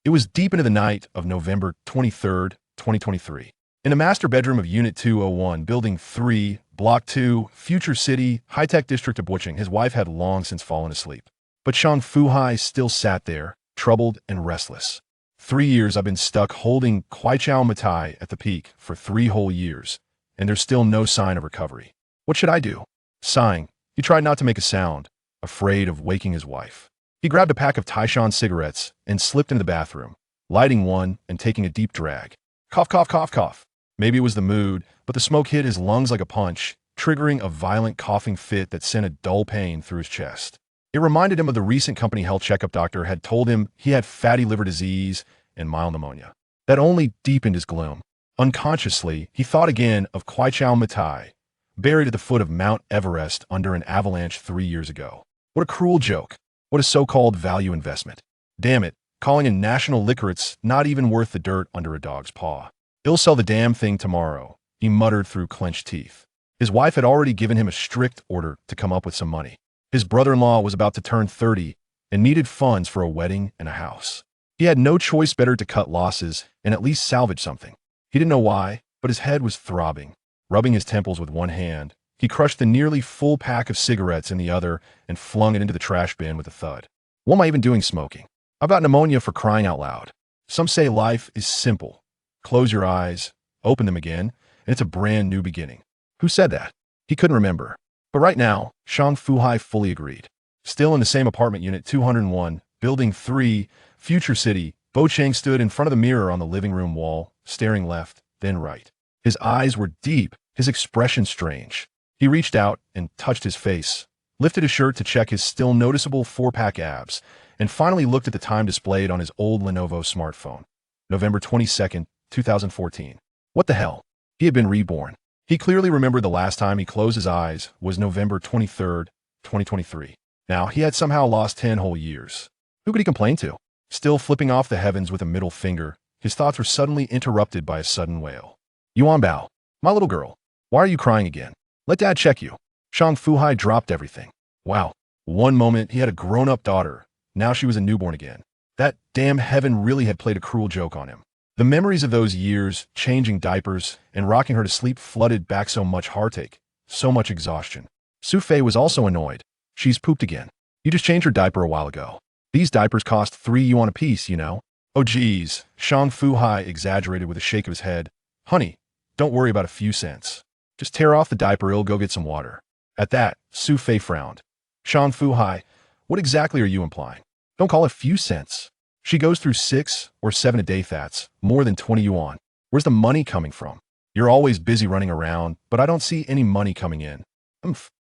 It was deep into the night of November 23rd, 2023. In the master bedroom of Unit 201, Building 3, Block 2, Future City, High-Tech District of Butching, his wife had long since fallen asleep. But Shang Fu Hai still sat there, troubled and restless. 3 years I've been stuck holding Kweichow Moutai at the peak for 3 whole years, and there's still no sign of recovery. What should I do? Sighing, he tried not to make a sound, afraid of waking his wife. He grabbed a pack of Taishan cigarettes and slipped into the bathroom, lighting one and taking a deep drag. Cough, cough, cough, cough. Maybe it was the mood, but the smoke hit his lungs like a punch, triggering a violent coughing fit that sent a dull pain through his chest. It reminded him of the recent company health checkup doctor had told him he had fatty liver disease and mild pneumonia. That only deepened his gloom. Unconsciously, he thought again of Kweichow Moutai, buried at the foot of Mount Everest under an avalanche 3 years ago. What a cruel joke. What a so-called value investment. Damn it, calling a national liquor it's not even worth the dirt under a dog's paw. He'll sell the damn thing tomorrow, he muttered through clenched teeth. His wife had already given him a strict order to come up with some money. His brother-in-law was about to turn 30 and needed funds for a wedding and a house. He had no choice better to cut losses and at least salvage something. He didn't know why, but his head was throbbing. Rubbing his temples with one hand, he crushed the nearly full pack of cigarettes in the other and flung it into the trash bin with a thud. What am I even doing smoking? I've got pneumonia, for crying out loud. Some say life is simple. Close your eyes, open them again, and it's a brand new beginning. Who said that? He couldn't remember. But right now, Shang Fu Hai fully agreed. Still in the same apartment unit 201, Building 3, Future City, Bo Chang stood in front of the mirror on the living room wall, staring left, then right. His eyes were deep, his expression strange. He reached out and touched his face, lifted his shirt to check his still noticeable 4-pack abs, and finally looked at the time displayed on his old Lenovo smartphone. November 22nd, 2014. What the hell? He had been reborn. He clearly remembered the last time he closed his eyes was November 23rd, 2023. Now, he had somehow lost 10 whole years. Who could he complain to? Still flipping off the heavens with a middle finger, his thoughts were suddenly interrupted by a sudden wail. Yuanbao, my little girl, why are you crying again? Let Dad check you. Shang Fu Hai dropped everything. Wow. One moment he had a grown-up daughter. Now she was a newborn again. That damn heaven really had played a cruel joke on him. The memories of those years, changing diapers and rocking her to sleep, flooded back. So much heartache, so much exhaustion. Xu Fei was also annoyed. She's pooped again. You just changed her diaper a while ago. These diapers cost 3 yuan apiece, you know? Oh geez, Shang Fu Hai exaggerated with a shake of his head. Honey, don't worry about a few cents. Just tear off the diaper, it'll go get some water. At that, Xu Fei frowned. Shang Fu Hai, what exactly are you implying? Don't call it few cents. She goes through 6 or 7 a day, that's more than 20 yuan. Where's the money coming from? You're always busy running around, but I don't see any money coming in.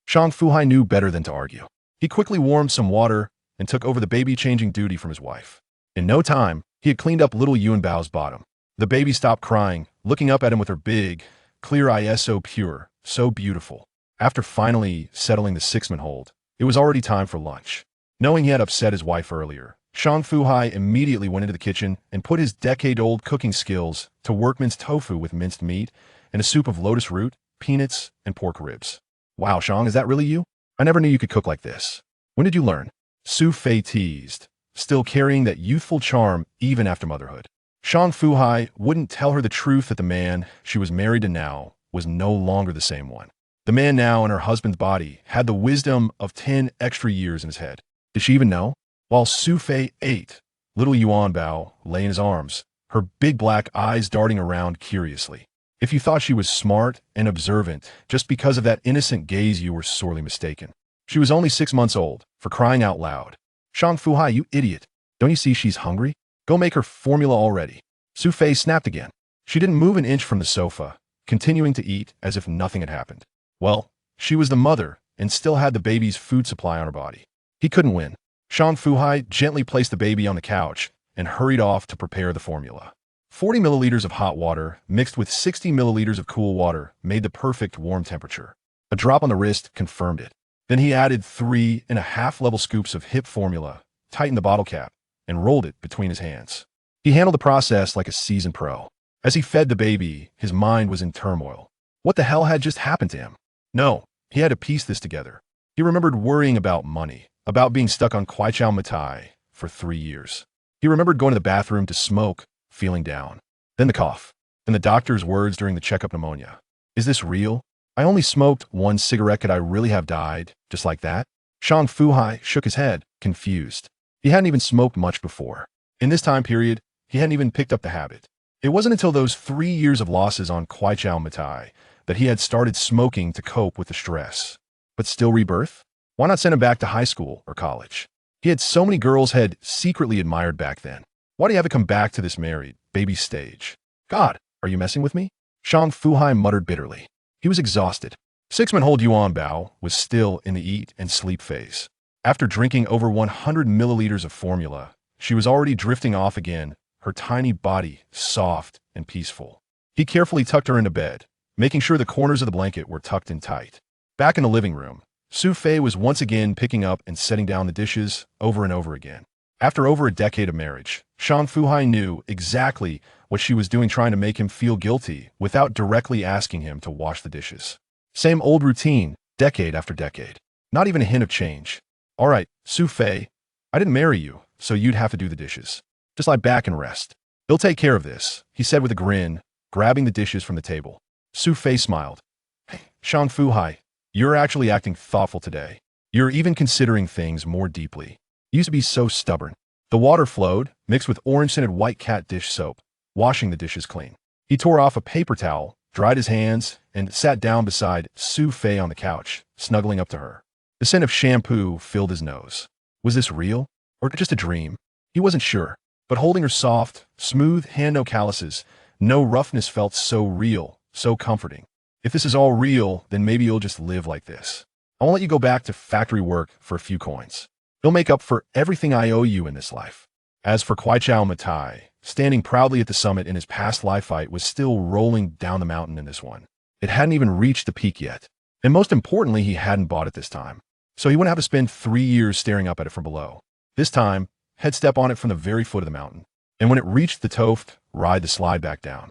Shang Fu Hai knew better than to argue. He quickly warmed some water and took over the baby-changing duty from his wife. In no time, he had cleaned up little Yuanbao's bottom. The baby stopped crying, looking up at him with her big, clear eyes, so pure, so beautiful. After finally settling the 6-month hold, it was already time for lunch. Knowing he had upset his wife earlier, Shang Fu Hai immediately went into the kitchen and put his decade-old cooking skills to work. Minced tofu with minced meat and a soup of lotus root, peanuts, and pork ribs. Wow, Shang, is that really you? I never knew you could cook like this. When did you learn? Xu Fei teased, still carrying that youthful charm even after motherhood. Shang Fu Hai wouldn't tell her the truth that the man she was married to now was no longer the same one. The man now in her husband's body had the wisdom of 10 extra years in his head. Did she even know? While Xu Fei ate, little Yuanbao lay in his arms, her big black eyes darting around curiously. If you thought she was smart and observant just because of that innocent gaze, you were sorely mistaken. She was only 6 months old, for crying out loud. Shang Fu Hai, you idiot. Don't you see she's hungry? Go make her formula already. Xu Fei snapped again. She didn't move an inch from the sofa, continuing to eat as if nothing had happened. Well, she was the mother and still had the baby's food supply on her body. He couldn't win. Shang Fu Hai gently placed the baby on the couch and hurried off to prepare the formula. 40 milliliters of hot water mixed with 60 milliliters of cool water made the perfect warm temperature. A drop on the wrist confirmed it. Then he added 3.5 level scoops of hip formula, tightened the bottle cap, and rolled it between his hands. He handled the process like a seasoned pro. As he fed the baby, his mind was in turmoil. What the hell had just happened to him? No, he had to piece this together. He remembered worrying about money, about being stuck on Kweichow Moutai for 3 years. He remembered going to the bathroom to smoke, feeling down. Then the cough. And the doctor's words during the checkup pneumonia. Is this real? I only smoked one cigarette. Could I really have died? Just like that? Shang Fu Hai shook his head, confused. He hadn't even smoked much before. In this time period, he hadn't even picked up the habit. It wasn't until those 3 years of losses on Kweichow Moutai that he had started smoking to cope with the stress. But still rebirth? Why not send him back to high school or college? He had so many girls had secretly admired back then. Why do you have to come back to this married, baby stage? God, are you messing with me? Shang Fu Hai muttered bitterly. He was exhausted. 6-month-old Yuanbao was still in the eat and sleep phase. After drinking over 100 milliliters of formula, she was already drifting off again, her tiny body soft and peaceful. He carefully tucked her into bed, making sure the corners of the blanket were tucked in tight. Back in the living room, Xu Fei was once again picking up and setting down the dishes over and over again. After over a decade of marriage, Shang Fu Hai knew exactly what she was doing, trying to make him feel guilty without directly asking him to wash the dishes. Same old routine, decade after decade. Not even a hint of change. All right, Xu Fei, I didn't marry you, so you'd have to do the dishes. Just lie back and rest. He'll take care of this, he said with a grin, grabbing the dishes from the table. Xu Fei smiled. Hey, Shang Fu Hai, you're actually acting thoughtful today. You're even considering things more deeply. You used to be so stubborn. The water flowed, mixed with orange-scented white cat dish soap, washing the dishes clean. He tore off a paper towel, dried his hands, and sat down beside Xu Fei on the couch, snuggling up to her. The scent of shampoo filled his nose. Was this real, or just a dream? He wasn't sure, but holding her soft, smooth hand, no calluses, no roughness, felt so real, so comforting. If this is all real, then maybe you'll just live like this. I won't let you go back to factory work for a few coins. You'll make up for everything I owe you in this life. As for Kweichow Moutai, standing proudly at the summit in his past life, fight was still rolling down the mountain in this one. It hadn't even reached the peak yet. And most importantly, he hadn't bought it this time. So he wouldn't have to spend 3 years staring up at it from below. This time, head step on it from the very foot of the mountain. And when it reached the toft, ride the slide back down.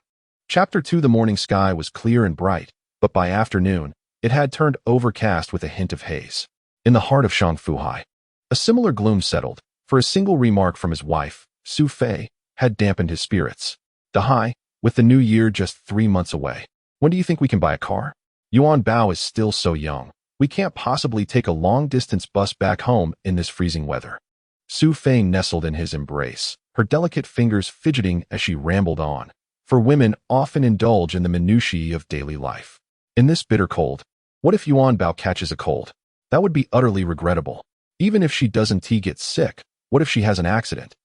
Chapter 2. The morning sky was clear and bright, but by afternoon, it had turned overcast with a hint of haze. In the heart of Shang Fu Hai, a similar gloom settled, for a single remark from his wife, Xu Fei, had dampened his spirits. Hai, with the new year just 3 months away, when do you think we can buy a car? Yuanbao is still so young. We can't possibly take a long-distance bus back home in this freezing weather. Xu Fei nestled in his embrace, her delicate fingers fidgeting as she rambled on. For women often indulge in the minutiae of daily life. In this bitter cold, what if Yuanbao catches a cold? That would be utterly regrettable. Even if she doesn't get sick, what if she has an accident?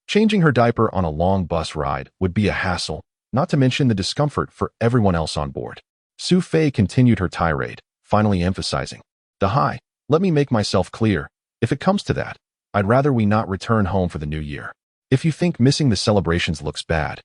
Changing her diaper on a long bus ride would be a hassle, not to mention the discomfort for everyone else on board. Xu Fei continued her tirade, finally emphasizing, Hai, let me make myself clear. If it comes to that, I'd rather we not return home for the new year. If you think missing the celebrations looks bad,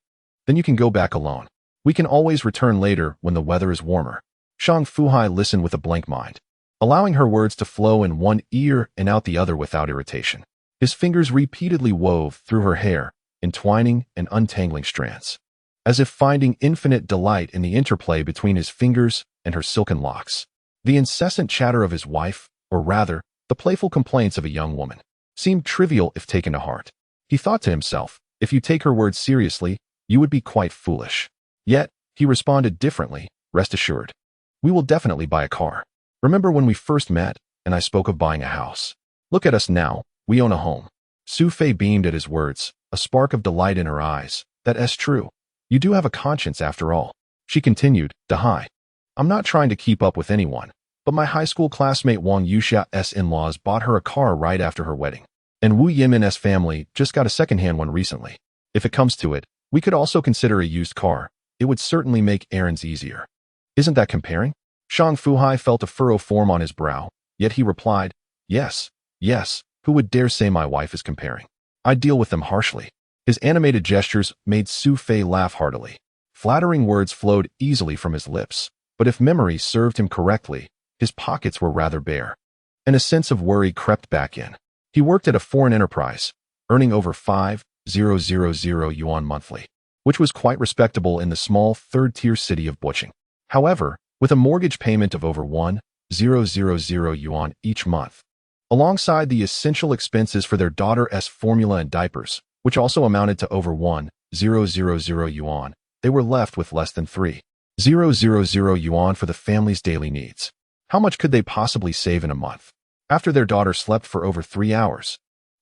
then you can go back alone. We can always return later when the weather is warmer. Shang Fu Hai listened with a blank mind, allowing her words to flow in one ear and out the other without irritation. His fingers repeatedly wove through her hair, entwining and untangling strands, as if finding infinite delight in the interplay between his fingers and her silken locks. The incessant chatter of his wife, or rather, the playful complaints of a young woman, seemed trivial if taken to heart. He thought to himself, if you take her words seriously, you would be quite foolish. Yet, he responded differently, rest assured. We will definitely buy a car. Remember when we first met, and I spoke of buying a house? Look at us now, we own a home. Xu Fei beamed at his words, a spark of delight in her eyes. That is true. You do have a conscience after all. She continued, Hai. I'm not trying to keep up with anyone, but my high school classmate Wang Yuxia's in-laws bought her a car right after her wedding. And Wu Yimin's family just got a second-hand one recently. If it comes to it, we could also consider a used car. It would certainly make errands easier. Isn't that comparing? Shang Fu Hai felt a furrow form on his brow, yet he replied, Yes, yes, who would dare say my wife is comparing? I deal with them harshly. His animated gestures made Xu Fei laugh heartily. Flattering words flowed easily from his lips, but if memory served him correctly, his pockets were rather bare. And a sense of worry crept back in. He worked at a foreign enterprise, earning over 5,000 yuan monthly, which was quite respectable in the small third-tier city of Bocheng. However, with a mortgage payment of over 1,000 yuan each month, alongside the essential expenses for their daughter's formula and diapers, which also amounted to over 1,000 yuan. They were left with less than 3,000 yuan for the family's daily needs. How much could they possibly save in a month? After their daughter slept for over 3 hours,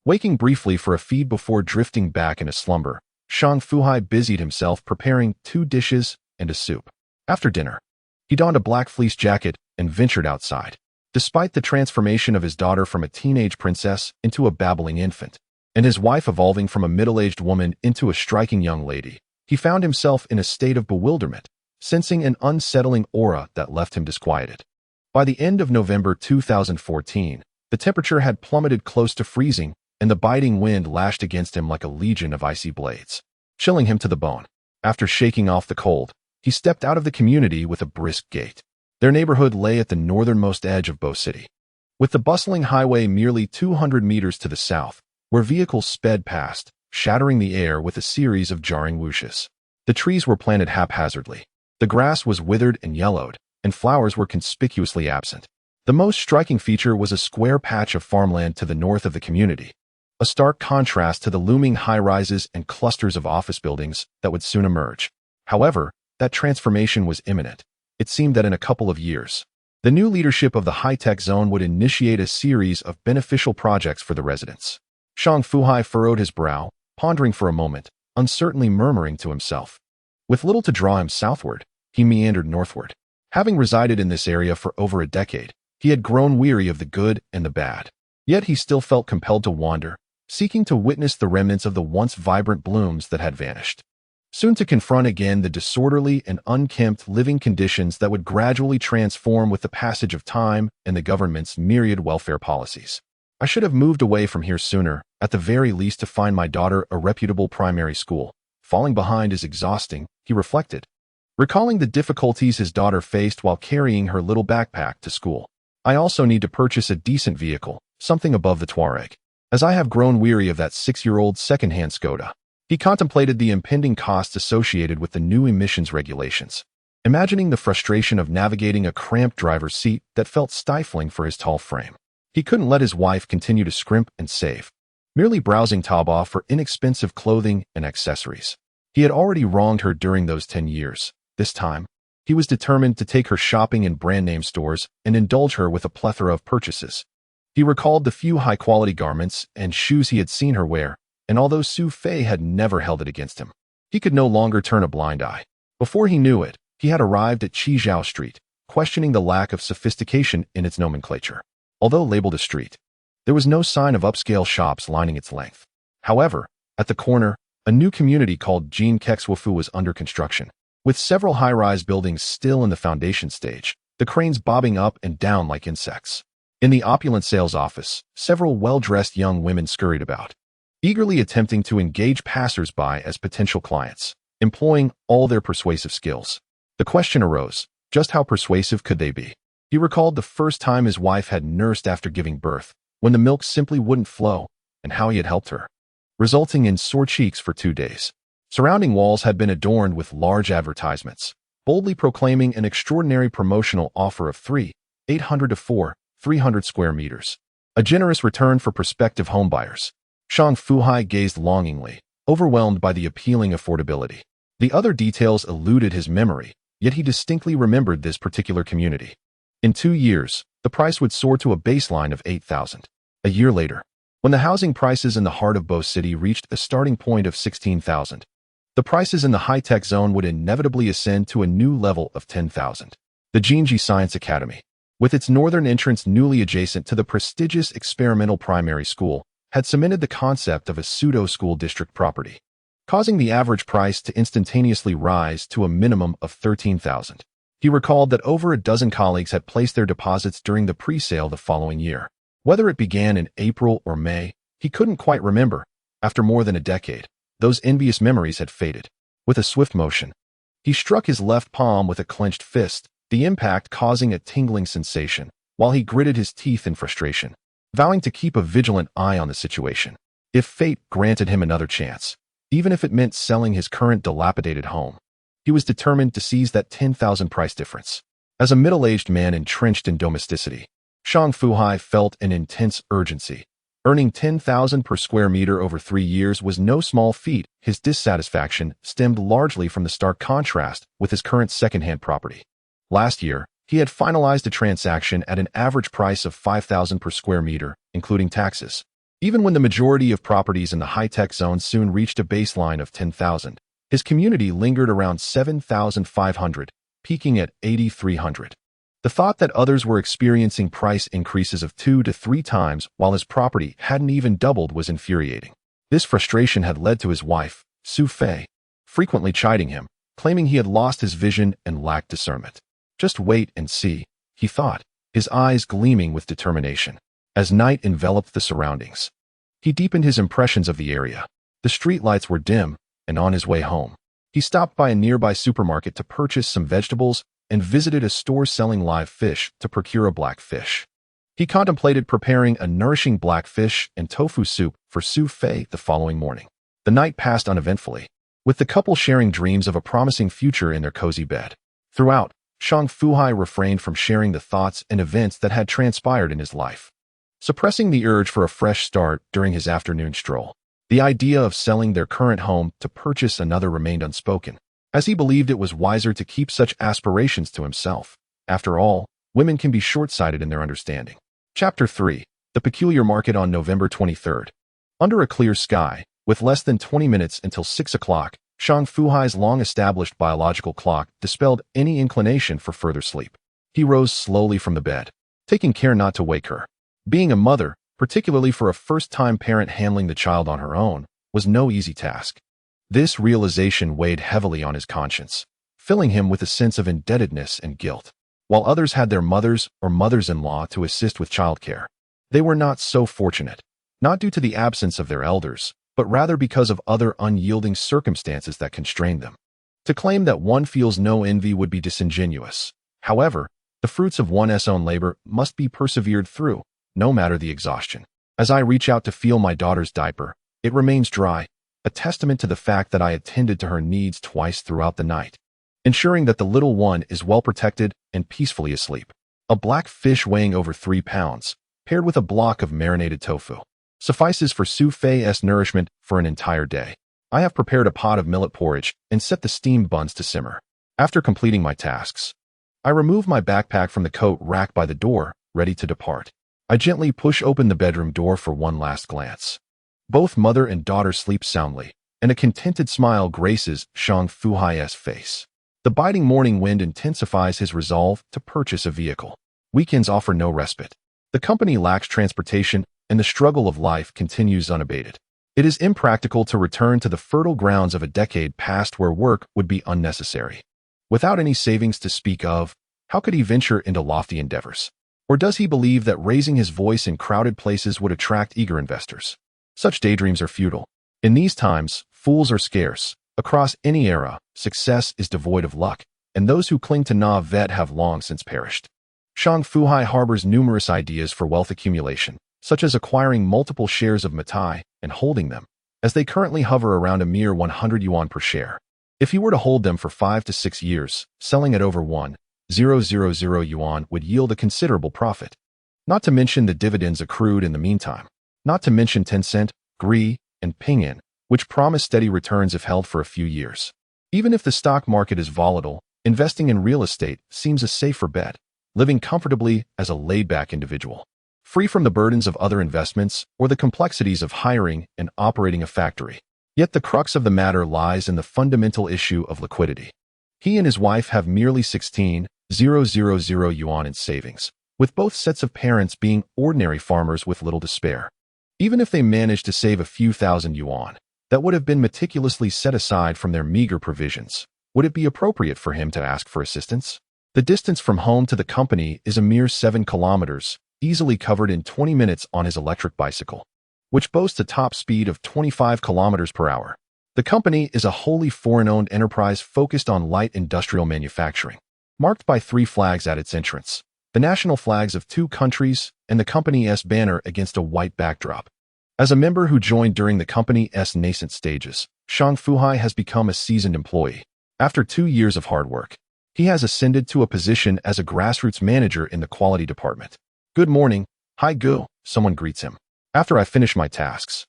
waking briefly for a feed before drifting back into slumber, Shang Fu Hai busied himself preparing 2 dishes and a soup. After dinner, he donned a black fleece jacket and ventured outside. Despite the transformation of his daughter from a teenage princess into a babbling infant, and his wife evolving from a middle-aged woman into a striking young lady, he found himself in a state of bewilderment, sensing an unsettling aura that left him disquieted. By the end of November 2014, the temperature had plummeted close to freezing, and the biting wind lashed against him like a legion of icy blades, chilling him to the bone. After shaking off the cold, he stepped out of the community with a brisk gait. Their neighborhood lay at the northernmost edge of Bo City, with the bustling highway merely 200 meters to the south, where vehicles sped past, shattering the air with a series of jarring whooshes. The trees were planted haphazardly. The grass was withered and yellowed, and flowers were conspicuously absent. The most striking feature was a square patch of farmland to the north of the community, a stark contrast to the looming high-rises and clusters of office buildings that would soon emerge. However, that transformation was imminent. It seemed that in a couple of years, the new leadership of the high-tech zone would initiate a series of beneficial projects for the residents. Shang Fu Hai furrowed his brow, pondering for a moment, uncertainly murmuring to himself. With little to draw him southward, he meandered northward. Having resided in this area for over a decade, he had grown weary of the good and the bad. Yet he still felt compelled to wander, seeking to witness the remnants of the once vibrant blooms that had vanished, soon to confront again the disorderly and unkempt living conditions that would gradually transform with the passage of time and the government's myriad welfare policies. I should have moved away from here sooner, at the very least to find my daughter a reputable primary school. Falling behind is exhausting, he reflected, recalling the difficulties his daughter faced while carrying her little backpack to school. I also need to purchase a decent vehicle, something above the Touareg, as I have grown weary of that 6-year-old second-hand Skoda. He contemplated the impending costs associated with the new emissions regulations, imagining the frustration of navigating a cramped driver's seat that felt stifling for his tall frame. He couldn't let his wife continue to scrimp and save, merely browsing Taobao for inexpensive clothing and accessories. He had already wronged her during those 10 years. This time, he was determined to take her shopping in brand-name stores and indulge her with a plethora of purchases. He recalled the few high-quality garments and shoes he had seen her wear, and although Xu Fei had never held it against him, he could no longer turn a blind eye. Before he knew it, he had arrived at Kweichow Street, questioning the lack of sophistication in its nomenclature. Although labeled a street, there was no sign of upscale shops lining its length. However, at the corner, a new community called Jin Kexwafu was under construction, with several high-rise buildings still in the foundation stage, the cranes bobbing up and down like insects. In the opulent sales office, several well-dressed young women scurried about, eagerly attempting to engage passers-by as potential clients, employing all their persuasive skills. The question arose, just how persuasive could they be? He recalled the first time his wife had nursed after giving birth, when the milk simply wouldn't flow, and how he had helped her, resulting in sore cheeks for 2 days. Surrounding walls had been adorned with large advertisements, boldly proclaiming an extraordinary promotional offer of 800 to 300 square meters, a generous return for prospective homebuyers. Shang Fu Hai gazed longingly, overwhelmed by the appealing affordability. The other details eluded his memory, yet he distinctly remembered this particular community. In 2 years, the price would soar to a baseline of 8,000. A year later, when the housing prices in the heart of Bo City reached a starting point of 16,000, the prices in the high-tech zone would inevitably ascend to a new level of 10,000. The Jinji Science Academy, with its northern entrance newly adjacent to the prestigious experimental primary school, had cemented the concept of a pseudo-school district property, causing the average price to instantaneously rise to a minimum of 13,000. He recalled that over a dozen colleagues had placed their deposits during the pre-sale the following year. Whether it began in April or May, he couldn't quite remember. After more than a decade, those envious memories had faded. With a swift motion, he struck his left palm with a clenched fist, the impact causing a tingling sensation, while he gritted his teeth in frustration, vowing to keep a vigilant eye on the situation. If fate granted him another chance, even if it meant selling his current dilapidated home, he was determined to seize that 10,000 price difference. As a middle-aged man entrenched in domesticity, Shang Fu Hai felt an intense urgency, Earning 10,000 per square meter over 3 years was no small feat. His dissatisfaction stemmed largely from the stark contrast with his current second-hand property. Last year, he had finalized a transaction at an average price of 5,000 per square meter, including taxes. Even when the majority of properties in the high-tech zone soon reached a baseline of 10,000, his community lingered around 7,500, peaking at 8,300. The thought that others were experiencing price increases of 2 to 3 times while his property hadn't even doubled was infuriating. This frustration had led to his wife, Xu Fei, frequently chiding him, claiming he had lost his vision and lacked discernment. Just wait and see, he thought, his eyes gleaming with determination. As night enveloped the surroundings, he deepened his impressions of the area. The streetlights were dim, and on his way home, he stopped by a nearby supermarket to purchase some vegetables and visited a store selling live fish to procure a black fish. He contemplated preparing a nourishing black fish and tofu soup for Xu Fei the following morning. The night passed uneventfully, with the couple sharing dreams of a promising future in their cozy bed. Throughout, Shang Fu Hai refrained from sharing the thoughts and events that had transpired in his life, suppressing the urge for a fresh start during his afternoon stroll. The idea of selling their current home to purchase another remained unspoken, as he believed it was wiser to keep such aspirations to himself. After all, women can be short-sighted in their understanding. Chapter 3. The Peculiar Market on November 23rd. Under a clear sky, with less than 20 minutes until 6 o'clock, Shang Fu Hai's long-established biological clock dispelled any inclination for further sleep. He rose slowly from the bed, taking care not to wake her. Being a mother, particularly for a first-time parent handling the child on her own, was no easy task. This realization weighed heavily on his conscience, filling him with a sense of indebtedness and guilt. While others had their mothers or mothers-in-law to assist with childcare, they were not so fortunate, not due to the absence of their elders, but rather because of other unyielding circumstances that constrained them. To claim that one feels no envy would be disingenuous. However, the fruits of one's own labor must be persevered through, no matter the exhaustion. As I reach out to feel my daughter's diaper, it remains dry, a testament to the fact that I attended to her needs twice throughout the night, ensuring that the little one is well protected and peacefully asleep. A black fish weighing over 3 pounds, paired with a block of marinated tofu, suffices for Xu Fei's nourishment for an entire day. I have prepared a pot of millet porridge and set the steamed buns to simmer. After completing my tasks, I remove my backpack from the coat rack by the door, ready to depart. I gently push open the bedroom door for one last glance. Both mother and daughter sleep soundly, and a contented smile graces Shang Fu Hai's face. The biting morning wind intensifies his resolve to purchase a vehicle. Weekends offer no respite. The company lacks transportation, and the struggle of life continues unabated. It is impractical to return to the fertile grounds of a decade past where work would be unnecessary. Without any savings to speak of, how could he venture into lofty endeavors? Or does he believe that raising his voice in crowded places would attract eager investors? Such daydreams are futile. In these times, fools are scarce. Across any era, success is devoid of luck, and those who cling to vet have long since perished. Shang Fu Hai harbors numerous ideas for wealth accumulation, such as acquiring multiple shares of Moutai and holding them, as they currently hover around a mere 100 yuan per share. If he were to hold them for 5 to 6 years, selling at over 1,000 yuan would yield a considerable profit. Not to mention the dividends accrued in the meantime. Not to mention Tencent, Gree, and Pinyin, which promise steady returns if held for a few years. Even if the stock market is volatile, investing in real estate seems a safer bet, living comfortably as a laid-back individual, free from the burdens of other investments or the complexities of hiring and operating a factory. Yet the crux of the matter lies in the fundamental issue of liquidity. He and his wife have merely 16,000 yuan in savings, with both sets of parents being ordinary farmers with little to spare. Even if they managed to save a few thousand yuan, that would have been meticulously set aside from their meager provisions. Would it be appropriate for him to ask for assistance? The distance from home to the company is a mere 7 kilometers, easily covered in 20 minutes on his electric bicycle, which boasts a top speed of 25 kilometers per hour. The company is a wholly foreign-owned enterprise focused on light industrial manufacturing, marked by 3 flags at its entrance, the national flags of 2 countries and the company's banner against a white backdrop. As a member who joined during the company's nascent stages, Shang Fu Hai has become a seasoned employee. After 2 years of hard work, he has ascended to a position as a grassroots manager in the quality department. Good morning, Hai Gu, someone greets him. After I finish my tasks,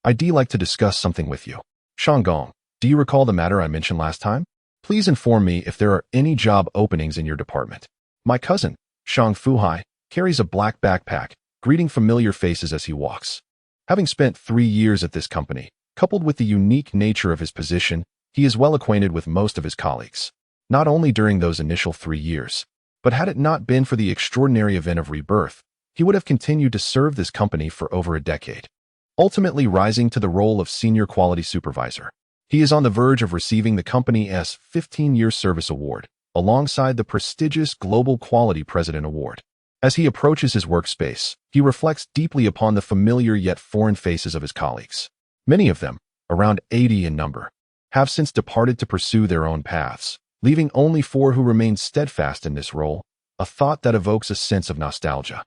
I'd like to discuss something with you. Shanggong, do you recall the matter I mentioned last time? Please inform me if there are any job openings in your department. My cousin, Shang Fu Hai, carries a black backpack, greeting familiar faces as he walks. Having spent 3 years at this company, coupled with the unique nature of his position, he is well acquainted with most of his colleagues. Not only during those initial 3 years, but had it not been for the extraordinary event of rebirth, he would have continued to serve this company for over a decade, ultimately rising to the role of senior quality supervisor. He is on the verge of receiving the company's 15-year service award, alongside the prestigious Global Quality President Award. As he approaches his workspace, he reflects deeply upon the familiar yet foreign faces of his colleagues. Many of them, around 80 in number, have since departed to pursue their own paths, leaving only 4 who remain steadfast in this role, a thought that evokes a sense of nostalgia.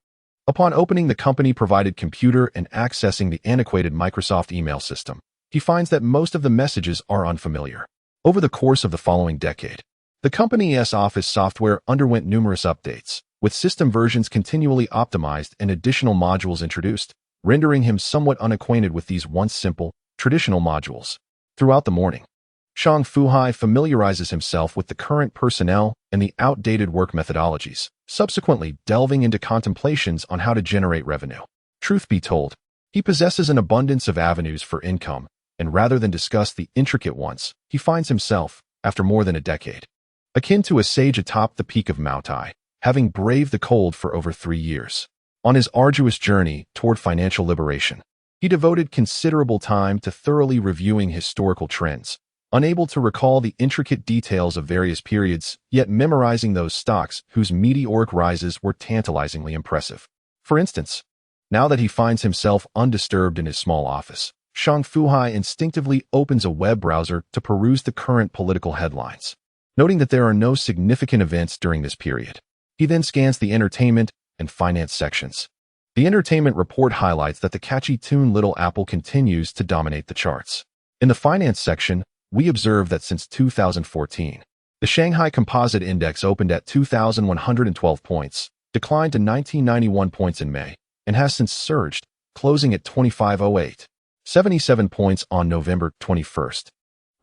Upon opening the company-provided computer and accessing the antiquated Microsoft email system, he finds that most of the messages are unfamiliar. Over the course of the following decade, the company's office software underwent numerous updates, with system versions continually optimized and additional modules introduced, rendering him somewhat unacquainted with these once simple, traditional modules. Throughout the morning, Shang Fu Hai familiarizes himself with the current personnel and the outdated work methodologies, subsequently delving into contemplations on how to generate revenue. Truth be told, he possesses an abundance of avenues for income, and rather than discuss the intricate ones, he finds himself, after more than a decade, akin to a sage atop the peak of Moutai, having braved the cold for over 3 years. On his arduous journey toward financial liberation, he devoted considerable time to thoroughly reviewing historical trends, unable to recall the intricate details of various periods, yet memorizing those stocks whose meteoric rises were tantalizingly impressive. For instance, now that he finds himself undisturbed in his small office, Shang Fu Hai instinctively opens a web browser to peruse the current political headlines. Noting that there are no significant events during this period, he then scans the entertainment and finance sections. The entertainment report highlights that the catchy tune Little Apple continues to dominate the charts. In the finance section, we observe that since 2014, the Shanghai Composite Index opened at 2,112 points, declined to 1,991 points in May, and has since surged, closing at 2,508. 77 points on November 21st,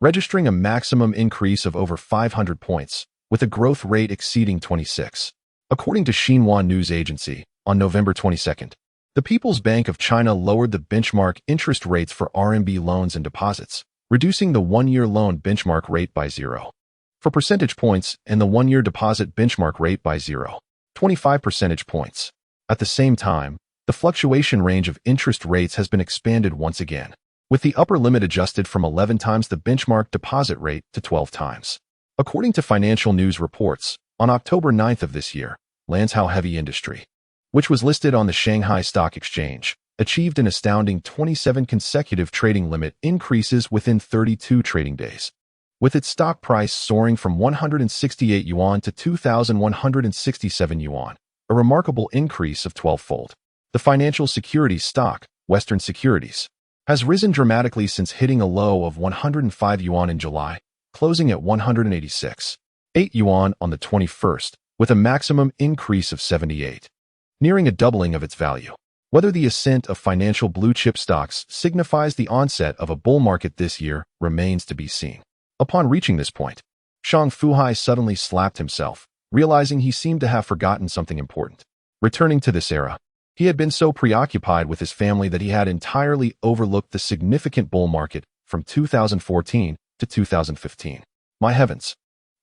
registering a maximum increase of over 500 points, with a growth rate exceeding 26. According to Xinhua News Agency, on November 22nd, the People's Bank of China lowered the benchmark interest rates for RMB loans and deposits, reducing the 1-year loan benchmark rate by 0 for percentage points and the 1-year deposit benchmark rate by 0.25 percentage points. At the same time, the fluctuation range of interest rates has been expanded once again, with the upper limit adjusted from 11 times the benchmark deposit rate to 12 times. According to financial news reports, on October 9th of this year, Lanzhou Heavy Industry, which was listed on the Shanghai Stock Exchange, achieved an astounding 27 consecutive trading limit increases within 32 trading days, with its stock price soaring from 168 yuan to 2,167 yuan, a remarkable increase of 12-fold. The financial securities stock, Western Securities, has risen dramatically since hitting a low of 105 yuan in July, closing at 186.8 yuan on the 21st, with a maximum increase of 78, nearing a doubling of its value. Whether the ascent of financial blue-chip stocks signifies the onset of a bull market this year remains to be seen. Upon reaching this point, Shang Fu Hai suddenly slapped himself, realizing he seemed to have forgotten something important. Returning to this era, he had been so preoccupied with his family that he had entirely overlooked the significant bull market from 2014 to 2015. My heavens!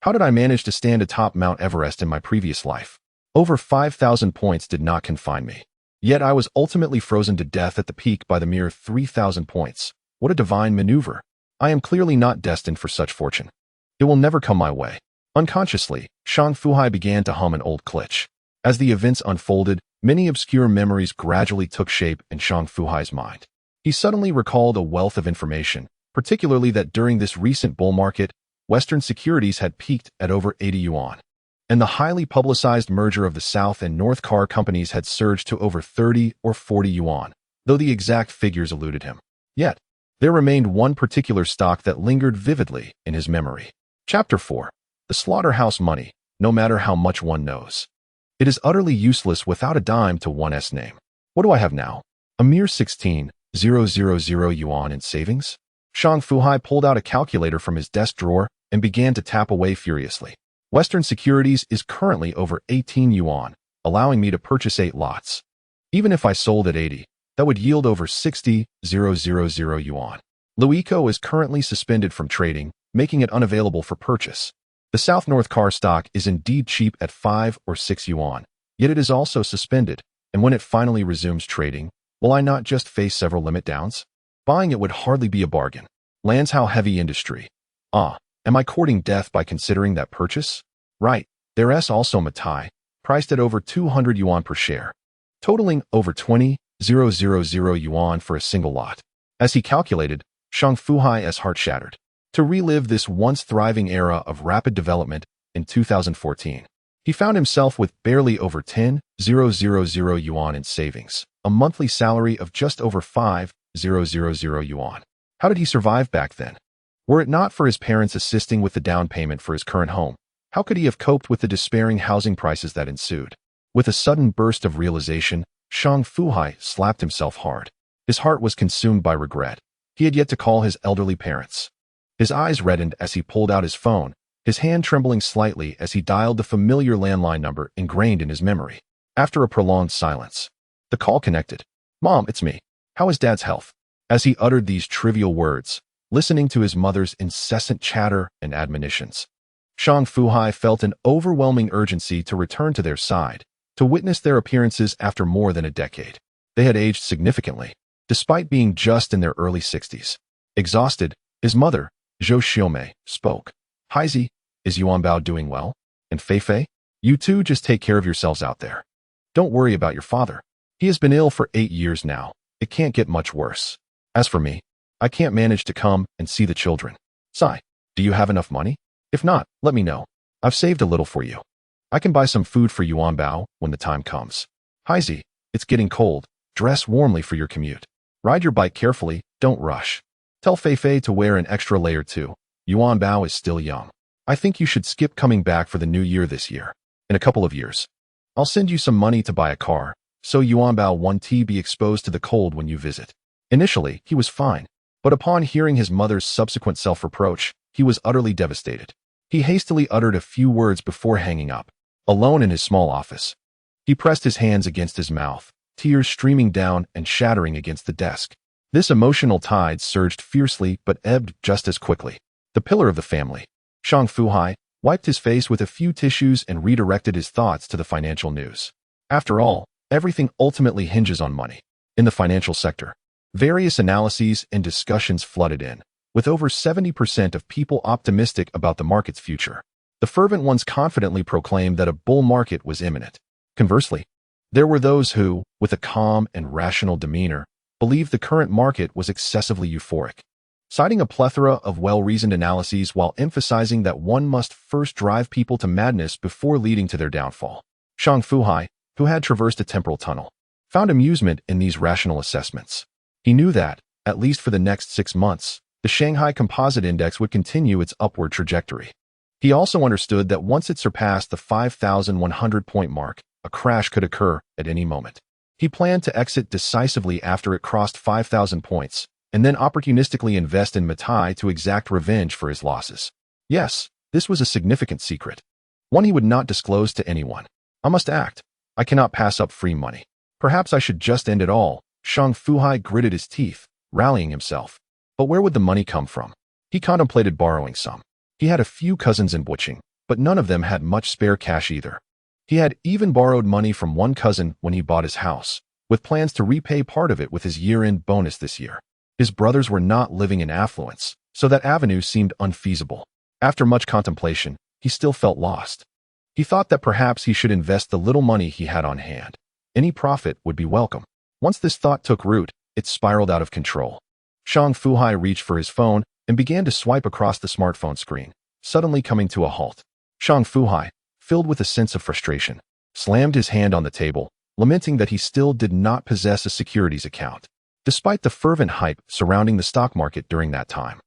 How did I manage to stand atop Mount Everest in my previous life? Over 5,000 points did not confine me. Yet I was ultimately frozen to death at the peak by the mere 3,000 points. What a divine maneuver! I am clearly not destined for such fortune. It will never come my way. Unconsciously, Shang Fu Hai began to hum an old glitch. As the events unfolded, many obscure memories gradually took shape in Shang Fu Hai's mind. He suddenly recalled a wealth of information, particularly that during this recent bull market, Western securities had peaked at over 80 yuan, and the highly publicized merger of the South and North car companies had surged to over 30 or 40 yuan, though the exact figures eluded him. Yet, there remained one particular stock that lingered vividly in his memory. Chapter 4. The Slaughterhouse Money, no matter how much one knows. It is utterly useless without a dime to one's name. What do I have now? A mere 16,000 yuan in savings? Shang Fu Hai pulled out a calculator from his desk drawer and began to tap away furiously. Western Securities is currently over 18 yuan, allowing me to purchase 8 lots. Even if I sold at 80, that would yield over 60,000 yuan. Kweichow is currently suspended from trading, making it unavailable for purchase. The South-North car stock is indeed cheap at 5 or 6 yuan, yet it is also suspended, and when it finally resumes trading, will I not just face several limit downs? Buying it would hardly be a bargain. Lanzhou heavy industry. Am I courting death by considering that purchase? Right, there's also Moutai, priced at over 200 yuan per share, totaling over 20,000 yuan for a single lot. As he calculated, Shang Fu Hai's heart shattered. To relive this once thriving era of rapid development in 2014, he found himself with barely over 10,000 yuan in savings, a monthly salary of just over 5,000 yuan. How did he survive back then? Were it not for his parents assisting with the down payment for his current home, how could he have coped with the despairing housing prices that ensued? With a sudden burst of realization, Shang Fu Hai slapped himself hard. His heart was consumed by regret. He had yet to call his elderly parents. His eyes reddened as he pulled out his phone, his hand trembling slightly as he dialed the familiar landline number ingrained in his memory. After a prolonged silence, the call connected. "Mom, it's me. How is Dad's health?" As he uttered these trivial words, listening to his mother's incessant chatter and admonitions, Shang Fu Hai felt an overwhelming urgency to return to their side, to witness their appearances after more than a decade. They had aged significantly, despite being just in their early 60s. Exhausted, his mother, Zhou Xiaomei, spoke. "Haizi, is Yuanbao doing well? And Fei, you two just take care of yourselves out there. Don't worry about your father. He has been ill for 8 years now. It can't get much worse. As for me, I can't manage to come and see the children. Sai, do you have enough money? If not, let me know. I've saved a little for you. I can buy some food for Yuanbao when the time comes. Haizi, it's getting cold. Dress warmly for your commute. Ride your bike carefully, don't rush. Tell Fei to wear an extra layer too. Yuanbao is still young. I think you should skip coming back for the new year this year. In a couple of years, I'll send you some money to buy a car, so Yuanbao won't be exposed to the cold when you visit." Initially, he was fine, but upon hearing his mother's subsequent self-reproach, he was utterly devastated. He hastily uttered a few words before hanging up. Alone in his small office, he pressed his hands against his mouth, tears streaming down and shattering against the desk. This emotional tide surged fiercely but ebbed just as quickly. The pillar of the family, Shang Fu Hai, wiped his face with a few tissues and redirected his thoughts to the financial news. After all, everything ultimately hinges on money. In the financial sector, various analyses and discussions flooded in, with over 70% of people optimistic about the market's future. The fervent ones confidently proclaimed that a bull market was imminent. Conversely, there were those who, with a calm and rational demeanor, believed the current market was excessively euphoric, citing a plethora of well-reasoned analyses while emphasizing that one must first drive people to madness before leading to their downfall. Shang Fu Hai, who had traversed a temporal tunnel, found amusement in these rational assessments. He knew that, at least for the next 6 months, the Shanghai Composite Index would continue its upward trajectory. He also understood that once it surpassed the 5,100-point mark, a crash could occur at any moment. He planned to exit decisively after it crossed 5,000 points, and then opportunistically invest in Moutai to exact revenge for his losses. Yes, this was a significant secret, one he would not disclose to anyone. I must act. I cannot pass up free money. Perhaps I should just end it all. Shang Fu Hai gritted his teeth, rallying himself. But where would the money come from? He contemplated borrowing some. He had a few cousins in Buching, but none of them had much spare cash either. He had even borrowed money from one cousin when he bought his house, with plans to repay part of it with his year-end bonus this year. His brothers were not living in affluence, so that avenue seemed unfeasible. After much contemplation, he still felt lost. He thought that perhaps he should invest the little money he had on hand. Any profit would be welcome. Once this thought took root, it spiraled out of control. Shang Fu Hai reached for his phone and began to swipe across the smartphone screen, suddenly coming to a halt. Shang Fu Hai, filled with a sense of frustration, slammed his hand on the table, lamenting that he still did not possess a securities account, despite the fervent hype surrounding the stock market during that time,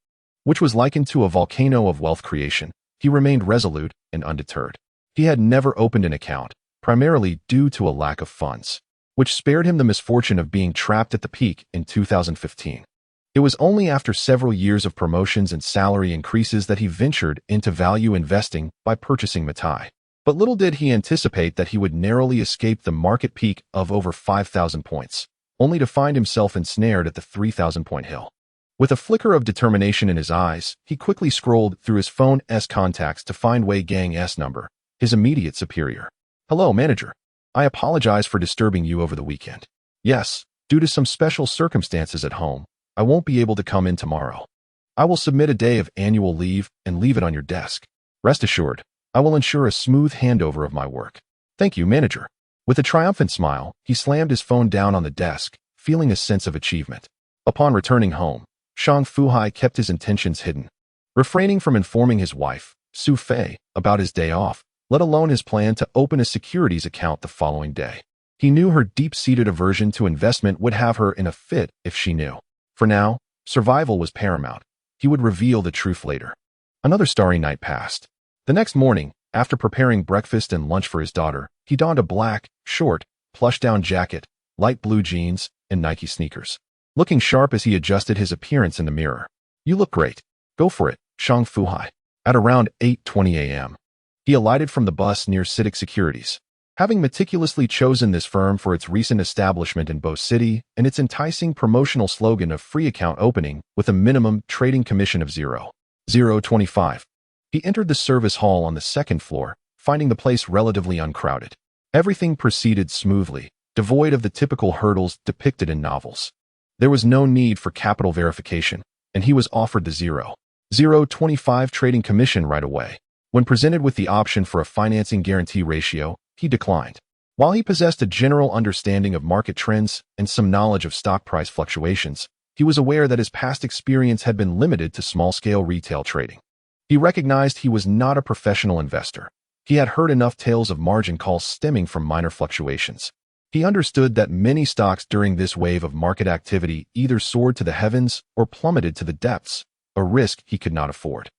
which was likened to a volcano of wealth creation. He remained resolute and undeterred. He had never opened an account, primarily due to a lack of funds. which spared him the misfortune of being trapped at the peak in 2015. It was only after several years of promotions and salary increases that he ventured into value investing by purchasing Moutai. But little did he anticipate that he would narrowly escape the market peak of over 5,000 points, only to find himself ensnared at the 3,000-point hill. With a flicker of determination in his eyes, he quickly scrolled through his phone's contacts to find Wei Gang's number, his immediate superior. "Hello, manager. I apologize for disturbing you over the weekend. Yes, due to some special circumstances at home, I won't be able to come in tomorrow. I will submit a day of annual leave and leave it on your desk. Rest assured, I will ensure a smooth handover of my work. Thank you, manager." With a triumphant smile, he slammed his phone down on the desk, feeling a sense of achievement. Upon returning home, Shang Fu Hai kept his intentions hidden, refraining from informing his wife, Xu Fei, about his day off, let alone his plan to open a securities account the following day. He knew her deep-seated aversion to investment would have her in a fit if she knew. For now, survival was paramount. He would reveal the truth later. Another starry night passed. The next morning, after preparing breakfast and lunch for his daughter, he donned a black, short, plush-down jacket, light blue jeans, and Nike sneakers, looking sharp as he adjusted his appearance in the mirror. "You look great. Go for it, Shang Fu Hai." At around 8:20 a.m., he alighted from the bus near CITIC Securities. Having meticulously chosen this firm for its recent establishment in Bo City and its enticing promotional slogan of free account opening with a minimum trading commission of 0.25, he entered the service hall on the second floor, finding the place relatively uncrowded. Everything proceeded smoothly, devoid of the typical hurdles depicted in novels. There was no need for capital verification, and he was offered the 0.25 trading commission right away. When presented with the option for a financing guarantee ratio, he declined. While he possessed a general understanding of market trends and some knowledge of stock price fluctuations, he was aware that his past experience had been limited to small-scale retail trading. He recognized he was not a professional investor. He had heard enough tales of margin calls stemming from minor fluctuations. He understood that many stocks during this wave of market activity either soared to the heavens or plummeted to the depths, a risk he could not afford.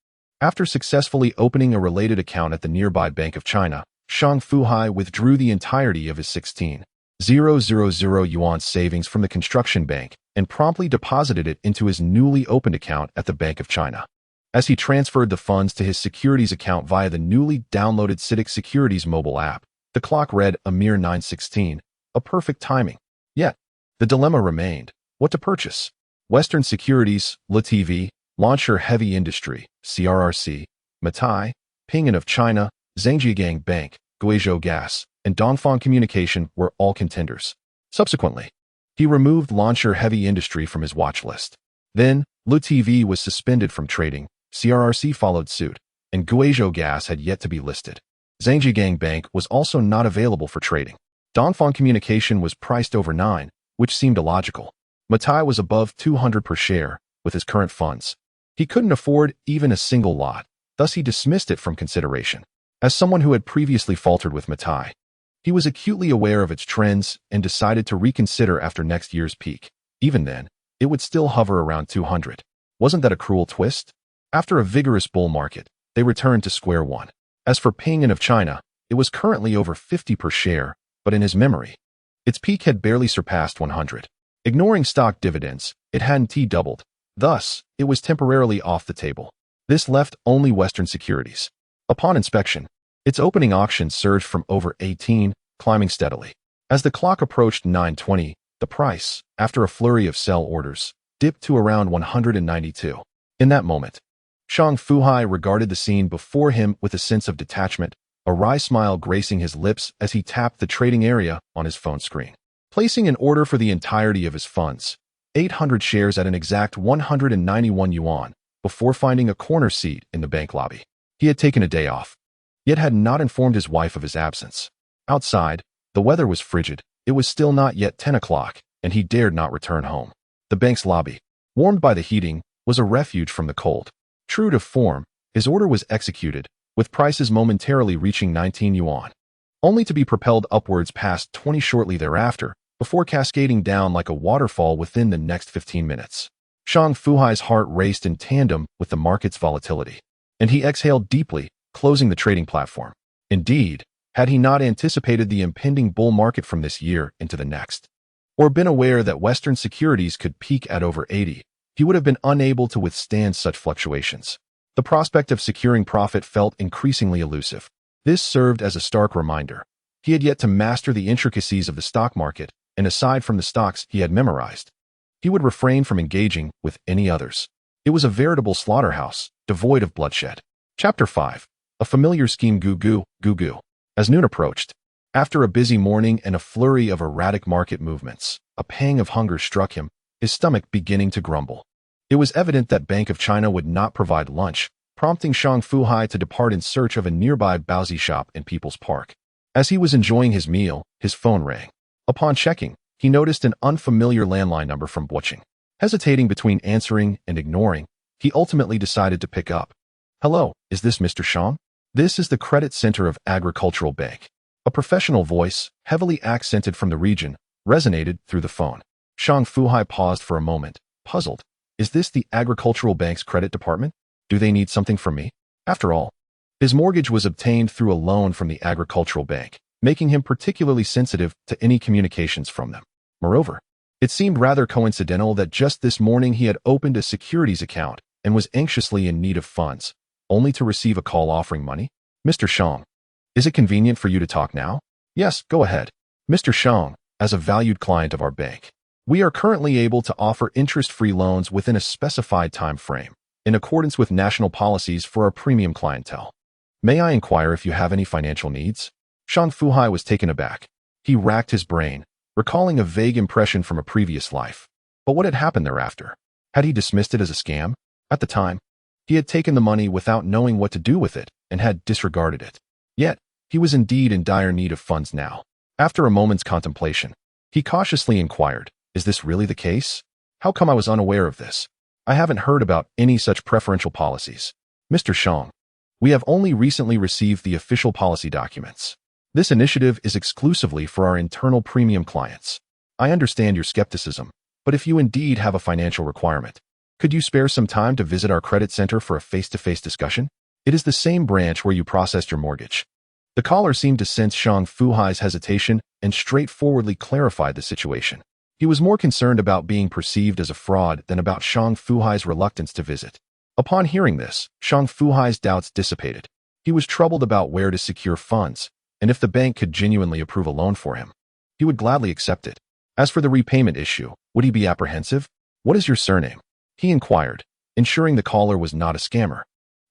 After successfully opening a related account at the nearby Bank of China, Shang Fu Hai withdrew the entirety of his 16,000 yuan savings from the construction bank and promptly deposited it into his newly opened account at the Bank of China. As he transferred the funds to his securities account via the newly downloaded CITIC Securities mobile app, the clock read a mere 9:16, a perfect timing. Yet, the dilemma remained: what to purchase? Western Securities, LTV, Launcher Heavy Industry, CRRC, Moutai, Ping An of China, Zhangjiagang Bank, Kweichow Gas, and Dongfang Communication were all contenders. Subsequently, he removed Launcher Heavy Industry from his watch list. Then, LTV was suspended from trading, CRRC followed suit, and Kweichow Gas had yet to be listed. Zhangjiagang Bank was also not available for trading. Dongfang Communication was priced over 9, which seemed illogical. Moutai was above 200 per share with his current funds. He couldn't afford even a single lot, thus he dismissed it from consideration. As someone who had previously faltered with Moutai, he was acutely aware of its trends and decided to reconsider after next year's peak. Even then, it would still hover around 200. Wasn't that a cruel twist? After a vigorous bull market, they returned to square one. As for Ping An of China, it was currently over 50 per share, but in his memory, its peak had barely surpassed 100. Ignoring stock dividends, it hadn't doubled. Thus, it was temporarily off the table. This left only Western Securities. Upon inspection, its opening auction surged from over 18, climbing steadily. As the clock approached 9:20, the price, after a flurry of sell orders, dipped to around 192. In that moment, Shang Fu Hai regarded the scene before him with a sense of detachment, a wry smile gracing his lips as he tapped the trading area on his phone screen. Placing an order for the entirety of his funds, 800 shares at an exact 191 yuan, before finding a corner seat in the bank lobby. He had taken a day off, yet had not informed his wife of his absence. Outside, the weather was frigid. It was still not yet 10 o'clock, and he dared not return home. The bank's lobby, warmed by the heating, was a refuge from the cold. True to form, his order was executed, with prices momentarily reaching 19 yuan, only to be propelled upwards past 20 shortly thereafter, before cascading down like a waterfall within the next 15 minutes. Shang Fu Hai's heart raced in tandem with the market's volatility, and he exhaled deeply, closing the trading platform. Indeed, Had he not anticipated the impending bull market from this year into the next, or been aware that Western securities could peak at over 80, he would have been unable to withstand such fluctuations. The prospect of securing profit felt increasingly elusive. This served as a stark reminder. He had yet to master the intricacies of the stock market, and aside from the stocks he had memorized, he would refrain from engaging with any others. It was a veritable slaughterhouse, devoid of bloodshed. Chapter 5. A familiar scheme. Goo goo. As noon approached, after a busy morning and a flurry of erratic market movements, a pang of hunger struck him, his stomach beginning to grumble. It was evident that Bank of China would not provide lunch, prompting Shang Fu Hai to depart in search of a nearby baozi shop in People's Park. As he was enjoying his meal, his phone rang. Upon checking, he noticed an unfamiliar landline number from Boching. Hesitating between answering and ignoring, he ultimately decided to pick up. Hello, is this Mr. Shang? This is the Credit Center of Agricultural Bank. A professional voice, heavily accented from the region, resonated through the phone. Shang Fu Hai paused for a moment, puzzled. Is this the Agricultural Bank's credit department? Do they need something from me? After all, his mortgage was obtained through a loan from the Agricultural Bank, making him particularly sensitive to any communications from them. Moreover, it seemed rather coincidental that just this morning he had opened a securities account and was anxiously in need of funds, only to receive a call offering money. Mr. Shang, is it convenient for you to talk now? Yes, go ahead. Mr. Shang, as a valued client of our bank, we are currently able to offer interest-free loans within a specified time frame, in accordance with national policies for our premium clientele. May I inquire if you have any financial needs? Shang Fu Hai was taken aback. He racked his brain, recalling a vague impression from a previous life. But what had happened thereafter? Had he dismissed it as a scam? At the time, he had taken the money without knowing what to do with it and had disregarded it. Yet, he was indeed in dire need of funds now. After a moment's contemplation, he cautiously inquired, is this really the case? How come I was unaware of this? I haven't heard about any such preferential policies. Mr. Shang, we have only recently received the official policy documents. This initiative is exclusively for our internal premium clients. I understand your skepticism, but if you indeed have a financial requirement, could you spare some time to visit our credit center for a face-to-face discussion? It is the same branch where you processed your mortgage. The caller seemed to sense Shang Fu Hai's hesitation and straightforwardly clarified the situation. He was more concerned about being perceived as a fraud than about Shang Fu Hai's reluctance to visit. Upon hearing this, Shang Fu Hai's doubts dissipated. He was troubled about where to secure funds, and if the bank could genuinely approve a loan for him, he would gladly accept it. As for the repayment issue, would he be apprehensive? What is your surname? He inquired, ensuring the caller was not a scammer.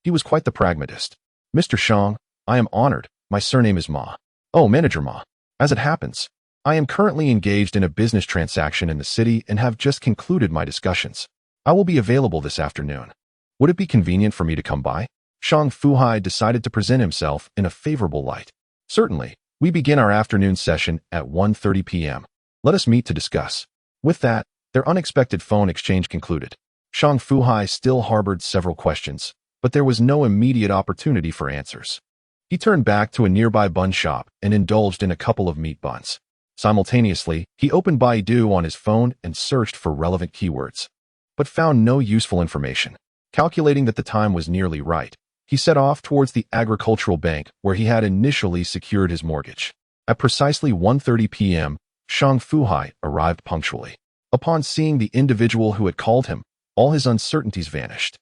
He was quite the pragmatist. Mr. Shang, I am honored. My surname is Ma. Oh, Manager Ma. As it happens, I am currently engaged in a business transaction in the city and have just concluded my discussions. I will be available this afternoon. Would it be convenient for me to come by? Shang Fu Hai decided to present himself in a favorable light. Certainly, we begin our afternoon session at 1:30 p.m. Let us meet to discuss. With that, their unexpected phone exchange concluded. Shang Fu Hai still harbored several questions, but there was no immediate opportunity for answers. He turned back to a nearby bun shop and indulged in a couple of meat buns. Simultaneously, he opened Baidu on his phone and searched for relevant keywords, but found no useful information. Calculating that the time was nearly right, he set off towards the agricultural bank where he had initially secured his mortgage. At precisely 1:30 p.m., Shang Fu Hai arrived punctually. Upon seeing the individual who had called him, all his uncertainties vanished.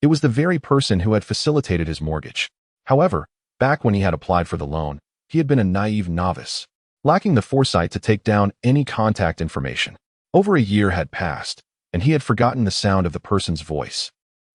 It was the very person who had facilitated his mortgage. However, back when he had applied for the loan, he had been a naive novice, lacking the foresight to take down any contact information. Over a year had passed, and he had forgotten the sound of the person's voice,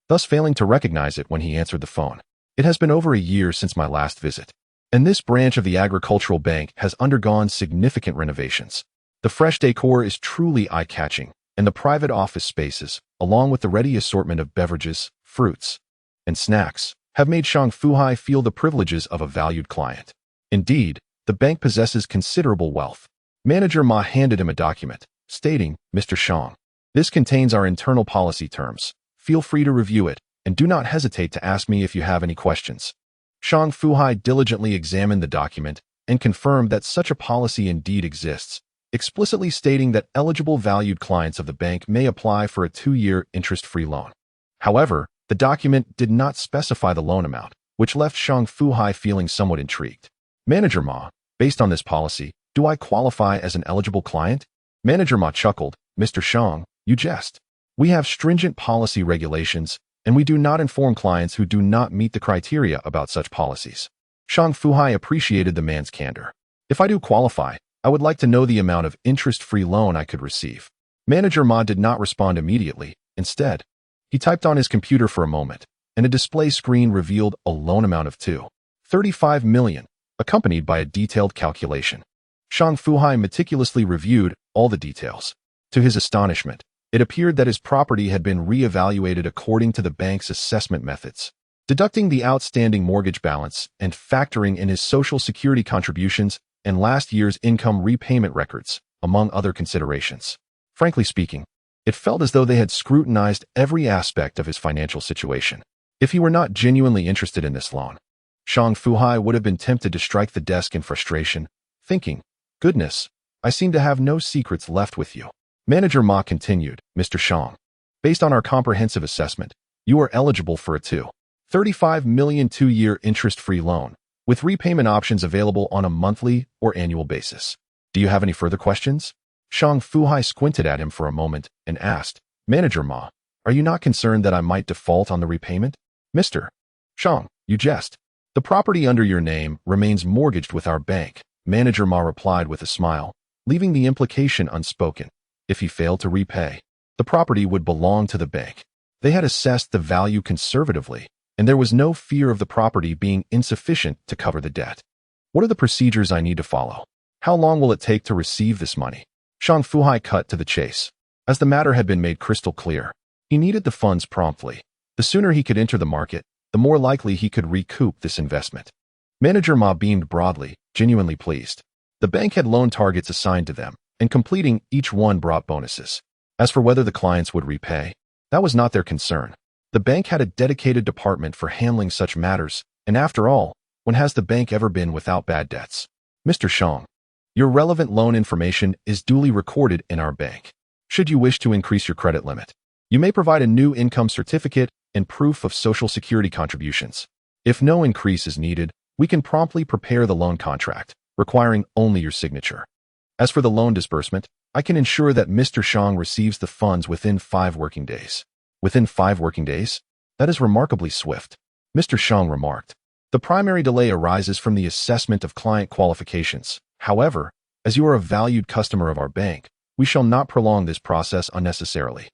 thus failing to recognize it when he answered the phone. It has been over a year since my last visit, and this branch of the agricultural bank has undergone significant renovations. The fresh decor is truly eye-catching, and the private office spaces, along with the ready assortment of beverages, fruits, and snacks, have made Shang Fu Hai feel the privileges of a valued client. Indeed, the bank possesses considerable wealth. Manager Ma handed him a document, stating, Mr. Shang, this contains our internal policy terms. Feel free to review it, and do not hesitate to ask me if you have any questions. Shang Fu Hai diligently examined the document and confirmed that such a policy indeed exists, explicitly stating that eligible valued clients of the bank may apply for a 2-year interest-free loan. However, the document did not specify the loan amount, which left Shang Fu Hai feeling somewhat intrigued. Manager Ma, based on this policy, do I qualify as an eligible client? Manager Ma chuckled. Mr. Shang, you jest. We have stringent policy regulations, and we do not inform clients who do not meet the criteria about such policies. Shang Fu Hai appreciated the man's candor. If I do qualify, I would like to know the amount of interest-free loan I could receive. Manager Ma did not respond immediately. Instead, he typed on his computer for a moment, and a display screen revealed a loan amount of $35 million, accompanied by a detailed calculation. Shang Fu Hai meticulously reviewed all the details. To his astonishment, it appeared that his property had been re-evaluated according to the bank's assessment methods. Deducting the outstanding mortgage balance and factoring in his Social Security contributions and last year's income repayment records, among other considerations. Frankly speaking, it felt as though they had scrutinized every aspect of his financial situation. If he were not genuinely interested in this loan, Shang Fu Hai would have been tempted to strike the desk in frustration, thinking, "Goodness, I seem to have no secrets left with you." Manager Ma continued, Mr. Shang, based on our comprehensive assessment, you are eligible for a $35 million 2-year interest-free loan, with repayment options available on a monthly or annual basis. Do you have any further questions? Shang Fu Hai squinted at him for a moment and asked, Manager Ma, are you not concerned that I might default on the repayment? Mr. Shang, you jest. The property under your name remains mortgaged with our bank, Manager Ma replied with a smile, leaving the implication unspoken. If he failed to repay, the property would belong to the bank. They had assessed the value conservatively, and there was no fear of the property being insufficient to cover the debt. What are the procedures I need to follow? How long will it take to receive this money? Shang Fu Hai cut to the chase. As the matter had been made crystal clear, he needed the funds promptly. The sooner he could enter the market, the more likely he could recoup this investment. Manager Ma beamed broadly, genuinely pleased. The bank had loan targets assigned to them, and completing each one brought bonuses. As for whether the clients would repay, that was not their concern. The bank had a dedicated department for handling such matters, and after all, when has the bank ever been without bad debts? Mr. Shang, your relevant loan information is duly recorded in our bank. Should you wish to increase your credit limit, you may provide a new income certificate and proof of Social Security contributions. If no increase is needed, we can promptly prepare the loan contract, requiring only your signature. As for the loan disbursement, I can ensure that Mr. Shang receives the funds within 5 working days. Within 5 working days? That is remarkably swift, Mr. Shang remarked. The primary delay arises from the assessment of client qualifications. However, as you are a valued customer of our bank, we shall not prolong this process unnecessarily.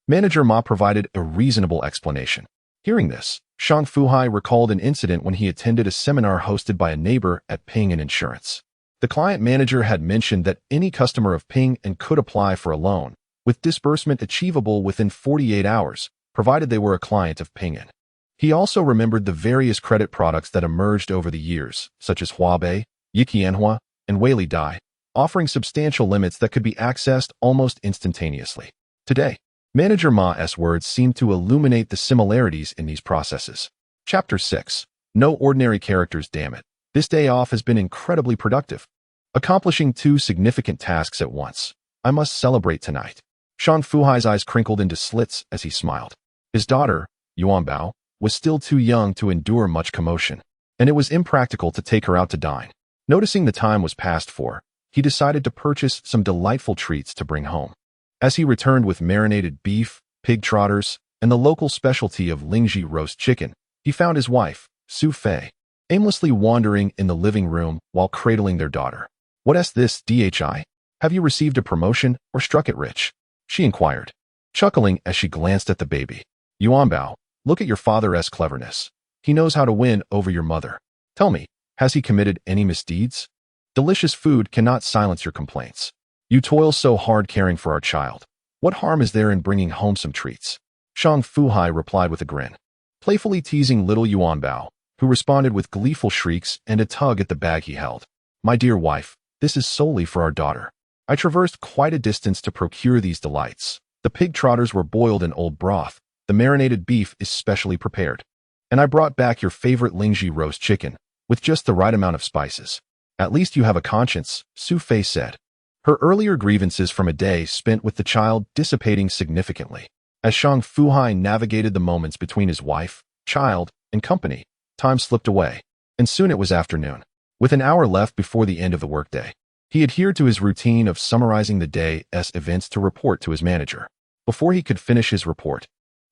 Manager Ma provided a reasonable explanation. Hearing this, Shang Fu Hai recalled an incident when he attended a seminar hosted by a neighbor at Ping & Insurance. The client manager had mentioned that any customer of Ping & could apply for a loan, with disbursement achievable within 48 hours, provided they were a client of Ping & He also remembered the various credit products that emerged over the years, such as Huabei, Yiqianhua, and Weili Dai, offering substantial limits that could be accessed almost instantaneously. Today, Manager Ma's words seemed to illuminate the similarities in these processes. Chapter 6. No ordinary characters, damn it. This day off has been incredibly productive. Accomplishing 2 significant tasks at once. I must celebrate tonight. Shang Fu Hai's eyes crinkled into slits as he smiled. His daughter, Yuanbao, was still too young to endure much commotion, and it was impractical to take her out to dine. Noticing the time was past 4, he decided to purchase some delightful treats to bring home. As he returned with marinated beef, pig trotters, and the local specialty of Lingji roast chicken, he found his wife, Xu Fei, aimlessly wandering in the living room while cradling their daughter. What's this, DHI? Have you received a promotion or struck it rich? She inquired, chuckling as she glanced at the baby. Yuanbao, look at your father's cleverness. He knows how to win over your mother. Tell me, has he committed any misdeeds? Delicious food cannot silence your complaints. You toil so hard caring for our child. What harm is there in bringing home some treats? Shang Fu Hai replied with a grin, playfully teasing little Yuanbao, who responded with gleeful shrieks and a tug at the bag he held. My dear wife, this is solely for our daughter. I traversed quite a distance to procure these delights. The pig trotters were boiled in old broth. The marinated beef is specially prepared. And I brought back your favorite Lingji roast chicken, with just the right amount of spices. At least you have a conscience, Xu Fei said. Her earlier grievances from a day spent with the child dissipating significantly. As Shang Fu Hai navigated the moments between his wife, child, and company, time slipped away, and soon it was afternoon. With an hour left before the end of the workday, he adhered to his routine of summarizing the day's events to report to his manager. Before he could finish his report,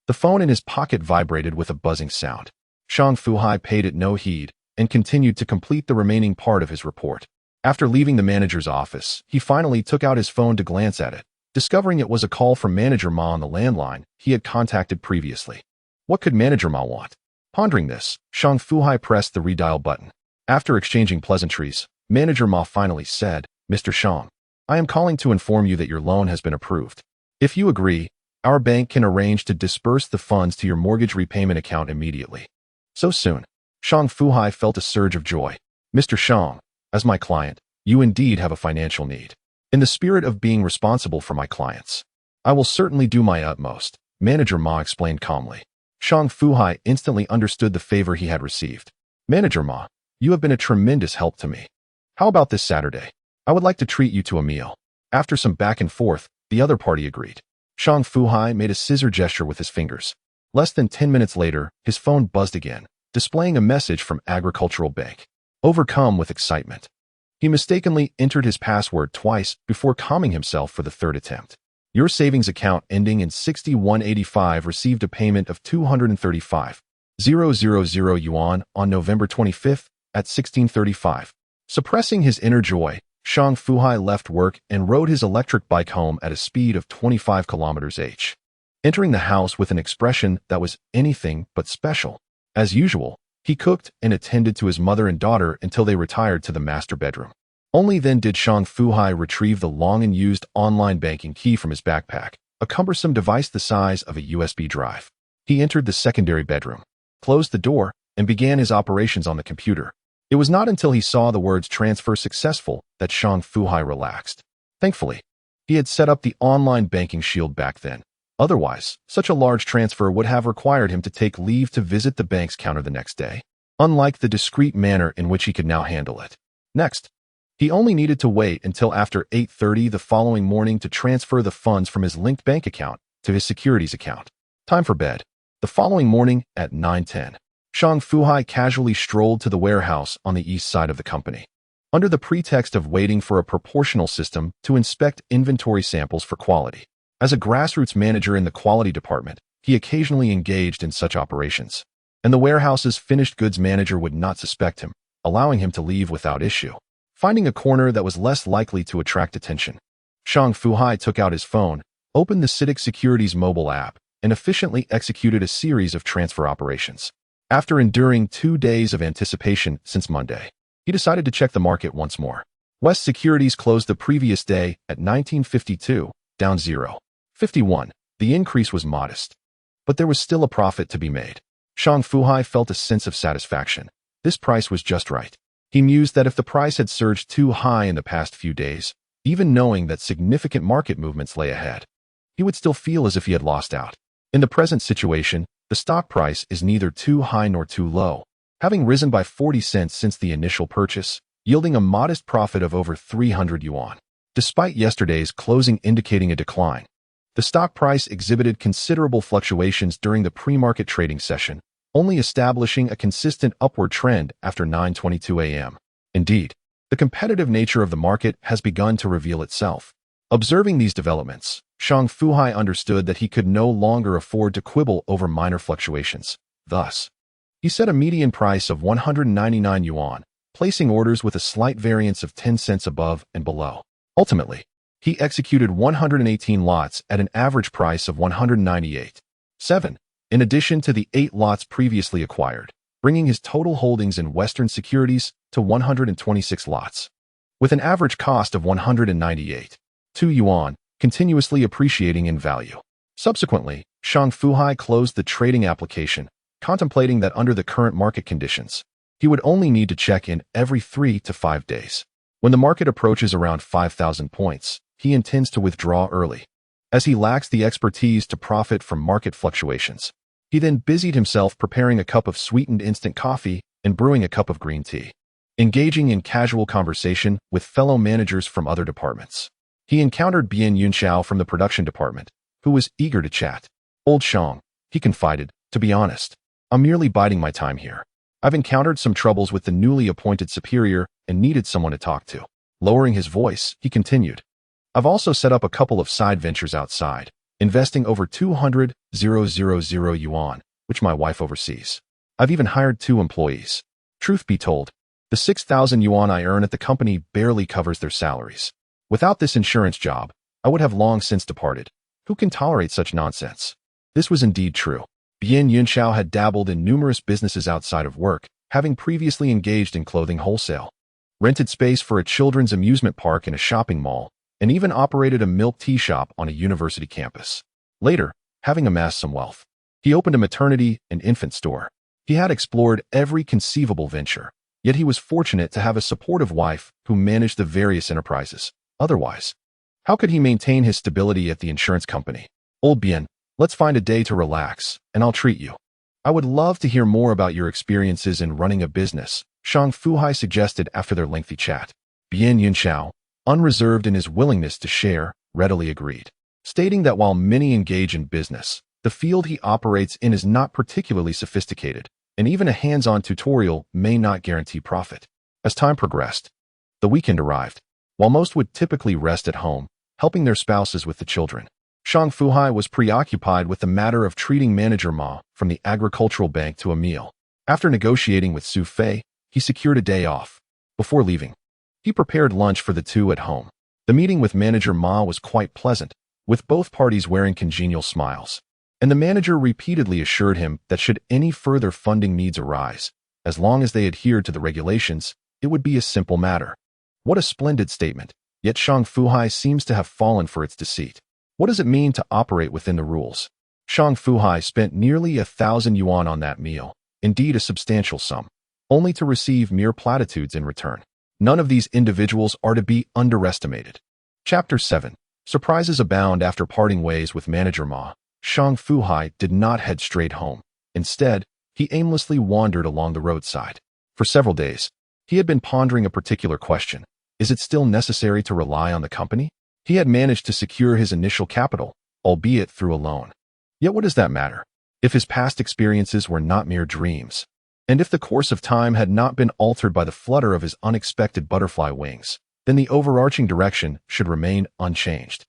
the phone in his pocket vibrated with a buzzing sound. Shang Fu Hai paid it no heed and continued to complete the remaining part of his report. After leaving the manager's office, he finally took out his phone to glance at it, discovering it was a call from Manager Ma on the landline he had contacted previously. What could Manager Ma want? Pondering this, Shang Fu Hai pressed the redial button. After exchanging pleasantries, Manager Ma finally said, "Mr. Shang, I am calling to inform you that your loan has been approved. If you agree, our bank can arrange to disburse the funds to your mortgage repayment account immediately." So soon, Shang Fu Hai felt a surge of joy. "Mr. Shang, as my client, you indeed have a financial need. In the spirit of being responsible for my clients, I will certainly do my utmost," Manager Ma explained calmly. Shang Fu Hai instantly understood the favor he had received. "Manager Ma, you have been a tremendous help to me. How about this Saturday? I would like to treat you to a meal." After some back and forth, the other party agreed. Shang Fu Hai made a scissor gesture with his fingers. Less than 10 minutes later, his phone buzzed again, displaying a message from Agricultural Bank. Overcome with excitement, he mistakenly entered his password twice before calming himself for the third attempt. Your savings account ending in 6185 received a payment of 235,000 yuan on November 25th at 16:35. Suppressing his inner joy, Shang Fu Hai left work and rode his electric bike home at a speed of 25 km/h, entering the house with an expression that was anything but special. As usual, he cooked and attended to his mother and daughter until they retired to the master bedroom. Only then did Shang Fu Hai retrieve the long-unused online banking key from his backpack, a cumbersome device the size of a USB drive. He entered the secondary bedroom, closed the door, and began his operations on the computer. It was not until he saw the words "transfer successful" that Shang Fu Hai relaxed. Thankfully, he had set up the online banking shield back then. Otherwise, such a large transfer would have required him to take leave to visit the bank's counter the next day, unlike the discreet manner in which he could now handle it. Next, he only needed to wait until after 8:30 the following morning to transfer the funds from his linked bank account to his securities account. Time for bed. The following morning at 9:10, Shang Fu Hai casually strolled to the warehouse on the east side of the company. Under the pretext of waiting for a proportional system to inspect inventory samples for quality. As a grassroots manager in the quality department, he occasionally engaged in such operations, and the warehouse's finished goods manager would not suspect him, allowing him to leave without issue. Finding a corner that was less likely to attract attention, Shang Fu Hai took out his phone, opened the CITIC Securities mobile app, and efficiently executed a series of transfer operations. After enduring 2 days of anticipation since Monday, he decided to check the market once more. West Securities closed the previous day at 1952, down 0.51. The increase was modest, but there was still a profit to be made. Shang Fu Hai felt a sense of satisfaction. This price was just right. He mused that if the price had surged too high in the past few days, even knowing that significant market movements lay ahead, he would still feel as if he had lost out. In the present situation, the stock price is neither too high nor too low, having risen by 40 cents since the initial purchase, yielding a modest profit of over 300 yuan. Despite yesterday's closing indicating a decline, the stock price exhibited considerable fluctuations during the pre-market trading session, only establishing a consistent upward trend after 9:22 a.m. Indeed, the competitive nature of the market has begun to reveal itself. Observing these developments, Shang Fu Hai understood that he could no longer afford to quibble over minor fluctuations. Thus, he set a median price of 199 yuan, placing orders with a slight variance of 10 cents above and below. Ultimately, he executed 118 lots at an average price of 198.7, in addition to the 8 lots previously acquired, bringing his total holdings in Western securities to 126 lots. With an average cost of 198.2 yuan, continuously appreciating in value. Subsequently, Shang Fu Hai closed the trading application, contemplating that under the current market conditions, he would only need to check in every 3 to 5 days. When the market approaches around 5,000 points, he intends to withdraw early, as he lacks the expertise to profit from market fluctuations. He then busied himself preparing a cup of sweetened instant coffee and brewing a cup of green tea. Engaging in casual conversation with fellow managers from other departments, he encountered Bian Yunxiao from the production department, who was eager to chat. "Old Shang," he confided, "to be honest, I'm merely biding my time here. I've encountered some troubles with the newly appointed superior and needed someone to talk to. Lowering his voice, he continued. I've also set up a couple of side ventures outside, investing over 200,000 yuan, which my wife oversees. I've even hired 2 employees. Truth be told, the 6,000 yuan I earn at the company barely covers their salaries. Without this insurance job, I would have long since departed. Who can tolerate such nonsense? This was indeed true. Bian Yunxiao had dabbled in numerous businesses outside of work, having previously engaged in clothing wholesale, rented space for a children's amusement park in a shopping mall, and even operated a milk tea shop on a university campus. Later, having amassed some wealth, he opened a maternity and infant store. He had explored every conceivable venture, yet he was fortunate to have a supportive wife who managed the various enterprises. Otherwise, how could he maintain his stability at the insurance company? Old Bian, let's find a day to relax, and I'll treat you. I would love to hear more about your experiences in running a business, Shang Fu Hai suggested after their lengthy chat. Bian Yunxiao, unreserved in his willingness to share, readily agreed, stating that while many engage in business, the field he operates in is not particularly sophisticated, and even a hands-on tutorial may not guarantee profit. As time progressed, the weekend arrived. While most would typically rest at home, helping their spouses with the children, Shang Fu Hai was preoccupied with the matter of treating manager Ma from the agricultural bank to a meal. After negotiating with Xu Fei, he secured a day off. Before leaving, he prepared lunch for the two at home. The meeting with manager Ma was quite pleasant, with both parties wearing congenial smiles. And the manager repeatedly assured him that should any further funding needs arise, as long as they adhered to the regulations, it would be a simple matter. What a splendid statement, yet Shang Fu Hai seems to have fallen for its deceit. What does it mean to operate within the rules? Shang Fu Hai spent nearly 1,000 yuan on that meal, indeed a substantial sum, only to receive mere platitudes in return. None of these individuals are to be underestimated. Chapter 7. Surprises abound after parting ways with manager Ma. Shang Fu Hai did not head straight home. Instead, he aimlessly wandered along the roadside. For several days, he had been pondering a particular question. Is it still necessary to rely on the company? He had managed to secure his initial capital, albeit through a loan. Yet what does that matter? If his past experiences were not mere dreams, and if the course of time had not been altered by the flutter of his unexpected butterfly wings, then the overarching direction should remain unchanged.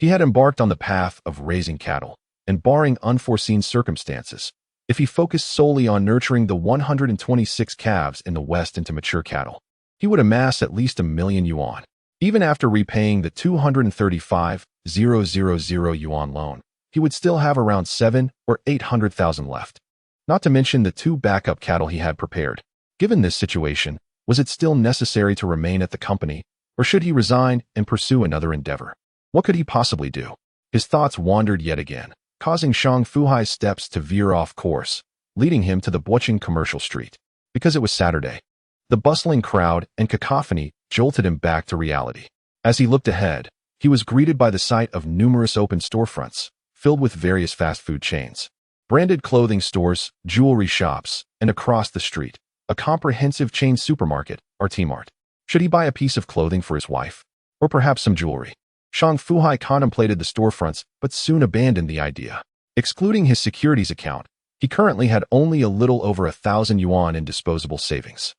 He had embarked on the path of raising cattle, and barring unforeseen circumstances, if he focused solely on nurturing the 126 calves in the West into mature cattle, he would amass at least 1,000,000 yuan. Even after repaying the 235,000 yuan loan, he would still have around 700,000 or 800,000 left. Not to mention the 2 backup cattle he had prepared. Given this situation, was it still necessary to remain at the company, or should he resign and pursue another endeavor? What could he possibly do? His thoughts wandered yet again, causing Shang Fu Hai's steps to veer off course, leading him to the Bocheng commercial street. Because it was Saturday, the bustling crowd and cacophony jolted him back to reality. As he looked ahead, he was greeted by the sight of numerous open storefronts, filled with various fast food chains, branded clothing stores, jewelry shops, and across the street, a comprehensive chain supermarket, or T-Mart. Should he buy a piece of clothing for his wife? Or perhaps some jewelry? Shang Fu Hai contemplated the storefronts, but soon abandoned the idea. Excluding his securities account, he currently had only a little over 1,000 yuan in disposable savings.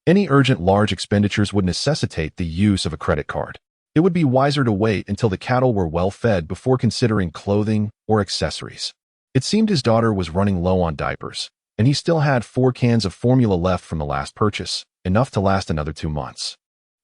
Any urgent large expenditures would necessitate the use of a credit card. It would be wiser to wait until the cattle were well fed before considering clothing or accessories. It seemed his daughter was running low on diapers, and he still had 4 cans of formula left from the last purchase, enough to last another 2 months.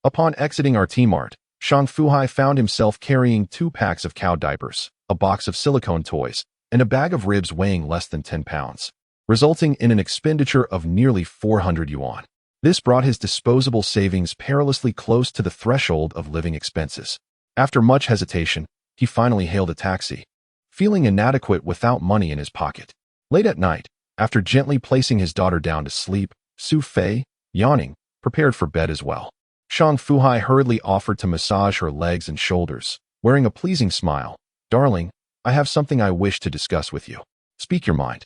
Upon exiting our T-Mart, Shang Fu Hai found himself carrying 2 packs of cow diapers, a box of silicone toys, and a bag of ribs weighing less than 10 pounds, resulting in an expenditure of nearly 400 yuan. This brought his disposable savings perilously close to the threshold of living expenses. After much hesitation, he finally hailed a taxi, feeling inadequate without money in his pocket. Late at night, after gently placing his daughter down to sleep, Xu Fei, yawning, prepared for bed as well. Shang Fu Hai hurriedly offered to massage her legs and shoulders, wearing a pleasing smile. "Darling, I have something I wish to discuss with you. Speak your mind.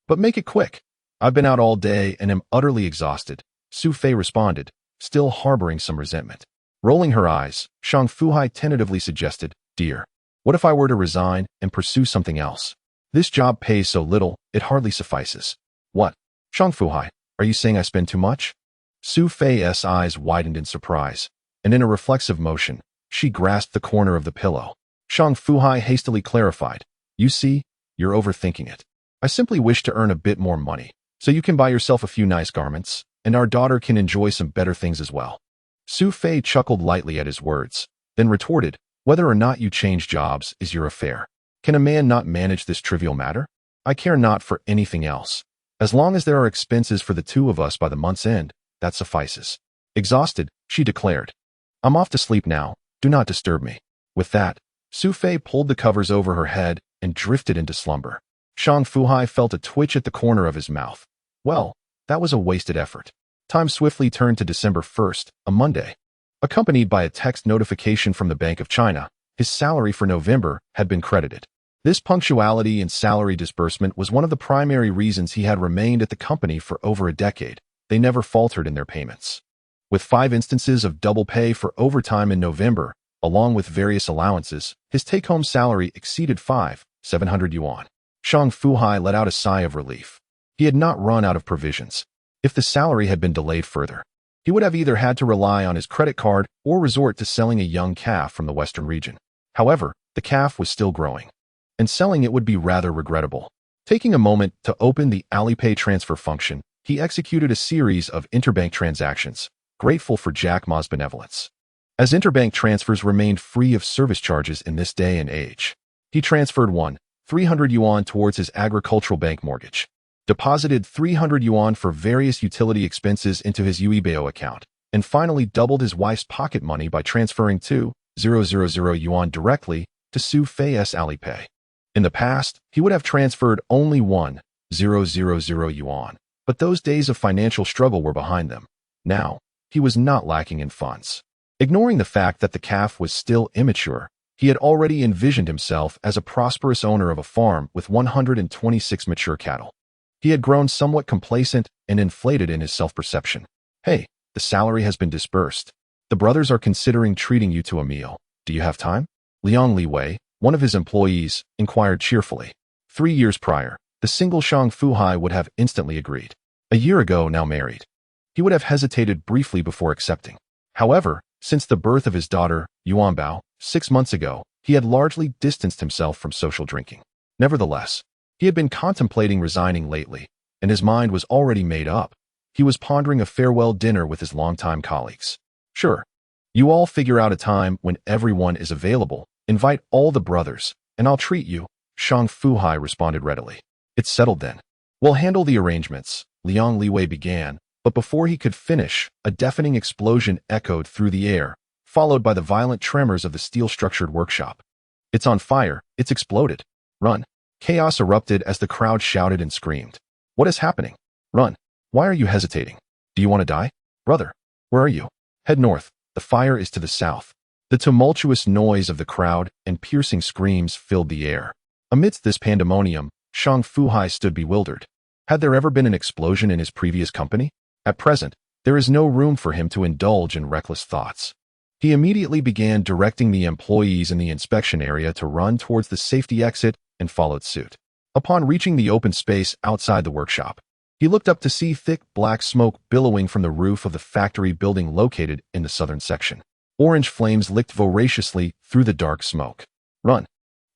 But make it quick. I've been out all day and am utterly exhausted," Xu Fei responded, still harboring some resentment. Rolling her eyes, Shang Fu Hai tentatively suggested, "Dear, what if I were to resign and pursue something else? This job pays so little, it hardly suffices." "What?" Shang Fu Hai, Are you saying I spend too much? Xu Fei's eyes widened in surprise, and in a reflexive motion, she grasped the corner of the pillow. Shang Fu Hai hastily clarified, "You see, you're overthinking it. I simply wish to earn a bit more money, so you can buy yourself a few nice garments, and our daughter can enjoy some better things as well." Xu Fei chuckled lightly at his words, then retorted, "Whether or not you change jobs is your affair. Can a man not manage this trivial matter? I care not for anything else. As long as there are expenses for the two of us by the month's end, that suffices." Exhausted, she declared, "I'm off to sleep now. Do not disturb me." With that, Xu Fei pulled the covers over her head and drifted into slumber. Shang Fu Hai felt a twitch at the corner of his mouth. Well, that was a wasted effort. Time swiftly turned to December 1st, a Monday. Accompanied by a text notification from the Bank of China, his salary for November had been credited. This punctuality in salary disbursement was one of the primary reasons he had remained at the company for over a decade. They never faltered in their payments. With 5 instances of double pay for overtime in November, along with various allowances, his take-home salary exceeded 5,700 yuan. Shang Fu Hai let out a sigh of relief. He had not run out of provisions. If the salary had been delayed further, he would have either had to rely on his credit card or resort to selling a young calf from the western region. However, the calf was still growing, and selling it would be rather regrettable. Taking a moment to open the Alipay transfer function, he executed a series of interbank transactions, grateful for Jack Ma's benevolence. As interbank transfers remained free of service charges in this day and age, he transferred 300 yuan towards his agricultural bank mortgage, deposited 300 yuan for various utility expenses into his Yuanbao account, and finally doubled his wife's pocket money by transferring 2,000 yuan directly to Xu Fei's Alipay. In the past, he would have transferred only 1,000 yuan, but those days of financial struggle were behind them. Now, he was not lacking in funds. Ignoring the fact that the calf was still immature, he had already envisioned himself as a prosperous owner of a farm with 126 mature cattle. He had grown somewhat complacent and inflated in his self-perception. "Hey, the salary has been disbursed. The brothers are considering treating you to a meal. Do you have time?" Liang Liwei, one of his employees, inquired cheerfully. 3 years prior, the single Shang Fu Hai would have instantly agreed. A year ago, now married, he would have hesitated briefly before accepting. However, since the birth of his daughter, Yuanbao, 6 months ago, he had largely distanced himself from social drinking. Nevertheless, he had been contemplating resigning lately, and his mind was already made up. He was pondering a farewell dinner with his longtime colleagues. "Sure. You all figure out a time when everyone is available. Invite all the brothers, and I'll treat you," Shang Fu Hai responded readily. "It's settled then. We'll handle the arrangements," Liang Liwei began, but before he could finish, a deafening explosion echoed through the air, followed by the violent tremors of the steel-structured workshop. "It's on fire. It's exploded. Run." Chaos erupted as the crowd shouted and screamed. "What is happening? Run. Why are you hesitating? Do you want to die? Brother, where are you? Head north. The fire is to the south." The tumultuous noise of the crowd and piercing screams filled the air. Amidst this pandemonium, Shang Fu Hai stood bewildered. Had there ever been an explosion in his previous company? At present, there is no room for him to indulge in reckless thoughts. He immediately began directing the employees in the inspection area to run towards the safety exit and followed suit. Upon reaching the open space outside the workshop, he looked up to see thick black smoke billowing from the roof of the factory building located in the southern section. Orange flames licked voraciously through the dark smoke. "Run.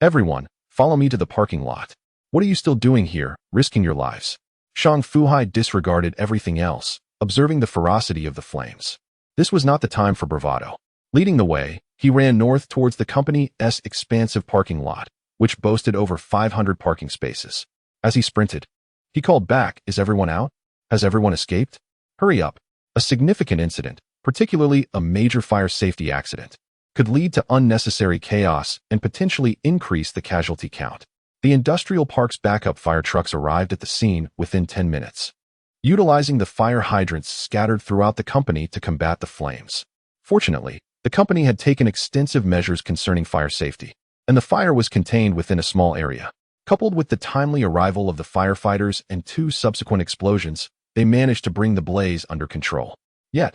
Everyone, follow me to the parking lot. What are you still doing here, risking your lives?" Shang Fu Hai disregarded everything else, observing the ferocity of the flames. This was not the time for bravado. Leading the way, he ran north towards the company's expansive parking lot, which boasted over 500 parking spaces. As he sprinted, he called back, "Is everyone out? Has everyone escaped? Hurry up." A significant incident, particularly a major fire safety accident, could lead to unnecessary chaos and potentially increase the casualty count. The industrial park's backup fire trucks arrived at the scene within 10 minutes, utilizing the fire hydrants scattered throughout the company to combat the flames. Fortunately, the company had taken extensive measures concerning fire safety, and the fire was contained within a small area. Coupled with the timely arrival of the firefighters and 2 subsequent explosions, they managed to bring the blaze under control. Yet,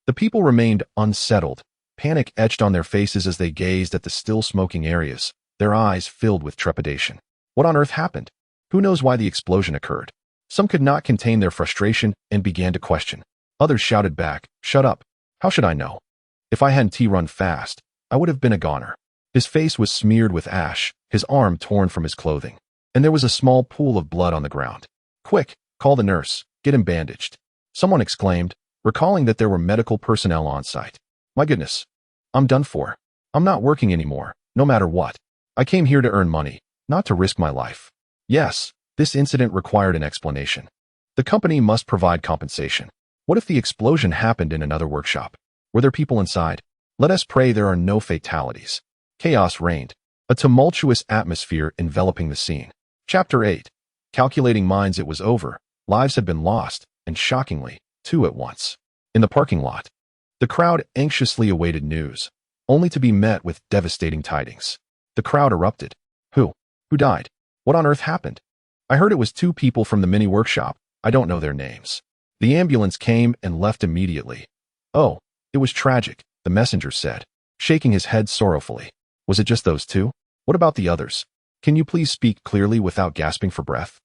the people remained unsettled, panic etched on their faces as they gazed at the still smoking areas, their eyes filled with trepidation. What on earth happened? Who knows why the explosion occurred? Some could not contain their frustration and began to question. Others shouted back, "Shut up. How should I know? If I hadn't run fast, I would have been a goner." His face was smeared with ash, his arm torn from his clothing, and there was a small pool of blood on the ground. "Quick, call the nurse, get him bandaged," someone exclaimed, recalling that there were medical personnel on site. "My goodness, I'm done for. I'm not working anymore, no matter what. I came here to earn money, not to risk my life." Yes, this incident required an explanation. The company must provide compensation. What if the explosion happened in another workshop? Were there people inside? Let us pray there are no fatalities. Chaos reigned, a tumultuous atmosphere enveloping the scene. Chapter 8. Calculating minds. It was over. Lives had been lost, and shockingly, two at once. In the parking lot, the crowd anxiously awaited news, only to be met with devastating tidings. The crowd erupted. Who died? What on earth happened? I heard it was two people from the mini workshop. I don't know their names. The ambulance came and left immediately. Oh, it was tragic, the messenger said, shaking his head sorrowfully. Was it just those two? What about the others? Can you please speak clearly without gasping for breath?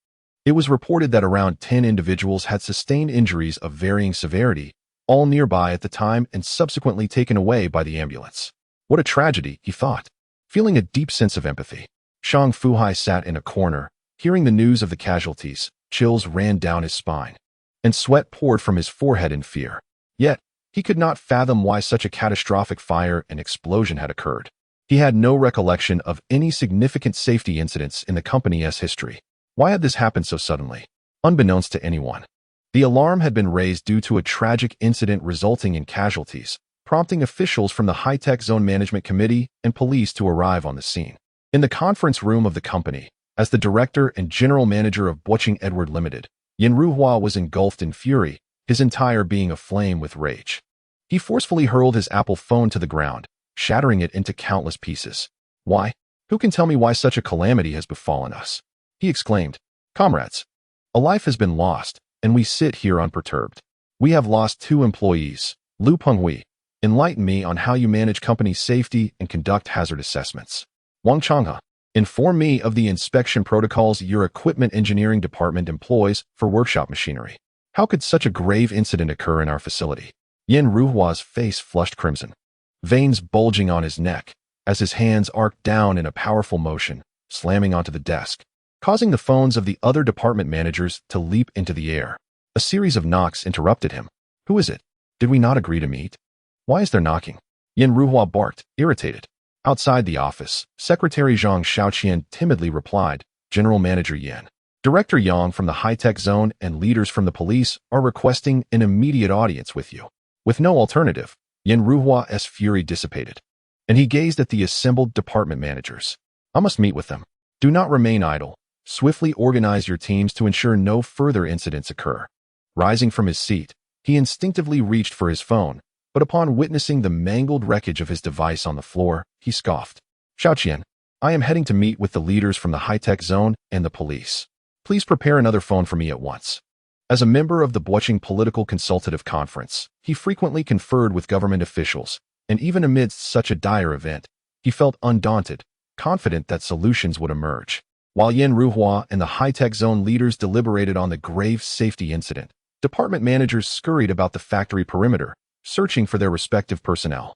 It was reported that around 10 individuals had sustained injuries of varying severity, all nearby at the time and subsequently taken away by the ambulance. What a tragedy, he thought. Feeling a deep sense of empathy, Shang Fu Hai sat in a corner. Hearing the news of the casualties, chills ran down his spine, and sweat poured from his forehead in fear. Yet, he could not fathom why such a catastrophic fire and explosion had occurred. He had no recollection of any significant safety incidents in the company's history. Why had this happened so suddenly? Unbeknownst to anyone, the alarm had been raised due to a tragic incident resulting in casualties, prompting officials from the High-Tech Zone Management Committee and police to arrive on the scene. In the conference room of the company, as the director and general manager of Kweichow Edward Limited, Yuanbao was engulfed in fury, his entire being aflame with rage. He forcefully hurled his Apple phone to the ground, shattering it into countless pieces. "Why? Who can tell me why such a calamity has befallen us?" he exclaimed. "Comrades, a life has been lost, and we sit here unperturbed. We have lost 2 employees. Lu Penghui, enlighten me on how you manage company safety and conduct hazard assessments. Wang Changhe, inform me of the inspection protocols your equipment engineering department employs for workshop machinery. How could such a grave incident occur in our facility?" Yin Ruhua's face flushed crimson, veins bulging on his neck, as his hands arced down in a powerful motion, slamming onto the desk, causing the phones of the other department managers to leap into the air. A series of knocks interrupted him. "Who is it? Did we not agree to meet? Why is there knocking?" Yin Ruhua barked, irritated. Outside the office, Secretary Zhang Shaoqian timidly replied, "General Manager Yan, Director Yang from the high-tech zone and leaders from the police are requesting an immediate audience with you." With no alternative, Yin Ruhua's fury dissipated, and he gazed at the assembled department managers. "I must meet with them. Do not remain idle. Swiftly organize your teams to ensure no further incidents occur." Rising from his seat, he instinctively reached for his phone, but upon witnessing the mangled wreckage of his device on the floor, he scoffed. "Shaoqian, I am heading to meet with the leaders from the high-tech zone and the police. Please prepare another phone for me at once." As a member of the Kweichow Political Consultative Conference, he frequently conferred with government officials, and even amidst such a dire event, he felt undaunted, confident that solutions would emerge. While Yin Ruhua and the high-tech zone leaders deliberated on the grave safety incident, department managers scurried about the factory perimeter, searching for their respective personnel.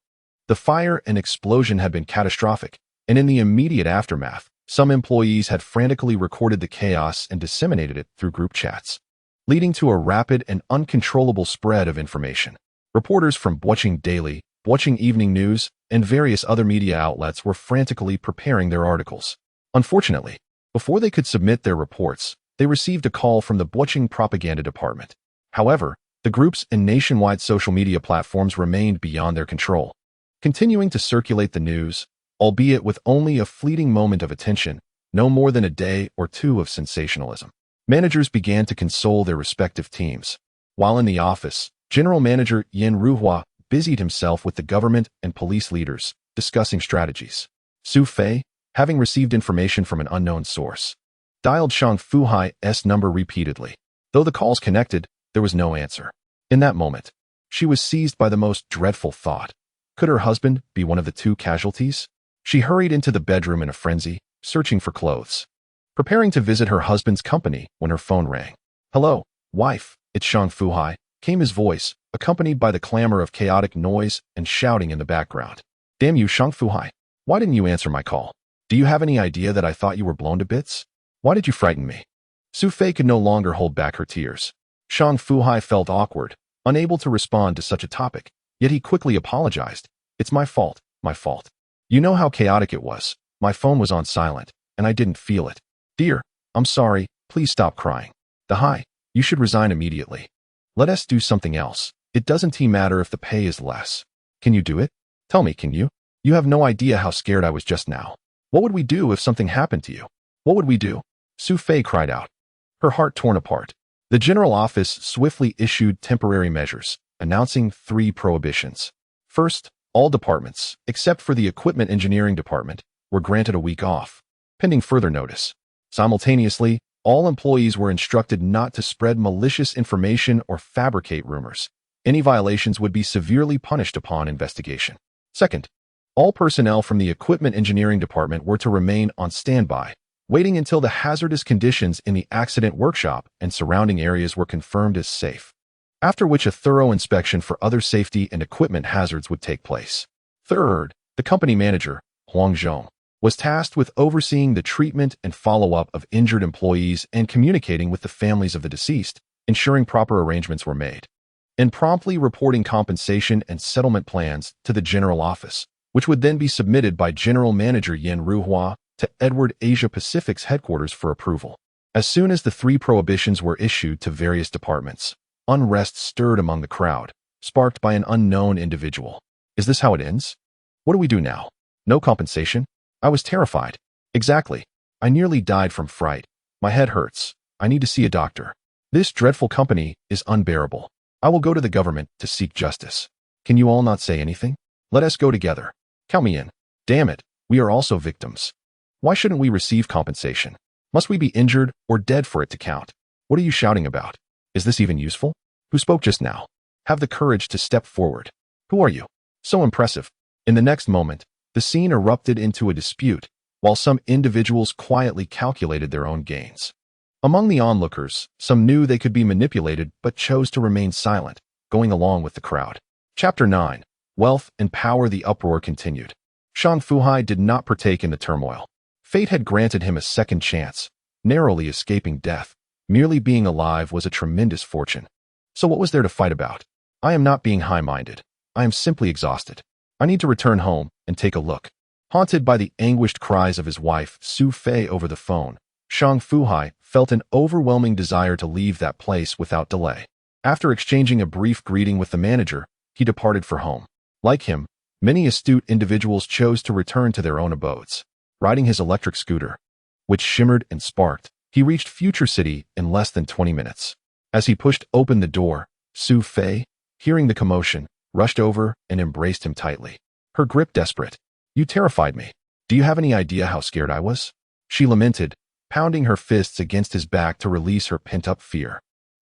The fire and explosion had been catastrophic, and in the immediate aftermath, some employees had frantically recorded the chaos and disseminated it through group chats, leading to a rapid and uncontrollable spread of information. Reporters from Kweichow Daily, Kweichow Evening News, and various other media outlets were frantically preparing their articles. Unfortunately, before they could submit their reports, they received a call from the Kweichow propaganda department. However, the groups and nationwide social media platforms remained beyond their control, continuing to circulate the news, albeit with only a fleeting moment of attention, no more than a day or two of sensationalism. Managers began to console their respective teams. While in the office, General Manager Yin Ruhua busied himself with the government and police leaders, discussing strategies. Xu Fei, having received information from an unknown source, dialed Shang Fu Hai's number repeatedly. Though the calls connected, there was no answer. In that moment, she was seized by the most dreadful thought. Could her husband be one of the 2 casualties? She hurried into the bedroom in a frenzy, searching for clothes, preparing to visit her husband's company when her phone rang. Hello, wife, it's Shang Fu Hai, came his voice, accompanied by the clamor of chaotic noise and shouting in the background. Damn you, Shang Fu Hai. Why didn't you answer my call? Do you have any idea that I thought you were blown to bits? Why did you frighten me? Xu Fei could no longer hold back her tears. Shang Fu Hai felt awkward, unable to respond to such a topic, yet he quickly apologized. It's my fault, my fault. You know how chaotic it was. My phone was on silent, and I didn't feel it. Dear, I'm sorry, please stop crying. The Hai, you should resign immediately. Let us do something else. It doesn't matter if the pay is less. Can you do it? Tell me, can you? You have no idea how scared I was just now. What would we do if something happened to you? What would we do? Xu Fei cried out, her heart torn apart. The general office swiftly issued temporary measures, announcing 3 prohibitions. First, all departments, except for the equipment engineering department, were granted a week off, pending further notice. Simultaneously, all employees were instructed not to spread malicious information or fabricate rumors. Any violations would be severely punished upon investigation. Second, all personnel from the equipment engineering department were to remain on standby, waiting until the hazardous conditions in the accident workshop and surrounding areas were confirmed as safe, after which a thorough inspection for other safety and equipment hazards would take place. Third, the company manager, Huang Zhong, was tasked with overseeing the treatment and follow-up of injured employees and communicating with the families of the deceased, ensuring proper arrangements were made, and promptly reporting compensation and settlement plans to the general office, which would then be submitted by General Manager Yan Ruhua to Edward Asia Pacific's headquarters for approval. As soon as the 3 prohibitions were issued to various departments, unrest stirred among the crowd, sparked by an unknown individual. Is this how it ends? What do we do now? No compensation? I was terrified. Exactly. I nearly died from fright. My head hurts. I need to see a doctor. This dreadful company is unbearable. I will go to the government to seek justice. Can you all not say anything? Let us go together. Count me in. Damn it, we are also victims. Why shouldn't we receive compensation? Must we be injured or dead for it to count? What are you shouting about? Is this even useful? Who spoke just now? Have the courage to step forward. Who are you? So impressive. In the next moment, the scene erupted into a dispute, while some individuals quietly calculated their own gains. Among the onlookers, some knew they could be manipulated but chose to remain silent, going along with the crowd. Chapter 9. Wealth and Power. The uproar continued. Shang Fu Hai did not partake in the turmoil. Fate had granted him a second chance, narrowly escaping death. Merely being alive was a tremendous fortune. So what was there to fight about? I am not being high-minded. I am simply exhausted. I need to return home and take a look. Haunted by the anguished cries of his wife, Xu Fei, over the phone, Shang Fu Hai felt an overwhelming desire to leave that place without delay. After exchanging a brief greeting with the manager, he departed for home. Like him, many astute individuals chose to return to their own abodes. Riding his electric scooter, which shimmered and sparked, he reached Future City in less than 20 minutes. As he pushed open the door, Xu Fei, hearing the commotion, rushed over and embraced him tightly. Her grip desperate. You terrified me. Do you have any idea how scared I was? She lamented, pounding her fists against his back to release her pent-up fear.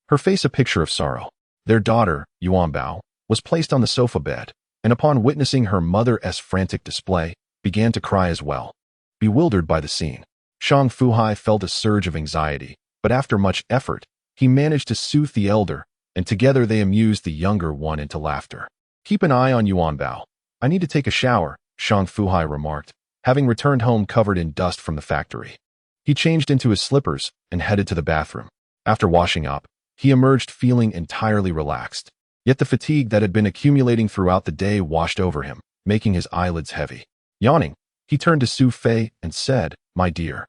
Her face a picture of sorrow. Their daughter, Yuanbao, was placed on the sofa bed, and upon witnessing her mother's frantic display, began to cry as well. Bewildered by the scene, Shang Fu Hai felt a surge of anxiety, but after much effort, he managed to soothe the elder, and together they amused the younger one into laughter. Keep an eye on Yuanbao. I need to take a shower, Shang Fu Hai remarked, having returned home covered in dust from the factory. He changed into his slippers and headed to the bathroom. After washing up, he emerged feeling entirely relaxed. Yet the fatigue that had been accumulating throughout the day washed over him, making his eyelids heavy. Yawning, he turned to Xu Fei and said, My dear,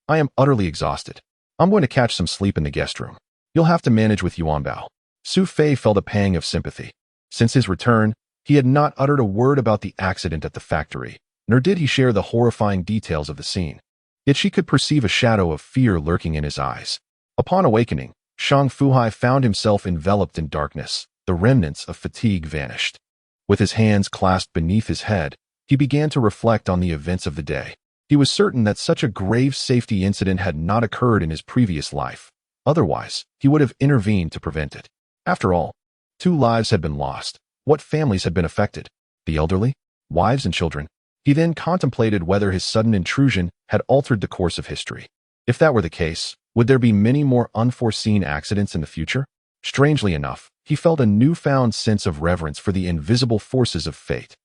I am utterly exhausted. I'm going to catch some sleep in the guest room. You'll have to manage with Yuanbao. Xu Fei felt a pang of sympathy. Since his return, he had not uttered a word about the accident at the factory, nor did he share the horrifying details of the scene. Yet she could perceive a shadow of fear lurking in his eyes. Upon awakening, Shang Fu Hai found himself enveloped in darkness. The remnants of fatigue vanished. With his hands clasped beneath his head, he began to reflect on the events of the day. He was certain that such a grave safety incident had not occurred in his previous life. Otherwise, he would have intervened to prevent it. After all, 2 lives had been lost. What families had been affected? The elderly? Wives and children? He then contemplated whether his sudden intrusion had altered the course of history. If that were the case, would there be many more unforeseen accidents in the future? Strangely enough, he felt a newfound sense of reverence for the invisible forces of fate.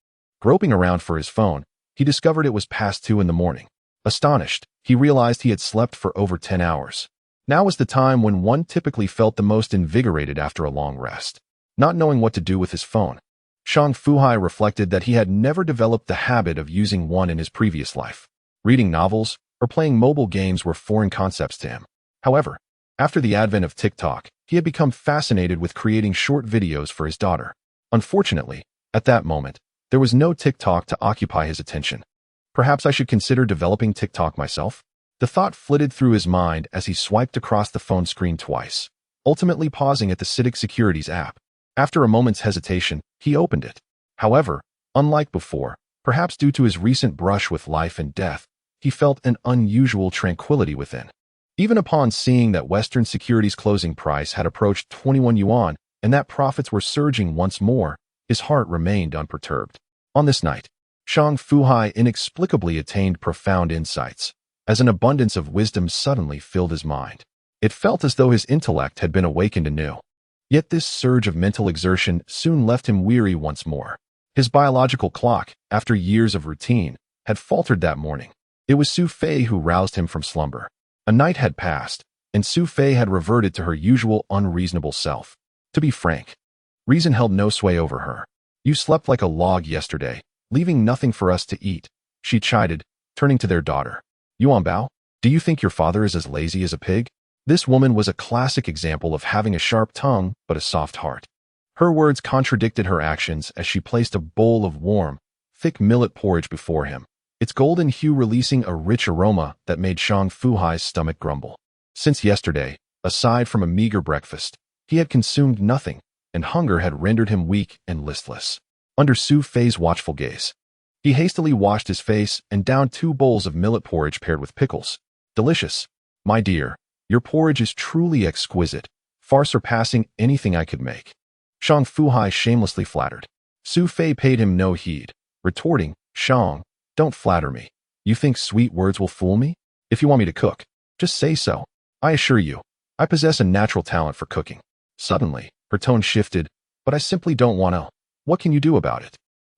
Groping around for his phone, he discovered it was past 2 in the morning. Astonished, he realized he had slept for over 10 hours. Now was the time when one typically felt the most invigorated after a long rest. Not knowing what to do with his phone, Shang Fu Hai reflected that he had never developed the habit of using one in his previous life. Reading novels or playing mobile games were foreign concepts to him. However, after the advent of TikTok, he had become fascinated with creating short videos for his daughter. Unfortunately, at that moment, there was no TikTok to occupy his attention. Perhaps I should consider developing TikTok myself? The thought flitted through his mind as he swiped across the phone screen twice, ultimately pausing at the CITIC Securities app. After a moment's hesitation, he opened it. However, unlike before, perhaps due to his recent brush with life and death, he felt an unusual tranquility within. Even upon seeing that Western Securities' closing price had approached 21 yuan and that profits were surging once more, his heart remained unperturbed. On this night, Shang Fu Hai inexplicably attained profound insights, as an abundance of wisdom suddenly filled his mind. It felt as though his intellect had been awakened anew. Yet this surge of mental exertion soon left him weary once more. His biological clock, after years of routine, had faltered that morning. It was Xu Fei who roused him from slumber. A night had passed, and Xu Fei had reverted to her usual unreasonable self. To be frank, reason held no sway over her. "You slept like a log yesterday, leaving nothing for us to eat," she chided, turning to their daughter. "Yuanbao, do you think your father is as lazy as a pig?" This woman was a classic example of having a sharp tongue but a soft heart. Her words contradicted her actions as she placed a bowl of warm, thick millet porridge before him, its golden hue releasing a rich aroma that made Shang Fu Hai's stomach grumble. Since yesterday, aside from a meager breakfast, he had consumed nothing, and hunger had rendered him weak and listless. Under Xu Fei's watchful gaze, he hastily washed his face and downed 2 bowls of millet porridge paired with pickles. "Delicious, my dear. Your porridge is truly exquisite, far surpassing anything I could make." Shang Fu Hai shamelessly flattered. Xu Fei paid him no heed, retorting, "Shang, don't flatter me. You think sweet words will fool me? If you want me to cook, just say so. I assure you, I possess a natural talent for cooking." Suddenly, her tone shifted, "But I simply don't want to. What can you do about it?"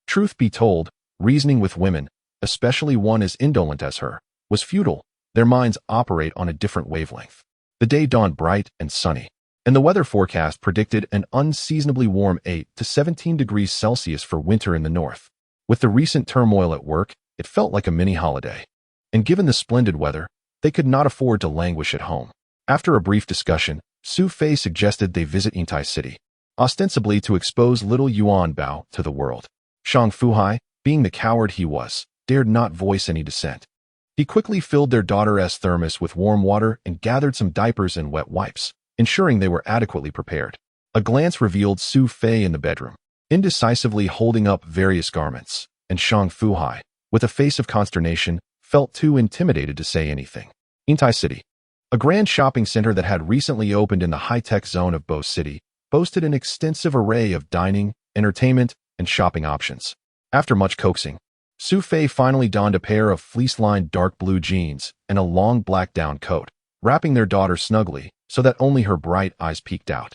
Truth be told, reasoning with women, especially one as indolent as her, was futile. Their minds operate on a different wavelength. The day dawned bright and sunny, and the weather forecast predicted an unseasonably warm 8 to 17 degrees Celsius for winter in the north. With the recent turmoil at work, it felt like a mini holiday. And given the splendid weather, they could not afford to languish at home. After a brief discussion, Xu Fei suggested they visit Yingtai City, ostensibly to expose little Yuanbao to the world. Shang Fu Hai, being the coward he was, dared not voice any dissent. He quickly filled their daughter's thermos with warm water and gathered some diapers and wet wipes, ensuring they were adequately prepared. A glance revealed Xu Fei in the bedroom, indecisively holding up various garments, and Shang Fu Hai, with a face of consternation, felt too intimidated to say anything. Yingtai City, a grand shopping center that had recently opened in the high-tech zone of Bo City, boasted an extensive array of dining, entertainment, and shopping options. After much coaxing, Xu Fei finally donned a pair of fleece-lined dark blue jeans and a long black down coat, wrapping their daughter snugly so that only her bright eyes peeked out.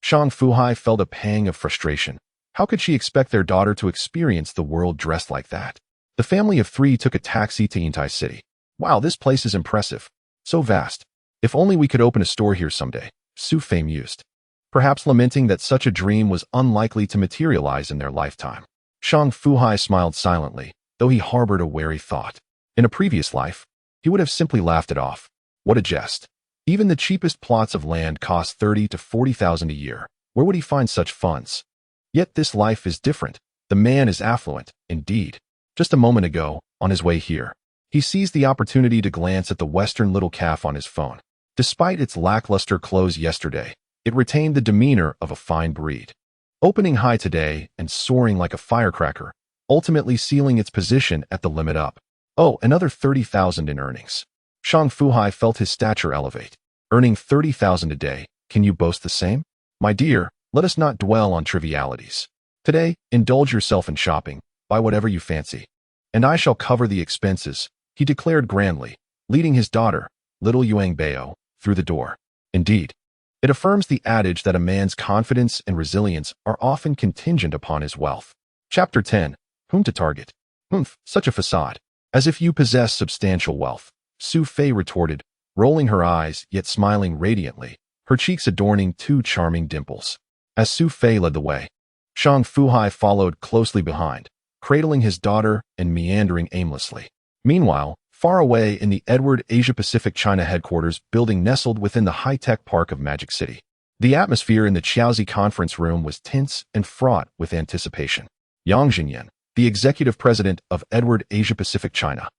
Shang Fu Hai felt a pang of frustration. How could she expect their daughter to experience the world dressed like that? The family of 3 took a taxi to Yingtai City. "Wow, this place is impressive. So vast. If only we could open a store here someday," Xu Fei mused, perhaps lamenting that such a dream was unlikely to materialize in their lifetime. Shang Fu Hai smiled silently, though he harbored a wary thought. In a previous life, he would have simply laughed it off. What a jest. Even the cheapest plots of land cost 30 to 40,000 a year. Where would he find such funds? Yet this life is different. The man is affluent, indeed. Just a moment ago, on his way here, he seized the opportunity to glance at the Western little calf on his phone. Despite its lackluster close yesterday, it retained the demeanor of a fine breed. Opening high today and soaring like a firecracker, ultimately sealing its position at the limit up. Oh, another 30,000 in earnings. Shang Fu Hai felt his stature elevate. Earning 30,000 a day, can you boast the same? My dear, let us not dwell on trivialities. Today, indulge yourself in shopping, buy whatever you fancy. And I shall cover the expenses, he declared grandly, leading his daughter, little Yuanbao, through the door. Indeed, it affirms the adage that a man's confidence and resilience are often contingent upon his wealth. Chapter 10. Whom to target? Humph, such a facade. As if you possess substantial wealth, Xu Fei retorted, rolling her eyes yet smiling radiantly, her cheeks adorning two charming dimples. As Xu Fei led the way, Shang Fu Hai followed closely behind, cradling his daughter and meandering aimlessly. Meanwhile, far away in the Edward Asia-Pacific China headquarters building nestled within the high-tech park of Magic City, the atmosphere in the Qiaozi conference room was tense and fraught with anticipation. Yang Jinyan, the executive president of Edward Asia-Pacific China,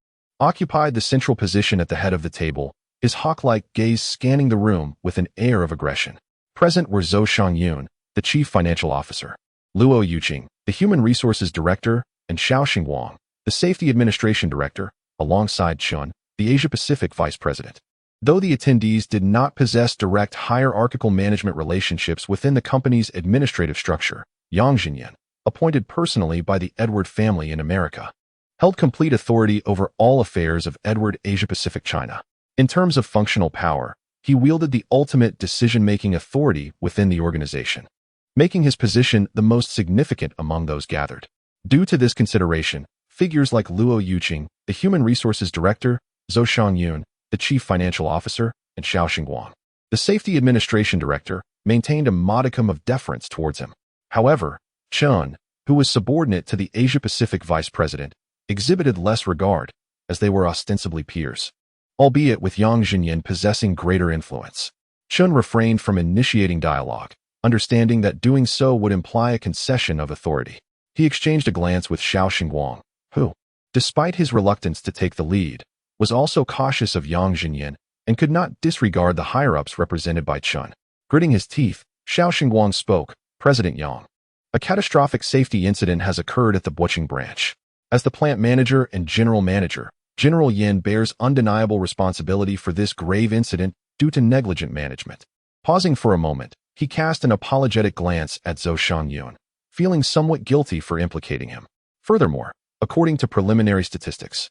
occupied the central position at the head of the table, his hawk-like gaze scanning the room with an air of aggression. Present were Zhou Shangyun, the chief financial officer, Luo Yuqing, the human resources director, and Xiao Xingwang, the safety administration director, alongside Chun, the Asia-Pacific vice president. Though the attendees did not possess direct hierarchical management relationships within the company's administrative structure, Yang Jinyan, appointed personally by the Edward family in America, held complete authority over all affairs of Edward Asia-Pacific China. In terms of functional power, he wielded the ultimate decision-making authority within the organization, making his position the most significant among those gathered. Due to this consideration, figures like Luo Yuqing, the human resources director, Zhou Shangyun, the chief financial officer, and Xiao Xingwang, the safety administration director, maintained a modicum of deference towards him. However, Chun, who was subordinate to the Asia-Pacific vice president, exhibited less regard, as they were ostensibly peers. Albeit with Yang Jinyan possessing greater influence, Chun refrained from initiating dialogue, understanding that doing so would imply a concession of authority. He exchanged a glance with Xiao Xingwang, who, despite his reluctance to take the lead, was also cautious of Yang Jinyan and could not disregard the higher-ups represented by Chun. Gritting his teeth, Xiao Xingwang spoke, President Yang. A catastrophic safety incident has occurred at the Butching branch. As the plant manager and general manager, General Yin bears undeniable responsibility for this grave incident due to negligent management. Pausing for a moment, he cast an apologetic glance at Zhou Shangyun, feeling somewhat guilty for implicating him. Furthermore, according to preliminary statistics,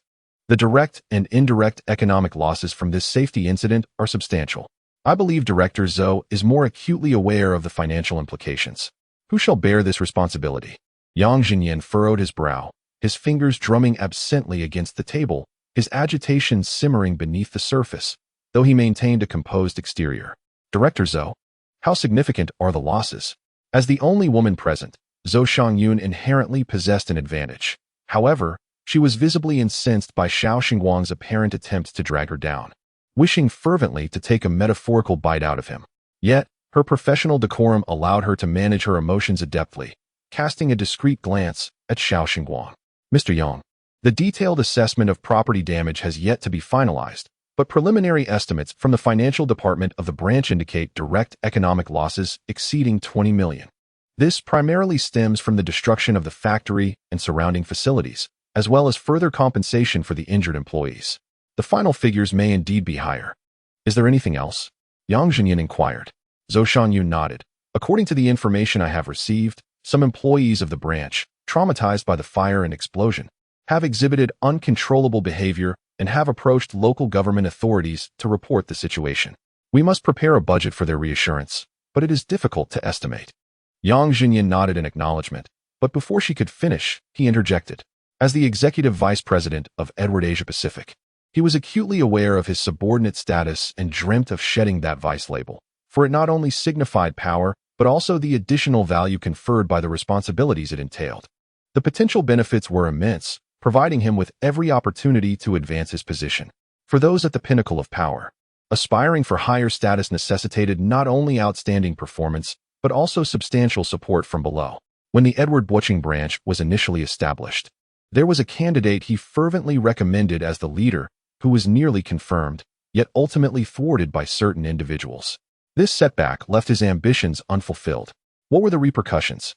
the direct and indirect economic losses from this safety incident are substantial. I believe Director Zhou is more acutely aware of the financial implications. Who shall bear this responsibility? Yang Jinyan furrowed his brow, his fingers drumming absently against the table, his agitation simmering beneath the surface, though he maintained a composed exterior. Director Zhou, how significant are the losses? As the only woman present, Zhou Shangyun inherently possessed an advantage. However, she was visibly incensed by Xiao Xingwang's apparent attempt to drag her down, wishing fervently to take a metaphorical bite out of him. Yet, her professional decorum allowed her to manage her emotions adeptly, casting a discreet glance at Xiao Xingwang. Mr. Yang, the detailed assessment of property damage has yet to be finalized, but preliminary estimates from the financial department of the branch indicate direct economic losses exceeding 20 million. This primarily stems from the destruction of the factory and surrounding facilities, as well as further compensation for the injured employees. The final figures may indeed be higher. Is there anything else? Yang Jinyan inquired. Zhou Shangyun nodded. According to the information I have received, some employees of the branch, traumatized by the fire and explosion, have exhibited uncontrollable behavior and have approached local government authorities to report the situation. We must prepare a budget for their reassurance, but it is difficult to estimate. Yang Jinyan nodded in acknowledgement, but before she could finish, he interjected. As the executive vice president of Edward Asia Pacific, he was acutely aware of his subordinate status and dreamt of shedding that vice label, for it not only signified power, but also the additional value conferred by the responsibilities it entailed. The potential benefits were immense, providing him with every opportunity to advance his position. For those at the pinnacle of power, aspiring for higher status necessitated not only outstanding performance, but also substantial support from below. When the Edward Butching branch was initially established, there was a candidate he fervently recommended as the leader who was nearly confirmed, yet ultimately thwarted by certain individuals. This setback left his ambitions unfulfilled. What were the repercussions?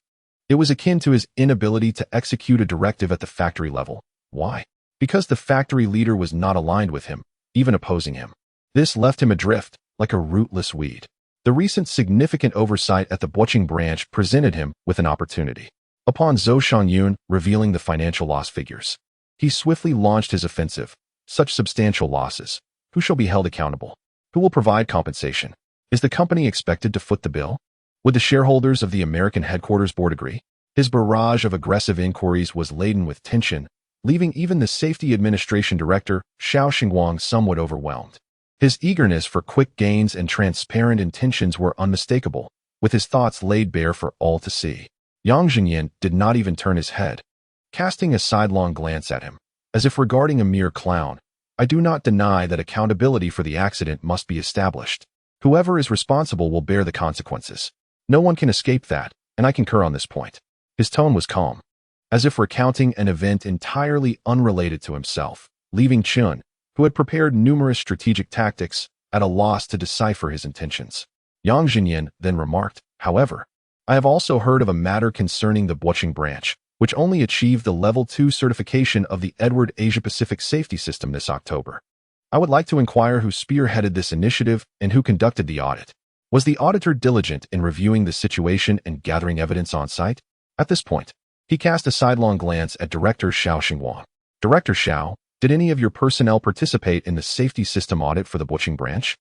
It was akin to his inability to execute a directive at the factory level. Why? Because the factory leader was not aligned with him, even opposing him. This left him adrift, like a rootless weed. The recent significant oversight at the Butching branch presented him with an opportunity. Upon Zhou Shangyun revealing the financial loss figures, he swiftly launched his offensive. Such substantial losses, Who shall be held accountable? Who will provide compensation? Is the company expected to foot the bill? Would the shareholders of the American headquarters board agree? His barrage of aggressive inquiries was laden with tension, leaving even the Safety Administration Director, Xiao Xinguang, somewhat overwhelmed. His eagerness for quick gains and transparent intentions were unmistakable, with his thoughts laid bare for all to see. Yang Zhenyan did not even turn his head, casting a sidelong glance at him, as if regarding a mere clown. I do not deny that accountability for the accident must be established. Whoever is responsible will bear the consequences. No one can escape that, and I concur on this point. His tone was calm, as if recounting an event entirely unrelated to himself, leaving Chun, who had prepared numerous strategic tactics, at a loss to decipher his intentions. Yang Zhenyan then remarked, however, I have also heard of a matter concerning the Bwoching branch, which only achieved the Level 2 certification of the Edward Asia-Pacific Safety System this October. I would like to inquire who spearheaded this initiative and who conducted the audit. Was the auditor diligent in reviewing the situation and gathering evidence on site? At this point, he cast a sidelong glance at Director Xiao Xinguang. Director Xiao, did any of your personnel participate in the safety system audit for the Bwoching branch?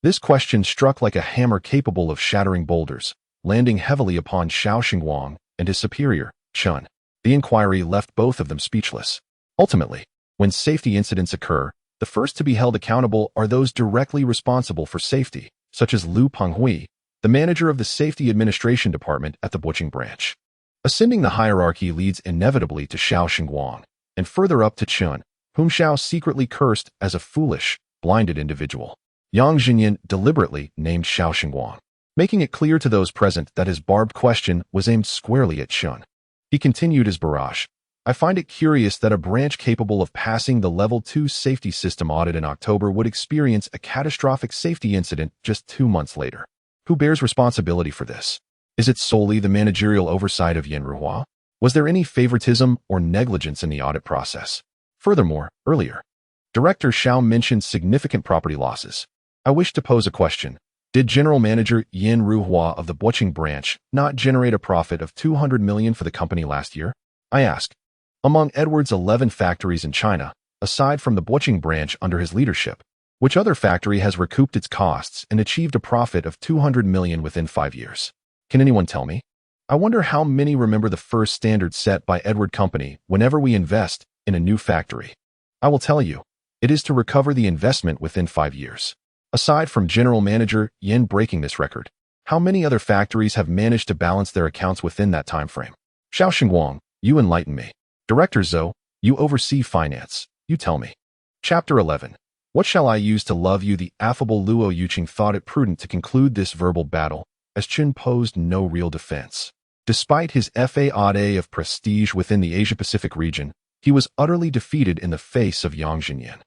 This question struck like a hammer capable of shattering boulders, landing heavily upon Xiao Xinguang and his superior, Chun. The inquiry left both of them speechless. Ultimately, when safety incidents occur, the first to be held accountable are those directly responsible for safety, such as Liu Penghui, the manager of the Safety Administration Department at the Bwoching branch. Ascending the hierarchy leads inevitably to Xiao Xinguang, and further up to Chun, whom Xiao secretly cursed as a foolish, blinded individual. Yang Zhenyan deliberately named Xiao Xinguang, making it clear to those present that his barbed question was aimed squarely at Chun. He continued his barrage. I find it curious that a branch capable of passing the Level 2 safety system audit in October would experience a catastrophic safety incident just 2 months later. Who bears responsibility for this? Is it solely the managerial oversight of Yan Ruhua? Was there any favoritism or negligence in the audit process? Furthermore, earlier, Director Xiao mentioned significant property losses. I wish to pose a question. Did General Manager Yan Ruhua of the Bwoching branch not generate a profit of 200 million for the company last year? I ask. Among Edward's 11 factories in China, aside from the Bwoching branch under his leadership, which other factory has recouped its costs and achieved a profit of 200 million within 5 years? Can anyone tell me? I wonder how many remember the first standard set by Edward Company whenever we invest in a new factory. I will tell you, it is to recover the investment within 5 years. Aside from General Manager Yin breaking this record, how many other factories have managed to balance their accounts within that time frame? Xiao Xinguang, you enlighten me. Director Zhou, you oversee finance. You tell me. Chapter 11. What shall I use to love you? The affable Luo Yuqing thought it prudent to conclude this verbal battle, as Qin posed no real defense. Despite his FAAD of prestige within the Asia-Pacific region, he was utterly defeated in the face of Yang Zhenyan.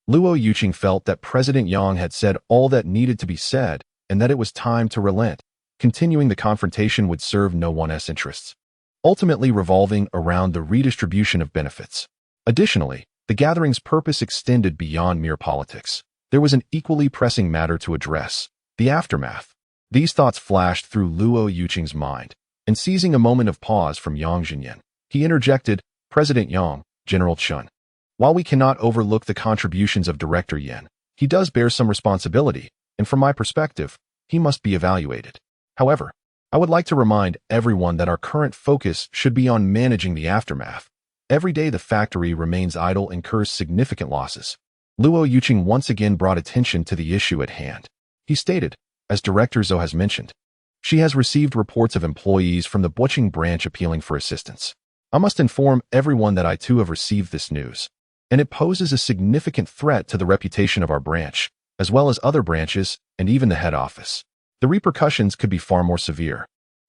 Luo Yuqing felt that President Yang had said all that needed to be said, and that it was time to relent. Continuing the confrontation would serve no one's interests, ultimately revolving around the redistribution of benefits. Additionally, the gathering's purpose extended beyond mere politics. There was an equally pressing matter to address, the aftermath. These thoughts flashed through Luo Yuqing's mind, and seizing a moment of pause from Yang Zhenyan, he interjected, President Yang, General Chun. While we cannot overlook the contributions of Director Yan, he does bear some responsibility, and from my perspective, he must be evaluated. However, I would like to remind everyone that our current focus should be on managing the aftermath. Every day the factory remains idle incurs significant losses. Luo Yuqing once again brought attention to the issue at hand. He stated, as Director Zhou has mentioned, she has received reports of employees from the Bwoching branch appealing for assistance. I must inform everyone that I too have received this news, and it poses a significant threat to the reputation of our branch, as well as other branches and even the head office. The repercussions could be far more severe,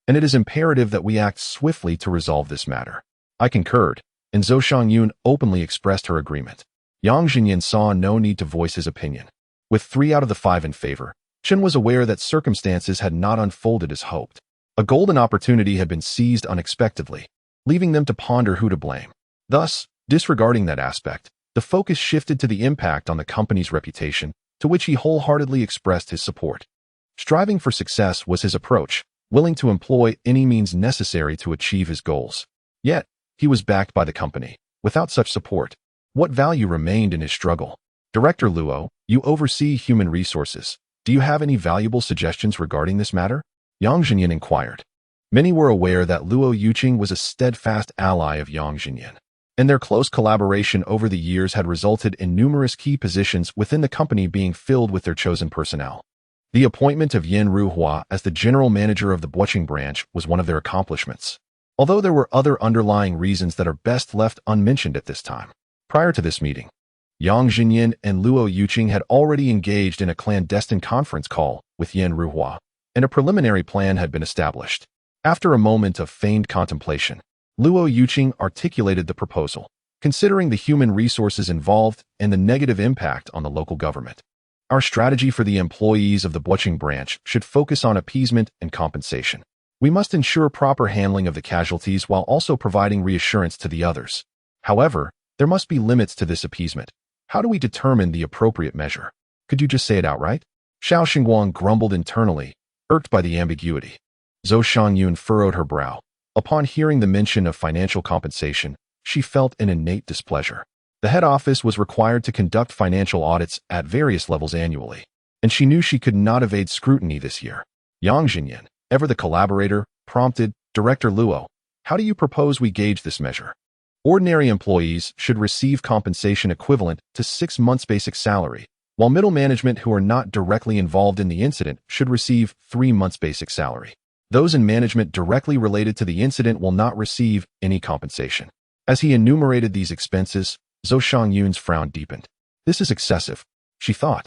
and it is imperative that we act swiftly to resolve this matter. I concurred, and Zhou Shangyun openly expressed her agreement. Yang Zhenyan saw no need to voice his opinion. With 3 out of the 5 in favor, Chen was aware that circumstances had not unfolded as hoped. A golden opportunity had been seized unexpectedly, leaving them to ponder who to blame. Thus, disregarding that aspect, the focus shifted to the impact on the company's reputation, to which he wholeheartedly expressed his support. Striving for success was his approach, willing to employ any means necessary to achieve his goals. Yet, he was backed by the company. Without such support, what value remained in his struggle? Director Luo, You oversee human resources. Do you have any valuable suggestions regarding this matter? Yang Zhenyan inquired. Many were aware that Luo Yuqing was a steadfast ally of Yang Zhenyan, and their close collaboration over the years had resulted in numerous key positions within the company being filled with their chosen personnel. The appointment of Yin Ruhua as the general manager of the Boqing branch was one of their accomplishments, although there were other underlying reasons that are best left unmentioned at this time. Prior to this meeting, Yang Zhenyan and Luo Yuqing had already engaged in a clandestine conference call with Yin Ruhua, and a preliminary plan had been established. After a moment of feigned contemplation, Luo Yuqing articulated the proposal, considering the human resources involved and the negative impact on the local government. Our strategy for the employees of the Boqing branch should focus on appeasement and compensation. We must ensure proper handling of the casualties while also providing reassurance to the others. However, there must be limits to this appeasement. How do we determine the appropriate measure? Could you just say it outright? Xiao Xingguang grumbled internally, irked by the ambiguity. Zhou Shangyun furrowed her brow. Upon hearing the mention of financial compensation, she felt an innate displeasure. The head office was required to conduct financial audits at various levels annually, and she knew she could not evade scrutiny this year. Yang Zhenyan, ever the collaborator, prompted, Director Luo, how do you propose we gauge this measure? Ordinary employees should receive compensation equivalent to 6 months' basic salary, while middle management who are not directly involved in the incident should receive 3 months' basic salary. Those in management directly related to the incident will not receive any compensation. As he enumerated these expenses, Zhou Shangyun's frown deepened. This is excessive, she thought,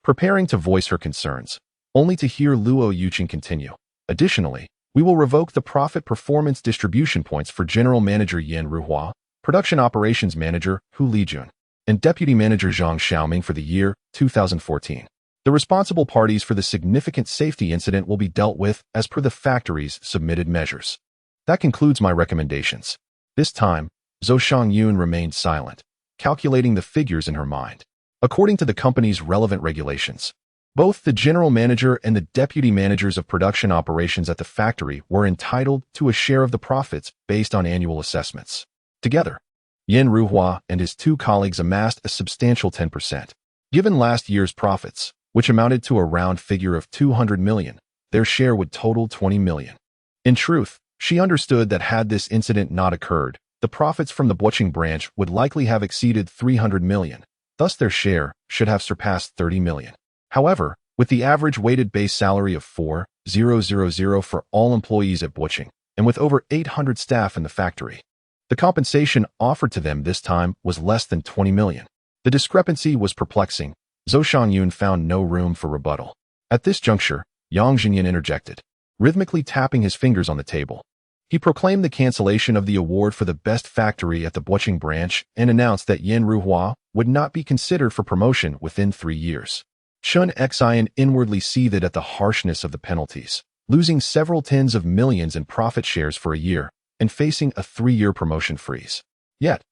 preparing to voice her concerns, only to hear Luo Yuqing continue. Additionally, we will revoke the profit performance distribution points for General Manager Yin Ruhua, Production Operations Manager Hu Lijun, and Deputy Manager Zhang Xiaoming for the year 2014. The responsible parties for the significant safety incident will be dealt with as per the factory's submitted measures. That concludes my recommendations. This time, Zhou Shangyun remained silent, calculating the figures in her mind. According to the company's relevant regulations, both the general manager and the deputy managers of production operations at the factory were entitled to a share of the profits based on annual assessments. Together, Yin Ruhua and his 2 colleagues amassed a substantial 10%. Given last year's profits, which amounted to a round figure of 200 million, their share would total 20 million. In truth, she understood that had this incident not occurred, the profits from the Boqing branch would likely have exceeded 300 million, thus their share should have surpassed 30 million. However, with the average weighted base salary of 4,000 for all employees at Boqing, and with over 800 staff in the factory, the compensation offered to them this time was less than 20 million. The discrepancy was perplexing. Zhou Shangyun found no room for rebuttal. At this juncture, Yang Zhenyan interjected, rhythmically tapping his fingers on the table. He proclaimed the cancellation of the award for the best factory at the Boqing branch and announced that Yin Ruhua would not be considered for promotion within 3 years. Shun Xian inwardly seethed at the harshness of the penalties, losing several tens of millions in profit shares for a year and facing a 3-year promotion freeze. Yet,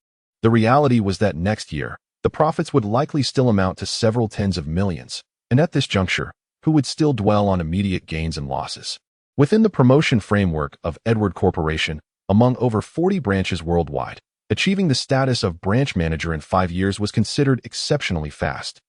the reality was that next year, the profits would likely still amount to several tens of millions, and at this juncture, who would still dwell on immediate gains and losses? Within the promotion framework of Edward Corporation, among over 40 branches worldwide, achieving the status of branch manager in 5 years was considered exceptionally fast.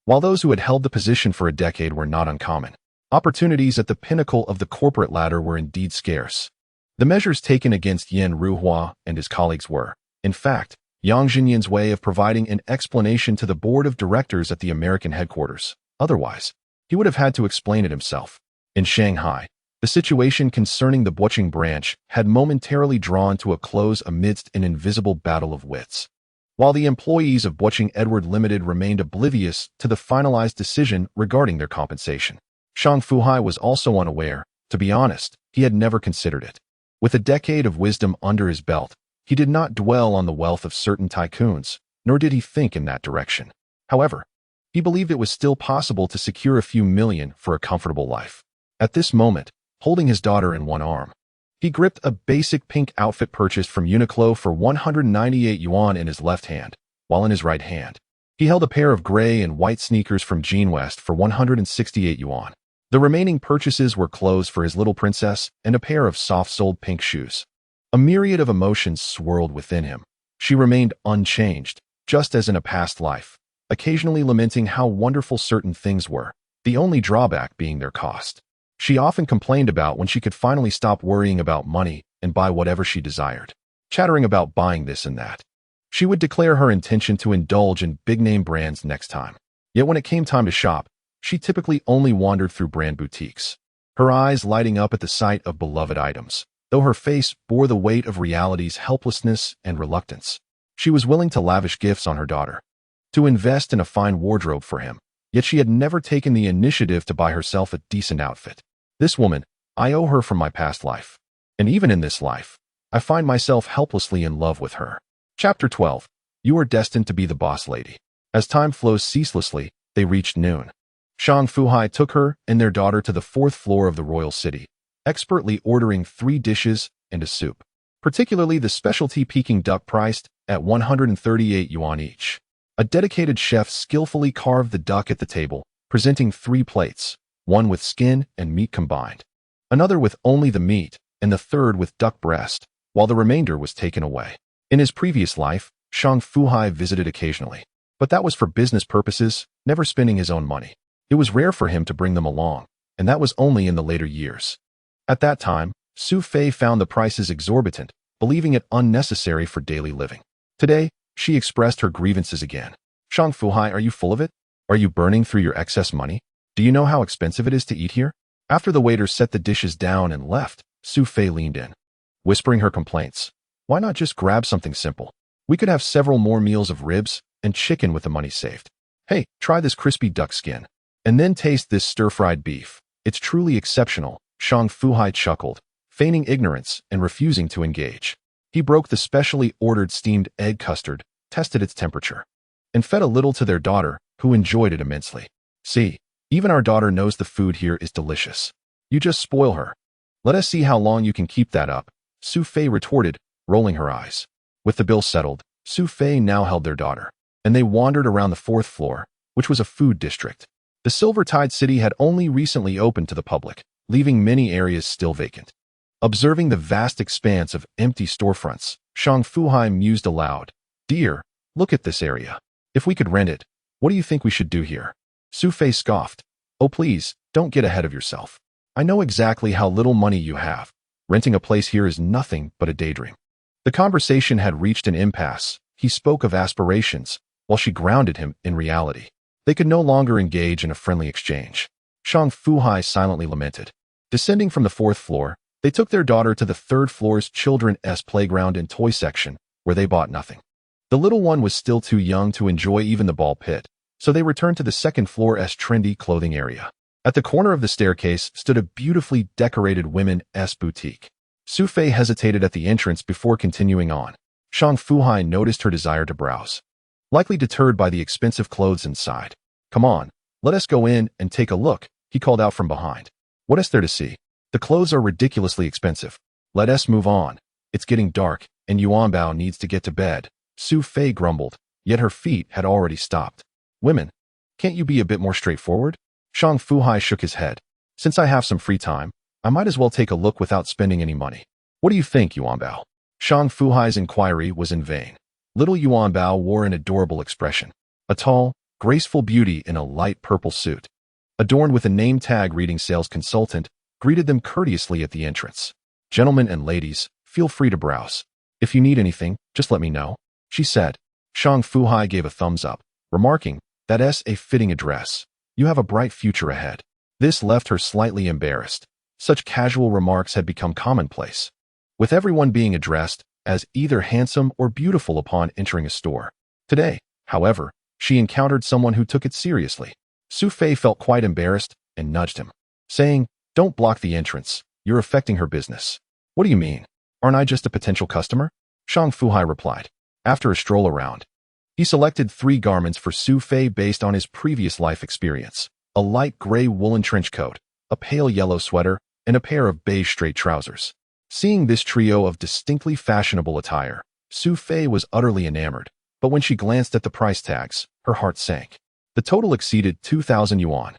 While those who had held the position for a decade were not uncommon, opportunities at the pinnacle of the corporate ladder were indeed scarce. The measures taken against Yin Ruhua and his colleagues were, in fact, Yang Zhenyan's way of providing an explanation to the board of directors at the American headquarters. Otherwise, he would have had to explain it himself. In Shanghai, the situation concerning the Boqing branch had momentarily drawn to a close amidst an invisible battle of wits. While the employees of Boqing Edward Limited remained oblivious to the finalized decision regarding their compensation, Shang Fu Hai was also unaware. To be honest, he had never considered it. With a decade of wisdom under his belt, he did not dwell on the wealth of certain tycoons, nor did he think in that direction. However, he believed it was still possible to secure a few million for a comfortable life. At this moment, holding his daughter in one arm, he gripped a basic pink outfit purchased from Uniqlo for 198 yuan in his left hand, while in his right hand, he held a pair of gray and white sneakers from Jean West for 168 yuan. The remaining purchases were clothes for his little princess and a pair of soft-soled pink shoes. A myriad of emotions swirled within him. She remained unchanged, just as in a past life. occasionally lamenting how wonderful certain things were, the only drawback being their cost. She often complained about when she could finally stop worrying about money and buy whatever she desired, chattering about buying this and that. She would declare her intention to indulge in big-name brands next time. Yet when it came time to shop, she typically only wandered through brand boutiques, her eyes lighting up at the sight of beloved items, though her face bore the weight of reality's helplessness and reluctance. She was willing to lavish gifts on her daughter, to invest in a fine wardrobe for him, yet she had never taken the initiative to buy herself a decent outfit. This woman, I owe her from my past life. And even in this life, I find myself helplessly in love with her. Chapter 12. You are destined to be the boss lady. As time flows ceaselessly, they reached noon. Shang Fu Hai took her and their daughter to the 4th floor of the royal city, expertly ordering 3 dishes and a soup, particularly the specialty Peking duck priced at 138 yuan each. A dedicated chef skillfully carved the duck at the table, presenting 3 plates, one with skin and meat combined, another with only the meat, and the third with duck breast, while the remainder was taken away. In his previous life, Shang Fu Hai visited occasionally, but that was for business purposes, never spending his own money. It was rare for him to bring them along, and that was only in the later years. At that time, Xu Fei found the prices exorbitant, believing it unnecessary for daily living. Today, she expressed her grievances again. Shang Fu Hai, are you full of it? Are you burning through your excess money? Do you know how expensive it is to eat here? After the waiter set the dishes down and left, Xu Fei leaned in, whispering her complaints. Why not just grab something simple? We could have several more meals of ribs and chicken with the money saved. Hey, try this crispy duck skin. And then taste this stir-fried beef. It's truly exceptional, Shang Fu Hai chuckled, feigning ignorance and refusing to engage. He broke the specially ordered steamed egg custard, tested its temperature, and fed a little to their daughter, who enjoyed it immensely. See, even our daughter knows the food here is delicious. You just spoil her. Let us see how long you can keep that up, Xu Fei retorted, rolling her eyes. With the bill settled, Xu Fei now held their daughter, and they wandered around the 4th floor, which was a food district. The Silver Tide City had only recently opened to the public, leaving many areas still vacant. Observing the vast expanse of empty storefronts, Shang Fu Hai mused aloud. Dear, look at this area. If we could rent it, what do you think we should do here? Xu Fei scoffed. Oh please, don't get ahead of yourself. I know exactly how little money you have. Renting a place here is nothing but a daydream. The conversation had reached an impasse. He spoke of aspirations, while she grounded him in reality. They could no longer engage in a friendly exchange. Shang Fu Hai silently lamented. Descending from the 4th floor, they took their daughter to the 3rd floor's children's playground and toy section, where they bought nothing. The little one was still too young to enjoy even the ball pit, so they returned to the 2nd floor's trendy clothing area. At the corner of the staircase stood a beautifully decorated women's boutique. Xu Fei hesitated at the entrance before continuing on. Shang Fu Hai noticed her desire to browse, likely deterred by the expensive clothes inside. Come on, let us go in and take a look, he called out from behind. What is there to see? The clothes are ridiculously expensive. Let us move on. It's getting dark, and Yuanbao needs to get to bed, Xu Fei grumbled, yet her feet had already stopped. Women, can't you be a bit more straightforward? Shang Fu Hai shook his head. Since I have some free time, I might as well take a look without spending any money. What do you think, Yuanbao? Shang Fu Hai's inquiry was in vain. Little Yuanbao wore an adorable expression. A tall, graceful beauty in a light purple suit, adorned with a name tag reading sales consultant, greeted them courteously at the entrance. Gentlemen and ladies, feel free to browse. If you need anything, just let me know, she said. Shang Fu Hai gave a thumbs up, remarking, that's a fitting address. You have a bright future ahead. This left her slightly embarrassed. Such casual remarks had become commonplace, with everyone being addressed as either handsome or beautiful upon entering a store. Today, however, she encountered someone who took it seriously. Xu Fei felt quite embarrassed and nudged him, saying, Don't block the entrance. You're affecting her business. What do you mean? Aren't I just a potential customer? Shang Fu Hai replied. After a stroll around, he selected 3 garments for Xu Fei based on his previous life experience: a light gray woolen trench coat, a pale yellow sweater, and a pair of beige straight trousers. Seeing this trio of distinctly fashionable attire, Xu Fei was utterly enamored, but when she glanced at the price tags, her heart sank. The total exceeded 2,000 yuan.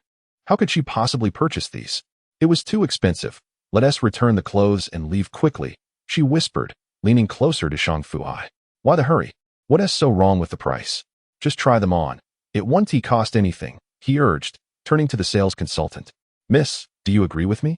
How could she possibly purchase these? It was too expensive. Let us return the clothes and leave quickly, she whispered, leaning closer to Shang Fu Hai. Why the hurry? What is so wrong with the price? Just try them on. It won't cost anything, he urged, turning to the sales consultant. Miss, do you agree with me?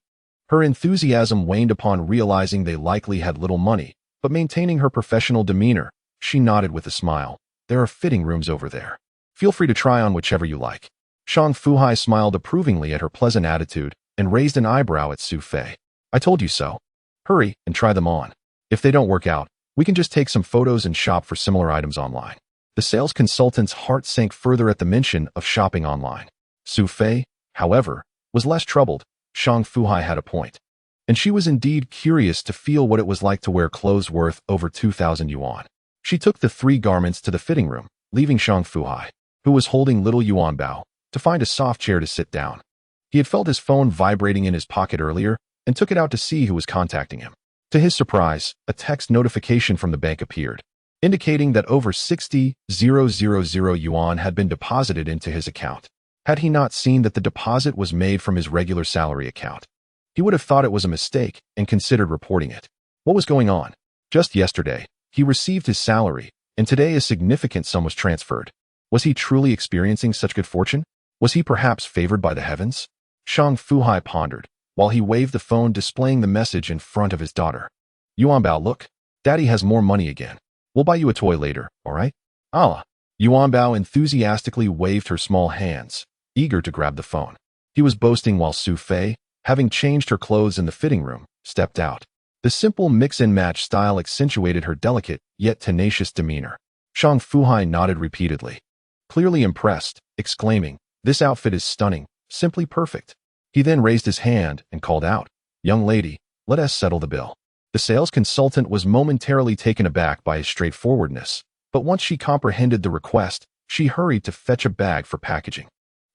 Her enthusiasm waned upon realizing they likely had little money, but maintaining her professional demeanor, she nodded with a smile. There are fitting rooms over there. Feel free to try on whichever you like. Shang Fu Hai smiled approvingly at her pleasant attitude and raised an eyebrow at Xu Fei. I told you so. Hurry and try them on. If they don't work out, we can just take some photos and shop for similar items online. The sales consultant's heart sank further at the mention of shopping online. Xu Fei, however, was less troubled. Shang Fu Hai had a point. And she was indeed curious to feel what it was like to wear clothes worth over 2,000 yuan. She took the 3 garments to the fitting room, leaving Shang Fu Hai, who was holding little Yuanbao, to find a soft chair to sit down. He had felt his phone vibrating in his pocket earlier and took it out to see who was contacting him. To his surprise, a text notification from the bank appeared, indicating that over 60,000 yuan had been deposited into his account. Had he not seen that the deposit was made from his regular salary account, he would have thought it was a mistake and considered reporting it. What was going on? Just yesterday, he received his salary, and today a significant sum was transferred. Was he truly experiencing such good fortune? Was he perhaps favored by the heavens? Shang Fu Hai pondered, while he waved the phone displaying the message in front of his daughter. Yuanbao, look. Daddy has more money again. We'll buy you a toy later, all right? Allah. Yuanbao enthusiastically waved her small hands, eager to grab the phone. He was boasting while Xu Fei, having changed her clothes in the fitting room, stepped out. The simple mix-and-match style accentuated her delicate, yet tenacious demeanor. Shang Fu Hai nodded repeatedly, clearly impressed, exclaiming, "This outfit is stunning, simply perfect." He then raised his hand and called out, "Young lady, let us settle the bill." The sales consultant was momentarily taken aback by his straightforwardness, but once she comprehended the request, she hurried to fetch a bag for packaging.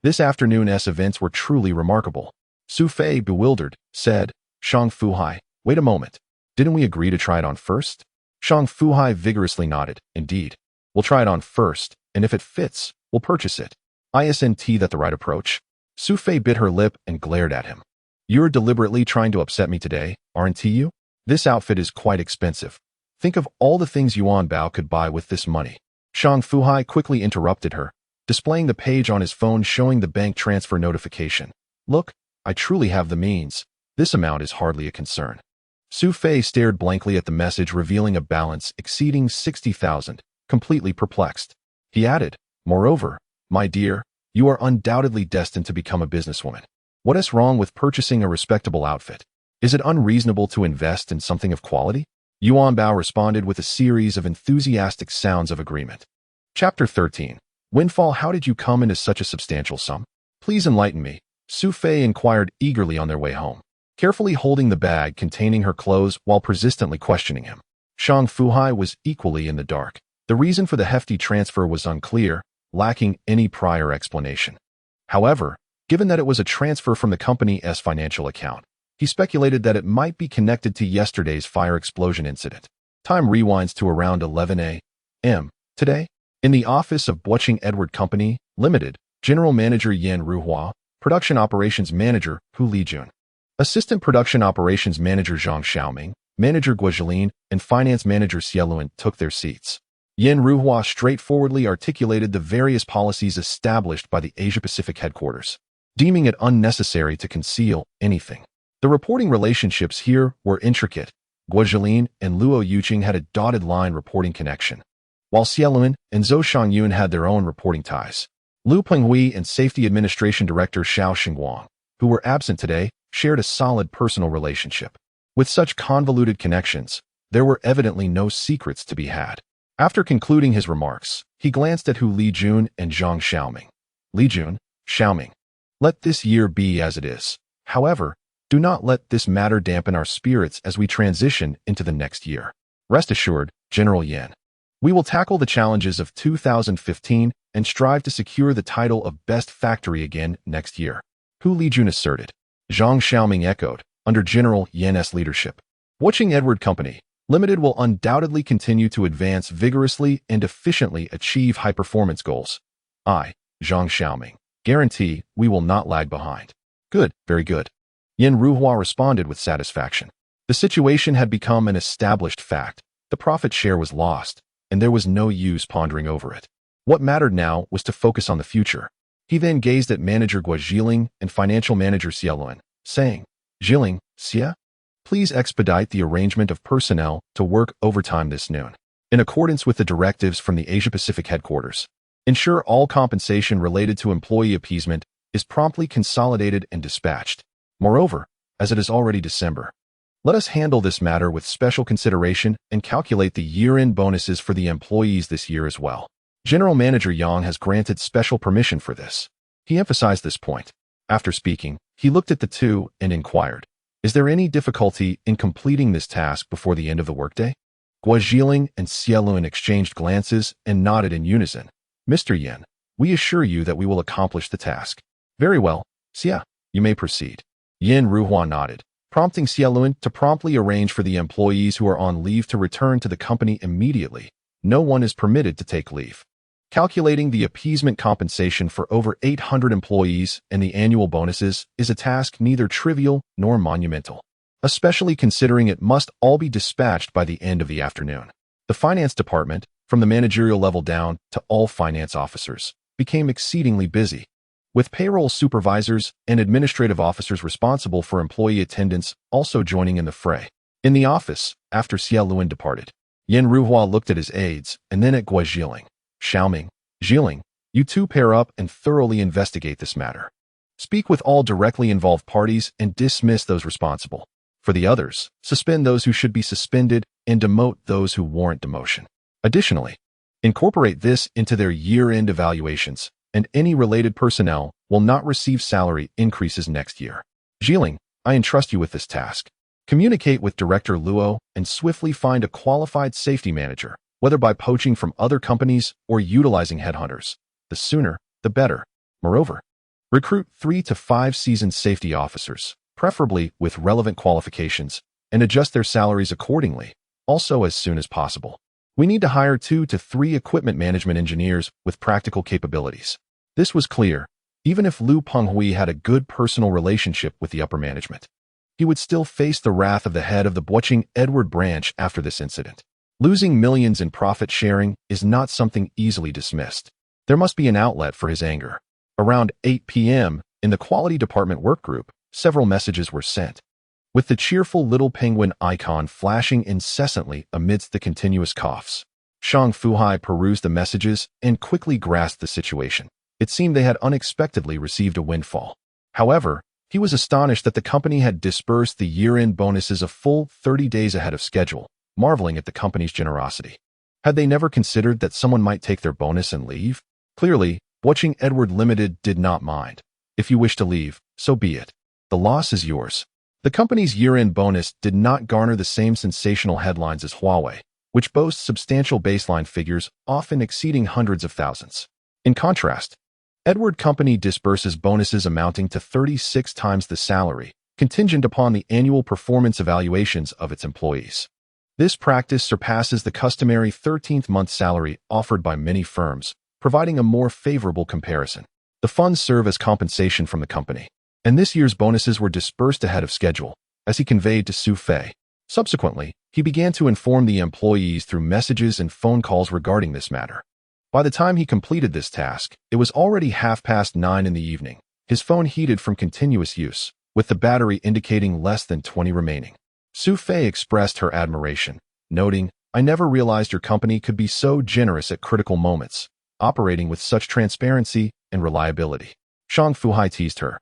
This afternoon's events were truly remarkable. Xu Fei, bewildered, said, "Shang Fu Hai, wait a moment. Didn't we agree to try it on first?" Shang Fu Hai vigorously nodded. "Indeed. We'll try it on first, and if it fits, we'll purchase it. Isn't that the right approach?" Xu Fei bit her lip and glared at him. "You're deliberately trying to upset me today, aren't you? This outfit is quite expensive. Think of all the things Yuanbao could buy with this money." Shang Fu Hai quickly interrupted her, displaying the page on his phone showing the bank transfer notification. "Look, I truly have the means. This amount is hardly a concern." Xu Fei stared blankly at the message revealing a balance exceeding 60,000, completely perplexed. He added, "Moreover, my dear, you are undoubtedly destined to become a businesswoman. What is wrong with purchasing a respectable outfit? Is it unreasonable to invest in something of quality?" Yuanbao responded with a series of enthusiastic sounds of agreement. Chapter 13. Windfall. How did you come into such a substantial sum? Please enlighten me, Xu Fei inquired eagerly on their way home, carefully holding the bag containing her clothes while persistently questioning him. Shang Fu Hai was equally in the dark. The reason for the hefty transfer was unclear, lacking any prior explanation. However, given that it was a transfer from the company's financial account, he speculated that it might be connected to yesterday's fire explosion incident. Time rewinds to around 11 a.m. today. In the office of Kweichow Edward Company, Limited, General Manager Yan Ruhua, Production Operations Manager Hu Lijun, Assistant Production Operations Manager Zhang Xiaoming, Manager Guozhelin, and Finance Manager Xieluan took their seats. Yan Ruhua straightforwardly articulated the various policies established by the Asia-Pacific headquarters, deeming it unnecessary to conceal anything. The reporting relationships here were intricate. Guozhelin and Luo Yuqing had a dotted line reporting connection, while Xieluan and Zhou Shangyun had their own reporting ties. Lu Penghui and Safety Administration Director Xiao Xingguang, who were absent today, shared a solid personal relationship. With such convoluted connections, there were evidently no secrets to be had. After concluding his remarks, he glanced at Hu Lijun and Zhang Xiaoming. "Lijun, Xiaoming, let this year be as it is. However, do not let this matter dampen our spirits as we transition into the next year. Rest assured, General Yan, we will tackle the challenges of 2015 and strive to secure the title of Best Factory again next year," Hu Lijun asserted. Zhang Xiaoming echoed, "Under General Yan's leadership, Kweichow Edward Company, Limited will undoubtedly continue to advance vigorously and efficiently achieve high-performance goals. I, Zhang Xiaoming, guarantee we will not lag behind." "Good, very good." Yan Ruhua responded with satisfaction. The situation had become an established fact. The profit share was lost, and there was no use pondering over it. What mattered now was to focus on the future. He then gazed at manager Guo Zhiling and financial manager Xia Luan, saying, "Zhiling, Xia, please expedite the arrangement of personnel to work overtime this noon, in accordance with the directives from the Asia-Pacific headquarters. Ensure all compensation related to employee appeasement is promptly consolidated and dispatched. Moreover, as it is already December, let us handle this matter with special consideration and calculate the year-end bonuses for the employees this year as well." General Manager Yang has granted special permission for this. He emphasized this point. After speaking, he looked at the two and inquired, "Is there any difficulty in completing this task before the end of the workday?" Guo Zhiling and Xia Luan exchanged glances and nodded in unison. "Mr. Yan, we assure you that we will accomplish the task." "Very well, Xia, you may proceed." Yin Ruhua nodded, prompting Xia Luan to promptly arrange for the employees who are on leave to return to the company immediately. No one is permitted to take leave. Calculating the appeasement compensation for over 800 employees and the annual bonuses is a task neither trivial nor monumental, especially considering it must all be dispatched by the end of the afternoon. The finance department, from the managerial level down to all finance officers, became exceedingly busy, with payroll supervisors and administrative officers responsible for employee attendance also joining in the fray. In the office, after Xia Luan departed, Yin Ruhua looked at his aides and then at Guo Zhiling. "Xiaoming, Zhiling, you two pair up and thoroughly investigate this matter. Speak with all directly involved parties and dismiss those responsible. For the others, suspend those who should be suspended and demote those who warrant demotion. Additionally, incorporate this into their year-end evaluations, and any related personnel will not receive salary increases next year. Zhiling, I entrust you with this task. Communicate with Director Luo and swiftly find a qualified safety manager, whether by poaching from other companies or utilizing headhunters. The sooner, the better. Moreover, recruit 3 to 5 seasoned safety officers, preferably with relevant qualifications, and adjust their salaries accordingly, also as soon as possible. We need to hire 2 to 3 equipment management engineers with practical capabilities." This was clear. Even if Lu Penghui had a good personal relationship with the upper management, he would still face the wrath of the head of the Butching Edward branch after this incident. Losing millions in profit sharing is not something easily dismissed. There must be an outlet for his anger. Around 8 p.m., in the quality department work group, several messages were sent, with the cheerful little penguin icon flashing incessantly amidst the continuous coughs. Shang Fu Hai perused the messages and quickly grasped the situation. It seemed they had unexpectedly received a windfall. However, he was astonished that the company had disbursed the year-end bonuses a full 30 days ahead of schedule, marveling at the company's generosity. Had they never considered that someone might take their bonus and leave? Clearly, Butching Edward Limited did not mind. If you wish to leave, so be it. The loss is yours. The company's year-end bonus did not garner the same sensational headlines as Huawei, which boasts substantial baseline figures often exceeding hundreds of thousands. In contrast, Edward Company disburses bonuses amounting to 36 times the salary, contingent upon the annual performance evaluations of its employees. This practice surpasses the customary 13th month salary offered by many firms, providing a more favorable comparison. The funds serve as compensation from the company, and this year's bonuses were disbursed ahead of schedule, as he conveyed to Xu Fei. Subsequently, he began to inform the employees through messages and phone calls regarding this matter. By the time he completed this task, it was already 9:30 in the evening. His phone heated from continuous use, with the battery indicating less than 20 remaining. Xu Fei expressed her admiration, noting, "I never realized your company could be so generous at critical moments, operating with such transparency and reliability." Shang Fu Hai teased her.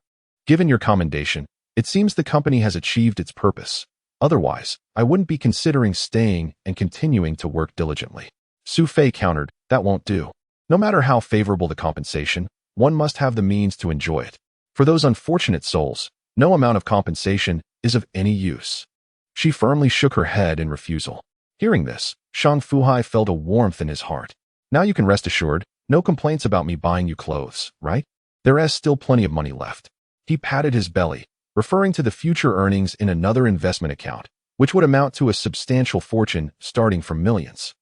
"Given your commendation, it seems the company has achieved its purpose. Otherwise, I wouldn't be considering staying and continuing to work diligently." Xu Fei countered, "That won't do. No matter how favorable the compensation, one must have the means to enjoy it. For those unfortunate souls, no amount of compensation is of any use." She firmly shook her head in refusal. Hearing this, Shang Fu Hai felt a warmth in his heart. "Now you can rest assured, no complaints about me buying you clothes, right? There is still plenty of money left." He patted his belly, referring to the future earnings in another investment account, which would amount to a substantial fortune starting from millions.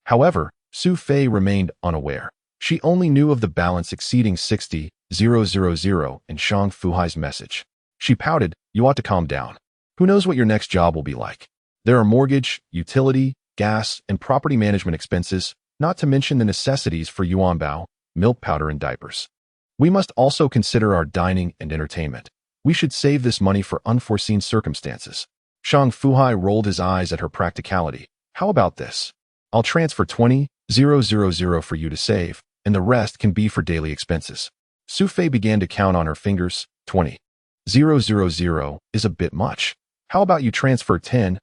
However, Xu Fei remained unaware. She only knew of the balance exceeding 60,000 in Shang Fu Hai's message. She pouted, "You ought to calm down. Who knows what your next job will be like? There are mortgage, utility, gas, and property management expenses, not to mention the necessities for Yuanbao, milk powder and diapers. We must also consider our dining and entertainment. We should save this money for unforeseen circumstances. Shang Fu Hai rolled his eyes at her practicality. How about this? I'll transfer 20,000 for you to save, and the rest can be for daily expenses. Xu Fei began to count on her fingers. 20,000 is a bit much. How about you transfer 10,000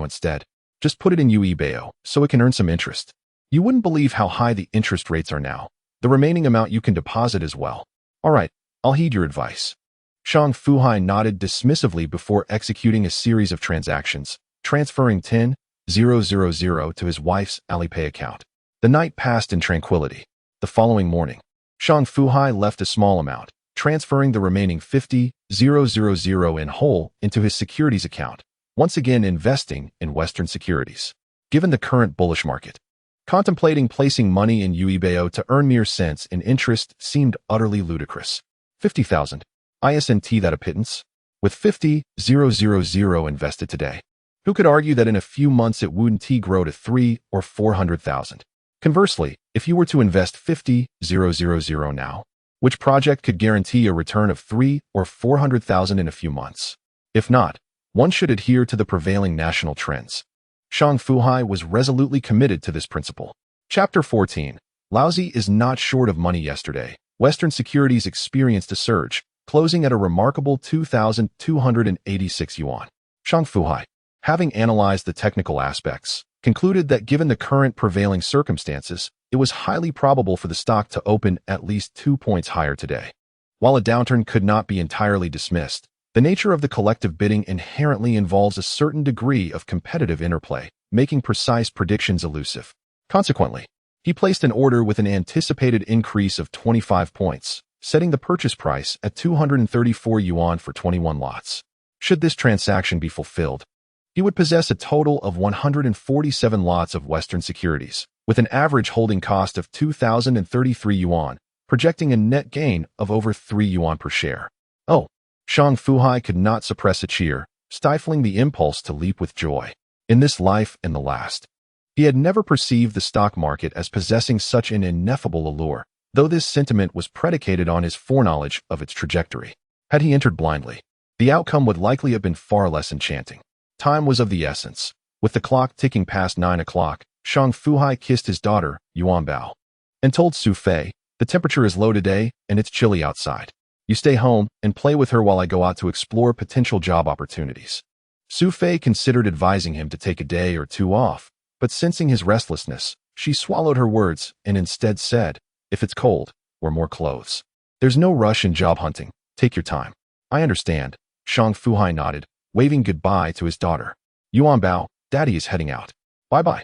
instead? Just put it in Yuanbao so it can earn some interest. You wouldn't believe how high the interest rates are now. The remaining amount you can deposit as well. All right, I'll heed your advice. Shang Fu Hai nodded dismissively before executing a series of transactions, transferring 10,000 to his wife's Alipay account. The night passed in tranquility. The following morning, Shang Fu Hai left a small amount, transferring the remaining 50,000 in whole into his securities account, once again investing in Western securities. Given the current bullish market, contemplating placing money in Yuanbao to earn mere cents in interest seemed utterly ludicrous. 50,000. Isn't that a pittance? With 50,000 invested today, who could argue that in a few months it wouldn't grow to 300,000 or 400,000? Conversely, if you were to invest 50,000 now, which project could guarantee a return of 300,000 or 400,000 in a few months? If not, one should adhere to the prevailing national trends. Shang Fu Hai was resolutely committed to this principle. Chapter 14. Lousy is not short of money. Yesterday, Western securities experienced a surge, closing at a remarkable 2,286 yuan. Shang Fu Hai, having analyzed the technical aspects, concluded that given the current prevailing circumstances, it was highly probable for the stock to open at least 2 points higher today. While a downturn could not be entirely dismissed, the nature of the collective bidding inherently involves a certain degree of competitive interplay, making precise predictions elusive. Consequently, he placed an order with an anticipated increase of 25 points, setting the purchase price at 234 yuan for 21 lots. Should this transaction be fulfilled, he would possess a total of 147 lots of Western securities, with an average holding cost of 2,033 yuan, projecting a net gain of over 3 yuan per share. Oh! Shang Fu Hai could not suppress a cheer, stifling the impulse to leap with joy. In this life and the last, he had never perceived the stock market as possessing such an ineffable allure, though this sentiment was predicated on his foreknowledge of its trajectory. Had he entered blindly, the outcome would likely have been far less enchanting. Time was of the essence. With the clock ticking past 9 o'clock, Shang Fu Hai kissed his daughter, Yuanbao, and told Xu Fei, "The temperature is low today and it's chilly outside. You stay home and play with her while I go out to explore potential job opportunities." Xu Fei considered advising him to take a day or two off, but sensing his restlessness, she swallowed her words and instead said, "If it's cold, wear more clothes. There's no rush in job hunting. Take your time." "I understand." Shang Fu Hai nodded, waving goodbye to his daughter. "Yuanbao, Daddy is heading out. Bye-bye."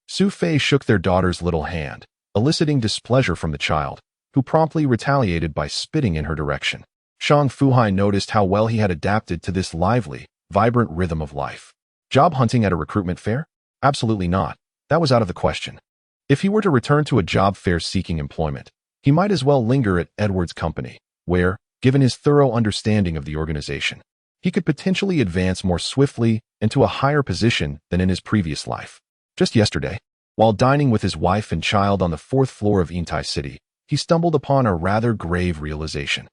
Xu Fei shook their daughter's little hand, eliciting displeasure from the child, who promptly retaliated by spitting in her direction. Shang Fu Hai noticed how well he had adapted to this lively, vibrant rhythm of life. Job hunting at a recruitment fair? Absolutely not. That was out of the question. If he were to return to a job fair seeking employment, he might as well linger at Edward's company, where, given his thorough understanding of the organization, he could potentially advance more swiftly into a higher position than in his previous life. Just yesterday, while dining with his wife and child on the 4th floor of Yintai City, he stumbled upon a rather grave realization.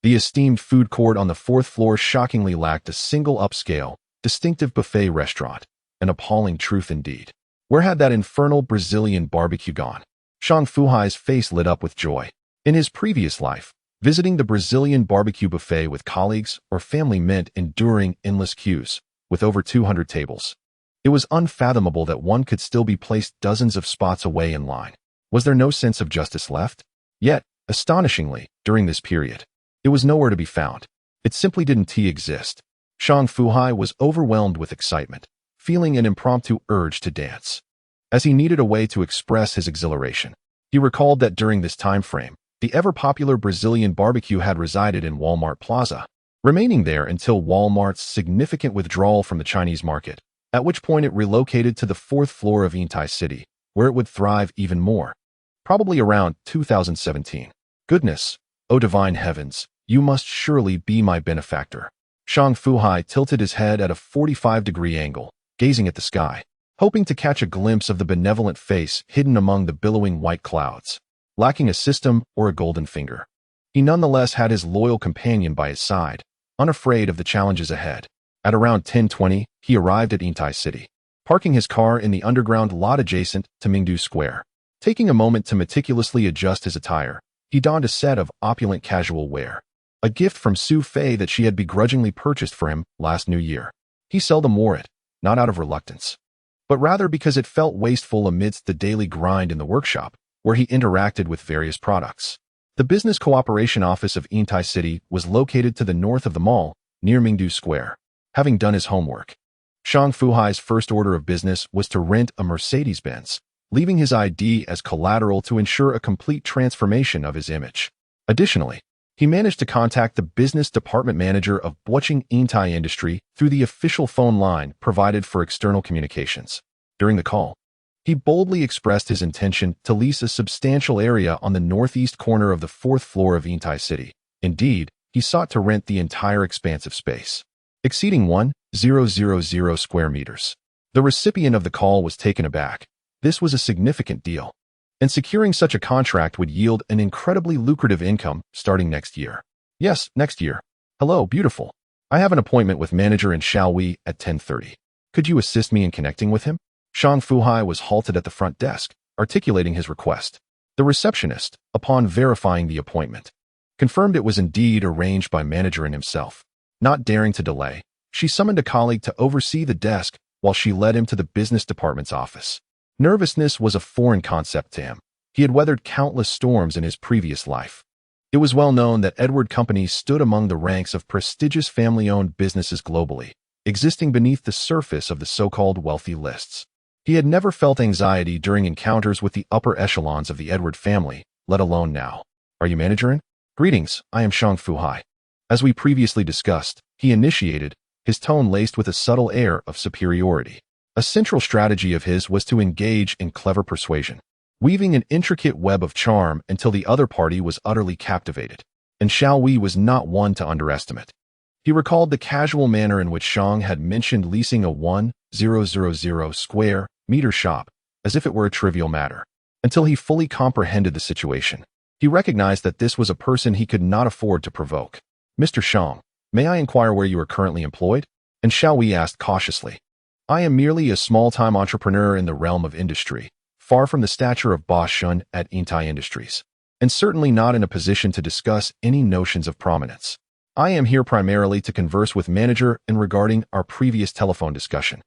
The esteemed food court on the 4th floor shockingly lacked a single upscale, distinctive buffet restaurant. An appalling truth indeed. Where had that infernal Brazilian barbecue gone? Shang Fu Hai's face lit up with joy. In his previous life, visiting the Brazilian barbecue buffet with colleagues or family meant enduring endless queues, with over 200 tables. It was unfathomable that one could still be placed dozens of spots away in line. Was there no sense of justice left? Yet, astonishingly, during this period, it was nowhere to be found. It simply didn't exist. Shang Fu Hai was overwhelmed with excitement, feeling an impromptu urge to dance. As he needed a way to express his exhilaration, he recalled that during this time frame, the ever-popular Brazilian barbecue had resided in Walmart Plaza, remaining there until Walmart's significant withdrawal from the Chinese market, at which point it relocated to the 4th floor of Yintai City, where it would thrive even more. Probably around 2017. Goodness, oh divine heavens, you must surely be my benefactor. Shang Fu Hai tilted his head at a 45-degree angle, gazing at the sky. hoping to catch a glimpse of the benevolent face hidden among the billowing white clouds. Lacking a system or a golden finger, he nonetheless had his loyal companion by his side, unafraid of the challenges ahead. At around 10:20, he arrived at Yuntai City, parking his car in the underground lot adjacent to Mingdu Square. Taking a moment to meticulously adjust his attire, he donned a set of opulent casual wear, a gift from Xu Fei that she had begrudgingly purchased for him last New Year. He seldom wore it, not out of reluctance, but rather because it felt wasteful amidst the daily grind in the workshop, where he interacted with various products. The Business Cooperation Office of Yuntai City was located to the north of the mall, near Mingdu Square. Having done his homework, Shang Fu Hai's first order of business was to rent a Mercedes-Benz, leaving his ID as collateral to ensure a complete transformation of his image. Additionally, he managed to contact the business department manager of Kweichow Moutai Industry through the official phone line provided for external communications. During the call, he boldly expressed his intention to lease a substantial area on the northeast corner of the 4th floor of Yuntai City. Indeed, he sought to rent the entire expansive space, exceeding 1,000 square meters. The recipient of the call was taken aback. This was a significant deal, and securing such a contract would yield an incredibly lucrative income starting next year. Yes, next year. Hello, beautiful. I have an appointment with manager in Shaohui at 10:30. Could you assist me in connecting with him? Shang Fu Hai was halted at the front desk, articulating his request. The receptionist, upon verifying the appointment, confirmed it was indeed arranged by manager and himself. Not daring to delay, she summoned a colleague to oversee the desk while she led him to the business department's office. Nervousness was a foreign concept to him. He had weathered countless storms in his previous life. It was well known that Edward companies stood among the ranks of prestigious family-owned businesses globally, existing beneath the surface of the so-called wealthy lists. He had never felt anxiety during encounters with the upper echelons of the Edward family, let alone now. Are you manager in? Greetings, I am Shang Fu Hai. As we previously discussed, he initiated, his tone laced with a subtle air of superiority. A central strategy of his was to engage in clever persuasion, weaving an intricate web of charm until the other party was utterly captivated. And Shaohui was not one to underestimate. He recalled the casual manner in which Shang had mentioned leasing a 1,000 square meter shop, as if it were a trivial matter. Until he fully comprehended the situation, he recognized that this was a person he could not afford to provoke. Mr. Shang, may I inquire where you are currently employed? And Shaohui asked cautiously. I am merely a small-time entrepreneur in the realm of industry, far from the stature of Boss Shun at Yuntai Industries, and certainly not in a position to discuss any notions of prominence. I am here primarily to converse with manager in regarding our previous telephone discussion.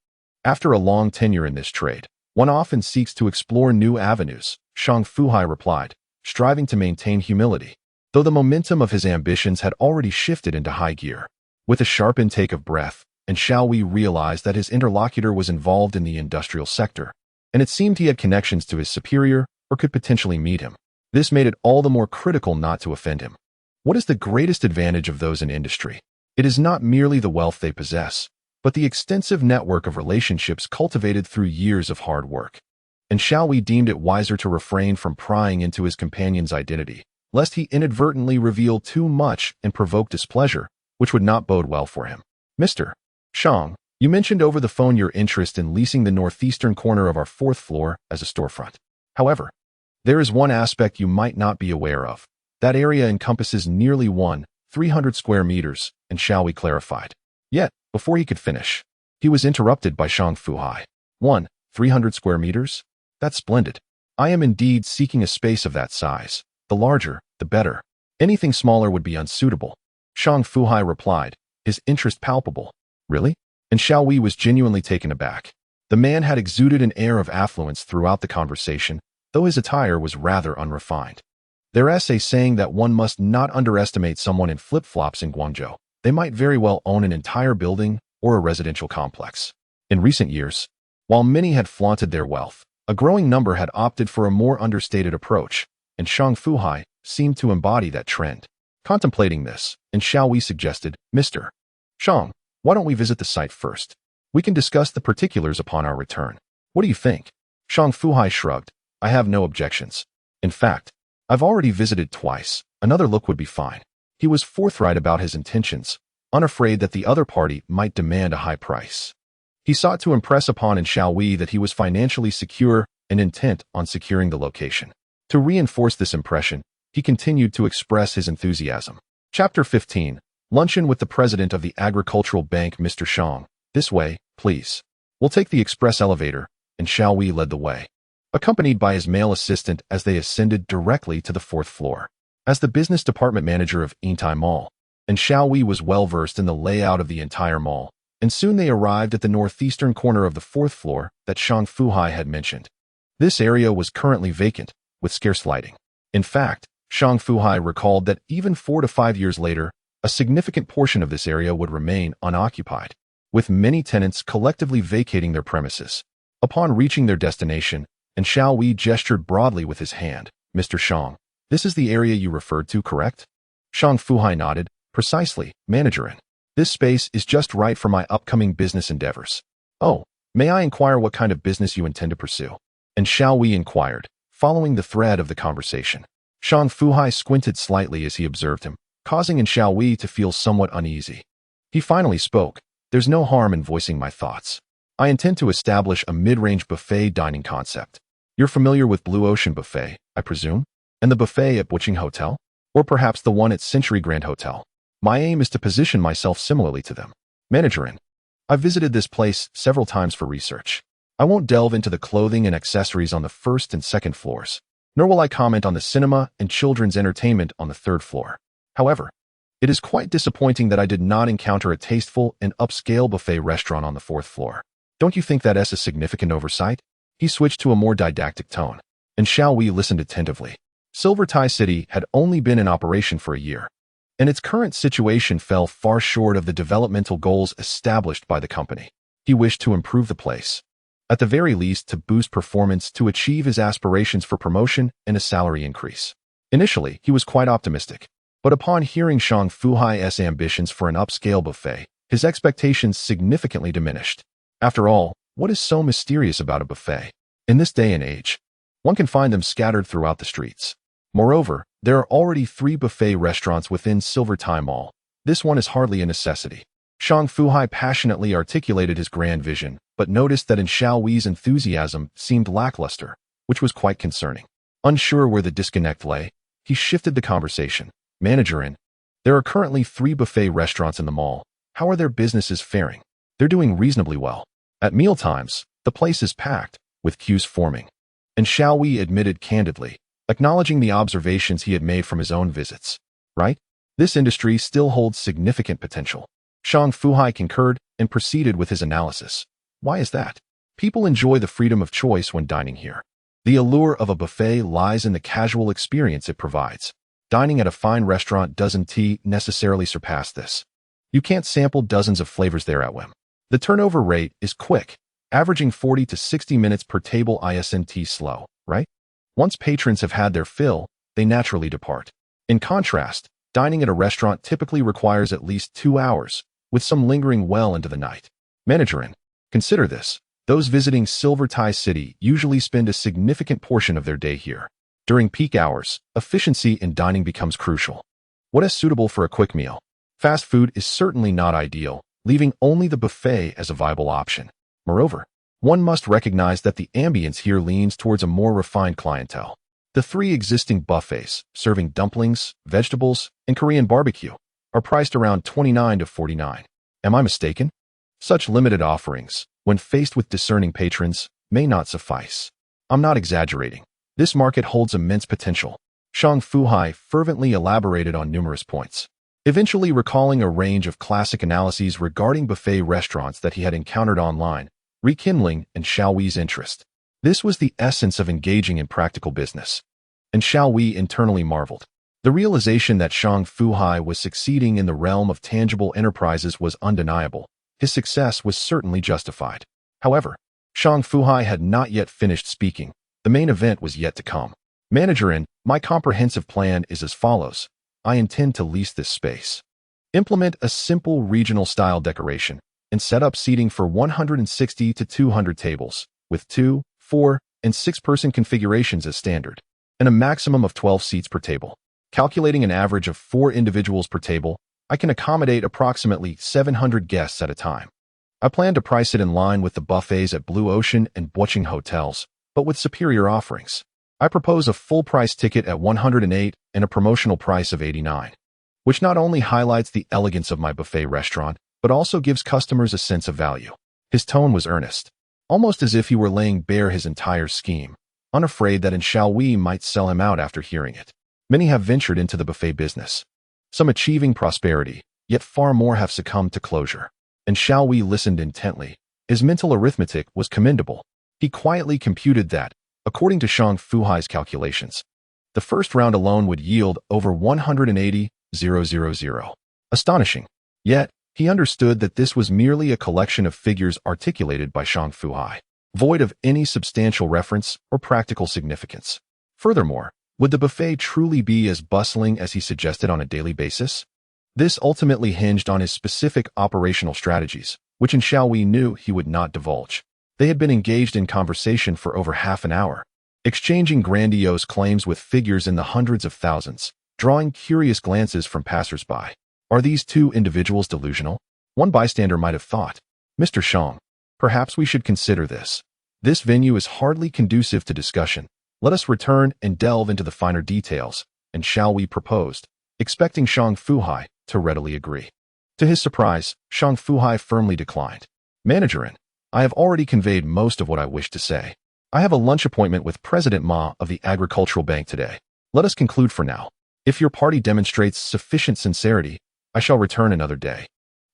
After a long tenure in this trade, one often seeks to explore new avenues, Shang Fu Hai replied, striving to maintain humility, though the momentum of his ambitions had already shifted into high gear. With a sharp intake of breath, and Shaohui realized that his interlocutor was involved in the industrial sector, and it seemed he had connections to his superior or could potentially meet him. This made it all the more critical not to offend him. What is the greatest advantage of those in industry? It is not merely the wealth they possess, but the extensive network of relationships cultivated through years of hard work. And Shaohui deemed it wiser to refrain from prying into his companion's identity, lest he inadvertently reveal too much and provoke displeasure, which would not bode well for him. Mr. Shang, you mentioned over the phone your interest in leasing the northeastern corner of our 4th floor as a storefront. However, there is one aspect you might not be aware of. That area encompasses nearly 1,300 square meters, and Shaohui clarified. Yet, before he could finish, he was interrupted by Shang Fu Hai. 1,300 square meters? That's splendid. I am indeed seeking a space of that size. The larger, the better. Anything smaller would be unsuitable. Shang Fu Hai replied, his interest palpable. Really? And Shaohui was genuinely taken aback. The man had exuded an air of affluence throughout the conversation, though his attire was rather unrefined. There's a saying that one must not underestimate someone in flip-flops in Guangzhou. They might very well own an entire building or a residential complex. In recent years, while many had flaunted their wealth, a growing number had opted for a more understated approach, and Shang Fu Hai seemed to embody that trend. Contemplating this, and Shaohui suggested, Mr. Shang, why don't we visit the site first? We can discuss the particulars upon our return. What do you think? Shang Fu Hai shrugged. I have no objections. In fact, I've already visited twice. Another look would be fine. He was forthright about his intentions, unafraid that the other party might demand a high price. He sought to impress upon Xiaowei that he was financially secure and intent on securing the location. To reinforce this impression, he continued to express his enthusiasm. Chapter 15. Luncheon with the president of the Agricultural Bank, Mr. Shang. This way, please. We'll take the express elevator, and Xiaowei led the way, accompanied by his male assistant as they ascended directly to the 4th floor. As the business department manager of Yingtai Mall, and Xiaowei was well-versed in the layout of the entire mall, and soon they arrived at the northeastern corner of the 4th floor that Shang Fu Hai had mentioned. This area was currently vacant, with scarce lighting. In fact, Shang Fu Hai recalled that even 4 to 5 years later, a significant portion of this area would remain unoccupied, with many tenants collectively vacating their premises. Upon reaching their destination, and Xiaowei gestured broadly with his hand, Mr. Shang, this is the area you referred to, correct? Shang Fu Hai nodded. Precisely, managerin. This space is just right for my upcoming business endeavors. Oh, may I inquire what kind of business you intend to pursue? And Xiaowei inquired, following the thread of the conversation. Shang Fu Hai squinted slightly as he observed him, causing Xiaowei to feel somewhat uneasy. He finally spoke. There's no harm in voicing my thoughts. I intend to establish a mid-range buffet dining concept. You're familiar with Blue Ocean Buffet, I presume? And the buffet at Butching Hotel? Or perhaps the one at Century Grand Hotel? My aim is to position myself similarly to them. Managerin. I've visited this place several times for research. I won't delve into the clothing and accessories on the 1st and 2nd floors, nor will I comment on the cinema and children's entertainment on the 3rd floor. However, it is quite disappointing that I did not encounter a tasteful and upscale buffet restaurant on the 4th floor. Don't you think that is a significant oversight? He switched to a more didactic tone, and Xiaowei listened attentively. Silver Tai City had only been in operation for a year, and its current situation fell far short of the developmental goals established by the company. He wished to improve the place, at the very least to boost performance to achieve his aspirations for promotion and a salary increase. Initially, he was quite optimistic, but upon hearing Shang Fu Hai's ambitions for an upscale buffet, his expectations significantly diminished. After all, what is so mysterious about a buffet? In this day and age, one can find them scattered throughout the streets. Moreover, there are already 3 buffet restaurants within Silver Tai Mall. This one is hardly a necessity. Shang Fu Hai passionately articulated his grand vision, but noticed that in Xiaowei's enthusiasm seemed lackluster, which was quite concerning. Unsure where the disconnect lay, he shifted the conversation. Managerin, there are currently 3 buffet restaurants in the mall. How are their businesses faring? They're doing reasonably well. At mealtimes, the place is packed, with queues forming. And Xiaowei admitted candidly, acknowledging the observations he had made from his own visits. Right? This industry still holds significant potential. Shang Fu Hai concurred and proceeded with his analysis. Why is that? People enjoy the freedom of choice when dining here. The allure of a buffet lies in the casual experience it provides. Dining at a fine restaurant doesn't necessarily surpass this. You can't sample dozens of flavors there at whim. The turnover rate is quick, averaging 40 to 60 minutes per table. Isn't slow, right? Once patrons have had their fill, they naturally depart. In contrast, dining at a restaurant typically requires at least 2 hours, with some lingering well into the night. Managerin, consider this. Those visiting Silver Tai City usually spend a significant portion of their day here. During peak hours, efficiency in dining becomes crucial. What is suitable for a quick meal? Fast food is certainly not ideal, leaving only the buffet as a viable option. Moreover, one must recognize that the ambience here leans towards a more refined clientele. The 3 existing buffets, serving dumplings, vegetables, and Korean barbecue, are priced around $29 to $49. Am I mistaken? Such limited offerings, when faced with discerning patrons, may not suffice. I'm not exaggerating. This market holds immense potential. Shang Fu Hai fervently elaborated on numerous points, eventually recalling a range of classic analyses regarding buffet restaurants that he had encountered online, rekindling in Xiaowei's interest. This was the essence of engaging in practical business. And Xiaowei internally marveled. The realization that Shang Fu Hai was succeeding in the realm of tangible enterprises was undeniable. His success was certainly justified. However, Shang Fu Hai had not yet finished speaking. The main event was yet to come. Managerin, my comprehensive plan is as follows. I intend to lease this space, implement a simple regional-style decoration, and set up seating for 160 to 200 tables, with 2, 4, and 6-person configurations as standard, and a maximum of 12 seats per table. Calculating an average of 4 individuals per table, I can accommodate approximately 700 guests at a time. I plan to price it in line with the buffets at Blue Ocean and Butching hotels, but with superior offerings. I propose a full-price ticket at 108 and a promotional price of 89, which not only highlights the elegance of my buffet restaurant, but also gives customers a sense of value. His tone was earnest, almost as if he were laying bare his entire scheme, unafraid that Xiaowei might sell him out after hearing it. Many have ventured into the buffet business, some achieving prosperity, yet far more have succumbed to closure. And Xiaowei listened intently. His mental arithmetic was commendable. He quietly computed that, according to Shang Fu Hai's calculations, the first round alone would yield over 180,000. Astonishing. Yet, he understood that this was merely a collection of figures articulated by Shang Fu Hai, void of any substantial reference or practical significance. Furthermore, would the buffet truly be as bustling as he suggested on a daily basis? This ultimately hinged on his specific operational strategies, which Xiaowei knew he would not divulge. They had been engaged in conversation for over half an hour, exchanging grandiose claims with figures in the hundreds of thousands, drawing curious glances from passers-by. Are these two individuals delusional? One bystander might have thought. Mr. Shang, perhaps we should consider this. This venue is hardly conducive to discussion. Let us return and delve into the finer details, and Xiaowei proposed, expecting Shang Fu Hai to readily agree. To his surprise, Shang Fu Hai firmly declined. Managerin, I have already conveyed most of what I wish to say. I have a lunch appointment with President Ma of the Agricultural Bank today. Let us conclude for now. If your party demonstrates sufficient sincerity, I shall return another day,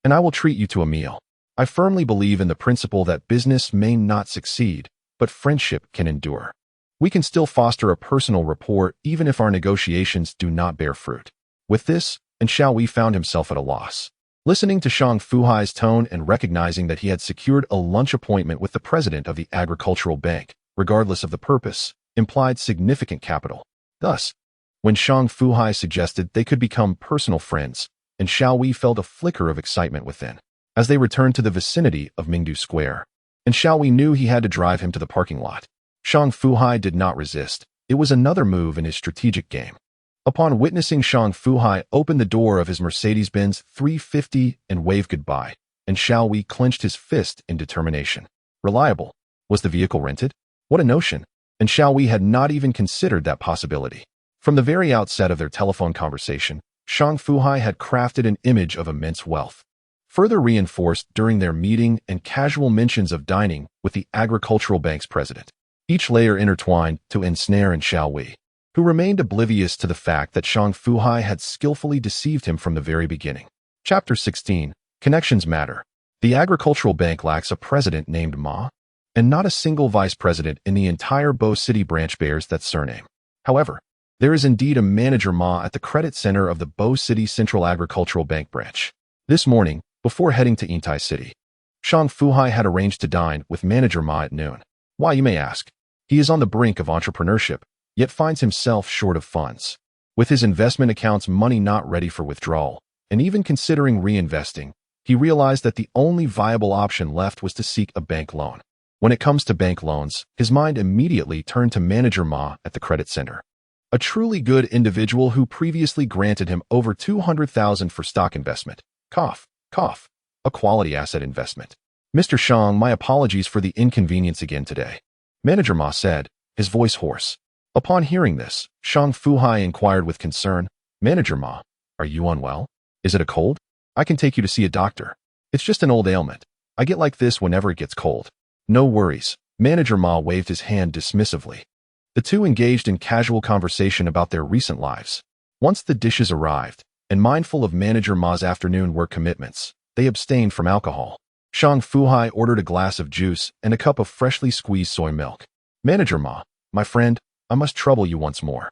and I will treat you to a meal. I firmly believe in the principle that business may not succeed, but friendship can endure. We can still foster a personal rapport even if our negotiations do not bear fruit. With this, and Xiaowei found himself at a loss. Listening to Shang Fu Hai's tone and recognizing that he had secured a lunch appointment with the president of the Agricultural Bank, regardless of the purpose, implied significant capital. Thus, when Shang Fu Hai suggested they could become personal friends, and Xiaowei felt a flicker of excitement within, as they returned to the vicinity of Mingdu Square, and Xiaowei knew he had to drive him to the parking lot. Shang Fu Hai did not resist. It was another move in his strategic game. Upon witnessing Shang Fu Hai open the door of his Mercedes-Benz 350 and wave goodbye, and Xiaowei clenched his fist in determination. Reliable. Was the vehicle rented? What a notion. And Xiaowei had not even considered that possibility. From the very outset of their telephone conversation, Shang Fu Hai had crafted an image of immense wealth, further reinforced during their meeting and casual mentions of dining with the Agricultural Bank's president. Each layer intertwined to ensnare Xiaowei, who remained oblivious to the fact that Shang Fu Hai had skillfully deceived him from the very beginning. Chapter 16. Connections Matter. The Agricultural Bank lacks a president named Ma, and not a single vice president in the entire Bo City branch bears that surname. However, there is indeed a manager Ma at the credit center of the Bo City Central Agricultural Bank branch. This morning, before heading to Yintai City, Shang Fu Hai had arranged to dine with manager Ma at noon. Why, you may ask? He is on the brink of entrepreneurship, yet finds himself short of funds. With his investment account's money not ready for withdrawal, and even considering reinvesting, he realized that the only viable option left was to seek a bank loan. When it comes to bank loans, his mind immediately turned to manager Ma at the credit center, a truly good individual who previously granted him over $200,000 for stock investment. Cough, cough, a quality asset investment. Mr. Shang, my apologies for the inconvenience again today, manager Ma said, his voice hoarse. Upon hearing this, Shang Fu Hai inquired with concern, Manager Ma, are you unwell? Is it a cold? I can take you to see a doctor. It's just an old ailment. I get like this whenever it gets cold. No worries. Manager Ma waved his hand dismissively. The two engaged in casual conversation about their recent lives. Once the dishes arrived, and mindful of Manager Ma's afternoon work commitments, they abstained from alcohol. Shang Fu Hai ordered a glass of juice and a cup of freshly squeezed soy milk. Manager Ma, my friend, I must trouble you once more.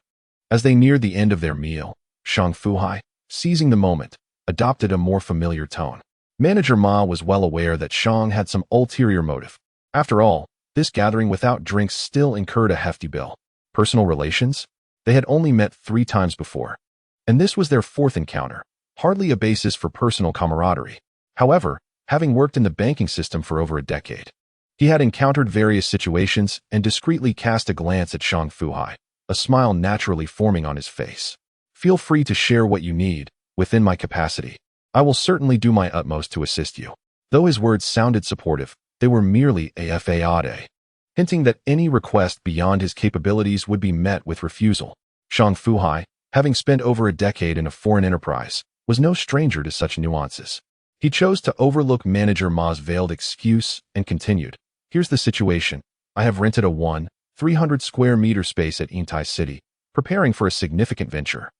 As they neared the end of their meal, Shang Fu Hai, seizing the moment, adopted a more familiar tone. Manager Ma was well aware that Shang had some ulterior motive. After all, this gathering without drinks still incurred a hefty bill. Personal relations? They had only met 3 times before, and this was their 4th encounter, hardly a basis for personal camaraderie. However, having worked in the banking system for over a decade, he had encountered various situations and discreetly cast a glance at Shang Fu Hai, a smile naturally forming on his face. Feel free to share what you need, within my capacity. I will certainly do my utmost to assist you. Though his words sounded supportive, they were merely a fade, hinting that any request beyond his capabilities would be met with refusal. Shang Fu Hai, having spent over a decade in a foreign enterprise, was no stranger to such nuances. He chose to overlook Manager Ma's veiled excuse and continued, "Here's the situation. I have rented a 300 square meter space at Yintai City, preparing for a significant venture.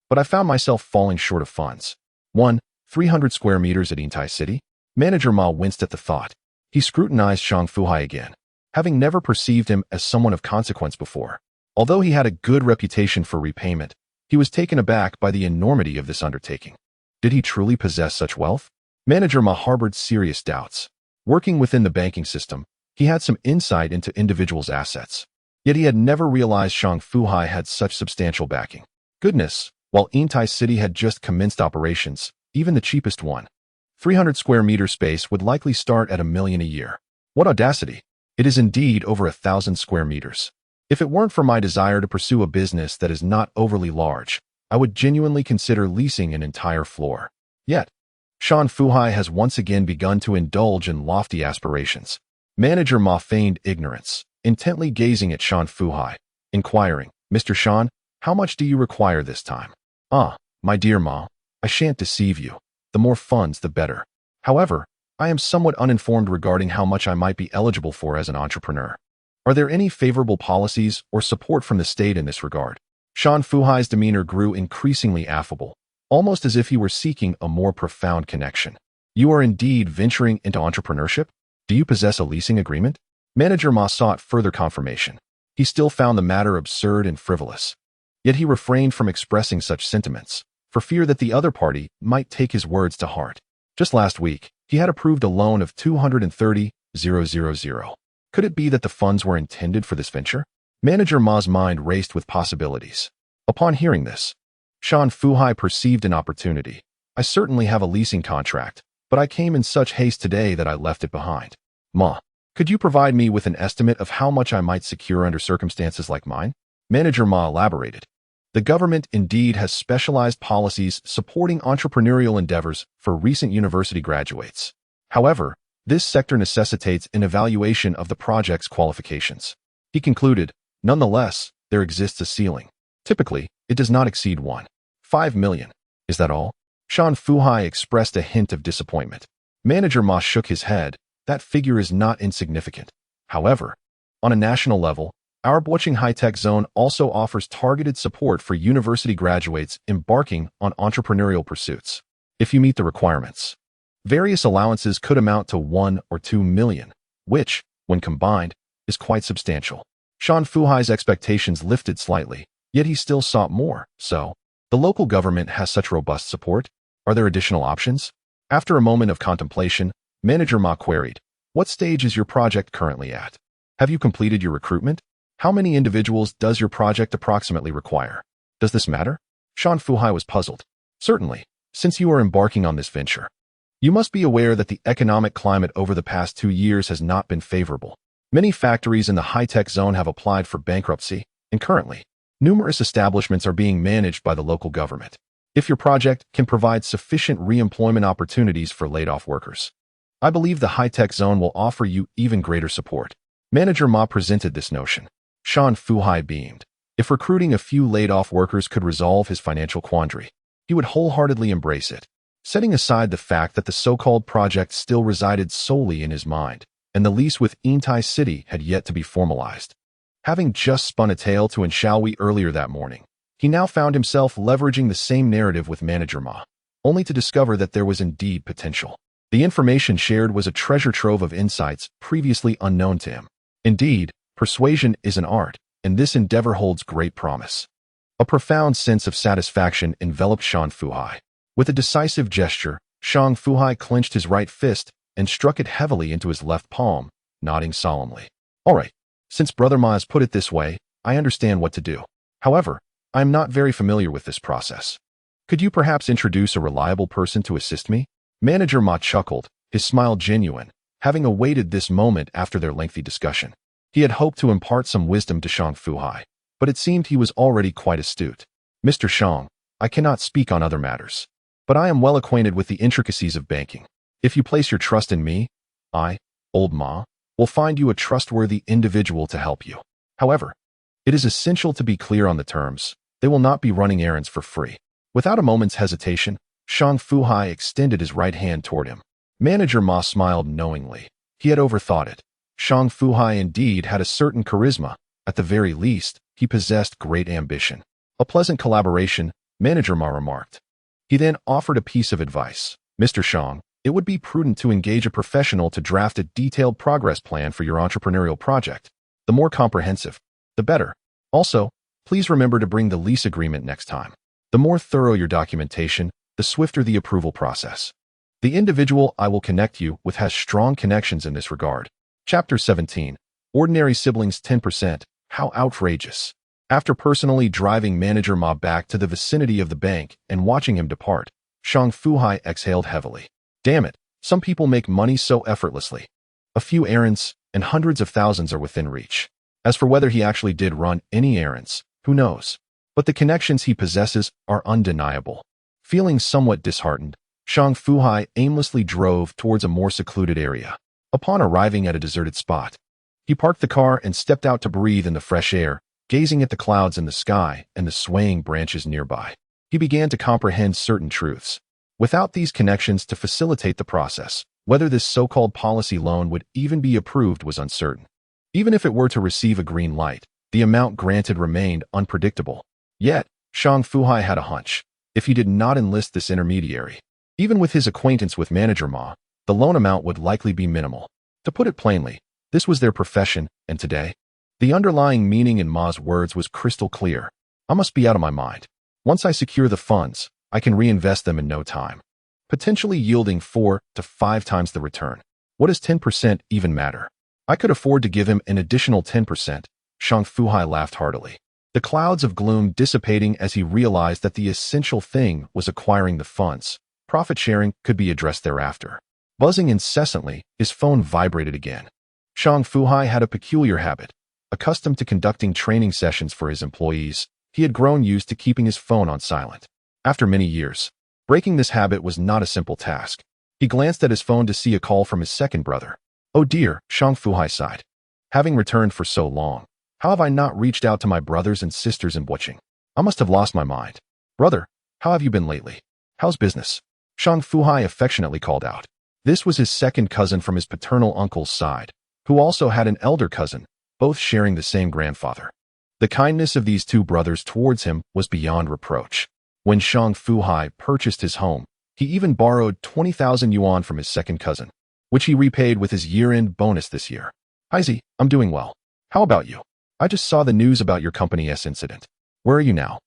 But I found myself falling short of funds." 300 square meters at Yintai City? Manager Ma winced at the thought. He scrutinized Shang Fu Hai again, having never perceived him as someone of consequence before. Although he had a good reputation for repayment, he was taken aback by the enormity of this undertaking. Did he truly possess such wealth? Manager Ma harbored serious doubts. Working within the banking system, he had some insight into individuals' assets. Yet he had never realized Shang Fu Hai had such substantial backing. Goodness, while Yintai City had just commenced operations, even the cheapest 300 square meter space would likely start at $1 million a year. What audacity! It is indeed over 1,000 square meters. If it weren't for my desire to pursue a business that is not overly large, I would genuinely consider leasing an entire floor. Yet, Shang Fu Hai has once again begun to indulge in lofty aspirations. Manager Ma feigned ignorance, intently gazing at Shang Fu Hai, inquiring, "Mr. Shang, how much do you require this time?" "Ah, my dear Ma, I shan't deceive you. The more funds, the better. However, I am somewhat uninformed regarding how much I might be eligible for as an entrepreneur. Are there any favorable policies or support from the state in this regard?" Shang Fu Hai's demeanor grew increasingly affable, almost as if he were seeking a more profound connection. "You are indeed venturing into entrepreneurship? Do you possess a leasing agreement?" Manager Ma sought further confirmation. He still found the matter absurd and frivolous. Yet he refrained from expressing such sentiments, for fear that the other party might take his words to heart. Just last week, he had approved a loan of 230,000. Could it be that the funds were intended for this venture? Manager Ma's mind raced with possibilities. Upon hearing this, Shang Fu Hai perceived an opportunity. "I certainly have a leasing contract, but I came in such haste today that I left it behind. Ma, could you provide me with an estimate of how much I might secure under circumstances like mine?" Manager Ma elaborated. The government indeed has specialized policies supporting entrepreneurial endeavors for recent university graduates. However, this sector necessitates an evaluation of the project's qualifications. He concluded, "Nonetheless, there exists a ceiling. Typically, it does not exceed 1.5 million. Is that all?" Shang Fu Hai expressed a hint of disappointment. Manager Ma shook his head. "That figure is not insignificant. However, on a national level, our Bwaching High-Tech Zone also offers targeted support for university graduates embarking on entrepreneurial pursuits. If you meet the requirements, various allowances could amount to 1 or 2 million, which, when combined, is quite substantial." Shang Fu Hai's expectations lifted slightly, yet he still sought more. "So, the local government has such robust support? Are there additional options?" After a moment of contemplation, Manager Ma queried, "What stage is your project currently at? Have you completed your recruitment? How many individuals does your project approximately require? Does this matter?" Shang Fu Hai was puzzled. "Certainly, since you are embarking on this venture. You must be aware that the economic climate over the past 2 years has not been favorable. Many factories in the high-tech zone have applied for bankruptcy, and currently, numerous establishments are being managed by the local government. If your project can provide sufficient re-employment opportunities for laid-off workers, I believe the high-tech zone will offer you even greater support." Manager Ma presented this notion. Shang Fu Hai beamed. If recruiting a few laid-off workers could resolve his financial quandary, he would wholeheartedly embrace it. Setting aside the fact that the so-called project still resided solely in his mind, and the lease with Yintai City had yet to be formalized. Having just spun a tale to Anshawi earlier that morning, he now found himself leveraging the same narrative with Manager Ma, only to discover that there was indeed potential. The information shared was a treasure trove of insights previously unknown to him. Indeed, persuasion is an art, and this endeavor holds great promise. A profound sense of satisfaction enveloped Shang Fu Hai. With a decisive gesture, Shang Fu Hai clenched his right fist and struck it heavily into his left palm, nodding solemnly. "All right, since Brother Ma has put it this way, I understand what to do. However, I am not very familiar with this process. Could you perhaps introduce a reliable person to assist me?" Manager Ma chuckled, his smile genuine, having awaited this moment after their lengthy discussion. He had hoped to impart some wisdom to Shang Fu Hai, but it seemed he was already quite astute. "Mr. Shang, I cannot speak on other matters, but I am well acquainted with the intricacies of banking. If you place your trust in me, I, old Ma, will find you a trustworthy individual to help you. However, it is essential to be clear on the terms. They will not be running errands for free. Without a moment's hesitation, Shang Fu Hai extended his right hand toward him. Manager Ma smiled knowingly. He had overthought it. Shang Fu Hai indeed had a certain charisma. At the very least, he possessed great ambition. A pleasant collaboration, Manager Ma remarked. He then offered a piece of advice. Mr. Shang, it would be prudent to engage a professional to draft a detailed progress plan for your entrepreneurial project. The more comprehensive, the better. Also, please remember to bring the lease agreement next time. The more thorough your documentation, the swifter the approval process. The individual I will connect you with has strong connections in this regard. Chapter 17. Ordinary Siblings 10%. How outrageous. After personally driving Manager Ma back to the vicinity of the bank and watching him depart, Shang Fu Hai exhaled heavily. Damn it, some people make money so effortlessly. A few errands, and hundreds of thousands are within reach. As for whether he actually did run any errands, who knows? But the connections he possesses are undeniable. Feeling somewhat disheartened, Shang Fu Hai aimlessly drove towards a more secluded area. Upon arriving at a deserted spot, he parked the car and stepped out to breathe in the fresh air, gazing at the clouds in the sky and the swaying branches nearby. He began to comprehend certain truths. Without these connections to facilitate the process, whether this so-called policy loan would even be approved was uncertain. Even if it were to receive a green light, the amount granted remained unpredictable. Yet, Shang Fu Hai had a hunch. If he did not enlist this intermediary, even with his acquaintance with Manager Ma, the loan amount would likely be minimal. To put it plainly, this was their profession, and today, the underlying meaning in Ma's words was crystal clear. I must be out of my mind. Once I secure the funds, I can reinvest them in no time, potentially yielding 4 to 5 times the return. What does 10% even matter? I could afford to give him an additional 10%. Shang Fu Hai laughed heartily. The clouds of gloom dissipating as he realized that the essential thing was acquiring the funds. Profit sharing could be addressed thereafter. Buzzing incessantly, his phone vibrated again. Shang Fu Hai had a peculiar habit. Accustomed to conducting training sessions for his employees, he had grown used to keeping his phone on silent. After many years, breaking this habit was not a simple task. He glanced at his phone to see a call from his second brother. Oh dear, Shang Fu Hai sighed. Having returned for so long, how have I not reached out to my brothers and sisters in Buching? I must have lost my mind. Brother, how have you been lately? How's business? Shang Fu Hai affectionately called out. This was his second cousin from his paternal uncle's side, who also had an elder cousin, both sharing the same grandfather. The kindness of these two brothers towards him was beyond reproach. When Shang Fu Hai purchased his home, he even borrowed 20,000 yuan from his second cousin, which he repaid with his year-end bonus this year. Heisey, I'm doing well. How about you? I just saw the news about your company's incident. Where are you now?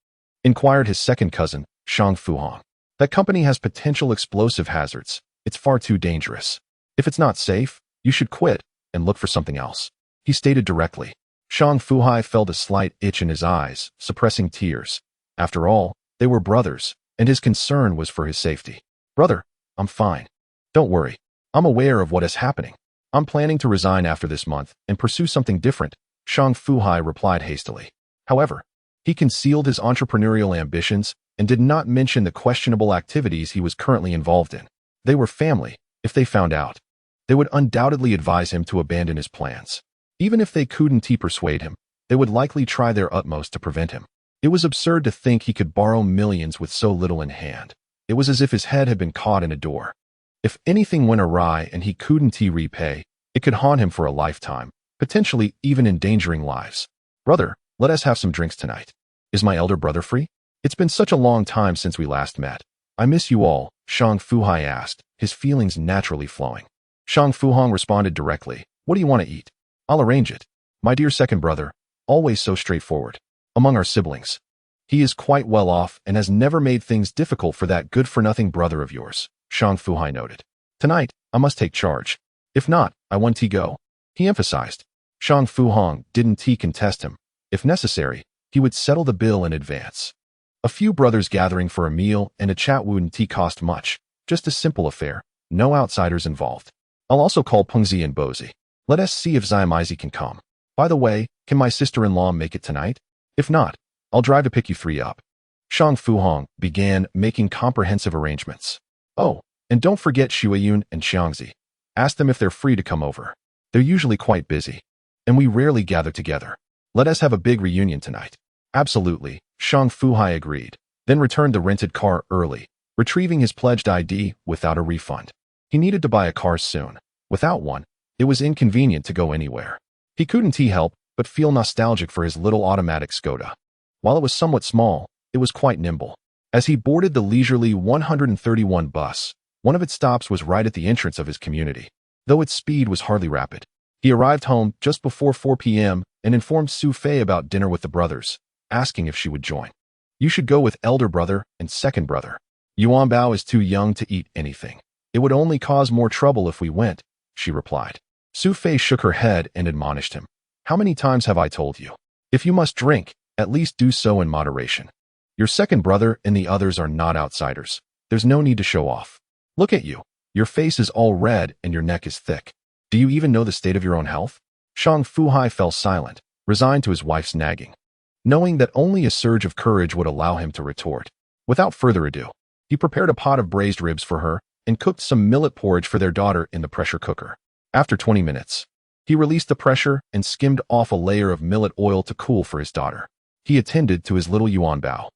Inquired his second cousin, Shang Fu Hong. That company has potential explosive hazards. It's far too dangerous. If it's not safe, you should quit and look for something else. He stated directly. Shang Fu Hai felt a slight itch in his eyes, suppressing tears. After all, they were brothers, and his concern was for his safety. Brother, I'm fine. Don't worry. I'm aware of what is happening. I'm planning to resign after this month and pursue something different, Shang Fu Hai replied hastily. However, he concealed his entrepreneurial ambitions and did not mention the questionable activities he was currently involved in. They were family. If they found out, they would undoubtedly advise him to abandon his plans. Even if they couldn't persuade him, they would likely try their utmost to prevent him. It was absurd to think he could borrow millions with so little in hand. It was as if his head had been caught in a door. If anything went awry and he couldn't repay, it could haunt him for a lifetime, potentially even endangering lives. Brother, let us have some drinks tonight. Is my elder brother free? It's been such a long time since we last met. I miss you all, Shang Fu Hai asked, his feelings naturally flowing. Shang Fu Hong responded directly. What do you want to eat? I'll arrange it. My dear second brother, always so straightforward. Among our siblings, he is quite well off and has never made things difficult for that good-for-nothing brother of yours, Shang Fu Hai noted. Tonight, I must take charge. If not, I want to go. He emphasized. Shang Fu Hong didn't contest him. If necessary, he would settle the bill in advance. A few brothers gathering for a meal and a chat wouldn't cost much. Just a simple affair. No outsiders involved. I'll also call Pengzi and Bozi. Let us see if Xiamaizi can come. By the way, can my sister-in-law make it tonight? If not, I'll drive to pick you three up. Shang Fu Hong began making comprehensive arrangements. Oh, And don't forget Shuiyun and Xiangzi. Ask them if they're free to come over. They're usually quite busy, and we rarely gather together. Let us have a big reunion tonight. Absolutely, Shang Fu Hai agreed, then returned the rented car early, retrieving his pledged ID without a refund. He needed to buy a car soon. Without one, it was inconvenient to go anywhere. He couldn't help but feel nostalgic for his little automatic Skoda. While it was somewhat small, it was quite nimble. As he boarded the leisurely 131 bus, one of its stops was right at the entrance of his community. Though its speed was hardly rapid, he arrived home just before 4 p.m. and informed Xu Fei about dinner with the brothers, asking if she would join. You should go with elder brother and second brother. Yuanbao is too young to eat anything. It would only cause more trouble if we went, she replied. Xu Fei shook her head and admonished him. How many times have I told you? If you must drink, at least do so in moderation. Your second brother and the others are not outsiders. There's no need to show off. Look at you. Your face is all red and your neck is thick. Do you even know the state of your own health? Shang Fu Hai fell silent, resigned to his wife's nagging, knowing that only a surge of courage would allow him to retort. Without further ado, he prepared a pot of braised ribs for her and cooked some millet porridge for their daughter in the pressure cooker. After 20 minutes, he released the pressure and skimmed off a layer of millet oil to cool for his daughter. He attended to his little Yuanbao,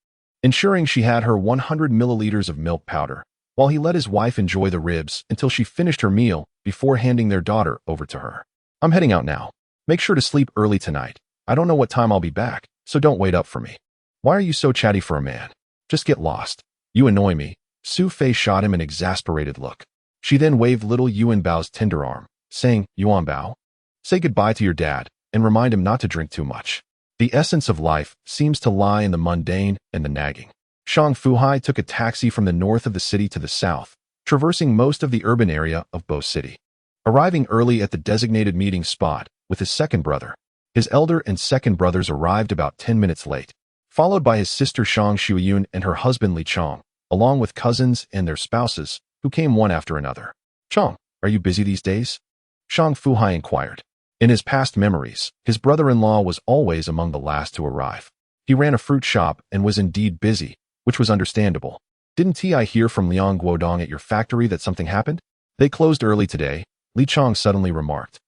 ensuring she had her 100 milliliters of milk powder, while he let his wife enjoy the ribs until she finished her meal before handing their daughter over to her. I'm heading out now. Make sure to sleep early tonight. I don't know what time I'll be back, so don't wait up for me. Why are you so chatty for a man? Just get lost. You annoy me. Xu Fei shot him an exasperated look. She then waved little Yuanbao's tender arm, saying, Yuanbao, say goodbye to your dad and remind him not to drink too much. The essence of life seems to lie in the mundane and the nagging. Shang Fu Hai took a taxi from the north of the city to the south, traversing most of the urban area of Bo City. Arriving early at the designated meeting spot with his second brother, his elder and second brothers arrived about 10 minutes late, followed by his sister Shang Shuiyun and her husband Li Chong, along with cousins and their spouses, who came one after another. Chong, are you busy these days? Shang Fu Hai inquired. In his past memories, his brother-in-law was always among the last to arrive. He ran a fruit shop and was indeed busy, which was understandable. Didn't I hear from Liang Guodong at your factory that something happened? They closed early today, Li Chong suddenly remarked,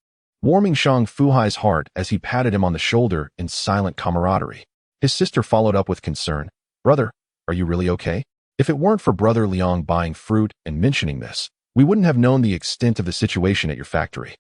warming Shang Fu Hai's heart as he patted him on the shoulder in silent camaraderie. His sister followed up with concern. Brother, are you really okay? If it weren't for Brother Liang buying fruit and mentioning this, we wouldn't have known the extent of the situation at your factory.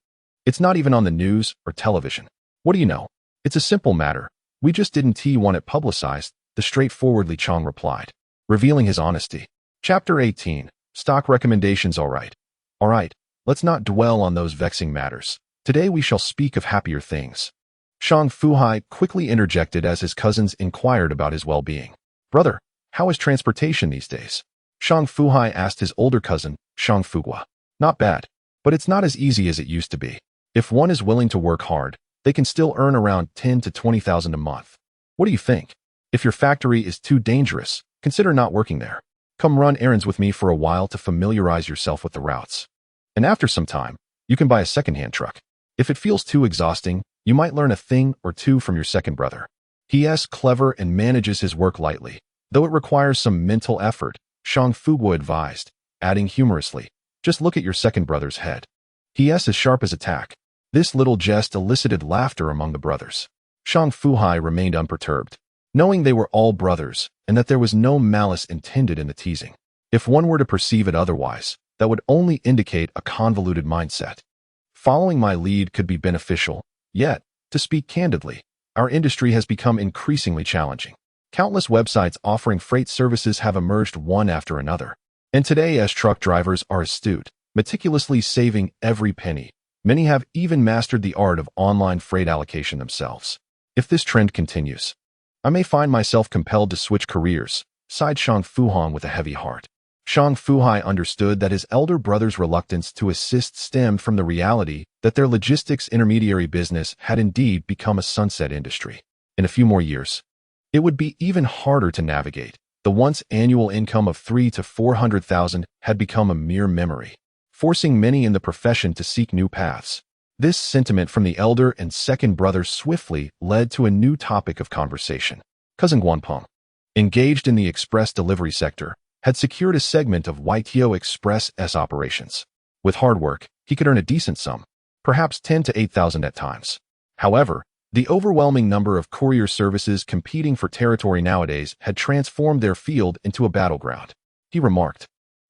It's not even on the news or television. What do you know? It's a simple matter. We just didn't want it publicized, the straightforward Li Chong replied, revealing his honesty. Chapter 18. Stock recommendations. All right, let's not dwell on those vexing matters. Today we shall speak of happier things. Shang Fu Hai quickly interjected as his cousins inquired about his well-being. Brother, how is transportation these days? Shang Fu Hai asked his older cousin, Shang Fugua. Not bad, but it's not as easy as it used to be. If one is willing to work hard, they can still earn around 10 to 20,000 a month. What do you think? If your factory is too dangerous, consider not working there. Come run errands with me for a while to familiarize yourself with the routes. And after some time, you can buy a second-hand truck. If it feels too exhausting, you might learn a thing or two from your second brother. He is clever and manages his work lightly, though it requires some mental effort, Shang Fugua advised, adding humorously, just look at your second brother's head. He is as sharp as a tack. This little jest elicited laughter among the brothers. Shang Fu Hai remained unperturbed, knowing they were all brothers and that there was no malice intended in the teasing. If one were to perceive it otherwise, that would only indicate a convoluted mindset. Following my lead could be beneficial, yet, to speak candidly, our industry has become increasingly challenging. Countless websites offering freight services have emerged one after another. And today, as truck drivers are astute, meticulously saving every penny, many have even mastered the art of online freight allocation themselves. If this trend continues, I may find myself compelled to switch careers, sighed Shang Fu Hong with a heavy heart. Shang Fu Hai understood that his elder brother's reluctance to assist stemmed from the reality that their logistics intermediary business had indeed become a sunset industry. In a few more years, it would be even harder to navigate. The once annual income of 300,000 to 400,000 had become a mere memory, forcing many in the profession to seek new paths. This sentiment from the elder and second brother swiftly led to a new topic of conversation. Cousin Guanpeng, engaged in the express delivery sector, had secured a segment of Kweichow Express' operations. With hard work, he could earn a decent sum, perhaps 10 to 8,000 at times. However, the overwhelming number of courier services competing for territory nowadays had transformed their field into a battleground. He remarked,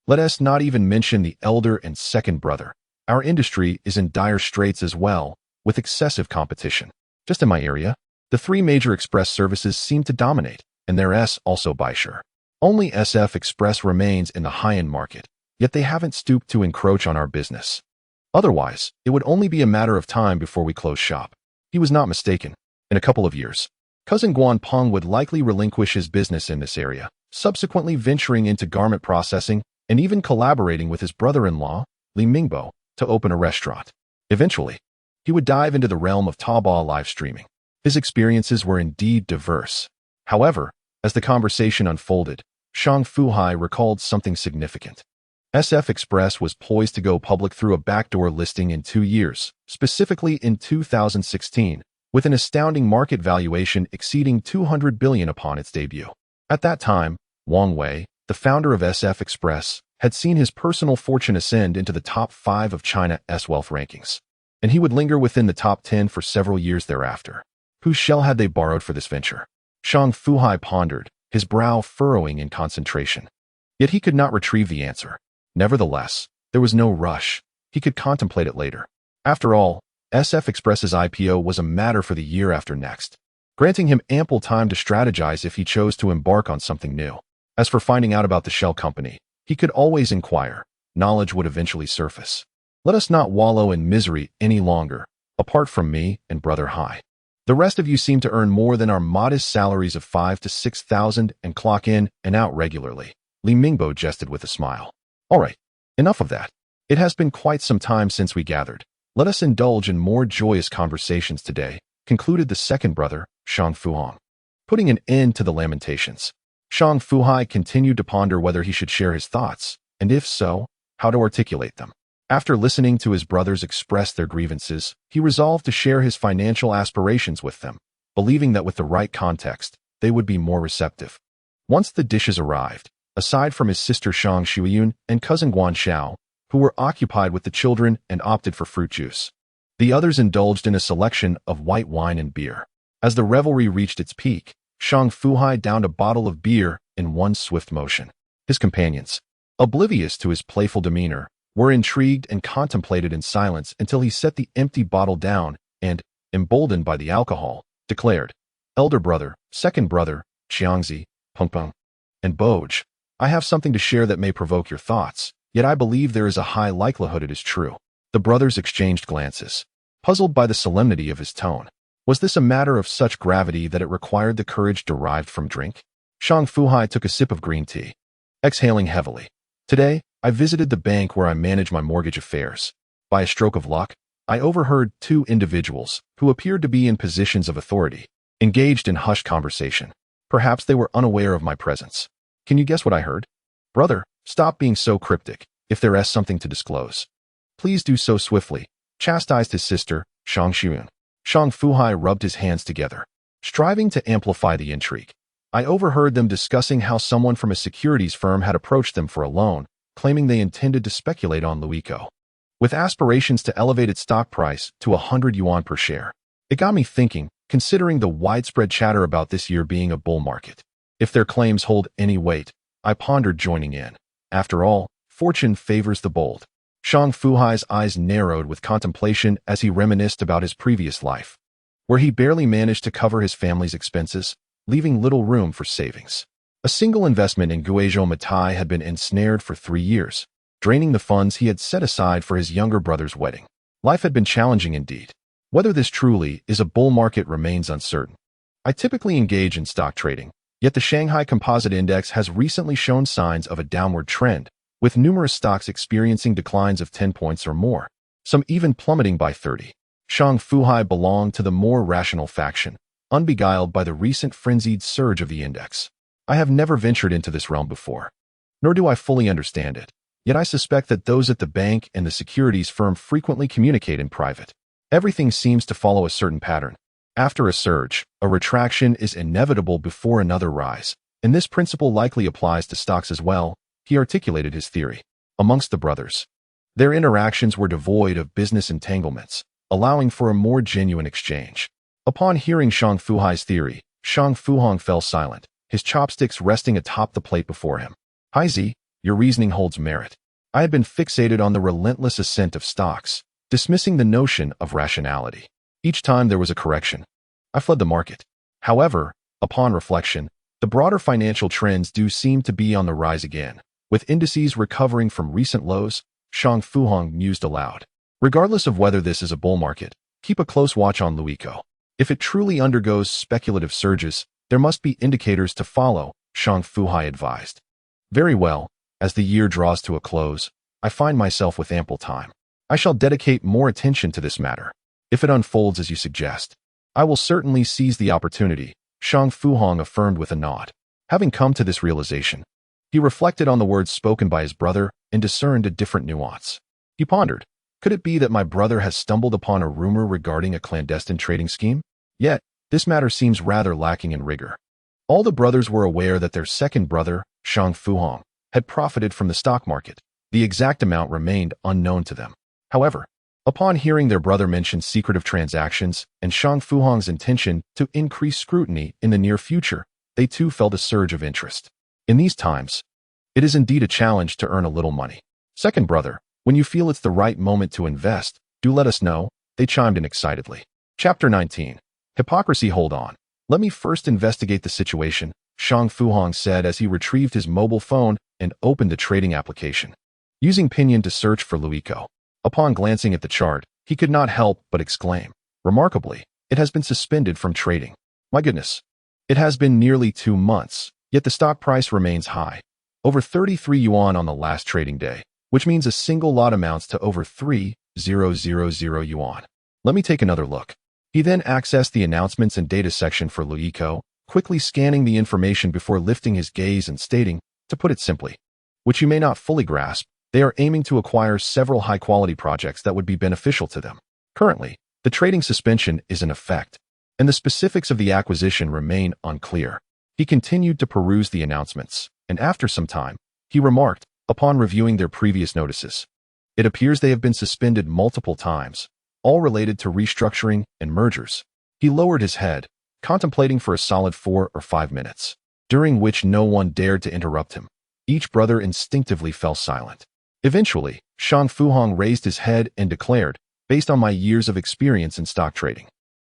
"Let us not even mention the elder and second brother. Our industry is in dire straits as well, with excessive competition. Just in my area, the three major express services seem to dominate, and their S also by sure. Only SF Express remains in the high-end market, yet they haven't stooped to encroach on our business. Otherwise, it would only be a matter of time before we close shop." He was not mistaken. In a couple of years, cousin Guanpeng would likely relinquish his business in this area, subsequently venturing into garment processing and even collaborating with his brother-in-law, Li Mingbao, to open a restaurant. Eventually, he would dive into the realm of Taobao live streaming. His experiences were indeed diverse. However, as the conversation unfolded, Shang Fu Hai recalled something significant. SF Express was poised to go public through a backdoor listing in 2 years, specifically in 2016, with an astounding market valuation exceeding 200 billion upon its debut. At that time, Wang Wei, the founder of SF Express, had seen his personal fortune ascend into the top 5 of China's wealth rankings, and he would linger within the top 10 for several years thereafter. Whose shell had they borrowed for this venture? Shang Fu Hai pondered, his brow furrowing in concentration. Yet he could not retrieve the answer. Nevertheless, there was no rush. He could contemplate it later. After all, SF Express's IPO was a matter for the year after next, granting him ample time to strategize if he chose to embark on something new. As for finding out about the shell company, he could always inquire. Knowledge would eventually surface. Let us not wallow in misery any longer, apart from me and Brother Hai. The rest of you seem to earn more than our modest salaries of 5,000 to 6,000 and clock in and out regularly. Li Mingbao jested with a smile. All right, enough of that. It has been quite some time since we gathered. Let us indulge in more joyous conversations today, concluded the second brother, Shang Fu Hai. Putting an end to the lamentations, Shang Fu Hai continued to ponder whether he should share his thoughts, and if so, how to articulate them. After listening to his brothers express their grievances, he resolved to share his financial aspirations with them, believing that with the right context, they would be more receptive. Once the dishes arrived, aside from his sister Shang Shuiyun and cousin Guanxiao, who were occupied with the children and opted for fruit juice, the others indulged in a selection of white wine and beer. As the revelry reached its peak, Shang Fu Hai downed a bottle of beer in one swift motion. His companions, oblivious to his playful demeanor, were intrigued and contemplated in silence until he set the empty bottle down and, emboldened by the alcohol, declared, "Elder brother, second brother, Qiangzi, Pengpeng, and Boj, I have something to share that may provoke your thoughts, yet I believe there is a high likelihood it is true." The brothers exchanged glances, puzzled by the solemnity of his tone. Was this a matter of such gravity that it required the courage derived from drink? Shang Fu Hai took a sip of green tea, exhaling heavily. "Today, I visited the bank where I manage my mortgage affairs. By a stroke of luck, I overheard 2 individuals, who appeared to be in positions of authority, engaged in hushed conversation. Perhaps they were unaware of my presence. Can you guess what I heard? Brother, stop being so cryptic. If there is something to disclose, please do so swiftly," chastised his sister, Shang Shuiyun. Shang Fu Hai rubbed his hands together, striving to amplify the intrigue. "I overheard them discussing how someone from a securities firm had approached them for a loan, claiming they intended to speculate on Kweichow, with aspirations to elevate its stock price to 100 yuan per share. It got me thinking, considering the widespread chatter about this year being a bull market. If their claims hold any weight, I pondered joining in. After all, fortune favors the bold." Shang Fu Hai's eyes narrowed with contemplation as he reminisced about his previous life, where he barely managed to cover his family's expenses, leaving little room for savings. A single investment in Kweichow Moutai had been ensnared for 3 years, draining the funds he had set aside for his younger brother's wedding. Life had been challenging indeed. Whether this truly is a bull market remains uncertain. I typically engage in stock trading, yet the Shanghai Composite Index has recently shown signs of a downward trend, with numerous stocks experiencing declines of 10 points or more, some even plummeting by 30. Shang Fu Hai belonged to the more rational faction, unbeguiled by the recent frenzied surge of the index. I have never ventured into this realm before, nor do I fully understand it, yet I suspect that those at the bank and the securities firm frequently communicate in private. Everything seems to follow a certain pattern. After a surge, a retraction is inevitable before another rise, And this principle likely applies to stocks as well. He articulated his theory. Amongst the brothers, their interactions were devoid of business entanglements, allowing for a more genuine exchange. Upon hearing Shang Fu Hai's theory, Shang Fu Hong fell silent, his chopsticks resting atop the plate before him. Hai, your reasoning holds merit. I had been fixated on the relentless ascent of stocks, dismissing the notion of rationality. Each time there was a correction, I fled the market. However, upon reflection, the broader financial trends do seem to be on the rise again. With indices recovering from recent lows, Shang Fu Hong mused aloud. Regardless of whether this is a bull market, keep a close watch on Kweichow. If it truly undergoes speculative surges, there must be indicators to follow, Shang Fu Hai advised. Very well, as the year draws to a close, I find myself with ample time. I shall dedicate more attention to this matter. If it unfolds as you suggest, I will certainly seize the opportunity, Shang Fu Hong affirmed with a nod. Having come to this realization, he reflected on the words spoken by his brother and discerned a different nuance. He pondered, could it be that my brother has stumbled upon a rumor regarding a clandestine trading scheme? Yet, this matter seems rather lacking in rigor. All the brothers were aware that their second brother, Shang Fu Hong, had profited from the stock market. The exact amount remained unknown to them. However, upon hearing their brother mention secretive transactions and Shang Fu Hong's intention to increase scrutiny in the near future, they too felt a surge of interest. In these times, it is indeed a challenge to earn a little money. Second brother, when you feel it's the right moment to invest, do let us know, they chimed in excitedly. Chapter 19. Hypocrisy. Hold on. Let me first investigate the situation, Shang Fu Hong said as he retrieved his mobile phone and opened the trading application. Using Pinyin to search for Kweichow. Upon glancing at the chart, he could not help but exclaim, remarkably, it has been suspended from trading. My goodness. It has been nearly 2 months, yet the stock price remains high. Over 33 yuan on the last trading day, which means a single lot amounts to over 3,000 yuan. Let me take another look. He then accessed the announcements and data section for Kweichow, quickly scanning the information before lifting his gaze and stating, to put it simply, which you may not fully grasp, they are aiming to acquire several high-quality projects that would be beneficial to them. Currently, the trading suspension is in effect, and the specifics of the acquisition remain unclear. He continued to peruse the announcements, and after some time, he remarked, upon reviewing their previous notices, it appears they have been suspended multiple times, all related to restructuring and mergers. He lowered his head, contemplating for a solid 4 or 5 minutes, during which no one dared to interrupt him. Each brother instinctively fell silent. Eventually, Shang Fu Hong raised his head and declared, based on my years of experience in stock trading,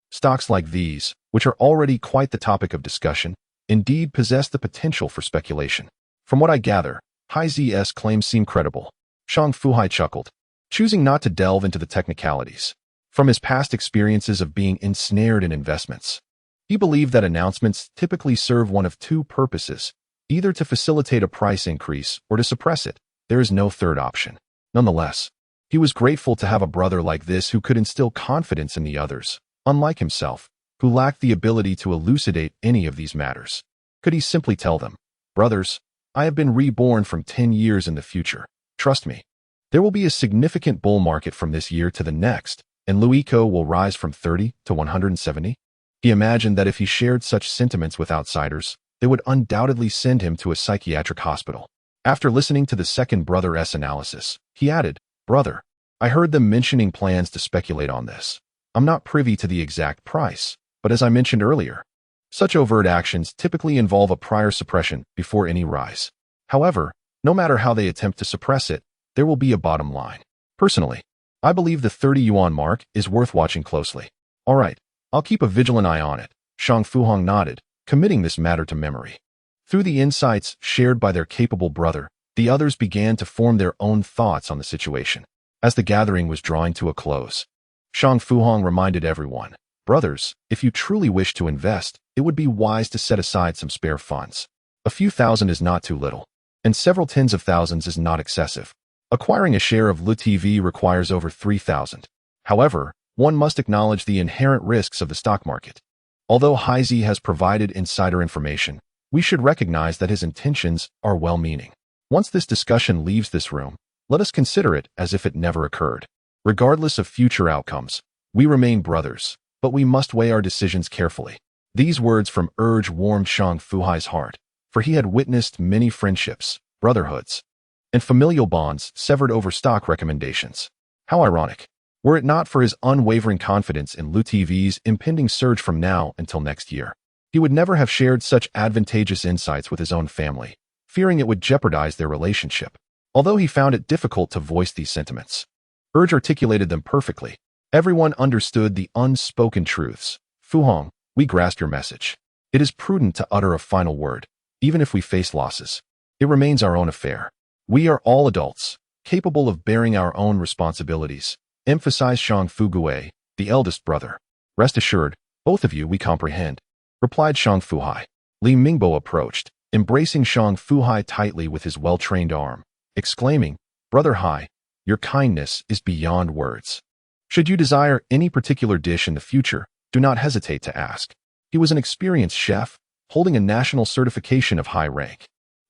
stocks like these, which are already quite the topic of discussion, indeed possess the potential for speculation. From what I gather, Hai's claims seem credible. Shang Fu Hai chuckled, choosing not to delve into the technicalities. From his past experiences of being ensnared in investments, he believed that announcements typically serve one of two purposes, either to facilitate a price increase or to suppress it. There is no third option. Nonetheless, he was grateful to have a brother like this who could instill confidence in the others, unlike himself, who lacked the ability to elucidate any of these matters. Could he simply tell them, brothers, I have been reborn from 10 years in the future. Trust me. There will be a significant bull market from this year to the next, and Kweichow will rise from 30 to 170. He imagined that if he shared such sentiments with outsiders, they would undoubtedly send him to a psychiatric hospital. After listening to the second brother's analysis, he added, brother, I heard them mentioning plans to speculate on this. I'm not privy to the exact price, but as I mentioned earlier, such overt actions typically involve a prior suppression before any rise. However, no matter how they attempt to suppress it, there will be a bottom line. Personally, I believe the 30 yuan mark is worth watching closely. All right, I'll keep a vigilant eye on it. Shang Fu Hong nodded, committing this matter to memory. Through the insights shared by their capable brother, the others began to form their own thoughts on the situation. As the gathering was drawing to a close, Shang Fu Hong reminded everyone, brothers, if you truly wish to invest, it would be wise to set aside some spare funds. A few thousand is not too little, and several tens of thousands is not excessive. Acquiring a share of LuTV requires over 3,000. However, one must acknowledge the inherent risks of the stock market. Although Hai has provided insider information, we should recognize that his intentions are well-meaning. Once this discussion leaves this room, let us consider it as if it never occurred. Regardless of future outcomes, we remain brothers, but we must weigh our decisions carefully. These words from Urge warmed Shang Fu Hai's heart. for he had witnessed many friendships, brotherhoods, and familial bonds severed over stock recommendations. How ironic. Were it not for his unwavering confidence in Lu TV's impending surge from now until next year, he would never have shared such advantageous insights with his own family, fearing it would jeopardize their relationship. Although he found it difficult to voice these sentiments, Urge articulated them perfectly. Everyone understood the unspoken truths. Fu Hong, we grasp your message. It is prudent to utter a final word, even if we face losses. It remains our own affair. We are all adults, capable of bearing our own responsibilities, emphasized Shang Fu Hai, the eldest brother. Rest assured, both of you we comprehend, replied Shang Fu Hai. Li Mingbo approached, embracing Shang Fu Hai tightly with his well-trained arm, exclaiming, Brother Hai, your kindness is beyond words. Should you desire any particular dish in the future, do not hesitate to ask. He was an experienced chef, holding a national certification of high rank,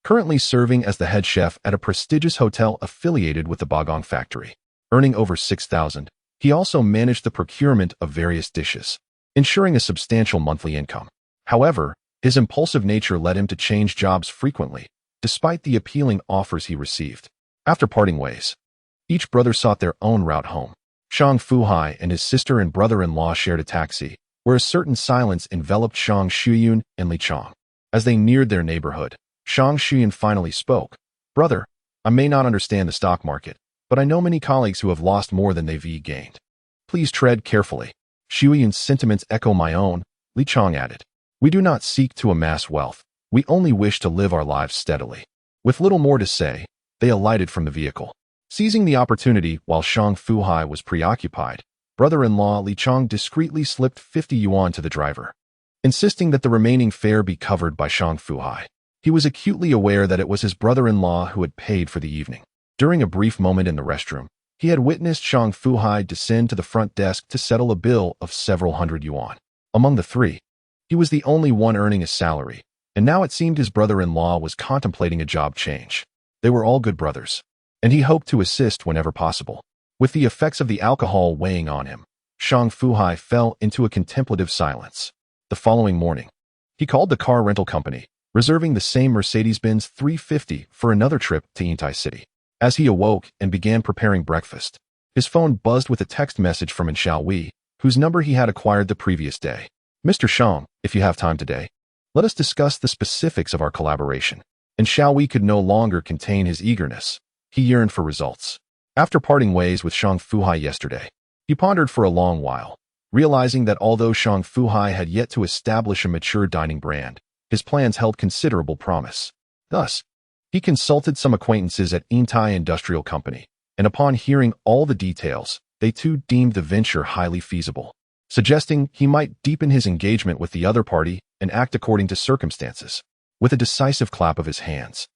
currently serving as the head chef at a prestigious hotel affiliated with the Bagong factory. Earning over 6,000, he also managed the procurement of various dishes, ensuring a substantial monthly income. However, his impulsive nature led him to change jobs frequently, despite the appealing offers he received. After parting ways, each brother sought their own route home. Shang Fu Hai and his sister and brother-in-law shared a taxi, where a certain silence enveloped Shang Shuyun and Li Chong. As they neared their neighborhood, Shang Shuyun finally spoke. Brother, I may not understand the stock market, but I know many colleagues who have lost more than they've gained. Please tread carefully. Shuyun's sentiments echo my own, Li Chong added. We do not seek to amass wealth. We only wish to live our lives steadily. With little more to say, they alighted from the vehicle. Seizing the opportunity while Shang Fu Hai was preoccupied, brother-in-law Li Chong discreetly slipped 50 yuan to the driver, insisting that the remaining fare be covered by Shang Fu Hai. He was acutely aware that it was his brother-in-law who had paid for the evening. During a brief moment in the restroom, he had witnessed Shang Fu Hai descend to the front desk to settle a bill of several hundred yuan. Among the three, he was the only one earning a salary, and now it seemed his brother-in-law was contemplating a job change. They were all good brothers, and he hoped to assist whenever possible. With the effects of the alcohol weighing on him, Shang Fu Hai fell into a contemplative silence. The following morning, he called the car rental company, reserving the same Mercedes-Benz 350 for another trip to Yintai City. As he awoke and began preparing breakfast, his phone buzzed with a text message from Xiaowei, whose number he had acquired the previous day. Mr. Shang, if you have time today, let us discuss the specifics of our collaboration. And Xiaowei could no longer contain his eagerness. He yearned for results. After parting ways with Shang Fu Hai yesterday, he pondered for a long while, realizing that although Shang Fu Hai had yet to establish a mature dining brand, his plans held considerable promise. Thus, he consulted some acquaintances at Yintai Industrial Company, and upon hearing all the details, they too deemed the venture highly feasible, suggesting he might deepen his engagement with the other party and act according to circumstances. With a decisive clap of his hands,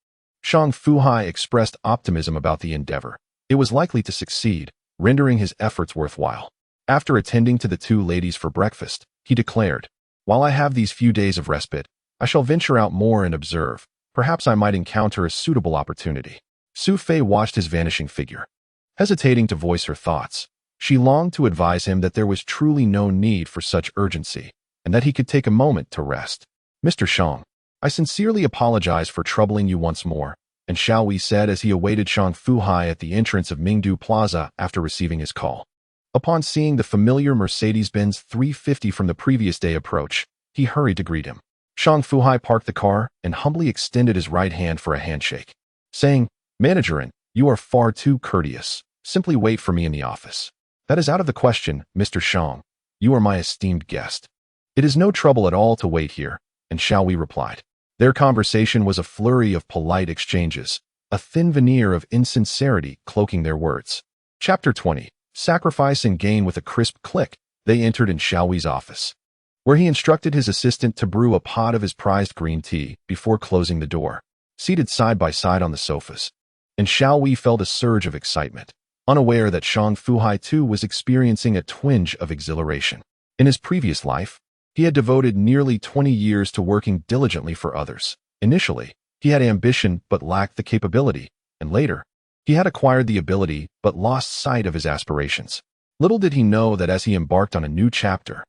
Shang Fu Hai expressed optimism about the endeavor. It was likely to succeed, rendering his efforts worthwhile. After attending to the two ladies for breakfast, he declared, While I have these few days of respite, I shall venture out more and observe. Perhaps I might encounter a suitable opportunity. Xu Fei watched his vanishing figure. Hesitating to voice her thoughts, she longed to advise him that there was truly no need for such urgency, and that he could take a moment to rest. Mr. Shang, I sincerely apologize for troubling you once more, and Xiaowei said as he awaited Shang Fu Hai at the entrance of Mingdu Plaza after receiving his call. Upon seeing the familiar Mercedes-Benz 350 from the previous day approach, he hurried to greet him. Shang Fu Hai parked the car and humbly extended his right hand for a handshake, saying, Managerin, you are far too courteous. Simply wait for me in the office. That is out of the question, Mr. Shang. You are my esteemed guest. It is no trouble at all to wait here, and Xiaowei replied. Their conversation was a flurry of polite exchanges, a thin veneer of insincerity cloaking their words. Chapter 20. Sacrifice and gain. With a crisp click, they entered in Xiaowei's office, where he instructed his assistant to brew a pot of his prized green tea before closing the door. Seated side by side on the sofas, and Xiaowei felt a surge of excitement, unaware that Shang Fu Hai too was experiencing a twinge of exhilaration. In his previous life, he had devoted nearly 20 years to working diligently for others. Initially, he had ambition but lacked the capability, and later, he had acquired the ability but lost sight of his aspirations. Little did he know that as he embarked on a new chapter,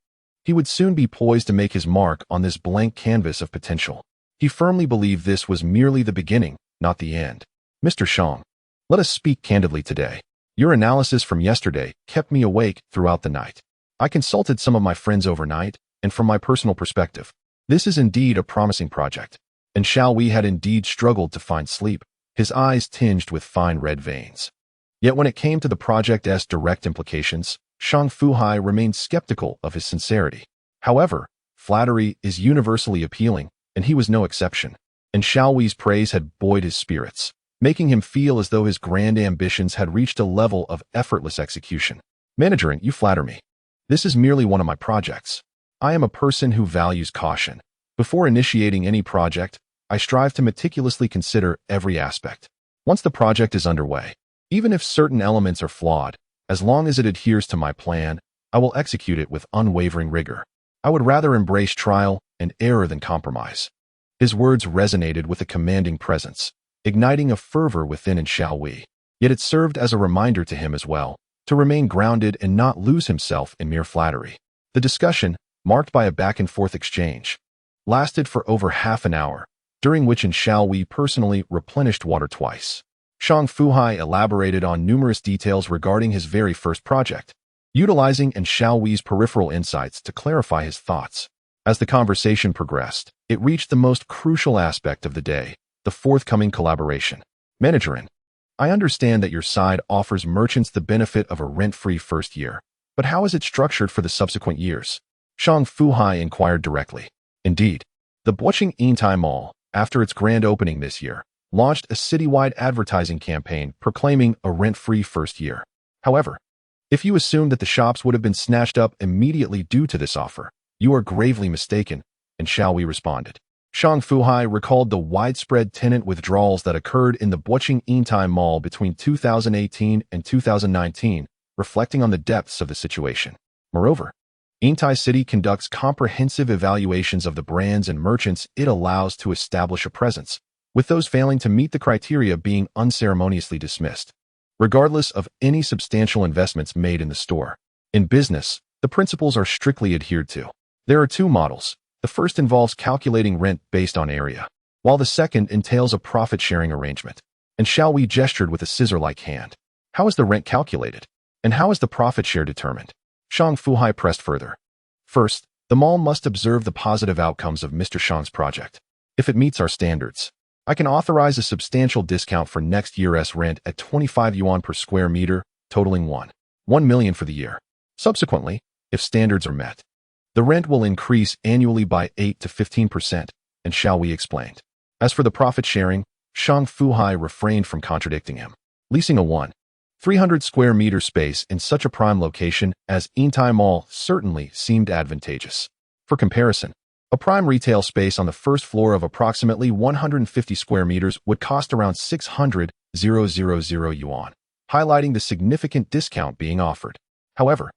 he would soon be poised to make his mark on this blank canvas of potential. He He firmly believed this was merely the beginning, not the end. Mr. Shang, let us speak candidly today. Your analysis from yesterday kept me awake throughout the night. I consulted some of my friends overnight, and from my personal perspective, this is indeed a promising project. And Xiao Wei had indeed struggled to find sleep, his eyes tinged with fine red veins. Yet when it came to the project's direct implications, Shang Fu Hai remained skeptical of his sincerity. However, flattery is universally appealing, and he was no exception. And Xiao Wei's praise had buoyed his spirits, making him feel as though his grand ambitions had reached a level of effortless execution. Managering, you flatter me. This is merely one of my projects. I am a person who values caution. Before initiating any project, I strive to meticulously consider every aspect. Once the project is underway, even if certain elements are flawed, as long as it adheres to my plan, I will execute it with unwavering rigor. I would rather embrace trial and error than compromise. His words resonated with a commanding presence, igniting a fervor within in Xiao Wei. Yet it served as a reminder to him as well, to remain grounded and not lose himself in mere flattery. The discussion, marked by a back-and-forth exchange, lasted for over half an hour, during which Xiao Wei personally replenished water twice. Shang Fu Hai elaborated on numerous details regarding his very first project, utilizing Xiao Wei's peripheral insights to clarify his thoughts. As the conversation progressed, it reached the most crucial aspect of the day, the forthcoming collaboration. Mandarin, I understand that your side offers merchants the benefit of a rent-free first year, but how is it structured for the subsequent years? Shang Fu Hai inquired directly. Indeed, the Bocheng Yintai Mall, after its grand opening this year, launched a citywide advertising campaign proclaiming a rent-free first year. However, if you assume that the shops would have been snatched up immediately due to this offer, you are gravely mistaken, and Xiao Wei responded. Shang Fu Hai recalled the widespread tenant withdrawals that occurred in the Bocheng Yintai Mall between 2018 and 2019, reflecting on the depths of the situation. Moreover, Yintai City conducts comprehensive evaluations of the brands and merchants it allows to establish a presence, with those failing to meet the criteria being unceremoniously dismissed, regardless of any substantial investments made in the store. In business, the principles are strictly adhered to. There are two models. The first involves calculating rent based on area, while the second entails a profit-sharing arrangement. And Xiao Wei gestured with a scissor-like hand. How is the rent calculated? And how is the profit share determined? Shang Fu Hai pressed further. First, the mall must observe the positive outcomes of Mr. Shang's project. If it meets our standards, I can authorize a substantial discount for next year's rent at 25 yuan per square meter, totaling 1 million for the year. Subsequently, if standards are met, the rent will increase annually by 8 to 15%, and Xiao Wei explained. As for the profit sharing, Shang Fu Hai refrained from contradicting him. Leasing a 300 square meter space in such a prime location as Yintai Mall certainly seemed advantageous. For comparison, a prime retail space on the first floor of approximately 150 square meters would cost around 600,000 yuan, highlighting the significant discount being offered. However,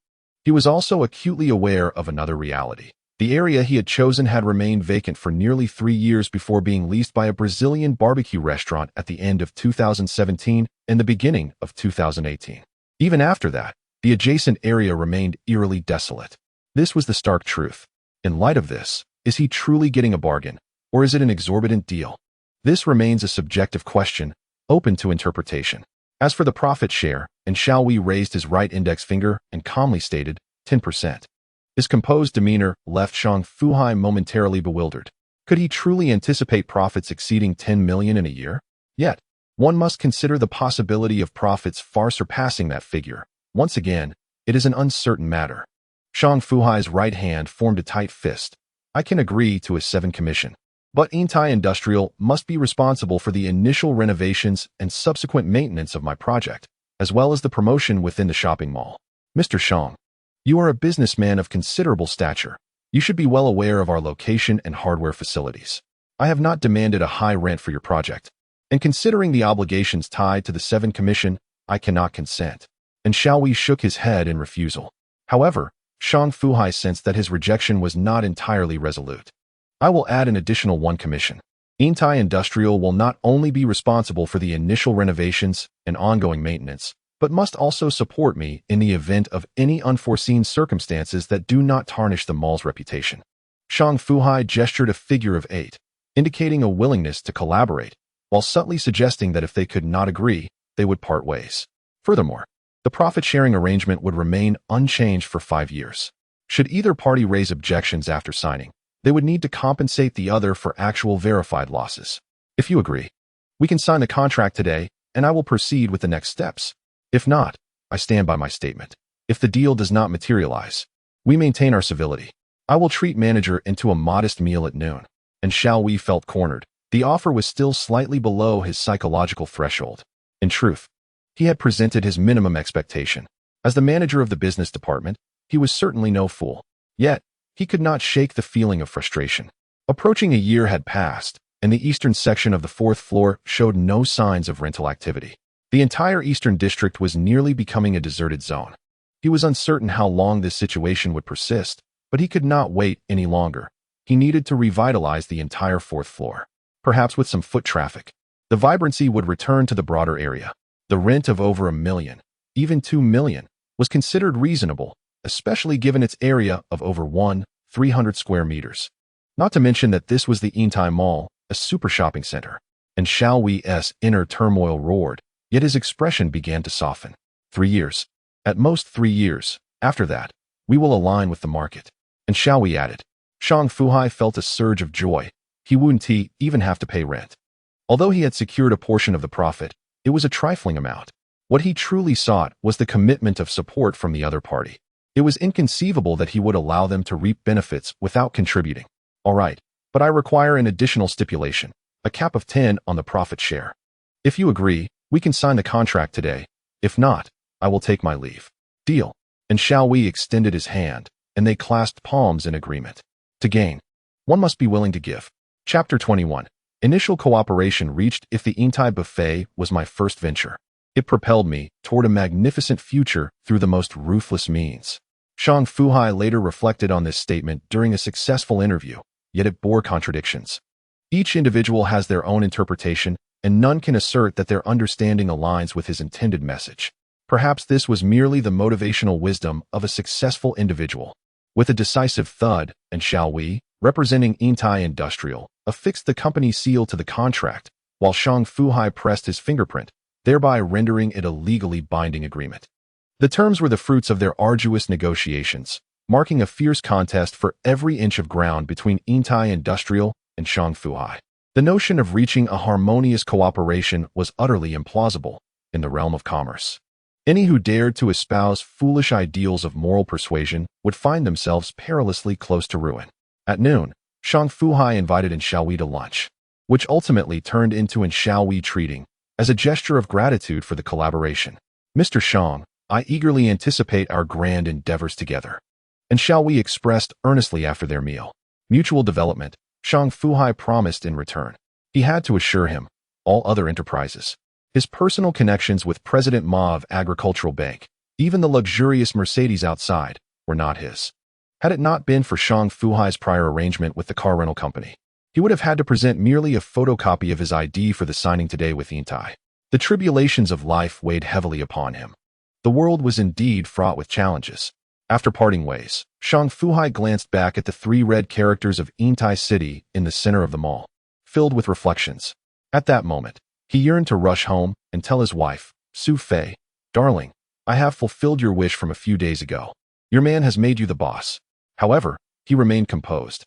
he was also acutely aware of another reality. The area he had chosen had remained vacant for nearly 3 years before being leased by a Brazilian barbecue restaurant at the end of 2017 and the beginning of 2018. Even after that, the adjacent area remained eerily desolate. This was the stark truth. In light of this, is he truly getting a bargain, or is it an exorbitant deal? This remains a subjective question, open to interpretation. As for the profit share, and Xiao Wei raised his right index finger and calmly stated, 10%. His composed demeanor left Shang Fu Hai momentarily bewildered. Could he truly anticipate profits exceeding 10 million in a year? Yet, one must consider the possibility of profits far surpassing that figure. Once again, it is an uncertain matter. Shang Fu Hai's right hand formed a tight fist. I can agree to a 7 commission. But Yintai Industrial must be responsible for the initial renovations and subsequent maintenance of my project, as well as the promotion within the shopping mall. Mr. Shang, you are a businessman of considerable stature. You should be well aware of our location and hardware facilities. I have not demanded a high rent for your project, and considering the obligations tied to the 7 commission, I cannot consent. And Xiao Wei shook his head in refusal. However, Shang Fu Hai sensed that his rejection was not entirely resolute. I will add an additional 1 commission. Yintai Industrial will not only be responsible for the initial renovations and ongoing maintenance, but must also support me in the event of any unforeseen circumstances that do not tarnish the mall's reputation. Shang Fu Hai gestured a figure of 8. indicating a willingness to collaborate, while subtly suggesting that if they could not agree, they would part ways. Furthermore, the profit-sharing arrangement would remain unchanged for 5 years. Should either party raise objections after signing, they would need to compensate the other for actual verified losses. If you agree, we can sign the contract today, and I will proceed with the next steps. If not, I stand by my statement. If the deal does not materialize, we maintain our civility. I will treat manager into a modest meal at noon. And Xiao Wei felt cornered. The offer was still slightly below his psychological threshold. In truth, he had presented his minimum expectation. As the manager of the business department, he was certainly no fool. Yet, he could not shake the feeling of frustration. Approaching a year had passed, and the eastern section of the 4th floor showed no signs of rental activity. The entire eastern district was nearly becoming a deserted zone. He was uncertain how long this situation would persist, but he could not wait any longer. He needed to revitalize the entire 4th floor. Perhaps with some foot traffic, the vibrancy would return to the broader area. The rent of over $1 million, even $2 million, was considered reasonable, especially given its area of over 300 square meters. Not to mention that this was the Yintai Mall, a super shopping center. And Xiao Wei's inner turmoil roared, yet his expression began to soften. 3 years. At most 3 years. After that, we will align with the market. And Xiao Wei added. Shang Fu Hai felt a surge of joy. He wouldn't even have to pay rent. Although he had secured a portion of the profit, it was a trifling amount. What he truly sought was the commitment of support from the other party. It was inconceivable that he would allow them to reap benefits without contributing. All right, but I require an additional stipulation, a cap of 10 on the profit share. If you agree, we can sign the contract today. If not, I will take my leave. Deal. And Xiao Wei extended his hand, and they clasped palms in agreement. To gain, one must be willing to give. Chapter 21. Initial cooperation reached. If the Yintai buffet was my first venture, it propelled me toward a magnificent future through the most ruthless means. Shang Fu Hai later reflected on this statement during a successful interview, yet it bore contradictions. Each individual has their own interpretation, and none can assert that their understanding aligns with his intended message. Perhaps this was merely the motivational wisdom of a successful individual. With a decisive thud, and Xiao Wei, representing Yintai Industrial, affixed the company seal to the contract, while Shang Fu Hai pressed his fingerprint, thereby rendering it a legally binding agreement. The terms were the fruits of their arduous negotiations, marking a fierce contest for every inch of ground between Yintai Industrial and Shang Fu Hai. The notion of reaching a harmonious cooperation was utterly implausible in the realm of commerce. Any who dared to espouse foolish ideals of moral persuasion would find themselves perilously close to ruin. At noon, Shang Fu Hai invited Xiao Wei to lunch, which ultimately turned into Xiao Wei treating as a gesture of gratitude for the collaboration. Mr. Shang, I eagerly anticipate our grand endeavors together. And Xiao Wei expressed earnestly after their meal. Mutual development, Shang Fu Hai promised in return. He had to assure him, all other enterprises, his personal connections with President Ma of Agricultural Bank, even the luxurious Mercedes outside, were not his. Had it not been for Shang Fu Hai's prior arrangement with the car rental company, he would have had to present merely a photocopy of his ID for the signing today with Yintai. The tribulations of life weighed heavily upon him. The world was indeed fraught with challenges. After parting ways, Shang Fu Hai glanced back at the 3 red characters of Yintai City in the center of the mall, filled with reflections. At that moment, he yearned to rush home and tell his wife, Xu Fei, "Darling, I have fulfilled your wish from a few days ago. Your man has made you the boss." However, he remained composed,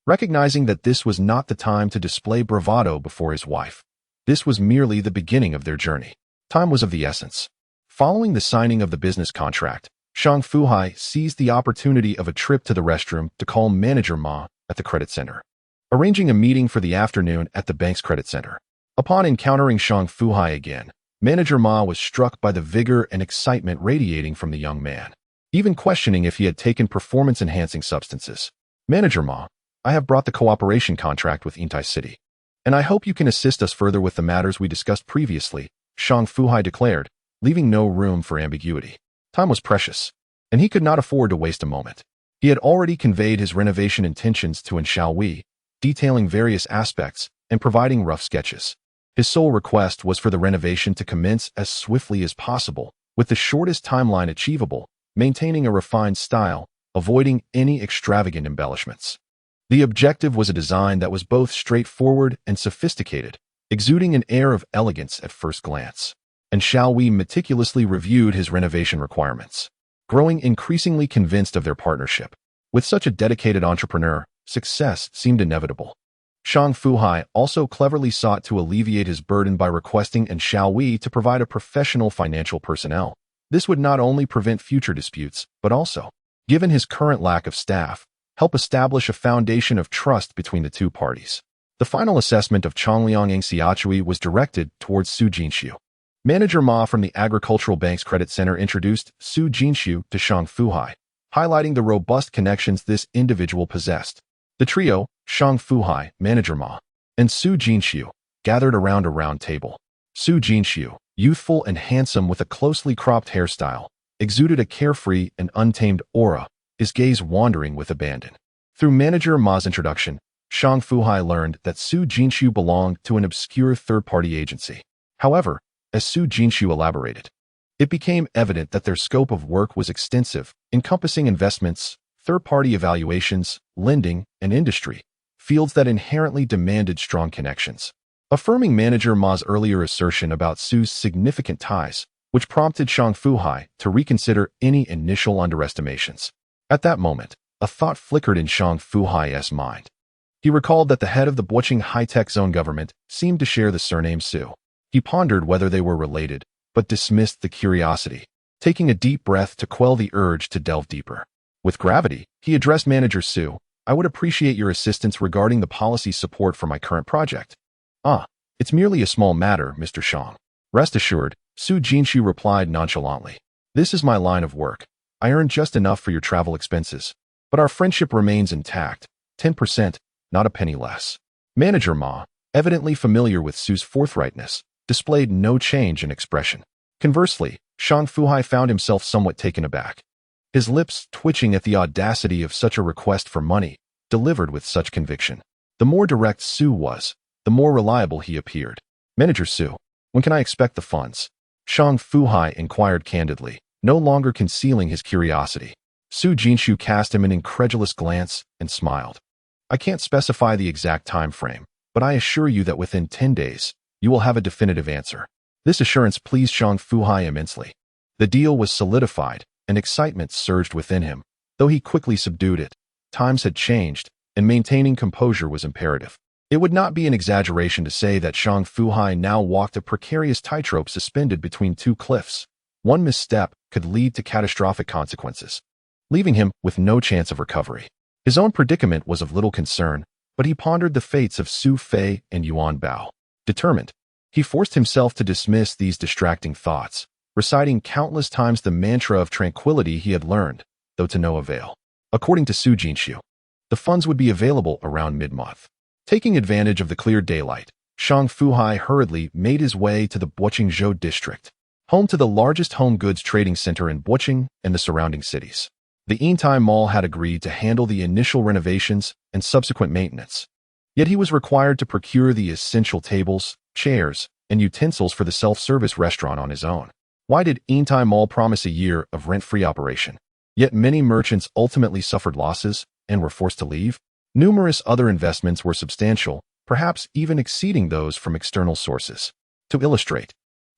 recognizing that this was not the time to display bravado before his wife. This was merely the beginning of their journey. Time was of the essence. Following the signing of the business contract, Shang Fu Hai seized the opportunity of a trip to the restroom to call Manager Ma at the credit center, arranging a meeting for the afternoon at the bank's credit center. Upon encountering Shang Fu Hai again, Manager Ma was struck by the vigor and excitement radiating from the young man, even questioning if he had taken performance-enhancing substances. "Manager Ma, I have brought the cooperation contract with Yintai City, and I hope you can assist us further with the matters we discussed previously," Shang Fu Hai declared, leaving no room for ambiguity. Time was precious, and he could not afford to waste a moment. He had already conveyed his renovation intentions to Xiao Wei, detailing various aspects and providing rough sketches. His sole request was for the renovation to commence as swiftly as possible, with the shortest timeline achievable, maintaining a refined style, avoiding any extravagant embellishments. The objective was a design that was both straightforward and sophisticated, exuding an air of elegance at first glance. And Shao Wei meticulously reviewed his renovation requirements, growing increasingly convinced of their partnership. With such a dedicated entrepreneur, success seemed inevitable. Shang Fu Hai also cleverly sought to alleviate his burden by requesting Shao Wei to provide a professional financial personnel. This would not only prevent future disputes, but also, given his current lack of staff, help establish a foundation of trust between the two parties. The final assessment of Chongliang Xiachui was directed towards Su Jinxiu. Manager Ma from the Agricultural Bank's Credit Center introduced Su Jinxiu to Shang Fu Hai, highlighting the robust connections this individual possessed. The trio, Shang Fu Hai, Manager Ma, and Su Jinxiu, gathered around a round table. Su Jinxiu, youthful and handsome with a closely cropped hairstyle, exuded a carefree and untamed aura, his gaze wandering with abandon. Through Manager Ma's introduction, Shang Fu Hai learned that Su Jinxiu belonged to an obscure third-party agency. However, as Su Jinxiu elaborated, it became evident that their scope of work was extensive, encompassing investments, third-party evaluations, lending, and industry, fields that inherently demanded strong connections. Affirming Manager Ma's earlier assertion about Su's significant ties, which prompted Shang Fu Hai to reconsider any initial underestimations. At that moment, a thought flickered in Shang Fu Hai's mind. He recalled that the head of the Boching high-tech zone government seemed to share the surname Su. He pondered whether they were related, but dismissed the curiosity, taking a deep breath to quell the urge to delve deeper. With gravity, he addressed Manager Su. "I would appreciate your assistance regarding the policy support for my current project." It's merely a small matter, Mr. Shang. Rest assured, Su Jinxiu replied nonchalantly. "This is my line of work. I earn just enough for your travel expenses. But our friendship remains intact, 10%, not a penny less." Manager Ma, evidently familiar with Su's forthrightness, displayed no change in expression. Conversely, Shang Fu Hai found himself somewhat taken aback, his lips twitching at the audacity of such a request for money, delivered with such conviction. The more direct Su was, the more reliable he appeared. "Manager Su, when can I expect the funds?" Shang Fu Hai inquired candidly, no longer concealing his curiosity. Su Jinxiu cast him an incredulous glance and smiled. "I can't specify the exact time frame, but I assure you that within 10 days, you will have a definitive answer." This assurance pleased Shang Fu Hai immensely. The deal was solidified, and excitement surged within him, though he quickly subdued it. Times had changed, and maintaining composure was imperative. It would not be an exaggeration to say that Shang Fu Hai now walked a precarious tightrope suspended between two cliffs. One misstep could lead to catastrophic consequences, leaving him with no chance of recovery. His own predicament was of little concern, but he pondered the fates of Xu Fei and Yuanbao. Determined, he forced himself to dismiss these distracting thoughts, reciting countless times the mantra of tranquility he had learned, though to no avail. According to Su Jinxiu, the funds would be available around mid-month. Taking advantage of the clear daylight, Shang Fu Hai hurriedly made his way to the Boqingzhou district, home to the largest home goods trading center in Boqing and the surrounding cities. The Yintai Mall had agreed to handle the initial renovations and subsequent maintenance, yet he was required to procure the essential tables, chairs, and utensils for the self-service restaurant on his own. Why did Yintai Mall promise a year of rent-free operation? Yet many merchants ultimately suffered losses and were forced to leave. Numerous other investments were substantial, perhaps even exceeding those from external sources. To illustrate,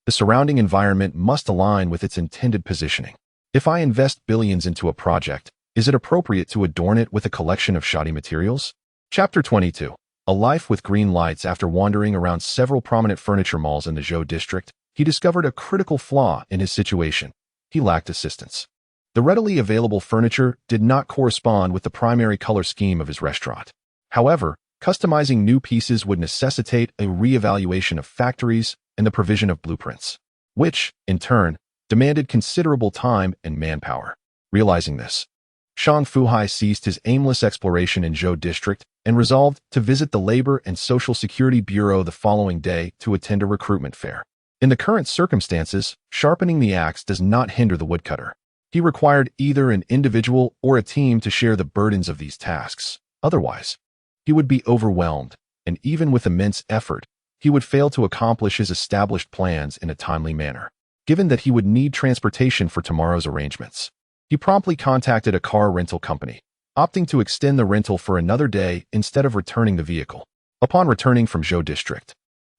the surrounding environment must align with its intended positioning. If I invest billions into a project, is it appropriate to adorn it with a collection of shoddy materials? Chapter 22. A life with green lights. After wandering around several prominent furniture malls in the Zhou district, he discovered a critical flaw in his situation. He lacked assistance. The readily available furniture did not correspond with the primary color scheme of his restaurant. However, customizing new pieces would necessitate a re-evaluation of factories and the provision of blueprints, which, in turn, demanded considerable time and manpower. Realizing this, Shang Fu Hai ceased his aimless exploration in Zhou district and resolved to visit the Labor and Social Security Bureau the following day to attend a recruitment fair. In the current circumstances, sharpening the axe does not hinder the woodcutter. He required either an individual or a team to share the burdens of these tasks. Otherwise, he would be overwhelmed, and even with immense effort, he would fail to accomplish his established plans in a timely manner. Given that he would need transportation for tomorrow's arrangements, he promptly contacted a car rental company, opting to extend the rental for another day instead of returning the vehicle. Upon returning from Zhou District,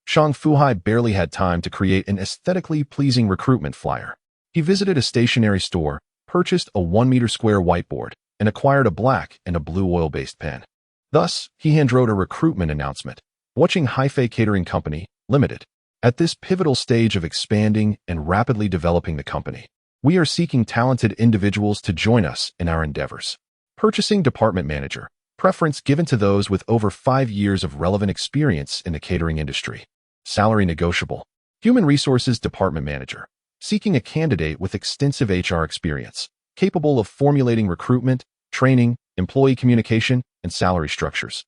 Shang Fu Hai barely had time to create an aesthetically pleasing recruitment flyer. He visited a stationery store, purchased a 1-meter square whiteboard, and acquired a black and a blue oil-based pen. Thus, he handwrote a recruitment announcement, Kweichow Moutai Catering Company, Limited. At this pivotal stage of expanding and rapidly developing the company, we are seeking talented individuals to join us in our endeavors. Purchasing Department Manager, preference given to those with over 5 years of relevant experience in the catering industry. Salary negotiable. Human Resources Department Manager, seeking a candidate with extensive HR experience, capable of formulating recruitment, training, employee communication, and salary structures,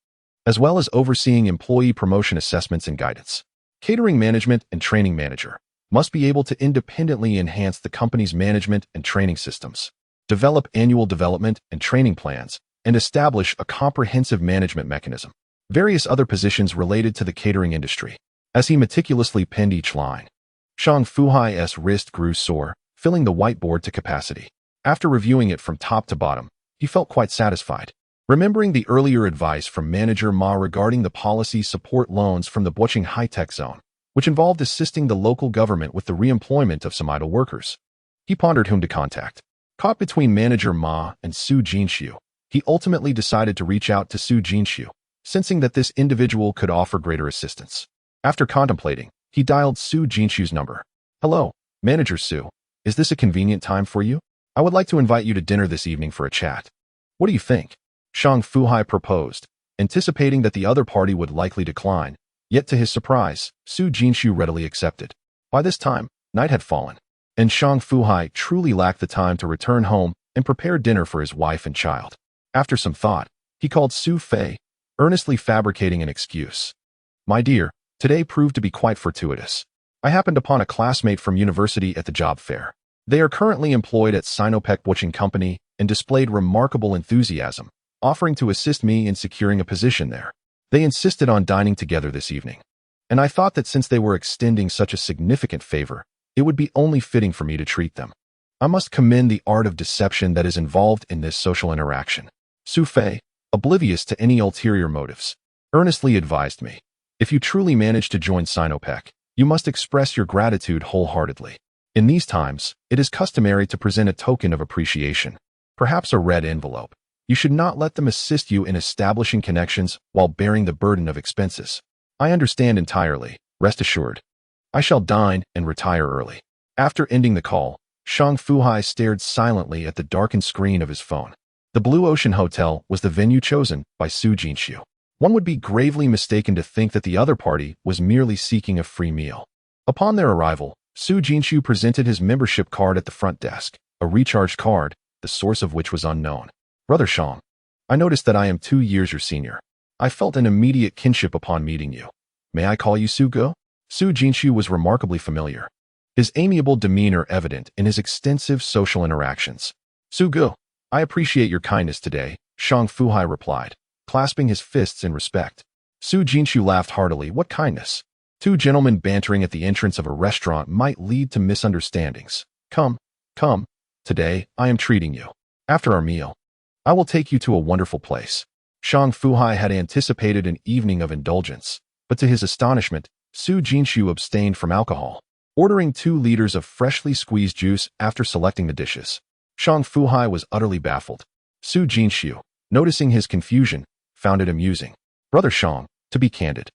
as well as overseeing employee promotion assessments and guidance. Catering Management and Training Manager, must be able to independently enhance the company's management and training systems, develop annual development and training plans, and establish a comprehensive management mechanism. Various other positions related to the catering industry. As he meticulously penned each line, Shang Fu Hai's wrist grew sore, filling the whiteboard to capacity. After reviewing it from top to bottom, he felt quite satisfied. Remembering the earlier advice from Manager Ma regarding the policy support loans from the Kweichow High-Tech Zone, which involved assisting the local government with the reemployment of some idle workers, he pondered whom to contact. Caught between Manager Ma and Su Jinshu, he ultimately decided to reach out to Su Jinshu, sensing that this individual could offer greater assistance. After contemplating, he dialed Su Jinshu's number. Hello, Manager Su. Is this a convenient time for you? I would like to invite you to dinner this evening for a chat. What do you think? Shang Fu Hai proposed, anticipating that the other party would likely decline. Yet to his surprise, Su Jinshu readily accepted. By this time, night had fallen, and Shang Fu Hai truly lacked the time to return home and prepare dinner for his wife and child. After some thought, he called Xu Fei, earnestly fabricating an excuse. My dear, today proved to be quite fortuitous. I happened upon a classmate from university at the job fair. They are currently employed at Sinopec Butching Company and displayed remarkable enthusiasm, offering to assist me in securing a position there. They insisted on dining together this evening, and I thought that since they were extending such a significant favor, it would be only fitting for me to treat them. I must commend the art of deception that is involved in this social interaction. Xu Fei, oblivious to any ulterior motives, earnestly advised me, if you truly manage to join Sinopec, you must express your gratitude wholeheartedly. In these times, it is customary to present a token of appreciation, perhaps a red envelope. You should not let them assist you in establishing connections while bearing the burden of expenses. I understand entirely, rest assured. I shall dine and retire early. After ending the call, Shang Fu Hai stared silently at the darkened screen of his phone. The Blue Ocean Hotel was the venue chosen by Su Jinshu. One would be gravely mistaken to think that the other party was merely seeking a free meal. Upon their arrival, Su Jinshu presented his membership card at the front desk, a recharged card, the source of which was unknown. Brother Shang, I noticed that I am 2 years your senior. I felt an immediate kinship upon meeting you. May I call you Su Ge? Su Jinshu was remarkably familiar, his amiable demeanor evident in his extensive social interactions. Su Ge, I appreciate your kindness today, Shang Fu Hai replied, clasping his fists in respect. Su Jinshu laughed heartily. What kindness? Two gentlemen bantering at the entrance of a restaurant might lead to misunderstandings. Come, come, today I am treating you. After our meal, I will take you to a wonderful place. Shang Fu Hai had anticipated an evening of indulgence, but to his astonishment, Su Jinshu abstained from alcohol, ordering 2 liters of freshly squeezed juice after selecting the dishes. Shang Fu Hai was utterly baffled. Su Jinshu, noticing his confusion, found it amusing. Brother Shang, to be candid,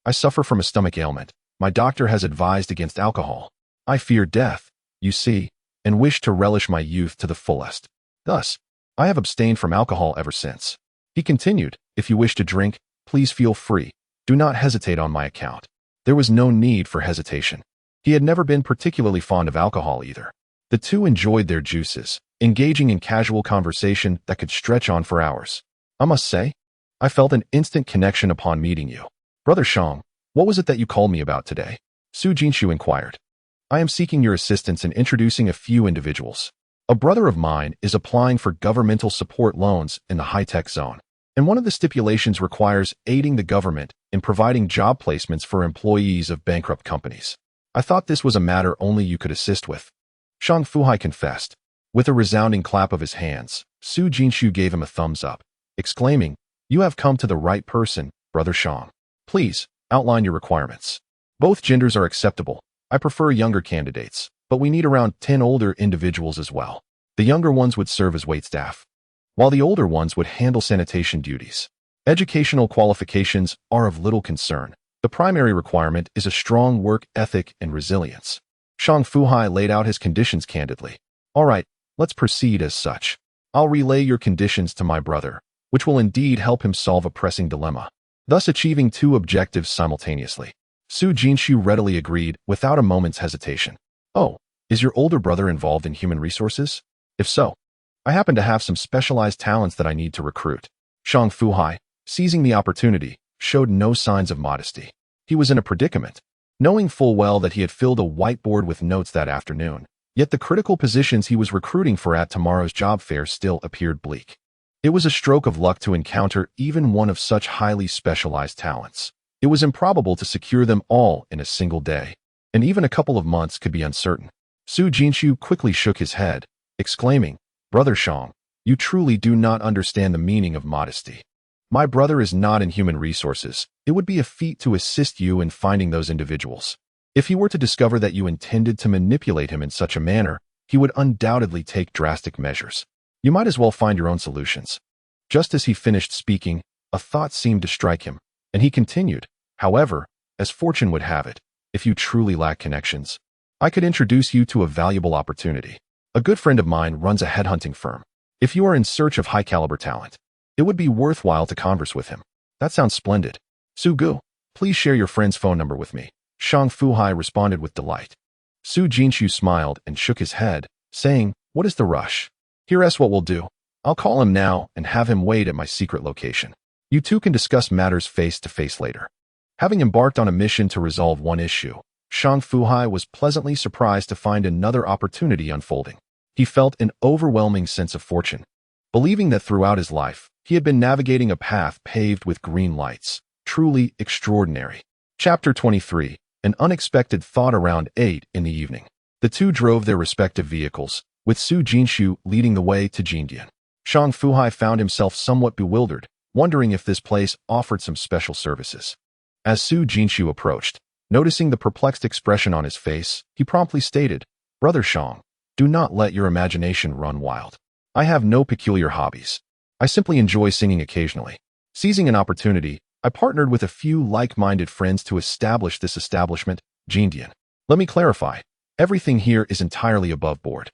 I suffer from a stomach ailment. My doctor has advised against alcohol. I fear death, you see, and wish to relish my youth to the fullest. Thus, I have abstained from alcohol ever since. He continued, if you wish to drink, please feel free. Do not hesitate on my account. There was no need for hesitation. He had never been particularly fond of alcohol either. The two enjoyed their juices, engaging in casual conversation that could stretch on for hours. I must say, I felt an instant connection upon meeting you. Brother Shang, what was it that you called me about today? Su Jinshu inquired. I am seeking your assistance in introducing a few individuals. A brother of mine is applying for governmental support loans in the high-tech zone, and one of the stipulations requires aiding the government in providing job placements for employees of bankrupt companies. I thought this was a matter only you could assist with. Shang Fu Hai confessed. With a resounding clap of his hands, Su Jinshu gave him a thumbs up, exclaiming, "You have come to the right person, Brother Shang. Please, outline your requirements. Both genders are acceptable. I prefer younger candidates, but we need around 10 older individuals as well. The younger ones would serve as waitstaff, while the older ones would handle sanitation duties. Educational qualifications are of little concern. The primary requirement is a strong work ethic and resilience." Shang Fu Hai laid out his conditions candidly. "All right, let's proceed as such. I'll relay your conditions to my brother, which will indeed help him solve a pressing dilemma, thus achieving two objectives simultaneously." Su Jinshu readily agreed without a moment's hesitation. "Oh, is your older brother involved in human resources? If so, I happen to have some specialized talents that I need to recruit." Shang Fu Hai, seizing the opportunity, showed no signs of modesty. He was in a predicament, knowing full well that he had filled a whiteboard with notes that afternoon, yet the critical positions he was recruiting for at tomorrow's job fair still appeared bleak. It was a stroke of luck to encounter even one of such highly specialized talents. It was improbable to secure them all in a single day, and even a couple of months could be uncertain. Su Jinshu quickly shook his head, exclaiming, "Brother Shang, you truly do not understand the meaning of modesty. My brother is not in human resources. It would be a feat to assist you in finding those individuals. If he were to discover that you intended to manipulate him in such a manner, he would undoubtedly take drastic measures. You might as well find your own solutions." Just as he finished speaking, a thought seemed to strike him, and he continued, "However, as fortune would have it, if you truly lack connections, I could introduce you to a valuable opportunity. A good friend of mine runs a headhunting firm. If you are in search of high-caliber talent, it would be worthwhile to converse with him." "That sounds splendid. Su Gu, please share your friend's phone number with me." Shang Fu Hai responded with delight. Su Jinshu smiled and shook his head, saying, "What is the rush? Here's what we'll do. I'll call him now and have him wait at my secret location. You two can discuss matters face to face later." Having embarked on a mission to resolve one issue, Shang Fu Hai was pleasantly surprised to find another opportunity unfolding. He felt an overwhelming sense of fortune, believing that throughout his life, he had been navigating a path paved with green lights. Truly extraordinary. Chapter 23. An unexpected thought. Around 8 in the evening, the two drove their respective vehicles, with Su Jinshu leading the way to Jindian. Shang Fu Hai found himself somewhat bewildered, wondering if this place offered some special services. As Su Jinshu approached, noticing the perplexed expression on his face, he promptly stated, "Brother Shang, do not let your imagination run wild. I have no peculiar hobbies. I simply enjoy singing occasionally." Seizing an opportunity, I partnered with a few like-minded friends to establish this establishment, Jindian. Let me clarify, everything here is entirely above board.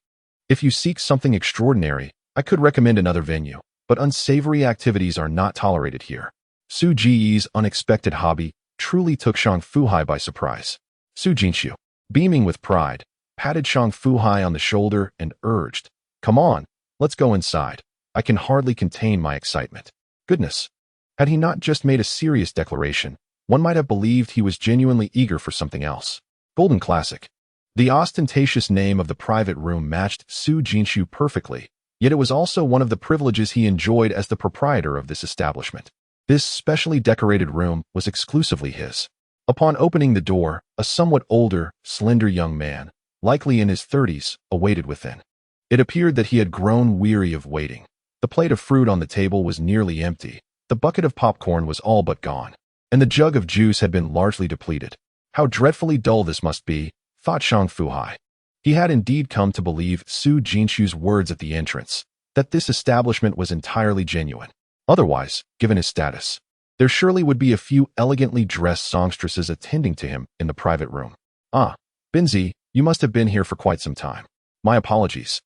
If you seek something extraordinary, I could recommend another venue, but unsavory activities are not tolerated here. Su Ji's unexpected hobby truly took Shang Fu Hai by surprise. Su Jinshu, beaming with pride, patted Shang Fu Hai on the shoulder and urged, "Come on, let's go inside." I can hardly contain my excitement. Goodness, had he not just made a serious declaration, one might have believed he was genuinely eager for something else. Golden Classic. The ostentatious name of the private room matched Su Jinshu perfectly, yet it was also one of the privileges he enjoyed as the proprietor of this establishment. This specially decorated room was exclusively his. Upon opening the door, a somewhat older, slender young man, likely in his 30s, awaited within. It appeared that he had grown weary of waiting. The plate of fruit on the table was nearly empty, the bucket of popcorn was all but gone, and the jug of juice had been largely depleted. How dreadfully dull this must be, thought Shang Fu Hai. He had indeed come to believe Su Jinshu's words at the entrance, that this establishment was entirely genuine. Otherwise, given his status, there surely would be a few elegantly dressed songstresses attending to him in the private room. "Ah, Binzi, you must have been here for quite some time. My apologies."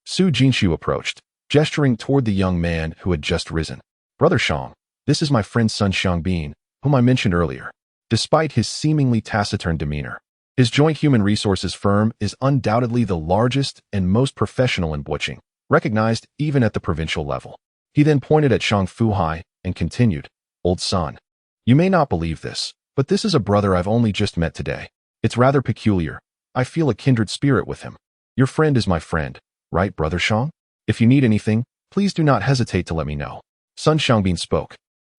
Su Jinshu approached, gesturing toward the young man who had just risen. "Brother Shang, this is my friend Sun Xiangbin, whom I mentioned earlier." Despite his seemingly taciturn demeanor, his joint human resources firm is undoubtedly the largest and most professional in Butching, recognized even at the provincial level. He then pointed at Shang Fu Hai and continued, "Old son, you may not believe this, but this is a brother I've only just met today. It's rather peculiar. I feel a kindred spirit with him. Your friend is my friend, right, Brother Shang? If you need anything, please do not hesitate to let me know." Sun Xiangbin spoke.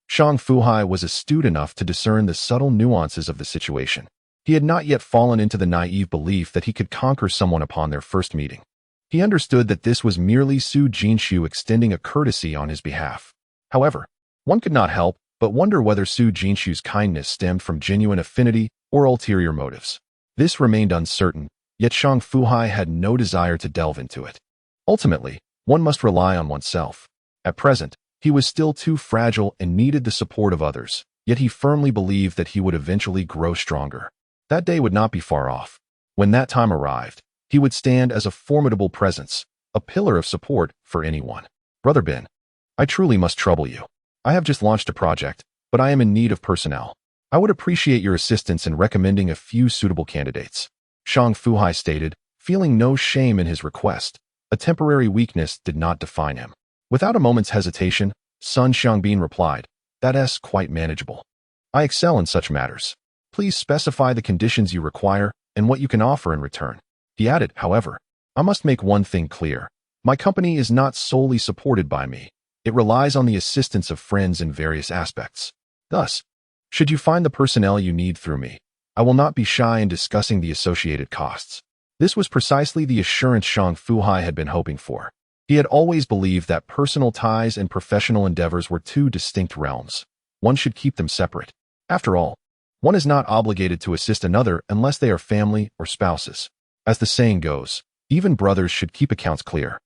Shang Fu Hai was astute enough to discern the subtle nuances of the situation. He had not yet fallen into the naive belief that he could conquer someone upon their first meeting. He understood that this was merely Su Jinshu extending a courtesy on his behalf. However, one could not help but wonder whether Su Jinshu's kindness stemmed from genuine affinity or ulterior motives. This remained uncertain, yet Shang Fu Hai had no desire to delve into it. Ultimately, one must rely on oneself. At present, he was still too fragile and needed the support of others, yet he firmly believed that he would eventually grow stronger. That day would not be far off. When that time arrived, he would stand as a formidable presence, a pillar of support for anyone. Brother Ben, I truly must trouble you. I have just launched a project, but I am in need of personnel. I would appreciate your assistance in recommending a few suitable candidates. Shang Fu Hai stated, feeling no shame in his request. A temporary weakness did not define him. Without a moment's hesitation, Sun Xiangbin replied, "That's quite manageable. I excel in such matters. Please specify the conditions you require and what you can offer in return." He added, however, "I must make one thing clear. My company is not solely supported by me. It relies on the assistance of friends in various aspects. Thus, should you find the personnel you need through me, I will not be shy in discussing the associated costs." This was precisely the assurance Shang Fu Hai had been hoping for. He had always believed that personal ties and professional endeavors were two distinct realms. One should keep them separate. After all, one is not obligated to assist another unless they are family or spouses. As the saying goes, even brothers should keep accounts clear.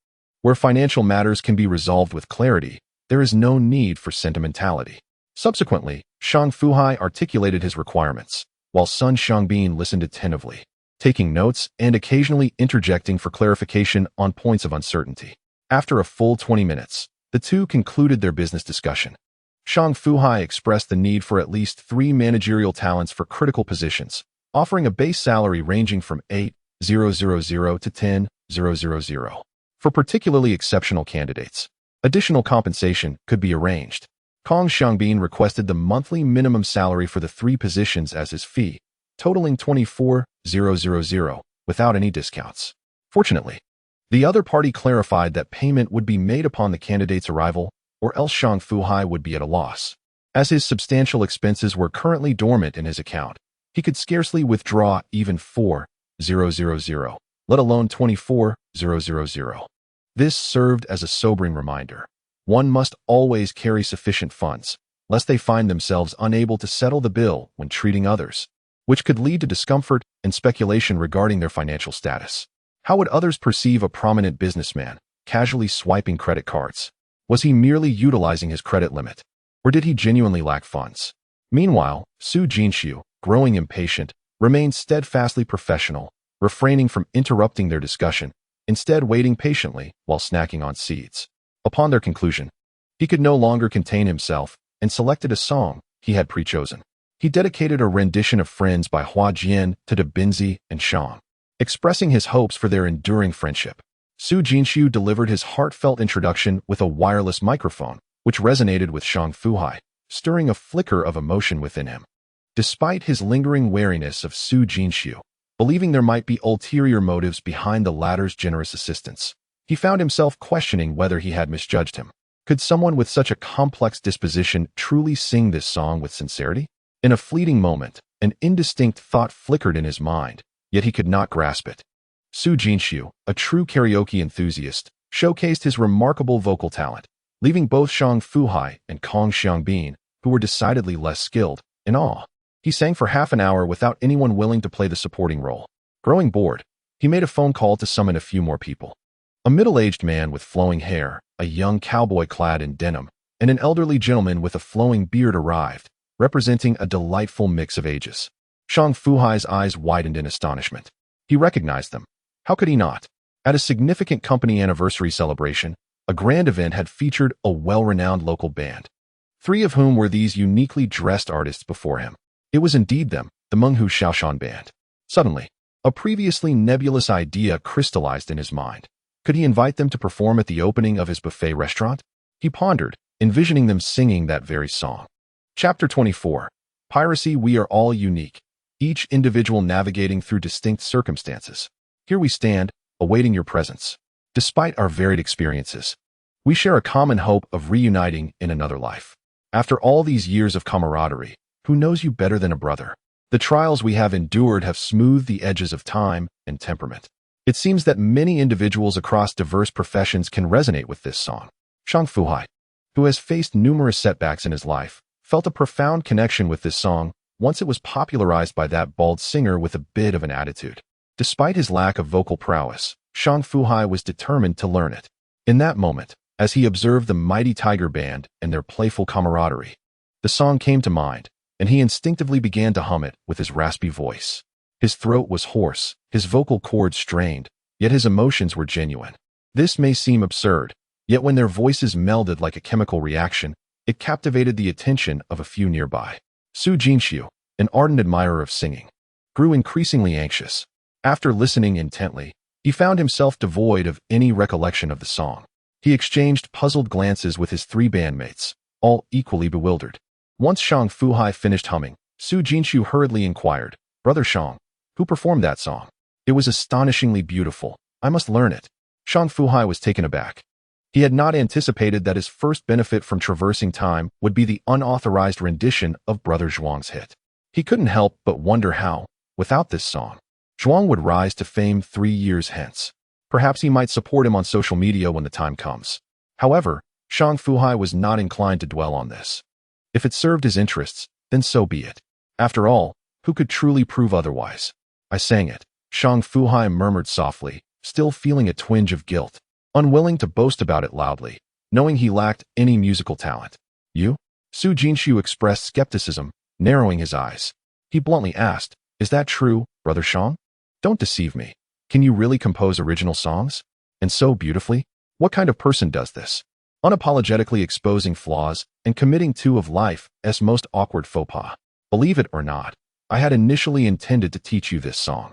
Where financial matters can be resolved with clarity, there is no need for sentimentality. Subsequently, Shang Fu Hai articulated his requirements, while Sun Xiangbin listened attentively, taking notes and occasionally interjecting for clarification on points of uncertainty. After a full 20 minutes, the two concluded their business discussion. Shang Fu Hai expressed the need for at least 3 managerial talents for critical positions, offering a base salary ranging from 8,000 to 10,000 for particularly exceptional candidates. Additional compensation could be arranged. Kong Xiangbin requested the monthly minimum salary for the 3 positions as his fee, totaling 24,000 without any discounts. Fortunately, the other party clarified that payment would be made upon the candidate's arrival, or else Shang Fu Hai would be at a loss. As his substantial expenses were currently dormant in his account, he could scarcely withdraw even 4,000, let alone 24,000. This served as a sobering reminder. One must always carry sufficient funds, lest they find themselves unable to settle the bill when treating others, which could lead to discomfort and speculation regarding their financial status. How would others perceive a prominent businessman casually swiping credit cards? Was he merely utilizing his credit limit, or did he genuinely lack funds? Meanwhile, Su Jinshu, growing impatient, remained steadfastly professional, refraining from interrupting their discussion, instead waiting patiently while snacking on seeds. Upon their conclusion, he could no longer contain himself and selected a song he had pre-chosen. He dedicated a rendition of Friends by Hua Jian to De Binzi and Shang, expressing his hopes for their enduring friendship. Su Jinshu delivered his heartfelt introduction with a wireless microphone, which resonated with Shang Fu Hai, stirring a flicker of emotion within him. Despite his lingering wariness of Su Jinshu, believing there might be ulterior motives behind the latter's generous assistance, he found himself questioning whether he had misjudged him. Could someone with such a complex disposition truly sing this song with sincerity? In a fleeting moment, an indistinct thought flickered in his mind, yet he could not grasp it. Su Jinshu, a true karaoke enthusiast, showcased his remarkable vocal talent, leaving both Shang Fu Hai and Kong Xiangbin, who were decidedly less skilled, in awe. He sang for half an hour without anyone willing to play the supporting role. Growing bored, he made a phone call to summon a few more people. A middle-aged man with flowing hair, a young cowboy clad in denim, and an elderly gentleman with a flowing beard arrived, representing a delightful mix of ages. Shang Fu Hai's eyes widened in astonishment. He recognized them. How could he not? At a significant company anniversary celebration, a grand event had featured a well-renowned local band. 3 of whom were these uniquely dressed artists before him. It was indeed them, the Menghu Shaoshan band. Suddenly, a previously nebulous idea crystallized in his mind. Could he invite them to perform at the opening of his buffet restaurant? He pondered, envisioning them singing that very song. Chapter 24. Piracy. We are all unique, each individual navigating through distinct circumstances. Here we stand, awaiting your presence. Despite our varied experiences, we share a common hope of reuniting in another life. After all these years of camaraderie, who knows you better than a brother? The trials we have endured have smoothed the edges of time and temperament. It seems that many individuals across diverse professions can resonate with this song. Shang Fu Hai, who has faced numerous setbacks in his life, felt a profound connection with this song once it was popularized by that bald singer with a bit of an attitude. Despite his lack of vocal prowess, Shang Fu Hai was determined to learn it. In that moment, as he observed the mighty Tiger Band and their playful camaraderie, the song came to mind, and he instinctively began to hum it with his raspy voice. His throat was hoarse, his vocal cords strained, yet his emotions were genuine. This may seem absurd, yet when their voices melded like a chemical reaction, it captivated the attention of a few nearby. Xu Jinxiu, an ardent admirer of singing, grew increasingly anxious. After listening intently, he found himself devoid of any recollection of the song. He exchanged puzzled glances with his three bandmates, all equally bewildered. Once Shang Fu Hai finished humming, Xu Jinxiu hurriedly inquired, "Brother Shang, who performed that song? It was astonishingly beautiful. I must learn it." Shang Fu Hai was taken aback. He had not anticipated that his first benefit from traversing time would be the unauthorized rendition of Brother Zhuang's hit. He couldn't help but wonder how, without this song, Zhuang would rise to fame 3 years hence. Perhaps he might support him on social media when the time comes. However, Shang Fu Hai was not inclined to dwell on this. If it served his interests, then so be it. After all, who could truly prove otherwise? "I sang it," Shang Fu Hai murmured softly, still feeling a twinge of guilt, unwilling to boast about it loudly, knowing he lacked any musical talent. "You?" Xu Jinxiu expressed skepticism, narrowing his eyes. He bluntly asked, "Is that true, Brother Shang? Don't deceive me. Can you really compose original songs? And so beautifully? What kind of person does this?" Unapologetically exposing flaws and committing two of life's most awkward faux pas. "Believe it or not, I had initially intended to teach you this song.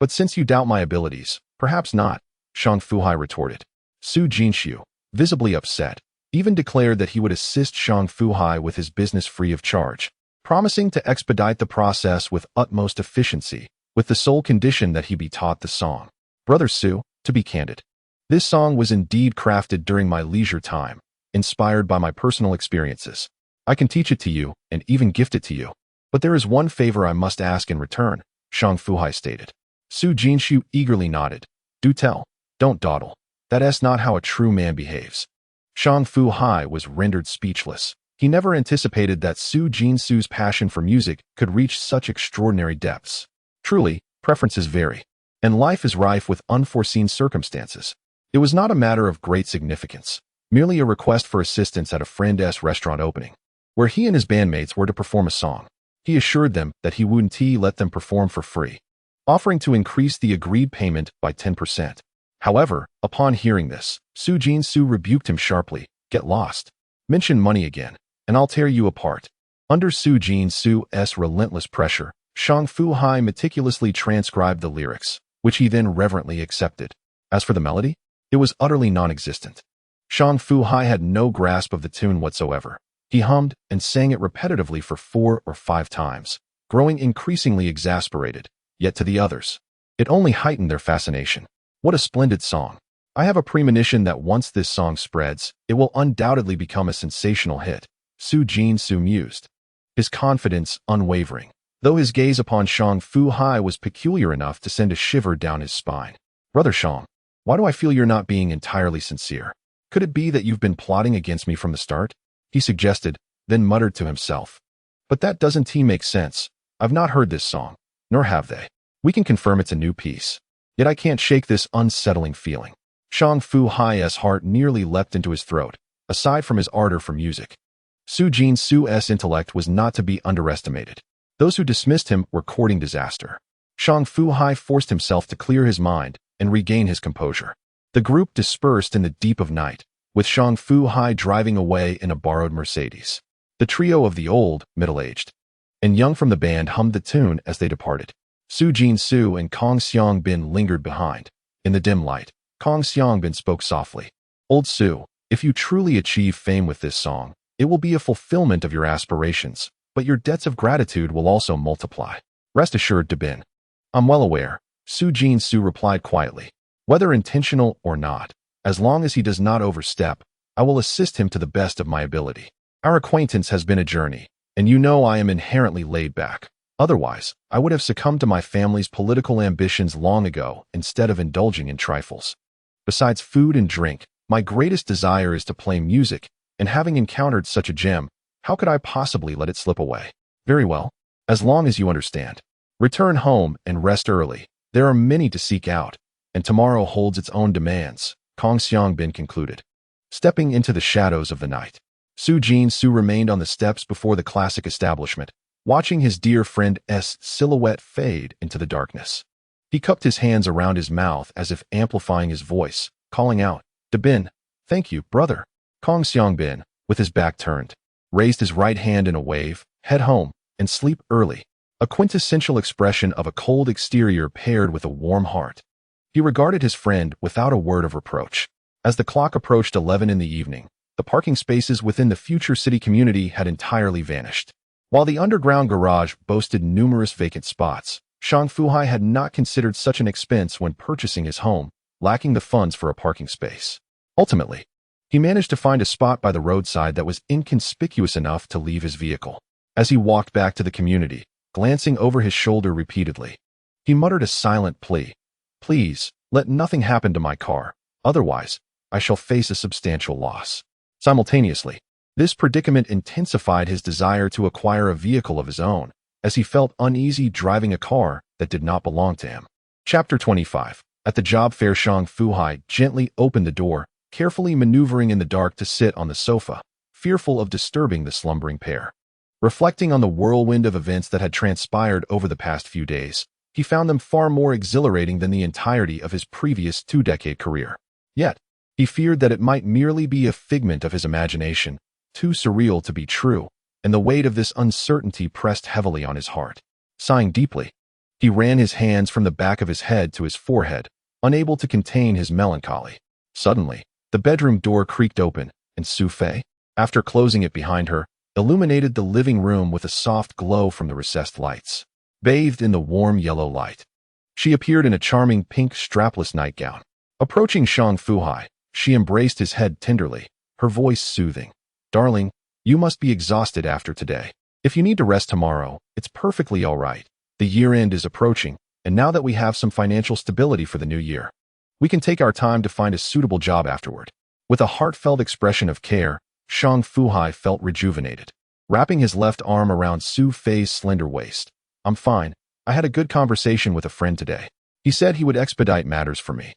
But since you doubt my abilities, perhaps not," Shang Fu Hai retorted. Xu Jinxiu, visibly upset, even declared that he would assist Shang Fu Hai with his business free of charge, promising to expedite the process with utmost efficiency, with the sole condition that he be taught the song. "Brother Xu, to be candid, this song was indeed crafted during my leisure time, inspired by my personal experiences. I can teach it to you and even gift it to you. But there is one favor I must ask in return," Shang Fu Hai stated. Xu Jinxiu eagerly nodded. "Do tell. Don't dawdle. That's not how a true man behaves." Shang Fu Hai was rendered speechless. He never anticipated that Xu Jinxiu's passion for music could reach such extraordinary depths. Truly, preferences vary, and life is rife with unforeseen circumstances. It was not a matter of great significance, merely a request for assistance at a friend's restaurant opening, where he and his bandmates were to perform a song. He assured them that he wouldn't let them perform for free, offering to increase the agreed payment by 10%. However, upon hearing this, Xu Jinxiu rebuked him sharply. "Get lost. Mention money again, and I'll tear you apart." Under Xu Jinxiu's relentless pressure, Shang Fu Hai meticulously transcribed the lyrics, which he then reverently accepted. As for the melody, it was utterly non-existent. Shang Fu Hai had no grasp of the tune whatsoever. He hummed and sang it repetitively for 4 or 5 times, growing increasingly exasperated, yet to the others, it only heightened their fascination. "What a splendid song. I have a premonition that once this song spreads, it will undoubtedly become a sensational hit," Xu Jinxiu mused, his confidence unwavering, though his gaze upon Shang Fu Hai was peculiar enough to send a shiver down his spine. "Brother Shang, why do I feel you're not being entirely sincere? Could it be that you've been plotting against me from the start?" he suggested, then muttered to himself. "But that doesn't make sense. I've not heard this song, nor have they. We can confirm it's a new piece. Yet I can't shake this unsettling feeling." Shang Fu Hai's heart nearly leapt into his throat, aside from his ardor for music. Xu Jinxiu's intellect was not to be underestimated. Those who dismissed him were courting disaster. Shang Fu Hai forced himself to clear his mind and regain his composure. The group dispersed in the deep of night, with Shang Fu Hai driving away in a borrowed Mercedes. The trio of the old, middle-aged, and young from the band hummed the tune as they departed. Xu Jinxiu and Kong Xiangbin lingered behind. In the dim light, Kong Xiangbin spoke softly. "Old Xu, if you truly achieve fame with this song, it will be a fulfillment of your aspirations, but your debts of gratitude will also multiply. Rest assured, Dabin." "I'm well aware," Xu Jinxiu replied quietly. "Whether intentional or not, as long as he does not overstep, I will assist him to the best of my ability. Our acquaintance has been a journey, and you know I am inherently laid back. Otherwise, I would have succumbed to my family's political ambitions long ago instead of indulging in trifles. Besides food and drink, my greatest desire is to play music, and having encountered such a gem, how could I possibly let it slip away? Very well. As long as you understand. Return home and rest early. There are many to seek out, and tomorrow holds its own demands, Kong Xiangbin concluded. Stepping into the shadows of the night, Su remained on the steps before the classic establishment, watching his dear friend's silhouette fade into the darkness. He cupped his hands around his mouth as if amplifying his voice, calling out, "Dabin, thank you, brother." Kong Xiangbin, with his back turned, raised his right hand in a wave, "Head home, and sleep early." A quintessential expression of a cold exterior paired with a warm heart. He regarded his friend without a word of reproach. As the clock approached 11 in the evening, the parking spaces within the future city community had entirely vanished. While the underground garage boasted numerous vacant spots, Shang Fu Hai had not considered such an expense when purchasing his home, lacking the funds for a parking space. Ultimately, he managed to find a spot by the roadside that was inconspicuous enough to leave his vehicle. As he walked back to the community, glancing over his shoulder repeatedly, he muttered a silent plea. "Please, let nothing happen to my car, otherwise, I shall face a substantial loss." Simultaneously, this predicament intensified his desire to acquire a vehicle of his own, as he felt uneasy driving a car that did not belong to him. Chapter 25. At the job fair, Shang Fu Hai gently opened the door, carefully maneuvering in the dark to sit on the sofa, fearful of disturbing the slumbering pair. Reflecting on the whirlwind of events that had transpired over the past few days, he found them far more exhilarating than the entirety of his previous two-decade career. Yet, he feared that it might merely be a figment of his imagination, too surreal to be true, and the weight of this uncertainty pressed heavily on his heart. Sighing deeply, he ran his hands from the back of his head to his forehead, unable to contain his melancholy. Suddenly, the bedroom door creaked open, and Xu Fei, after closing it behind her, illuminated the living room with a soft glow from the recessed lights. Bathed in the warm yellow light, she appeared in a charming pink strapless nightgown. Approaching Shang Fu Hai, she embraced his head tenderly, her voice soothing. "Darling, you must be exhausted after today. If you need to rest tomorrow, it's perfectly all right. The year-end is approaching, and now that we have some financial stability for the new year, we can take our time to find a suitable job afterward." With a heartfelt expression of care, Shang Fu Hai felt rejuvenated. Wrapping his left arm around Xu Fei's slender waist, "I'm fine. I had a good conversation with a friend today. He said he would expedite matters for me.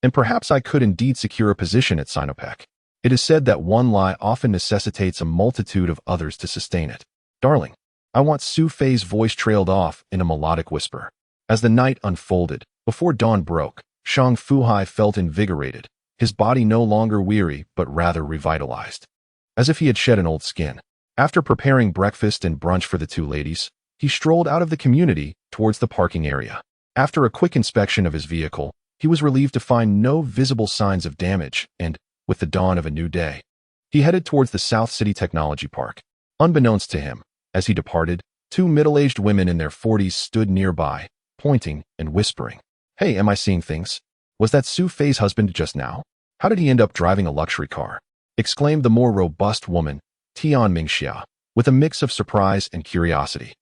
And perhaps I could indeed secure a position at Sinopec. It is said that one lie often necessitates a multitude of others to sustain it. Darling, I want." Xu Fei's voice trailed off in a melodic whisper. As the night unfolded, before dawn broke, Shang Fu Hai felt invigorated, his body no longer weary but rather revitalized, as if he had shed an old skin. After preparing breakfast and brunch for the two ladies, he strolled out of the community towards the parking area. After a quick inspection of his vehicle, he was relieved to find no visible signs of damage, and, with the dawn of a new day, he headed towards the South City Technology Park. Unbeknownst to him, as he departed, two middle-aged women in their 40s stood nearby, pointing and whispering. "Hey, am I seeing things? Was that Xu Fei's husband just now? How did he end up driving a luxury car?" exclaimed the more robust woman, Tian Mingxia, with a mix of surprise and curiosity.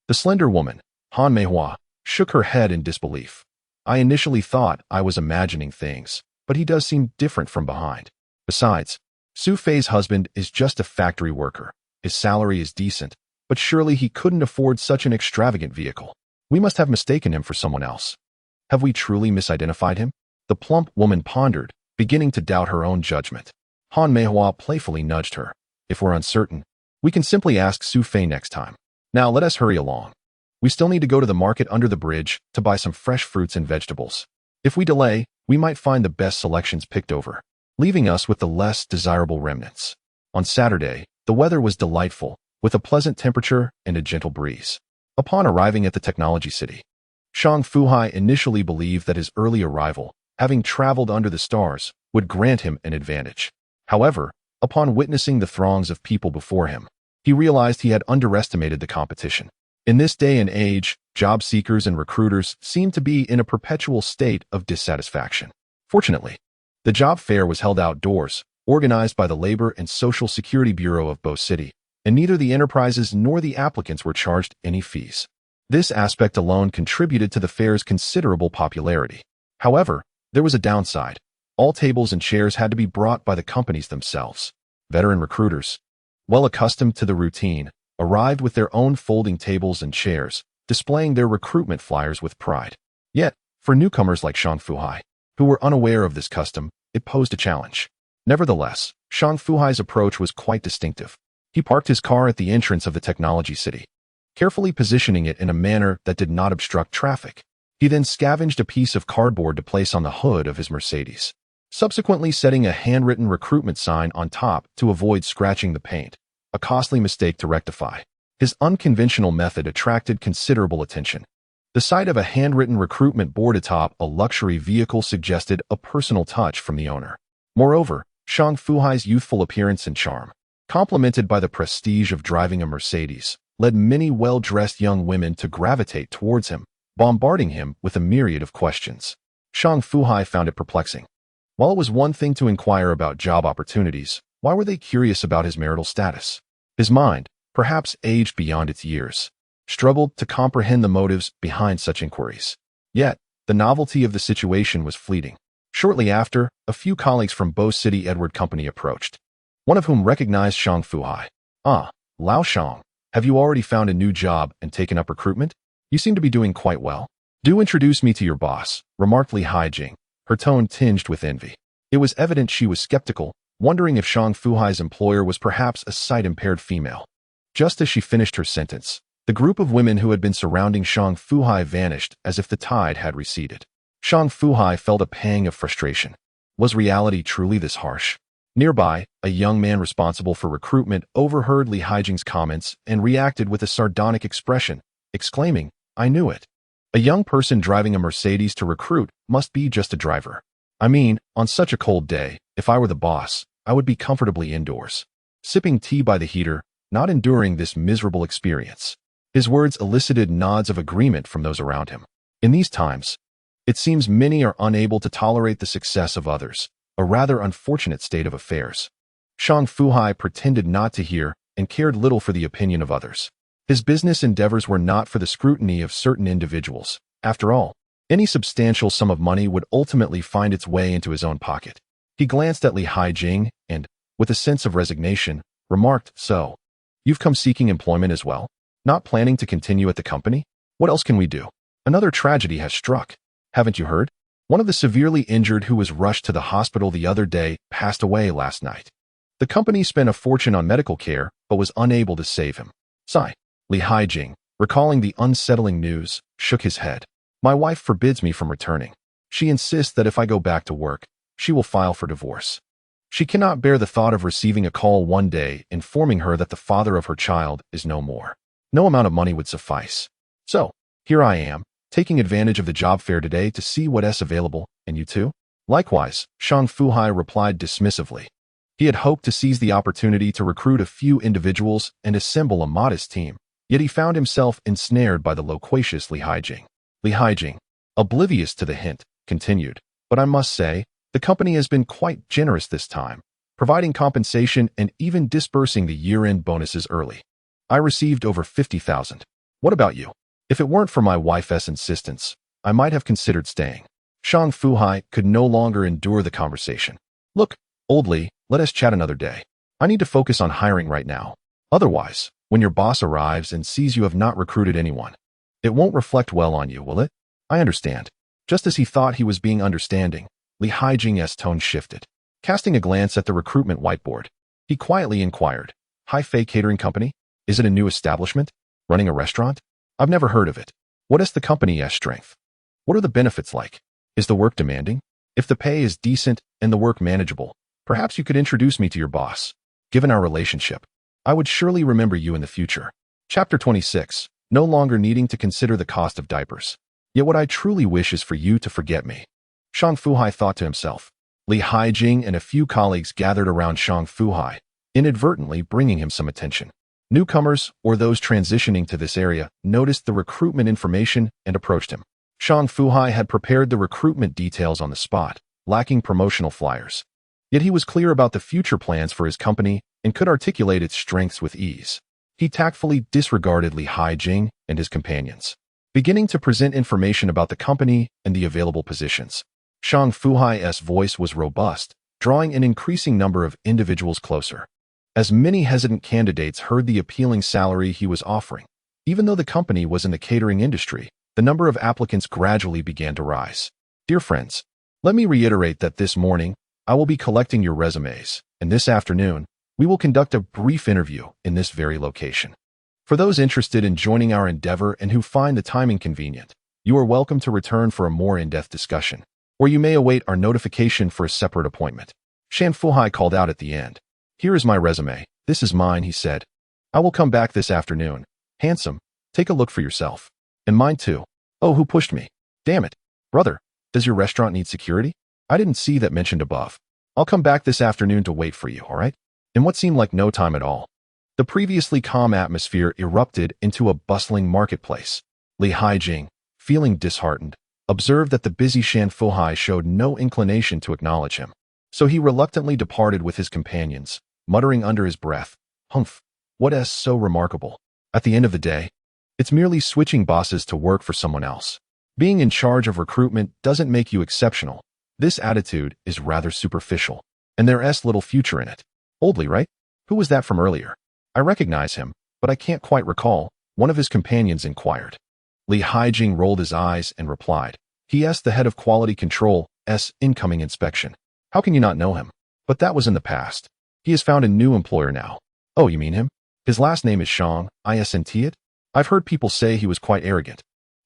The slender woman, Han Meihua, shook her head in disbelief. "I initially thought I was imagining things, but he does seem different from behind. Besides, Xu Fei's husband is just a factory worker. His salary is decent, but surely he couldn't afford such an extravagant vehicle. We must have mistaken him for someone else. Have we truly misidentified him?" The plump woman pondered, beginning to doubt her own judgment. Han Meihua playfully nudged her. "If we're uncertain, we can simply ask Xu Fei next time. Now let us hurry along. We still need to go to the market under the bridge to buy some fresh fruits and vegetables. If we delay, we might find the best selections picked over, leaving us with the less desirable remnants." On Saturday, the weather was delightful, with a pleasant temperature and a gentle breeze. Upon arriving at the technology city, Shang Fu Hai initially believed that his early arrival, having traveled under the stars, would grant him an advantage. However, upon witnessing the throngs of people before him, he realized he had underestimated the competition. In this day and age, job seekers and recruiters seemed to be in a perpetual state of dissatisfaction. Fortunately, the job fair was held outdoors, organized by the Labor and Social Security Bureau of Bo City, and neither the enterprises nor the applicants were charged any fees. This aspect alone contributed to the fair's considerable popularity. However, there was a downside. All tables and chairs had to be brought by the companies themselves. Veteran recruiters, well accustomed to the routine, arrived with their own folding tables and chairs, displaying their recruitment flyers with pride. Yet, for newcomers like Shang Fu Hai, who were unaware of this custom, it posed a challenge. Nevertheless, Shang Fu Hai's approach was quite distinctive. He parked his car at the entrance of the technology city, carefully positioning it in a manner that did not obstruct traffic. He then scavenged a piece of cardboard to place on the hood of his Mercedes, subsequently setting a handwritten recruitment sign on top to avoid scratching the paint, a costly mistake to rectify. His unconventional method attracted considerable attention. The sight of a handwritten recruitment board atop a luxury vehicle suggested a personal touch from the owner. Moreover, Shang Fu Hai's youthful appearance and charm, complemented by the prestige of driving a Mercedes, led many well-dressed young women to gravitate towards him, bombarding him with a myriad of questions. Shang Fu Hai found it perplexing. While it was one thing to inquire about job opportunities, why were they curious about his marital status? His mind, perhaps aged beyond its years, struggled to comprehend the motives behind such inquiries. Yet, the novelty of the situation was fleeting. Shortly after, a few colleagues from Bo City Edward Company approached, one of whom recognized Shang Fu Hai. "Ah, Lao Shang, have you already found a new job and taken up recruitment? You seem to be doing quite well. Do introduce me to your boss," remarked Li Haijing, her tone tinged with envy. It was evident she was skeptical, wondering if Shang Fu Hai's employer was perhaps a sight-impaired female. Just as she finished her sentence, the group of women who had been surrounding Shang Fu Hai vanished as if the tide had receded. Shang Fu Hai felt a pang of frustration. Was reality truly this harsh? Nearby, a young man responsible for recruitment overheard Li Haijing's comments and reacted with a sardonic expression, exclaiming, "I knew it. A young person driving a Mercedes to recruit must be just a driver. I mean, on such a cold day, if I were the boss, I would be comfortably indoors, sipping tea by the heater, not enduring this miserable experience." His words elicited nods of agreement from those around him. In these times, it seems many are unable to tolerate the success of others, a rather unfortunate state of affairs. Shang Fu Hai pretended not to hear and cared little for the opinion of others. His business endeavors were not for the scrutiny of certain individuals. After all, any substantial sum of money would ultimately find its way into his own pocket. He glanced at Li Haijing and, with a sense of resignation, remarked, "So, you've come seeking employment as well? Not planning to continue at the company? What else can we do? Another tragedy has struck. Haven't you heard? One of the severely injured who was rushed to the hospital the other day passed away last night. The company spent a fortune on medical care, but was unable to save him." Sigh. Li Haijing, recalling the unsettling news, shook his head. "My wife forbids me from returning. She insists that if I go back to work, she will file for divorce. She cannot bear the thought of receiving a call one day informing her that the father of her child is no more. No amount of money would suffice. So, here I am, taking advantage of the job fair today to see what's available, and you too?" Likewise, Shang Fu Hai replied dismissively. He had hoped to seize the opportunity to recruit a few individuals and assemble a modest team, yet he found himself ensnared by the loquacious Li Haijing. Li Haijing, oblivious to the hint, continued, "But I must say, the company has been quite generous this time, providing compensation and even disbursing the year-end bonuses early. I received over 50,000. What about you? If it weren't for my wife's insistence, I might have considered staying." Shang Fu Hai could no longer endure the conversation. "Look, old Li, let us chat another day. I need to focus on hiring right now. Otherwise, when your boss arrives and sees you have not recruited anyone, it won't reflect well on you, will it?" "I understand." Just as he thought he was being understanding, Li Haijing's tone shifted. Casting a glance at the recruitment whiteboard, he quietly inquired, "Hai Fei Catering Company? Is it a new establishment? Running a restaurant? I've never heard of it. What is the company's strength? What are the benefits like? Is the work demanding? If the pay is decent and the work manageable, perhaps you could introduce me to your boss. Given our relationship, I would surely remember you in the future." Chapter 26. No longer needing to consider the cost of diapers. Yet what I truly wish is for you to forget me. Shang Fu Hai thought to himself. Li Haijing and a few colleagues gathered around Shang Fu Hai, inadvertently bringing him some attention. Newcomers, or those transitioning to this area, noticed the recruitment information and approached him. Shang Fu Hai had prepared the recruitment details on the spot, lacking promotional flyers. Yet he was clear about the future plans for his company and could articulate its strengths with ease. He tactfully disregarded Li Haijing and his companions. beginning to present information about the company and the available positions. Shang Fu Hai's voice was robust, drawing an increasing number of individuals closer. As many hesitant candidates heard the appealing salary he was offering, even though the company was in the catering industry, the number of applicants gradually began to rise. Dear friends, let me reiterate that this morning, I will be collecting your resumes, and this afternoon, we will conduct a brief interview in this very location. For those interested in joining our endeavor and who find the timing convenient, you are welcome to return for a more in-depth discussion, or you may await our notification for a separate appointment. Shang Fu Hai called out at the end. Here is my resume. This is mine, he said. I will come back this afternoon. Handsome, take a look for yourself. And mine too. Oh, who pushed me? Damn it. Brother, does your restaurant need security? I didn't see that mentioned above. I'll come back this afternoon to wait for you, all right? In what seemed like no time at all, the previously calm atmosphere erupted into a bustling marketplace. Li Haijing, feeling disheartened, observed that the busy Shang Fu Hai showed no inclination to acknowledge him. So he reluctantly departed with his companions, muttering under his breath, "Humph, what is so remarkable? At the end of the day, it's merely switching bosses to work for someone else. Being in charge of recruitment doesn't make you exceptional. This attitude is rather superficial, and there's little future in it." Oldly, right? Who was that from earlier? I recognize him, but I can't quite recall, one of his companions inquired. Li Haijing rolled his eyes and replied, "He is the head of quality control's incoming inspection. How can you not know him? But that was in the past. He has found a new employer now." "Oh, you mean him? His last name is Shang, isn't it? I've heard people say he was quite arrogant.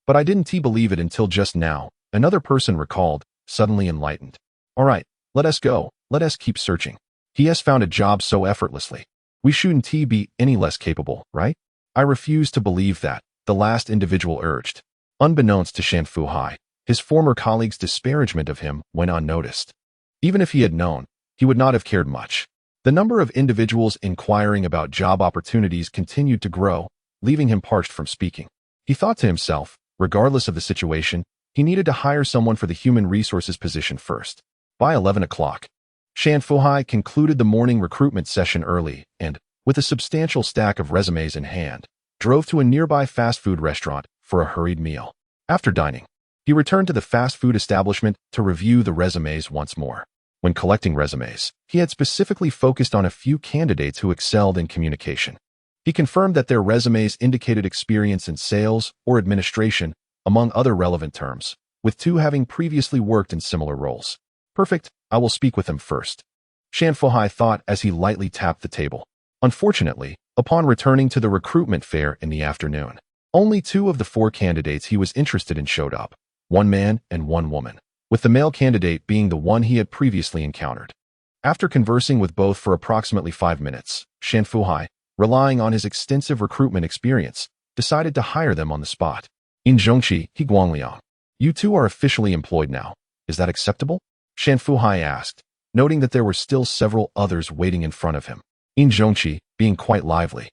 But I didn't believe it until just now," another person recalled, suddenly enlightened. "All right, let us go. Let us keep searching. He has found a job so effortlessly. We shouldn't be any less capable, right?" "I refuse to believe that," the last individual urged. Unbeknownst to Shang Fu Hai, his former colleague's disparagement of him went unnoticed. Even if he had known, he would not have cared much. The number of individuals inquiring about job opportunities continued to grow, leaving him parched from speaking. He thought to himself, regardless of the situation, he needed to hire someone for the human resources position first. By 11 o'clock, Shang Fu Hai concluded the morning recruitment session early and, with a substantial stack of resumes in hand, drove to a nearby fast food restaurant for a hurried meal. After dining, he returned to the fast food establishment to review the resumes once more. When collecting resumes, he had specifically focused on a few candidates who excelled in communication. He confirmed that their resumes indicated experience in sales or administration, among other relevant terms, with 2 having previously worked in similar roles. Perfect, I will speak with them first, Shang Fu Hai thought as he lightly tapped the table. Unfortunately, upon returning to the recruitment fair in the afternoon, only 2 of the 4 candidates he was interested in showed up, 1 man and 1 woman, with the male candidate being the one he had previously encountered. After conversing with both for approximately 5 minutes, Shang Fu Hai, relying on his extensive recruitment experience, decided to hire them on the spot. "In Zhongqi, He Guangliang, you 2 are officially employed now. Is that acceptable?" Shang Fu Hai asked, noting that there were still several others waiting in front of him. In Zhongqi, being quite lively,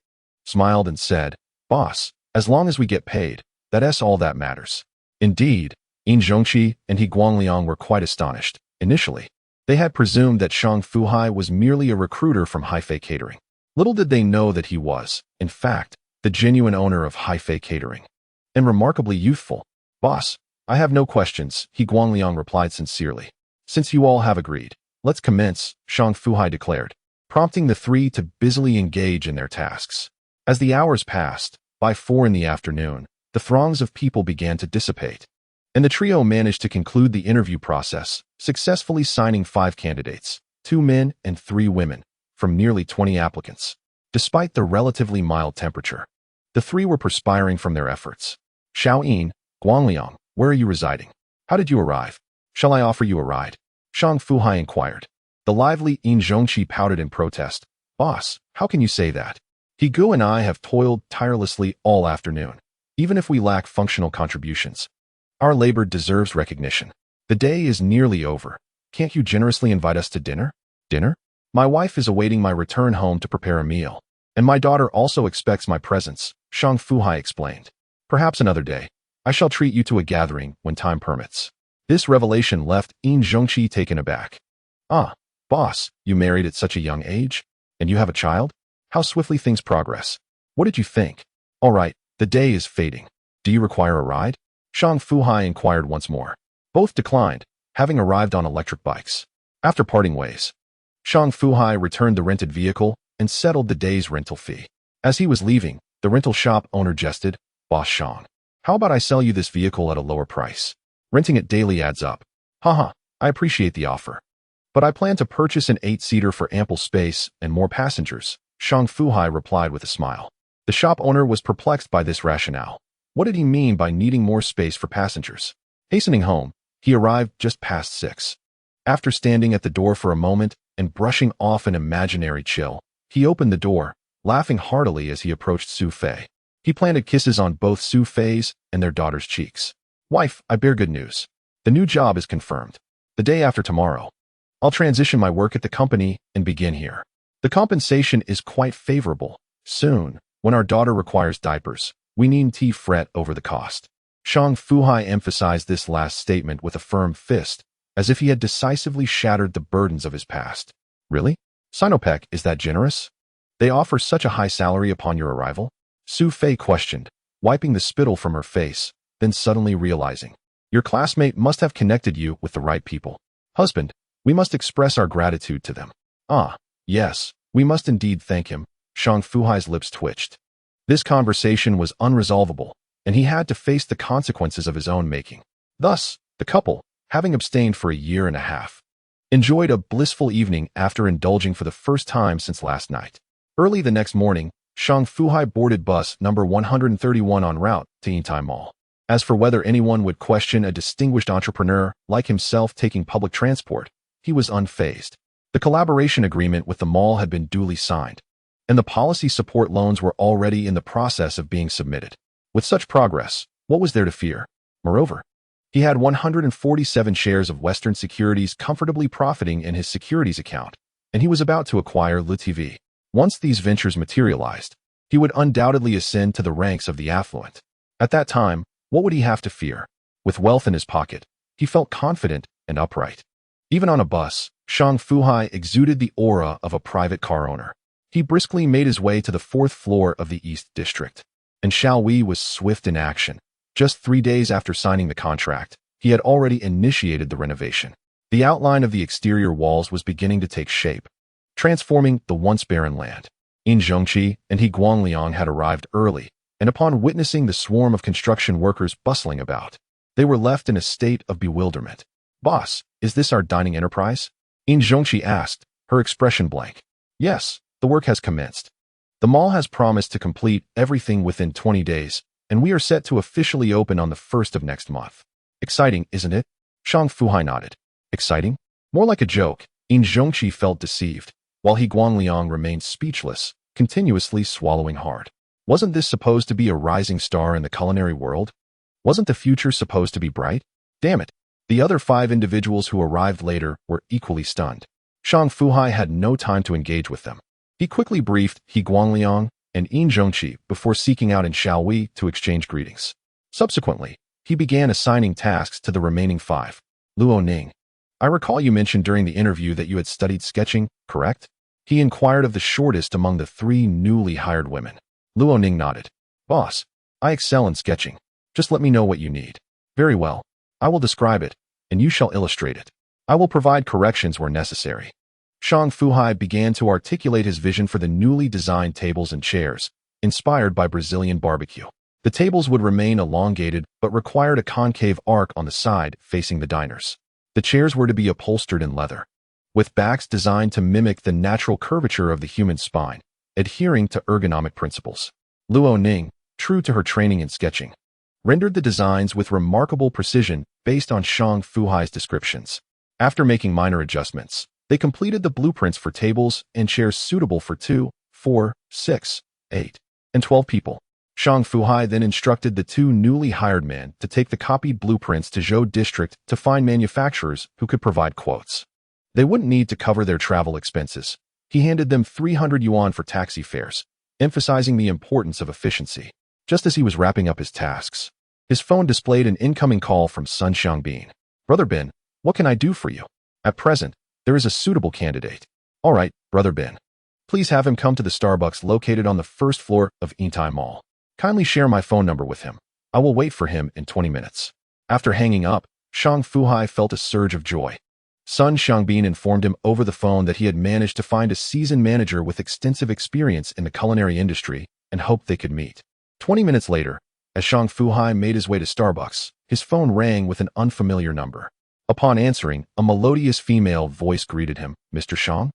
smiled and said, "Boss, as long as we get paid, that's all that matters." Indeed, In Zhongqi and He Guangliang were quite astonished. Initially, they had presumed that Shang Fu Hai was merely a recruiter from Xu Fei Catering. Little did they know that he was, in fact, the genuine owner of Xu Fei Catering. And remarkably youthful. "Boss, I have no questions," He Guangliang replied sincerely. "Since you all have agreed, let's commence," Shang Fu Hai declared, prompting the 3 to busily engage in their tasks. As the hours passed, by 4 in the afternoon, the throngs of people began to dissipate, and the trio managed to conclude the interview process, successfully signing 5 candidates, 2 men and 3 women, from nearly 20 applicants. Despite the relatively mild temperature, the 3 were perspiring from their efforts. "Xiao Guangliang, where are you residing? How did you arrive? Shall I offer you a ride?" Shang Fu Hai inquired. The lively In Zhongqi pouted in protest. "Boss, how can you say that? He Gu and I have toiled tirelessly all afternoon. Even if we lack functional contributions, our labor deserves recognition. The day is nearly over. Can't you generously invite us to dinner?" "Dinner? My wife is awaiting my return home to prepare a meal, and my daughter also expects my presence," Shang Fu Hai explained. "Perhaps another day, I shall treat you to a gathering when time permits." This revelation left In Zhongqi taken aback. "Ah, boss, you married at such a young age? And you have a child? How swiftly things progress. What did you think? All right, the day is fading. Do you require a ride? Shang Fu Hai inquired once more. Both declined, having arrived on electric bikes. After parting ways, Shang Fu Hai returned the rented vehicle and settled the day's rental fee. As he was leaving, the rental shop owner jested, "Boss Shang, how about I sell you this vehicle at a lower price? Renting it daily adds up." "Haha, I appreciate the offer. But I plan to purchase an 8-seater for ample space and more passengers," Shang Fu Hai replied with a smile. The shop owner was perplexed by this rationale. What did he mean by needing more space for passengers? Hastening home, he arrived just past 6. After standing at the door for a moment and brushing off an imaginary chill, he opened the door, laughing heartily as he approached Xu Fei. He planted kisses on both Xu Fei's and their daughter's cheeks. "Wife, I bear good news. The new job is confirmed. The day after tomorrow, I'll transition my work at the company and begin here. The compensation is quite favorable. Soon, when our daughter requires diapers, we needn't fret over the cost." Shang Fu Hai emphasized this last statement with a firm fist, as if he had decisively shattered the burdens of his past. "Really? Sinopec is that generous? They offer such a high salary upon your arrival?" Xu Fei questioned, wiping the spittle from her face, then suddenly realizing, "Your classmate must have connected you with the right people. Husband, we must express our gratitude to them." "Ah, yes, we must indeed thank him." Shang Fu Hai's lips twitched. This conversation was unresolvable, and he had to face the consequences of his own making. Thus, the couple, having abstained for a year and a half, enjoyed a blissful evening after indulging for the first time since last night. Early the next morning, Shang Fu Hai boarded bus number 131 en route to Yintai Mall. As for whether anyone would question a distinguished entrepreneur like himself taking public transport, he was unfazed. The collaboration agreement with the mall had been duly signed, and the policy support loans were already in the process of being submitted. With such progress, what was there to fear? Moreover, he had 147 shares of Western Securities comfortably profiting in his securities account, and he was about to acquire LeTV. Once these ventures materialized, he would undoubtedly ascend to the ranks of the affluent. At that time, what would he have to fear? With wealth in his pocket, he felt confident and upright. Even on a bus, Shang Fu Hai exuded the aura of a private car owner. He briskly made his way to the 4th floor of the East District, and Xiaowei was swift in action. Just 3 days after signing the contract, he had already initiated the renovation. The outline of the exterior walls was beginning to take shape, transforming the once barren land. In Zhongqi and He Guangliang had arrived early, and upon witnessing the swarm of construction workers bustling about, they were left in a state of bewilderment. "Boss, is this our dining enterprise?" In Zhongqi asked, her expression blank. "Yes, the work has commenced. The mall has promised to complete everything within 20 days, and we are set to officially open on the 1st of next month." "Exciting, isn't it?" Shang Fu Hai nodded. "Exciting? More like a joke." In Zhongqi felt deceived, while He Guangliang remained speechless, continuously swallowing hard. Wasn't this supposed to be a rising star in the culinary world? Wasn't the future supposed to be bright? Damn it. The other 5 individuals who arrived later were equally stunned. Shang Fu Hai had no time to engage with them. He quickly briefed He Guangliang and In Zhongqi before seeking out in Xiaowei to exchange greetings. Subsequently, he began assigning tasks to the remaining 5. "Luo Ning, I recall you mentioned during the interview that you had studied sketching, correct?" He inquired of the shortest among the 3 newly hired women. Luo Ning nodded. "Boss, I excel in sketching. Just let me know what you need." "Very well. I will describe it, and you shall illustrate it. I will provide corrections where necessary." Shang Fu Hai began to articulate his vision for the newly designed tables and chairs, inspired by Brazilian barbecue. The tables would remain elongated but required a concave arc on the side facing the diners. The chairs were to be upholstered in leather, with backs designed to mimic the natural curvature of the human spine, adhering to ergonomic principles. Luo Ning, true to her training in sketching, rendered the designs with remarkable precision based on Shang Fu Hai's descriptions. After making minor adjustments, they completed the blueprints for tables and chairs suitable for 2, 4, 6, 8, and 12 people. Shang Fu Hai then instructed the 2 newly hired men to take the copied blueprints to Zhou District to find manufacturers who could provide quotes. They wouldn't need to cover their travel expenses. He handed them 300 yuan for taxi fares, emphasizing the importance of efficiency. Just as he was wrapping up his tasks, his phone displayed an incoming call from Sun Xiangbin. "Brother Ben, what can I do for you? At present, there is a suitable candidate." "All right, Brother Ben. Please have him come to the Starbucks located on the 1st floor of Yintai Mall. Kindly share my phone number with him." I will wait for him in 20 minutes. After hanging up, Shang Fu Hai felt a surge of joy. Sun Xiangbin informed him over the phone that he had managed to find a seasoned manager with extensive experience in the culinary industry and hoped they could meet. 20 minutes later, as Shang Fu Hai made his way to Starbucks, his phone rang with an unfamiliar number. Upon answering, a melodious female voice greeted him. "Mr. Shang?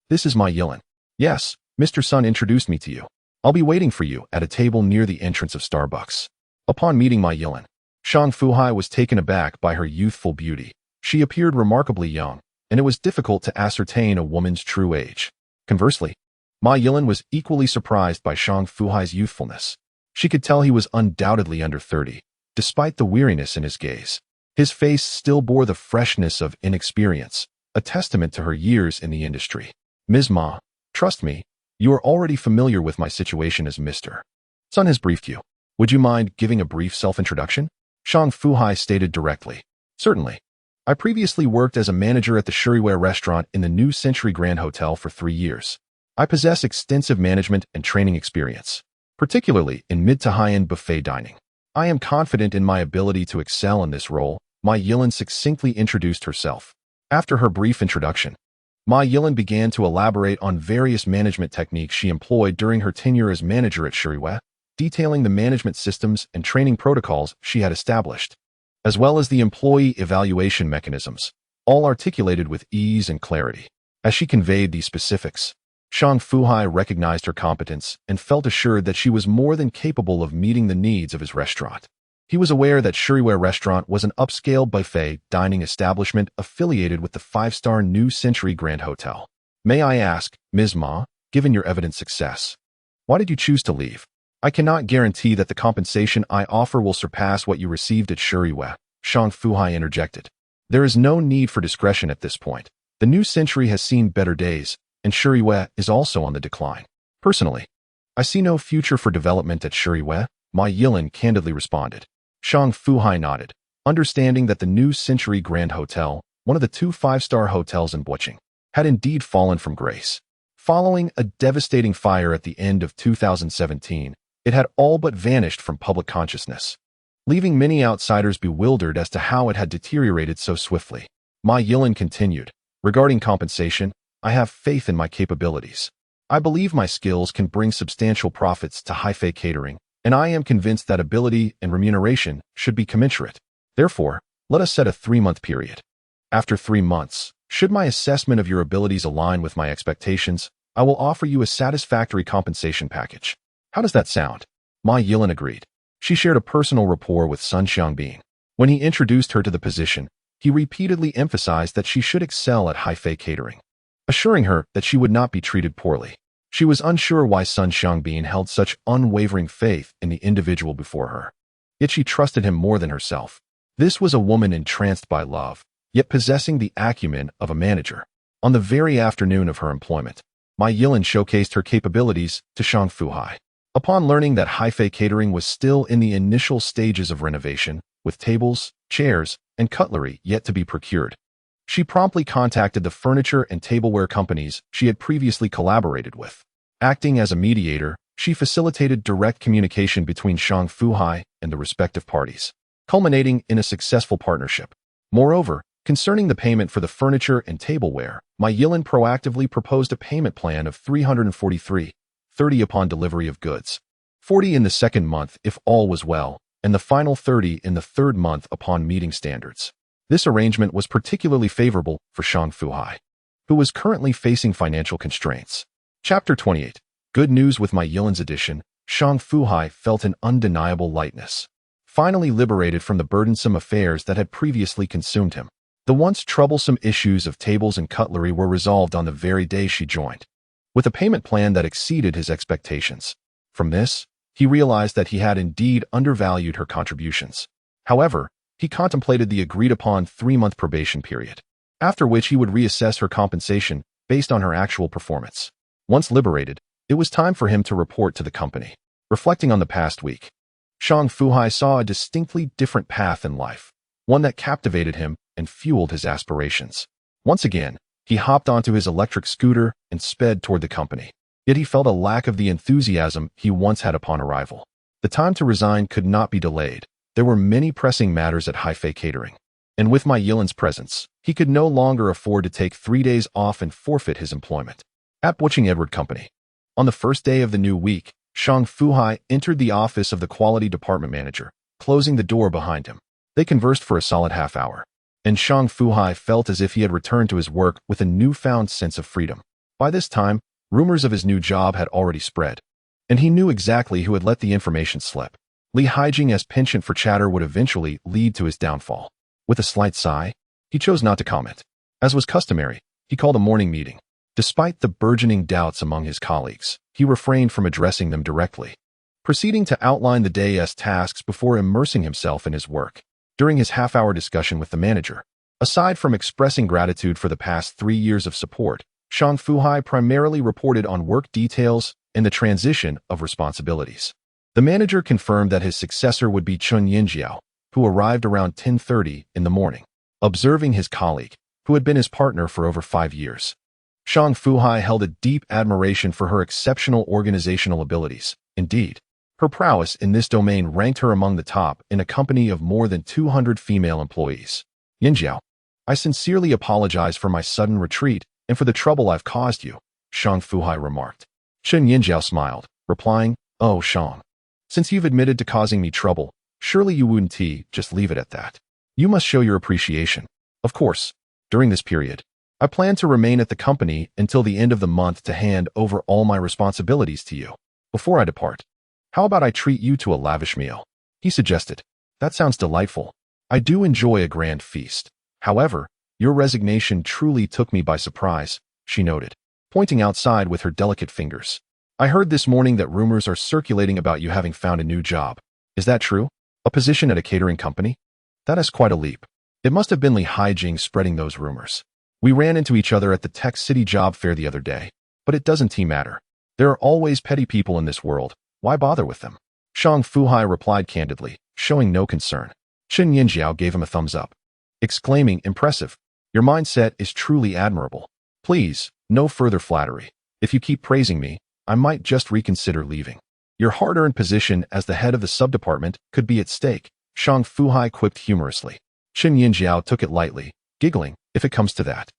This is my Yilin." "Yes, Mr. Sun introduced me to you. I'll be waiting for you at a table near the entrance of Starbucks." Upon meeting my Yilin, Shang Fu Hai was taken aback by her youthful beauty. She appeared remarkably young, and it was difficult to ascertain a woman's true age. Conversely, Ma Yilin was equally surprised by Shang Fu Hai's youthfulness. She could tell he was undoubtedly under 30, despite the weariness in his gaze. His face still bore the freshness of inexperience, a testament to her years in the industry. "Ms. Ma, trust me, you are already familiar with my situation as Mr. Sun has briefed you. Would you mind giving a brief self-introduction?" Shang Fu Hai stated directly. "Certainly. I previously worked as a manager at the Shuriware restaurant in the New Century Grand Hotel for 3 years. I possess extensive management and training experience, particularly in mid to high-end buffet dining. I am confident in my ability to excel in this role." Ma Yilin succinctly introduced herself. After her brief introduction, Ma Yilin began to elaborate on various management techniques she employed during her tenure as manager at Shuriware, detailing the management systems and training protocols she had established, as well as the employee evaluation mechanisms, all articulated with ease and clarity. As she conveyed these specifics, Shang Fu Hai recognized her competence and felt assured that she was more than capable of meeting the needs of his restaurant. He was aware that Shuriware Restaurant was an upscale buffet dining establishment affiliated with the 5-star New Century Grand Hotel. "May I ask, Ms. Ma, given your evident success, why did you choose to leave?" "I cannot guarantee that the compensation I offer will surpass what you received at Shuriware," Shang Fu Hai interjected. "There is no need for discretion at this point. The New Century has seen better days, and Shuriware is also on the decline. Personally, I see no future for development at Shuriware," Ma Yilin candidly responded. Shang Fu Hai nodded, understanding that the New Century Grand Hotel, one of the 2 5-star hotels in Butching, had indeed fallen from grace. Following a devastating fire at the end of 2017, it had all but vanished from public consciousness, leaving many outsiders bewildered as to how it had deteriorated so swiftly. Ma Yilin continued, "Regarding compensation, I have faith in my capabilities. I believe my skills can bring substantial profits to Xu Fei Catering, and I am convinced that ability and remuneration should be commensurate. Therefore, let us set a 3-month period. After 3 months, should my assessment of your abilities align with my expectations, I will offer you a satisfactory compensation package. How does that sound?" Ma Yilin agreed. She shared a personal rapport with Sun Xiangbin. When he introduced her to the position, he repeatedly emphasized that she should excel at Xu Fei Catering, assuring her that she would not be treated poorly. She was unsure why Sun Xiangbin held such unwavering faith in the individual before her. Yet she trusted him more than herself. This was a woman entranced by love, yet possessing the acumen of a manager. On the very afternoon of her employment, Ma Yilin showcased her capabilities to Shang Fu Hai. Upon learning that Xu Fei Catering was still in the initial stages of renovation, with tables, chairs, and cutlery yet to be procured, she promptly contacted the furniture and tableware companies she had previously collaborated with. Acting as a mediator, she facilitated direct communication between Shang Fu Hai and the respective parties, culminating in a successful partnership. Moreover, concerning the payment for the furniture and tableware, Ma Yilin proactively proposed a payment plan of 343.30 upon delivery of goods, 40 in the 2nd month if all was well, and the final 30 in the 3rd month upon meeting standards. This arrangement was particularly favorable for Shang Fu Hai, who was currently facing financial constraints. Chapter 28. Good news. With Ma Yilin's addition, Shang Fu Hai felt an undeniable lightness, finally liberated from the burdensome affairs that had previously consumed him. The once troublesome issues of tables and cutlery were resolved on the very day she joined, with a payment plan that exceeded his expectations. From this, he realized that he had indeed undervalued her contributions. However, he contemplated the agreed-upon 3-month probation period, after which he would reassess her compensation based on her actual performance. Once liberated, it was time for him to report to the company. Reflecting on the past week, Shang Fu Hai saw a distinctly different path in life, one that captivated him and fueled his aspirations. Once again, he hopped onto his electric scooter and sped toward the company. Yet he felt a lack of the enthusiasm he once had upon arrival. The time to resign could not be delayed, There were many pressing matters at Xu Fei Catering, and with my Yilan's presence, he could no longer afford to take 3 days off and forfeit his employment. At Butching Edward Company. On the first day of the new week, Shang Fu Hai entered the office of the quality department manager, closing the door behind him. They conversed for a solid half hour, and Shang Fu Hai felt as if he had returned to his work with a newfound sense of freedom. By this time, rumors of his new job had already spread, and he knew exactly who had let the information slip. Li Haijing's penchant for chatter would eventually lead to his downfall. With a slight sigh, he chose not to comment. As was customary, he called a morning meeting. Despite the burgeoning doubts among his colleagues, he refrained from addressing them directly, proceeding to outline the day's tasks before immersing himself in his work. During his half-hour discussion with the manager, aside from expressing gratitude for the past 3 years of support, Shang Fu Hai primarily reported on work details and the transition of responsibilities. The manager confirmed that his successor would be Chun Yinjiao, who arrived around 10:30 in the morning, observing his colleague, who had been his partner for over 5 years. Shang Fu Hai held a deep admiration for her exceptional organizational abilities. Indeed, her prowess in this domain ranked her among the top in a company of more than 200 female employees. Yinjiao, I sincerely apologize for my sudden retreat and for the trouble I've caused you, Shang Fu Hai remarked. Chen Yinjiao smiled, replying, Oh, Shang. Since you've admitted to causing me trouble, surely you wouldn't just leave it at that. You must show your appreciation. Of course, during this period, I plan to remain at the company until the end of the month to hand over all my responsibilities to you. Before I depart, how about I treat you to a lavish meal? He suggested. That sounds delightful. I do enjoy a grand feast. However, your resignation truly took me by surprise, she noted, pointing outside with her delicate fingers. I heard this morning that rumors are circulating about you having found a new job. Is that true? A position at a catering company? That is quite a leap. It must have been Li Haijing spreading those rumors. We ran into each other at the Tech City job fair the other day, but it doesn't matter. There are always petty people in this world. Why bother with them? Shang Fu Hai replied candidly, showing no concern. Chen Yinjiao gave him a thumbs up, exclaiming, Impressive. Your mindset is truly admirable. Please, no further flattery. If you keep praising me, I might just reconsider leaving. Your hard-earned position as the head of the sub-department could be at stake, Shang Fu Hai quipped humorously. Chen Yinjiao took it lightly, giggling, If it comes to that,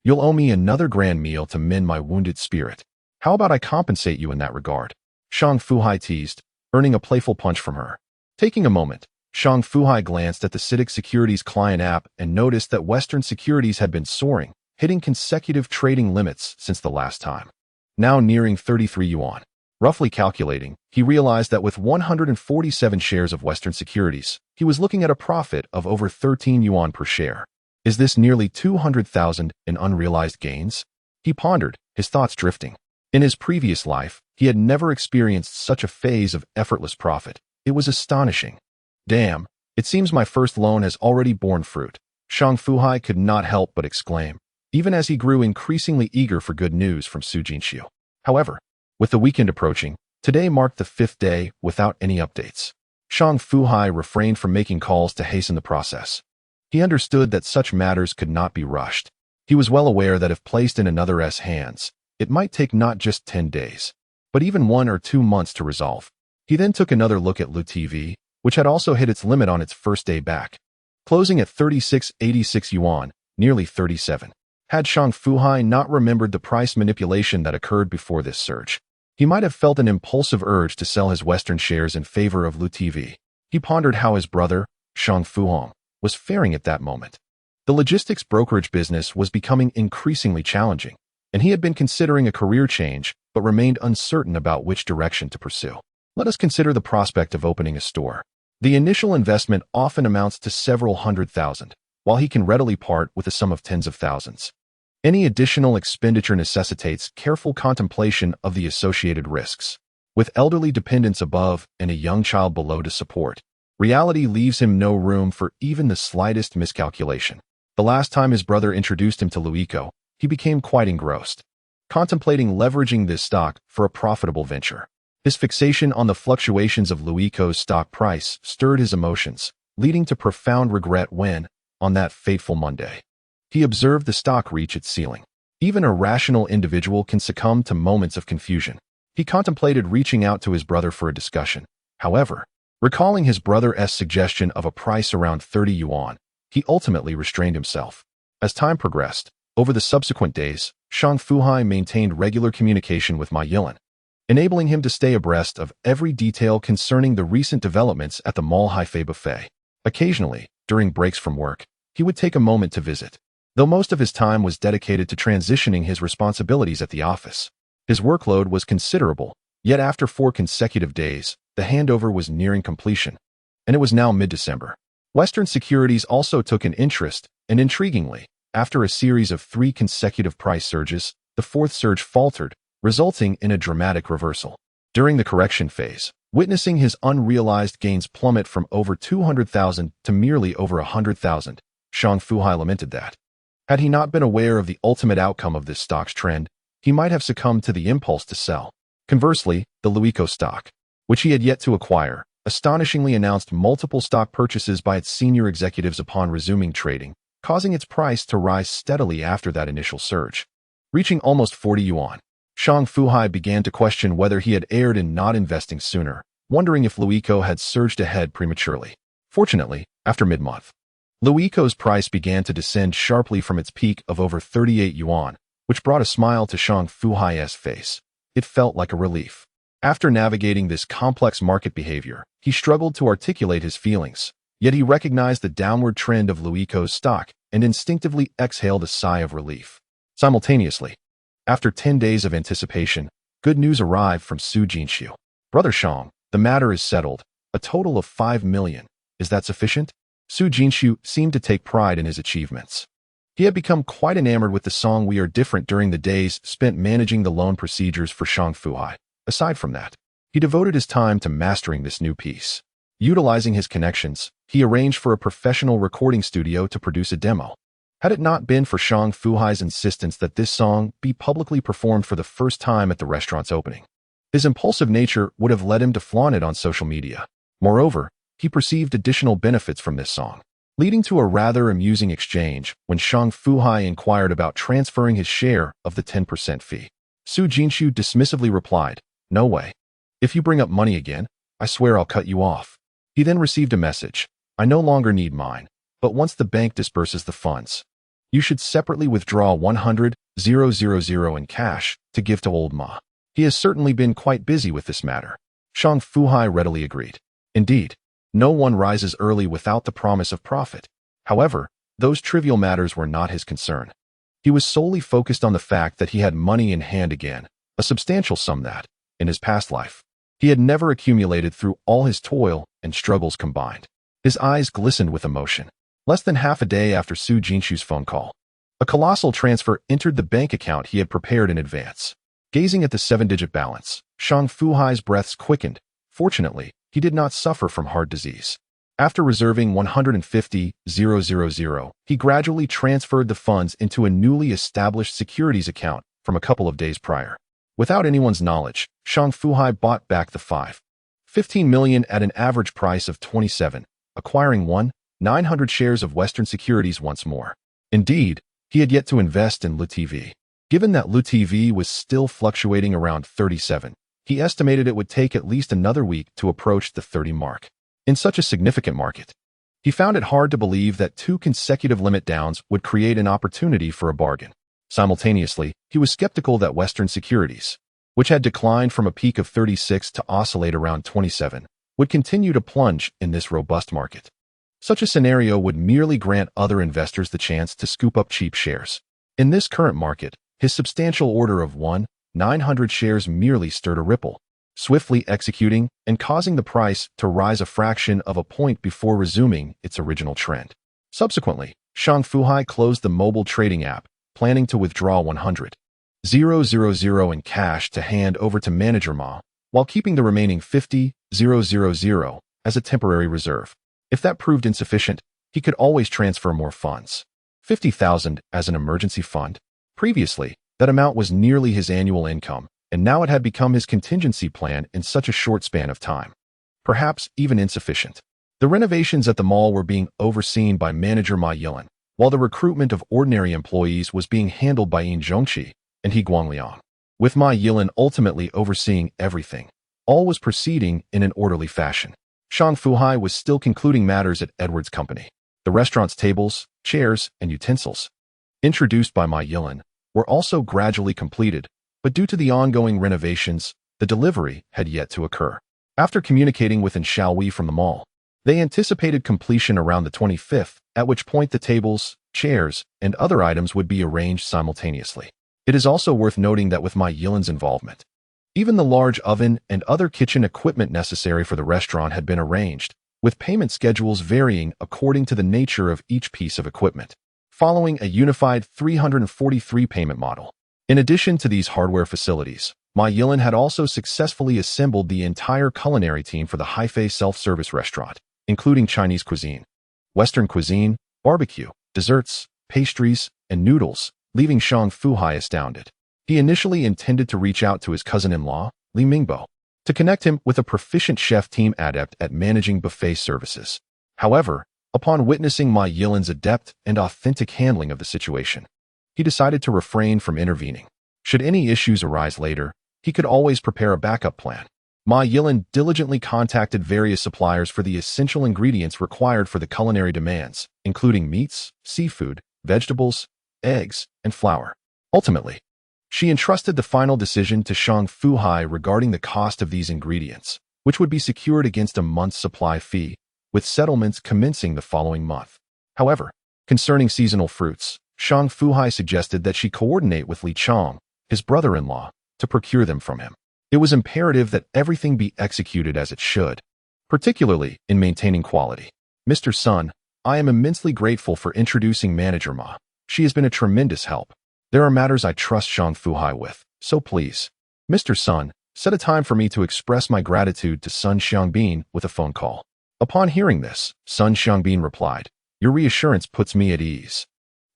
you'll owe me another grand meal to mend my wounded spirit. How about I compensate you in that regard? Shang Fu Hai teased, earning a playful punch from her. Taking a moment, Shang Fu Hai glanced at the CITIC Securities client app and noticed that Western securities had been soaring, hitting consecutive trading limits since the last time. Now nearing 33 yuan. Roughly calculating, he realized that with 147 shares of Western securities, he was looking at a profit of over 13 yuan per share. Is this nearly 200,000 in unrealized gains? He pondered, his thoughts drifting. In his previous life, he had never experienced such a phase of effortless profit. It was astonishing. Damn, it seems my first loan has already borne fruit. Shang Fu Hai could not help but exclaim, even as he grew increasingly eager for good news from Su Jinxiu. However, with the weekend approaching, today marked the 5th day without any updates. Shang Fu Hai refrained from making calls to hasten the process. He understood that such matters could not be rushed. He was well aware that if placed in another's hands, it might take not just 10 days, but even 1 or 2 months to resolve. He then took another look at Lu TV, which had also hit its limit on its first day back, closing at 36.86 yuan, nearly 37. Had Shang Fu Hai not remembered the price manipulation that occurred before this surge, he might have felt an impulsive urge to sell his Western shares in favor of Lu TV. He pondered how his brother, Shang Fu Hong, was faring at that moment. The logistics brokerage business was becoming increasingly challenging, and he had been considering a career change but remained uncertain about which direction to pursue. Let us consider the prospect of opening a store. The initial investment often amounts to several $100,000, while he can readily part with a sum of tens of thousands. Any additional expenditure necessitates careful contemplation of the associated risks. With elderly dependents above and a young child below to support, reality leaves him no room for even the slightest miscalculation. The last time his brother introduced him to Luiko, he became quite engrossed, contemplating leveraging this stock for a profitable venture. His fixation on the fluctuations of Luiko's stock price stirred his emotions, leading to profound regret when, on that fateful Monday, he observed the stock reach its ceiling. Even a rational individual can succumb to moments of confusion. He contemplated reaching out to his brother for a discussion. However, Recalling his brother's suggestion of a price around 30 yuan, he ultimately restrained himself. As time progressed, over the subsequent days, Shang Fu Hai maintained regular communication with Ma Yilan, enabling him to stay abreast of every detail concerning the recent developments at the mall Haifei buffet. Occasionally, during breaks from work, he would take a moment to visit, though most of his time was dedicated to transitioning his responsibilities at the office. His workload was considerable, yet after 4 consecutive days, the handover was nearing completion, and it was now mid-December. Western Securities also took an interest, and intriguingly, after a series of 3 consecutive price surges, the 4th surge faltered, resulting in a dramatic reversal. During the correction phase, witnessing his unrealized gains plummet from over 200,000 to merely over 100,000, Shang Fu Hai lamented that, had he not been aware of the ultimate outcome of this stock's trend, he might have succumbed to the impulse to sell. Conversely, the Kweichow stock, which he had yet to acquire, astonishingly announced multiple stock purchases by its senior executives upon resuming trading, causing its price to rise steadily after that initial surge. Reaching almost 40 yuan, Shang Fu Hai began to question whether he had erred in not investing sooner, wondering if Kweichow had surged ahead prematurely. Fortunately, after mid-month, Kweichow's price began to descend sharply from its peak of over 38 yuan, which brought a smile to Shang Fu Hai's face. It felt like a relief. After navigating this complex market behavior, he struggled to articulate his feelings, yet he recognized the downward trend of Kweichow's stock and instinctively exhaled a sigh of relief. Simultaneously, after 10 days of anticipation, good news arrived from Su Jinshu. Brother Shang, the matter is settled. A total of 5 million. Is that sufficient? Su Jinshu seemed to take pride in his achievements. He had become quite enamored with the song We Are Different during the days spent managing the loan procedures for Shang Fu Hai. Aside from that, he devoted his time to mastering this new piece. Utilizing his connections, he arranged for a professional recording studio to produce a demo. Had it not been for Shang Fu Hai's insistence that this song be publicly performed for the first time at the restaurant's opening, his impulsive nature would have led him to flaunt it on social media. Moreover, he perceived additional benefits from this song, leading to a rather amusing exchange when Shang Fu Hai inquired about transferring his share of the 10% fee. Su Jinshu dismissively replied, "No way. If you bring up money again, I swear I'll cut you off." He then received a message, "I no longer need mine, but once the bank disperses the funds, you should separately withdraw 100,000 in cash to give to old Ma." He has certainly been quite busy with this matter. Shang Fu Hai readily agreed. Indeed, no one rises early without the promise of profit. However, those trivial matters were not his concern. He was solely focused on the fact that he had money in hand again, a substantial sum that, in his past life, he had never accumulated through all his toil and struggles combined. His eyes glistened with emotion. Less than half a day after Su Jinshu's phone call, a colossal transfer entered the bank account he had prepared in advance. Gazing at the 7-digit balance, Shang Fu Hai's breaths quickened. Fortunately, he did not suffer from heart disease. After reserving 150,000, he gradually transferred the funds into a newly established securities account from a couple of days prior. Without anyone's knowledge, Shang Fu Hai bought back the 15 million at an average price of 27, acquiring 900 shares of Western Securities once more. Indeed, he had yet to invest in LuTV. Given that LuTV was still fluctuating around 37, he estimated it would take at least another week to approach the 30 mark. In such a significant market, he found it hard to believe that 2 consecutive limit downs would create an opportunity for a bargain. Simultaneously, he was skeptical that Western Securities, which had declined from a peak of 36 to oscillate around 27, would continue to plunge in this robust market. Such a scenario would merely grant other investors the chance to scoop up cheap shares. In this current market, his substantial order of 900 shares merely stirred a ripple, swiftly executing and causing the price to rise a fraction of a point before resuming its original trend. Subsequently, Shang Fu Hai closed the mobile trading app, planning to withdraw 100,000 in cash to hand over to manager Ma, while keeping the remaining 50,000 as a temporary reserve. If that proved insufficient, he could always transfer more funds. 50,000 as an emergency fund. Previously, that amount was nearly his annual income, and now it had become his contingency plan in such a short span of time. Perhaps even insufficient. The renovations at the mall were being overseen by manager Ma Yilan, while the recruitment of ordinary employees was being handled by Yin Zhongqi and He Guangliang. With Ma Yilan ultimately overseeing everything, all was proceeding in an orderly fashion. Shang Fu Hai was still concluding matters at Edward's company. The restaurant's tables, chairs, and utensils, introduced by Ma Yilin, were also gradually completed, but due to the ongoing renovations, the delivery had yet to occur. After communicating with Xiaowei from the mall, they anticipated completion around the 25th, at which point the tables, chairs, and other items would be arranged simultaneously. It is also worth noting that with Ma Yilin's involvement, even the large oven and other kitchen equipment necessary for the restaurant had been arranged, with payment schedules varying according to the nature of each piece of equipment, following a unified 343 payment model. In addition to these hardware facilities, Ma Yilin had also successfully assembled the entire culinary team for the Haifei self-service restaurant, including Chinese cuisine, Western cuisine, barbecue, desserts, pastries, and noodles, leaving Shang Fu Hai astounded. He initially intended to reach out to his cousin-in-law, Li Mingbo, to connect him with a proficient chef team adept at managing buffet services. However, upon witnessing Ma Yilin's adept and authentic handling of the situation, he decided to refrain from intervening. Should any issues arise later, he could always prepare a backup plan. Ma Yilin diligently contacted various suppliers for the essential ingredients required for the culinary demands, including meats, seafood, vegetables, eggs, and flour. Ultimately, she entrusted the final decision to Shang Fu Hai regarding the cost of these ingredients, which would be secured against a month's supply fee, with settlements commencing the following month. However, concerning seasonal fruits, Shang Fu Hai suggested that she coordinate with Li Chong, his brother-in-law, to procure them from him. It was imperative that everything be executed as it should, particularly in maintaining quality. Mr. Sun, I am immensely grateful for introducing Manager Ma. She has been a tremendous help. There are matters I trust Shang Fu Hai with, so please, Mr. Sun, set a time for me to express my gratitude to Sun Xiangbin with a phone call. Upon hearing this, Sun Xiangbin replied, your reassurance puts me at ease.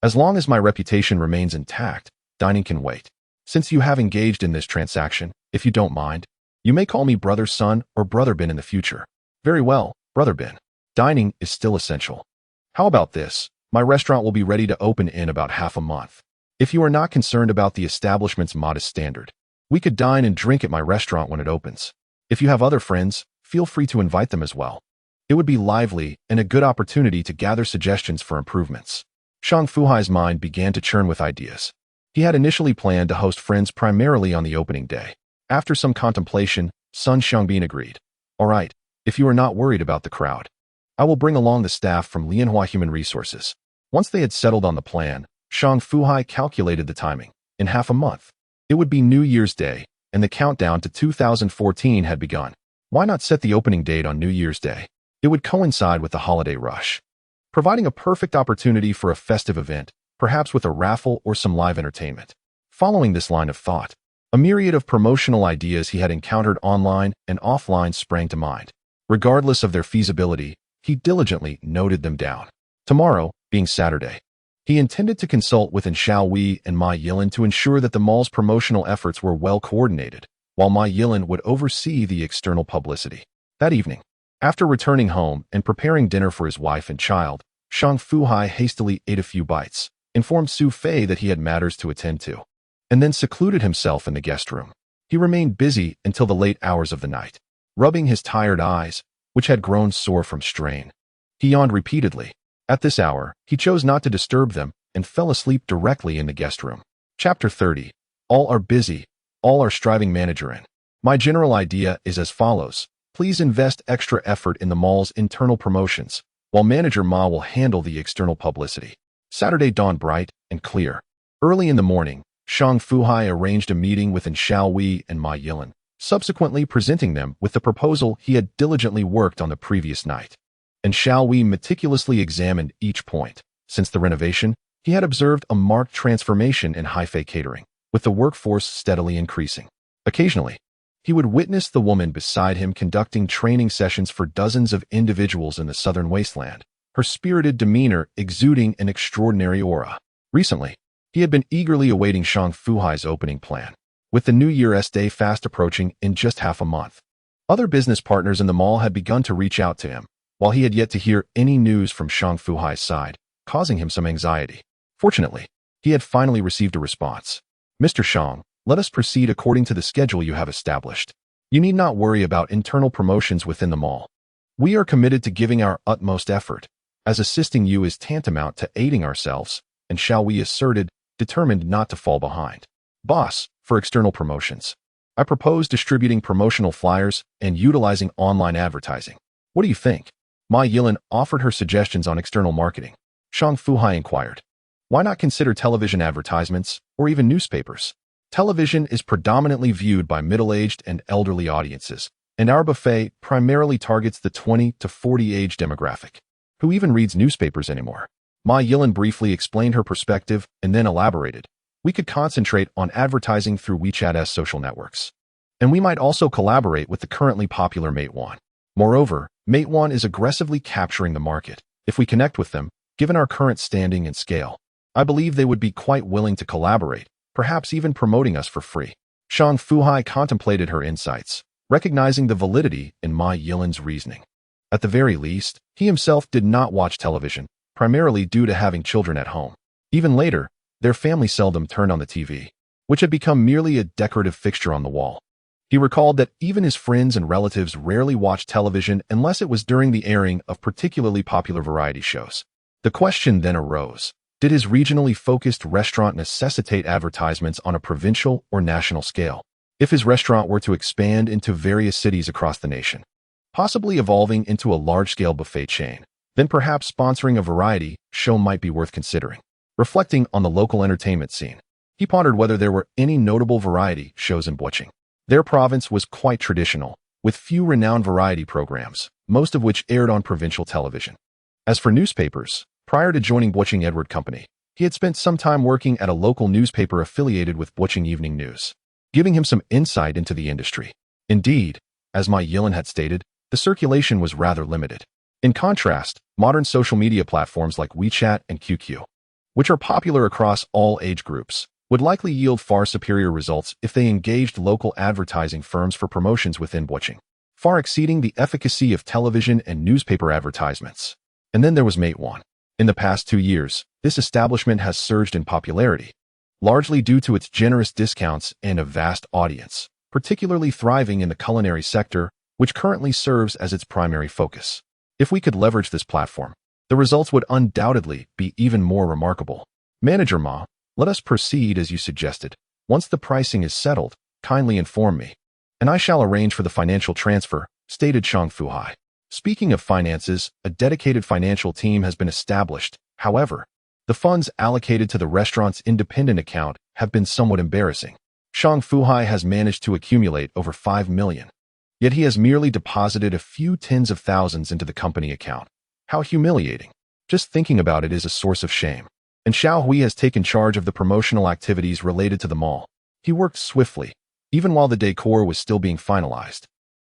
As long as my reputation remains intact, dining can wait. Since you have engaged in this transaction, if you don't mind, you may call me Brother Sun or Brother Bin in the future. Very well, Brother Bin. Dining is still essential. How about this? My restaurant will be ready to open in about half a month. If you are not concerned about the establishment's modest standard, we could dine and drink at my restaurant when it opens. If you have other friends, feel free to invite them as well. It would be lively and a good opportunity to gather suggestions for improvements. Shang Fu Hai's mind began to churn with ideas. He had initially planned to host friends primarily on the opening day. After some contemplation, Sun Xiangbin agreed. All right, if you are not worried about the crowd, I will bring along the staff from Lianhua Human Resources. Once they had settled on the plan, Shang Fu Hai calculated the timing. In half a month, it would be New Year's Day, and the countdown to 2014 had begun. Why not set the opening date on New Year's Day? It would coincide with the holiday rush, providing a perfect opportunity for a festive event, perhaps with a raffle or some live entertainment. Following this line of thought, a myriad of promotional ideas he had encountered online and offline sprang to mind. Regardless of their feasibility, he diligently noted them down. Tomorrow, being Saturday, he intended to consult with Xiaowei and Ma Yilin to ensure that the mall's promotional efforts were well coordinated, while Ma Yilin would oversee the external publicity. That evening, after returning home and preparing dinner for his wife and child, Shang Fu Hai hastily ate a few bites, informed Xu Fei that he had matters to attend to, and then secluded himself in the guest room. He remained busy until the late hours of the night, rubbing his tired eyes, which had grown sore from strain. He yawned repeatedly. At this hour, he chose not to disturb them and fell asleep directly in the guest room. Chapter 30. All are busy, all are striving manager in. My general idea is as follows. Please invest extra effort in the mall's internal promotions, while Manager Ma will handle the external publicity. Saturday dawned bright and clear. Early in the morning, Shang Fu Hai arranged a meeting with Xiaowei and Ma Yilin, subsequently presenting them with the proposal he had diligently worked on the previous night. And Xiaowei meticulously examined each point. Since the renovation, he had observed a marked transformation in Haifei catering, with the workforce steadily increasing. Occasionally, he would witness the woman beside him conducting training sessions for dozens of individuals in the southern wasteland, her spirited demeanor exuding an extraordinary aura. Recently, he had been eagerly awaiting Shang Fu Hai's opening plan, with the New Year's Day fast approaching in just half a month. Other business partners in the mall had begun to reach out to him, while he had yet to hear any news from Shang Fu Hai's side, causing him some anxiety. Fortunately, he had finally received a response. Mr. Shang, let us proceed according to the schedule you have established. You need not worry about internal promotions within the mall. We are committed to giving our utmost effort, as assisting you is tantamount to aiding ourselves, and shall we asserted, determined not to fall behind. Boss, for external promotions. I propose distributing promotional flyers and utilizing online advertising. What do you think? Ma Yilin offered her suggestions on external marketing. Shang Fu Hai inquired. Why not consider television advertisements or even newspapers? Television is predominantly viewed by middle-aged and elderly audiences, and our buffet primarily targets the 20 to 40 age demographic. Who even reads newspapers anymore? Ma Yilin briefly explained her perspective and then elaborated. We could concentrate on advertising through WeChat's social networks. And we might also collaborate with the currently popular Meituan. Moreover, Meituan is aggressively capturing the market. If we connect with them, given our current standing and scale, I believe they would be quite willing to collaborate, perhaps even promoting us for free. Shang Fu Hai contemplated her insights, recognizing the validity in Ma Yilin's reasoning. At the very least, he himself did not watch television, primarily due to having children at home. Even later, their family seldom turned on the TV, which had become merely a decorative fixture on the wall. He recalled that even his friends and relatives rarely watched television unless it was during the airing of particularly popular variety shows. The question then arose, did his regionally focused restaurant necessitate advertisements on a provincial or national scale? If his restaurant were to expand into various cities across the nation, possibly evolving into a large-scale buffet chain, then perhaps sponsoring a variety show might be worth considering. Reflecting on the local entertainment scene, he pondered whether there were any notable variety shows in Bochum. Their province was quite traditional, with few renowned variety programs, most of which aired on provincial television. As for newspapers, prior to joining Bochum Edward Company, he had spent some time working at a local newspaper affiliated with Bochum Evening News, giving him some insight into the industry. Indeed, as Ma Yilin had stated, the circulation was rather limited. In contrast, modern social media platforms like WeChat and QQ, which are popular across all age groups, would likely yield far superior results if they engaged local advertising firms for promotions within Bochum, far exceeding the efficacy of television and newspaper advertisements. And then there was Meituan. In the past 2 years, this establishment has surged in popularity, largely due to its generous discounts and a vast audience, particularly thriving in the culinary sector, which currently serves as its primary focus. If we could leverage this platform, the results would undoubtedly be even more remarkable. Manager Ma, let us proceed as you suggested. Once the pricing is settled, kindly inform me, and I shall arrange for the financial transfer, stated Shang Fu Hai. Speaking of finances, a dedicated financial team has been established. However, the funds allocated to the restaurant's independent account have been somewhat embarrassing. Shang Fu Hai has managed to accumulate over 5 million. Yet he has merely deposited a few tens of thousands into the company account. How humiliating. Just thinking about it is a source of shame. And Xiao Hui has taken charge of the promotional activities related to the mall. He worked swiftly, even while the decor was still being finalized.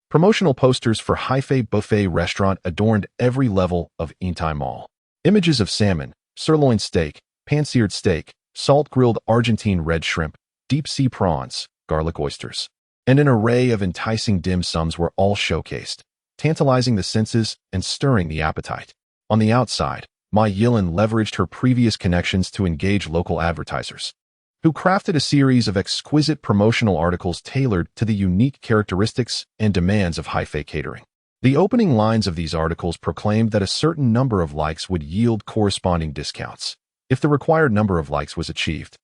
Promotional posters for Haifei Buffet Restaurant adorned every level of Intai Mall. Images of salmon, sirloin steak, pan-seared steak, salt-grilled Argentine red shrimp, deep-sea prawns, garlic oysters, and an array of enticing dim sums were all showcased, tantalizing the senses and stirring the appetite. On the outside, Ma Yilin leveraged her previous connections to engage local advertisers, who crafted a series of exquisite promotional articles tailored to the unique characteristics and demands of Haifei catering. The opening lines of these articles proclaimed that a certain number of likes would yield corresponding discounts. If the required number of likes was achieved,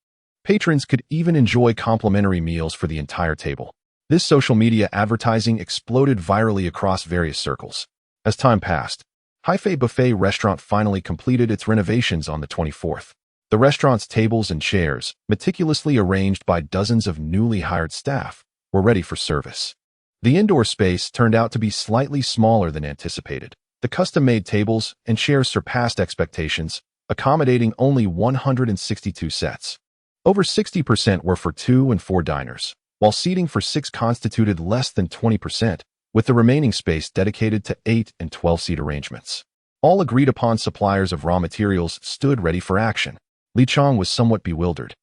patrons could even enjoy complimentary meals for the entire table. This social media advertising exploded virally across various circles. As time passed, Haifei Buffet Restaurant finally completed its renovations on the 24th. The restaurant's tables and chairs, meticulously arranged by dozens of newly hired staff, were ready for service. The indoor space turned out to be slightly smaller than anticipated. The custom-made tables and chairs surpassed expectations, accommodating only 162 sets. Over 60% were for 2 and 4 diners, while seating for 6 constituted less than 20%, with the remaining space dedicated to 8 and 12-seat arrangements. All agreed-upon suppliers of raw materials stood ready for action. Li Chong was somewhat bewildered,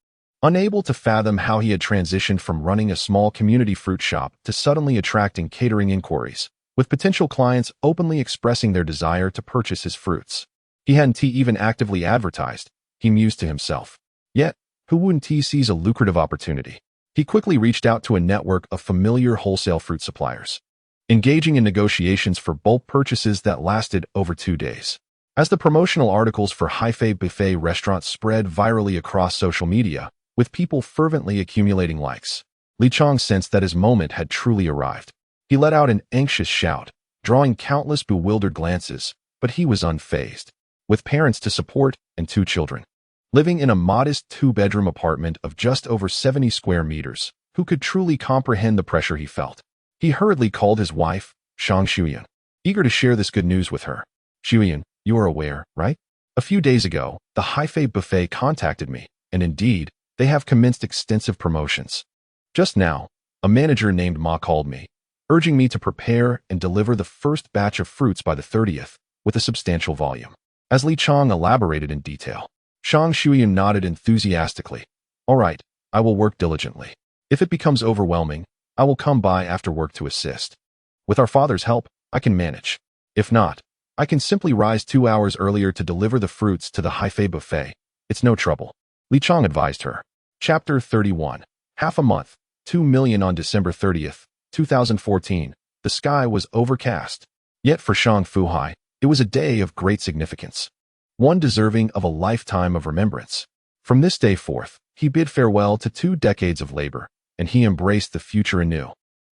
unable to fathom how he had transitioned from running a small community fruit shop to suddenly attracting catering inquiries, with potential clients openly expressing their desire to purchase his fruits. He hadn't even actively advertised, he mused to himself. Yet, who wouldn't seize a lucrative opportunity? He quickly reached out to a network of familiar wholesale fruit suppliers. engaging in negotiations for bulk purchases that lasted over 2 days. As the promotional articles for Xu Fei buffet restaurants spread virally across social media, with people fervently accumulating likes, Li Chong sensed that his moment had truly arrived. He let out an anxious shout, drawing countless bewildered glances, but he was unfazed. With parents to support and 2 children, living in a modest 2-bedroom apartment of just over 70 square meters, who could truly comprehend the pressure he felt? He hurriedly called his wife, Shang Fu, eager to share this good news with her. "Xiuyan, you are aware, right? A few days ago, the Xu Fei buffet contacted me, and indeed, they have commenced extensive promotions. Just now, a manager named Ma called me, urging me to prepare and deliver the first batch of fruits by the 30th, with a substantial volume." As Li Chong elaborated in detail, Shang Fu nodded enthusiastically. "All right, I will work diligently. If it becomes overwhelming, I will come by after work to assist. With our father's help, I can manage. If not, I can simply rise 2 hours earlier to deliver the fruits to the Xu Fei buffet. It's no trouble," Li Chong advised her. Chapter 31. Half a month, 2 million. On December 30th, 2014, the sky was overcast. Yet for Shang Fu Hai, it was a day of great significance, one deserving of a lifetime of remembrance. From this day forth, he bid farewell to 2 decades of labor, and he embraced the future anew.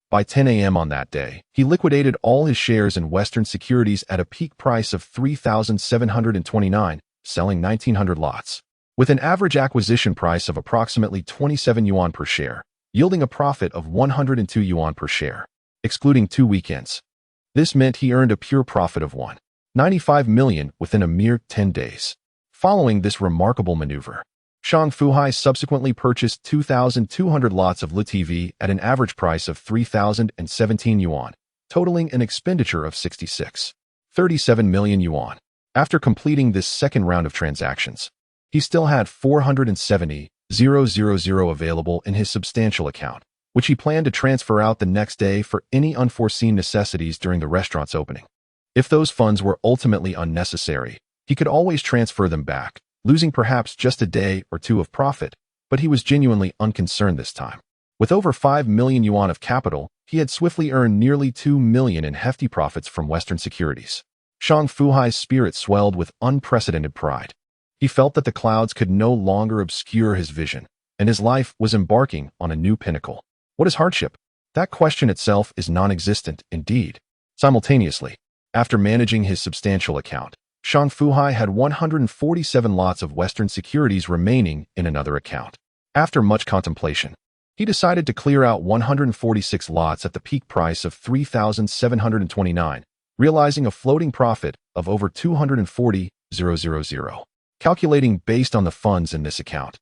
By 10 a.m. on that day, he liquidated all his shares in Western securities at a peak price of 3,729, selling 1,900 lots, with an average acquisition price of approximately 27 yuan per share, yielding a profit of 102 yuan per share, excluding 2 weekends. This meant he earned a pure profit of 1.95 million within a mere 10 days. Following this remarkable maneuver, Shang Fu Hai subsequently purchased 2,200 lots of LTV at an average price of 3,017 yuan, totaling an expenditure of 66.37 million yuan. After completing this second round of transactions, he still had 470,000 available in his substantial account, which he planned to transfer out the next day for any unforeseen necessities during the restaurant's opening. If those funds were ultimately unnecessary, he could always transfer them back, losing perhaps just a day or 2 of profit, but he was genuinely unconcerned this time. With over 5 million yuan of capital, he had swiftly earned nearly 2 million in hefty profits from Western securities. Shang Fu Hai's spirit swelled with unprecedented pride. He felt that the clouds could no longer obscure his vision, and his life was embarking on a new pinnacle. What is hardship? That question itself is non-existent indeed. Simultaneously, after managing his substantial account, Shang Fu Hai had 147 lots of Western securities remaining in another account. After much contemplation, he decided to clear out 146 lots at the peak price of 3,729, realizing a floating profit of over 240,000. Calculating based on the funds in this account,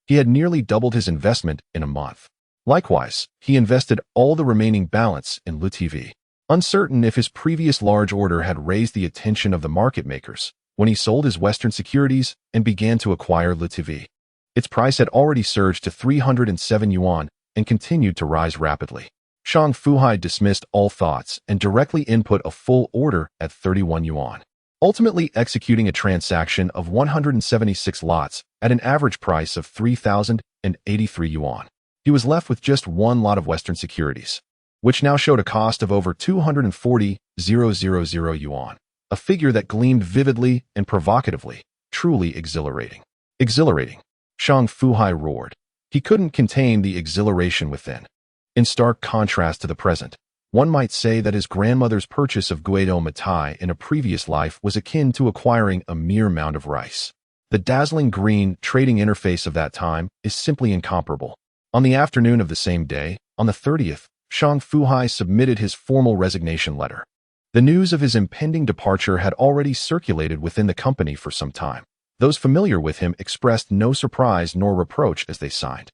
he had nearly doubled his investment in a month. Likewise, he invested all the remaining balance in LTV. Uncertain if his previous large order had raised the attention of the market makers, when he sold his Western securities and began to acquire LTV. Its price had already surged to 307 yuan and continued to rise rapidly. Shang Fu Hai dismissed all thoughts and directly input a full order at 31 yuan, ultimately executing a transaction of 176 lots at an average price of 3,083 yuan. He was left with just 1 lot of Western securities, which now showed a cost of over 240,000 yuan, a figure that gleamed vividly and provocatively, truly exhilarating. Exhilarating. Shang Fu Hai roared. He couldn't contain the exhilaration within. In stark contrast to the present, one might say that his grandmother's purchase of Kweichow Moutai in a previous life was akin to acquiring a mere mound of rice. The dazzling green trading interface of that time is simply incomparable. On the afternoon of the same day, on the 30th, Shang Fu Hai submitted his formal resignation letter. The news of his impending departure had already circulated within the company for some time. Those familiar with him expressed no surprise nor reproach as they signed.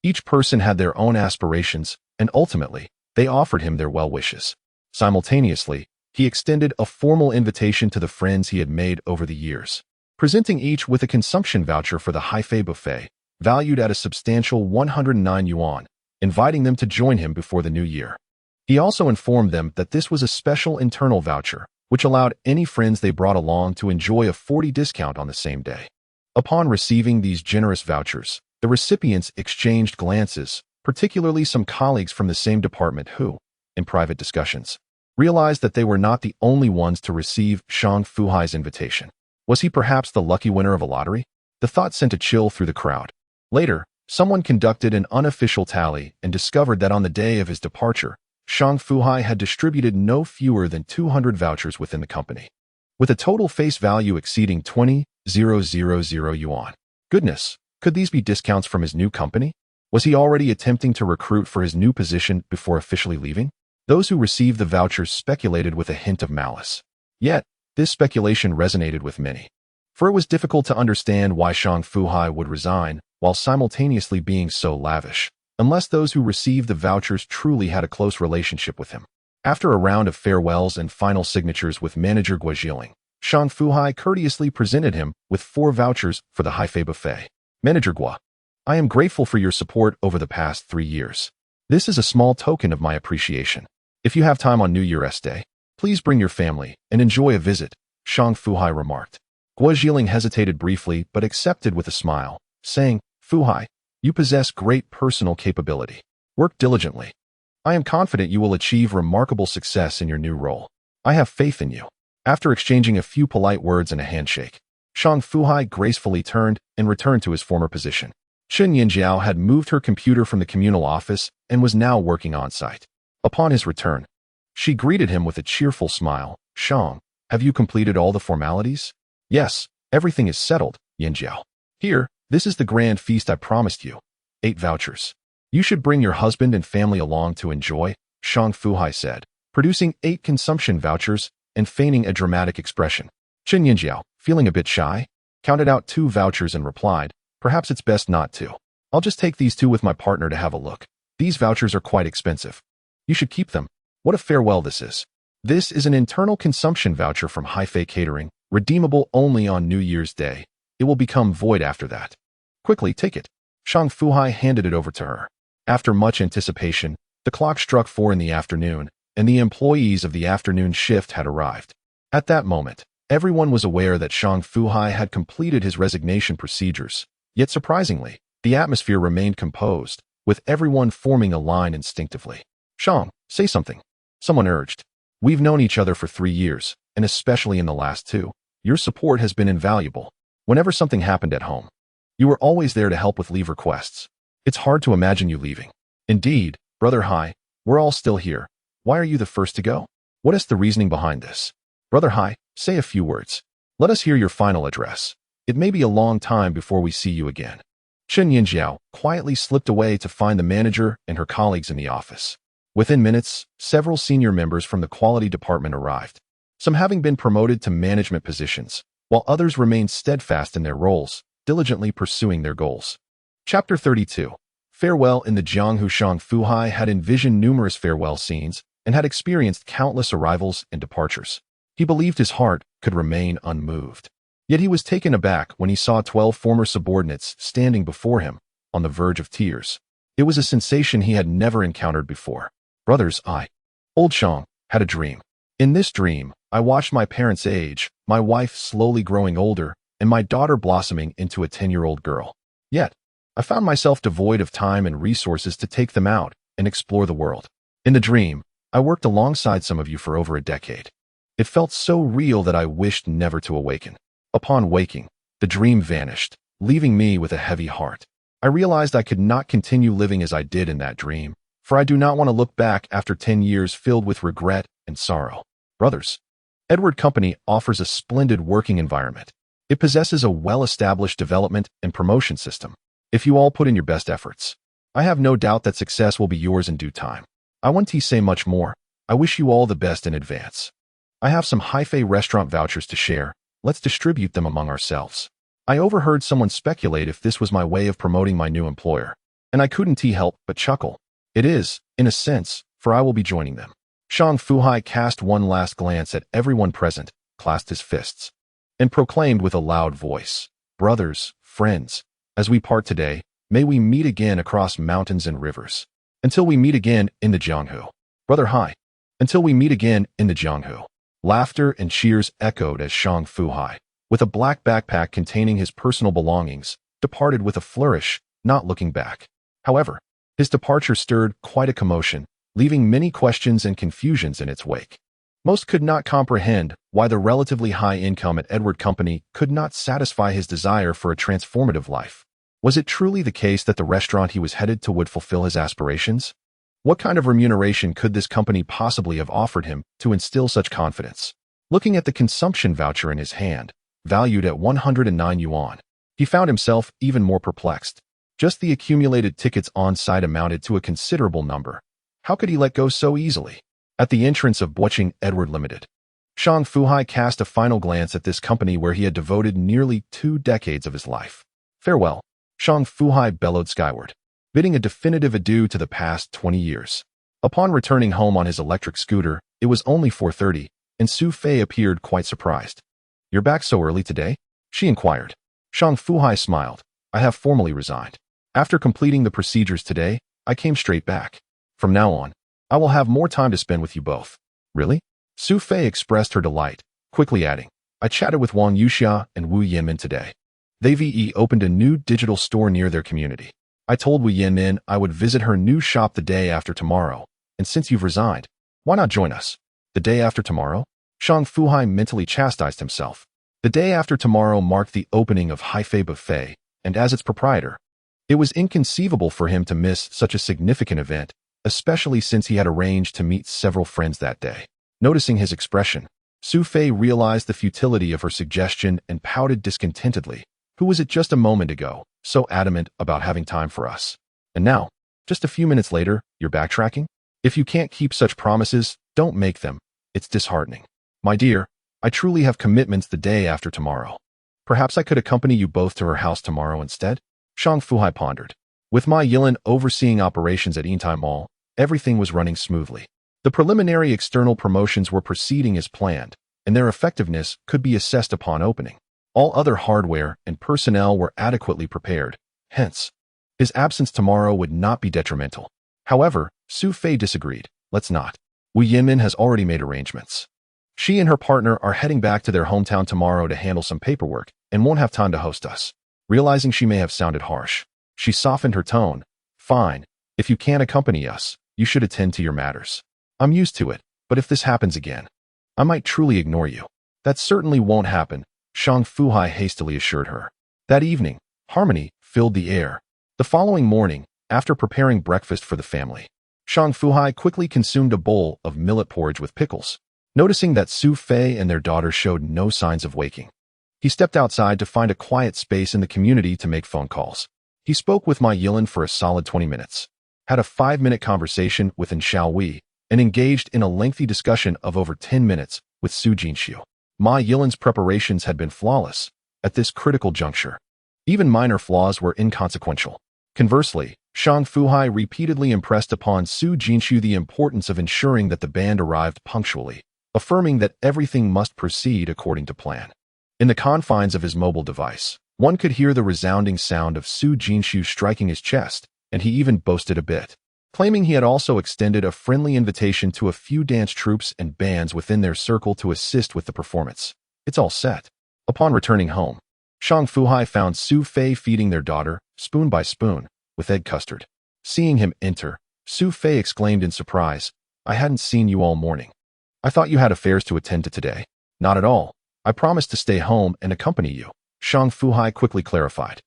Each person had their own aspirations, and ultimately, they offered him their well wishes. Simultaneously, he extended a formal invitation to the friends he had made over the years, presenting each with a consumption voucher for the Xu Fei buffet, valued at a substantial 109 yuan, inviting them to join him before the new year. He also informed them that this was a special internal voucher, which allowed any friends they brought along to enjoy a 40% discount on the same day. Upon receiving these generous vouchers, the recipients exchanged glances, particularly some colleagues from the same department who, in private discussions, realized that they were not the only ones to receive Shang Fu Hai's invitation. Was he perhaps the lucky winner of a lottery? The thought sent a chill through the crowd. Later, someone conducted an unofficial tally and discovered that on the day of his departure, Shang Fu Hai had distributed no fewer than 200 vouchers within the company, with a total face value exceeding 20,000 yuan. Goodness, could these be discounts from his new company? Was he already attempting to recruit for his new position before officially leaving? Those who received the vouchers speculated with a hint of malice. Yet, this speculation resonated with many, for it was difficult to understand why Shang Fu Hai would resign while simultaneously being so lavish, unless those who received the vouchers truly had a close relationship with him. After a round of farewells and final signatures with manager Guo, Shang Fu Hai courteously presented him with 4 vouchers for the Haifei buffet. Manager Guo, I am grateful for your support over the past 3 years. This is a small token of my appreciation. If you have time on New Year's Day, please bring your family and enjoy a visit, Shang Fu Hai remarked. Guo hesitated briefly but accepted with a smile, saying, Fu Hai, you possess great personal capability. Work diligently. I am confident you will achieve remarkable success in your new role. I have faith in you. After exchanging a few polite words and a handshake, Shang Fu Hai gracefully turned and returned to his former position. Chen Yinjiao had moved her computer from the communal office and was now working on-site. Upon his return, she greeted him with a cheerful smile. Shang, have you completed all the formalities? Yes, everything is settled, Yinjiao. Here, this is the grand feast I promised you. 8 vouchers. You should bring your husband and family along to enjoy, Shang Fu Hai said, producing 8 consumption vouchers and feigning a dramatic expression. Chen Yinjiao, feeling a bit shy, counted out 2 vouchers and replied, perhaps it's best not to. I'll just take these 2 with my partner to have a look. These vouchers are quite expensive. You should keep them. What a farewell this is. This is an internal consumption voucher from Haifei Catering, redeemable only on New Year's Day. It will become void after that. Quickly, take it. Shang Fu Hai handed it over to her. After much anticipation, the clock struck 4 in the afternoon, and the employees of the afternoon shift had arrived. At that moment, everyone was aware that Shang Fu Hai had completed his resignation procedures, yet surprisingly, the atmosphere remained composed, with everyone forming a line instinctively. Shang, say something. Someone urged. We've known each other for 3 years, and especially in the last 2. Your support has been invaluable. Whenever something happened at home, you were always there to help with leave requests. It's hard to imagine you leaving. Indeed, Brother Hai, we're all still here. Why are you the first to go? What is the reasoning behind this? Brother Hai, say a few words. Let us hear your final address. It may be a long time before we see you again. Chen Yinjiao quietly slipped away to find the manager and her colleagues in the office. Within minutes, several senior members from the quality department arrived, some having been promoted to management positions, while others remained steadfast in their roles, diligently pursuing their goals. Chapter 32. Farewell in the Jianghu. Shang Fu Hai had envisioned numerous farewell scenes and had experienced countless arrivals and departures. He believed his heart could remain unmoved. Yet he was taken aback when he saw 12 former subordinates standing before him, on the verge of tears. It was a sensation he had never encountered before. Brothers, Old Shang, had a dream. In this dream, I watched my parents age, my wife slowly growing older, and my daughter blossoming into a 10-year-old girl. Yet, I found myself devoid of time and resources to take them out and explore the world. In the dream, I worked alongside some of you for over a decade. It felt so real that I wished never to awaken. Upon waking, the dream vanished, leaving me with a heavy heart. I realized I could not continue living as I did in that dream, for I do not want to look back after 10 years filled with regret and sorrow. Brothers, Edward Company offers a splendid working environment. It possesses a well-established development and promotion system. If you all put in your best efforts, I have no doubt that success will be yours in due time. I want to say much more. I wish you all the best in advance. I have some Haifei restaurant vouchers to share. Let's distribute them among ourselves. I overheard someone speculate if this was my way of promoting my new employer, and I couldn't help but chuckle. It is, in a sense, for I will be joining them. Shang Fu Hai cast one last glance at everyone present, clasped his fists, and proclaimed with a loud voice, Brothers, friends, as we part today, may we meet again across mountains and rivers. Until we meet again in the Jianghu. Brother Hai. Until we meet again in the Jianghu. Laughter and cheers echoed as Shang Fu Hai, with a black backpack containing his personal belongings, departed with a flourish, not looking back. However, his departure stirred quite a commotion, leaving many questions and confusions in its wake. Most could not comprehend why the relatively high income at Edward Company could not satisfy his desire for a transformative life. Was it truly the case that the restaurant he was headed to would fulfill his aspirations? What kind of remuneration could this company possibly have offered him to instill such confidence? Looking at the consumption voucher in his hand, valued at 109 yuan, he found himself even more perplexed. Just the accumulated tickets on site amounted to a considerable number. How could he let go so easily? At the entrance of Bwuching Edward Limited, Shang Fu Hai cast a final glance at this company where he had devoted nearly 2 decades of his life. Farewell, Shang Fu Hai bellowed skyward, bidding a definitive adieu to the past 20 years. Upon returning home on his electric scooter, it was only 4:30, and Xu Fei appeared quite surprised. "You're back so early today?" she inquired. Shang Fu Hai smiled. "I have formally resigned. After completing the procedures today, I came straight back. From now on, I will have more time to spend with you both." "Really?" Xu Fei expressed her delight, quickly adding, "I chatted with Wang Yuxia and Wu Yinmin today. They've opened a new digital store near their community. I told Wu Yinmin I would visit her new shop the day after tomorrow, and since you've resigned, why not join us?" The day after tomorrow? Shang Fu Hai mentally chastised himself. The day after tomorrow marked the opening of Haifei Buffet, and as its proprietor, it was inconceivable for him to miss such a significant event, especially since he had arranged to meet several friends that day. Noticing his expression, Xu Fei realized the futility of her suggestion and pouted discontentedly. "Who was it just a moment ago, so adamant about having time for us? And now, just a few minutes later, you're backtracking? If you can't keep such promises, don't make them. It's disheartening. My dear, I truly have commitments the day after tomorrow. Perhaps I could accompany you both to her house tomorrow instead?" Shang Fu Hai pondered. With Ma Yilin overseeing operations at Yintai Mall, everything was running smoothly. The preliminary external promotions were proceeding as planned, and their effectiveness could be assessed upon opening. All other hardware and personnel were adequately prepared, hence, his absence tomorrow would not be detrimental. However, Xu Fei disagreed. "Let's not. Wu Yinmin has already made arrangements. She and her partner are heading back to their hometown tomorrow to handle some paperwork and won't have time to host us." Realizing she may have sounded harsh, she softened her tone. "Fine. If you can't accompany us, you should attend to your matters. I'm used to it, but if this happens again, I might truly ignore you." "That certainly won't happen," Shang Fu Hai hastily assured her. That evening, harmony filled the air. The following morning, after preparing breakfast for the family, Shang Fu Hai quickly consumed a bowl of millet porridge with pickles. Noticing that Xu Fei and their daughter showed no signs of waking, he stepped outside to find a quiet space in the community to make phone calls. He spoke with Ma Yilin for a solid 20 minutes, had a 5-minute conversation with Xiao Wei, and engaged in a lengthy discussion of over 10 minutes with Su Jinxiu. Ma Yilin's preparations had been flawless at this critical juncture. Even minor flaws were inconsequential. Conversely, Shang Fu Hai repeatedly impressed upon Su Jinxiu the importance of ensuring that the band arrived punctually, affirming that everything must proceed according to plan. In the confines of his mobile device, one could hear the resounding sound of Su Jinxiu striking his chest, and he even boasted a bit, claiming he had also extended a friendly invitation to a few dance troupes and bands within their circle to assist with the performance. "It's all set." Upon returning home, Shang Fu Hai found Xu Fei feeding their daughter, spoon by spoon, with egg custard. Seeing him enter, Xu Fei exclaimed in surprise, "I hadn't seen you all morning. I thought you had affairs to attend to today." "Not at all. I promised to stay home and accompany you," Shang Fu Hai quickly clarified.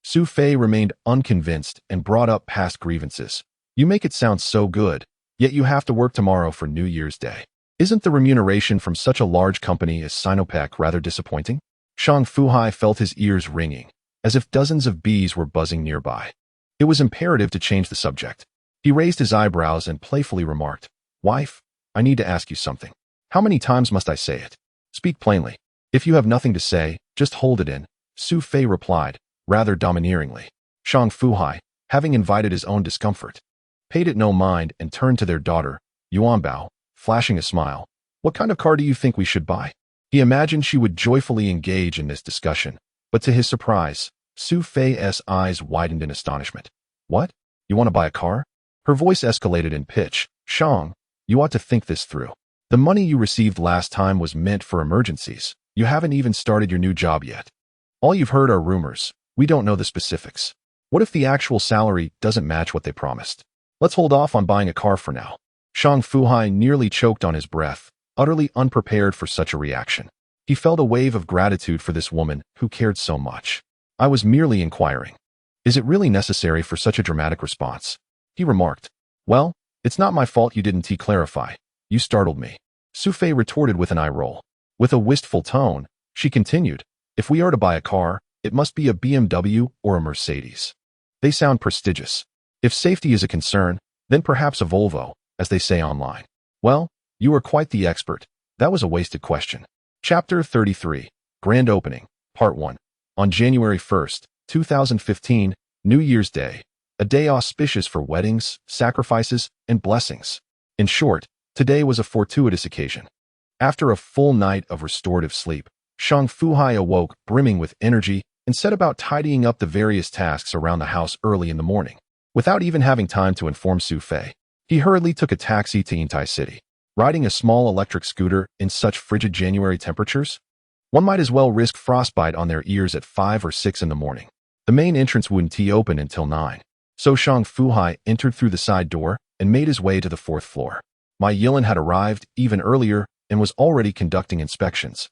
Xu Fei remained unconvinced and brought up past grievances. "You make it sound so good, yet you have to work tomorrow for New Year's Day. Isn't the remuneration from such a large company as Sinopec rather disappointing?" Shang Fu Hai felt his ears ringing, as if dozens of bees were buzzing nearby. It was imperative to change the subject. He raised his eyebrows and playfully remarked, "Wife, I need to ask you something. How many times must I say it? Speak plainly. If you have nothing to say, just hold it in," Xu Fei replied, rather domineeringly. Shang Fu Hai, having invited his own discomfort, paid it no mind and turned to their daughter, Yuanbao, flashing a smile. "What kind of car do you think we should buy?" He imagined she would joyfully engage in this discussion, but to his surprise, Xu Fei's eyes widened in astonishment. "What? You want to buy a car?" Her voice escalated in pitch. "Shang, you ought to think this through. The money you received last time was meant for emergencies. You haven't even started your new job yet. All you've heard are rumors. We don't know the specifics. What if the actual salary doesn't match what they promised? Let's hold off on buying a car for now." Shang Fu Hai nearly choked on his breath, utterly unprepared for such a reaction. He felt a wave of gratitude for this woman who cared so much. "I was merely inquiring. Is it really necessary for such a dramatic response?" he remarked. "Well, it's not my fault you didn't clarify. You startled me." Xu Fei retorted with an eye roll. With a wistful tone, she continued, "If we are to buy a car, it must be a BMW or a Mercedes. They sound prestigious. If safety is a concern, then perhaps a Volvo, as they say online." "Well, you are quite the expert. That was a wasted question." Chapter 33, Grand Opening, Part 1. On January 1st, 2015, New Year's Day, a day auspicious for weddings, sacrifices, and blessings. In short, today was a fortuitous occasion. After a full night of restorative sleep, Shang Fu Hai awoke brimming with energy and set about tidying up the various tasks around the house early in the morning. Without even having time to inform Xu Fei, he hurriedly took a taxi to Yintai City. Riding a small electric scooter in such frigid January temperatures? One might as well risk frostbite on their ears at 5 or 6 in the morning. The main entrance wouldn't open until 9. So Shang Fu Hai entered through the side door and made his way to the 4th floor. Ma Yilin had arrived even earlier and was already conducting inspections.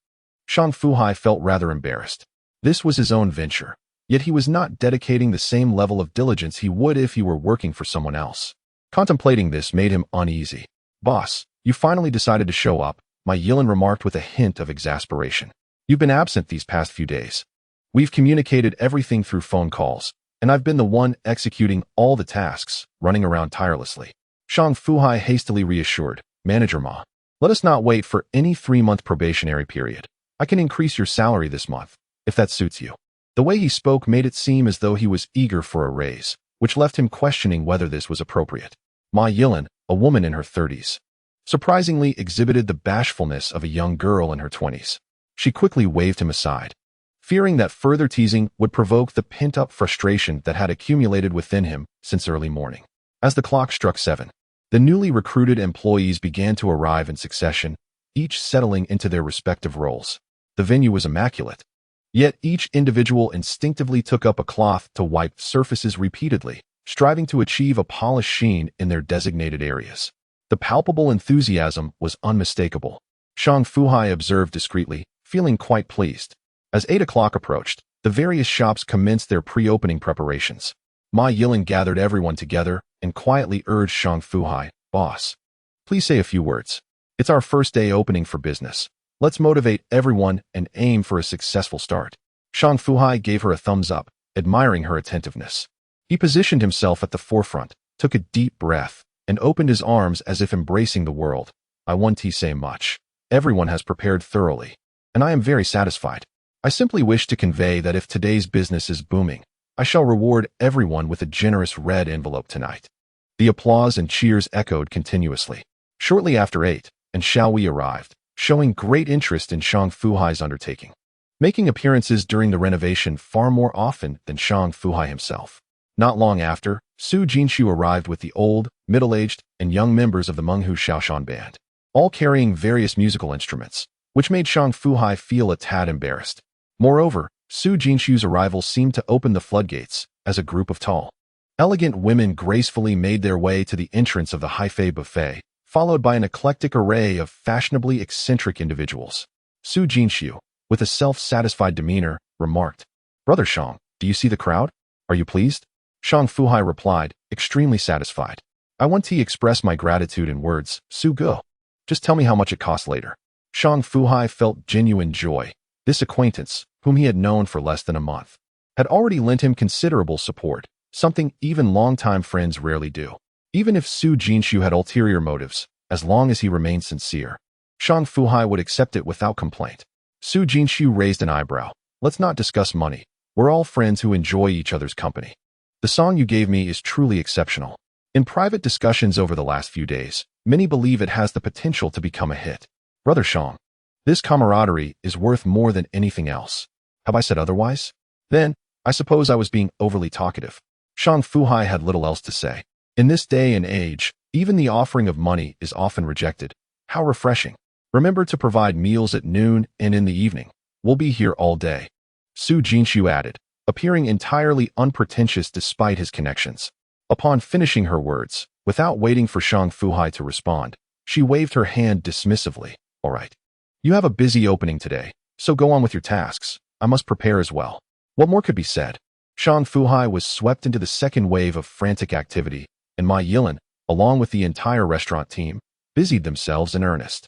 Shang Fu Hai felt rather embarrassed. This was his own venture, yet he was not dedicating the same level of diligence he would if he were working for someone else. Contemplating this made him uneasy. "Boss, you finally decided to show up," Ma Yilin remarked with a hint of exasperation. "You've been absent these past few days. We've communicated everything through phone calls, and I've been the one executing all the tasks, running around tirelessly." Shang Fu Hai hastily reassured, "Manager Ma, let us not wait for any 3-month probationary period. I can increase your salary this month, if that suits you." The way he spoke made it seem as though he was eager for a raise, which left him questioning whether this was appropriate. Ma Yilin, a woman in her 30s, surprisingly exhibited the bashfulness of a young girl in her 20s. She quickly waved him aside, fearing that further teasing would provoke the pent-up frustration that had accumulated within him since early morning. As the clock struck 7, the newly recruited employees began to arrive in succession, each settling into their respective roles. The venue was immaculate, yet each individual instinctively took up a cloth to wipe surfaces repeatedly, striving to achieve a polished sheen in their designated areas. The palpable enthusiasm was unmistakable. Shang Fu Hai observed discreetly, feeling quite pleased. As 8 o'clock approached, the various shops commenced their pre-opening preparations. Ma Yilin gathered everyone together and quietly urged Shang Fu Hai, "Boss, please say a few words. It's our first day opening for business. Let's motivate everyone and aim for a successful start." Shang Fu Hai gave her a thumbs up, admiring her attentiveness. He positioned himself at the forefront, took a deep breath, and opened his arms as if embracing the world. "I want to say much. Everyone has prepared thoroughly, and I am very satisfied. I simply wish to convey that if today's business is booming, I shall reward everyone with a generous red envelope tonight." The applause and cheers echoed continuously. Shortly after 8, and Xiao Wei arrived, showing great interest in Shang Fu Hai's undertaking, making appearances during the renovation far more often than Shang Fu Hai himself. Not long after, Su Jinshu arrived with the old, middle-aged, and young members of the Menghu Shaoshan band, all carrying various musical instruments, which made Shang Fu Hai feel a tad embarrassed. Moreover, Su Jinshu's arrival seemed to open the floodgates, as a group of tall, elegant women gracefully made their way to the entrance of the Haifei buffet, followed by an eclectic array of fashionably eccentric individuals. Su Jinshu, with a self-satisfied demeanor, remarked, "Brother Shang, do you see the crowd? Are you pleased?" Shang Fu Hai replied, extremely satisfied. "I want to express my gratitude in words, Su Go. Just tell me how much it costs later." Shang Fu Hai felt genuine joy. This acquaintance, whom he had known for less than a month, had already lent him considerable support, something even longtime friends rarely do. Even if Su Jinshu had ulterior motives, as long as he remained sincere, Shang Fu Hai would accept it without complaint. Su Jinshu raised an eyebrow. "Let's not discuss money. We're all friends who enjoy each other's company. The song you gave me is truly exceptional. In private discussions over the last few days, many believe it has the potential to become a hit. Brother Shang, this camaraderie is worth more than anything else. Have I said otherwise? Then, I suppose I was being overly talkative." Shang Fu Hai had little else to say. In this day and age, even the offering of money is often rejected. How refreshing. Remember to provide meals at noon and in the evening. We'll be here all day. Su Jinshu added, appearing entirely unpretentious despite his connections. Upon finishing her words, without waiting for Shang Fu Hai to respond, she waved her hand dismissively, All right. You have a busy opening today, so go on with your tasks. I must prepare as well. What more could be said? Shang Fu Hai was swept into the second wave of frantic activity, and Ma Yilin, along with the entire restaurant team, busied themselves in earnest.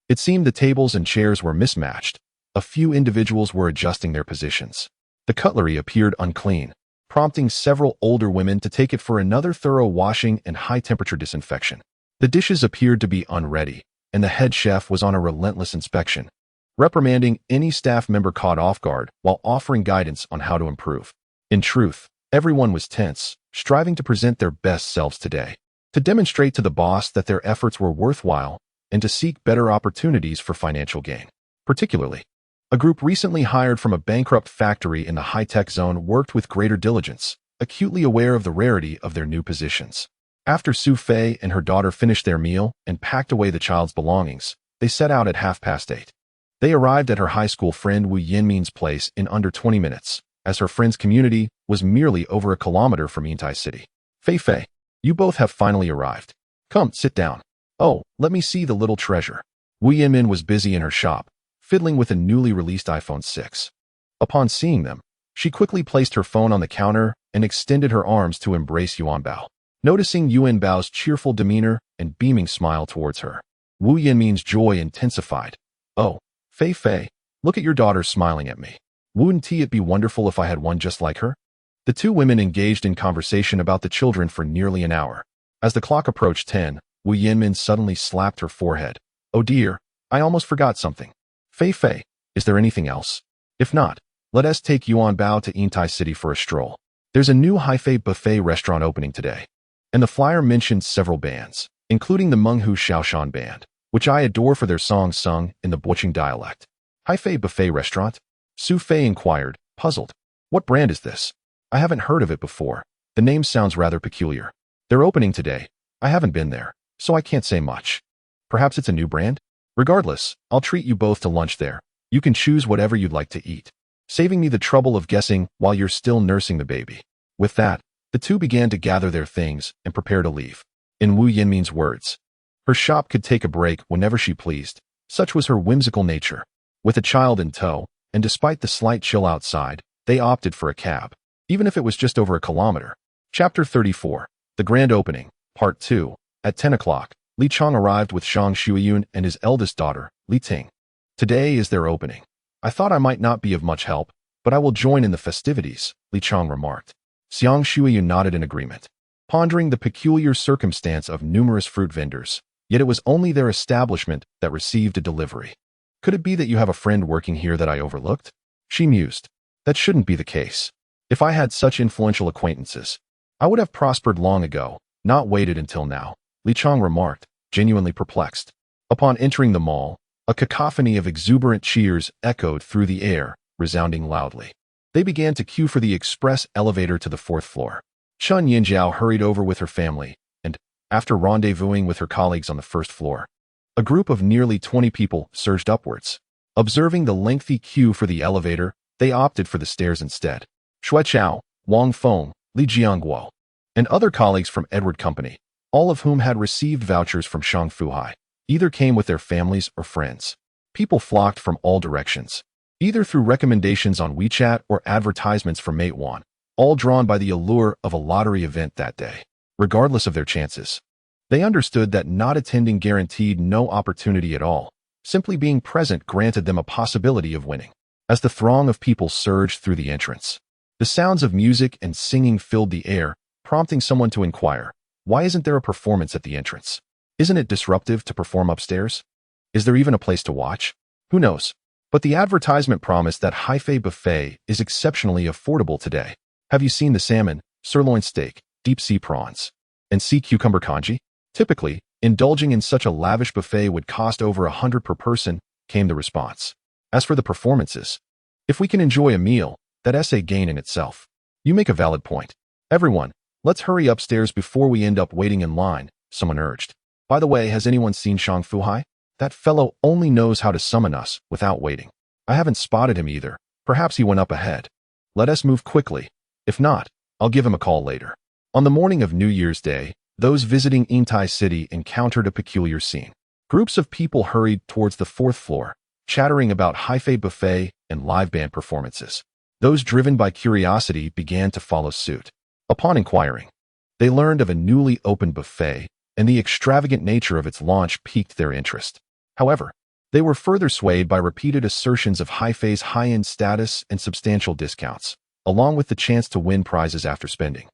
It seemed the tables and chairs were mismatched. A few individuals were adjusting their positions. The cutlery appeared unclean, prompting several older women to take it for another thorough washing and high-temperature disinfection. The dishes appeared to be unready, and the head chef was on a relentless inspection, reprimanding any staff member caught off guard while offering guidance on how to improve. In truth, everyone was tense, striving to present their best selves today, to demonstrate to the boss that their efforts were worthwhile and to seek better opportunities for financial gain. Particularly, a group recently hired from a bankrupt factory in the high-tech zone worked with greater diligence, acutely aware of the rarity of their new positions. After Xu Fei and her daughter finished their meal and packed away the child's belongings, they set out at 8:30. They arrived at her high school friend Wu Yinmin's place in under 20 minutes, as her friend's community was merely over a kilometer from Yintai City. Fei, you both have finally arrived. Come, sit down. Oh, let me see the little treasure. Wu Yinmin was busy in her shop, fiddling with a newly released iPhone 6. Upon seeing them, she quickly placed her phone on the counter and extended her arms to embrace Yuanbao. Noticing Yuanbao's cheerful demeanor and beaming smile towards her, Wu Yinmin's joy intensified. Oh, Fei, look at your daughter smiling at me. Wouldn't it be wonderful if I had one just like her? The two women engaged in conversation about the children for nearly an hour. As the clock approached 10, Wu Yinmin suddenly slapped her forehead. Oh dear, I almost forgot something. Fei, is there anything else? If not, let us take Yuanbao to Yintai City for a stroll. There's a new Hai-Fei buffet restaurant opening today. And the flyer mentioned several bands, including the Menghu Shaoshan band, which I adore for their songs sung in the Boqing dialect. Hai-Fei buffet restaurant? Xu Fei inquired, puzzled. What brand is this? I haven't heard of it before. The name sounds rather peculiar. They're opening today. I haven't been there, so I can't say much. Perhaps it's a new brand? Regardless, I'll treat you both to lunch there. You can choose whatever you'd like to eat, saving me the trouble of guessing while you're still nursing the baby. With that, the two began to gather their things and prepare to leave. In Wu Yinmin's words, her shop could take a break whenever she pleased. Such was her whimsical nature. With a child in tow, and despite the slight chill outside, they opted for a cab, even if it was just over a kilometer. Chapter 34, The Grand Opening, Part 2. At 10 o'clock, Li Chang arrived with Shang Shuiyun and his eldest daughter, Li Ting. Today is their opening. I thought I might not be of much help, but I will join in the festivities, Li Chang remarked. Xiang Shuiyun nodded in agreement, pondering the peculiar circumstance of numerous fruit vendors, yet it was only their establishment that received a delivery. Could it be that you have a friend working here that I overlooked? She mused. That shouldn't be the case. If I had such influential acquaintances, I would have prospered long ago, not waited until now, Li Chang remarked, genuinely perplexed. Upon entering the mall, a cacophony of exuberant cheers echoed through the air, resounding loudly. They began to queue for the express elevator to the 4th floor. Chun Yinjiao hurried over with her family, and, after rendezvousing with her colleagues on the 1st floor, a group of nearly 20 people surged upwards. Observing the lengthy queue for the elevator, they opted for the stairs instead. Kweichow, Wang Feng, Li Jiangguo, and other colleagues from Edward Company, all of whom had received vouchers from Shang Fu Hai, either came with their families or friends. People flocked from all directions, either through recommendations on WeChat or advertisements from Meituan, all drawn by the allure of a lottery event that day, regardless of their chances. They understood that not attending guaranteed no opportunity at all. Simply being present granted them a possibility of winning. As the throng of people surged through the entrance, the sounds of music and singing filled the air, prompting someone to inquire, why isn't there a performance at the entrance? Isn't it disruptive to perform upstairs? Is there even a place to watch? Who knows? But the advertisement promised that Hai-Fei buffet is exceptionally affordable today. Have you seen the salmon, sirloin steak, deep-sea prawns, and sea cucumber congee? Typically, indulging in such a lavish buffet would cost over 100 per person, came the response. As for the performances, if we can enjoy a meal, that's a gain in itself. You make a valid point. Everyone, let's hurry upstairs before we end up waiting in line, someone urged. By the way, has anyone seen Shang Fu Hai? That fellow only knows how to summon us without waiting. I haven't spotted him either. Perhaps he went up ahead. Let us move quickly. If not, I'll give him a call later. On the morning of New Year's Day, those visiting Yintai City encountered a peculiar scene. Groups of people hurried towards the fourth floor, chattering about Hi-Fi buffet and live band performances. Those driven by curiosity began to follow suit. Upon inquiring, they learned of a newly opened buffet, and the extravagant nature of its launch piqued their interest. However, they were further swayed by repeated assertions of Hi-Fi's high-end status and substantial discounts, along with the chance to win prizes after spending,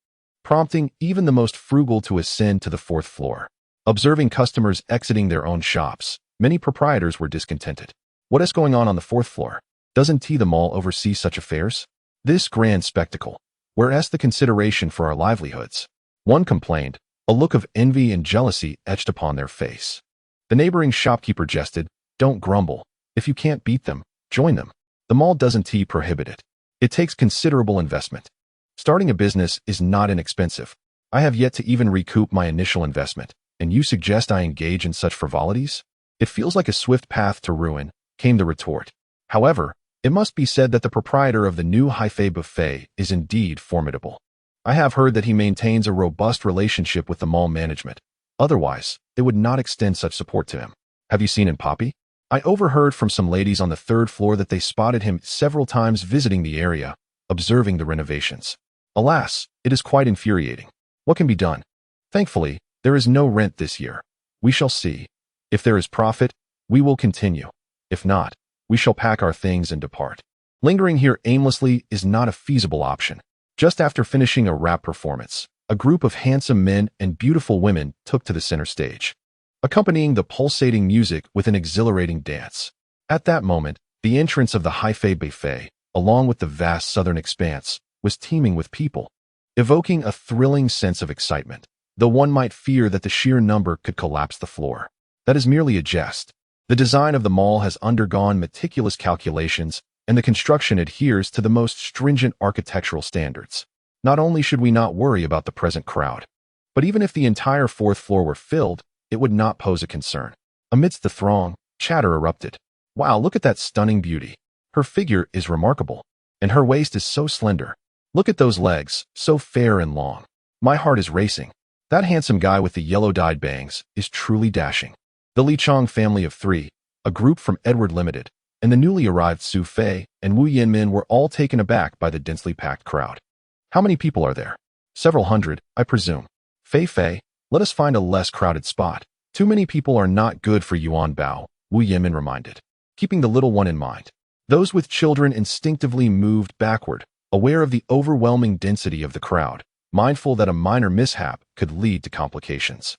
prompting even the most frugal to ascend to the fourth floor. Observing customers exiting their own shops, many proprietors were discontented. What is going on the fourth floor? Doesn't the mall oversee such affairs? This grand spectacle, whereas the consideration for our livelihoods? One complained, a look of envy and jealousy etched upon their face. The neighboring shopkeeper jested, "Don't grumble. If you can't beat them, join them. The mall doesn't prohibit it. It takes considerable investment. Starting a business is not inexpensive. I have yet to even recoup my initial investment, and you suggest I engage in such frivolities? It feels like a swift path to ruin," came the retort. However, it must be said that the proprietor of the new Hi-Fi buffet is indeed formidable. I have heard that he maintains a robust relationship with the mall management. Otherwise, they would not extend such support to him. Have you seen him, Poppy? I overheard from some ladies on the third floor that they spotted him several times visiting the area, observing the renovations. Alas, it is quite infuriating. What can be done? Thankfully, there is no rent this year. We shall see. If there is profit, we will continue. If not, we shall pack our things and depart. Lingering here aimlessly is not a feasible option. Just after finishing a rap performance, a group of handsome men and beautiful women took to the center stage, accompanying the pulsating music with an exhilarating dance. At that moment, the entrance of the Hi-Fi buffet, along with the vast southern expanse, was teeming with people, evoking a thrilling sense of excitement, though one might fear that the sheer number could collapse the floor. That is merely a jest. The design of the mall has undergone meticulous calculations, and the construction adheres to the most stringent architectural standards. Not only should we not worry about the present crowd, but even if the entire fourth floor were filled, it would not pose a concern. Amidst the throng, chatter erupted. Wow, look at that stunning beauty. Her figure is remarkable, and her waist is so slender. Look at those legs, so fair and long. My heart is racing. That handsome guy with the yellow-dyed bangs is truly dashing. The Li Chong family of three, a group from Edward Limited, and the newly arrived Xu Fei and Wu Yinmin were all taken aback by the densely packed crowd. How many people are there? Several hundred, I presume. Fei, let us find a less crowded spot. Too many people are not good for Yuanbao, Wu Yinmin reminded, keeping the little one in mind. Those with children instinctively moved backward, aware of the overwhelming density of the crowd, mindful that a minor mishap could lead to complications.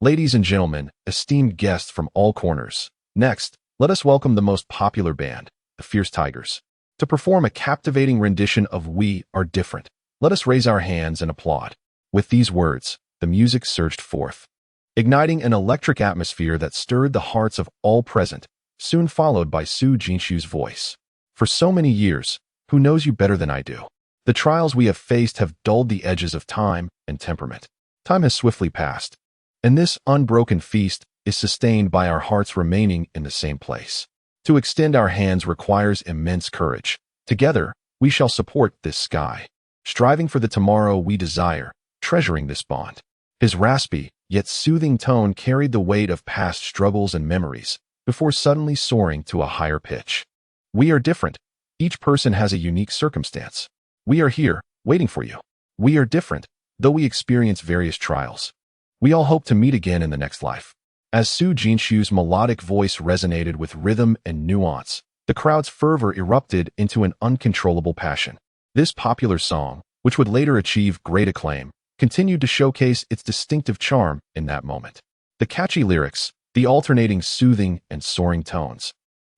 Ladies and gentlemen, esteemed guests from all corners, next, let us welcome the most popular band, the Fierce Tigers, to perform a captivating rendition of We Are Different. Let us raise our hands and applaud. With these words, the music surged forth, igniting an electric atmosphere that stirred the hearts of all present, soon followed by Su Jinshu's voice. For so many years, who knows you better than I do? The trials we have faced have dulled the edges of time and temperament. Time has swiftly passed, and this unbroken feast is sustained by our hearts remaining in the same place. To extend our hands requires immense courage. Together, we shall support this sky, striving for the tomorrow we desire, treasuring this bond. His raspy, yet soothing tone carried the weight of past struggles and memories, before suddenly soaring to a higher pitch. We are different. Each person has a unique circumstance. We are here, waiting for you. We are different, though we experience various trials. We all hope to meet again in the next life. As Su Jinshu's melodic voice resonated with rhythm and nuance, the crowd's fervor erupted into an uncontrollable passion. This popular song, which would later achieve great acclaim, continued to showcase its distinctive charm in that moment. The catchy lyrics, the alternating soothing and soaring tones,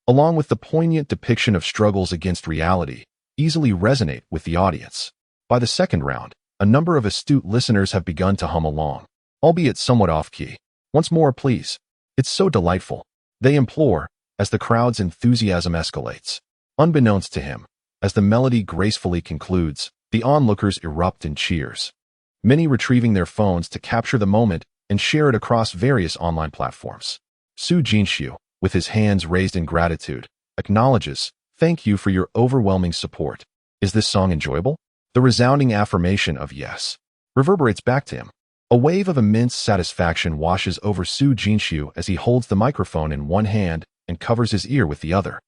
along with the poignant depiction of struggles against reality, easily resonate with the audience. By the second round, a number of astute listeners have begun to hum along, albeit somewhat off-key. Once more, please. It's so delightful, they implore, as the crowd's enthusiasm escalates. Unbeknownst to him, as the melody gracefully concludes, the onlookers erupt in cheers, many retrieving their phones to capture the moment and share it across various online platforms. Su Jinshu, with his hands raised in gratitude, acknowledges, "Thank you for your overwhelming support. Is this song enjoyable?" The resounding affirmation of yes reverberates back to him. A wave of immense satisfaction washes over Su Jinshu as he holds the microphone in one hand and covers his ear with the other,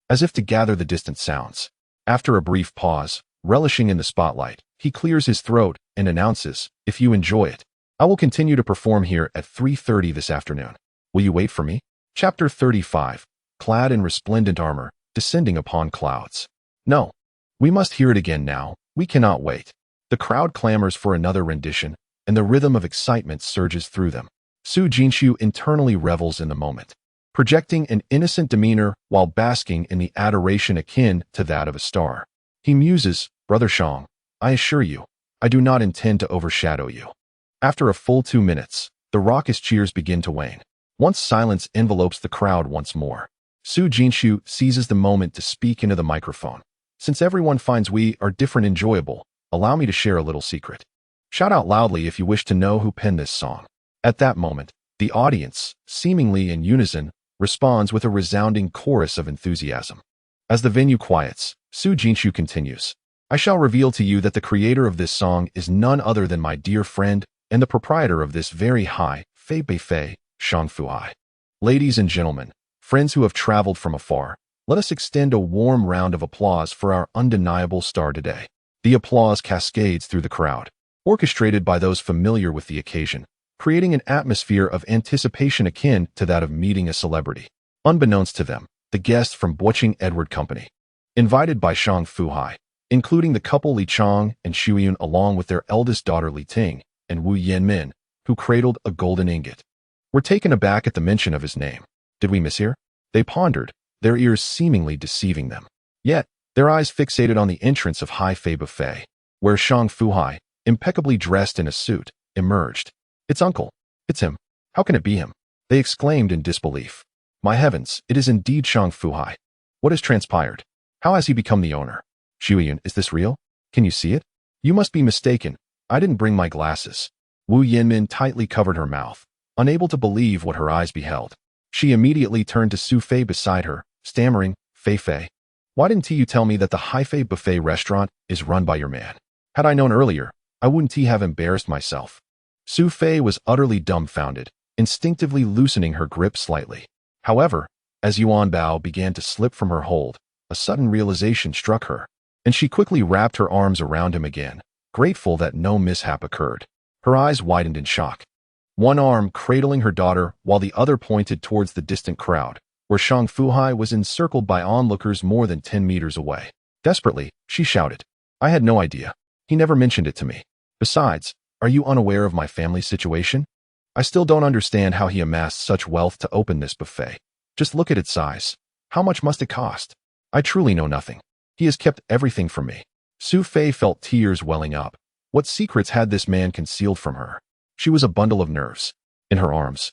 as if to gather the distant sounds. After a brief pause, relishing in the spotlight, he clears his throat and announces, "If you enjoy it, I will continue to perform here at 3:30 this afternoon. Will you wait for me?" Chapter 35, clad in resplendent armor, descending upon clouds. No. We must hear it again now. We cannot wait. The crowd clamors for another rendition, and the rhythm of excitement surges through them. Su Jinshu internally revels in the moment, projecting an innocent demeanor while basking in the adoration akin to that of a star. He muses, "Brother Shang, I assure you, I do not intend to overshadow you." After a full 2 minutes, the raucous cheers begin to wane. Once silence envelopes the crowd once more, Su Jinshu seizes the moment to speak into the microphone. "Since everyone finds we are different enjoyable, allow me to share a little secret. Shout out loudly if you wish to know who penned this song." At that moment, the audience, seemingly in unison, responds with a resounding chorus of enthusiasm. As the venue quiets, Su Jinshu continues, "I shall reveal to you that the creator of this song is none other than my dear friend and the proprietor of this very high fei buffet, Shang Fu Hai. Ladies and gentlemen, friends who have traveled from afar, let us extend a warm round of applause for our undeniable star today." The applause cascades through the crowd, orchestrated by those familiar with the occasion, creating an atmosphere of anticipation akin to that of meeting a celebrity. Unbeknownst to them, the guests from Bwuching Edward Company, invited by Shang Fu Hai, including the couple Li Chang and Xu along with their eldest daughter Li Ting and Wu Yanmin, who cradled a golden ingot, were taken aback at the mention of his name. Did we mishear? They pondered, their ears seemingly deceiving them. Yet, their eyes fixated on the entrance of Hai Fei Buffet, where Shang Fu Hai, impeccably dressed in a suit, emerged. "It's uncle. It's him. How can it be him?" they exclaimed in disbelief. "My heavens, it is indeed Shang Fu Hai. What has transpired? How has he become the owner? Xu, is this real? Can you see it? You must be mistaken. I didn't bring my glasses." Wu Yanmin tightly covered her mouth, unable to believe what her eyes beheld. She immediately turned to Xu Fei beside her, stammering, "Fei, why didn't you tell me that the Hai Fei Buffet restaurant is run by your man? Had I known earlier, I wouldn't have embarrassed myself." Xu Fei was utterly dumbfounded, instinctively loosening her grip slightly. However, as Yuanbao began to slip from her hold, a sudden realization struck her, and she quickly wrapped her arms around him again, grateful that no mishap occurred. Her eyes widened in shock, one arm cradling her daughter while the other pointed towards the distant crowd, where Shang Fu Hai was encircled by onlookers more than 10 meters away. Desperately, she shouted, "I had no idea. He never mentioned it to me. Besides, are you unaware of my family's situation? I still don't understand how he amassed such wealth to open this buffet. Just look at its size. How much must it cost? I truly know nothing. He has kept everything from me." Xu Fei felt tears welling up. What secrets had this man concealed from her? She was a bundle of nerves. In her arms,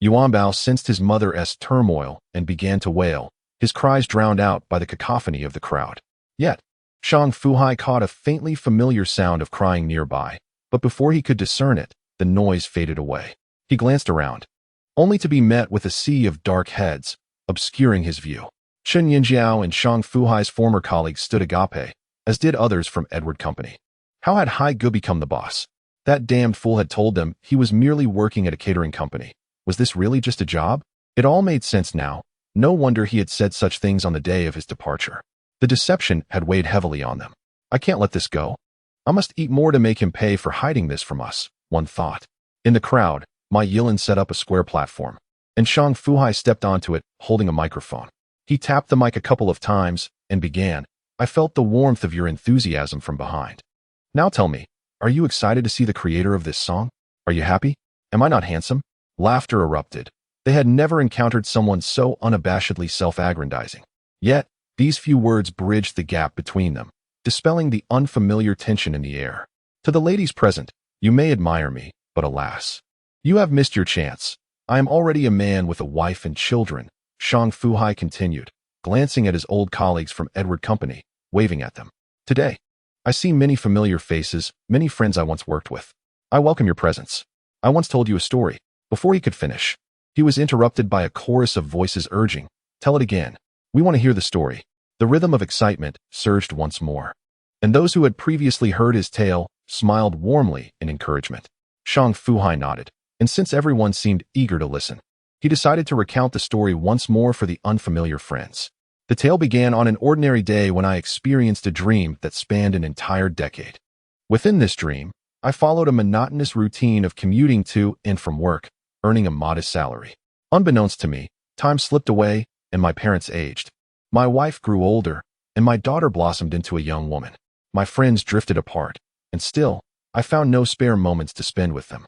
Yuanbao sensed his mother's turmoil and began to wail, his cries drowned out by the cacophony of the crowd. Yet, Shang Fu Hai caught a faintly familiar sound of crying nearby, but before he could discern it, the noise faded away. He glanced around, only to be met with a sea of dark heads, obscuring his view. Chen Yinjiao and Shang Fu Hai's former colleagues stood agape, as did others from Edward Company. How had Hai Gu become the boss? That damned fool had told them he was merely working at a catering company. Was this really just a job? It all made sense now. No wonder he had said such things on the day of his departure. The deception had weighed heavily on them. "I can't let this go. I must eat more to make him pay for hiding this from us," one thought. In the crowd, Ma Yilin set up a square platform, and Shang Fu Hai stepped onto it, holding a microphone. He tapped the mic a couple of times and began, "I felt the warmth of your enthusiasm from behind. Now tell me, are you excited to see the creator of this song? Are you happy? Am I not handsome?" Laughter erupted. They had never encountered someone so unabashedly self-aggrandizing. Yet, these few words bridged the gap between them, dispelling the unfamiliar tension in the air. To the ladies present, "You may admire me, but alas, you have missed your chance. I am already a man with a wife and children," Shang Fu Hai continued, glancing at his old colleagues from Edward Company, waving at them. "Today, I see many familiar faces, many friends I once worked with. I welcome your presence. I once told you a story." Before he could finish, he was interrupted by a chorus of voices urging, "Tell it again. We want to hear the story." The rhythm of excitement surged once more, and those who had previously heard his tale smiled warmly in encouragement. Shang Fu Hai nodded, and since everyone seemed eager to listen, he decided to recount the story once more for the unfamiliar friends. The tale began on an ordinary day when I experienced a dream that spanned an entire decade. Within this dream, I followed a monotonous routine of commuting to and from work, earning a modest salary. Unbeknownst to me, time slipped away and my parents aged. My wife grew older, and my daughter blossomed into a young woman. My friends drifted apart, and still, I found no spare moments to spend with them.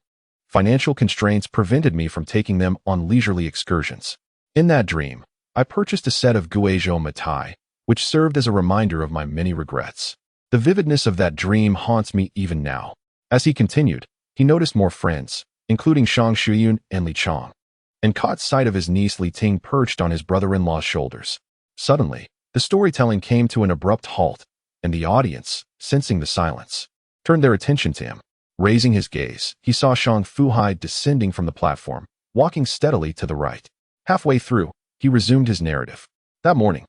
Financial constraints prevented me from taking them on leisurely excursions. In that dream, I purchased a set of Kweichow Moutai, which served as a reminder of my many regrets. The vividness of that dream haunts me even now. As he continued, he noticed more friends, including Shang Shuyun and Li Chong, and caught sight of his niece Li Ting perched on his brother-in-law's shoulders. Suddenly, the storytelling came to an abrupt halt, and the audience, sensing the silence, turned their attention to him. Raising his gaze, he saw Shang Fu Hai descending from the platform, walking steadily to the right. Halfway through, he resumed his narrative. That morning,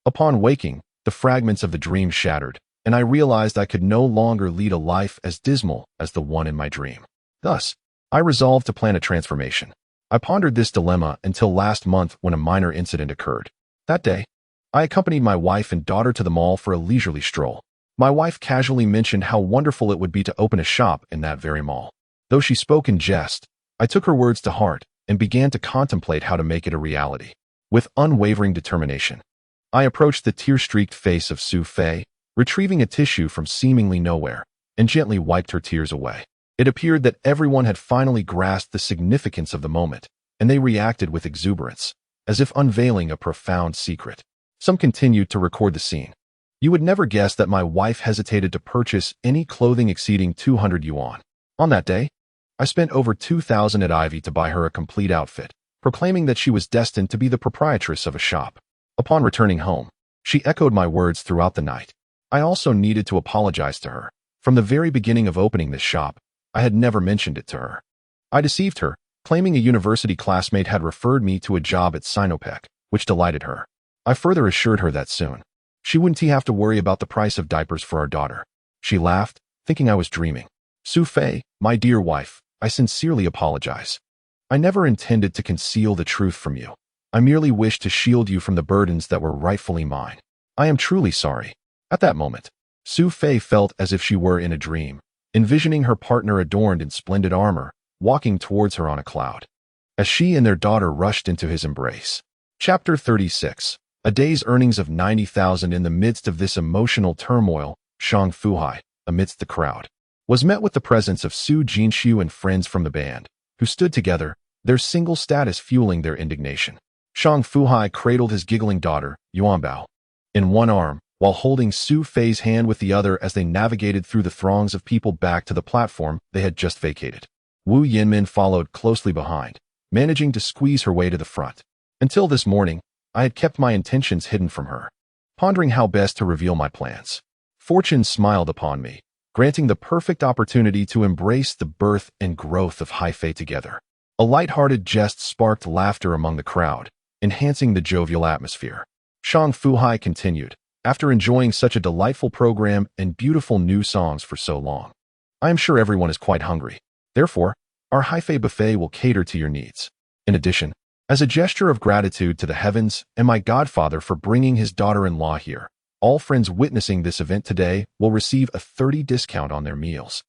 upon waking, the fragments of the dream shattered, and I realized I could no longer lead a life as dismal as the one in my dream. Thus, I resolved to plan a transformation. I pondered this dilemma until last month when a minor incident occurred. That day, I accompanied my wife and daughter to the mall for a leisurely stroll. My wife casually mentioned how wonderful it would be to open a shop in that very mall. Though she spoke in jest, I took her words to heart and began to contemplate how to make it a reality. With unwavering determination, I approached the tear-streaked face of Xu Fei, retrieving a tissue from seemingly nowhere, and gently wiped her tears away. It appeared that everyone had finally grasped the significance of the moment, and they reacted with exuberance, as if unveiling a profound secret. Some continued to record the scene. You would never guess that my wife hesitated to purchase any clothing exceeding 200 yuan. On that day, I spent over 2,000 at Ivy to buy her a complete outfit, proclaiming that she was destined to be the proprietress of a shop. Upon returning home, she echoed my words throughout the night. I also needed to apologize to her. From the very beginning of opening this shop, I had never mentioned it to her. I deceived her, claiming a university classmate had referred me to a job at Sinopec, which delighted her. I further assured her that soon, she wouldn't have to worry about the price of diapers for our daughter. She laughed, thinking I was dreaming. Xu Fei, my dear wife, I sincerely apologize. I never intended to conceal the truth from you. I merely wished to shield you from the burdens that were rightfully mine. I am truly sorry. At that moment, Xu Fei felt as if she were in a dream, envisioning her partner adorned in splendid armor, walking towards her on a cloud, as she and their daughter rushed into his embrace. Chapter 36. A day's earnings of 90,000. In the midst of this emotional turmoil, Shang Fu Hai, amidst the crowd, was met with the presence of Su Jinxiu and friends from the band, who stood together, their single status fueling their indignation. Shang Fu Hai cradled his giggling daughter, Yuanbao, in one arm, while holding Xu Fei's hand with the other as they navigated through the throngs of people back to the platform they had just vacated. Wu Yinmin followed closely behind, managing to squeeze her way to the front. Until this morning, I had kept my intentions hidden from her, pondering how best to reveal my plans. Fortune smiled upon me, granting the perfect opportunity to embrace the birth and growth of Hai Fei together. A light-hearted jest sparked laughter among the crowd, enhancing the jovial atmosphere. Shang Fu Hai continued, after enjoying such a delightful program and beautiful new songs for so long, I am sure everyone is quite hungry. Therefore, our Hai Fei buffet will cater to your needs. In addition, as a gesture of gratitude to the heavens and my godfather for bringing his daughter-in-law here, all friends witnessing this event today will receive a 30% discount on their meals.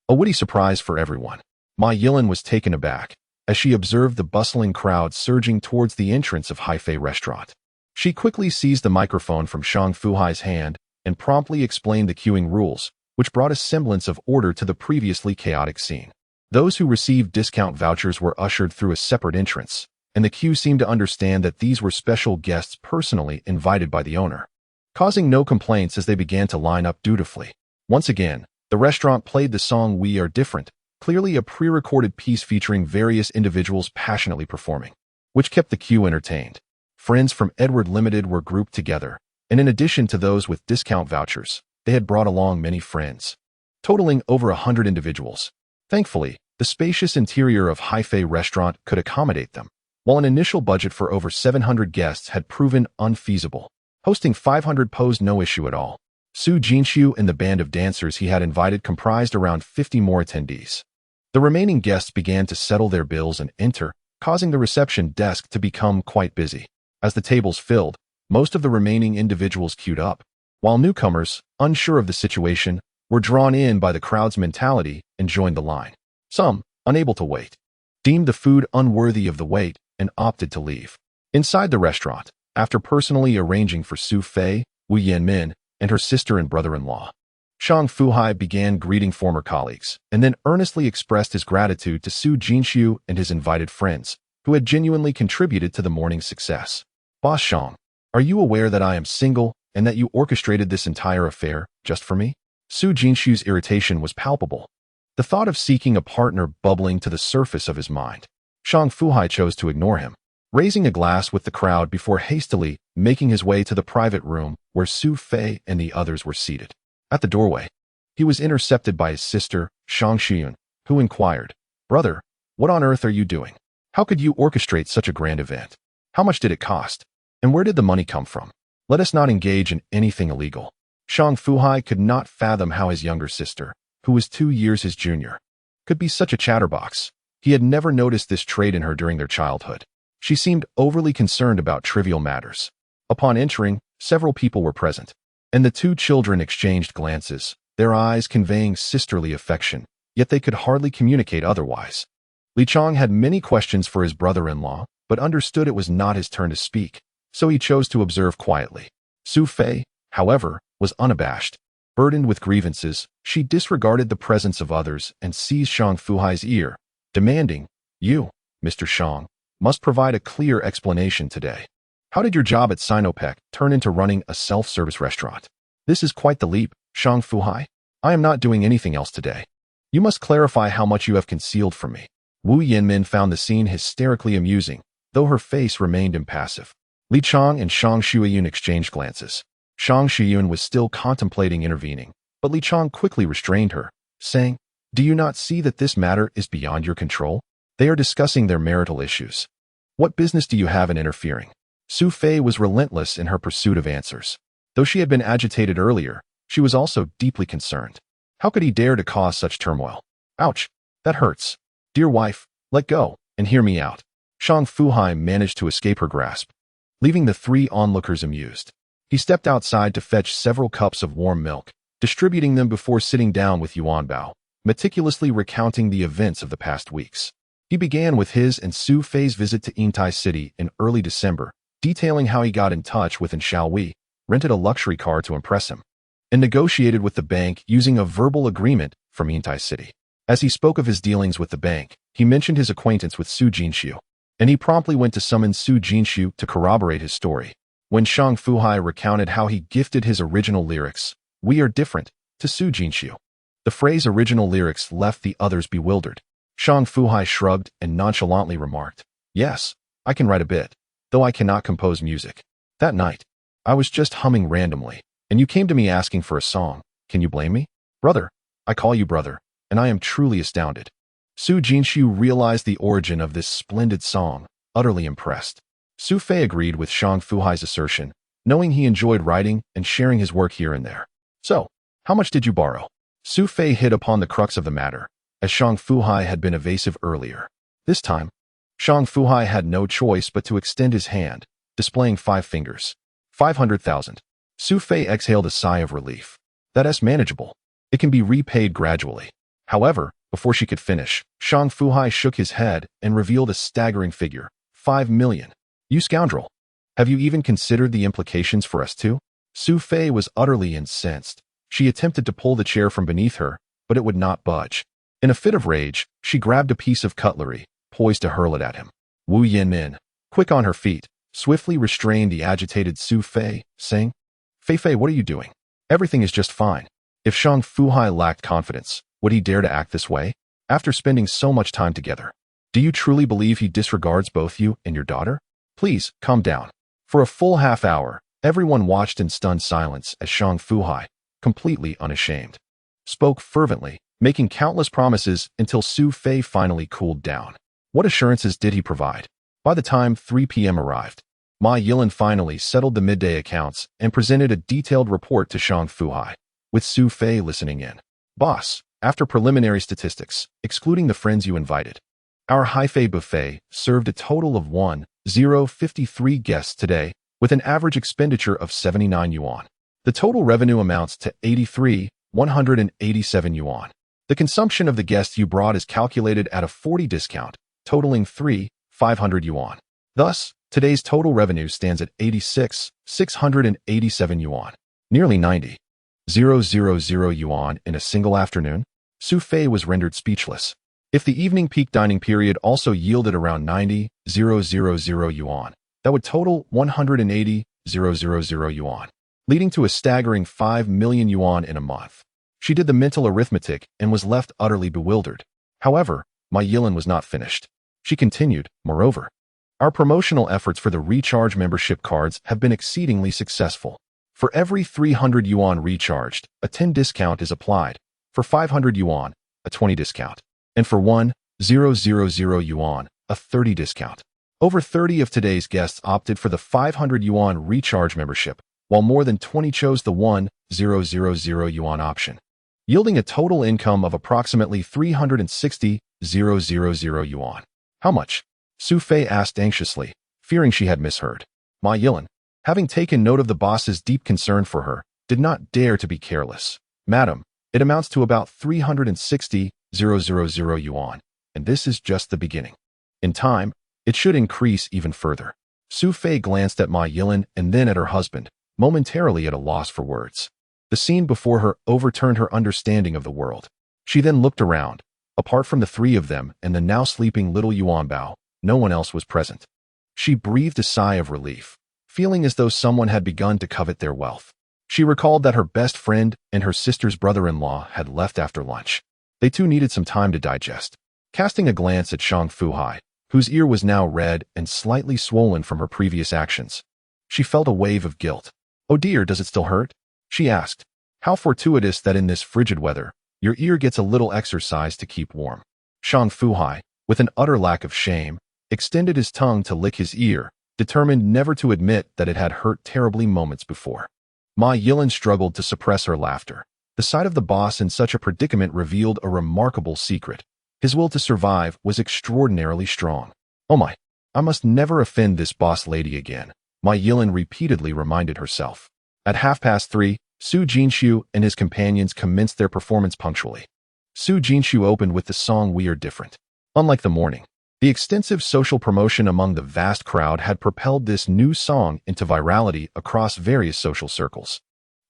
A witty surprise for everyone. Ma Yilin was taken aback as she observed the bustling crowd surging towards the entrance of Hai Fei restaurant. She quickly seized the microphone from Shang Fu Hai's hand and promptly explained the queuing rules, which brought a semblance of order to the previously chaotic scene. Those who received discount vouchers were ushered through a separate entrance, and the queue seemed to understand that these were special guests personally invited by the owner, causing no complaints as they began to line up dutifully. Once again, the restaurant played the song We Are Different, clearly a pre-recorded piece featuring various individuals passionately performing, which kept the queue entertained. Friends from Edward Limited were grouped together, and in addition to those with discount vouchers, they had brought along many friends, totaling over 100 individuals. Thankfully, the spacious interior of Hai Fei restaurant could accommodate them, while an initial budget for over 700 guests had proven unfeasible. Hosting 500 posed no issue at all. Su Jinxiu and the band of dancers he had invited comprised around 50 more attendees. The remaining guests began to settle their bills and enter, causing the reception desk to become quite busy. As the tables filled, most of the remaining individuals queued up, while newcomers, unsure of the situation, were drawn in by the crowd's mentality and joined the line. Some, unable to wait, deemed the food unworthy of the wait and opted to leave. Inside the restaurant, after personally arranging for Xu Fei, Wu Yanmin, and her sister and brother-in-law, Shang Fu Hai began greeting former colleagues and then earnestly expressed his gratitude to Su Jinxiu and his invited friends, who had genuinely contributed to the morning's success. Boss Shang, are you aware that I am single and that you orchestrated this entire affair just for me? Su Jinxiu's irritation was palpable, the thought of seeking a partner bubbling to the surface of his mind. Shang Fu Hai chose to ignore him, raising a glass with the crowd before hastily making his way to the private room where Xu Fei and the others were seated. At the doorway, he was intercepted by his sister, Shang Xiyun, who inquired, "Brother, what on earth are you doing? How could you orchestrate such a grand event? How much did it cost? And where did the money come from? Let us not engage in anything illegal." Shang Fu Hai could not fathom how his younger sister, who was 2 years his junior, could be such a chatterbox. He had never noticed this trait in her during their childhood. She seemed overly concerned about trivial matters. Upon entering, several people were present, and the two children exchanged glances, their eyes conveying sisterly affection, yet they could hardly communicate otherwise. Li Chong had many questions for his brother-in-law, but understood it was not his turn to speak, so he chose to observe quietly. Xu Fei, however, was unabashed. Burdened with grievances, she disregarded the presence of others and seized Shang Fu Hai's ear, demanding, "You, Mr. Shang, must provide a clear explanation today. How did your job at Sinopec turn into running a self-service restaurant? This is quite the leap, Shang Fu Hai. I am not doing anything else today. You must clarify how much you have concealed from me." Wu Yanmin found the scene hysterically amusing, though her face remained impassive. Li Chong and Shang Xuyun exchanged glances. Shang Xuyun was still contemplating intervening, but Li Chong quickly restrained her, saying, "Do you not see that this matter is beyond your control? They are discussing their marital issues. What business do you have in interfering?" Xu Fei was relentless in her pursuit of answers. Though she had been agitated earlier, she was also deeply concerned. How could he dare to cause such turmoil? Ouch, that hurts. Dear wife, let go, and hear me out. Shang Fu Hai managed to escape her grasp, leaving the three onlookers amused. He stepped outside to fetch several cups of warm milk, distributing them before sitting down with Yuanbao, meticulously recounting the events of the past weeks. He began with his and Xu Fei's visit to Yingtai City in early December, detailing how he got in touch with Xiaowei, rented a luxury car to impress him, and negotiated with the bank using a verbal agreement from Yingtai City. As he spoke of his dealings with the bank, he mentioned his acquaintance with Su Jinxiu, and he promptly went to summon Su Jinxiu to corroborate his story. When Shang Fu Hai recounted how he gifted his original lyrics, "We are different," to Su Jinxiu, the phrase original lyrics left the others bewildered. Shang Fu Hai shrugged and nonchalantly remarked, "Yes, I can write a bit, though I cannot compose music. That night, I was just humming randomly, and you came to me asking for a song. Can you blame me? Brother, I call you brother, and I am truly astounded." Su Jinxiu realized the origin of this splendid song, utterly impressed. Xu Fei agreed with Shang Fu Hai's assertion, knowing he enjoyed writing and sharing his work here and there. "So, how much did you borrow?" Xu Fei hit upon the crux of the matter, as Shang Fu Hai had been evasive earlier. This time, Shang Fu Hai had no choice but to extend his hand, displaying 5 fingers. 500,000. Xu Fei exhaled a sigh of relief. "That's manageable. It can be repaid gradually." However, before she could finish, Shang Fu Hai shook his head and revealed a staggering figure, 5 million. "You scoundrel! Have you even considered the implications for us too?" Xu Fei was utterly incensed. She attempted to pull the chair from beneath her, but it would not budge. In a fit of rage, she grabbed a piece of cutlery, poised to hurl it at him. Wu Yanmin, quick on her feet, swiftly restrained the agitated Xu Fei, saying, Fei, what are you doing? Everything is just fine." If Shang Fu Hai lacked confidence, would he dare to act this way? After spending so much time together, do you truly believe he disregards both you and your daughter? Please, calm down. For a full half hour, everyone watched in stunned silence as Shang Fu Hai, completely unashamed, spoke fervently, making countless promises until Xu Fei finally cooled down. What assurances did he provide? By the time 3 p.m. arrived, Ma Yilin finally settled the midday accounts and presented a detailed report to Shang Fu Hai, with Xu Fei listening in. "Boss, After preliminary statistics, excluding the friends you invited, our Haifei buffet served a total of 1,053 guests today, with an average expenditure of 79 yuan. The total revenue amounts to 83,187 yuan. The consumption of the guests you brought is calculated at a 40 discount, totaling 3,500 yuan. Thus, today's total revenue stands at 86,687 yuan, nearly 90,000 yuan in a single afternoon. Xu Fei was rendered speechless. If the evening peak dining period also yielded around 90,000 yuan, that would total 180,000 yuan, leading to a staggering 5 million yuan in a month. She did the mental arithmetic and was left utterly bewildered. However, Ma Yilin was not finished. She continued, moreover, our promotional efforts for the recharge membership cards have been exceedingly successful. For every 300 yuan recharged, a 10 discount is applied. For 500 yuan, a 20 discount. And for 1,000 yuan, a 30 discount. Over 30 of today's guests opted for the 500 yuan recharge membership, while more than 20 chose the 1,000 yuan option, yielding a total income of approximately 360,000 yuan. How much? Xu Fei asked anxiously, fearing she had misheard. Ma Yilin, having taken note of the boss's deep concern for her, did not dare to be careless. Madam, it amounts to about 360,000 yuan, and this is just the beginning. In time, it should increase even further. Xu Fei glanced at Ma Yilin and then at her husband, momentarily at a loss for words. The scene before her overturned her understanding of the world. She then looked around. Apart from the three of them and the now sleeping little Yuanbao, no one else was present. She breathed a sigh of relief, feeling as though someone had begun to covet their wealth. She recalled that her best friend and her sister's brother-in-law had left after lunch. They too needed some time to digest. Casting a glance at Shang Fu Hai, whose ear was now red and slightly swollen from her previous actions, she felt a wave of guilt. "Oh dear, does it still hurt?" she asked. "How fortuitous that in this frigid weather, your ear gets a little exercise to keep warm." Shang Fu Hai, with an utter lack of shame, extended his tongue to lick his ear, determined never to admit that it had hurt terribly moments before. Ma Yilin struggled to suppress her laughter. The sight of the boss in such a predicament revealed a remarkable secret. His will to survive was extraordinarily strong. "Oh my, I must never offend this boss lady again," Ma Yilin repeatedly reminded herself. At 3:30, Su Jinshu and his companions commenced their performance punctually. Su Jinshu opened with the song We Are Different. Unlike the morning, the extensive social promotion among the vast crowd had propelled this new song into virality across various social circles.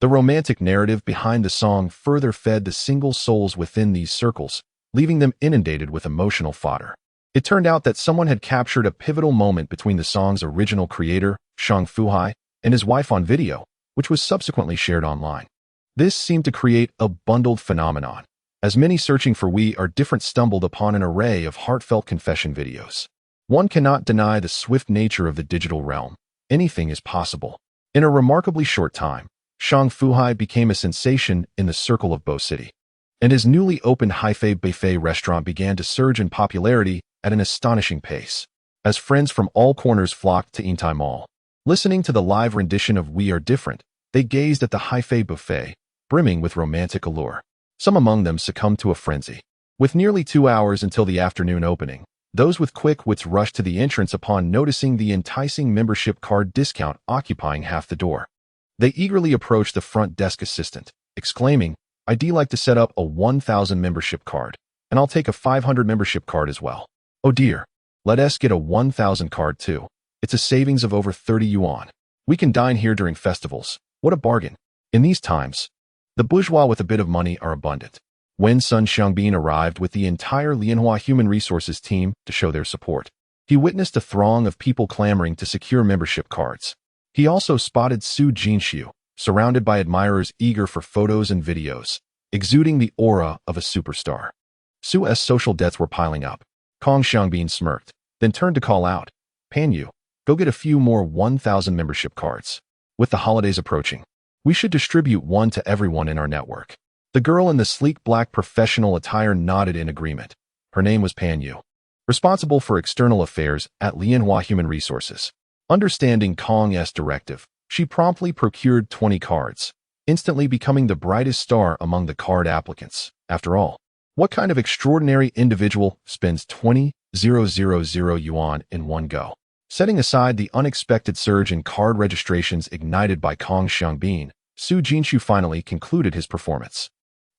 The romantic narrative behind the song further fed the single souls within these circles, leaving them inundated with emotional fodder. It turned out that someone had captured a pivotal moment between the song's original creator, Shang Fu Hai, and his wife on video, which was subsequently shared online. This seemed to create a bundled phenomenon, as many searching for We Are Different stumbled upon an array of heartfelt confession videos. One cannot deny the swift nature of the digital realm. Anything is possible. In a remarkably short time, Shang Fu Hai became a sensation in the circle of Bo City, and his newly opened Haifei Buffet restaurant began to surge in popularity at an astonishing pace, as friends from all corners flocked to Yintai Mall. Listening to the live rendition of We Are Different, they gazed at the Haifei Buffet, brimming with romantic allure. Some among them succumbed to a frenzy. With nearly 2 hours until the afternoon opening, those with quick wits rushed to the entrance upon noticing the enticing membership card discount occupying half the door. They eagerly approached the front desk assistant, exclaiming, "I'd like to set up a 1,000 membership card, and I'll take a 500 membership card as well. Oh dear, let us get a 1,000 card too. It's a savings of over 30 yuan. We can dine here during festivals. What a bargain." In these times, the bourgeois with a bit of money are abundant. When Sun Xiangbin arrived with the entire Lianhua Human Resources team to show their support, he witnessed a throng of people clamoring to secure membership cards. He also spotted Su Jinshu, surrounded by admirers eager for photos and videos, exuding the aura of a superstar. Su's social debts were piling up. Kong Xiangbin smirked, then turned to call out, "Pan Yu, go get a few more 1,000 membership cards. With the holidays approaching, we should distribute one to everyone in our network." The girl in the sleek black professional attire nodded in agreement. Her name was Pan Yu, responsible for external affairs at Lianhua Human Resources. Understanding Kong's directive, she promptly procured 20 cards. instantly becoming the brightest star among the card applicants. After all, what kind of extraordinary individual spends 20,000 yuan in one go? Setting aside the unexpected surge in card registrations ignited by Kong Xiangbin, Su Jinshu finally concluded his performance.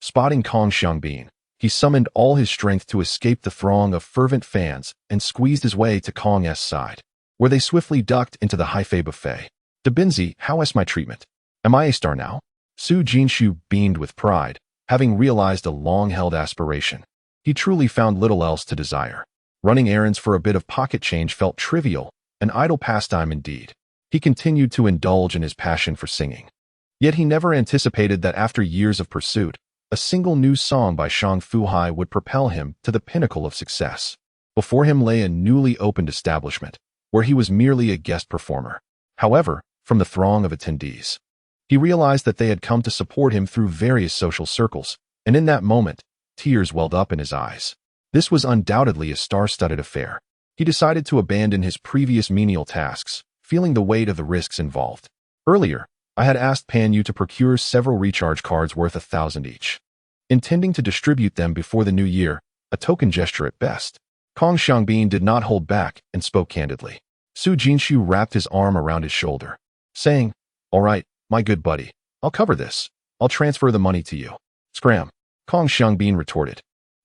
Spotting Kong Xiangbin, he summoned all his strength to escape the throng of fervent fans and squeezed his way to Kong's side, where they swiftly ducked into the Haifei buffet. "Dabinzi, how is my treatment? Am I a star now?" Su Jinshu beamed with pride, having realized a long-held aspiration. He truly found little else to desire. Running errands for a bit of pocket change felt trivial, an idle pastime indeed. He continued to indulge in his passion for singing. Yet he never anticipated that after years of pursuit, a single new song by Shang Fu Hai would propel him to the pinnacle of success. Before him lay a newly opened establishment, where he was merely a guest performer. However, from the throng of attendees, he realized that they had come to support him through various social circles, and in that moment, tears welled up in his eyes. This was undoubtedly a star-studded affair. He decided to abandon his previous menial tasks, feeling the weight of the risks involved. "Earlier, I had asked Pan Yu to procure several recharge cards worth 1,000 each, intending to distribute them before the new year, a token gesture at best." Kong Xiangbin did not hold back and spoke candidly. Su Jinshu wrapped his arm around his shoulder, saying, "All right, my good buddy, I'll cover this. I'll transfer the money to you." "Scram," Kong Xiangbin retorted.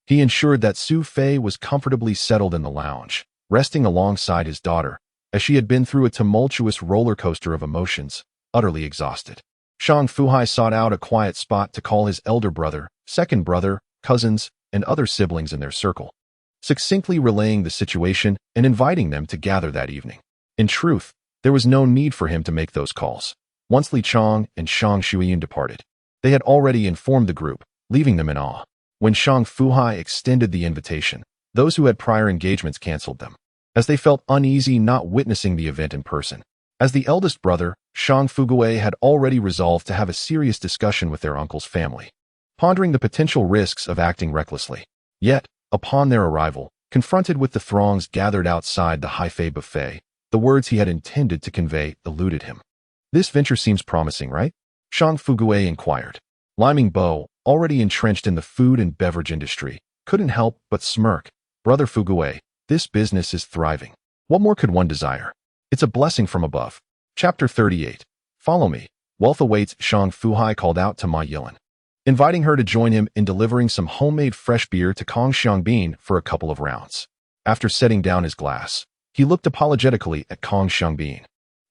He ensured that Xu Fei was comfortably settled in the lounge, resting alongside his daughter, as she had been through a tumultuous roller coaster of emotions, utterly exhausted. Shang Fu Hai sought out a quiet spot to call his elder brother, second brother, cousins, and other siblings in their circle, succinctly relaying the situation and inviting them to gather that evening. In truth, there was no need for him to make those calls. Once Li Chong and Shang Shuiyun departed, they had already informed the group, leaving them in awe. When Shang Fu Hai extended the invitation, those who had prior engagements canceled them, as they felt uneasy not witnessing the event in person. As the eldest brother, Shang Fu Hai had already resolved to have a serious discussion with their uncle's family, pondering the potential risks of acting recklessly. Yet, upon their arrival, confronted with the throngs gathered outside the Haifei buffet, the words he had intended to convey eluded him. "This venture seems promising, right?" Shang Fu Hai inquired. Liming Bo, already entrenched in the food and beverage industry, couldn't help but smirk. "Brother Fu Hai, this business is thriving. What more could one desire? It's a blessing from above." Chapter 38. "Follow me. Wealth awaits." Shang Fu Hai called out to Ma Yilan, inviting her to join him in delivering some homemade fresh beer to Kong Xiangbin for a couple of rounds. After setting down his glass, he looked apologetically at Kong Xiangbin.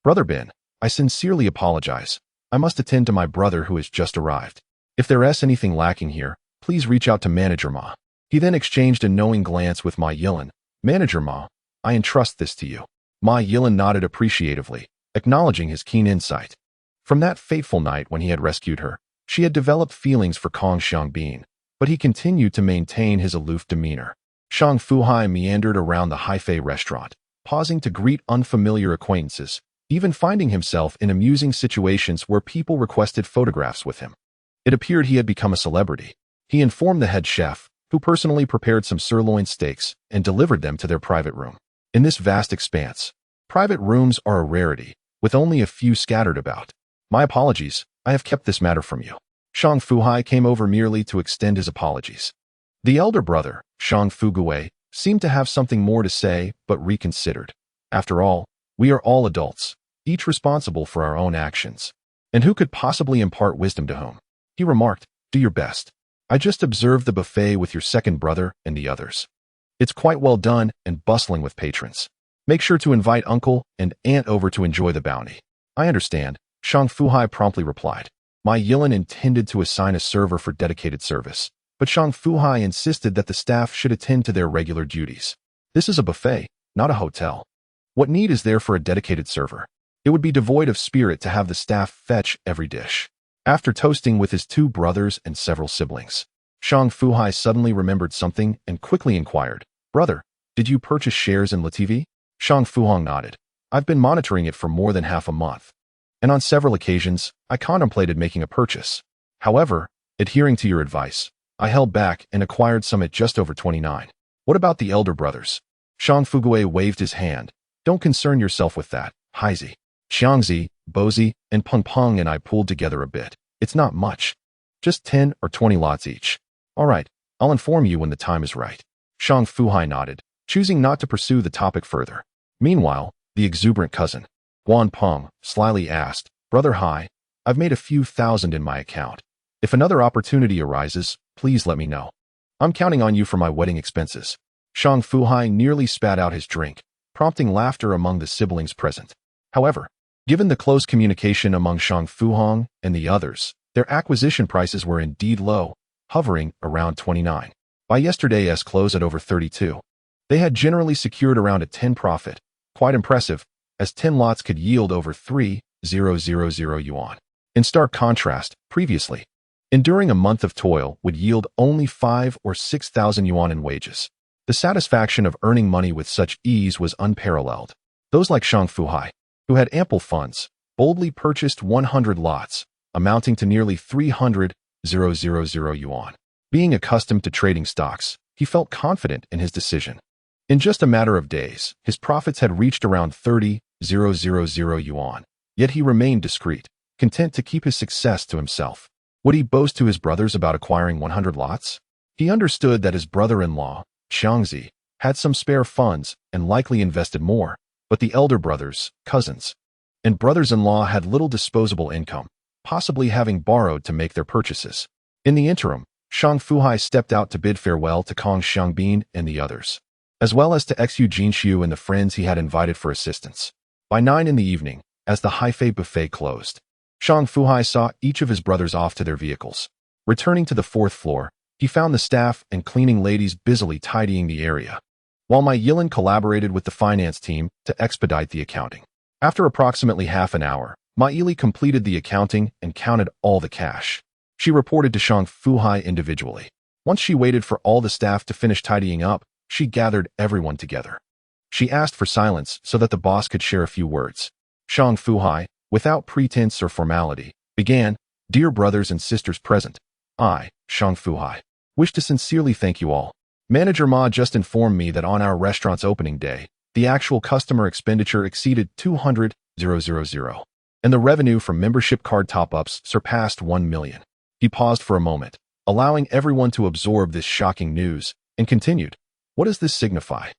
"Brother Ben, I sincerely apologize. I must attend to my brother who has just arrived. If there is anything lacking here, please reach out to Manager Ma." He then exchanged a knowing glance with Ma Yilan. "Manager Ma, I entrust this to you." Ma Yilan nodded appreciatively, acknowledging his keen insight. From that fateful night when he had rescued her, she had developed feelings for Kong Xiangbin, but he continued to maintain his aloof demeanor. Shang Fu Hai meandered around the Haifei restaurant, pausing to greet unfamiliar acquaintances, even finding himself in amusing situations where people requested photographs with him. It appeared he had become a celebrity. He informed the head chef, who personally prepared some sirloin steaks and delivered them to their private room. In this vast expanse, private rooms are a rarity, with only a few scattered about. "My apologies, I have kept this matter from you." Shang Fu Hai came over merely to extend his apologies. The elder brother, Shang Fu Hai, seemed to have something more to say, but reconsidered. "After all, we are all adults, each responsible for our own actions. And who could possibly impart wisdom to whom?" He remarked, "Do your best. I just observed the buffet with your second brother and the others. It's quite well done and bustling with patrons. Make sure to invite uncle and aunt over to enjoy the bounty." "I understand," Shang Fu Hai promptly replied. Ma Yilan intended to assign a server for dedicated service, but Shang Fu Hai insisted that the staff should attend to their regular duties. "This is a buffet, not a hotel. What need is there for a dedicated server? It would be devoid of spirit to have the staff fetch every dish." After toasting with his two brothers and several siblings, Shang Fu Hai suddenly remembered something and quickly inquired, "Brother, did you purchase shares in LaTV?" Shang Fu Hong nodded. "I've been monitoring it for more than half a month, and on several occasions, I contemplated making a purchase. However, adhering to your advice, I held back and acquired some at just over 29. What about the elder brothers?" Shang Fu Hai waved his hand. "Don't concern yourself with that, Haizi. Xiangzi, Bozi, and Peng Peng and I pulled together a bit. It's not much. Just 10 or 20 lots each. All right, I'll inform you when the time is right. Shang Fu Hai nodded, choosing not to pursue the topic further. Meanwhile, the exuberant cousin, Yuanbao, slyly asked, Brother Hai, I've made a few thousand in my account. If another opportunity arises, please let me know. I'm counting on you for my wedding expenses. Shang Fu Hai nearly spat out his drink, prompting laughter among the siblings present. However, given the close communication among Shang Fu Hong and the others, their acquisition prices were indeed low, hovering around 29. By yesterday's close at over 32. They had generally secured around a 10 profit, quite impressive, as 10 lots could yield over 3,000 yuan. In stark contrast, previously, enduring a month of toil would yield only 5 or 6,000 yuan in wages. The satisfaction of earning money with such ease was unparalleled. Those like Shang Fu Hai, who had ample funds, boldly purchased 100 lots, amounting to nearly 300,000 yuan. Being accustomed to trading stocks, he felt confident in his decision. In just a matter of days, his profits had reached around 30,000 yuan, yet he remained discreet, content to keep his success to himself. Would he boast to his brothers about acquiring 100 lots? He understood that his brother-in-law, Xiangzi, had some spare funds and likely invested more, but the elder brothers, cousins, and brothers-in-law had little disposable income, possibly having borrowed to make their purchases. In the interim, Shang Fu Hai stepped out to bid farewell to Kong Xiangbin and the others, as well as to Xu Jinshu and the friends he had invited for assistance. By 9 in the evening, as the Haifei buffet closed, Shang Fu Hai saw each of his brothers off to their vehicles. Returning to the 4th floor, he found the staff and cleaning ladies busily tidying the area, while Ma Yilin collaborated with the finance team to expedite the accounting. After approximately half an hour, Ma Yili completed the accounting and counted all the cash. She reported to Shang Fu Hai individually. Once she waited for all the staff to finish tidying up, she gathered everyone together. She asked for silence so that the boss could share a few words. Shang Fu Hai, without pretense or formality, began, Dear brothers and sisters present, I, Shang Fu Hai, wish to sincerely thank you all. Manager Ma just informed me that on our restaurant's opening day, the actual customer expenditure exceeded 200,000, and the revenue from membership card top-ups surpassed 1 million. He paused for a moment, allowing everyone to absorb this shocking news, and continued, What does this signify?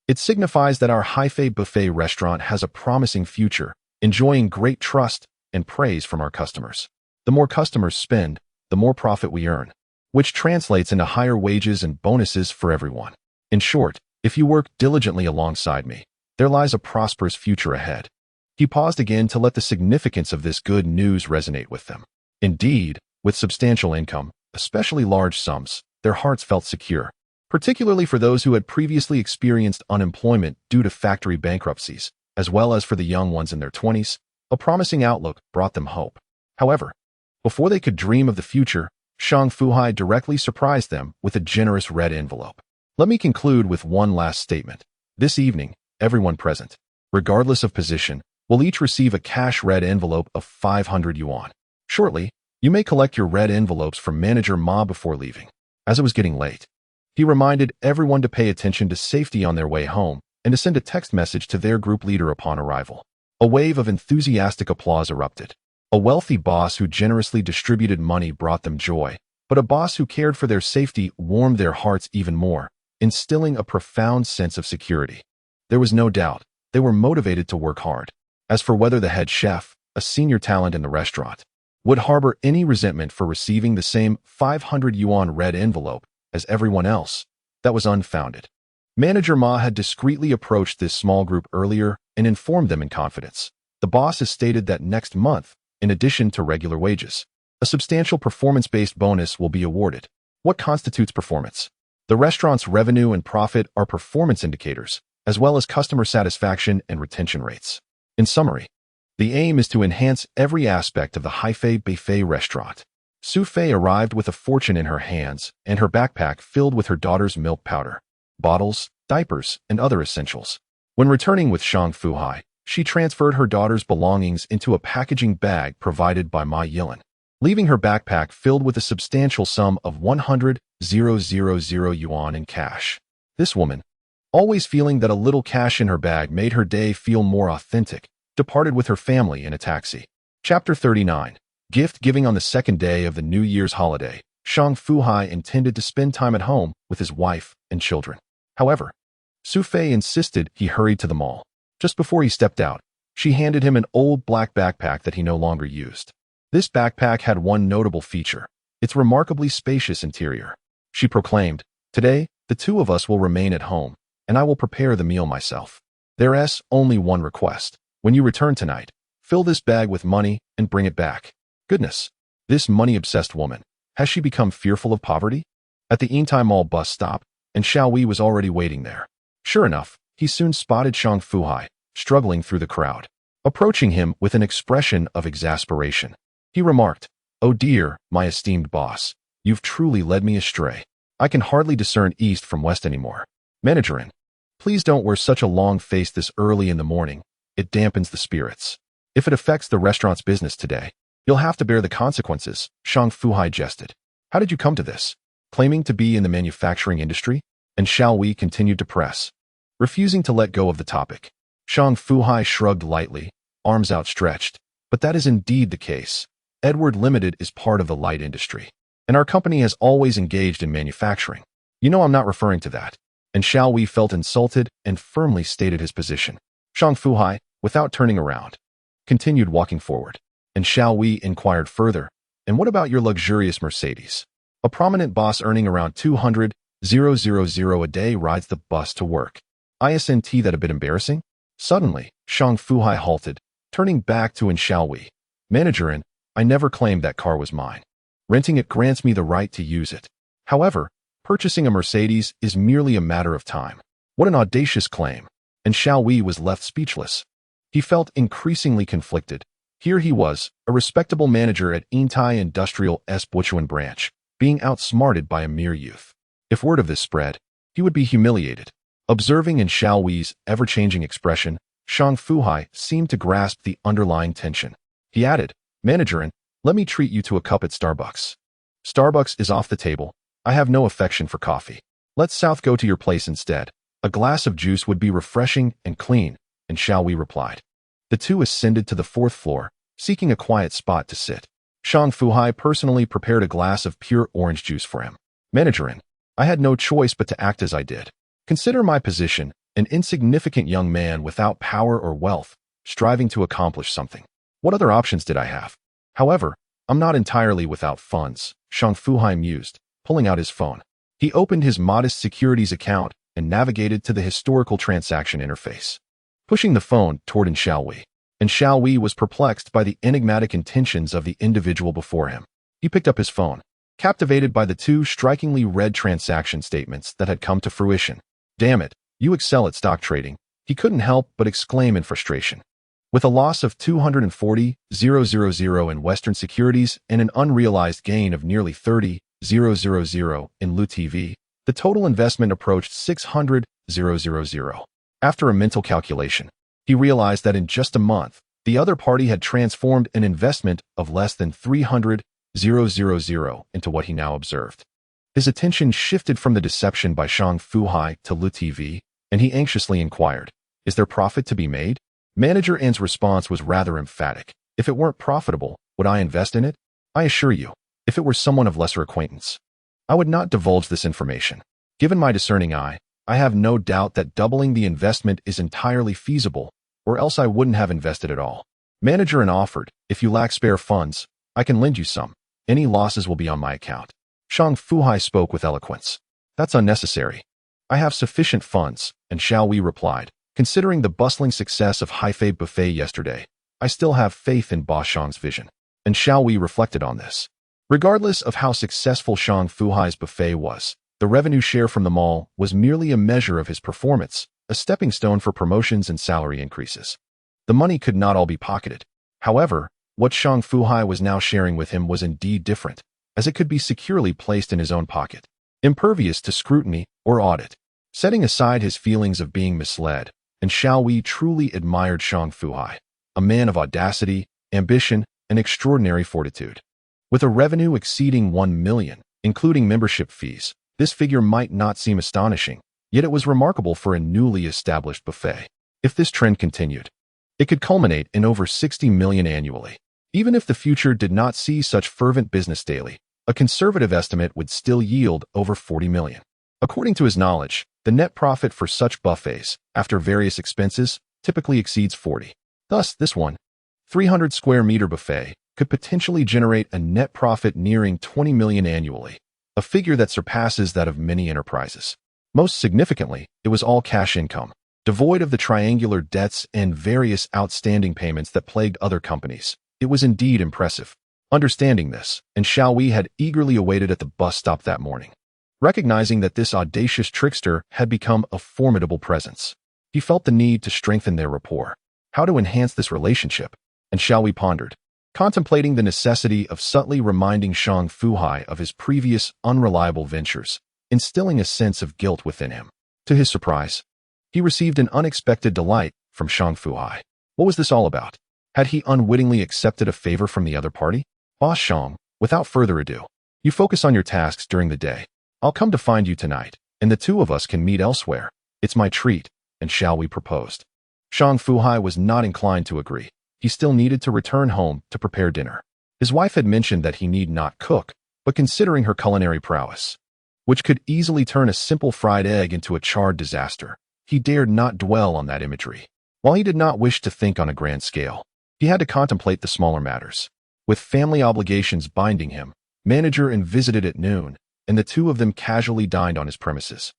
It signifies that our Haifei buffet restaurant has a promising future, enjoying great trust and praise from our customers. The more customers spend, the more profit we earn, which translates into higher wages and bonuses for everyone. In short, if you work diligently alongside me, there lies a prosperous future ahead. He paused again to let the significance of this good news resonate with them. Indeed, with substantial income, especially large sums, their hearts felt secure, particularly for those who had previously experienced unemployment due to factory bankruptcies, as well as for the young ones in their 20s. A promising outlook brought them hope. However, before they could dream of the future, Shang Fu Hai directly surprised them with a generous red envelope. Let me conclude with one last statement. This evening, everyone present, regardless of position, will each receive a cash red envelope of 500 yuan. Shortly, you may collect your red envelopes from Manager Ma before leaving. As it was getting late, he reminded everyone to pay attention to safety on their way home and to send a text message to their group leader upon arrival. A wave of enthusiastic applause erupted. A wealthy boss who generously distributed money brought them joy, but a boss who cared for their safety warmed their hearts even more, instilling a profound sense of security. There was no doubt they were motivated to work hard. As for whether the head chef, a senior talent in the restaurant, would harbor any resentment for receiving the same 500 yuan red envelope as everyone else, that was unfounded. Manager Ma had discreetly approached this small group earlier and informed them in confidence. The boss has stated that next month, in addition to regular wages, a substantial performance-based bonus will be awarded. What constitutes performance? The restaurant's revenue and profit are performance indicators, as well as customer satisfaction and retention rates. In summary, the aim is to enhance every aspect of the Haifei buffet restaurant. Xu Fei arrived with a fortune in her hands and her backpack filled with her daughter's milk powder, bottles, diapers, and other essentials. When returning with Shang Fu Hai, she transferred her daughter's belongings into a packaging bag provided by Ma Yilin, leaving her backpack filled with a substantial sum of 100,000 yuan in cash. This woman, always feeling that a little cash in her bag made her day feel more authentic, departed with her family in a taxi. Chapter 39. Gift-giving on the second day of the New Year's holiday, Shang Fu Hai intended to spend time at home with his wife and children. However, Xu Fei insisted he hurried to the mall. Just before he stepped out, she handed him an old black backpack that he no longer used. This backpack had one notable feature: its remarkably spacious interior. She proclaimed, "Today, the two of us will remain at home, and I will prepare the meal myself. There's only one request. When you return tonight, fill this bag with money and bring it back." Goodness, this money-obsessed woman. Has she become fearful of poverty? At the Yintai Mall bus stop, and Xiao Wei was already waiting there. Sure enough, he soon spotted Shang Fu Hai, struggling through the crowd. Approaching him with an expression of exasperation, he remarked, "Oh dear, my esteemed boss, you've truly led me astray. I can hardly discern east from west anymore. Managerin, please don't wear such a long face this early in the morning. It dampens the spirits. If it affects the restaurant's business today, you'll have to bear the consequences," Shang Fu Hai jested. "How did you come to this? Claiming to be in the manufacturing industry?" And Xiao Wei continued to press, refusing to let go of the topic. Shang Fu Hai shrugged lightly, arms outstretched. "But that is indeed the case. Edward Limited is part of the light industry, and our company has always engaged in manufacturing. You know I'm not referring to that." And Xiao Wei felt insulted and firmly stated his position. Shang Fu Hai, without turning around, continued walking forward. And Xiao Wei inquired further, "And what about your luxurious Mercedes? A prominent boss earning around 200,000 a day rides the bus to work. Isn't that a bit embarrassing?" Suddenly, Shang Fu Hai halted, turning back to Xiao Wei. "Managerin, I never claimed that car was mine. Renting it grants me the right to use it. However, purchasing a Mercedes is merely a matter of time." What an audacious claim! And Xiao Wei was left speechless. He felt increasingly conflicted. Here he was, a respectable manager at Yintai Industrial Buchuan branch, being outsmarted by a mere youth. If word of this spread, he would be humiliated. Observing in Xiao Wei's ever-changing expression, Shang Fu Hai seemed to grasp the underlying tension. He added, "Managerin, let me treat you to a cup at Starbucks." "Starbucks is off the table. I have no affection for coffee. Let's south go to your place instead. A glass of juice would be refreshing and clean," and Xiao Wei replied. The two ascended to the fourth floor, seeking a quiet spot to sit. Shang Fu Hai personally prepared a glass of pure orange juice for him. "Managerin, I had no choice but to act as I did. Consider my position, an insignificant young man without power or wealth, striving to accomplish something. What other options did I have? However, I'm not entirely without funds," Shang Fu Hai mused, pulling out his phone. He opened his modest securities account and navigated to the historical transaction interface, pushing the phone toward Xiao Wei. And Xiao Wei was perplexed by the enigmatic intentions of the individual before him. He picked up his phone, captivated by the two strikingly read transaction statements that had come to fruition. "Damn it, you excel at stock trading," he couldn't help but exclaim in frustration. With a loss of 240,000 in Western securities and an unrealized gain of nearly 30,000 in LuTV, the total investment approached 600,000. After a mental calculation, he realized that in just a month, the other party had transformed an investment of less than 300,000 into what he now observed. His attention shifted from the deception by Shang Fu Hai to LuTV, and he anxiously inquired, "Is there profit to be made?" Manager N's response was rather emphatic. "If it weren't profitable, would I invest in it? I assure you, if it were someone of lesser acquaintance, I would not divulge this information. Given my discerning eye, I have no doubt that doubling the investment is entirely feasible, or else I wouldn't have invested at all." Manager N offered, "If you lack spare funds, I can lend you some. Any losses will be on my account." Shang Fu Hai spoke with eloquence. "That's unnecessary. I have sufficient funds," and Xiao Wei replied, "Considering the bustling success of Haifei Buffet yesterday, I still have faith in Boss Shang's vision." And Xiao Wei reflected on this. Regardless of how successful Shang Fu Hai's buffet was, the revenue share from the mall was merely a measure of his performance, a stepping stone for promotions and salary increases. The money could not all be pocketed. However, what Shang Fu Hai was now sharing with him was indeed different, as it could be securely placed in his own pocket, impervious to scrutiny or audit. Setting aside his feelings of being misled, and Xiao Wei truly admired Shang Fu Hai, a man of audacity, ambition, and extraordinary fortitude. With a revenue exceeding 1 million, including membership fees, this figure might not seem astonishing, yet it was remarkable for a newly established buffet. If this trend continued, it could culminate in over 60 million annually. Even if the future did not see such fervent business daily, a conservative estimate would still yield over 40 million. According to his knowledge, the net profit for such buffets, after various expenses, typically exceeds 40. Thus, this 300 square meter buffet could potentially generate a net profit nearing 20 million annually, a figure that surpasses that of many enterprises. Most significantly, it was all cash income, devoid of the triangular debts and various outstanding payments that plagued other companies. It was indeed impressive. Understanding this, and Xiaowei had eagerly awaited at the bus stop that morning. Recognizing that this audacious trickster had become a formidable presence, he felt the need to strengthen their rapport. How to enhance this relationship? And Xiaowei pondered, contemplating the necessity of subtly reminding Shang Fu Hai of his previous unreliable ventures, instilling a sense of guilt within him. To his surprise, he received an unexpected delight from Shang Fu Hai. What was this all about? Had he unwittingly accepted a favor from the other party? Boss Shang, without further ado, you focus on your tasks during the day. I'll come to find you tonight, and the two of us can meet elsewhere. It's my treat, and Xiaowei proposed. Shang Fu Hai was not inclined to agree. He still needed to return home to prepare dinner. His wife had mentioned that he need not cook, but considering her culinary prowess, which could easily turn a simple fried egg into a charred disaster, he dared not dwell on that imagery. While he did not wish to think on a grand scale, he had to contemplate the smaller matters. With family obligations binding him, manager and visited at noon, and the two of them casually dined on his premises.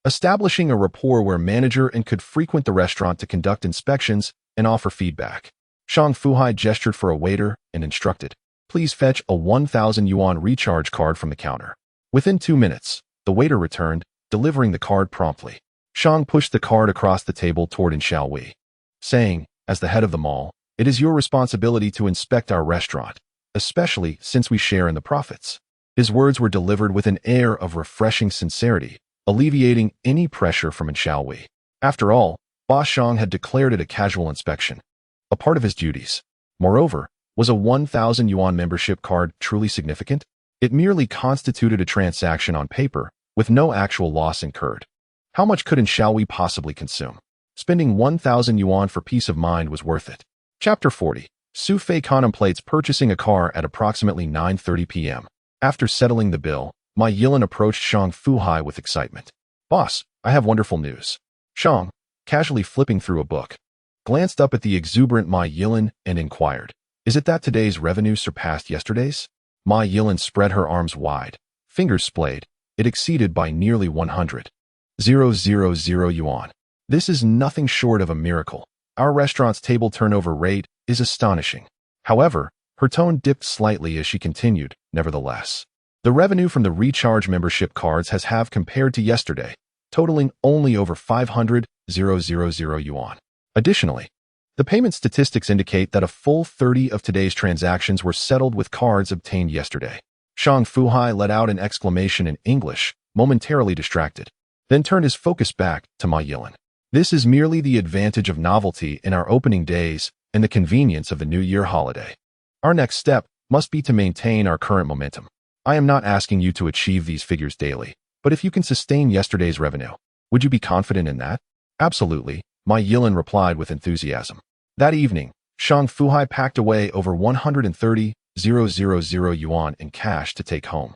Establishing a rapport where manager and could frequent the restaurant to conduct inspections and offer feedback. Shang Fu Hai gestured for a waiter and instructed, please fetch a 1,000 yuan recharge card from the counter. Within 2 minutes, the waiter returned, delivering the card promptly. Shang pushed the card across the table toward Xiaowei, saying, as the head of the mall, it is your responsibility to inspect our restaurant, especially since we share in the profits. His words were delivered with an air of refreshing sincerity, alleviating any pressure from Xiaowei. After all, Boss Shang had declared it a casual inspection, a part of his duties. Moreover, was a 1,000 yuan membership card truly significant? It merely constituted a transaction on paper, with no actual loss incurred. How much could Xiaowei possibly consume? Spending 1,000 yuan for peace of mind was worth it. Chapter 40. Xu Fei contemplates purchasing a car at approximately 9:30 p.m. After settling the bill, Ma Yilin approached Shang Fu Hai with excitement. Boss, I have wonderful news. Shang, casually flipping through a book, glanced up at the exuberant Ma Yilin and inquired, is it that today's revenue surpassed yesterday's? Ma Yilin spread her arms wide, fingers splayed. It exceeded by nearly 100,000 yuan. This is nothing short of a miracle. Our restaurant's table turnover rate is astonishing. However, her tone dipped slightly as she continued, nevertheless. The revenue from the recharge membership cards has halved compared to yesterday, totaling only over 500,000 yuan. Additionally, the payment statistics indicate that a full 30 of today's transactions were settled with cards obtained yesterday. Shang Fu Hai let out an exclamation in English, momentarily distracted, then turned his focus back to Ma Yilin. This is merely the advantage of novelty in our opening days and the convenience of the New Year holiday. Our next step must be to maintain our current momentum. I am not asking you to achieve these figures daily, but if you can sustain yesterday's revenue, would you be confident in that? Absolutely, Ma Yilin replied with enthusiasm. That evening, Shang Fu Hai packed away over 130,000 yuan in cash to take home.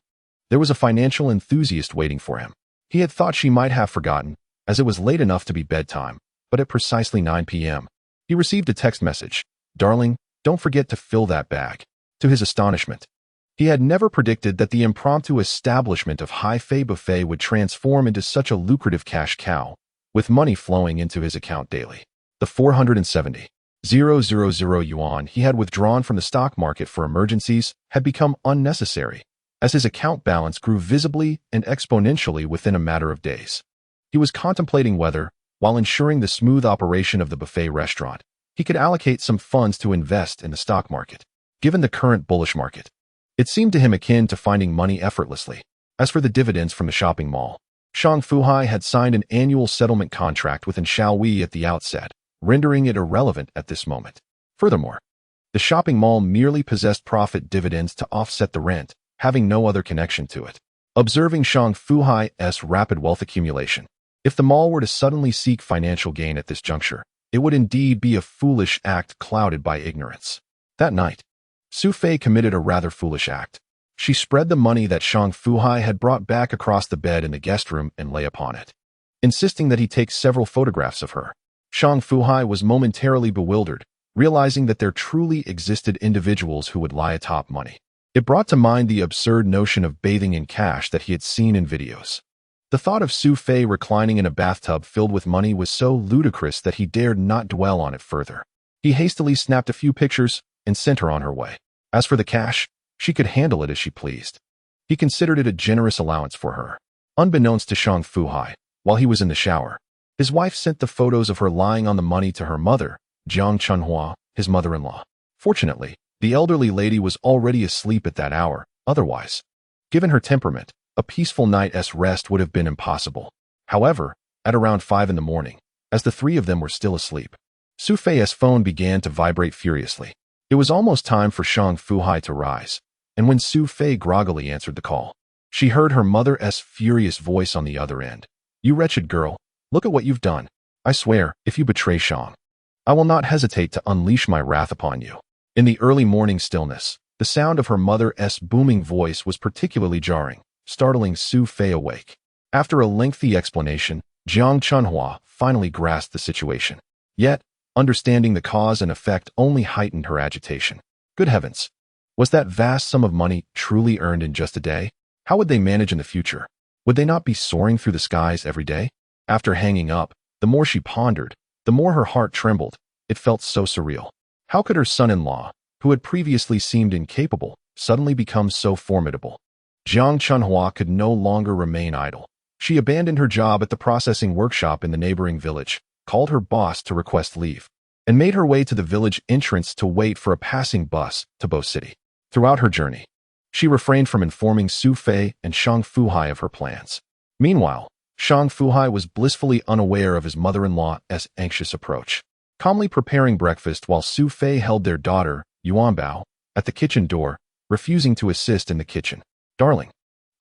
There was a financial enthusiast waiting for him. He had thought she might have forgotten, as it was late enough to be bedtime, but at precisely 9 p.m., he received a text message, darling, don't forget to fill that bag. To his astonishment, he had never predicted that the impromptu establishment of Hai Fei Buffet would transform into such a lucrative cash cow, with money flowing into his account daily. The 470,000 yuan he had withdrawn from the stock market for emergencies had become unnecessary, as his account balance grew visibly and exponentially within a matter of days. He was contemplating whether, while ensuring the smooth operation of the buffet restaurant, he could allocate some funds to invest in the stock market. Given the current bullish market, it seemed to him akin to finding money effortlessly. As for the dividends from the shopping mall, Shang Fu Hai had signed an annual settlement contract with Xiaowei at the outset, rendering it irrelevant at this moment. Furthermore, the shopping mall merely possessed profit dividends to offset the rent, having no other connection to it. Observing Shang Fu Hai's rapid wealth accumulation, if the mall were to suddenly seek financial gain at this juncture, it would indeed be a foolish act clouded by ignorance. That night, Xu Fei committed a rather foolish act. She spread the money that Shang Fu Hai had brought back across the bed in the guest room and lay upon it, insisting that he take several photographs of her. Shang Fu Hai was momentarily bewildered, realizing that there truly existed individuals who would lie atop money. It brought to mind the absurd notion of bathing in cash that he had seen in videos. The thought of Xu Fei reclining in a bathtub filled with money was so ludicrous that he dared not dwell on it further. He hastily snapped a few pictures and sent her on her way. As for the cash, she could handle it as she pleased. He considered it a generous allowance for her. Unbeknownst to Shang Fu Hai, while he was in the shower, his wife sent the photos of her lying on the money to her mother, Jiang Chunhua, his mother-in-law. Fortunately, the elderly lady was already asleep at that hour. Otherwise, given her temperament, a peaceful night's rest would have been impossible. However, at around 5 in the morning, as the three of them were still asleep, Xu Fei's phone began to vibrate furiously. It was almost time for Shang Fu Hai to rise, and when Xu Fei groggily answered the call, she heard her mother's furious voice on the other end. "You wretched girl, look at what you've done. I swear, if you betray Shang, I will not hesitate to unleash my wrath upon you." In the early morning stillness, the sound of her mother's booming voice was particularly jarring, startling Xu Fei awake. After a lengthy explanation, Jiang Chunhua finally grasped the situation. Yet, understanding the cause and effect only heightened her agitation. Good heavens! Was that vast sum of money truly earned in just a day? How would they manage in the future? Would they not be soaring through the skies every day? After hanging up, the more she pondered, the more her heart trembled. It felt so surreal. How could her son-in-law, who had previously seemed incapable, suddenly become so formidable? Jiang Chunhua could no longer remain idle. She abandoned her job at the processing workshop in the neighboring village, called her boss to request leave, and made her way to the village entrance to wait for a passing bus to Bo City. Throughout her journey, she refrained from informing Xu Fei and Shang Fu Hai of her plans. Meanwhile, Shang Fu Hai was blissfully unaware of his mother-in-law's anxious approach, calmly preparing breakfast while Xu Fei held their daughter, Yuanbao, at the kitchen door, refusing to assist in the kitchen. "Darling,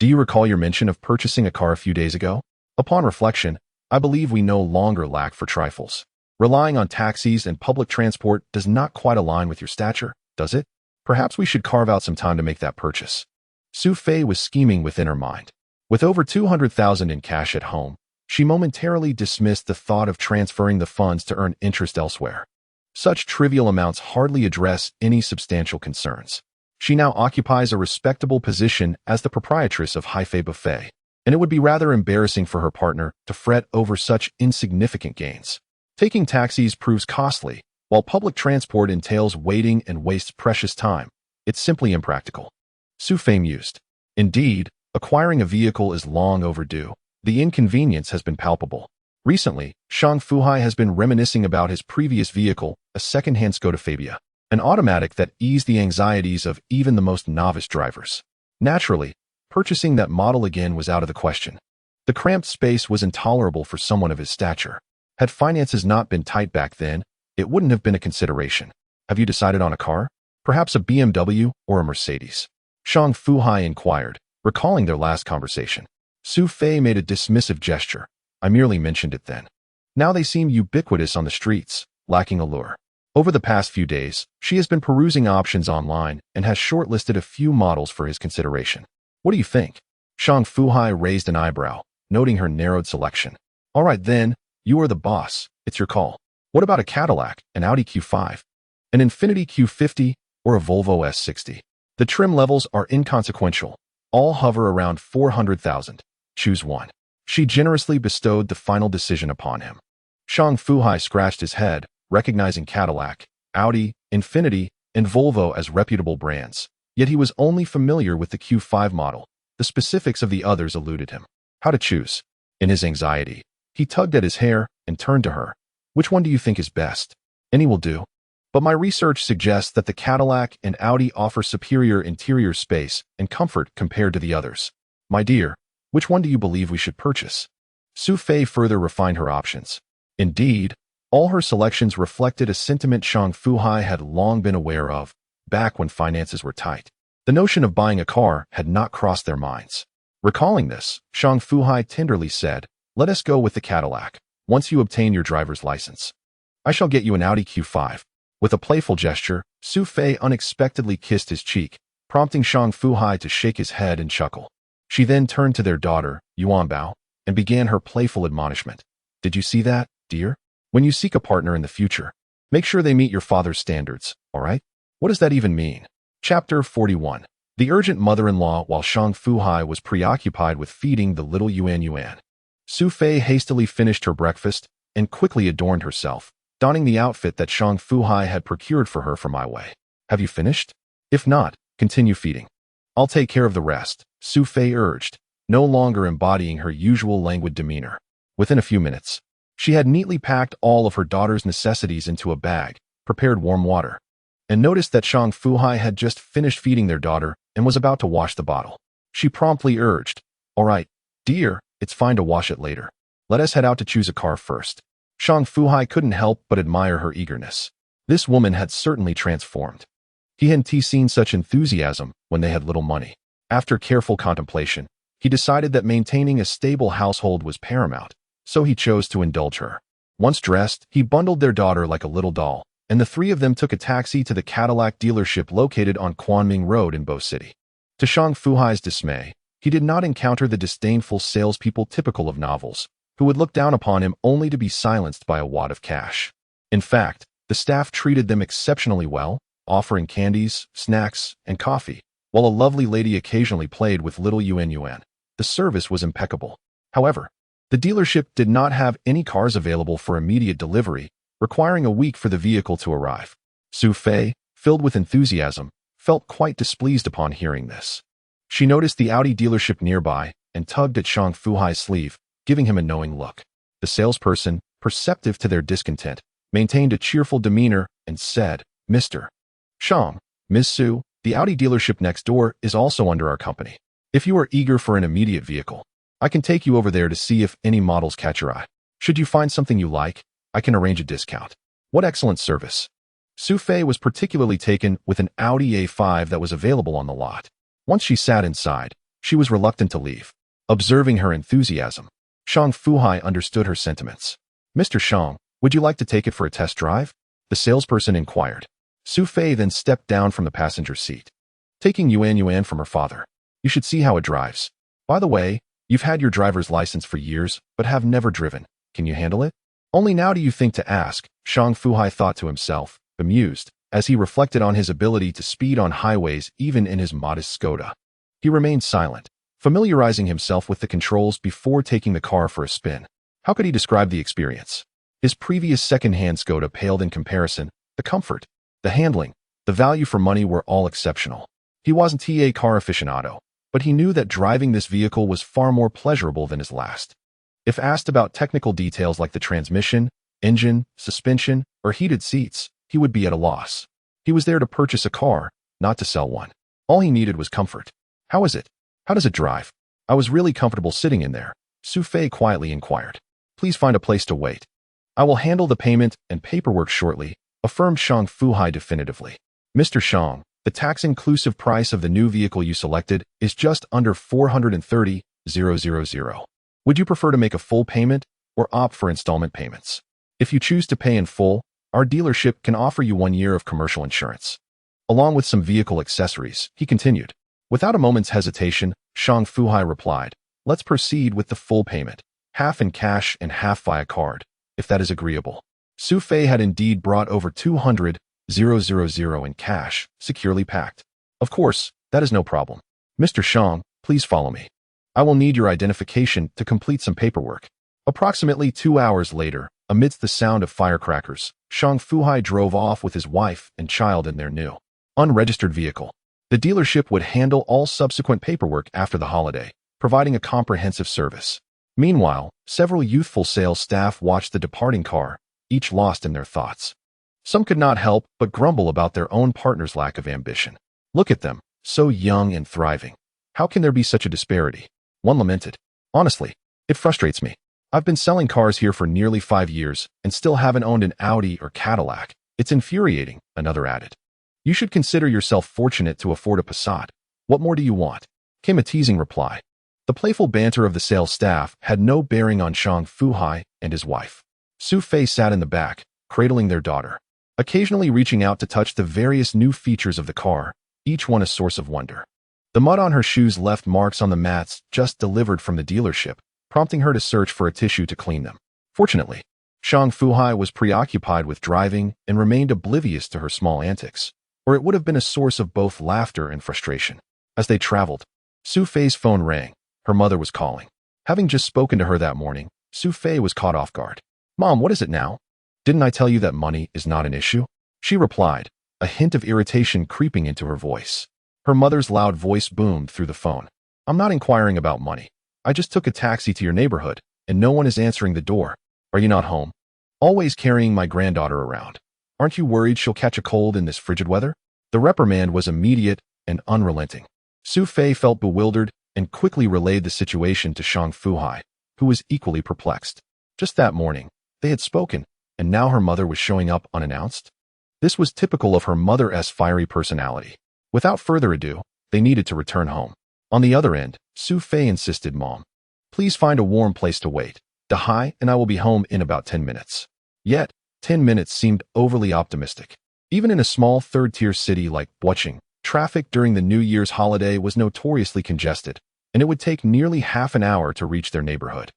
do you recall your mention of purchasing a car a few days ago? Upon reflection, I believe we no longer lack for trifles. Relying on taxis and public transport does not quite align with your stature, does it? Perhaps we should carve out some time to make that purchase." Xu Fei was scheming within her mind. With over 200,000 in cash at home, she momentarily dismissed the thought of transferring the funds to earn interest elsewhere. Such trivial amounts hardly address any substantial concerns. She now occupies a respectable position as the proprietress of Hai Fei Buffet, and it would be rather embarrassing for her partner to fret over such insignificant gains. Taking taxis proves costly, while public transport entails waiting and wastes precious time. It's simply impractical. Xu Fei mused. Indeed, acquiring a vehicle is long overdue. The inconvenience has been palpable. Recently, Shang Fu Hai has been reminiscing about his previous vehicle, a second-hand Skoda Fabia, an automatic that eased the anxieties of even the most novice drivers. Naturally, purchasing that model again was out of the question. The cramped space was intolerable for someone of his stature. Had finances not been tight back then, it wouldn't have been a consideration. "Have you decided on a car? Perhaps a BMW or a Mercedes?" Shang Fu Hai inquired, recalling their last conversation. Xu Fei made a dismissive gesture. "I merely mentioned it then. Now they seem ubiquitous on the streets, lacking allure." Over the past few days, she has been perusing options online and has shortlisted a few models for his consideration. "What do you think?" Shang Fu Hai raised an eyebrow, noting her narrowed selection. "All right then, you are the boss. It's your call. What about a Cadillac, an Audi Q5, an Infiniti Q50, or a Volvo S60? The trim levels are inconsequential. All hover around 400,000. Choose one." She generously bestowed the final decision upon him. Shang Fu Hai scratched his head, recognizing Cadillac, Audi, Infiniti, and Volvo as reputable brands. Yet he was only familiar with the Q5 model. The specifics of the others eluded him. How to choose? In his anxiety, he tugged at his hair and turned to her. "Which one do you think is best?" "Any will do. But my research suggests that the Cadillac and Audi offer superior interior space and comfort compared to the others. My dear, which one do you believe we should purchase?" Xu Fei further refined her options. Indeed, all her selections reflected a sentiment Shang Fu Hai had long been aware of, back when finances were tight. The notion of buying a car had not crossed their minds. Recalling this, Shang Fu Hai tenderly said, "Let us go with the Cadillac. Once you obtain your driver's license, I shall get you an Audi Q5. With a playful gesture, Xu Fei unexpectedly kissed his cheek, prompting Shang Fu Hai to shake his head and chuckle. She then turned to their daughter, Yuanbao, and began her playful admonishment. Did you see that, dear? When you seek a partner in the future, make sure they meet your father's standards, all right? What does that even mean? Chapter 41. The urgent mother-in-law. While Shang Fu Hai was preoccupied with feeding the little Yuan, Xu Fei hastily finished her breakfast and quickly adorned herself, donning the outfit that Shang Fu Hai had procured for her from my way. Have you finished? If not, continue feeding. I'll take care of the rest, Xu Fei urged, no longer embodying her usual languid demeanor. Within a few minutes, she had neatly packed all of her daughter's necessities into a bag, prepared warm water, and noticed that Shang Fu Hai had just finished feeding their daughter and was about to wash the bottle. She promptly urged, all right, dear, it's fine to wash it later. Let us head out to choose a car first. Shang Fu Hai couldn't help but admire her eagerness. This woman had certainly transformed. He hadn't seen such enthusiasm when they had little money. After careful contemplation, he decided that maintaining a stable household was paramount, so he chose to indulge her. Once dressed, he bundled their daughter like a little doll, and the three of them took a taxi to the Cadillac dealership located on Quanming Road in Bo City. To Shang Fu Hai's dismay, he did not encounter the disdainful salespeople typical of novels, who would look down upon him only to be silenced by a wad of cash. In fact, the staff treated them exceptionally well, offering candies, snacks, and coffee, while a lovely lady occasionally played with little Yuan. The service was impeccable. However, the dealership did not have any cars available for immediate delivery, requiring a week for the vehicle to arrive. Xu Fei, filled with enthusiasm, felt quite displeased upon hearing this. She noticed the Audi dealership nearby and tugged at Shang Fu Hai's sleeve, giving him a knowing look. The salesperson, perceptive to their discontent, maintained a cheerful demeanor and said, Mr. Shang, Ms. Su, the Audi dealership next door is also under our company. If you are eager for an immediate vehicle, I can take you over there to see if any models catch your eye. Should you find something you like, I can arrange a discount. What excellent service. Xu Fei was particularly taken with an Audi A5 that was available on the lot. Once she sat inside, she was reluctant to leave. Observing her enthusiasm, Shang Fu Hai understood her sentiments. Mr. Shang, would you like to take it for a test drive? The salesperson inquired. Xu Fei then stepped down from the passenger seat, taking Yuan from her father. You should see how it drives. By the way, you've had your driver's license for years, but have never driven. Can you handle it? Only now do you think to ask, Shang Fu Hai thought to himself, bemused, as he reflected on his ability to speed on highways even in his modest Skoda. He remained silent, familiarizing himself with the controls before taking the car for a spin. How could he describe the experience? His previous second-hand Skoda paled in comparison. The comfort, the handling, the value for money were all exceptional. He wasn't a car aficionado, but he knew that driving this vehicle was far more pleasurable than his last. If asked about technical details like the transmission, engine, suspension, or heated seats, he would be at a loss. He was there to purchase a car, not to sell one. All he needed was comfort. How is it? How does it drive? I was really comfortable sitting in there, Xu Fei quietly inquired. Please find a place to wait. I will handle the payment and paperwork shortly, affirmed Shang Fu Hai definitively. Mr. Shang, the tax-inclusive price of the new vehicle you selected is just under 430,000. Would you prefer to make a full payment or opt for installment payments? If you choose to pay in full, our dealership can offer you 1 year of commercial insurance, along with some vehicle accessories, he continued. Without a moment's hesitation, Shang Fu Hai replied, let's proceed with the full payment, half in cash and half via card, if that is agreeable. Xu Fei had indeed brought over 200,000 in cash, securely packed. Of course, that is no problem. Mr. Shang, please follow me. I will need your identification to complete some paperwork. Approximately 2 hours later, amidst the sound of firecrackers, Shang Fu Hai drove off with his wife and child in their new, unregistered vehicle. The dealership would handle all subsequent paperwork after the holiday, providing a comprehensive service. Meanwhile, several youthful sales staff watched the departing car, each lost in their thoughts. Some could not help but grumble about their own partner's lack of ambition. Look at them, so young and thriving. How can there be such a disparity? One lamented. Honestly, it frustrates me. I've been selling cars here for nearly 5 years and still haven't owned an Audi or Cadillac. It's infuriating, another added. You should consider yourself fortunate to afford a Passat. What more do you want? Came a teasing reply. The playful banter of the sales staff had no bearing on Shang Fu Hai and his wife. Xu Fei sat in the back, cradling their daughter. occasionally reaching out to touch the various new features of the car, each one a source of wonder. The mud on her shoes left marks on the mats just delivered from the dealership, prompting her to search for a tissue to clean them. Fortunately, Shang Fu Hai was preoccupied with driving and remained oblivious to her small antics, or it would have been a source of both laughter and frustration. As they traveled, Xu Fei's phone rang. Her mother was calling. Having just spoken to her that morning, Xu Fei was caught off guard. "Mom, what is it now? Didn't I tell you that money is not an issue?" She replied, a hint of irritation creeping into her voice. Her mother's loud voice boomed through the phone. "I'm not inquiring about money. I just took a taxi to your neighborhood, and no one is answering the door. Are you not home? Always carrying my granddaughter around. Aren't you worried she'll catch a cold in this frigid weather?" The reprimand was immediate and unrelenting. Xu Fei felt bewildered and quickly relayed the situation to Shang Fu Hai, who was equally perplexed. Just that morning, they had spoken, and now her mother was showing up unannounced? This was typical of her mother's fiery personality. Without further ado, they needed to return home. On the other end, Xu Fei insisted, "Mom, please find a warm place to wait. Hai and I will be home in about 10 minutes. Yet, 10 minutes seemed overly optimistic. Even in a small third-tier city like Kweichow, traffic during the New Year's holiday was notoriously congested, and it would take nearly half an hour to reach their neighborhood.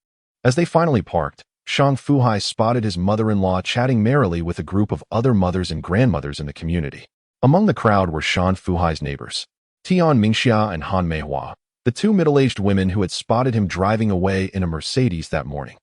As they finally parked, Shang Fu Hai spotted his mother-in-law chatting merrily with a group of other mothers and grandmothers in the community. Among the crowd were Shang Fu Hai's neighbors, Tian Mingxia and Han Meihua, the two middle-aged women who had spotted him driving away in a Mercedes that morning.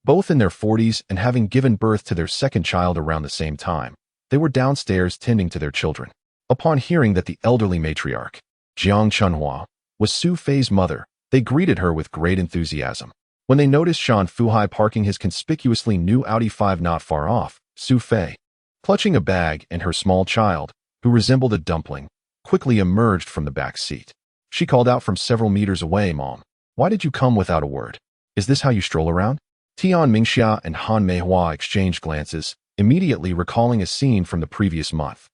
Both in their 40s and having given birth to their second child around the same time, they were downstairs tending to their children. Upon hearing that the elderly matriarch, Jiang Chunhua, was Xu Fei's mother, they greeted her with great enthusiasm. When they noticed Shang Fu Hai parking his conspicuously new Audi 5 not far off, Xu Fei, clutching a bag and her small child, who resembled a dumpling, quickly emerged from the back seat. She called out from several meters away, "Mom, why did you come without a word? Is this how you stroll around?" Tian Mingxia and Han Meihua exchanged glances, immediately recalling a scene from the previous month.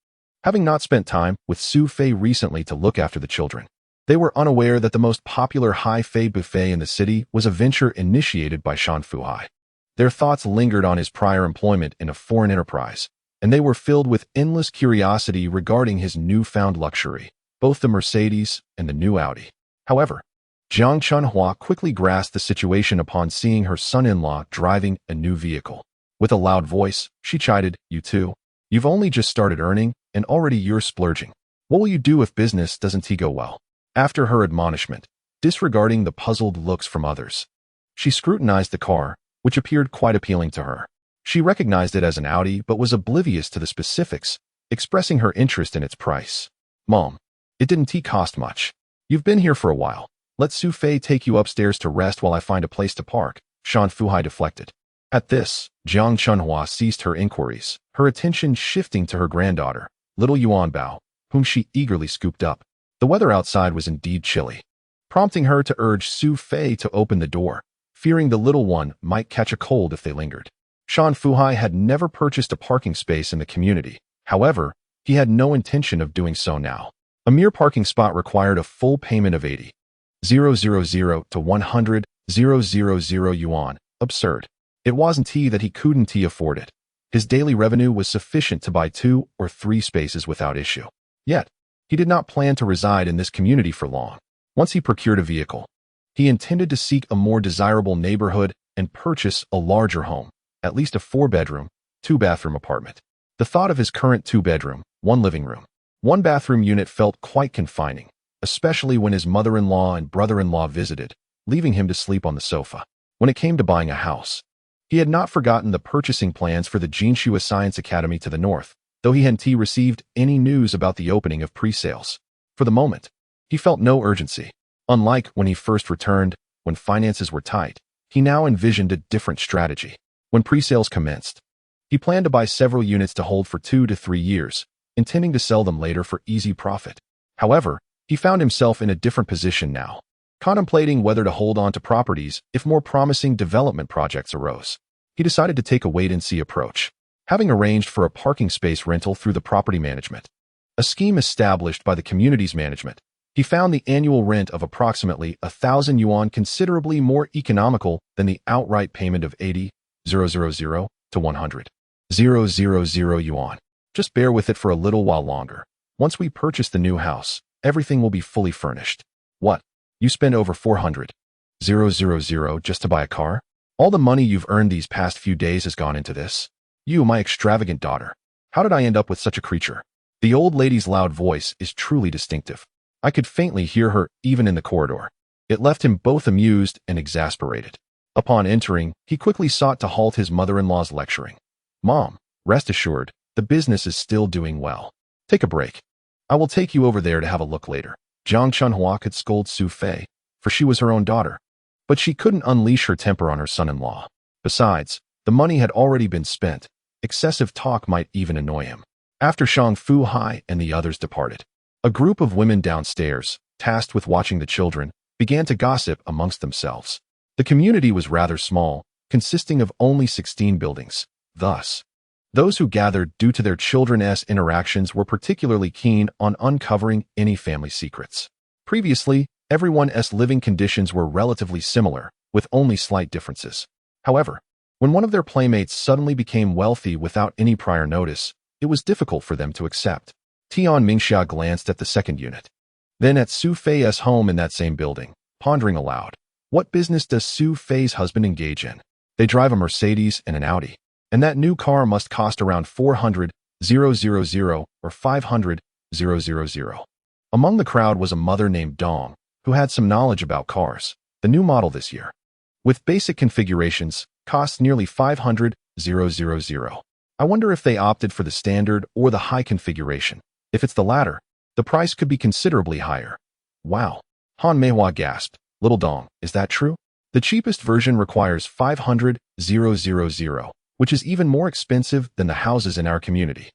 Having not spent time with Xu Fei recently to look after the children, they were unaware that the most popular Hai-Fei buffet in the city was a venture initiated by Shang Fu Hai. Their thoughts lingered on his prior employment in a foreign enterprise, and they were filled with endless curiosity regarding his newfound luxury, both the Mercedes and the new Audi. However, Jiang Chunhua quickly grasped the situation upon seeing her son-in-law driving a new vehicle. With a loud voice, she chided, "You two, you've only just started earning, and already you're splurging. What will you do if business doesn't go well?" After her admonishment, disregarding the puzzled looks from others, she scrutinized the car, which appeared quite appealing to her. She recognized it as an Audi but was oblivious to the specifics, expressing her interest in its price. "Mom, it didn't cost much. You've been here for a while. Let Xu Fei take you upstairs to rest while I find a place to park," Shang Fu Hai deflected. At this, Jiang Chunhua ceased her inquiries, her attention shifting to her granddaughter, little Yuanbao, whom she eagerly scooped up. The weather outside was indeed chilly, prompting her to urge Xu Fei to open the door, fearing the little one might catch a cold if they lingered. Shang Fu Hai had never purchased a parking space in the community. However, he had no intention of doing so now. A mere parking spot required a full payment of 80,000 to 100,000 yuan. Absurd. It wasn't that he couldn't afford it. His daily revenue was sufficient to buy 2 or 3 spaces without issue. Yet, he did not plan to reside in this community for long. Once he procured a vehicle, he intended to seek a more desirable neighborhood and purchase a larger home, at least a 4-bedroom, 2-bathroom apartment. The thought of his current 2-bedroom, 1 living room, 1 bathroom unit felt quite confining, especially when his mother-in-law and brother-in-law visited, leaving him to sleep on the sofa. When it came to buying a house, he had not forgotten the purchasing plans for the Jinshu Science Academy to the north, though he hadn't received any news about the opening of pre-sales. For the moment, he felt no urgency. Unlike when he first returned, when finances were tight, he now envisioned a different strategy. When pre-sales commenced, he planned to buy several units to hold for 2 to 3 years, intending to sell them later for easy profit. However, he found himself in a different position now, contemplating whether to hold on to properties if more promising development projects arose. He decided to take a wait-and-see approach, having arranged for a parking space rental through the property management, a scheme established by the community's management. He found the annual rent of approximately 1,000 yuan considerably more economical than the outright payment of 80,000 to 100,000 yuan. Just bear with it for a little while longer. Once we purchase the new house, everything will be fully furnished. What? You spend over 400,000 just to buy a car? All the money you've earned these past few days has gone into this? You, my extravagant daughter. How did I end up with such a creature? The old lady's loud voice is truly distinctive. I could faintly hear her even in the corridor. It left him both amused and exasperated. Upon entering, he quickly sought to halt his mother-in-law's lecturing. Mom, rest assured, the business is still doing well. Take a break. I will take you over there to have a look later. Zhang Chunhua could scold Xu Fei, for she was her own daughter. But she couldn't unleash her temper on her son-in-law. Besides, the money had already been spent. Excessive talk might even annoy him. After Shang Fu Hai and the others departed, a group of women downstairs, tasked with watching the children, began to gossip amongst themselves. The community was rather small, consisting of only 16 buildings. Thus, those who gathered due to their children's interactions were particularly keen on uncovering any family secrets. Previously, everyone's living conditions were relatively similar, with only slight differences. However, when one of their playmates suddenly became wealthy without any prior notice, it was difficult for them to accept. Tian Mingxia glanced at the second unit, then at Xu Fei's home in that same building, pondering aloud. What business does Xu Fei's husband engage in? They drive a Mercedes and an Audi, and that new car must cost around 400,000 or 500,000. Among the crowd was a mother named Dong, who had some knowledge about cars. The new model this year, with basic configurations, costs nearly 500,000. I wonder if they opted for the standard or the high configuration. If it's the latter, the price could be considerably higher. Wow. Han Meihua gasped. Little Dong, is that true? The cheapest version requires 500,000, which is even more expensive than the houses in our community.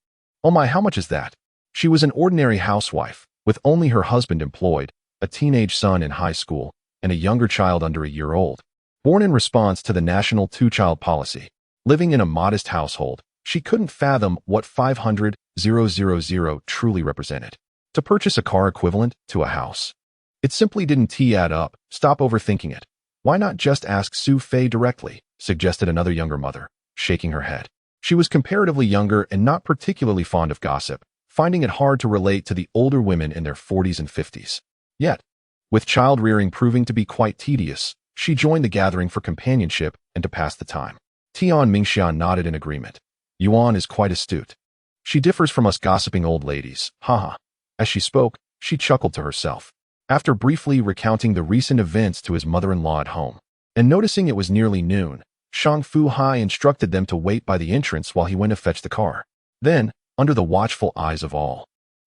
Oh my, how much is that? She was an ordinary housewife, with only her husband employed, a teenage son in high school, and a younger child under a year old. Born in response to the national two-child policy, living in a modest household, she couldn't fathom what 500,000 truly represented. To purchase a car equivalent to a house. It simply didn't add up. Stop overthinking it. Why not just ask Xu Fei directly, suggested another younger mother, shaking her head. She was comparatively younger and not particularly fond of gossip, finding it hard to relate to the older women in their 40s and 50s. Yet, with child-rearing proving to be quite tedious, she joined the gathering for companionship and to pass the time. Tian Mingxian nodded in agreement. Yuan is quite astute. She differs from us gossiping old ladies, haha. As she spoke, she chuckled to herself. After briefly recounting the recent events to his mother-in-law at home, and noticing it was nearly noon, Shang Fu Hai instructed them to wait by the entrance while he went to fetch the car. Then, under the watchful eyes of all,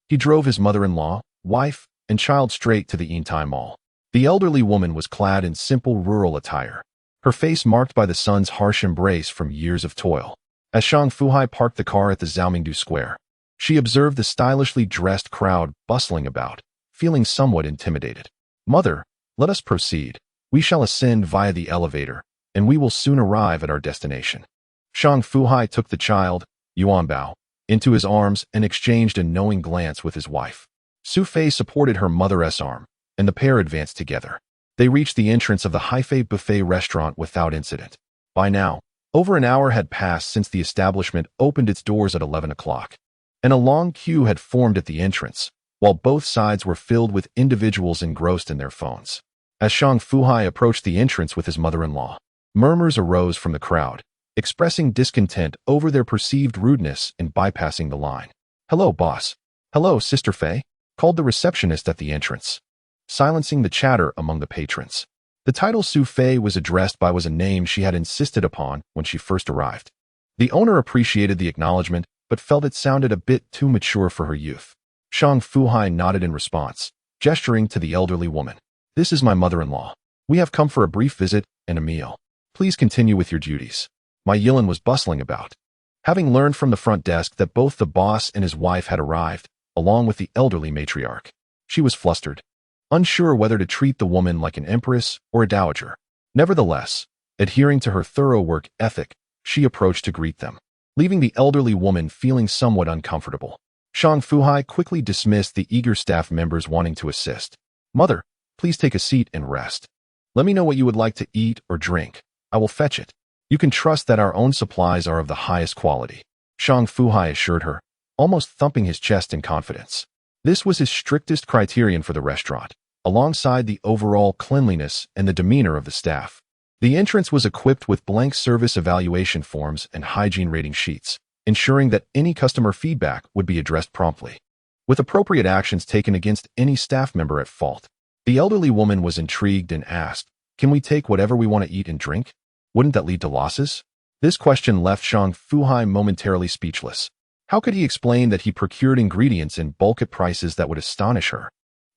he drove his mother-in-law, wife, and child straight to the Yintai Mall. The elderly woman was clad in simple rural attire, her face marked by the sun's harsh embrace from years of toil. As Shang Fu Hai parked the car at the Xiaomingdu Square, she observed the stylishly dressed crowd bustling about, feeling somewhat intimidated. Mother, let us proceed. We shall ascend via the elevator, and we will soon arrive at our destination. Shang Fu Hai took the child, Yuanbao, into his arms and exchanged a knowing glance with his wife. Xu Fei supported her mother's arm, and the pair advanced together. They reached the entrance of the Haifei buffet restaurant without incident. By now, over an hour had passed since the establishment opened its doors at 11 o'clock, and a long queue had formed at the entrance, while both sides were filled with individuals engrossed in their phones. As Shang Fu Hai approached the entrance with his mother-in-law, murmurs arose from the crowd, expressing discontent over their perceived rudeness in bypassing the line. Hello, boss. Hello, Sister Fei, called the receptionist at the entrance, silencing the chatter among the patrons. The title Xu Fei was addressed by was a name she had insisted upon when she first arrived. The owner appreciated the acknowledgement, but felt it sounded a bit too mature for her youth. Shang Fu Hai nodded in response, gesturing to the elderly woman. This is my mother-in-law. We have come for a brief visit and a meal. Please continue with your duties. My Yilin was bustling about, having learned from the front desk that both the boss and his wife had arrived, along with the elderly matriarch. She was flustered, unsure whether to treat the woman like an empress or a dowager. Nevertheless, adhering to her thorough work ethic, she approached to greet them, leaving the elderly woman feeling somewhat uncomfortable. Shang Fu Hai quickly dismissed the eager staff members wanting to assist. Mother, please take a seat and rest. Let me know what you would like to eat or drink. I will fetch it. You can trust that our own supplies are of the highest quality. Shang Fu Hai assured her, almost thumping his chest in confidence. This was his strictest criterion for the restaurant, alongside the overall cleanliness and the demeanor of the staff. The entrance was equipped with blank service evaluation forms and hygiene rating sheets, ensuring that any customer feedback would be addressed promptly, with appropriate actions taken against any staff member at fault. The elderly woman was intrigued and asked, "Can we take whatever we want to eat and drink? Wouldn't that lead to losses?" This question left Shang Fu Hai momentarily speechless. How could he explain that he procured ingredients in bulk at prices that would astonish her,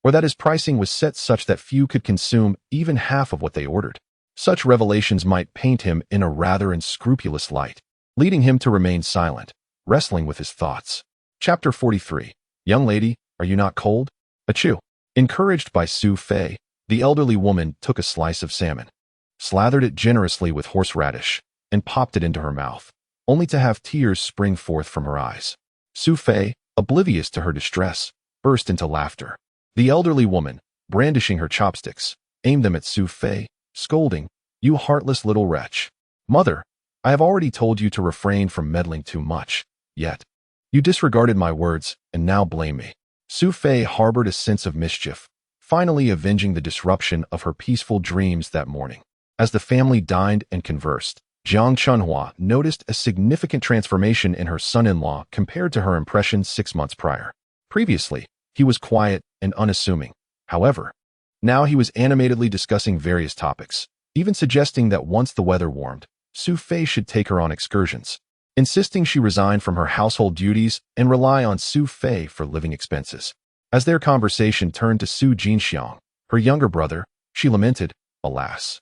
or that his pricing was set such that few could consume even half of what they ordered? Such revelations might paint him in a rather unscrupulous light, leading him to remain silent, wrestling with his thoughts. Chapter 43. Young lady, are you not cold? Achoo. Encouraged by Xu Fei, the elderly woman took a slice of salmon, slathered it generously with horseradish, and popped it into her mouth, only to have tears spring forth from her eyes. Xu Fei, oblivious to her distress, burst into laughter. The elderly woman, brandishing her chopsticks, aimed them at Xu Fei, scolding, "You heartless little wretch. Mother, I have already told you to refrain from meddling too much, yet you disregarded my words and now blame me." Xu Fei harbored a sense of mischief, finally avenging the disruption of her peaceful dreams that morning. As the family dined and conversed, Jiang Chunhua noticed a significant transformation in her son-in-law compared to her impressions 6 months prior. Previously, he was quiet and unassuming. However, now he was animatedly discussing various topics, even suggesting that once the weather warmed, Xu Fei should take her on excursions, insisting she resign from her household duties and rely on Xu Fei for living expenses. As their conversation turned to Su Jinxiang, her younger brother, she lamented, "Alas,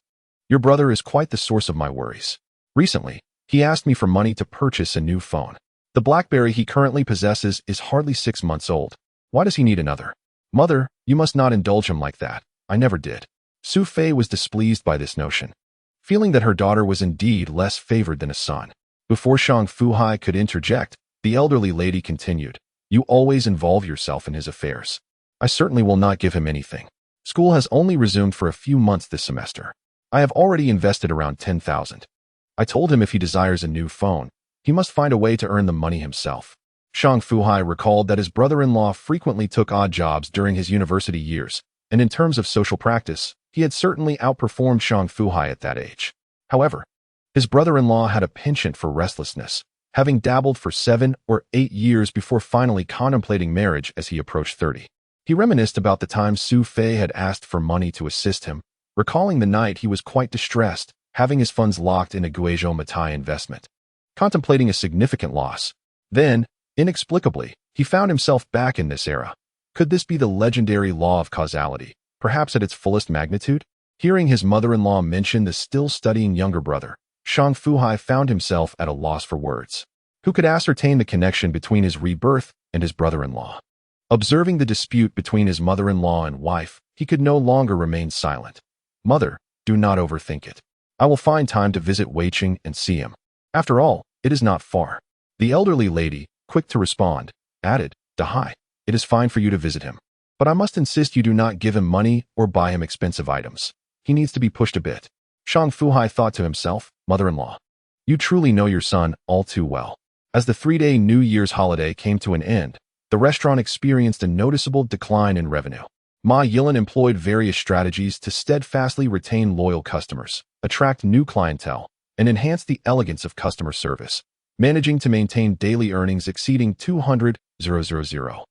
your brother is quite the source of my worries. Recently, he asked me for money to purchase a new phone. The BlackBerry he currently possesses is hardly 6 months old. Why does he need another? Mother, you must not indulge him like that. I never did." Xu Fei was displeased by this notion, feeling that her daughter was indeed less favored than a son. Before Shang Fu Hai could interject, the elderly lady continued, "You always involve yourself in his affairs. I certainly will not give him anything. School has only resumed for a few months this semester. I have already invested around 10,000. I told him if he desires a new phone, he must find a way to earn the money himself." Shang Fu Hai recalled that his brother-in-law frequently took odd jobs during his university years, and in terms of social practice, he had certainly outperformed Shang Fu Hai at that age. However, his brother-in-law had a penchant for restlessness, having dabbled for 7 or 8 years before finally contemplating marriage as he approached 30. He reminisced about the time Xu Fei had asked for money to assist him, recalling the night he was quite distressed, having his funds locked in a Kweichow Moutai investment, contemplating a significant loss. Then, inexplicably, he found himself back in this era. Could this be the legendary law of causality, perhaps at its fullest magnitude? Hearing his mother-in-law mention the still-studying younger brother, Shang Fu Hai found himself at a loss for words. Who could ascertain the connection between his rebirth and his brother-in-law? Observing the dispute between his mother-in-law and wife, he could no longer remain silent. "Mother, do not overthink it. I will find time to visit Weicheng and see him. After all, it is not far." The elderly lady, quick to respond, added, "Dahai, it is fine for you to visit him, but I must insist you do not give him money or buy him expensive items. He needs to be pushed a bit." Shang Fu Hai thought to himself, "Mother-in-law, you truly know your son all too well." As the 3-day New Year's holiday came to an end, the restaurant experienced a noticeable decline in revenue. Ma Yilin employed various strategies to steadfastly retain loyal customers, attract new clientele, and enhance the elegance of customer service, managing to maintain daily earnings exceeding 200,000,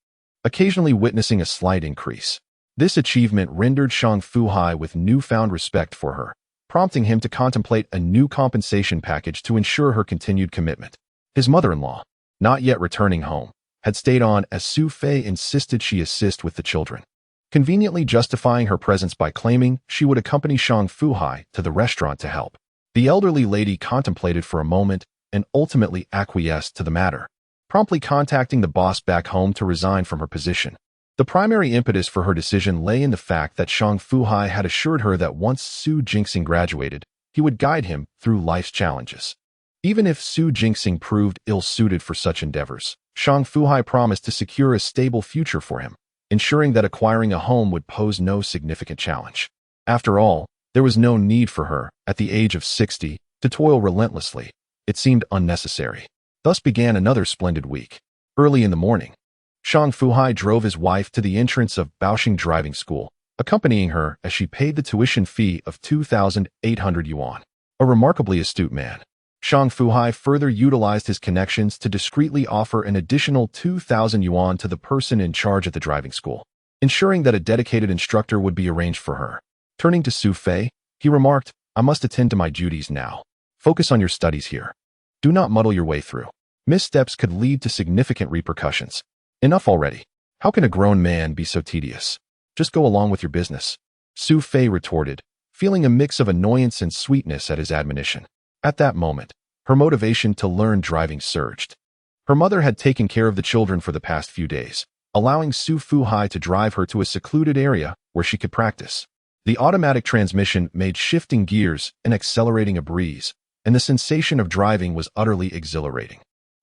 occasionally witnessing a slight increase. This achievement rendered Shang Fu Hai with newfound respect for her, prompting him to contemplate a new compensation package to ensure her continued commitment. His mother-in-law, not yet returning home, had stayed on as Xu Fei insisted she assist with the children, conveniently justifying her presence by claiming she would accompany Shang Fu Hai to the restaurant to help. The elderly lady contemplated for a moment and ultimately acquiesced to the matter, promptly contacting the boss back home to resign from her position. The primary impetus for her decision lay in the fact that Shang Fu Hai had assured her that once Su Jinxing graduated, he would guide him through life's challenges. Even if Su Jinxing proved ill-suited for such endeavors, Shang Fu Hai promised to secure a stable future for him, ensuring that acquiring a home would pose no significant challenge. After all, there was no need for her, at the age of 60, to toil relentlessly. It seemed unnecessary. Thus began another splendid week. Early in the morning, Shang Fu Hai drove his wife to the entrance of Baoxing Driving School, accompanying her as she paid the tuition fee of 2,800 yuan. A remarkably astute man, Shang Fu Hai further utilized his connections to discreetly offer an additional 2,000 yuan to the person in charge at the driving school, ensuring that a dedicated instructor would be arranged for her. Turning to Xu Fei, he remarked, "I must attend to my duties now. Focus on your studies here. Do not muddle your way through. Missteps could lead to significant repercussions. Enough already. How can a grown man be so tedious? Just go along with your business." Xu Fei retorted, feeling a mix of annoyance and sweetness at his admonition. At that moment, her motivation to learn driving surged. Her mother had taken care of the children for the past few days, allowing Xu Fu Hai to drive her to a secluded area where she could practice. The automatic transmission made shifting gears and accelerating a breeze, and the sensation of driving was utterly exhilarating.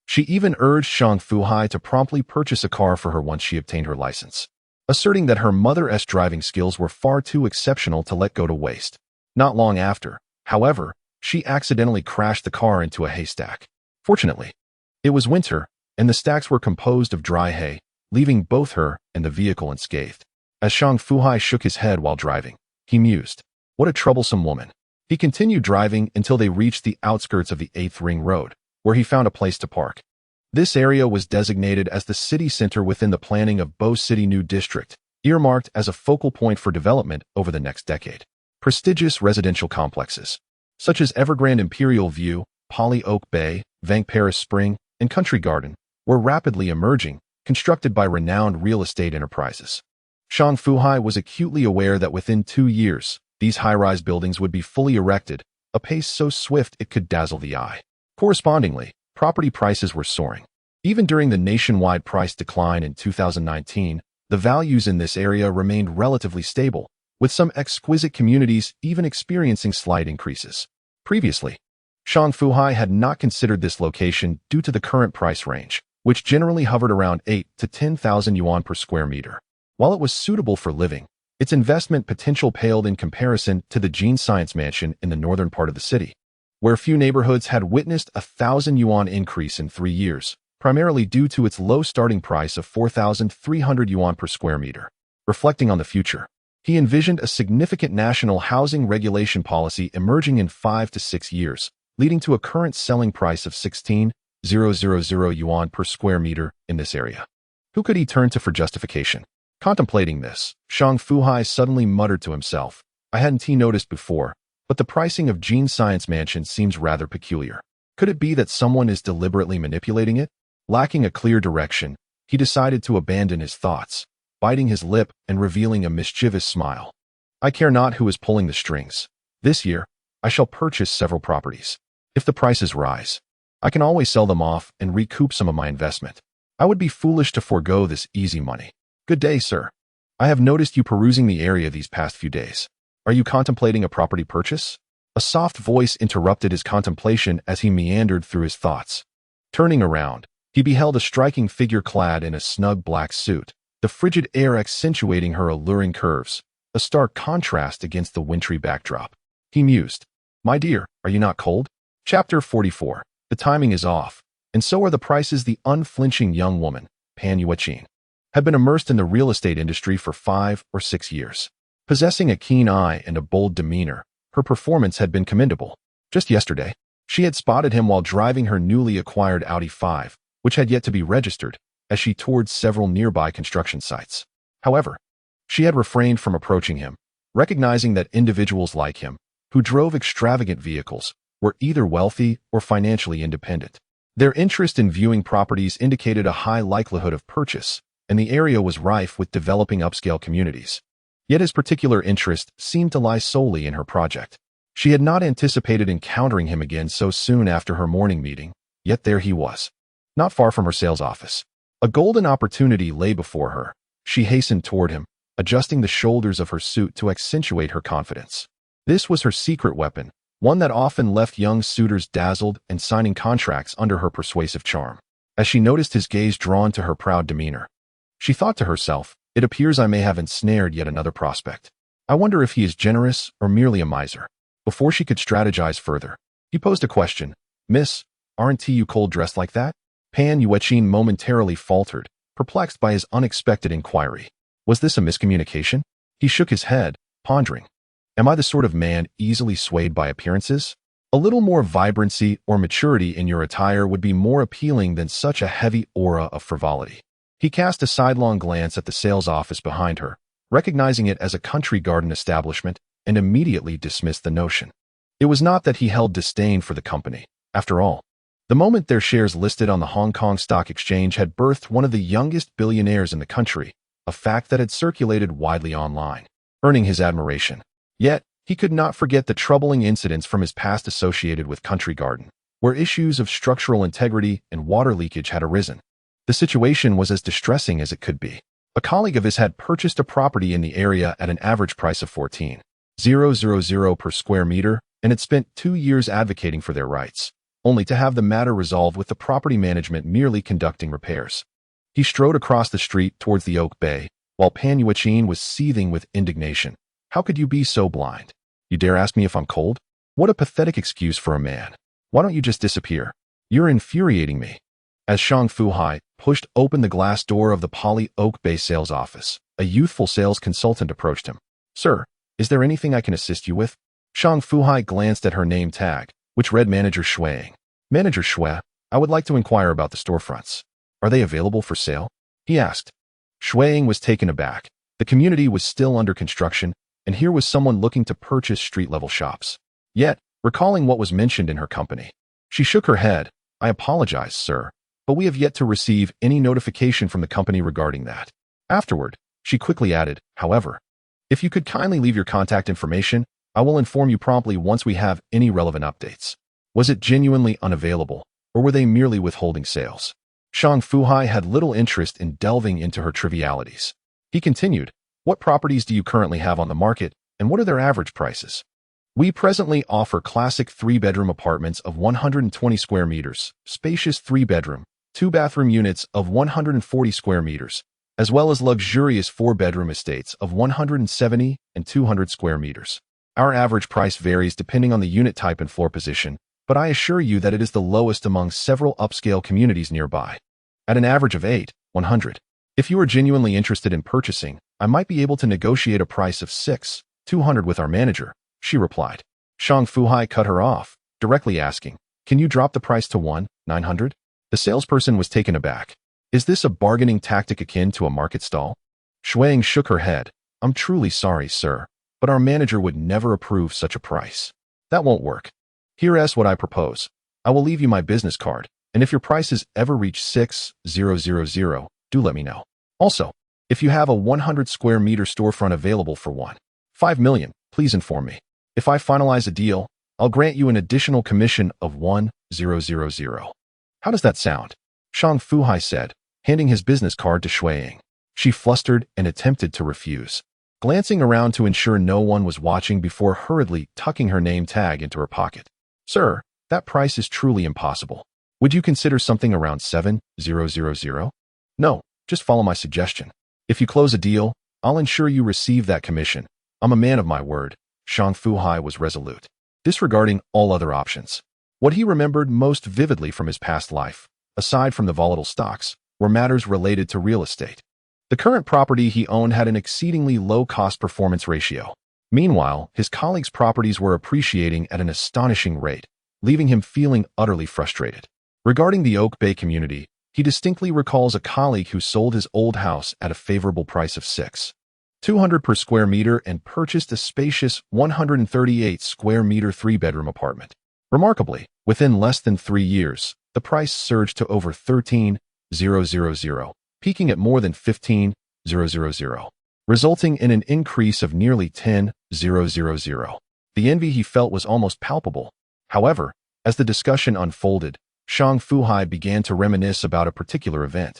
She even urged Shang Fu Hai to promptly purchase a car for her once she obtained her license, asserting that her mother's driving skills were far too exceptional to let go to waste. Not long after, however, she accidentally crashed the car into a haystack. Fortunately, it was winter, and the stacks were composed of dry hay, leaving both her and the vehicle unscathed. As Shang Fu Hai shook his head while driving, he mused, "What a troublesome woman." He continued driving until they reached the outskirts of the 8th Ring Road, where he found a place to park. This area was designated as the city center within the planning of Bo City New District, earmarked as a focal point for development over the next decade. Prestigious residential complexes, such as Evergrande Imperial View, Poly Oak Bay, Vank Paris Spring, and Country Garden, were rapidly emerging, constructed by renowned real estate enterprises. Shang Fu Hai was acutely aware that within 2 years, these high-rise buildings would be fully erected, a pace so swift it could dazzle the eye. Correspondingly, property prices were soaring. Even during the nationwide price decline in 2019, the values in this area remained relatively stable, with some exquisite communities even experiencing slight increases. Previously, Shang Fu Hai had not considered this location due to the current price range, which generally hovered around 8 to 10,000 yuan per square meter. While it was suitable for living, its investment potential paled in comparison to the Gene Science Mansion in the northern part of the city, where few neighborhoods had witnessed 1,000 yuan increase in 3 years, primarily due to its low starting price of 4,300 yuan per square meter. Reflecting on the future, he envisioned a significant national housing regulation policy emerging in 5 to 6 years, leading to a current selling price of 16,000 yuan per square meter in this area. Who could he turn to for justification? Contemplating this, Shang Fu Hai suddenly muttered to himself, "I hadn't noticed before, but the pricing of Gene Science Mansion seems rather peculiar. Could it be that someone is deliberately manipulating it?" Lacking a clear direction, he decided to abandon his thoughts, biting his lip and revealing a mischievous smile. "I care not who is pulling the strings. This year, I shall purchase several properties. If the prices rise, I can always sell them off and recoup some of my investment. I would be foolish to forego this easy money. Good day, sir. I have noticed you perusing the area these past few days. Are you contemplating a property purchase?" A soft voice interrupted his contemplation as he meandered through his thoughts. Turning around, he beheld a striking figure clad in a snug black suit, the frigid air accentuating her alluring curves, a stark contrast against the wintry backdrop. He mused, "My dear, are you not cold?" Chapter 44. The timing is off, and so are the prices. The unflinching young woman, Pan Yuaqin, had been immersed in the real estate industry for 5 or 6 years. Possessing a keen eye and a bold demeanor, her performance had been commendable. Just yesterday, she had spotted him while driving her newly acquired Audi 5, which had yet to be registered, as she toured several nearby construction sites. However, she had refrained from approaching him, recognizing that individuals like him, who drove extravagant vehicles, were either wealthy or financially independent. Their interest in viewing properties indicated a high likelihood of purchase, and the area was rife with developing upscale communities. Yet his particular interest seemed to lie solely in her project. She had not anticipated encountering him again so soon after her morning meeting, yet there he was, not far from her sales office. A golden opportunity lay before her. She hastened toward him, adjusting the shoulders of her suit to accentuate her confidence. This was her secret weapon, one that often left young suitors dazzled and signing contracts under her persuasive charm. As she noticed his gaze drawn to her proud demeanor, she thought to herself, "It appears I may have ensnared yet another prospect. I wonder if he is generous or merely a miser." Before she could strategize further, he posed a question. "Miss, aren't you cold dressed like that?" Pan Yuanbao momentarily faltered, perplexed by his unexpected inquiry. Was this a miscommunication? He shook his head, pondering. Am I the sort of man easily swayed by appearances? A little more vibrancy or maturity in your attire would be more appealing than such a heavy aura of frivolity. He cast a sidelong glance at the sales office behind her, recognizing it as a country garden establishment, and immediately dismissed the notion. It was not that he held disdain for the company. After all, the moment their shares listed on the Hong Kong Stock Exchange had birthed one of the youngest billionaires in the country, a fact that had circulated widely online, earning his admiration. Yet, he could not forget the troubling incidents from his past associated with Country Garden, where issues of structural integrity and water leakage had arisen. The situation was as distressing as it could be. A colleague of his had purchased a property in the area at an average price of $14,000 per square meter and had spent 2 years advocating for their rights, only to have the matter resolved with the property management merely conducting repairs. He strode across the street towards the Oak Bay, while Pan Yuanbao was seething with indignation. How could you be so blind? You dare ask me if I'm cold? What a pathetic excuse for a man. Why don't you just disappear? You're infuriating me. As Shang Fu Hai pushed open the glass door of the Poly Oak Bay sales office, a youthful sales consultant approached him. Sir, is there anything I can assist you with? Shang Fu Hai glanced at her name tag, which read Manager Shui. Manager Shui, I would like to inquire about the storefronts. Are they available for sale? He asked. Shui was taken aback. The community was still under construction, and here was someone looking to purchase street-level shops. Yet, recalling what was mentioned in her company, she shook her head. I apologize, sir, but we have yet to receive any notification from the company regarding that. Afterward, she quickly added, however, if you could kindly leave your contact information, I will inform you promptly once we have any relevant updates. Was it genuinely unavailable, or were they merely withholding sales? Shang Fu Hai had little interest in delving into her trivialities. He continued, what properties do you currently have on the market, and what are their average prices? We presently offer classic 3-bedroom apartments of 120 square meters, spacious 3-bedroom, 2-bathroom units of 140 square meters, as well as luxurious 4-bedroom estates of 170 and 200 square meters. Our average price varies depending on the unit type and floor position, but I assure you that it is the lowest among several upscale communities nearby. At an average of 8,100. If you are genuinely interested in purchasing, I might be able to negotiate a price of 6,200 with our manager, she replied. Shang Fu Hai cut her off, directly asking, can you drop the price to 1,900? The salesperson was taken aback. Is this a bargaining tactic akin to a market stall? Shui shook her head. I'm truly sorry, sir, but our manager would never approve such a price. That won't work. Here's what I propose. I will leave you my business card, and if your prices ever reach 6,000, do let me know. Also, if you have a 100 square meter storefront available for $1.5 million, please inform me. If I finalize a deal, I'll grant you an additional commission of 1,000. How does that sound? Shang Fu Hai said, handing his business card to Shui. She flustered and attempted to refuse, glancing around to ensure no one was watching before hurriedly tucking her name tag into her pocket. Sir, that price is truly impossible. Would you consider something around 7,000? No, just follow my suggestion. If you close a deal, I'll ensure you receive that commission. I'm a man of my word. Shang Fu Hai was resolute, disregarding all other options. What he remembered most vividly from his past life, aside from the volatile stocks, were matters related to real estate. The current property he owned had an exceedingly low cost-performance ratio. Meanwhile, his colleagues' properties were appreciating at an astonishing rate, leaving him feeling utterly frustrated. Regarding the Oak Bay community, he distinctly recalls a colleague who sold his old house at a favorable price of $6,200 per square meter and purchased a spacious 138 square meter 3-bedroom apartment. Remarkably, within less than 3 years, the price surged to over 13,000, peaking at more than 15,000, resulting in an increase of nearly 10,000. The envy he felt was almost palpable. However, as the discussion unfolded, Shang Fu Hai began to reminisce about a particular event,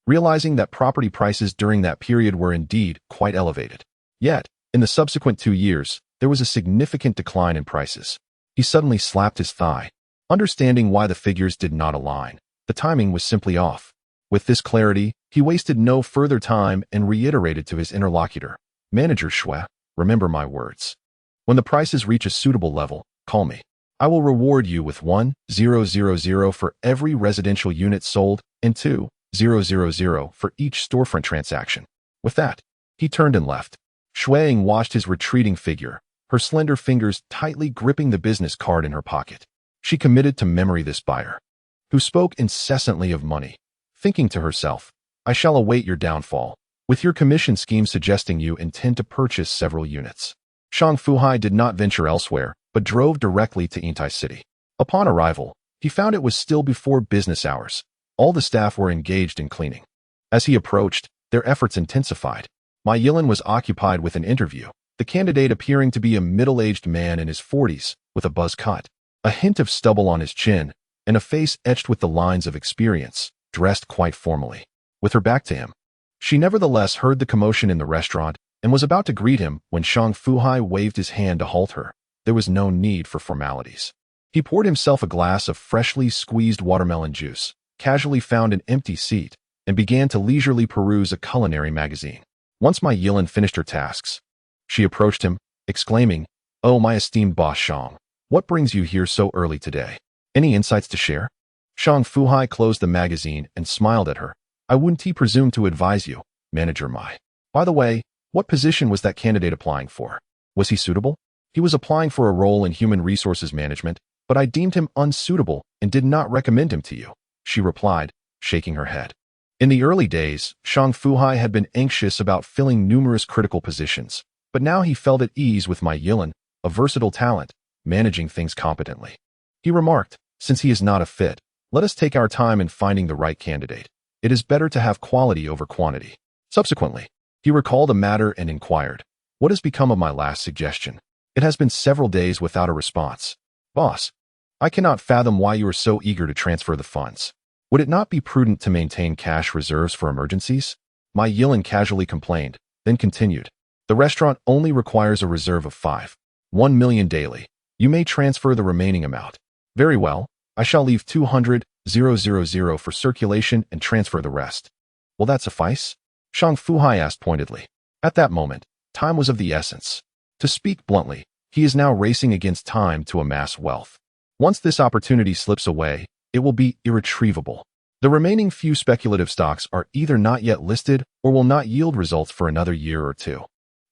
realizing that property prices during that period were indeed quite elevated. Yet, in the subsequent 2 years, there was a significant decline in prices. He suddenly slapped his thigh, understanding why the figures did not align. The timing was simply off. With this clarity, he wasted no further time and reiterated to his interlocutor, Manager Shui, remember my words. When the prices reach a suitable level, call me. I will reward you with 1,000 for every residential unit sold and 2,000 for each storefront transaction. With that, he turned and left. Shuang watched his retreating figure, her slender fingers tightly gripping the business card in her pocket. She committed to memory this buyer, who spoke incessantly of money, thinking to herself, I shall await your downfall, with your commission scheme suggesting you intend to purchase several units. Shang Fu Hai did not venture elsewhere, but drove directly to Yintai City. Upon arrival, he found it was still before business hours. All the staff were engaged in cleaning. As he approached, their efforts intensified. Ma Yilan was occupied with an interview, the candidate appearing to be a middle-aged man in his 40s, with a buzz cut, a hint of stubble on his chin, and a face etched with the lines of experience, dressed quite formally. With her back to him, she nevertheless heard the commotion in the restaurant and was about to greet him when Shang Fu Hai waved his hand to halt her. There was no need for formalities. He poured himself a glass of freshly squeezed watermelon juice, casually found an empty seat, and began to leisurely peruse a culinary magazine. Once Ma Yilan finished her tasks, she approached him, exclaiming, Oh, my esteemed boss Shang, what brings you here so early today? Any insights to share? Shang Fu Hai closed the magazine and smiled at her. I wouldn't presume to advise you, Manager Mai. By the way, what position was that candidate applying for? Was he suitable? He was applying for a role in human resources management, but I deemed him unsuitable and did not recommend him to you, she replied, shaking her head. In the early days, Shang Fu Hai had been anxious about filling numerous critical positions, but now he felt at ease with Ma Yilan, a versatile talent, managing things competently. He remarked, since he is not a fit, let us take our time in finding the right candidate. It is better to have quality over quantity. Subsequently, he recalled a matter and inquired, what has become of my last suggestion? It has been several days without a response. Boss, I cannot fathom why you are so eager to transfer the funds. Would it not be prudent to maintain cash reserves for emergencies? Ma Yilan casually complained, then continued. The restaurant only requires a reserve of 1 million daily. You may transfer the remaining amount. Very well, I shall leave 200,000 for circulation and transfer the rest. Will that suffice? Shang Fu Hai asked pointedly. At that moment, time was of the essence. To speak bluntly, he is now racing against time to amass wealth. Once this opportunity slips away, it will be irretrievable. The remaining few speculative stocks are either not yet listed or will not yield results for another year or two.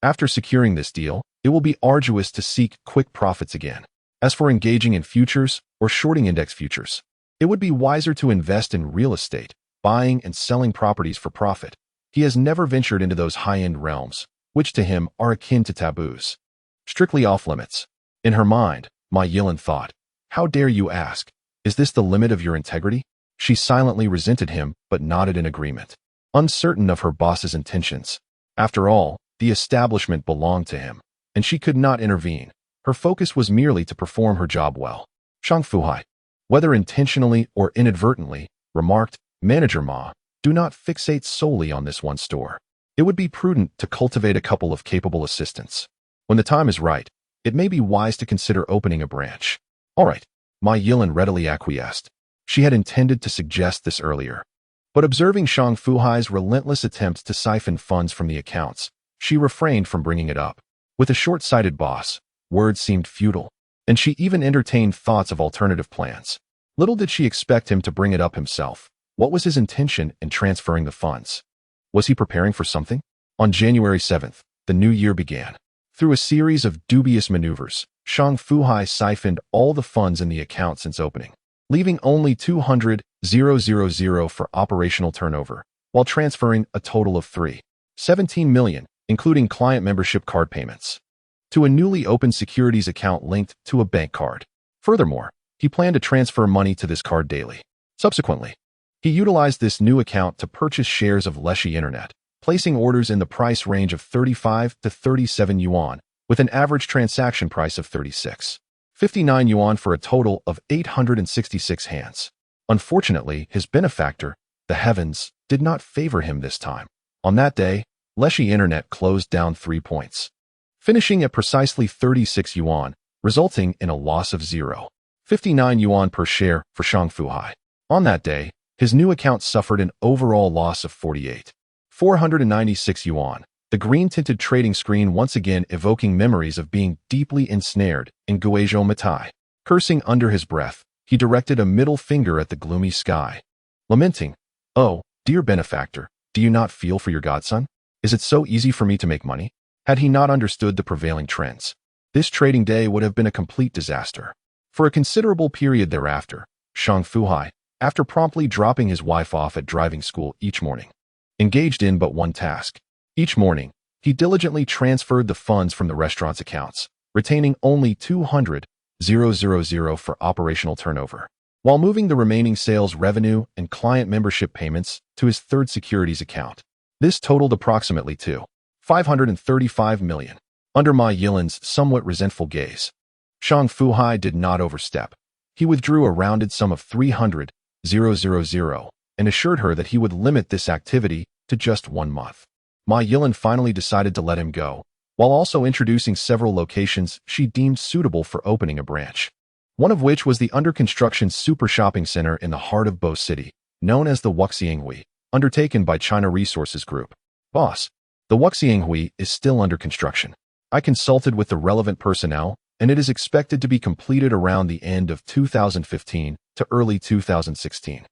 After securing this deal, it will be arduous to seek quick profits again. As for engaging in futures or shorting index futures, it would be wiser to invest in real estate, buying and selling properties for profit. He has never ventured into those high-end realms, which to him are akin to taboos. Strictly off-limits. In her mind, Ma Yilan thought, how dare you ask? Is this the limit of your integrity? She silently resented him, but nodded in agreement, uncertain of her boss's intentions. After all, the establishment belonged to him, and she could not intervene. Her focus was merely to perform her job well. Shang Fu Hai, whether intentionally or inadvertently, remarked, Manager Ma, do not fixate solely on this one store. It would be prudent to cultivate a couple of capable assistants. When the time is right, it may be wise to consider opening a branch. All right. Ma Yilan readily acquiesced. She had intended to suggest this earlier. But observing Shang Fu Hai's relentless attempts to siphon funds from the accounts, she refrained from bringing it up. With a short-sighted boss, words seemed futile, and she even entertained thoughts of alternative plans. Little did she expect him to bring it up himself. What was his intention in transferring the funds? Was he preparing for something? On January 7th, the new year began. Through a series of dubious maneuvers, Shang Fu Hai siphoned all the funds in the account since opening, leaving only 200,000 for operational turnover, while transferring a total of 17 million, including client membership card payments, to a newly opened securities account linked to a bank card. Furthermore, he planned to transfer money to this card daily. Subsequently, he utilized this new account to purchase shares of Leshi Internet, placing orders in the price range of 35 to 37 yuan, with an average transaction price of 36.59 yuan for a total of 866 hands. Unfortunately, his benefactor, the heavens, did not favor him this time. On that day, Leshi Internet closed down 3 points, finishing at precisely 36 yuan, resulting in a loss of 0.59 yuan per share for Shang Fu Hai. On that day, his new account suffered an overall loss of 48,496 yuan, the green-tinted trading screen once again evoking memories of being deeply ensnared in Kweichow Moutai. Cursing under his breath, he directed a middle finger at the gloomy sky, lamenting, "Oh, dear benefactor, do you not feel for your godson? Is it so easy for me to make money?" Had he not understood the prevailing trends, this trading day would have been a complete disaster. For a considerable period thereafter, Shang Fu Hai, after promptly dropping his wife off at driving school each morning, engaged in but one task. Each morning, he diligently transferred the funds from the restaurant's accounts, retaining only 200,000 for operational turnover, while moving the remaining sales revenue and client membership payments to his third securities account. This totaled approximately 535 million. Under Ma Yilan's somewhat resentful gaze, Shang Fu Hai did not overstep. He withdrew a rounded sum of 300,000 and assured her that he would limit this activity to just 1 month. Ma Yilan finally decided to let him go, while also introducing several locations she deemed suitable for opening a branch. One of which was the under-construction super shopping center in the heart of Bo City, known as the Wuxianghui, undertaken by China Resources Group. "Boss, the Wuxianghui is still under construction. I consulted with the relevant personnel, and it is expected to be completed around the end of 2015 to early 2016.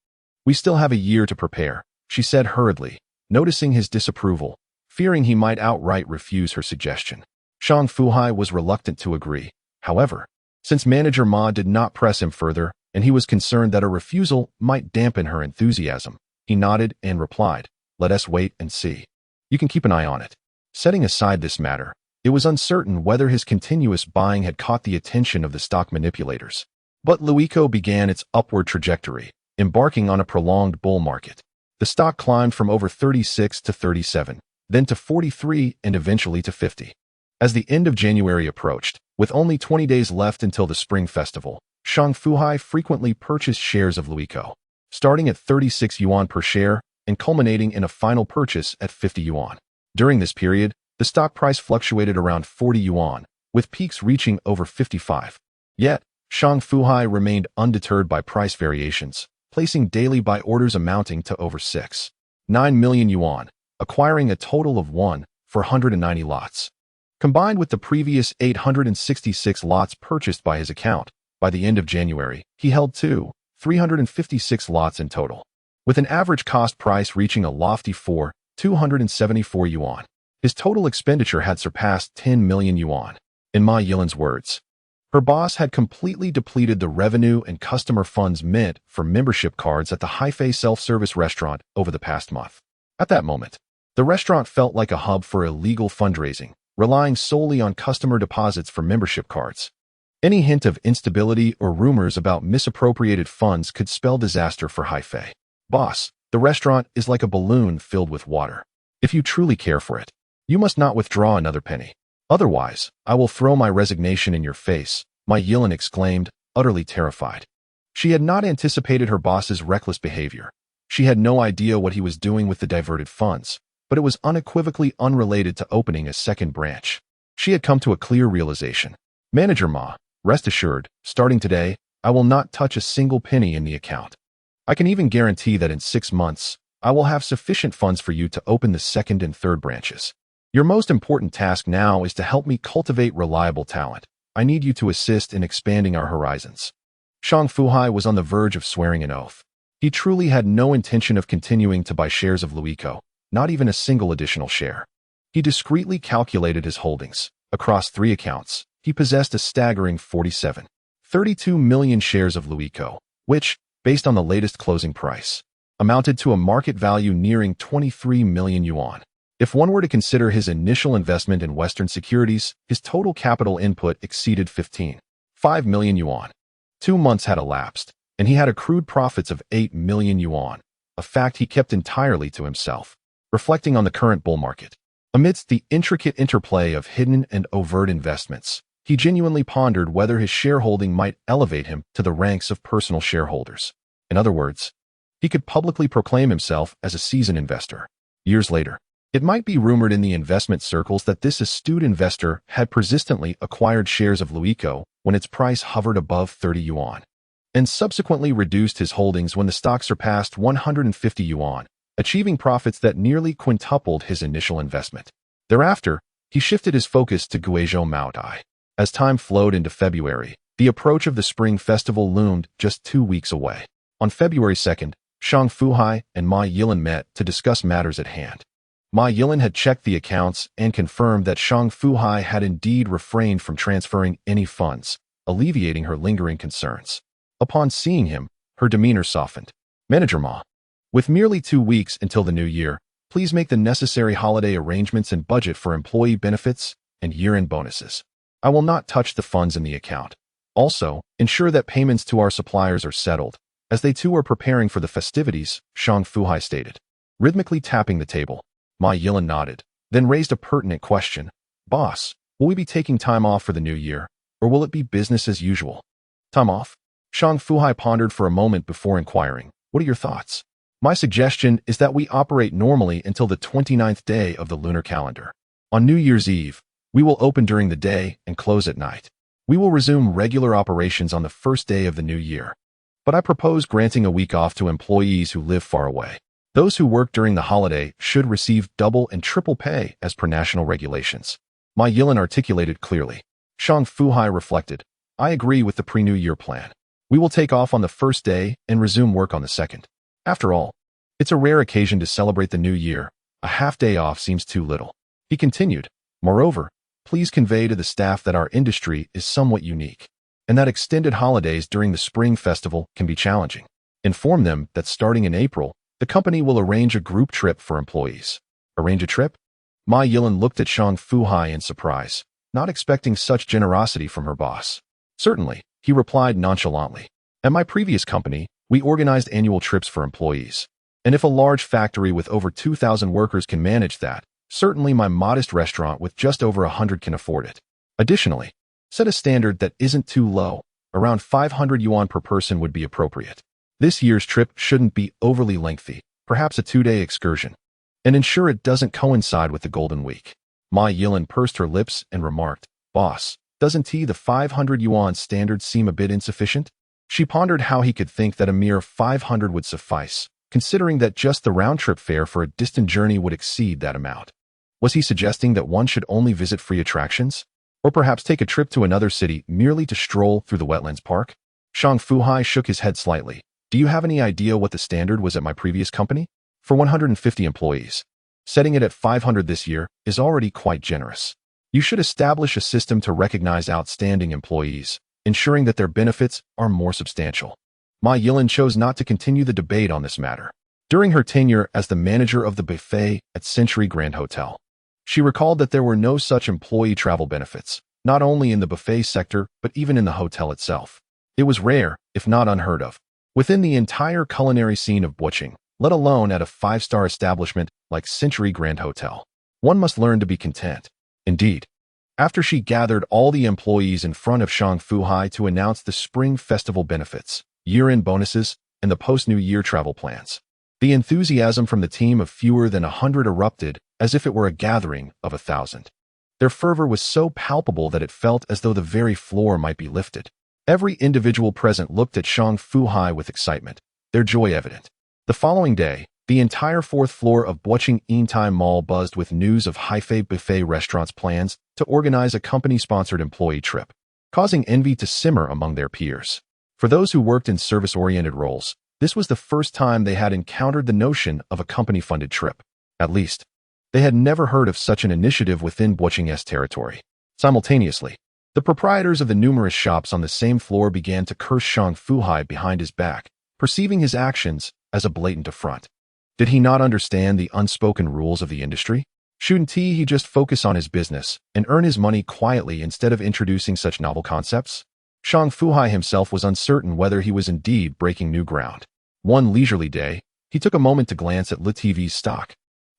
We still have a year to prepare," she said hurriedly, noticing his disapproval, fearing he might outright refuse her suggestion. Shang Fu Hai was reluctant to agree. However, since manager Ma did not press him further, and he was concerned that a refusal might dampen her enthusiasm, he nodded and replied, "Let us wait and see. You can keep an eye on it." Setting aside this matter, it was uncertain whether his continuous buying had caught the attention of the stock manipulators. But Kweichow began its upward trajectory, embarking on a prolonged bull market. The stock climbed from over 36 to 37, then to 43, and eventually to 50. As the end of January approached, with only 20 days left until the Spring Festival, Shang Fu Hai frequently purchased shares of Kweichow, starting at 36 yuan per share and culminating in a final purchase at 50 yuan. During this period, the stock price fluctuated around 40 yuan, with peaks reaching over 55. Yet, Shang Fu Hai remained undeterred by price variations, placing daily buy orders amounting to over 6.9 million yuan, acquiring a total of 1,490 lots. Combined with the previous 866 lots purchased by his account, by the end of January, he held 356 lots in total, with an average cost price reaching a lofty 274 yuan. His total expenditure had surpassed 10 million yuan. In Ma Yilan's words, her boss had completely depleted the revenue and customer funds meant for membership cards at the Xu Fei self-service restaurant over the past month. At that moment, the restaurant felt like a hub for illegal fundraising, relying solely on customer deposits for membership cards. Any hint of instability or rumors about misappropriated funds could spell disaster for Xu Fei. "Boss, the restaurant is like a balloon filled with water. If you truly care for it, you must not withdraw another penny. Otherwise, I will throw my resignation in your face," Ma Yilan exclaimed, utterly terrified. She had not anticipated her boss's reckless behavior. She had no idea what he was doing with the diverted funds, but it was unequivocally unrelated to opening a second branch. She had come to a clear realization. "Manager Ma, rest assured, starting today, I will not touch a single penny in the account. I can even guarantee that in 6 months, I will have sufficient funds for you to open the second and third branches. Your most important task now is to help me cultivate reliable talent. I need you to assist in expanding our horizons." Shang Fu Hai was on the verge of swearing an oath. He truly had no intention of continuing to buy shares of Kweichow, not even a single additional share. He discreetly calculated his holdings. Across 3 accounts, he possessed a staggering 47.32 million shares of Kweichow, which, based on the latest closing price, amounted to a market value nearing 23 million yuan. If one were to consider his initial investment in Western securities, his total capital input exceeded 15.5 million yuan. 2 months had elapsed, and he had accrued profits of 8 million yuan, a fact he kept entirely to himself. Reflecting on the current bull market, amidst the intricate interplay of hidden and overt investments, he genuinely pondered whether his shareholding might elevate him to the ranks of personal shareholders. In other words, he could publicly proclaim himself as a seasoned investor. Years later, it might be rumored in the investment circles that this astute investor had persistently acquired shares of Kweichow when its price hovered above 30 yuan, and subsequently reduced his holdings when the stock surpassed 150 yuan, achieving profits that nearly quintupled his initial investment. Thereafter, he shifted his focus to Kweichow Moutai. As time flowed into February, The approach of the Spring Festival loomed just 2 weeks away. On February 2nd, Shang Fu Hai and Ma Yilin met to discuss matters at hand. Ma Yilin had checked the accounts and confirmed that Shang Fu Hai had indeed refrained from transferring any funds, alleviating her lingering concerns. Upon seeing him, her demeanor softened. Manager Ma, with merely 2 weeks until the new year, please make the necessary holiday arrangements and budget for employee benefits and year-end bonuses. I will not touch the funds in the account. Also, ensure that payments to our suppliers are settled, as they too are preparing for the festivities, Shang Fu Hai stated. Rhythmically tapping the table, Ma Yilin nodded, then raised a pertinent question. Boss, will we be taking time off for the new year, or will it be business as usual? Time off? Shang Fu Hai pondered for a moment before inquiring. What are your thoughts? My suggestion is that we operate normally until the 29th day of the lunar calendar. On New Year's Eve, we will open during the day and close at night. We will resume regular operations on the first day of the new year. But I propose granting a week off to employees who live far away. Those who work during the holiday should receive double and triple pay as per national regulations. Ma Yilin articulated clearly. Shang Fu Hai reflected. I agree with the pre-New Year plan. We will take off on the first day and resume work on the second. After all, it's a rare occasion to celebrate the new year. A half day off seems too little. He continued. Moreover, please convey to the staff that our industry is somewhat unique, and that extended holidays during the Spring Festival can be challenging. Inform them that starting in April, the company will arrange a group trip for employees. Arrange a trip? Ma Yilin looked at Shang Fu Hai in surprise, not expecting such generosity from her boss. Certainly, he replied nonchalantly. At my previous company, we organized annual trips for employees. And if a large factory with over 2,000 workers can manage that, certainly my modest restaurant with just over 100 can afford it. Additionally, set a standard that isn't too low. Around 500 yuan per person would be appropriate. This year's trip shouldn't be overly lengthy, perhaps a 2-day excursion. And ensure it doesn't coincide with the Golden Week. Ma Yilin pursed her lips and remarked, Boss, doesn't the 500 yuan standard seem a bit insufficient? She pondered how he could think that a mere 500 would suffice, considering that just the round-trip fare for a distant journey would exceed that amount. Was he suggesting that one should only visit free attractions? Or perhaps take a trip to another city merely to stroll through the wetlands park? Shang Fu Hai shook his head slightly. Do you have any idea what the standard was at my previous company? For 150 employees. Setting it at 500 this year is already quite generous. You should establish a system to recognize outstanding employees, ensuring that their benefits are more substantial. Ma Yilin chose not to continue the debate on this matter. During her tenure as the manager of the buffet at Century Grand Hotel, she recalled that there were no such employee travel benefits, not only in the buffet sector but even in the hotel itself. It was rare, if not unheard of, within the entire culinary scene of Boching, let alone at a 5-star establishment like Century Grand Hotel. One must learn to be content. Indeed, after she gathered all the employees in front of Shang Fu Hai to announce the Spring Festival benefits, year-end bonuses, and the post-New Year travel plans, the enthusiasm from the team of fewer than 100 erupted as if it were a gathering of 1,000. Their fervor was so palpable that it felt as though the very floor might be lifted. Every individual present looked at Shang Fu Hai with excitement, their joy evident. The following day, the entire 4th floor of Boching Eentime Mall buzzed with news of Haifei Buffet Restaurant's plans to organize a company-sponsored employee trip, causing envy to simmer among their peers. For those who worked in service-oriented roles, this was the first time they had encountered the notion of a company-funded trip. At least, they had never heard of such an initiative within Boching's territory. Simultaneously, the proprietors of the numerous shops on the same floor began to curse Shang Fu Hai behind his back, perceiving his actions as a blatant affront. Did he not understand the unspoken rules of the industry? Shouldn't he just focus on his business and earn his money quietly instead of introducing such novel concepts? Shang Fu Hai himself was uncertain whether he was indeed breaking new ground. One leisurely day, he took a moment to glance at LeTV's stock,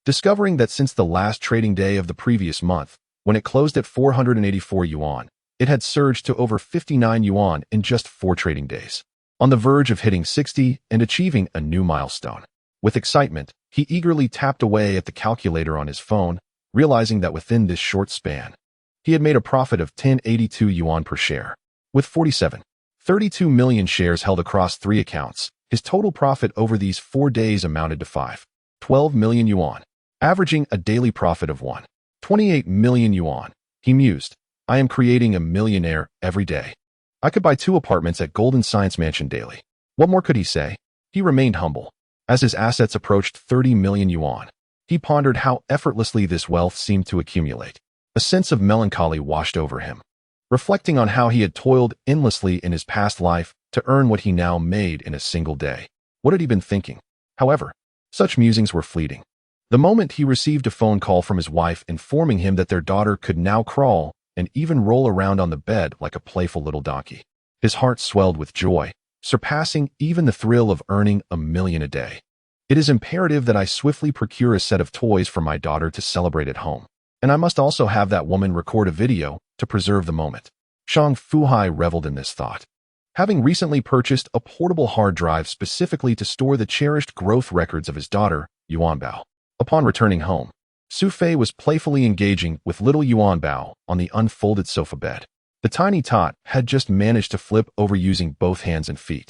discovering that since the last trading day of the previous month, when it closed at 484 yuan, it had surged to over 59 yuan in just 4 trading days, on the verge of hitting 60 and achieving a new milestone. With excitement, he eagerly tapped away at the calculator on his phone, realizing that within this short span, he had made a profit of 1082 yuan per share. With 32 million shares held across 3 accounts, his total profit over these 4 days amounted to 12 million yuan, averaging a daily profit of 28 million yuan. He mused, I am creating a millionaire every day. I could buy 2 apartments at Golden Science Mansion daily. What more could he say? He remained humble. As his assets approached 30 million yuan, he pondered how effortlessly this wealth seemed to accumulate. A sense of melancholy washed over him, reflecting on how he had toiled endlessly in his past life to earn what he now made in a single day. What had he been thinking? However, such musings were fleeting. The moment he received a phone call from his wife informing him that their daughter could now crawl and even roll around on the bed like a playful little donkey, his heart swelled with joy, surpassing even the thrill of earning 1 million a day. It is imperative that I swiftly procure a set of toys for my daughter to celebrate at home, and I must also have that woman record a video to preserve the moment. Shang Fu Hai reveled in this thought. Having recently purchased a portable hard drive specifically to store the cherished growth records of his daughter, Yuanbao. Upon returning home, Xu Fei was playfully engaging with little Yuanbao on the unfolded sofa bed. The tiny tot had just managed to flip over using both hands and feet,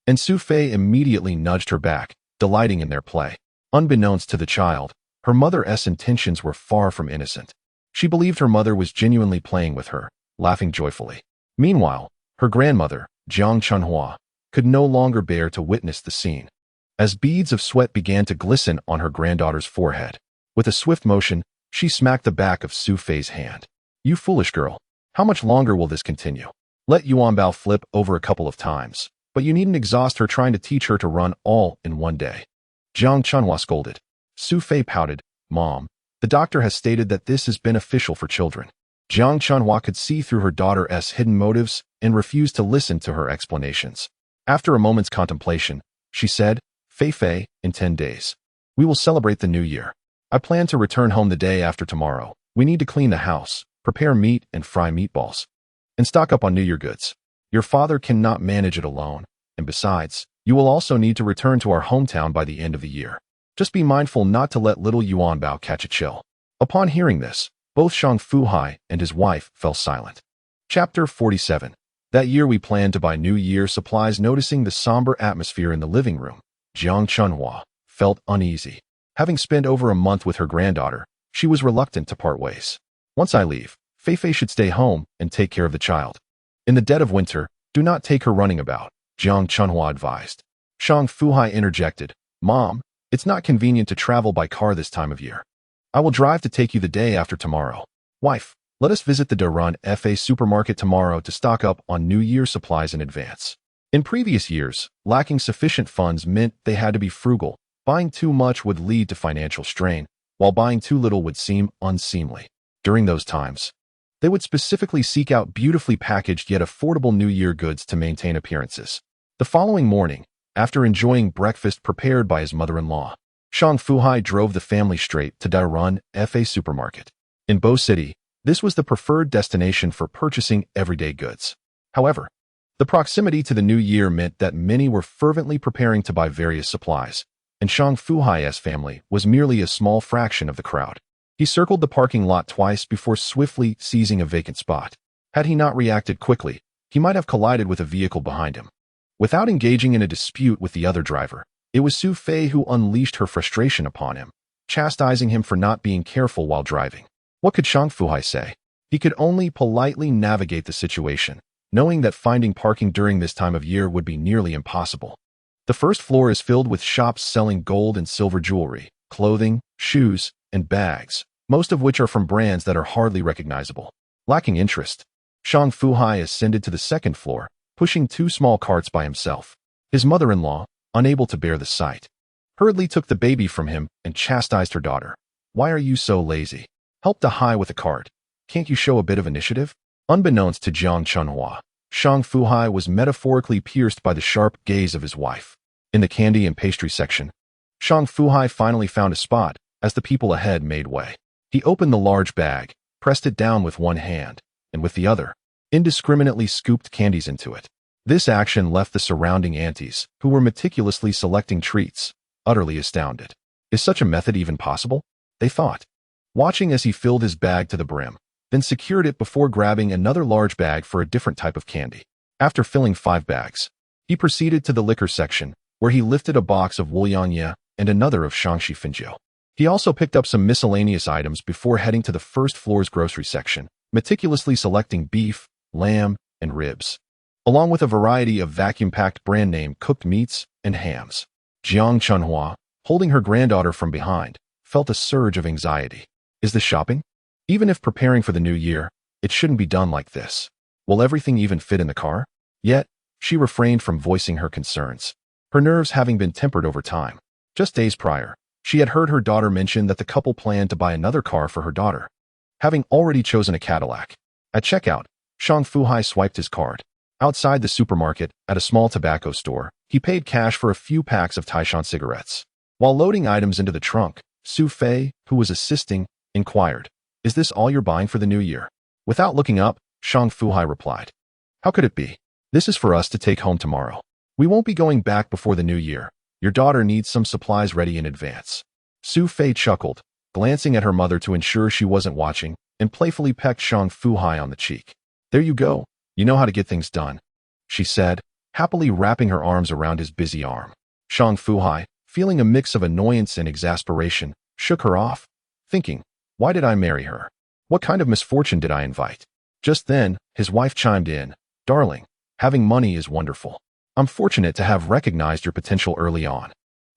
and Xu Fei immediately nudged her back, delighting in their play. Unbeknownst to the child, her mother's intentions were far from innocent. She believed her mother was genuinely playing with her, laughing joyfully. Meanwhile, her grandmother, Jiang Chunhua, could no longer bear to witness the scene. As beads of sweat began to glisten on her granddaughter's forehead, with a swift motion, she smacked the back of Xu Fei's hand. "You foolish girl. How much longer will this continue? Let Yuanbao flip over a couple of times, but you needn't exhaust her trying to teach her to run all in one day." Jiang Chunhua scolded. Xu Fei pouted. "Mom, the doctor has stated that this is beneficial for children." Jiang Chunhua could see through her daughter's hidden motives and refused to listen to her explanations. After a moment's contemplation, she said, "Fei, in 10 days, we will celebrate the new year. I plan to return home the day after tomorrow. We need to clean the house, prepare meat and fry meatballs, and stock up on New Year goods. Your father cannot manage it alone, and besides, you will also need to return to our hometown by the end of the year. Just be mindful not to let little Yuanbao catch a chill." Upon hearing this, both Shang Fu Hai and his wife fell silent. Chapter 47. That year we planned to buy New Year supplies. Noticing the somber atmosphere in the living room, Jiang Chunhua felt uneasy. Having spent over a month with her granddaughter, she was reluctant to part ways. "Once I leave, Fei should stay home and take care of the child. In the dead of winter, do not take her running about," Jiang Chunhua advised. Shang Fu Hai interjected, "Mom, it's not convenient to travel by car this time of year. I will drive to take you the day after tomorrow. Wife, let us visit the Darun Fa supermarket tomorrow to stock up on New Year supplies in advance." In previous years, lacking sufficient funds meant they had to be frugal. Buying too much would lead to financial strain, while buying too little would seem unseemly. During those times, they would specifically seek out beautifully packaged yet affordable New Year goods to maintain appearances. The following morning, after enjoying breakfast prepared by his mother-in-law, Shang Fu Hai drove the family straight to Darun Fa supermarket. In Bo City, this was the preferred destination for purchasing everyday goods. However, the proximity to the new year meant that many were fervently preparing to buy various supplies, and Shang Fu Hai's family was merely a small fraction of the crowd. He circled the parking lot twice before swiftly seizing a vacant spot. Had he not reacted quickly, he might have collided with a vehicle behind him. Without engaging in a dispute with the other driver, it was Xu Fei who unleashed her frustration upon him, chastising him for not being careful while driving. What could Shang Fu Hai say? He could only politely navigate the situation, knowing that finding parking during this time of year would be nearly impossible. The first floor is filled with shops selling gold and silver jewelry, clothing, shoes, and bags, most of which are from brands that are hardly recognizable. Lacking interest, Shang Fu Hai ascended to the second floor, pushing 2 small carts by himself. His mother-in-law, unable to bear the sight, hurriedly took the baby from him and chastised her daughter. "Why are you so lazy? Help the Hai with the cart. Can't you show a bit of initiative?" Unbeknownst to Jiang Chunhua, Shang Fu Hai was metaphorically pierced by the sharp gaze of his wife. In the candy and pastry section, Shang Fu Hai finally found a spot as the people ahead made way. He opened the large bag, pressed it down with one hand, and with the other, indiscriminately scooped candies into it. This action left the surrounding aunties, who were meticulously selecting treats, utterly astounded. Is such a method even possible? They thought, watching as he filled his bag to the brim, then secured it before grabbing another large bag for a different type of candy. After filling 5 bags, he proceeded to the liquor section, where he lifted a box of Wuliangye and another of Shangxi Finjiu. He also picked up some miscellaneous items before heading to the first floor's grocery section, meticulously selecting beef, lamb, and ribs. along with a variety of vacuum-packed brand-name cooked meats and hams. Jiang Chunhua, holding her granddaughter from behind, felt a surge of anxiety. Is this shopping? Even if preparing for the new year, it shouldn't be done like this. Will everything even fit in the car? Yet, she refrained from voicing her concerns, her nerves having been tempered over time. Just days prior, she had heard her daughter mention that the couple planned to buy another car for her daughter, having already chosen a Cadillac. At checkout, Shang Fu Hai swiped his card. Outside the supermarket, at a small tobacco store, he paid cash for a few packs of Taishan cigarettes. While loading items into the trunk, Xu Fei, who was assisting, inquired, "Is this all you're buying for the new year?" Without looking up, Shang Fu Hai replied, "How could it be? This is for us to take home tomorrow. We won't be going back before the new year. Your daughter needs some supplies ready in advance." Xu Fei chuckled, glancing at her mother to ensure she wasn't watching, and playfully pecked Shang Fu Hai on the cheek. "There you go. You know how to get things done," she said, happily wrapping her arms around his busy arm. Shang Fu Hai, feeling a mix of annoyance and exasperation, shook her off, thinking, why did I marry her? What kind of misfortune did I invite? Just then, his wife chimed in, "Darling, having money is wonderful. I'm fortunate to have recognized your potential early on.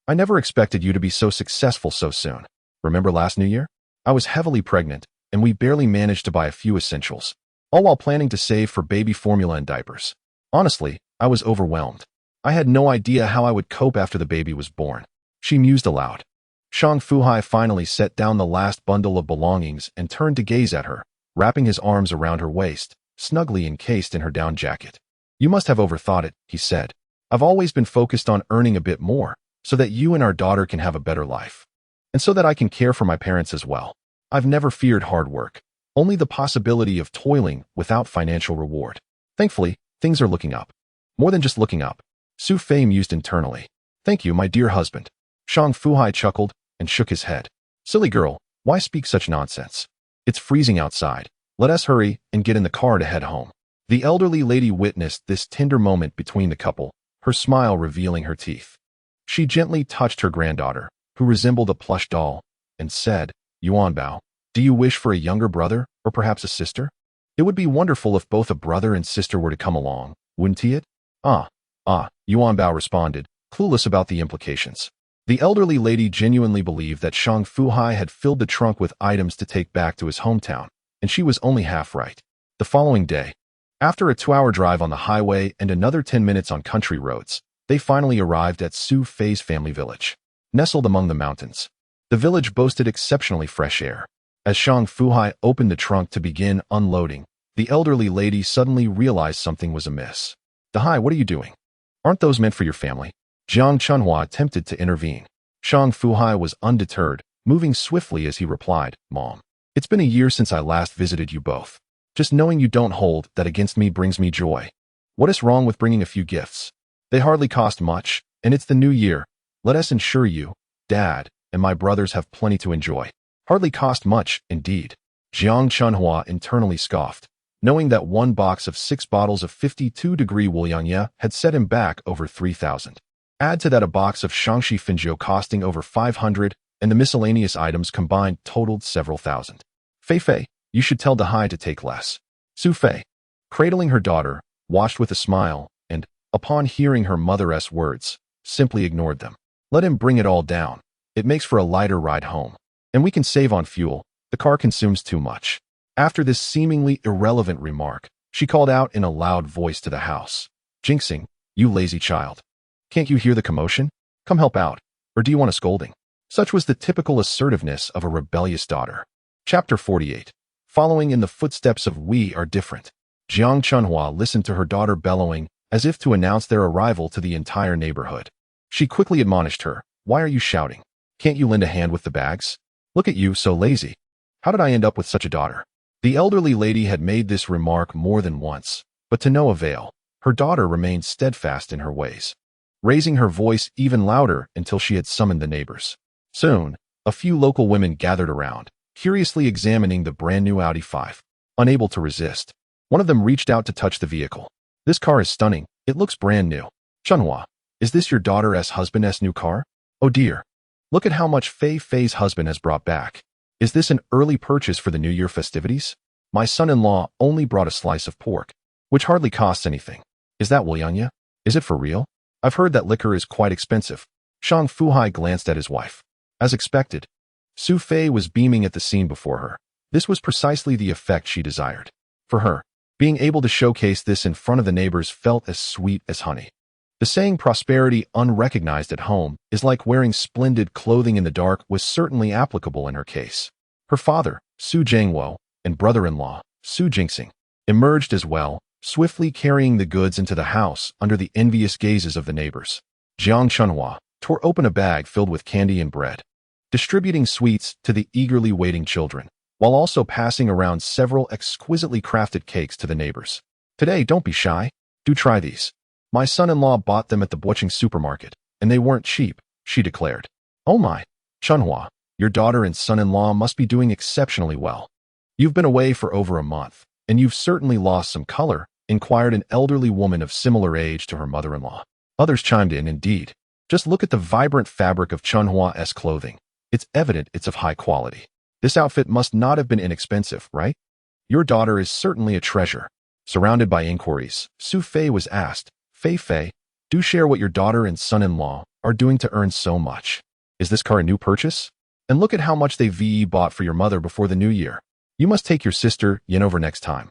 I never expected you to be so successful so soon. Remember last New Year? I was heavily pregnant, and we barely managed to buy a few essentials, all while planning to save for baby formula and diapers. Honestly, I was overwhelmed. I had no idea how I would cope after the baby was born." She mused aloud. Shang Fu Hai finally set down the last bundle of belongings and turned to gaze at her, wrapping his arms around her waist, snugly encased in her down jacket. "You must have overthought it," he said. "I've always been focused on earning a bit more, so that you and our daughter can have a better life. And so that I can care for my parents as well. I've never feared hard work, only the possibility of toiling without financial reward. Thankfully, things are looking up. More than just looking up." Xu Fei mused internally. "Thank you, my dear husband." Shang Fu Hai chuckled and shook his head. "Silly girl, why speak such nonsense? It's freezing outside. Let us hurry and get in the car to head home." The elderly lady witnessed this tender moment between the couple, her smile revealing her teeth. She gently touched her granddaughter, who resembled a plush doll, and said, "Yuanbao, do you wish for a younger brother or perhaps a sister? It would be wonderful if both a brother and sister were to come along, wouldn't it?" Yuanbao responded, clueless about the implications. The elderly lady genuinely believed that Shang Fu Hai had filled the trunk with items to take back to his hometown, and she was only half right. The following day, after a 2-hour drive on the highway and another 10 minutes on country roads, they finally arrived at Xu Fei's family village. Nestled among the mountains, the village boasted exceptionally fresh air. As Shang Fu Hai opened the trunk to begin unloading, the elderly lady suddenly realized something was amiss. "Hai, what are you doing? Aren't those meant for your family?" Jiang Chunhua attempted to intervene. Shang Fu Hai was undeterred, moving swiftly as he replied, "Mom, it's been a year since I last visited you both. Just knowing you don't hold that against me brings me joy. What is wrong with bringing a few gifts? They hardly cost much, and it's the new year. Let us ensure you, Dad, and my brothers have plenty to enjoy." "Hardly cost much, indeed." Jiang Chunhua internally scoffed, knowing that one box of 6 bottles of 52-degree Wuliangye had set him back over 3,000. Add to that a box of Shangxi Finjiu costing over 500, and the miscellaneous items combined totaled several thousand. "Fei, you should tell Hai to take less." Xu Fei, cradling her daughter, watched with a smile, and, upon hearing her mother's words, simply ignored them. "Let him bring it all down. It makes for a lighter ride home. And we can save on fuel. The car consumes too much." After this seemingly irrelevant remark, she called out in a loud voice to the house, "Jinxing, you lazy child. Can't you hear the commotion? Come help out. Or do you want a scolding?" Such was the typical assertiveness of a rebellious daughter. Chapter 48. Following in the footsteps of We Are Different. Jiang Chunhua listened to her daughter bellowing, as if to announce their arrival to the entire neighborhood. She quickly admonished her, "Why are you shouting? Can't you lend a hand with the bags? Look at you, so lazy. How did I end up with such a daughter?" The elderly lady had made this remark more than once, but to no avail. Her daughter remained steadfast in her ways, raising her voice even louder until she had summoned the neighbors. Soon, a few local women gathered around, curiously examining the brand-new Audi 5. Unable to resist, one of them reached out to touch the vehicle. "This car is stunning. It looks brand new. Chunhua, is this your daughter's husband's new car? Oh dear. Look at how much Fei's husband has brought back. Is this an early purchase for the New Year festivities? My son-in-law only brought a slice of pork, which hardly costs anything. Is that Wulianya? Is it for real? I've heard that liquor is quite expensive. Shang Fu Hai glanced at his wife. As expected, Xu Fei was beaming at the scene before her. This was precisely the effect she desired. For her, being able to showcase this in front of the neighbors felt as sweet as honey. The saying prosperity unrecognized at home is like wearing splendid clothing in the dark was certainly applicable in her case. Her father, Su Jiangwo, and brother-in-law, Su Jingxing, emerged as well, swiftly carrying the goods into the house under the envious gazes of the neighbors. Jiang Chunhua tore open a bag filled with candy and bread, distributing sweets to the eagerly waiting children, while also passing around several exquisitely crafted cakes to the neighbors. Today, don't be shy. Do try these. My son-in-law bought them at the Butching supermarket, and they weren't cheap, she declared. Oh my, Chunhua, your daughter and son-in-law must be doing exceptionally well. You've been away for over a month, and you've certainly lost some color, inquired an elderly woman of similar age to her mother-in-law. Others chimed in, indeed. Just look at the vibrant fabric of Chunhua's clothing. It's evident it's of high quality. This outfit must not have been inexpensive, right? Your daughter is certainly a treasure. Surrounded by inquiries, Xu Fei was asked, Fei, do share what your daughter and son-in-law are doing to earn so much. Is this car a new purchase? And look at how much they VE bought for your mother before the new year. You must take your sister Yin over next time.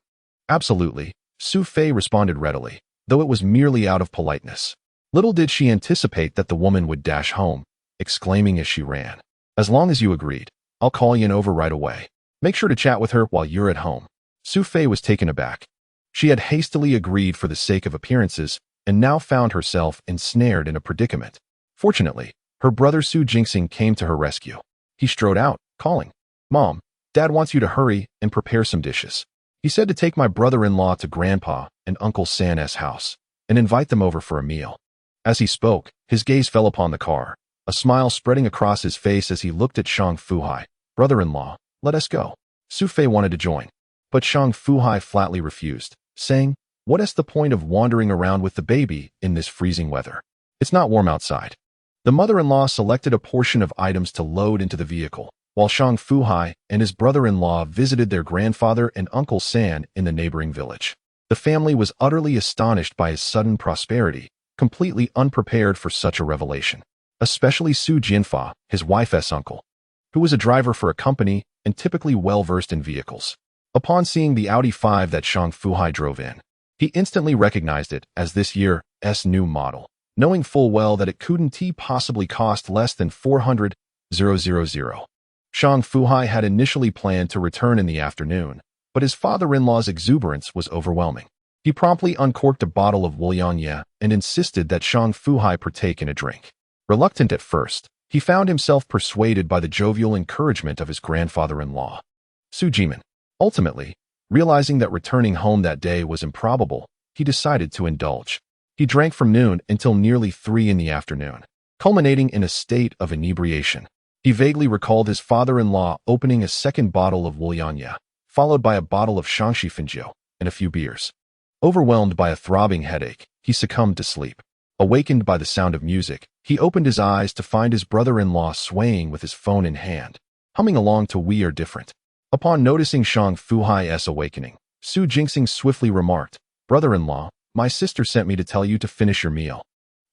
Absolutely, Xu Fei responded readily, though it was merely out of politeness. Little did she anticipate that the woman would dash home, exclaiming as she ran. As long as you agreed, I'll call Yin over right away. Make sure to chat with her while you're at home. Xu Fei was taken aback. She had hastily agreed for the sake of appearances, and now found herself ensnared in a predicament. Fortunately, her brother Su Jingxing came to her rescue. He strode out, calling, Mom, Dad wants you to hurry and prepare some dishes. He said to take my brother-in-law to Grandpa and Uncle San's house and invite them over for a meal. As he spoke, his gaze fell upon the car, a smile spreading across his face as he looked at Shang Fu Hai. Brother-in-law, let us go. Xu Fei wanted to join, but Shang Fu Hai flatly refused, saying, what is the point of wandering around with the baby in this freezing weather? It's not warm outside. The mother-in-law selected a portion of items to load into the vehicle, while Shang Fu Hai and his brother-in-law visited their grandfather and Uncle San in the neighboring village. The family was utterly astonished by his sudden prosperity, completely unprepared for such a revelation. Especially Su Jianfa, his wife's uncle, who was a driver for a company and typically well-versed in vehicles. Upon seeing the Audi 5 that Shang Fu Hai drove in, he instantly recognized it as this year's new model, knowing full well that it couldn't possibly cost less than 400,000. Shang Fu Hai had initially planned to return in the afternoon, but his father-in-law's exuberance was overwhelming. He promptly uncorked a bottle of Wulianya and insisted that Shang Fu Hai partake in a drink. Reluctant at first, he found himself persuaded by the jovial encouragement of his grandfather-in-law, Su Jimin. Ultimately, realizing that returning home that day was improbable, he decided to indulge. He drank from noon until nearly 3 in the afternoon, culminating in a state of inebriation. He vaguely recalled his father-in-law opening a second bottle of Wulianya, followed by a bottle of Shangxi Finjiu and a few beers. Overwhelmed by a throbbing headache, he succumbed to sleep. Awakened by the sound of music, he opened his eyes to find his brother-in-law swaying with his phone in hand, humming along to We Are Different. Upon noticing Shang Fu Hai's awakening, Su Jingxing swiftly remarked, Brother-in-law, my sister sent me to tell you to finish your meal.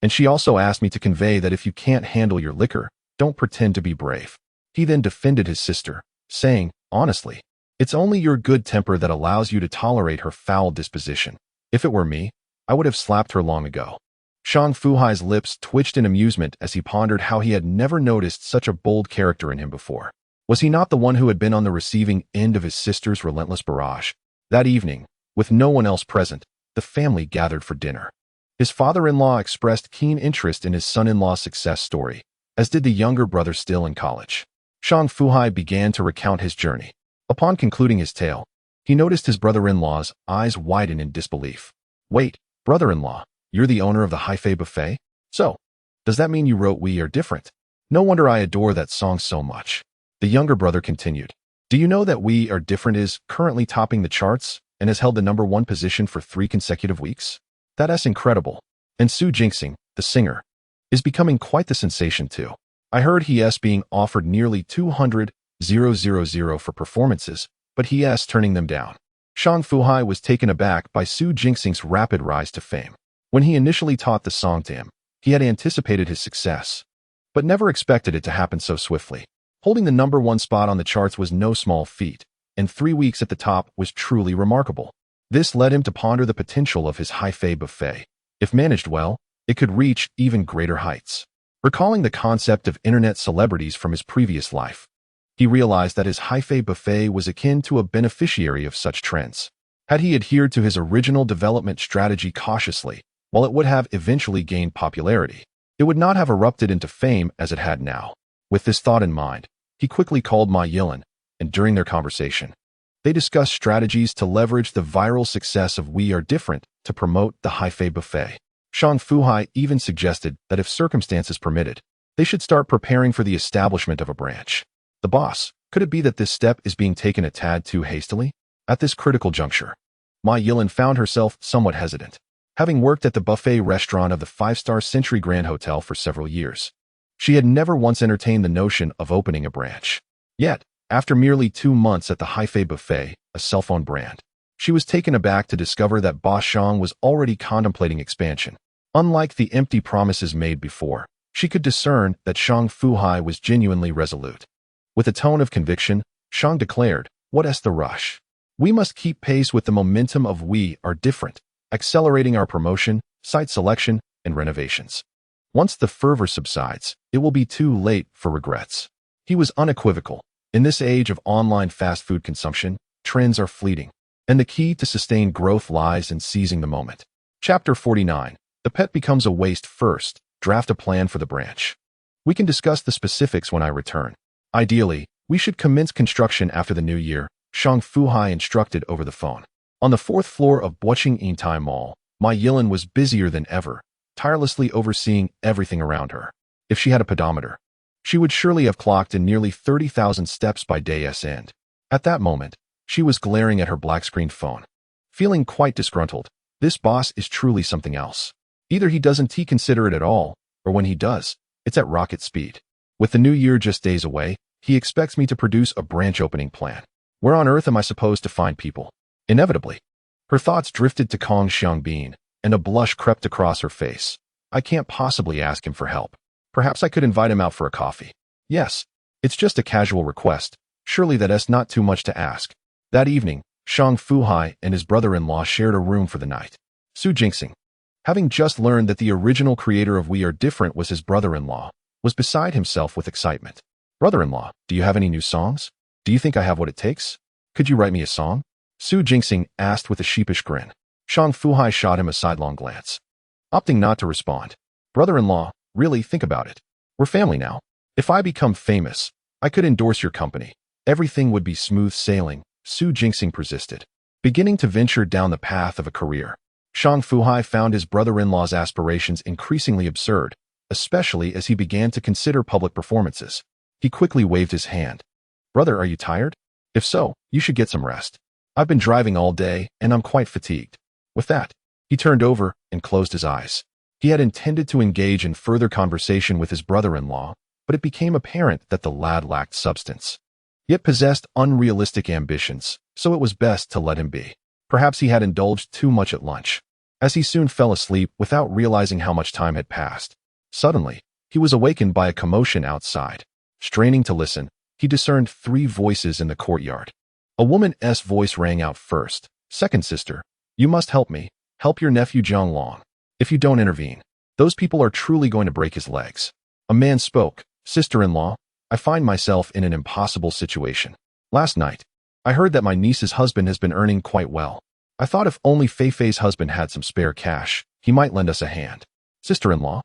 And she also asked me to convey that if you can't handle your liquor, don't pretend to be brave. He then defended his sister, saying, honestly, it's only your good temper that allows you to tolerate her foul disposition. If it were me, I would have slapped her long ago. Shang Fu Hai's lips twitched in amusement as he pondered how he had never noticed such a bold character in him before. Was he not the one who had been on the receiving end of his sister's relentless barrage? That evening, with no one else present, the family gathered for dinner. His father-in-law expressed keen interest in his son-in-law's success story, as did the younger brother still in college. Shang Fu Hai began to recount his journey. Upon concluding his tale, he noticed his brother-in-law's eyes widen in disbelief. Wait, brother-in-law, you're the owner of the Haifei buffet? So, does that mean you wrote We Are Different? No wonder I adore that song so much. The younger brother continued. Do you know that We Are Different is currently topping the charts and has held the #1 position for 3 consecutive weeks? That's incredible. And Su Jingxing, the singer, is becoming quite the sensation too. I heard he's being offered nearly 200,000 for performances, but he's turning them down. Shang Fu Hai was taken aback by Su Jingxing's rapid rise to fame. When he initially taught the song to him, he had anticipated his success, but never expected it to happen so swiftly. Holding the #1 spot on the charts was no small feat, and 3 weeks at the top was truly remarkable. This led him to ponder the potential of his hi-fi buffet. If managed well, it could reach even greater heights. Recalling the concept of internet celebrities from his previous life, he realized that his hi-fi buffet was akin to a beneficiary of such trends. Had he adhered to his original development strategy cautiously, while it would have eventually gained popularity, it would not have erupted into fame as it had now. With this thought in mind, he quickly called Ma Yilan, and during their conversation, they discussed strategies to leverage the viral success of We Are Different to promote the hi-fi buffet. Shang Fu Hai even suggested that if circumstances permitted, they should start preparing for the establishment of a branch. The boss, could it be that this step is being taken a tad too hastily? At this critical juncture, Ma Yilan found herself somewhat hesitant. Having worked at the buffet restaurant of the 5-star Century Grand Hotel for several years, she had never once entertained the notion of opening a branch. Yet, after merely 2 months at the hi-fi buffet, a cell phone brand, she was taken aback to discover that Boss Shang was already contemplating expansion. Unlike the empty promises made before, she could discern that Shang Fu Hai was genuinely resolute. With a tone of conviction, Shang declared, "What's the rush? We must keep pace with the momentum of We Are Different, accelerating our promotion, site selection, and renovations. Once the fervor subsides, it will be too late for regrets." He was unequivocal. In this age of online fast food consumption, trends are fleeting, and the key to sustained growth lies in seizing the moment. Chapter 49. The pet becomes a waste first. Draft a plan for the branch. We can discuss the specifics when I return. Ideally, we should commence construction after the new year, Shang Fu Hai instructed over the phone. On the 4th floor of Kweichow Moutai Mall, Ma Yilan was busier than ever, tirelessly overseeing everything around her. If she had a pedometer, she would surely have clocked in nearly 30,000 steps by day's end. At that moment, she was glaring at her black-screened phone. Feeling quite disgruntled, this boss is truly something else. Either he doesn't consider it at all, or when he does, it's at rocket speed. With the new year just days away, he expects me to produce a branch opening plan. Where on earth am I supposed to find people? Inevitably, her thoughts drifted to Kong Xiangbin, and a blush crept across her face. I can't possibly ask him for help. Perhaps I could invite him out for a coffee. Yes, it's just a casual request. Surely that's not too much to ask. That evening, Shang Fu Hai and his brother-in-law shared a room for the night. Xu Jinxing, having just learned that the original creator of We Are Different was his brother-in-law, was beside himself with excitement. "Brother-in-law, do you have any new songs? Do you think I have what it takes? Could you write me a song?" Xu Jinxing asked with a sheepish grin. Shang Fu Hai shot him a sidelong glance, opting not to respond. "Brother-in-law, really think about it. We're family now. If I become famous, I could endorse your company. Everything would be smooth sailing," Xu Jinxing persisted. Beginning to venture down the path of a career, Shang Fu Hai found his brother-in-law's aspirations increasingly absurd, especially as he began to consider public performances. He quickly waved his hand. "Brother, are you tired? If so, you should get some rest. I've been driving all day, and I'm quite fatigued." With that, he turned over and closed his eyes. He had intended to engage in further conversation with his brother-in-law, but it became apparent that the lad lacked substance, yet possessed unrealistic ambitions, so it was best to let him be. Perhaps he had indulged too much at lunch, as he soon fell asleep without realizing how much time had passed. Suddenly, he was awakened by a commotion outside. Straining to listen, he discerned 3 voices in the courtyard. A woman's voice rang out first. "Second sister, you must help me. Help your nephew Zhang Long. If you don't intervene, those people are truly going to break his legs." A man spoke. "Sister-in-law, I find myself in an impossible situation. Last night, I heard that my niece's husband has been earning quite well. I thought if only Fei-Fei's husband had some spare cash, he might lend us a hand. Sister-in-law,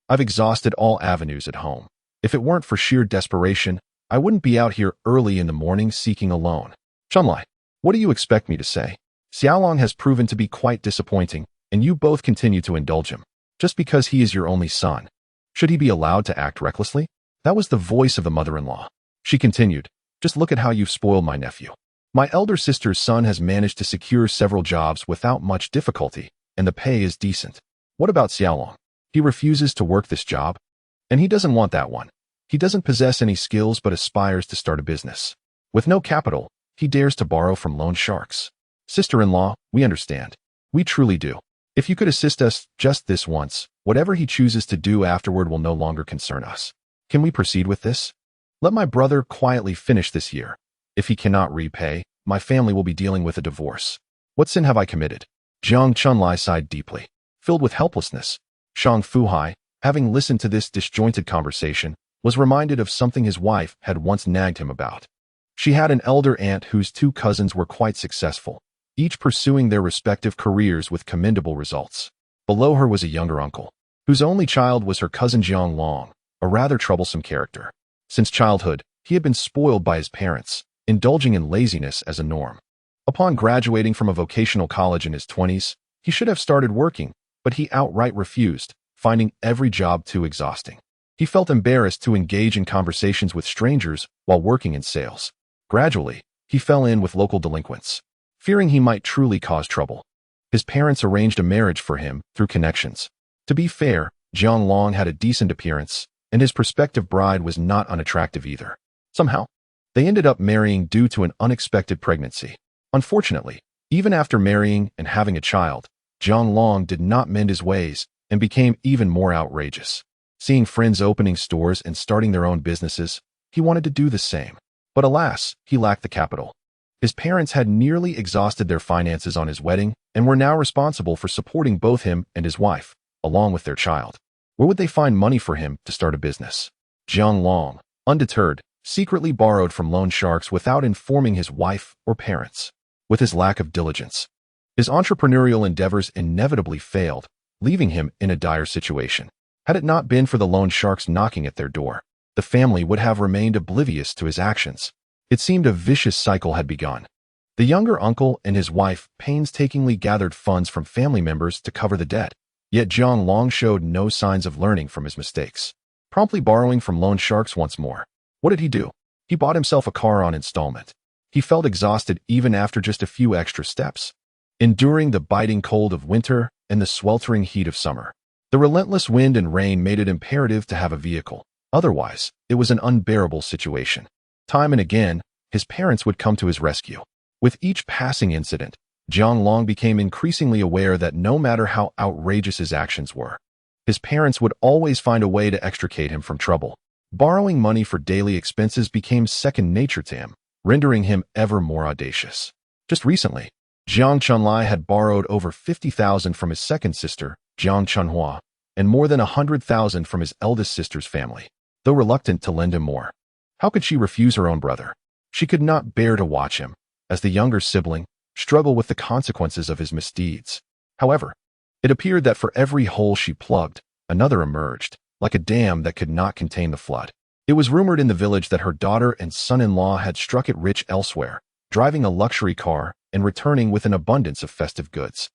I've exhausted all avenues at home. If it weren't for sheer desperation, I wouldn't be out here early in the morning seeking a loan. Chunlai, what do you expect me to say? Xiaolong has proven to be quite disappointing, and you both continue to indulge him. Just because he is your only son, should he be allowed to act recklessly?" That was the voice of the mother-in-law. She continued, "Just look at how you've spoiled my nephew. My elder sister's son has managed to secure several jobs without much difficulty, and the pay is decent. What about Xiaolong? He refuses to work this job, and he doesn't want that one. He doesn't possess any skills but aspires to start a business. With no capital, he dares to borrow from loan sharks. Sister-in-law, we understand. We truly do. If you could assist us just this once, whatever he chooses to do afterward will no longer concern us. Can we proceed with this? Let my brother quietly finish this year. If he cannot repay, my family will be dealing with a divorce. What sin have I committed? Jiang Chunlai sighed deeply. Filled with helplessness, Shang Fu Hai, having listened to this disjointed conversation, was reminded of something his wife had once nagged him about. She had an elder aunt whose two cousins were quite successful, each pursuing their respective careers with commendable results. Below her was a younger uncle, whose only child was her cousin Jiang Long, a rather troublesome character. Since childhood, he had been spoiled by his parents, indulging in laziness as a norm. Upon graduating from a vocational college in his 20s, he should have started working, but he outright refused, finding every job too exhausting. He felt embarrassed to engage in conversations with strangers while working in sales. Gradually, he fell in with local delinquents, fearing he might truly cause trouble. His parents arranged a marriage for him through connections. To be fair, Jiang Long had a decent appearance, and his prospective bride was not unattractive either. Somehow, they ended up marrying due to an unexpected pregnancy. Unfortunately, even after marrying and having a child, Jiang Long did not mend his ways and became even more outrageous. Seeing friends opening stores and starting their own businesses, he wanted to do the same. But alas, he lacked the capital. His parents had nearly exhausted their finances on his wedding and were now responsible for supporting both him and his wife, along with their child. Where would they find money for him to start a business? Jiang Long, undeterred, secretly borrowed from loan sharks without informing his wife or parents. With his lack of diligence, his entrepreneurial endeavors inevitably failed, leaving him in a dire situation. Had it not been for the loan sharks knocking at their door, the family would have remained oblivious to his actions. It seemed a vicious cycle had begun. The younger uncle and his wife painstakingly gathered funds from family members to cover the debt, yet Jiang Long showed no signs of learning from his mistakes, promptly borrowing from loan sharks once more. What did he do? He bought himself a car on installment. He felt exhausted even after just a few extra steps, enduring the biting cold of winter and the sweltering heat of summer. The relentless wind and rain made it imperative to have a vehicle. Otherwise, it was an unbearable situation. Time and again, his parents would come to his rescue. With each passing incident, Jiang Long became increasingly aware that no matter how outrageous his actions were, his parents would always find a way to extricate him from trouble. Borrowing money for daily expenses became second nature to him, rendering him ever more audacious. Just recently, Jiang Chunlai had borrowed over 50,000 from his second sister, Jiang Chunhua, and more than 100,000 from his eldest sister's family, though reluctant to lend him more. How could she refuse her own brother? She could not bear to watch him, as the younger sibling, struggle with the consequences of his misdeeds. However, it appeared that for every hole she plugged, another emerged, like a dam that could not contain the flood. It was rumored in the village that her daughter and son-in-law had struck it rich elsewhere, driving a luxury car and returning with an abundance of festive goods.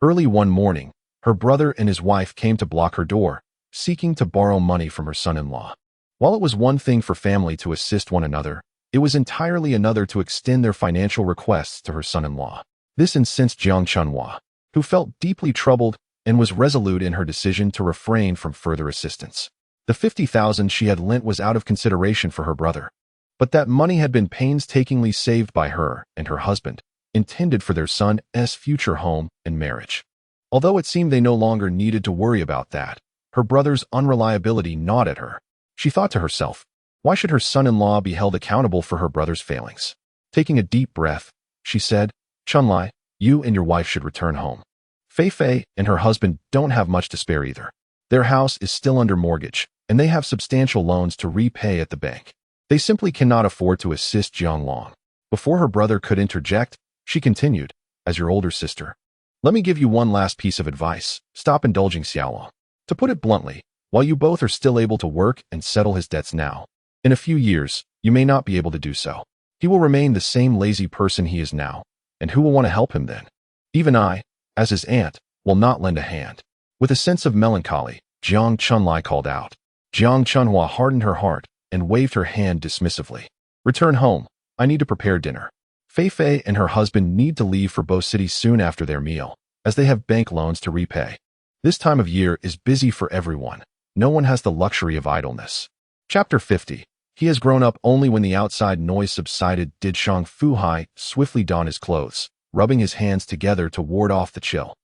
Early one morning, her brother and his wife came to block her door, seeking to borrow money from her son-in-law. While it was one thing for family to assist one another, it was entirely another to extend their financial requests to her son-in-law. This incensed Jiang Chunhua, who felt deeply troubled and was resolute in her decision to refrain from further assistance. The 50,000 she had lent was out of consideration for her brother, but that money had been painstakingly saved by her and her husband, intended for their son's future home and marriage. Although it seemed they no longer needed to worry about that, her brother's unreliability gnawed at her. She thought to herself, why should her son-in-law be held accountable for her brother's failings? Taking a deep breath, she said, Chunlai, you and your wife should return home. Fei and her husband don't have much to spare either. Their house is still under mortgage, and they have substantial loans to repay at the bank. They simply cannot afford to assist Jiang Long. Before her brother could interject, she continued, as your older sister, let me give you one last piece of advice. Stop indulging Xiaolong. To put it bluntly, while you both are still able to work and settle his debts now, in a few years, you may not be able to do so. He will remain the same lazy person he is now, and who will want to help him then? Even I, as his aunt, will not lend a hand. With a sense of melancholy, Jiang Chunlai called out. Jiang Chunhua hardened her heart and waved her hand dismissively. Return home. I need to prepare dinner. Fei and her husband need to leave for Bo City soon after their meal, as they have bank loans to repay. This time of year is busy for everyone. No one has the luxury of idleness. Chapter 50. He has grown up. Only when the outside noise subsided did Shang Fu Hai swiftly don his clothes, rubbing his hands together to ward off the chill.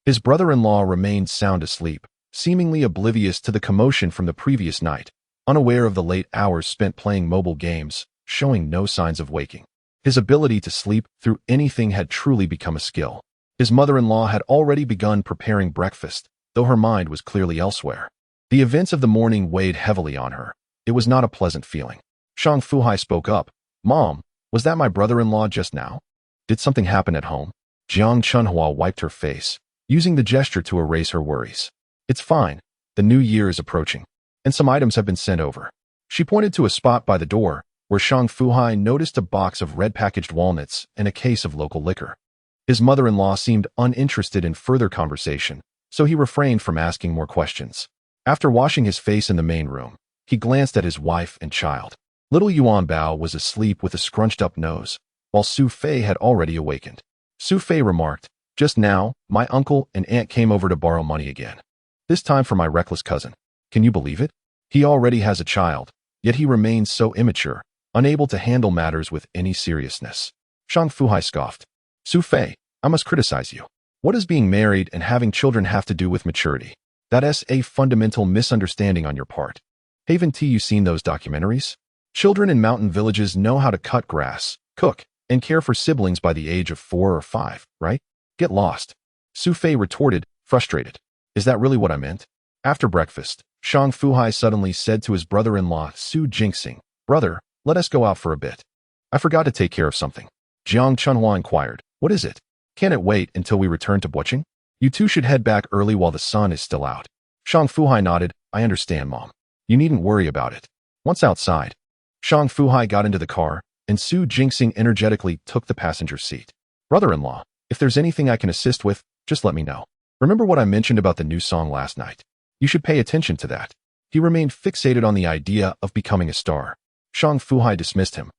His brother-in-law remained sound asleep, seemingly oblivious to the commotion from the previous night, unaware of the late hours spent playing mobile games, showing no signs of waking. His ability to sleep through anything had truly become a skill. His mother-in-law had already begun preparing breakfast, though her mind was clearly elsewhere. The events of the morning weighed heavily on her. It was not a pleasant feeling. Shang Fu Hai spoke up. "Mom, was that my brother-in-law just now? Did something happen at home?" Jiang Chunhua wiped her face, using the gesture to erase her worries. "It's fine. The new year is approaching, and some items have been sent over." She pointed to a spot by the door, where Shang Fu Hai noticed a box of red-packaged walnuts and a case of local liquor. His mother-in-law seemed uninterested in further conversation, so he refrained from asking more questions. After washing his face in the main room, he glanced at his wife and child. Little Yuanbao was asleep with a scrunched-up nose, while Xu Fei had already awakened. Xu Fei remarked, "Just now, my uncle and aunt came over to borrow money again. This time for my reckless cousin. Can you believe it? He already has a child, yet he remains so immature, unable to handle matters with any seriousness." Shang Fu Hai scoffed. "Xu Fei, I must criticize you. What does being married and having children have to do with maturity? That's a fundamental misunderstanding on your part. Haven't you seen those documentaries? Children in mountain villages know how to cut grass, cook, and care for siblings by the age of 4 or 5, right? Get lost." Xu Fei retorted, frustrated. "Is that really what I meant?" After breakfast, Shang Fu Hai suddenly said to his brother-in-law, Su Jinxing, "Brother, let us go out for a bit. I forgot to take care of something." Jiang Chunhua inquired, "What is it? Can it wait until we return to Buching? You two should head back early while the sun is still out." Shang Fu Hai nodded. "I understand, Mom. You needn't worry about it." Once outside, Shang Fu Hai got into the car, and Su Jinxing energetically took the passenger seat. "Brother-in-law, if there's anything I can assist with, just let me know. Remember what I mentioned about the new song last night? You should pay attention to that." He remained fixated on the idea of becoming a star. Shang Fu Hai dismissed him.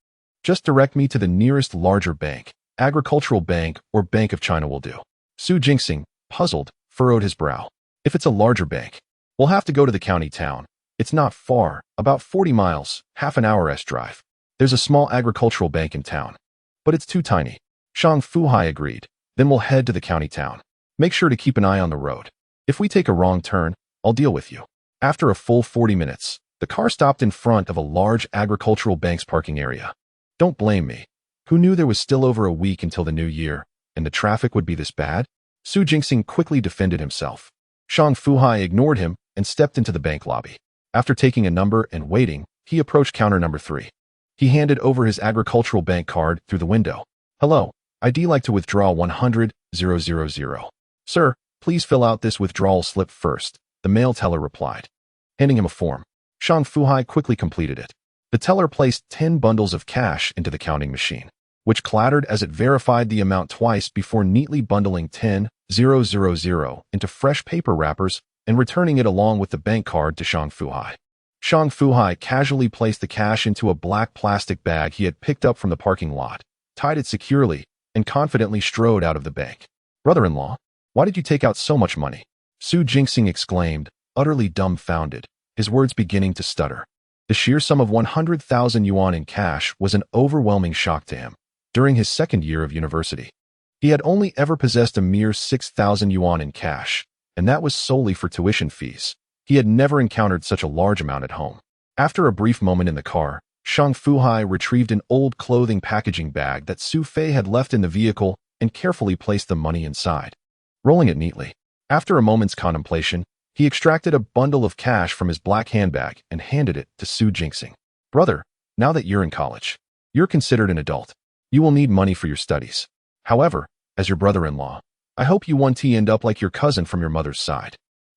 "Just direct me to the nearest larger bank. Agricultural Bank or Bank of China will do." Su Jinxing, puzzled, furrowed his brow. "If it's a larger bank, we'll have to go to the county town. It's not far, about 40 miles, half an hour's drive. There's a small agricultural bank in town, but it's too tiny." Shang Fu Hai agreed. "Then we'll head to the county town. Make sure to keep an eye on the road. If we take a wrong turn, I'll deal with you." After a full 40 minutes, the car stopped in front of a large agricultural bank's parking area. "Don't blame me. Who knew there was still over a week until the new year, and the traffic would be this bad?" Su Jinxing quickly defended himself. Shang Fu Hai ignored him and stepped into the bank lobby. After taking a number and waiting, he approached counter number 3. He handed over his agricultural bank card through the window. "Hello, I'd like to withdraw 100,000. "Sir, please fill out this withdrawal slip first," the mail teller replied. Handing him a form, Shang Fu Hai quickly completed it. The teller placed 10 bundles of cash into the counting machine, which clattered as it verified the amount twice before neatly bundling 10,000 into fresh paper wrappers and returning it along with the bank card to Shang Fu Hai. Shang Fu Hai casually placed the cash into a black plastic bag he had picked up from the parking lot, tied it securely, and confidently strode out of the bank. "Brother-in-law, why did you take out so much money?" Su Jinxing exclaimed, utterly dumbfounded, his words beginning to stutter. The sheer sum of 100,000 yuan in cash was an overwhelming shock to him. During his second year of university, he had only ever possessed a mere 6,000 yuan in cash, and that was solely for tuition fees. He had never encountered such a large amount at home. After a brief moment in the car, Shang Fu Hai retrieved an old clothing packaging bag that Xu Fei had left in the vehicle and carefully placed the money inside, rolling it neatly. After a moment's contemplation, he extracted a bundle of cash from his black handbag and handed it to Su Jinxing. "Brother, now that you're in college, you're considered an adult. You will need money for your studies. However, as your brother-in-law, I hope you one day end up like your cousin from your mother's side.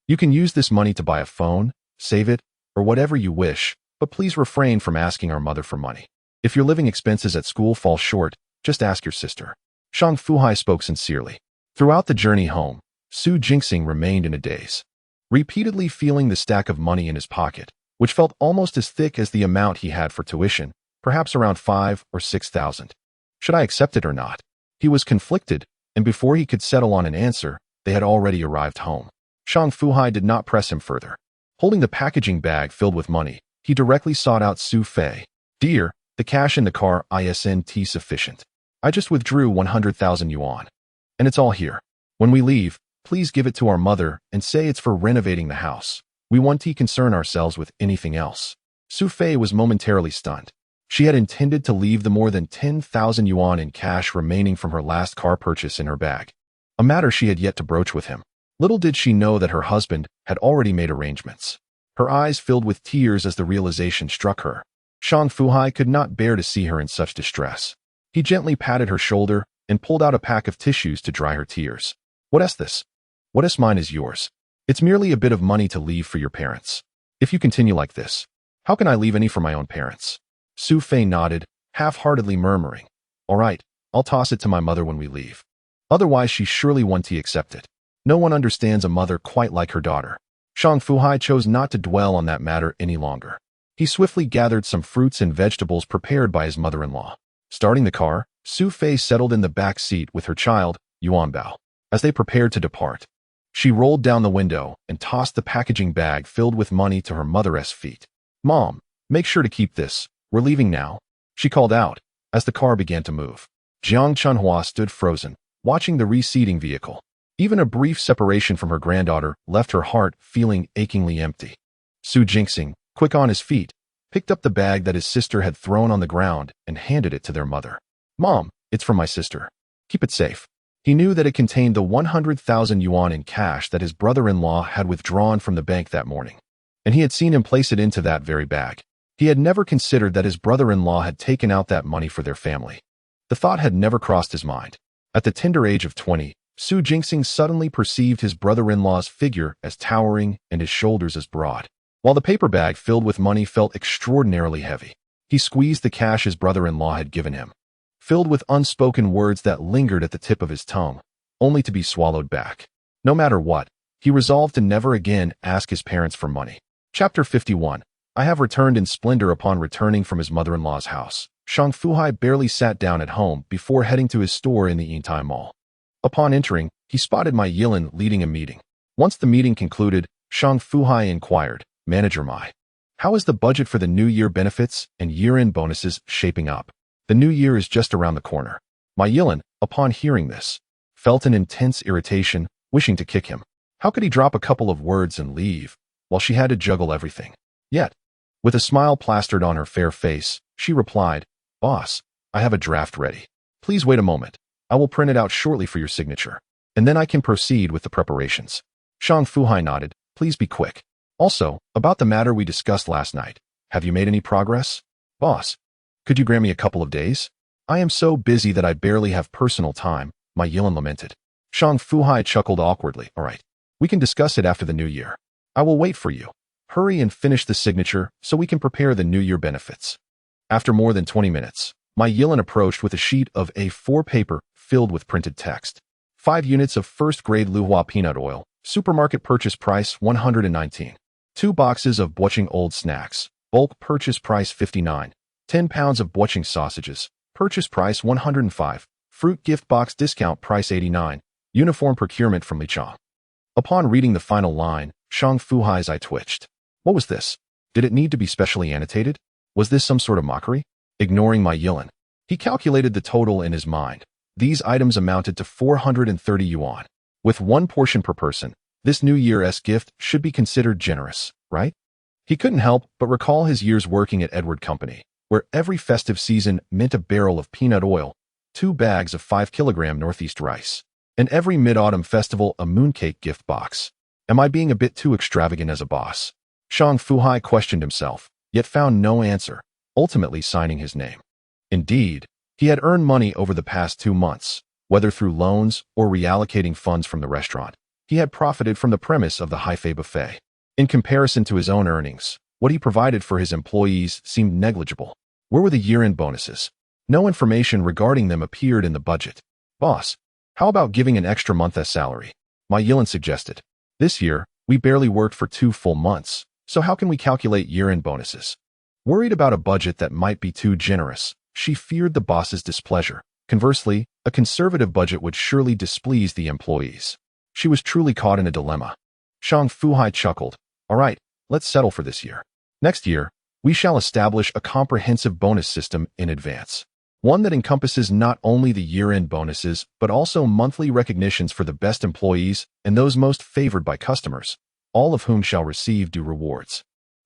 You can use this money to buy a phone, save it, or whatever you wish, but please refrain from asking our mother for money. If your living expenses at school fall short, just ask your sister." Shang Fu Hai spoke sincerely. Throughout the journey home, Su Jinxing remained in a daze, repeatedly feeling the stack of money in his pocket, which felt almost as thick as the amount he had for tuition, perhaps around 5,000 or 6,000. Should I accept it or not? He was conflicted, and before he could settle on an answer, they had already arrived home. Shang Fu Hai did not press him further. Holding the packaging bag filled with money, he directly sought out Xu Fei. "Dear, the cash in the car isn't sufficient. I just withdrew 100,000 yuan. And it's all here. When we leave, Please give it to our mother and say it's for renovating the house. We want to concern ourselves with anything else." Xu Fei was momentarily stunned. She had intended to leave the more than 10,000 yuan in cash remaining from her last car purchase in her bag, a matter she had yet to broach with him. Little did she know that her husband had already made arrangements. Her eyes filled with tears as the realization struck her. Shang Fu Hai could not bear to see her in such distress. He gently patted her shoulder and pulled out a pack of tissues to dry her tears. "What is this? What is mine is yours. It's merely a bit of money to leave for your parents. If you continue like this, how can I leave any for my own parents?" Xu Fei nodded, half-heartedly murmuring, "All right, I'll toss it to my mother when we leave. Otherwise she surely won't accept it. No one understands a mother quite like her daughter." Shang Fu Hai chose not to dwell on that matter any longer. He swiftly gathered some fruits and vegetables prepared by his mother-in-law. Starting the car, Xu Fei settled in the back seat with her child, Yuanbao. As they prepared to depart, she rolled down the window and tossed the packaging bag filled with money to her mother's feet. "Mom, make sure to keep this. We're leaving now," she called out as the car began to move. Jiang Chunhua stood frozen, watching the receding vehicle. Even a brief separation from her granddaughter left her heart feeling achingly empty. Su Jingxing, quick on his feet, picked up the bag that his sister had thrown on the ground and handed it to their mother. "Mom, it's from my sister. Keep it safe." He knew that it contained the 100,000 yuan in cash that his brother-in-law had withdrawn from the bank that morning, and he had seen him place it into that very bag. He had never considered that his brother-in-law had taken out that money for their family. The thought had never crossed his mind. At the tender age of 20, Su Jingxing suddenly perceived his brother-in-law's figure as towering and his shoulders as broad, while the paper bag filled with money felt extraordinarily heavy. He squeezed the cash his brother-in-law had given him, filled with unspoken words that lingered at the tip of his tongue, only to be swallowed back. No matter what, he resolved to never again ask his parents for money. Chapter 51. I have returned in splendor. Upon returning from his mother-in-law's house, Shang Fu Hai barely sat down at home before heading to his store in the Yintai Mall. Upon entering, he spotted Mai Yilin leading a meeting. Once the meeting concluded, Shang Fu Hai inquired, "Manager Mai, how is the budget for the New Year benefits and year-end bonuses shaping up? The New Year is just around the corner." Mai Yilin, upon hearing this, felt an intense irritation, wishing to kick him. How could he drop a couple of words and leave, while she had to juggle everything? Yet, with a smile plastered on her fair face, she replied, "Boss, I have a draft ready. Please wait a moment. I will print it out shortly for your signature, and then I can proceed with the preparations." Shang Fu Hai nodded, "Please be quick. Also, about the matter we discussed last night, have you made any progress?" "Boss, could you grant me a couple of days? I am so busy that I barely have personal time," Mai Yilin lamented. Shang Fu Hai chuckled awkwardly. "All right, we can discuss it after the New Year. I will wait for you. Hurry and finish the signature so we can prepare the New Year benefits." After more than 20 minutes, Mai Yilin approached with a sheet of A4 paper filled with printed text. 5 units of first-grade Luhua peanut oil, supermarket purchase price 119. 2 boxes of Bwaching old snacks, bulk purchase price 59. 10 pounds of Bwaching sausages, purchase price 105. Fruit gift box discount price 89. Uniform procurement from Lichang. Upon reading the final line, Shang Fu Hai's eye twitched. What was this? Did it need to be specially annotated? Was this some sort of mockery? Ignoring Mai Yilin, he calculated the total in his mind. These items amounted to 430 yuan. With 1 portion per person, this New Year's gift should be considered generous, right? He couldn't help but recall his years working at Edward Company, where every festive season meant a barrel of peanut oil, 2 bags of 5-kilogram Northeast rice, and every mid-autumn festival a mooncake gift box. Am I being a bit too extravagant as a boss? Shang Fu Hai questioned himself, yet found no answer, ultimately signing his name. Indeed, he had earned money over the past 2 months, whether through loans or reallocating funds from the restaurant. He had profited from the premise of the Haifei buffet. In comparison to his own earnings, what he provided for his employees seemed negligible. Where were the year-end bonuses? No information regarding them appeared in the budget. "Boss, how about giving an extra month as salary?" Mai Yilin suggested. "This year, we barely worked for 2 full months, so how can we calculate year-end bonuses?" Worried about a budget that might be too generous, she feared the boss's displeasure. Conversely, a conservative budget would surely displease the employees. She was truly caught in a dilemma. Shang Fu Hai chuckled. "All right, let's settle for this year. Next year, we shall establish a comprehensive bonus system in advance. one that encompasses not only the year-end bonuses, but also monthly recognitions for the best employees and those most favored by customers, all of whom shall receive due rewards.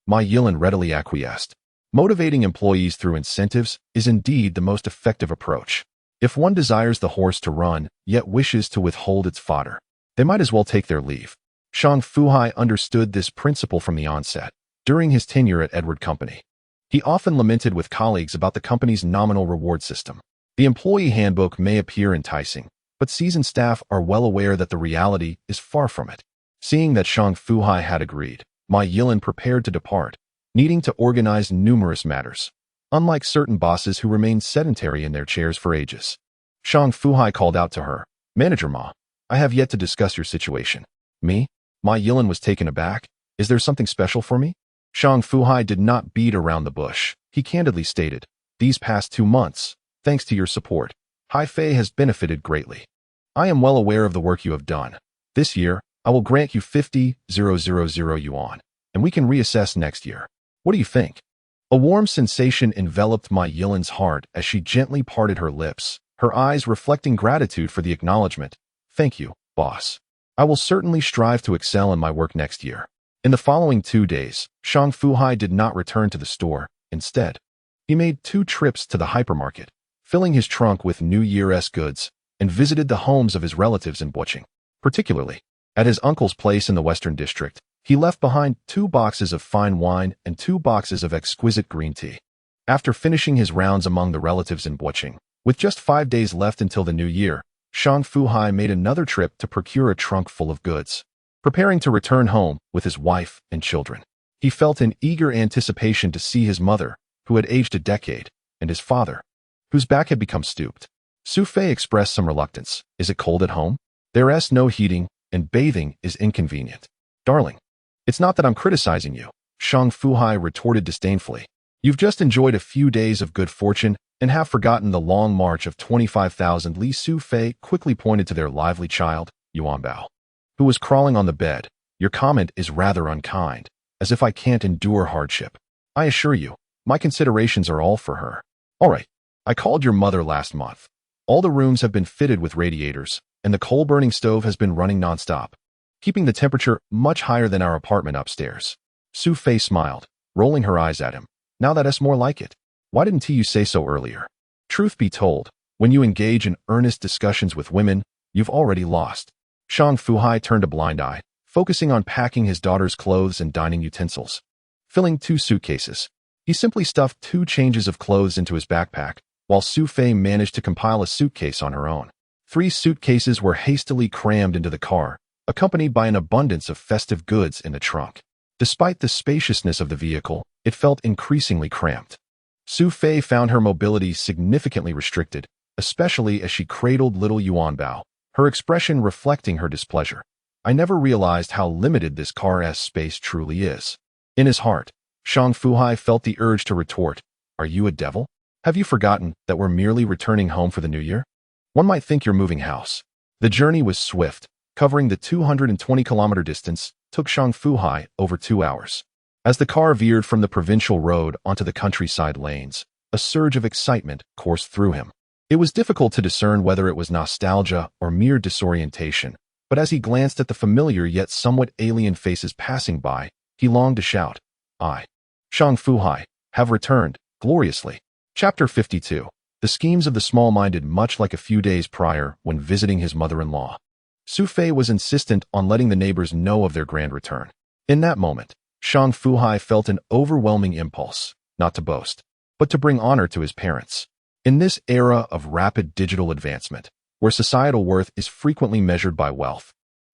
Ma Yilin readily acquiesced. Motivating employees through incentives is indeed the most effective approach. If one desires the horse to run, yet wishes to withhold its fodder, they might as well take their leave. Shang Fu Hai understood this principle from the onset. During his tenure at Edward Company, he often lamented with colleagues about the company's nominal reward system. The employee handbook may appear enticing, but seasoned staff are well aware that the reality is far from it. Seeing that Shang Fu Hai had agreed, Ma Yilin prepared to depart, needing to organize numerous matters. Unlike certain bosses who remained sedentary in their chairs for ages, Shang Fu Hai called out to her, "Manager Ma, I have yet to discuss your situation." "Me?" Ma Yilin was taken aback. "Is there something special for me?" Shang Fu Hai did not beat around the bush. He candidly stated, "These past 2 months, thanks to your support, Hai Fei has benefited greatly. I am well aware of the work you have done. This year, I will grant you 50,000 yuan, and we can reassess next year. What do you think?" A warm sensation enveloped Ma Yilin's heart as she gently parted her lips, her eyes reflecting gratitude for the acknowledgement. "Thank you, boss. I will certainly strive to excel in my work next year." In the following 2 days, Shang Fu Hai did not return to the store. Instead, he made 2 trips to the hypermarket, filling his trunk with New Year's goods, and visited the homes of his relatives in Bocheng. Particularly, at his uncle's place in the Western District, he left behind 2 boxes of fine wine and 2 boxes of exquisite green tea. After finishing his rounds among the relatives in Bocheng, with just 5 days left until the new year, Shang Fu Hai made another trip to procure a trunk full of goods. Preparing to return home with his wife and children, he felt an eager anticipation to see his mother, who had aged a decade, and his father, whose back had become stooped. Xu Fei expressed some reluctance. "Is it cold at home? There's no heating, and bathing is inconvenient." "Darling, it's not that I'm criticizing you," Shang Fu Hai retorted disdainfully. "You've just enjoyed a few days of good fortune and have forgotten the long march of 25,000 li." Xu Fei quickly pointed to their lively child, Yuanbao, who was crawling on the bed. "Your comment is rather unkind, as if I can't endure hardship. I assure you, my considerations are all for her." "All right, I called your mother last month. All the rooms have been fitted with radiators, and the coal-burning stove has been running nonstop, keeping the temperature much higher than our apartment upstairs." Xu Fei smiled, rolling her eyes at him. "Now that's more like it. Why didn't you say so earlier?" Truth be told, when you engage in earnest discussions with women, you've already lost. Shang Fu Hai turned a blind eye, focusing on packing his daughter's clothes and dining utensils. Filling 2 suitcases, he simply stuffed 2 changes of clothes into his backpack, while Xu Fei managed to compile a suitcase on her own. 3 suitcases were hastily crammed into the car, accompanied by an abundance of festive goods in the trunk. Despite the spaciousness of the vehicle, it felt increasingly cramped. Xu Fei found her mobility significantly restricted, especially as she cradled little Yuanbao, her expression reflecting her displeasure. "I never realized how limited this car's space truly is." In his heart, Shang Fu Hai felt the urge to retort, "Are you a devil? Have you forgotten that we're merely returning home for the new year? One might think you're moving house." The journey was swift, covering the 220-kilometer distance, took Shang Fu Hai over 2 hours. As the car veered from the provincial road onto the countryside lanes, a surge of excitement coursed through him. It was difficult to discern whether it was nostalgia or mere disorientation, but as he glanced at the familiar yet somewhat alien faces passing by, he longed to shout, "I, Shang Fu Hai, have returned, gloriously." Chapter 52. The schemes of the small-minded. Much like a few days prior when visiting his mother-in-law, Xu Fei was insistent on letting the neighbors know of their grand return. In that moment, Shang Fu Hai felt an overwhelming impulse, not to boast, but to bring honor to his parents. In this era of rapid digital advancement, where societal worth is frequently measured by wealth,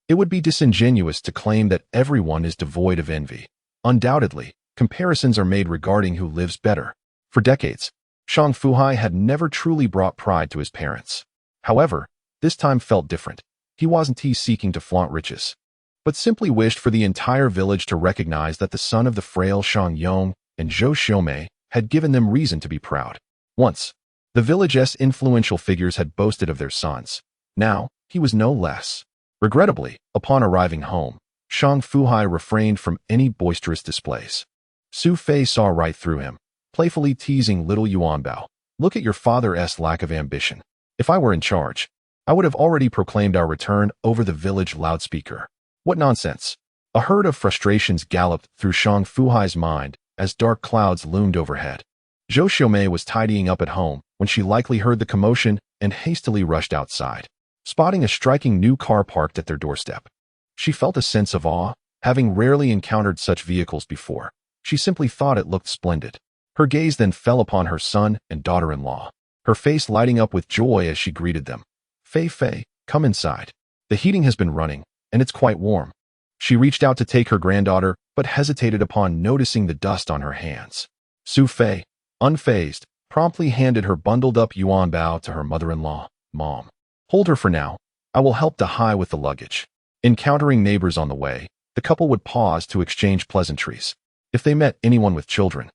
it would be disingenuous to claim that everyone is devoid of envy. Undoubtedly, comparisons are made regarding who lives better. For decades, Shang Fu Hai had never truly brought pride to his parents. However, this time felt different. He wasn't seeking to flaunt riches, but simply wished for the entire village to recognize that the son of the frail Shang Yong and Zhou Xiaomei had given them reason to be proud. Once, the village's influential figures had boasted of their sons. Now, he was no less. Regrettably, upon arriving home, Shang Fu Hai refrained from any boisterous displays. Xu Fei saw right through him, playfully teasing little Yuanbao. Look at your father's lack of ambition. If I were in charge, I would have already proclaimed our return over the village loudspeaker. What nonsense. A herd of frustrations galloped through Shang Fu Hai's mind as dark clouds loomed overhead. Zhou Xiaomei was tidying up at home when she likely heard the commotion and hastily rushed outside, spotting a striking new car parked at their doorstep. She felt a sense of awe, having rarely encountered such vehicles before. She simply thought it looked splendid. Her gaze then fell upon her son and daughter-in-law, her face lighting up with joy as she greeted them. Fei, come inside. The heating has been running, and it's quite warm. She reached out to take her granddaughter, but hesitated upon noticing the dust on her hands. Xu Fei, unfazed, promptly handed her bundled-up Yuanbao to her mother-in-law. Mom, hold her for now. I will help Hai with the luggage. Encountering neighbors on the way, the couple would pause to exchange pleasantries. If they met anyone with children,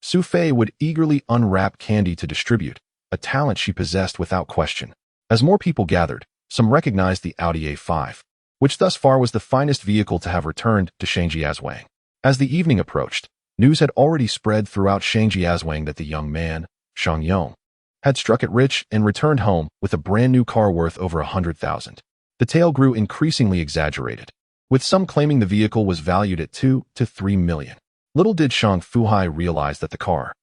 Xu Fei would eagerly unwrap candy to distribute, a talent she possessed without question. As more people gathered, some recognized the Audi A5, which thus far was the finest vehicle to have returned to Shangjiazwang. As the evening approached, news had already spread throughout Shangjiazwang that the young man, Shang Yong, had struck it rich and returned home with a brand new car worth over 100,000. The tale grew increasingly exaggerated, with some claiming the vehicle was valued at 2 to 3 million. Little did Shang Fu Hai realize that the car,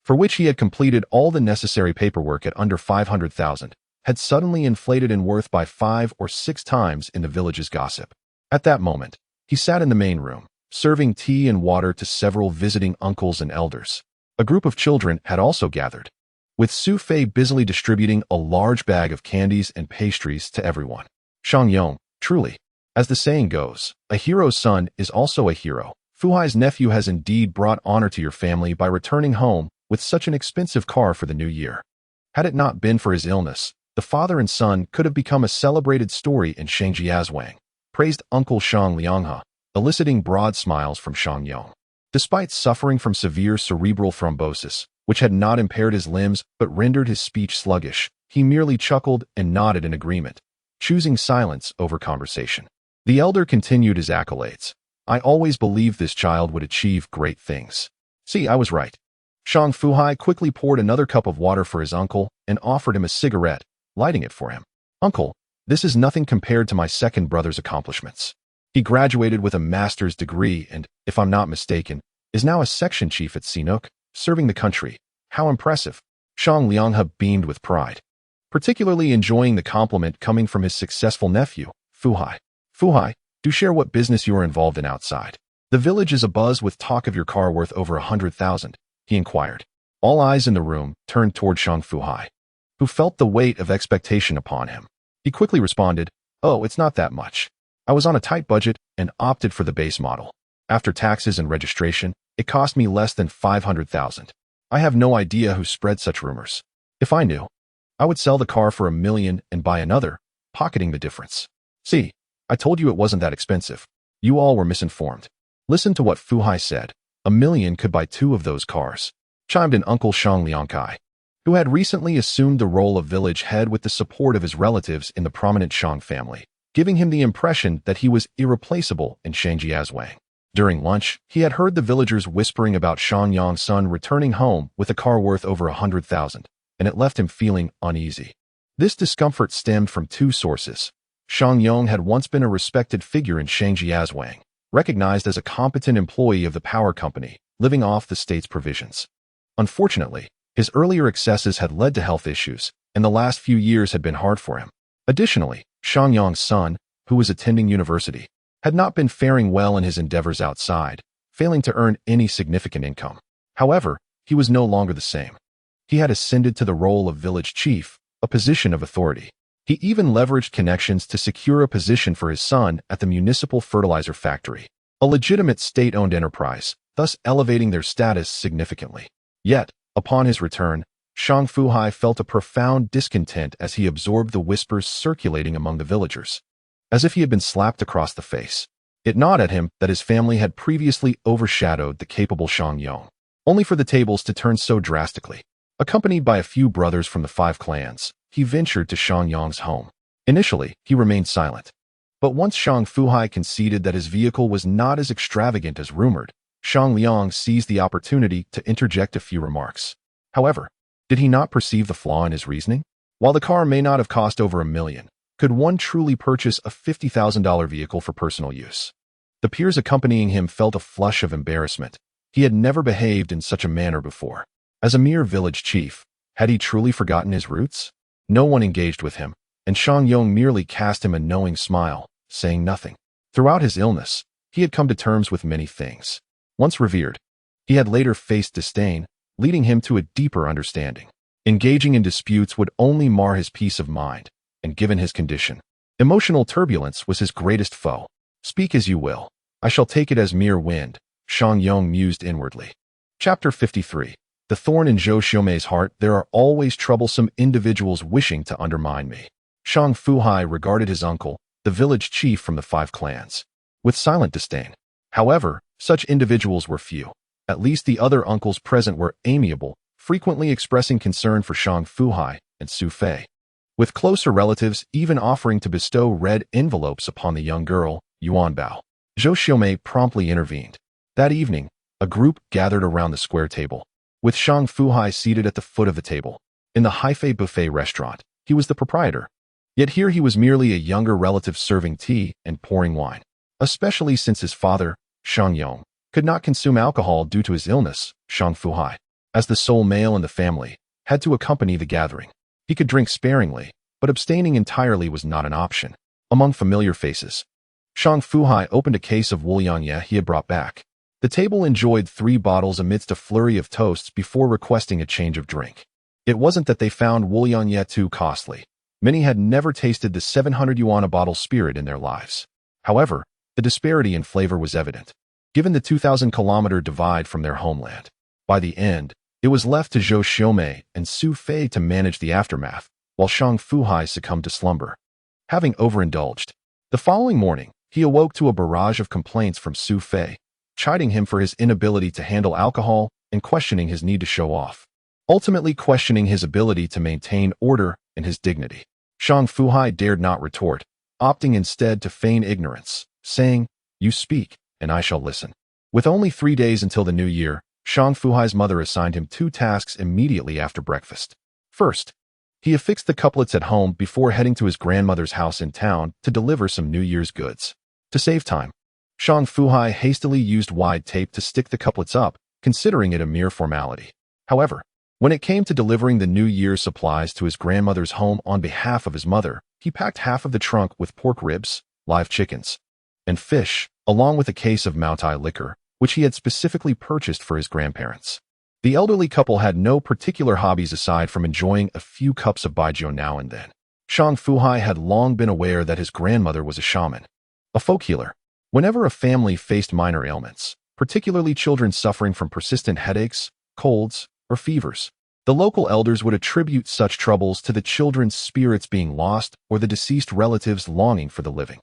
for which he had completed all the necessary paperwork at under 500,000, had suddenly inflated in worth by 5 or 6 times in the village's gossip. At that moment, he sat in the main room, serving tea and water to several visiting uncles and elders. A group of children had also gathered, with Xu Fei busily distributing a large bag of candies and pastries to everyone. Shang Yong, truly, as the saying goes, a hero's son is also a hero. Fu Hai's nephew has indeed brought honor to your family by returning home with such an expensive car for the new year. Had it not been for his illness, the father and son could have become a celebrated story in Shangjiazwang, praised Uncle Shang Lianghe, eliciting broad smiles from Shang Yong. Despite suffering from severe cerebral thrombosis, which had not impaired his limbs but rendered his speech sluggish, he merely chuckled and nodded in agreement, choosing silence over conversation. The elder continued his accolades. I always believed this child would achieve great things. See, I was right. Shang Fu Hai quickly poured another cup of water for his uncle and offered him a cigarette, lighting it for him. Uncle, this is nothing compared to my second brother's accomplishments. He graduated with a master's degree and, if I'm not mistaken, is now a section chief at Sinuk, serving the country. How impressive. Shang Lianghe beamed with pride, particularly enjoying the compliment coming from his successful nephew, Fu Hai. Fu Hai, do share what business you are involved in outside. The village is abuzz with talk of your car worth over 100,000, he inquired. All eyes in the room turned toward Shang Fu Hai, who felt the weight of expectation upon him. He quickly responded, oh, it's not that much. I was on a tight budget and opted for the base model. After taxes and registration, it cost me less than 500,000. I have no idea who spread such rumors. If I knew, I would sell the car for 1 million and buy another, pocketing the difference. See, I told you it wasn't that expensive. You all were misinformed. Listen to what Fu Hai said. 1 million could buy 2 of those cars, chimed in Uncle Shang Liangkai, who had recently assumed the role of village head with the support of his relatives in the prominent Shang family, giving him the impression that he was irreplaceable in Shangjiazwang. During lunch, he had heard the villagers whispering about Shang Yong's son returning home with a car worth over 100,000, and it left him feeling uneasy. This discomfort stemmed from 2 sources. Shang Yong had once been a respected figure in Shangjiazwang, recognized as a competent employee of the power company, living off the state's provisions. Unfortunately, his earlier excesses had led to health issues, and the last few years had been hard for him. Additionally, Shang Yong's son, who was attending university, had not been faring well in his endeavors outside, failing to earn any significant income. However, he was no longer the same. He had ascended to the role of village chief, a position of authority. He even leveraged connections to secure a position for his son at the municipal fertilizer factory, a legitimate state-owned enterprise, thus elevating their status significantly. Yet, upon his return, Shang Fu Hai felt a profound discontent as he absorbed the whispers circulating among the villagers. As if he had been slapped across the face. It gnawed at him that his family had previously overshadowed the capable Shang Yong, only for the tables to turn so drastically. Accompanied by a few brothers from the 5 clans, he ventured to Shang Yong's home. Initially, he remained silent. But once Shang Fu Hai conceded that his vehicle was not as extravagant as rumored, Shang Liang seized the opportunity to interject a few remarks. However, Did he not perceive the flaw in his reasoning? While the car may not have cost over $1 million, could one truly purchase a $50,000 vehicle for personal use? The peers accompanying him felt a flush of embarrassment. He had never behaved in such a manner before. As a mere village chief, had he truly forgotten his roots? No one engaged with him, and Shang Yong merely cast him a knowing smile, saying nothing. Throughout his illness, he had come to terms with many things. Once revered, he had later faced disdain, leading him to a deeper understanding. Engaging in disputes would only mar his peace of mind, and given his condition, emotional turbulence was his greatest foe. Speak as you will, I shall take it as mere wind, Shang Yong mused inwardly. Chapter 53. The thorn in Zhou Xiaomei's heart. There are always troublesome individuals wishing to undermine me. Shang Fu Hai regarded his uncle, the village chief from the 5 clans, with silent disdain. However, such individuals were few. At least the other uncles present were amiable, frequently expressing concern for Shang Fu Hai and Xu Fei, with closer relatives even offering to bestow red envelopes upon the young girl, Yuanbao. Zhou Xiaomei promptly intervened. That evening, a group gathered around the square table, with Shang Fu Hai seated at the foot of the table. In the Haifei buffet restaurant, he was the proprietor. Yet here he was merely a younger relative serving tea and pouring wine. Especially since his father, Shang Yong, could not consume alcohol due to his illness, Shang Fu Hai, as the sole male in the family, had to accompany the gathering. He could drink sparingly, but abstaining entirely was not an option. Among familiar faces, Shang Fu Hai opened a case of Wulianye he had brought back. The table enjoyed 3 bottles amidst a flurry of toasts before requesting a change of drink. It wasn't that they found Wulianye too costly. Many had never tasted the 700 yuan a bottle spirit in their lives. However, the disparity in flavor was evident, given the 2,000-kilometer divide from their homeland. By the end, it was left to Zhou Xiaomei and Xu Fei to manage the aftermath, while Shang Fu Hai succumbed to slumber, having overindulged. The following morning, he awoke to a barrage of complaints from Xu Fei, chiding him for his inability to handle alcohol and questioning his need to show off, ultimately questioning his ability to maintain order and his dignity. Shang Fu Hai dared not retort, opting instead to feign ignorance, saying, "You speak, and I shall listen." With only 3 days until the new year, Shang Fu Hai's mother assigned him 2 tasks immediately after breakfast. First, he affixed the couplets at home before heading to his grandmother's house in town to deliver some New Year's goods. To save time, Shang Fu Hai hastily used wide tape to stick the couplets up, considering it a mere formality. However, when it came to delivering the New Year's supplies to his grandmother's home on behalf of his mother, he packed half of the trunk with pork ribs, live chickens, and fish, along with a case of Moutai liquor, which he had specifically purchased for his grandparents. The elderly couple had no particular hobbies aside from enjoying a few cups of baijiu now and then. Shang Fu Hai had long been aware that his grandmother was a shaman, a folk healer. Whenever a family faced minor ailments, particularly children suffering from persistent headaches, colds, or fevers, the local elders would attribute such troubles to the children's spirits being lost or the deceased relatives longing for the living.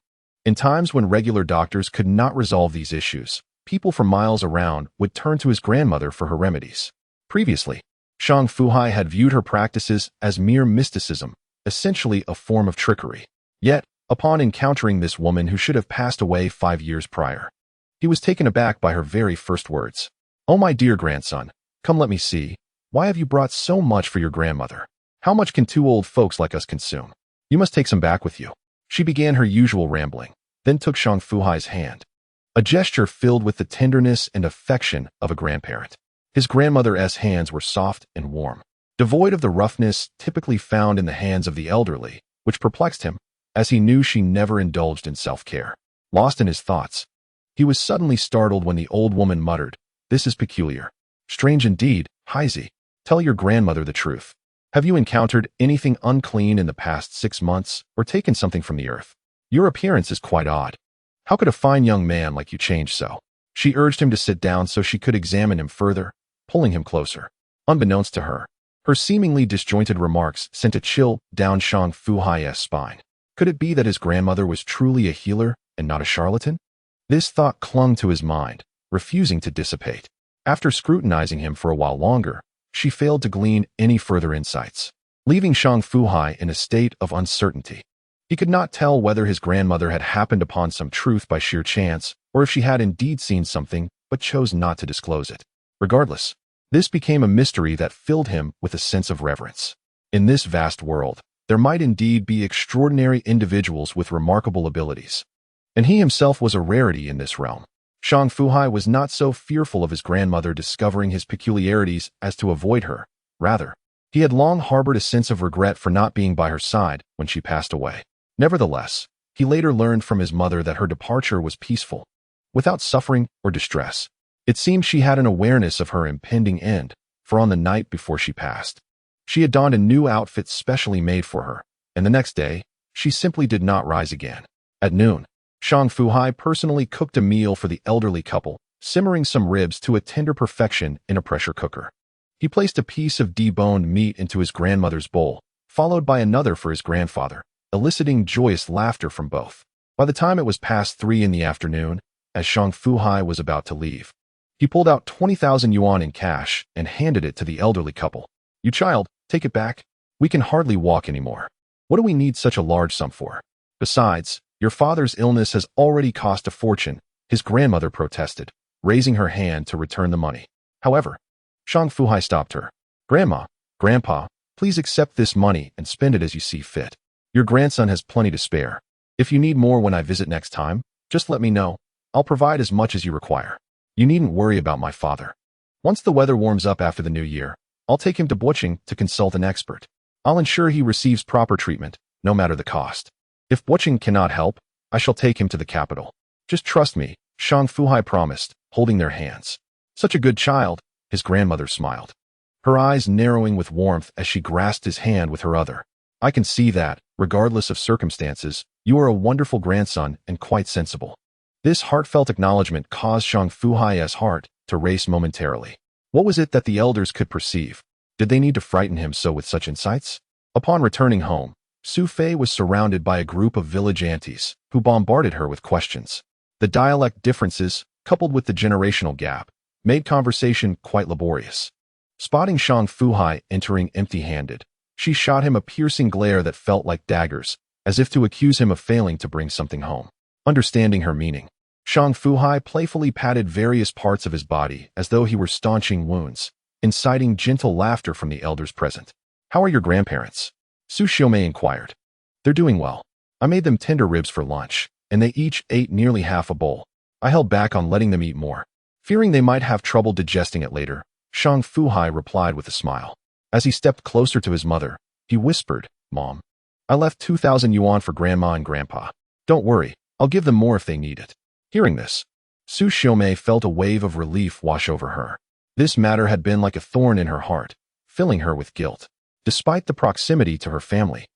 In times when regular doctors could not resolve these issues, people from miles around would turn to his grandmother for her remedies. Previously, Shang Fu Hai had viewed her practices as mere mysticism, essentially a form of trickery. Yet, upon encountering this woman who should have passed away 5 years prior, he was taken aback by her very first words. "Oh, my dear grandson, come let me see. Why have you brought so much for your grandmother? How much can 2 old folks like us consume? You must take some back with you." She began her usual rambling, then took Shang Fu Hai's hand, a gesture filled with the tenderness and affection of a grandparent. His grandmother's hands were soft and warm, devoid of the roughness typically found in the hands of the elderly, which perplexed him, as he knew she never indulged in self-care. Lost in his thoughts, he was suddenly startled when the old woman muttered, "This is peculiar. Strange indeed, Haizi. Tell your grandmother the truth. Have you encountered anything unclean in the past 6 months or taken something from the earth? Your appearance is quite odd. How could a fine young man like you change so?" She urged him to sit down so she could examine him further, pulling him closer. Unbeknownst to her, her seemingly disjointed remarks sent a chill down Shang Fu Hai's spine. Could it be that his grandmother was truly a healer and not a charlatan? This thought clung to his mind, refusing to dissipate. After scrutinizing him for a while longer, she failed to glean any further insights, leaving Shang Fu Hai in a state of uncertainty. He could not tell whether his grandmother had happened upon some truth by sheer chance, or if she had indeed seen something but chose not to disclose it. Regardless, This became a mystery that filled him with a sense of reverence. In this vast world, there might indeed be extraordinary individuals with remarkable abilities. And he himself was a rarity in this realm. Shang Fu Hai was not so fearful of his grandmother discovering his peculiarities as to avoid her. Rather, he had long harbored a sense of regret for not being by her side when she passed away. Nevertheless, he later learned from his mother that her departure was peaceful, without suffering or distress. It seemed she had an awareness of her impending end, for on the night before she passed, she had donned a new outfit specially made for her, and the next day, she simply did not rise again. At noon, Shang Fu Hai personally cooked a meal for the elderly couple, simmering some ribs to a tender perfection in a pressure cooker. He placed a piece of deboned meat into his grandmother's bowl, followed by another for his grandfather, eliciting joyous laughter from both. By the time it was past 3 in the afternoon, as Shang Fu Hai was about to leave, he pulled out 20,000 yuan in cash and handed it to the elderly couple. "You child, take it back. We can hardly walk anymore. What do we need such a large sum for? Besides, your father's illness has already cost a fortune," his grandmother protested, raising her hand to return the money. However, Shang Fu Hai stopped her. "Grandma, Grandpa, please accept this money and spend it as you see fit. Your grandson has plenty to spare. If you need more when I visit next time, just let me know. I'll provide as much as you require. You needn't worry about my father. Once the weather warms up after the new year, I'll take him to Buching to consult an expert. I'll ensure he receives proper treatment, no matter the cost. If Buching cannot help, I shall take him to the capital. Just trust me," Shang Fu Hai promised, holding their hands. "Such a good child," his grandmother smiled, her eyes narrowing with warmth as she grasped his hand with her other. "I can see that, regardless of circumstances, you are a wonderful grandson and quite sensible." This heartfelt acknowledgement caused Shang Fu Hai's heart to race momentarily. What was it that the elders could perceive? Did they need to frighten him so with such insights? Upon returning home, Xu Fei was surrounded by a group of village aunties who bombarded her with questions. The dialect differences, coupled with the generational gap, made conversation quite laborious. Spotting Shang Fu Hai entering empty-handed, she shot him a piercing glare that felt like daggers, as if to accuse him of failing to bring something home. Understanding her meaning, Shang Fu Hai playfully patted various parts of his body as though he were staunching wounds, inciting gentle laughter from the elders present. "How are your grandparents?" Su Xiaomei inquired. "They're doing well. I made them tender ribs for lunch, and they each ate nearly half a bowl. I held back on letting them eat more, fearing they might have trouble digesting it later," Shang Fu Hai replied with a smile. As he stepped closer to his mother, he whispered, "Mom, I left 2,000 yuan for Grandma and Grandpa. Don't worry, I'll give them more if they need it." Hearing this, Su Xiaomei felt a wave of relief wash over her. This matter had been like a thorn in her heart, filling her with guilt. Despite the proximity to her family,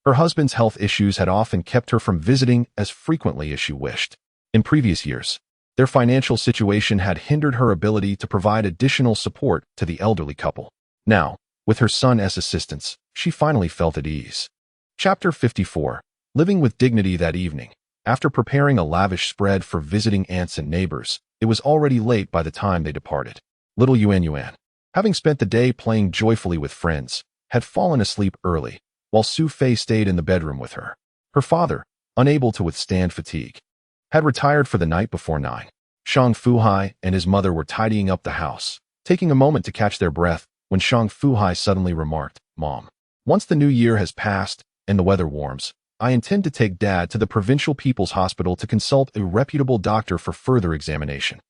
her husband's health issues had often kept her from visiting as frequently as she wished. In previous years, their financial situation had hindered her ability to provide additional support to the elderly couple. Now, with her son's assistance, she finally felt at ease. Chapter 54. Living with dignity that evening. After preparing a lavish spread for visiting aunts and neighbors, it was already late by the time they departed. Little Yuan, having spent the day playing joyfully with friends, had fallen asleep early, while Xu Fei stayed in the bedroom with her. Her father, unable to withstand fatigue, had retired for the night before 9. Shang Fu Hai and his mother were tidying up the house, taking a moment to catch their breath when Shang Fu Hai suddenly remarked, "Mom, once the new year has passed and the weather warms, I intend to take Dad to the Provincial People's Hospital to consult a reputable doctor for further examination.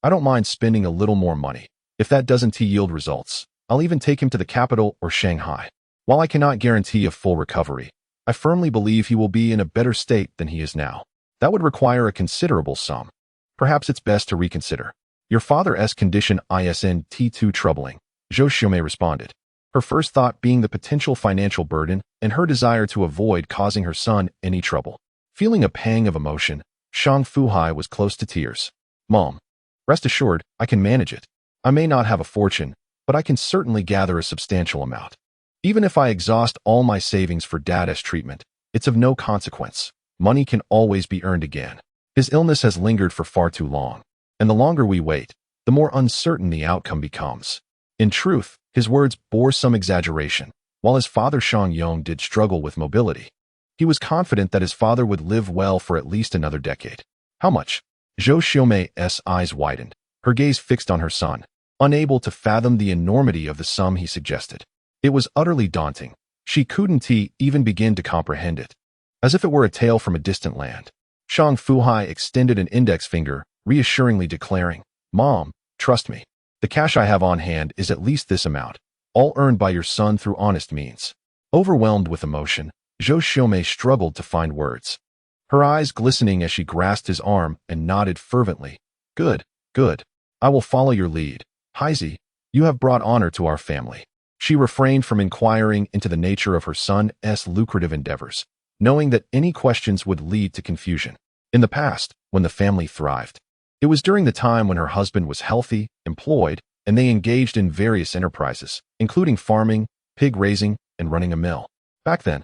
I don't mind spending a little more money. If that doesn't yield results, I'll even take him to the capital or Shanghai. While I cannot guarantee a full recovery, I firmly believe he will be in a better state than he is now. That would require a considerable sum. Perhaps it's best to reconsider. Your father's condition isn't too troubling," Zhou Xiaomei responded, her first thought being the potential financial burden and her desire to avoid causing her son any trouble. Feeling a pang of emotion, Shang Fu Hai was close to tears. "Mom, rest assured, I can manage it. I may not have a fortune, but I can certainly gather a substantial amount. Even if I exhaust all my savings for Dad's treatment, it's of no consequence. Money can always be earned again. His illness has lingered for far too long, and the longer we wait, the more uncertain the outcome becomes." In truth, his words bore some exaggeration. While his father Shang Yong did struggle with mobility, he was confident that his father would live well for at least another decade. "How much?" Zhou Xiaomei's eyes widened, her gaze fixed on her son. unable to fathom the enormity of the sum he suggested. It was utterly daunting. She couldn't even begin to comprehend it. As if it were a tale from a distant land. Shang Fu Hai extended an index finger, reassuringly declaring, "Mom, trust me. The cash I have on hand is at least this amount, all earned by your son through honest means." Overwhelmed with emotion, Zhou Xiaomei struggled to find words. Her eyes glistening as she grasped his arm and nodded fervently. Good, good. I will follow your lead. Haizi, you have brought honor to our family." She refrained from inquiring into the nature of her son's lucrative endeavors, knowing that any questions would lead to confusion. In the past, when the family thrived, it was during the time when her husband was healthy, employed, and they engaged in various enterprises, including farming, pig raising, and running a mill. Back then,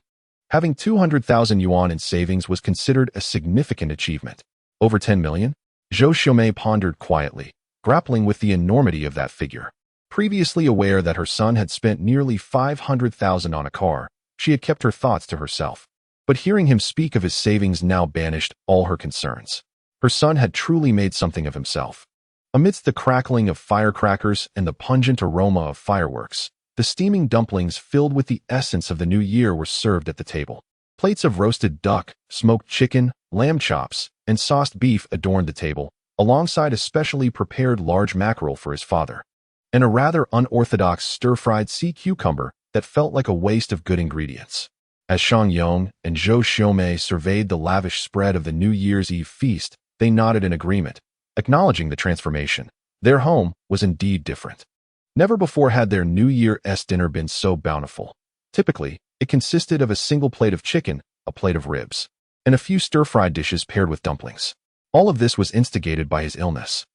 having 200,000 yuan in savings was considered a significant achievement. Over 10 million? Zhou Xiaomei pondered quietly, grappling with the enormity of that figure. Previously aware that her son had spent nearly 500,000 on a car, she had kept her thoughts to herself. But hearing him speak of his savings now banished all her concerns. Her son had truly made something of himself. Amidst the crackling of firecrackers and the pungent aroma of fireworks, the steaming dumplings filled with the essence of the new year were served at the table. Plates of roasted duck, smoked chicken, lamb chops, and sauced beef adorned the table, alongside a specially prepared large mackerel for his father, and a rather unorthodox stir-fried sea cucumber that felt like a waste of good ingredients. As Shang Yong and Zhou Xiaomei surveyed the lavish spread of the New Year's Eve feast, they nodded in agreement, acknowledging the transformation. Their home was indeed different. Never before had their New Year's dinner been so bountiful. Typically, it consisted of a single plate of chicken, a plate of ribs, and a few stir-fried dishes paired with dumplings. All of this was instigated by his illness.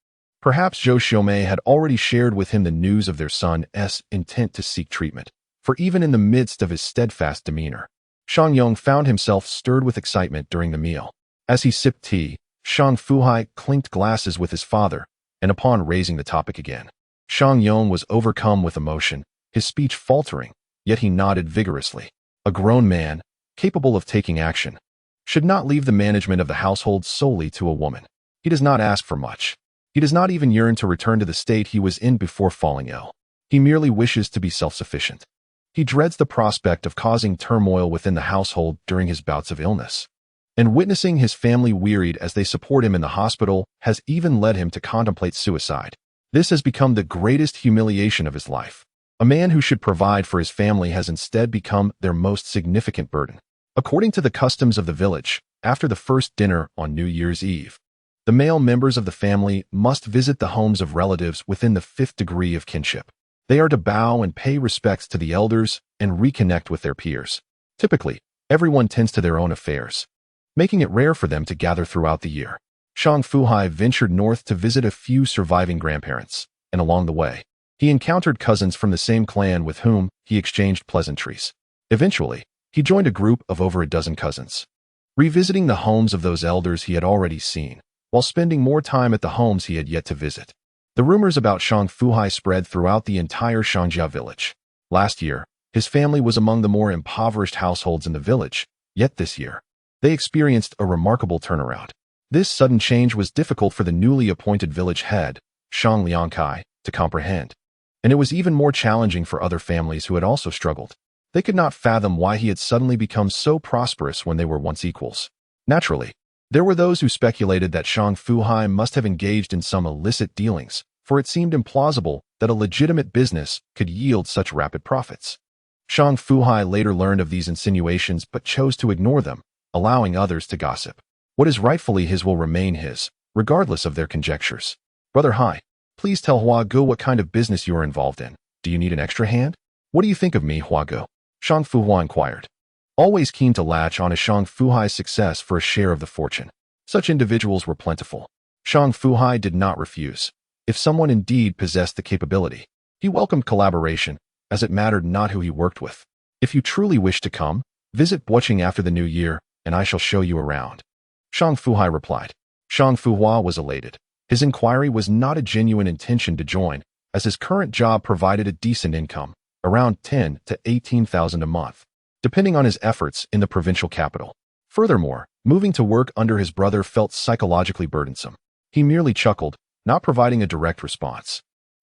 Perhaps Zhou Xiaomei had already shared with him the news of their son's intent to seek treatment, for even in the midst of his steadfast demeanor, Shang Yong found himself stirred with excitement during the meal. As he sipped tea, Shang Fu Hai clinked glasses with his father, and upon raising the topic again, Shang Yong was overcome with emotion, his speech faltering, yet he nodded vigorously. A grown man, capable of taking action, should not leave the management of the household solely to a woman. He does not ask for much. He does not even yearn to return to the state he was in before falling ill. He merely wishes to be self-sufficient. He dreads the prospect of causing turmoil within the household during his bouts of illness. And witnessing his family wearied as they support him in the hospital has even led him to contemplate suicide. This has become the greatest humiliation of his life. A man who should provide for his family has instead become their most significant burden. According to the customs of the village, after the first dinner on New Year's Eve, the male members of the family must visit the homes of relatives within the 5th degree of kinship. They are to bow and pay respects to the elders and reconnect with their peers. Typically, everyone tends to their own affairs, making it rare for them to gather throughout the year. Shang Fu Hai ventured north to visit a few surviving grandparents, and along the way, he encountered cousins from the same clan with whom he exchanged pleasantries. Eventually, he joined a group of over a dozen cousins, revisiting the homes of those elders he had already seen, while spending more time at the homes he had yet to visit. The rumors about Shang Fu Hai spread throughout the entire Shangjia village. Last year, his family was among the more impoverished households in the village, yet this year, they experienced a remarkable turnaround. This sudden change was difficult for the newly appointed village head, Shang Liangkai, to comprehend. And it was even more challenging for other families who had also struggled. They could not fathom why he had suddenly become so prosperous when they were once equals. Naturally, there were those who speculated that Shang Fu Hai must have engaged in some illicit dealings, for it seemed implausible that a legitimate business could yield such rapid profits. Shang Fu Hai later learned of these insinuations but chose to ignore them, allowing others to gossip. What is rightfully his will remain his, regardless of their conjectures. Brother Hai, please tell Hua Ge what kind of business you are involved in. Do you need an extra hand? What do you think of me, Hua Ge? Shang Fu Hua inquired, always keen to latch on to Shang Fu Hai's success for a share of the fortune. Such individuals were plentiful. Shang Fu Hai did not refuse. If someone indeed possessed the capability, he welcomed collaboration, as it mattered not who he worked with. If you truly wish to come, visit Buocheng after the new year, and I shall show you around. Shang Fu Hai replied. Shang Fu Hua was elated. His inquiry was not a genuine intention to join, as his current job provided a decent income, around 10 to 18,000 a month, depending on his efforts in the provincial capital. Furthermore, moving to work under his brother felt psychologically burdensome. He merely chuckled, not providing a direct response.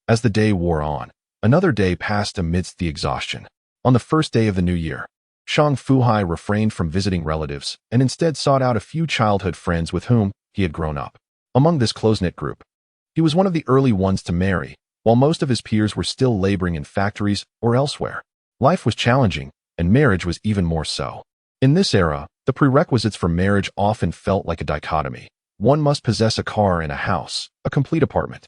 As the day wore on, another day passed amidst the exhaustion. On the first day of the new year, Shang Fu Hai refrained from visiting relatives and instead sought out a few childhood friends with whom he had grown up. Among this close-knit group, he was one of the early ones to marry, while most of his peers were still laboring in factories or elsewhere. Life was challenging, and marriage was even more so. In this era, the prerequisites for marriage often felt like a dichotomy. One must possess a car and a house, a complete apartment.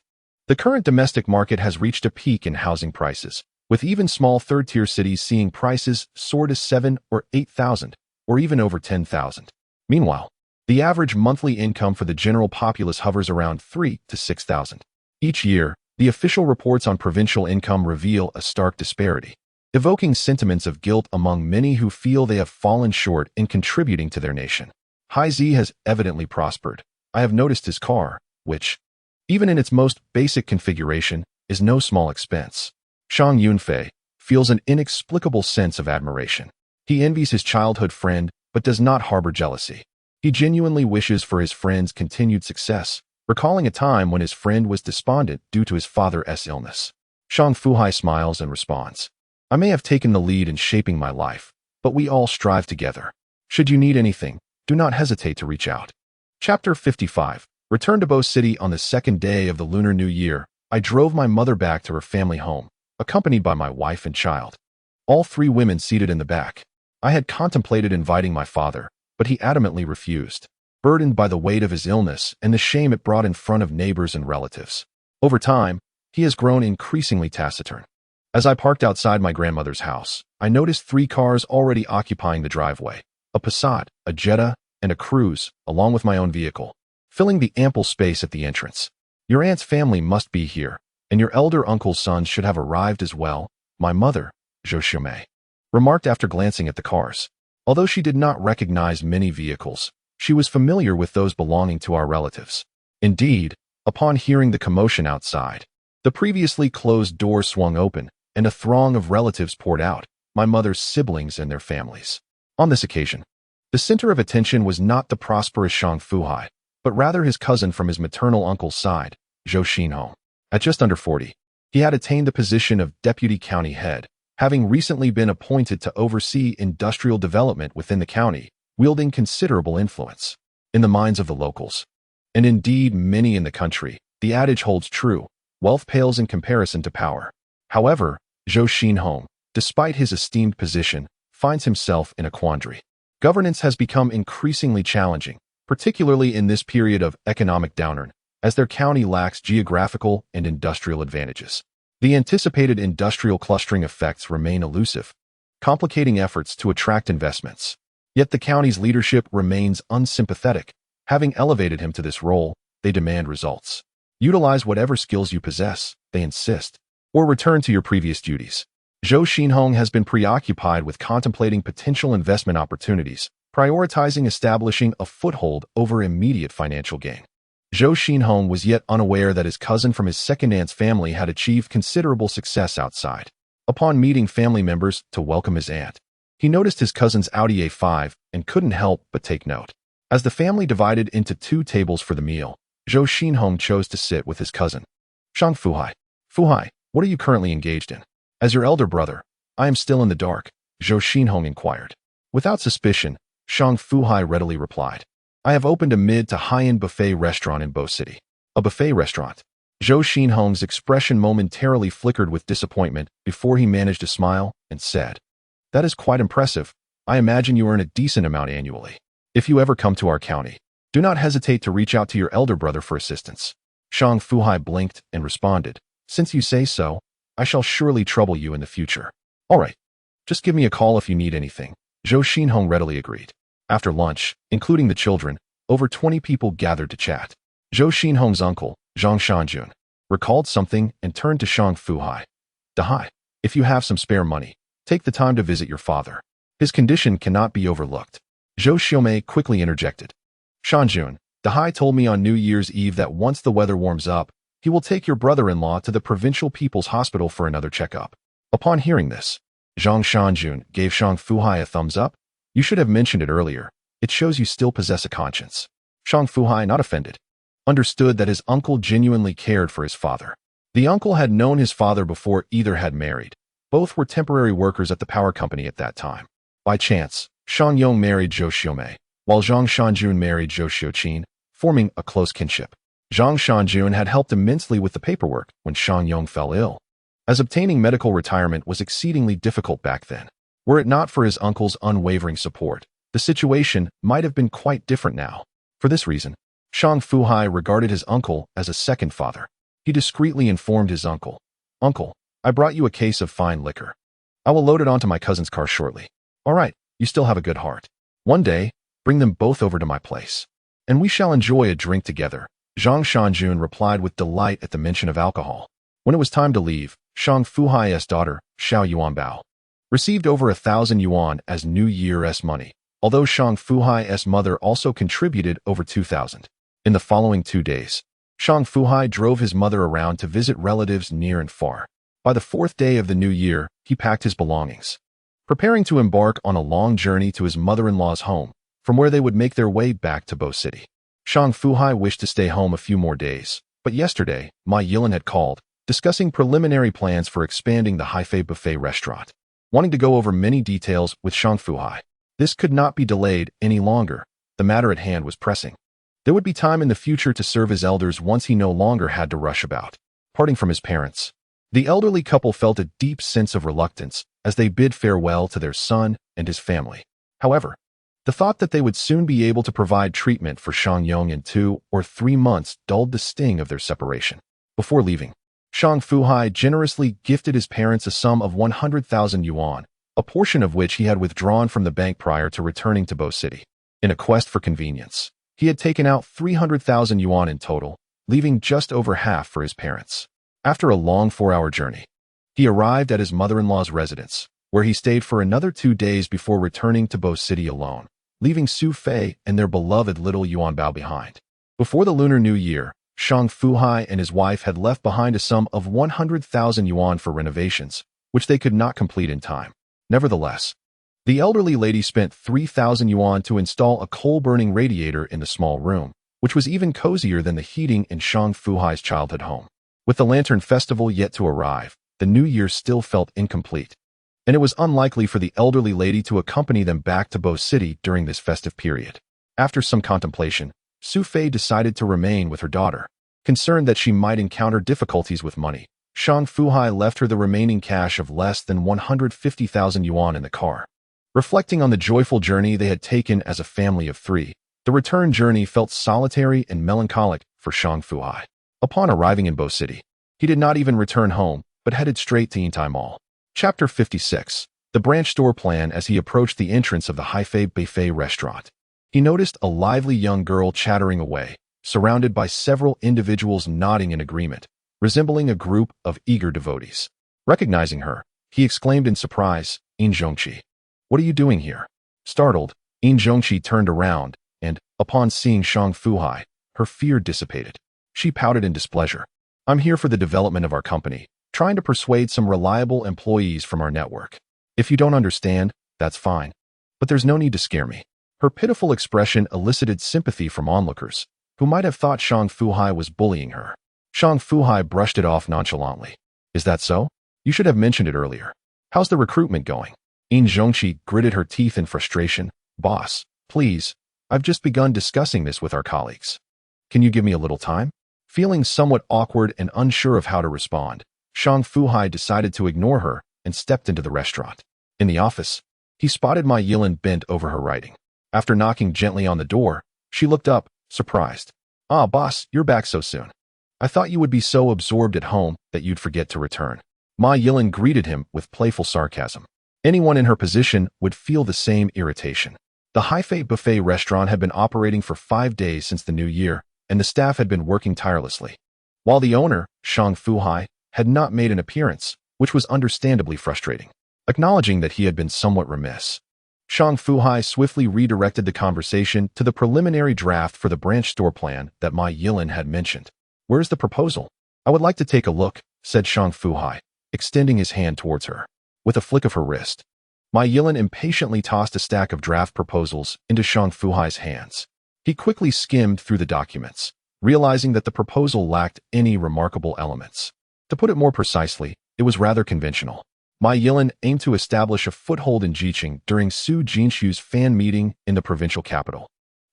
The current domestic market has reached a peak in housing prices, with even small third-tier cities seeing prices soar to 7,000 or 8,000, or even over 10,000. Meanwhile, the average monthly income for the general populace hovers around 3,000 to 6,000. Each year, the official reports on provincial income reveal a stark disparity, evoking sentiments of guilt among many who feel they have fallen short in contributing to their nation. Hai Zi has evidently prospered. I have noticed his car, which, even in its most basic configuration, is no small expense. Shang Yunfei feels an inexplicable sense of admiration. He envies his childhood friend, but does not harbor jealousy. He genuinely wishes for his friend's continued success, recalling a time when his friend was despondent due to his father's illness. Shang Fu Hai smiles and responds, I may have taken the lead in shaping my life, but we all strive together. Should you need anything, do not hesitate to reach out. Chapter 55. Return to Bo City on the second day of the Lunar New Year. I drove my mother back to her family home, accompanied by my wife and child. All three women seated in the back. I had contemplated inviting my father, but he adamantly refused, burdened by the weight of his illness and the shame it brought in front of neighbors and relatives. Over time, he has grown increasingly taciturn. As I parked outside my grandmother's house, I noticed 3 cars already occupying the driveway, a Passat, a Jetta, and a Cruze, along with my own vehicle, filling the ample space at the entrance. Your aunt's family must be here, and your elder uncle's sons should have arrived as well, my mother, Kweichow Moutai, remarked after glancing at the cars. Although she did not recognize many vehicles, she was familiar with those belonging to our relatives. Indeed, upon hearing the commotion outside, the previously closed door swung open, and a throng of relatives poured out, my mother's siblings and their families. On this occasion, the center of attention was not the prosperous Shang Fu Hai, but rather his cousin from his maternal uncle's side, Zhou Xinhong. At just under 40, he had attained the position of deputy county head, having recently been appointed to oversee industrial development within the county, wielding considerable influence. In the minds of the locals, and indeed many in the country, the adage holds true, wealth pales in comparison to power. However, Zhou Xinhong, despite his esteemed position, finds himself in a quandary. Governance has become increasingly challenging, particularly in this period of economic downturn, as their county lacks geographical and industrial advantages. The anticipated industrial clustering effects remain elusive, complicating efforts to attract investments. Yet the county's leadership remains unsympathetic. Having elevated him to this role, they demand results. Utilize whatever skills you possess, they insist, or return to your previous duties. Zhou Xinhong has been preoccupied with contemplating potential investment opportunities, prioritizing establishing a foothold over immediate financial gain. Zhou Xinhong was yet unaware that his cousin from his second aunt's family had achieved considerable success outside. Upon meeting family members to welcome his aunt, he noticed his cousin's Audi A5 and couldn't help but take note. As the family divided into 2 tables for the meal, Zhou Xinhong chose to sit with his cousin. Shang Fu Hai. Fu Hai, what are you currently engaged in? As your elder brother, I am still in the dark, Zhou Xinhong inquired. Without suspicion, Shang Fu Hai readily replied, I have opened a mid to high-end buffet restaurant in Bo City. A buffet restaurant. Zhou Xinhong's expression momentarily flickered with disappointment before he managed a smile and said, That is quite impressive. I imagine you earn a decent amount annually. If you ever come to our county, do not hesitate to reach out to your elder brother for assistance. Shang Fu Hai blinked and responded, Since you say so, I shall surely trouble you in the future. All right, just give me a call if you need anything. Zhou Xinhong readily agreed. After lunch, including the children, over 20 people gathered to chat. Zhou Xinhong's uncle, Zhang Shanjun, recalled something and turned to Shang Fu Hai. Dahai, if you have some spare money, take the time to visit your father. His condition cannot be overlooked. Zhou Xiaomei quickly interjected. Shanjun, Dahai told me on New Year's Eve that once the weather warms up, he will take your brother-in-law to the Provincial People's Hospital for another checkup. Upon hearing this, Zhang Shanjun gave Shang Fu Hai a thumbs up. You should have mentioned it earlier. It shows you still possess a conscience. Shang Fu Hai, not offended, understood that his uncle genuinely cared for his father. The uncle had known his father before either had married. Both were temporary workers at the power company at that time. By chance, Shang Yong married Zhou Xiumei, while Zhang Shanjun married Zhou Xiuqin, forming a close kinship. Zhang Shanjun had helped immensely with the paperwork when Shang Yong fell ill, as obtaining medical retirement was exceedingly difficult back then. Were it not for his uncle's unwavering support, the situation might have been quite different now. For this reason, Shang Fu Hai regarded his uncle as a second father. He discreetly informed his uncle, "Uncle, I brought you a case of fine liquor. I will load it onto my cousin's car shortly. All right, you still have a good heart. One day, bring them both over to my place, and we shall enjoy a drink together." Zhang Shanjun replied with delight at the mention of alcohol. When it was time to leave, Shang Fu Hai's daughter, Xiao Yuanbao, received over 1,000 yuan as New Year's money, although Shang Fu Hai's mother also contributed over 2,000. In the following 2 days, Shang Fu Hai drove his mother around to visit relatives near and far. By the 4th day of the new year, he packed his belongings, preparing to embark on a long journey to his mother-in-law's home, from where they would make their way back to Bo City. Shang Fu Hai wished to stay home a few more days, but yesterday, Ma Yilin had called, discussing preliminary plans for expanding the Haifei buffet restaurant. Wanting to go over many details with Shang Fu Hai, this could not be delayed any longer. The matter at hand was pressing. There would be time in the future to serve his elders once he no longer had to rush about. Parting from his parents, the elderly couple felt a deep sense of reluctance as they bid farewell to their son and his family. However, the thought that they would soon be able to provide treatment for Shang Yong in 2 or 3 months dulled the sting of their separation. Before leaving, Shang Fu Hai generously gifted his parents a sum of 100,000 yuan, a portion of which he had withdrawn from the bank prior to returning to Bo City. In a quest for convenience, he had taken out 300,000 yuan in total, leaving just over half for his parents. After a long 4-hour journey, he arrived at his mother-in-law's residence, where he stayed for another 2 days before returning to Bo City alone, leaving Xu Fei and their beloved little Yuanbao behind. Before the Lunar New Year, Shang Fu Hai and his wife had left behind a sum of 100,000 yuan for renovations, which they could not complete in time. Nevertheless, the elderly lady spent 3,000 yuan to install a coal-burning radiator in the small room, which was even cozier than the heating in Shang Fu Hai's childhood home. With the Lantern Festival yet to arrive, the New Year still felt incomplete, and it was unlikely for the elderly lady to accompany them back to Bo City during this festive period. After some contemplation, Xu Fei decided to remain with her daughter. Concerned that she might encounter difficulties with money, Shang Fu Hai left her the remaining cash of less than 150,000 yuan in the car. Reflecting on the joyful journey they had taken as a family of 3, the return journey felt solitary and melancholic for Shang Fu Hai. Upon arriving in Bo City, he did not even return home, but headed straight to Yintai Mall. Chapter 56. The branch store plan. As he approached the entrance of the Haifei buffet restaurant, he noticed a lively young girl chattering away, surrounded by several individuals nodding in agreement, resembling a group of eager devotees. Recognizing her, he exclaimed in surprise, "In Zhongqi, what are you doing here?" Startled, In Zhongqi turned around, and, upon seeing Shang Fu Hai, her fear dissipated. She pouted in displeasure. "I'm here for the development of our company, trying to persuade some reliable employees from our network. If you don't understand, that's fine. But there's no need to scare me." Her pitiful expression elicited sympathy from onlookers, who might have thought Shang Fu Hai was bullying her. Shang Fu Hai brushed it off nonchalantly. "Is that so? You should have mentioned it earlier. How's the recruitment going?" In Zhongqi gritted her teeth in frustration. "Boss, please, I've just begun discussing this with our colleagues. Can you give me a little time?" Feeling somewhat awkward and unsure of how to respond, Shang Fu Hai decided to ignore her and stepped into the restaurant. In the office, he spotted Ma Yilin bent over her writing. After knocking gently on the door, she looked up, surprised. "Ah, boss, you're back so soon. I thought you would be so absorbed at home that you'd forget to return." Ma Yilin greeted him with playful sarcasm. Anyone in her position would feel the same irritation. The Haifei buffet restaurant had been operating for 5 days since the new year, and the staff had been working tirelessly, while the owner, Shang Fu Hai, had not made an appearance, which was understandably frustrating. Acknowledging that he had been somewhat remiss, Shang Fu Hai swiftly redirected the conversation to the preliminary draft for the branch store plan that Ma Yilin had mentioned. "Where's the proposal? I would like to take a look," said Shang Fu Hai, extending his hand towards her. With a flick of her wrist, Ma Yilin impatiently tossed a stack of draft proposals into Shang Fu Hai's hands. He quickly skimmed through the documents, realizing that the proposal lacked any remarkable elements. To put it more precisely, it was rather conventional. Ma Yilin aimed to establish a foothold in Jiqing during Su Jinshu's fan meeting in the provincial capital.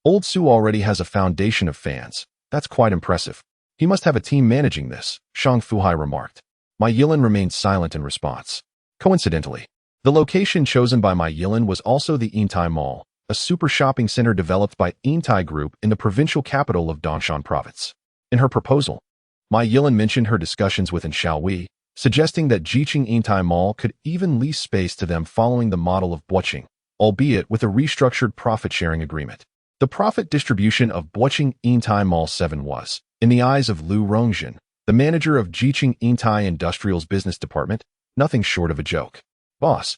Old Su already has a foundation of fans. That's quite impressive. He must have a team managing this, Shang Fu Hai remarked. Ma Yilin remained silent in response. Coincidentally, the location chosen by Ma Yilin was also the Yintai Mall, a super shopping center developed by Yintai Group in the provincial capital of Dongshan Province. In her proposal, Ma Yilin mentioned her discussions with Xiaowei, suggesting that Jiqing Yintai Mall could even lease space to them following the model of Boqing, albeit with a restructured profit-sharing agreement. The profit distribution of Boqing Yintai Mall 7 was, in the eyes of Lu Rongjin, the manager of Jiqing Yintai Industrial's business department, nothing short of a joke. Boss,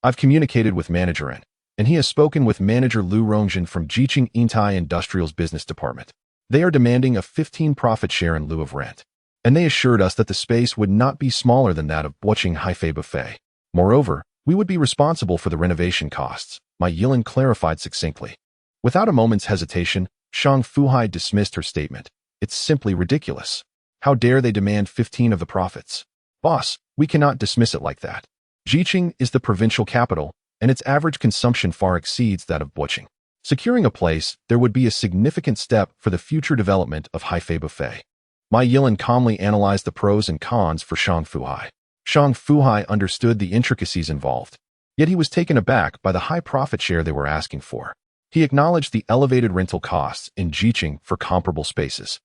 I've communicated with manager N, and he has spoken with manager Lu Rongjin from Jiqing Yintai Industrial's business department. They are demanding a 15 profit share in lieu of rent, and they assured us that the space would not be smaller than that of Boqing Haifei Buffet. Moreover, we would be responsible for the renovation costs, Ma Yilin clarified succinctly. Without a moment's hesitation, Shang Fu Hai dismissed her statement. It's simply ridiculous. How dare they demand 15 of the profits? Boss, we cannot dismiss it like that. Jiqing is the provincial capital, and its average consumption far exceeds that of Boqing. Securing a place, there would be a significant step for the future development of Haifei Buffet. Ma Yilin calmly analyzed the pros and cons for Shang Fu Hai. Shang Fu Hai understood the intricacies involved, yet he was taken aback by the high profit share they were asking for. He acknowledged the elevated rental costs in Jiqing for comparable spaces,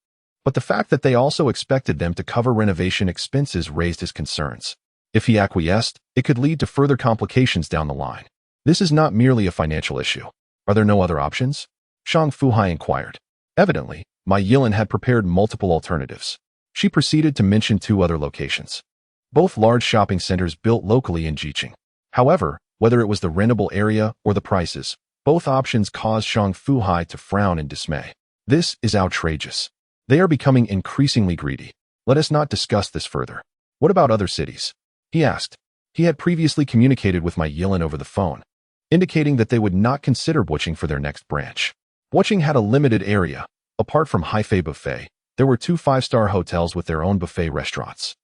but the fact that they also expected them to cover renovation expenses raised his concerns. If he acquiesced, it could lead to further complications down the line. This is not merely a financial issue. Are there no other options? Shang Fu Hai inquired. Evidently, Ma Yilin had prepared multiple alternatives. She proceeded to mention 2 other locations, both large shopping centers built locally in Jiqing. However, whether it was the rentable area or the prices, both options caused Shang Fu Hai to frown in dismay. This is outrageous. They are becoming increasingly greedy. Let us not discuss this further. What about other cities? He asked. He had previously communicated with Ma Yilin over the phone, indicating that they would not consider Boqing for their next branch. Boqing had a limited area. Apart from Haifei Buffet, there were 2 5-star hotels with their own buffet restaurants,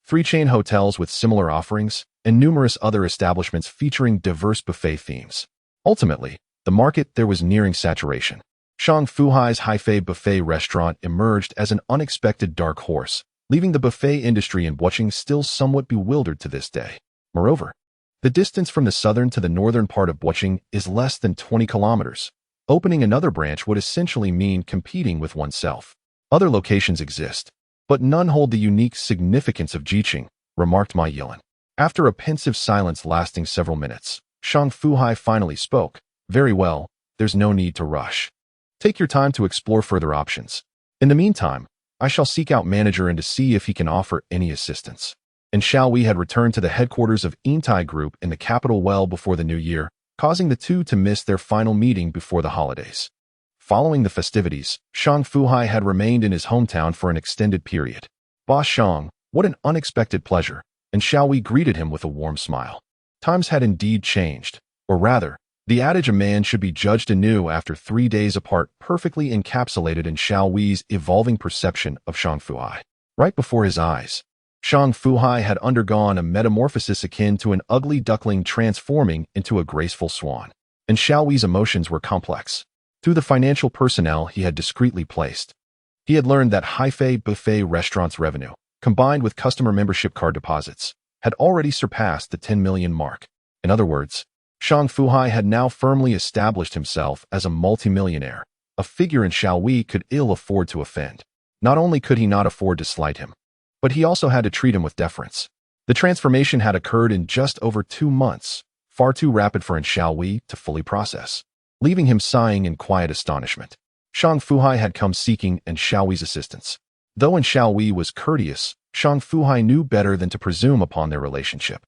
3 chain hotels with similar offerings, and numerous other establishments featuring diverse buffet themes. Ultimately, the market there was nearing saturation. Shang Fu Hai's Haifei Buffet restaurant emerged as an unexpected dark horse, leaving the buffet industry in Boqing still somewhat bewildered to this day. Moreover, the distance from the southern to the northern part of Boqing is less than 20 kilometers. Opening another branch would essentially mean competing with oneself. Other locations exist, but none hold the unique significance of Jiqing, remarked Ma Yilin. After a pensive silence lasting several minutes, Shang Fu Hai finally spoke. Very well, there's no need to rush. Take your time to explore further options. In the meantime, I shall seek out manager and to see if he can offer any assistance. And Xiaowei had returned to the headquarters of Yintai Group in the capital well before the new year, causing the 2 to miss their final meeting before the holidays. Following the festivities, Shang Fu Hai had remained in his hometown for an extended period. Boss Shang, what an unexpected pleasure, and Xiaowei greeted him with a warm smile. Times had indeed changed, or rather, the adage a man should be judged anew after 3 days apart perfectly encapsulated in Xiaowei's evolving perception of Shang Fu Hai. Right before his eyes, Shang Fu Hai had undergone a metamorphosis akin to an ugly duckling transforming into a graceful swan, and Xiaowei's emotions were complex. Through the financial personnel he had discreetly placed, he had learned that Haifei Buffet restaurant's revenue, combined with customer membership card deposits, had already surpassed the 10 million mark. In other words, Shang Fu Hai had now firmly established himself as a multimillionaire, a figure in Xiaowei could ill afford to offend. Not only could he not afford to slight him, but he also had to treat him with deference. The transformation had occurred in just over 2 months, far too rapid for Xiaowei to fully process, leaving him sighing in quiet astonishment. Shang Fu Hai had come seeking Xiaowei's assistance. Though Xiaowei was courteous, Shang Fu Hai knew better than to presume upon their relationship.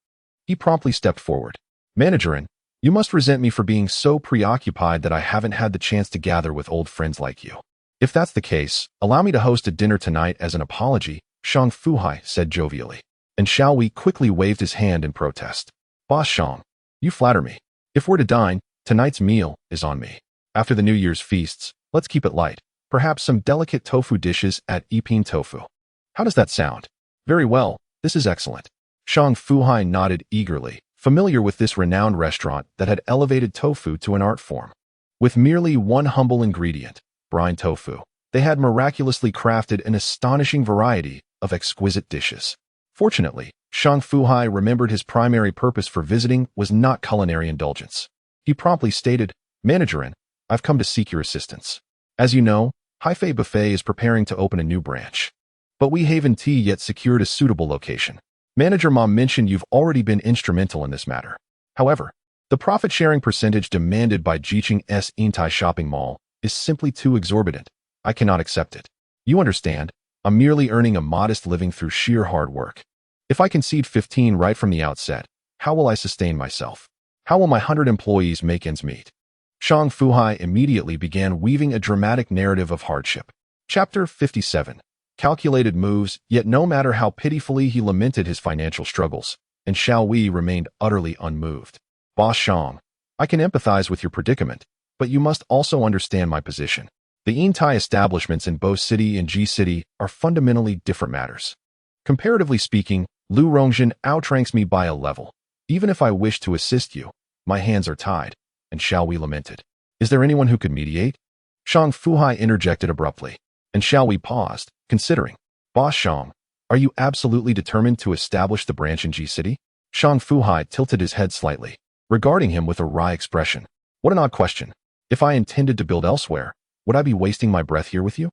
He promptly stepped forward. Managerin, you must resent me for being so preoccupied that I haven't had the chance to gather with old friends like you. If that's the case, allow me to host a dinner tonight as an apology, Shang Fu Hai said jovially. And Xiaowei quickly waved his hand in protest. Boss Shang, you flatter me. If we're to dine, tonight's meal is on me. After the New Year's feasts, let's keep it light. Perhaps some delicate tofu dishes at Ipin Tofu. How does that sound? Very well, This is excellent. Shang Fu Hai nodded eagerly, familiar with this renowned restaurant that had elevated tofu to an art form. With merely one humble ingredient, brine tofu, they had miraculously crafted an astonishing variety of exquisite dishes. Fortunately, Shang Fu Hai remembered his primary purpose for visiting was not culinary indulgence. He promptly stated, "Managerin, I've come to seek your assistance. As you know, Hai Buffet is preparing to open a new branch. But we haven't yet secured a suitable location. Manager Ma mentioned you've already been instrumental in this matter. However, the profit-sharing percentage demanded by Jiqing's Yintai shopping mall is simply too exorbitant. I cannot accept it. You understand, I'm merely earning a modest living through sheer hard work. If I concede 15 right from the outset, how will I sustain myself? How will my 100 employees make ends meet?" Shang Fu Hai immediately began weaving a dramatic narrative of hardship. Chapter 57. Calculated moves, yet no matter how pitifully he lamented his financial struggles, and Xiao Wei remained utterly unmoved. "Boss Shang, I can empathize with your predicament, but you must also understand my position. The Yintai establishments in Bo City and Ji City are fundamentally different matters. Comparatively speaking, Lu Rongzhen outranks me by a level. Even if I wish to assist you, my hands are tied," and Xiao Wei lamented. "Is there anyone who could mediate?" Shang Fu Hai interjected abruptly, and Xiao Wei paused, considering. "Boss Shang, are you absolutely determined to establish the branch in Ji City?" Shang Fu Hai tilted his head slightly, regarding him with a wry expression. "What an odd question. If I intended to build elsewhere, would I be wasting my breath here with you?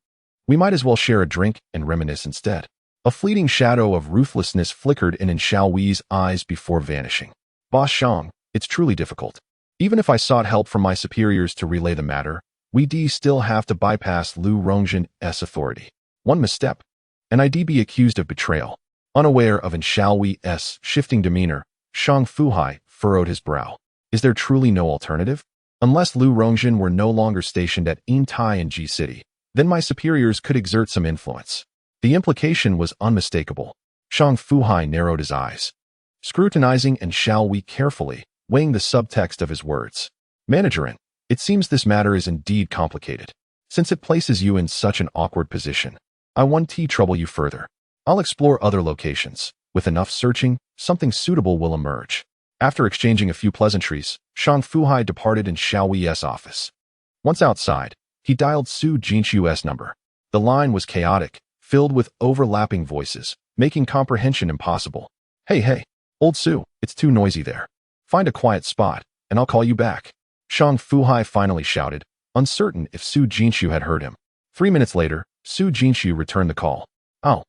We might as well share a drink and reminisce instead." A fleeting shadow of ruthlessness flickered in Xiao Wei's eyes before vanishing. "Boss Shang, it's truly difficult. Even if I sought help from my superiors to relay the matter, we'd still have to bypass Lu Rongzhen's authority. One misstep, and I'd be accused of betrayal." Unaware of Xiao Wei's shifting demeanor, Shang Fu Hai furrowed his brow. "Is there truly no alternative? Unless Lu Rongzhen were no longer stationed at Yintai and Ji City, then my superiors could exert some influence." The implication was unmistakable. Shang Fu Hai narrowed his eyes, scrutinizing Xiao Wei carefully, weighing the subtext of his words. "Managerin, it seems this matter is indeed complicated. Since it places you in such an awkward position, I won't trouble you further. I'll explore other locations. With enough searching, something suitable will emerge." After exchanging a few pleasantries, Shang Fu Hai departed Xiao Wei's office. Once outside, he dialed Su Jinchu's number. The line was chaotic, filled with overlapping voices, making comprehension impossible. Hey, old Su, it's too noisy there. Find a quiet spot, and I'll call you back." Shang Fu Hai finally shouted, uncertain if Su Jinchu had heard him. 3 minutes later, Su Jinchu returned the call. "Oh,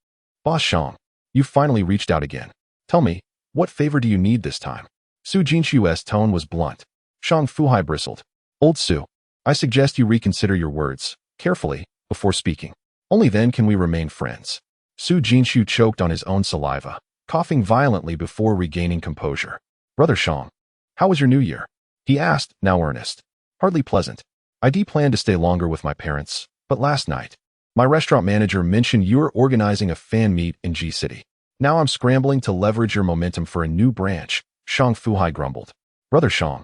Boss Shang, you finally reached out again. Tell me, what favor do you need this time?" Su Jinchu's tone was blunt. Shang Fu Hai bristled. "Old Su, I suggest you reconsider your words, carefully, before speaking. Only then can we remain friends." Su Jinchu choked on his own saliva, coughing violently before regaining composure. "Brother Shang, how was your new year?" he asked, now earnest. "Hardly pleasant. I planned to stay longer with my parents, but last night, my restaurant manager mentioned you're organizing a fan meet in Ji City. Now I'm scrambling to leverage your momentum for a new branch," Shang Fu Hai grumbled. "Brother Shang,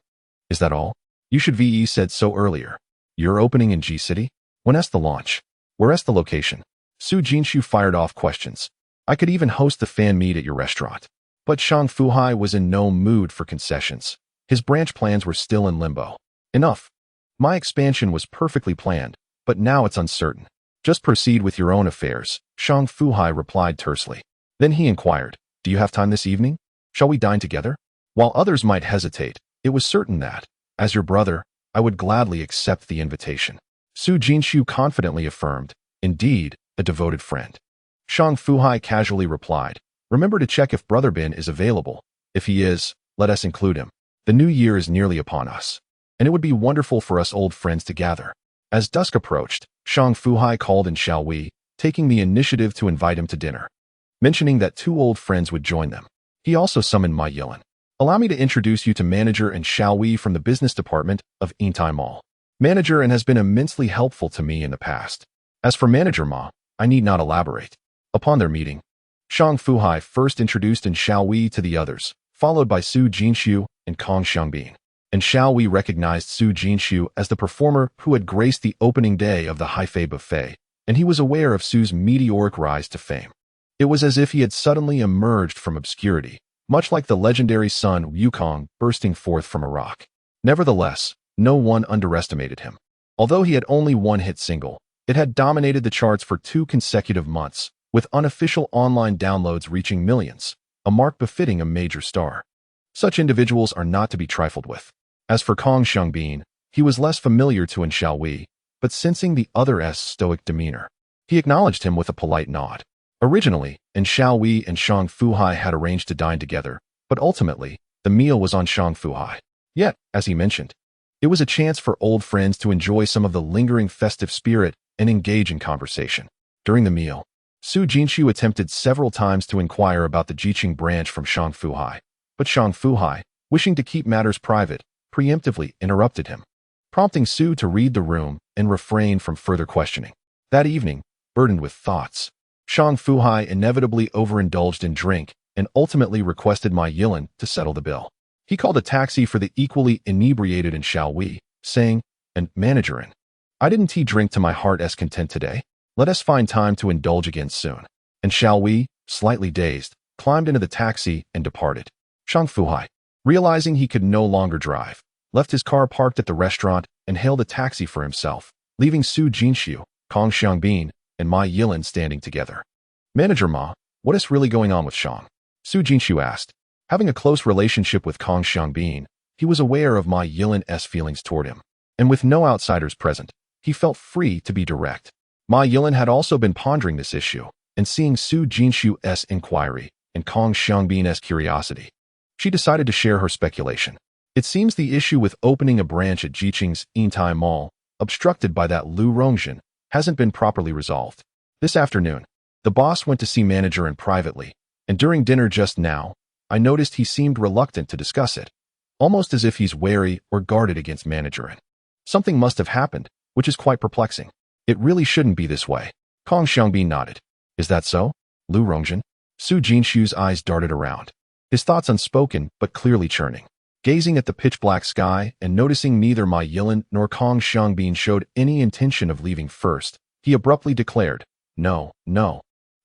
is that all? You should have said so earlier. You're opening in Ji City? When's the launch? Where's the location?" Su Jinchu fired off questions. "I could even host the fan meet at your restaurant." But Shang Fu Hai was in no mood for concessions. His branch plans were still in limbo. "Enough. My expansion was perfectly planned, but now it's uncertain. Just proceed with your own affairs," Shang Fu Hai replied tersely. Then he inquired, "Do you have time this evening? Shall we dine together?" While others might hesitate, it was certain that, as your brother, I would gladly accept the invitation. Su Jinchu confidently affirmed, "Indeed, a devoted friend." Shang Fu Hai casually replied, "Remember to check if Brother Bin is available. If he is, let us include him. The new year is nearly upon us, and it would be wonderful for us old friends to gather." As dusk approached, Shang Fu Hai called in Xiao Wei, taking the initiative to invite him to dinner, mentioning that 2 old friends would join them. He also summoned Ma Yilan. "Allow me to introduce you to Manager and Xiao Wei from the business department of Yintai Mall. Manager and has been immensely helpful to me in the past. As for Manager Ma, I need not elaborate." Upon their meeting, Shang Fu Hai first introduced Xiao Wei to the others, followed by Su Jinchu and Kong Xiangbin. And Xiao Wei recognized Su Jinchu as the performer who had graced the opening day of the Hai Buffet, and he was aware of Su's meteoric rise to fame. It was as if he had suddenly emerged from obscurity, much like the legendary sun Wukong bursting forth from a rock. Nevertheless, no one underestimated him. Although he had only one hit single, it had dominated the charts for 2 consecutive months, with unofficial online downloads reaching millions, a mark befitting a major star. Such individuals are not to be trifled with. As for Kong Xiangbin, he was less familiar to Xiaowei, but sensing the other's stoic demeanor, he acknowledged him with a polite nod. Originally, Xiaowei and Shang Fu Hai had arranged to dine together, but ultimately, the meal was on Shang Fu Hai. Yet, as he mentioned, it was a chance for old friends to enjoy some of the lingering festive spirit and engage in conversation. During the meal, Su Jinxiu attempted several times to inquire about the Jiqing branch from Shang Fu Hai, but Shang Fu Hai, wishing to keep matters private, preemptively interrupted him, prompting Su to read the room and refrain from further questioning. That evening, burdened with thoughts, Shang Fu Hai inevitably overindulged in drink and ultimately requested Ma Yilin to settle the bill. He called a taxi for the equally inebriated Xiaowei, saying, "And managerin, I didn't drink to my heart's content today. Let us find time to indulge again soon." And Xiaowei, slightly dazed, climbed into the taxi and departed. Shang Fu Hai, realizing he could no longer drive, left his car parked at the restaurant and hailed a taxi for himself, leaving Su Jinxiu, Kong Xiangbin, and Ma Yilin standing together. "Manager Ma, what is really going on with Shang?" Su Jinxiu asked. Having a close relationship with Kong Xiangbin, he was aware of Ma Yilin's feelings toward him, and with no outsiders present, he felt free to be direct. Ma Yilin had also been pondering this issue, and seeing Su Jinxiu's inquiry and Kong Xiangbin's curiosity, she decided to share her speculation. It seems the issue with opening a branch at Jiqing's Yintai Mall, obstructed by that Lu Rongjin, hasn't been properly resolved. This afternoon, the boss went to see manager privately, and during dinner just now, I noticed he seemed reluctant to discuss it, almost as if he's wary or guarded against manager. Something must have happened, which is quite perplexing. It really shouldn't be this way. Kong Xiangbin nodded. Is that so? Lu Rongjin? Su Jinxiu's eyes darted around, his thoughts unspoken but clearly churning. Gazing at the pitch-black sky and noticing neither Ma Yilin nor Kong Xiangbin showed any intention of leaving first, he abruptly declared, No,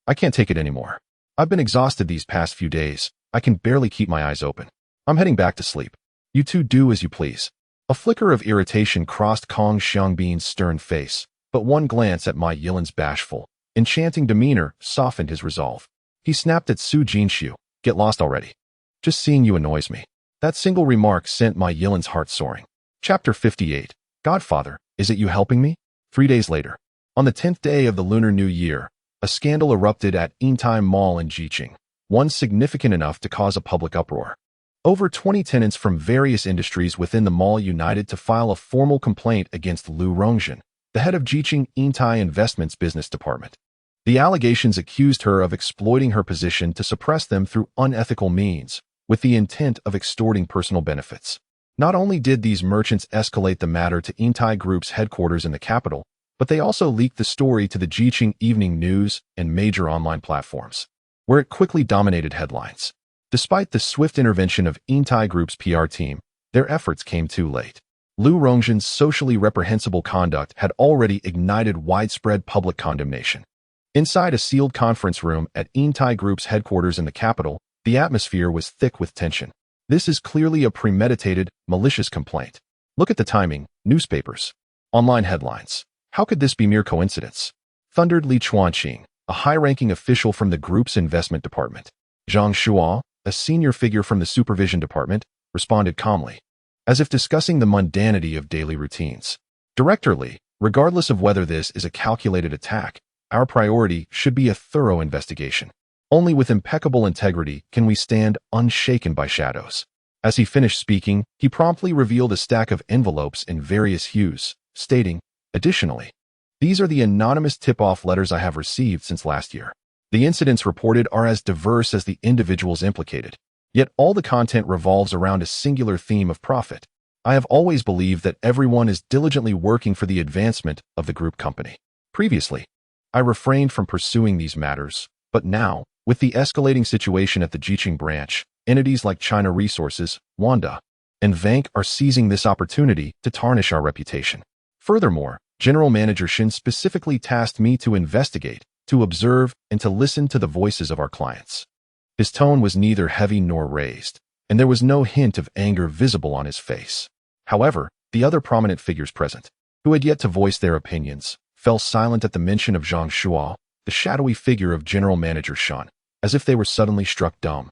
I can't take it anymore. I've been exhausted these past few days. I can barely keep my eyes open. I'm heading back to sleep. You two do as you please." A flicker of irritation crossed Kong Xiangbin's stern face, but one glance at Ma Yilin's bashful, enchanting demeanor softened his resolve. He snapped at Su Jinxiu, "Get lost already. Just seeing you annoys me." That single remark sent Ma Yilin's heart soaring. Chapter 58. Godfather, is it you helping me? 3 days later, on the 10th day of the Lunar New Year, a scandal erupted at Yintai Mall in Jiqing, one significant enough to cause a public uproar. Over 20 tenants from various industries within the mall united to file a formal complaint against Lu Rongjin, the head of Jiqing Yintai Investments Business Department. The allegations accused her of exploiting her position to suppress them through unethical means, with the intent of extorting personal benefits. Not only did these merchants escalate the matter to Yintai Group's headquarters in the capital, but they also leaked the story to the Jiqing Evening News and major online platforms, where it quickly dominated headlines. Despite the swift intervention of Yintai Group's PR team, their efforts came too late. Lu Rongjin's socially reprehensible conduct had already ignited widespread public condemnation. Inside a sealed conference room at Yintai Group's headquarters in the capital, the atmosphere was thick with tension. This is clearly a premeditated, malicious complaint. Look at the timing, newspapers, online headlines. How could this be mere coincidence? Thundered Li Chuanqing, a high-ranking official from the group's investment department. Zhang Shuo, a senior figure from the supervision department, responded calmly, as if discussing the mundanity of daily routines. Director Li, regardless of whether this is a calculated attack, our priority should be a thorough investigation. Only with impeccable integrity can we stand unshaken by shadows. As he finished speaking, he promptly revealed a stack of envelopes in various hues, stating, "Additionally, these are the anonymous tip-off letters I have received since last year. The incidents reported are as diverse as the individuals implicated, yet all the content revolves around a singular theme of profit. I have always believed that everyone is diligently working for the advancement of the group company. Previously, I refrained from pursuing these matters, but now, with the escalating situation at the Jiqing branch, entities like China Resources, Wanda, and Vank are seizing this opportunity to tarnish our reputation. Furthermore, General Manager Shin specifically tasked me to investigate, to observe and to listen to the voices of our clients. His tone was neither heavy nor raised, and there was no hint of anger visible on his face. However, the other prominent figures present, who had yet to voice their opinions, fell silent at the mention of Zhang Shuo, the shadowy figure of General Manager Shan, as if they were suddenly struck dumb,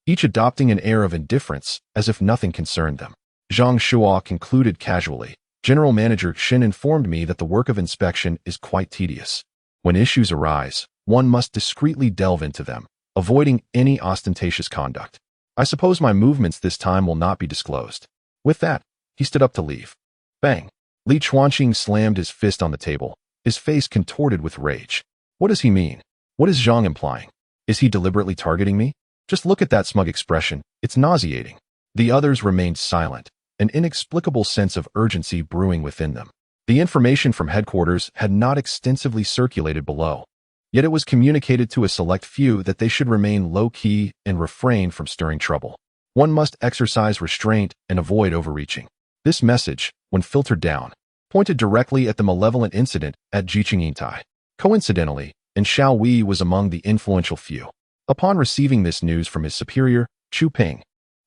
each adopting an air of indifference as if nothing concerned them. Zhang Shuo concluded casually, "General Manager Shin informed me that the work of inspection is quite tedious. When issues arise, one must discreetly delve into them, avoiding any ostentatious conduct. I suppose my movements this time will not be disclosed." With that, he stood up to leave. Bang! Li Chuanqing slammed his fist on the table, his face contorted with rage. What does he mean? What is Zhang implying? Is he deliberately targeting me? Just look at that smug expression, it's nauseating. The others remained silent, an inexplicable sense of urgency brewing within them. The information from headquarters had not extensively circulated below, yet it was communicated to a select few that they should remain low-key and refrain from stirring trouble. One must exercise restraint and avoid overreaching. This message, when filtered down, pointed directly at the malevolent incident at Jiqing Yintai. Coincidentally, and Xiao Wei was among the influential few. Upon receiving this news from his superior, Chu Ping,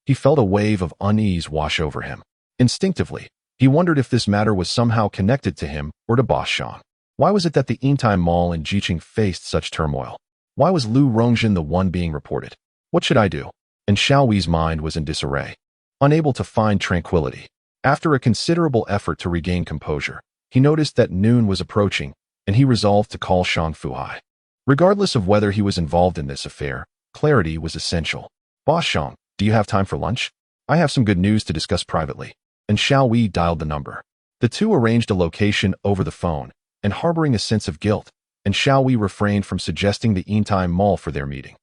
he felt a wave of unease wash over him. Instinctively, he wondered if this matter was somehow connected to him or to Boss Shang. Why was it that the Yintai Mall in Jiqing faced such turmoil? Why was Lu Rongjin the one being reported? What should I do? And Xiao Wei's mind was in disarray, unable to find tranquility. After a considerable effort to regain composure, he noticed that noon was approaching, and he resolved to call Shang Fu Hai. Regardless of whether he was involved in this affair, clarity was essential. "Boss Shang, do you have time for lunch? I have some good news to discuss privately." And Xiao Wei dialed the number. The two arranged a location over the phone, and harboring a sense of guilt, and Xiao Wei refrained from suggesting the Yintai Mall for their meeting.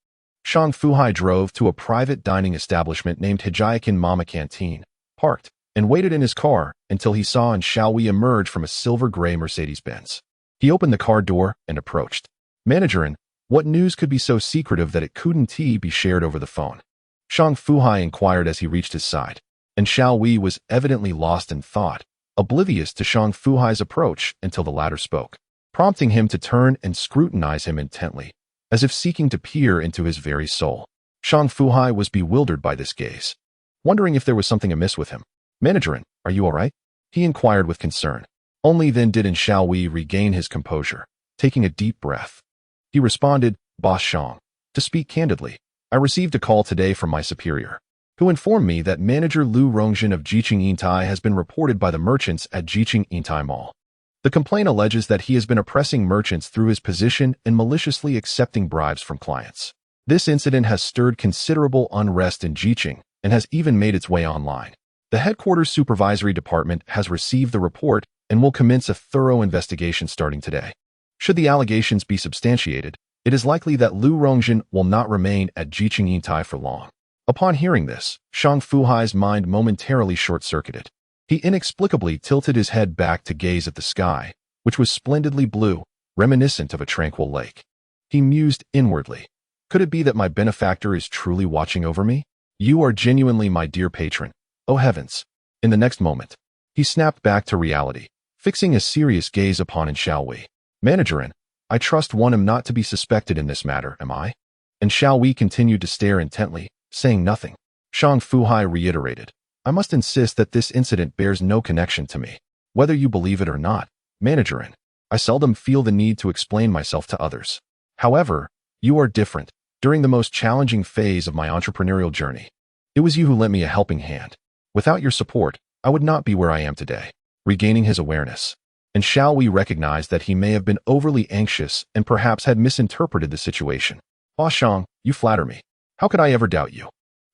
Shang Fu Hai drove to a private dining establishment named Hijayakin Mama Canteen, parked, and waited in his car until he saw Xiao Wei emerge from a silver-gray Mercedes-Benz. He opened the car door and approached. "Managerin, what news could be so secretive that it couldn't be shared over the phone?" Shang Fu Hai inquired as he reached his side, and Xiao Wei was evidently lost in thought, oblivious to Shang Fu Hai's approach until the latter spoke, prompting him to turn and scrutinize him intently, as if seeking to peer into his very soul. Shang Fu Hai was bewildered by this gaze, wondering if there was something amiss with him. "Managerin, are you all right?" he inquired with concern. Only then did Xiao Wei regain his composure, taking a deep breath. He responded, "Boss Shang, to speak candidly, I received a call today from my superior, who informed me that manager Lu Rongjin of Jiqing Yintai has been reported by the merchants at Jiqing Yintai Mall. The complaint alleges that he has been oppressing merchants through his position and maliciously accepting bribes from clients. This incident has stirred considerable unrest in Jiqing and has even made its way online. The headquarters supervisory department has received the report and will commence a thorough investigation starting today. Should the allegations be substantiated, it is likely that Lu Rongjin will not remain at Jiqing Yintai for long." Upon hearing this, Shang Fu Hai's mind momentarily short-circuited. He inexplicably tilted his head back to gaze at the sky, which was splendidly blue, reminiscent of a tranquil lake. He mused inwardly. Could it be that my benefactor is truly watching over me? "You are genuinely my dear patron. Oh heavens." In the next moment, he snapped back to reality, fixing a serious gaze upon Xiao Wei. "Managerin, I trust one am not to be suspected in this matter, am I?" And Xiao Wei continued to stare intently, saying nothing. Shang Fu Hai reiterated, "I must insist that this incident bears no connection to me. Whether you believe it or not, Managerin, I seldom feel the need to explain myself to others. However, you are different. During the most challenging phase of my entrepreneurial journey, it was you who lent me a helping hand. Without your support, I would not be where I am today." Regaining his awareness, and Xiao Wei recognized that he may have been overly anxious and perhaps had misinterpreted the situation. "Boss Shang, you flatter me. How could I ever doubt you?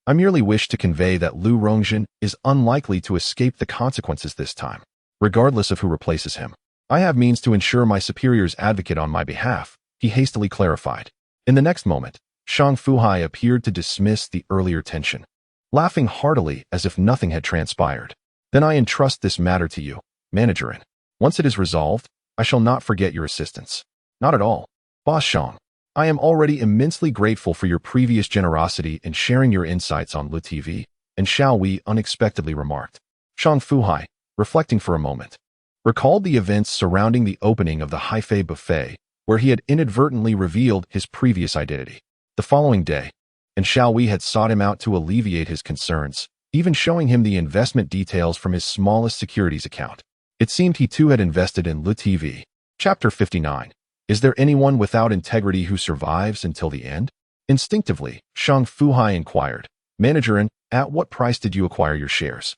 I merely wish to convey that Lu Rongjin is unlikely to escape the consequences this time, regardless of who replaces him. I have means to ensure my superior's advocate on my behalf," he hastily clarified. In the next moment, Shang Fu Hai appeared to dismiss the earlier tension, laughing heartily as if nothing had transpired. "Then I entrust this matter to you, Managerin. Once it is resolved, I shall not forget your assistance." "Not at all, Boss Shang. I am already immensely grateful for your previous generosity in sharing your insights on Lu TV," and Xiao Wei unexpectedly remarked. Shang Fu Hai, reflecting for a moment, recalled the events surrounding the opening of the Haifei buffet where he had inadvertently revealed his previous identity. The following day, and Xiaowei had sought him out to alleviate his concerns, even showing him the investment details from his smallest securities account. It seemed he too had invested in LuTV. Chapter 59. Is there anyone without integrity who survives until the end? Instinctively, Shang Fu Hai inquired, Manager, and at what price did you acquire your shares?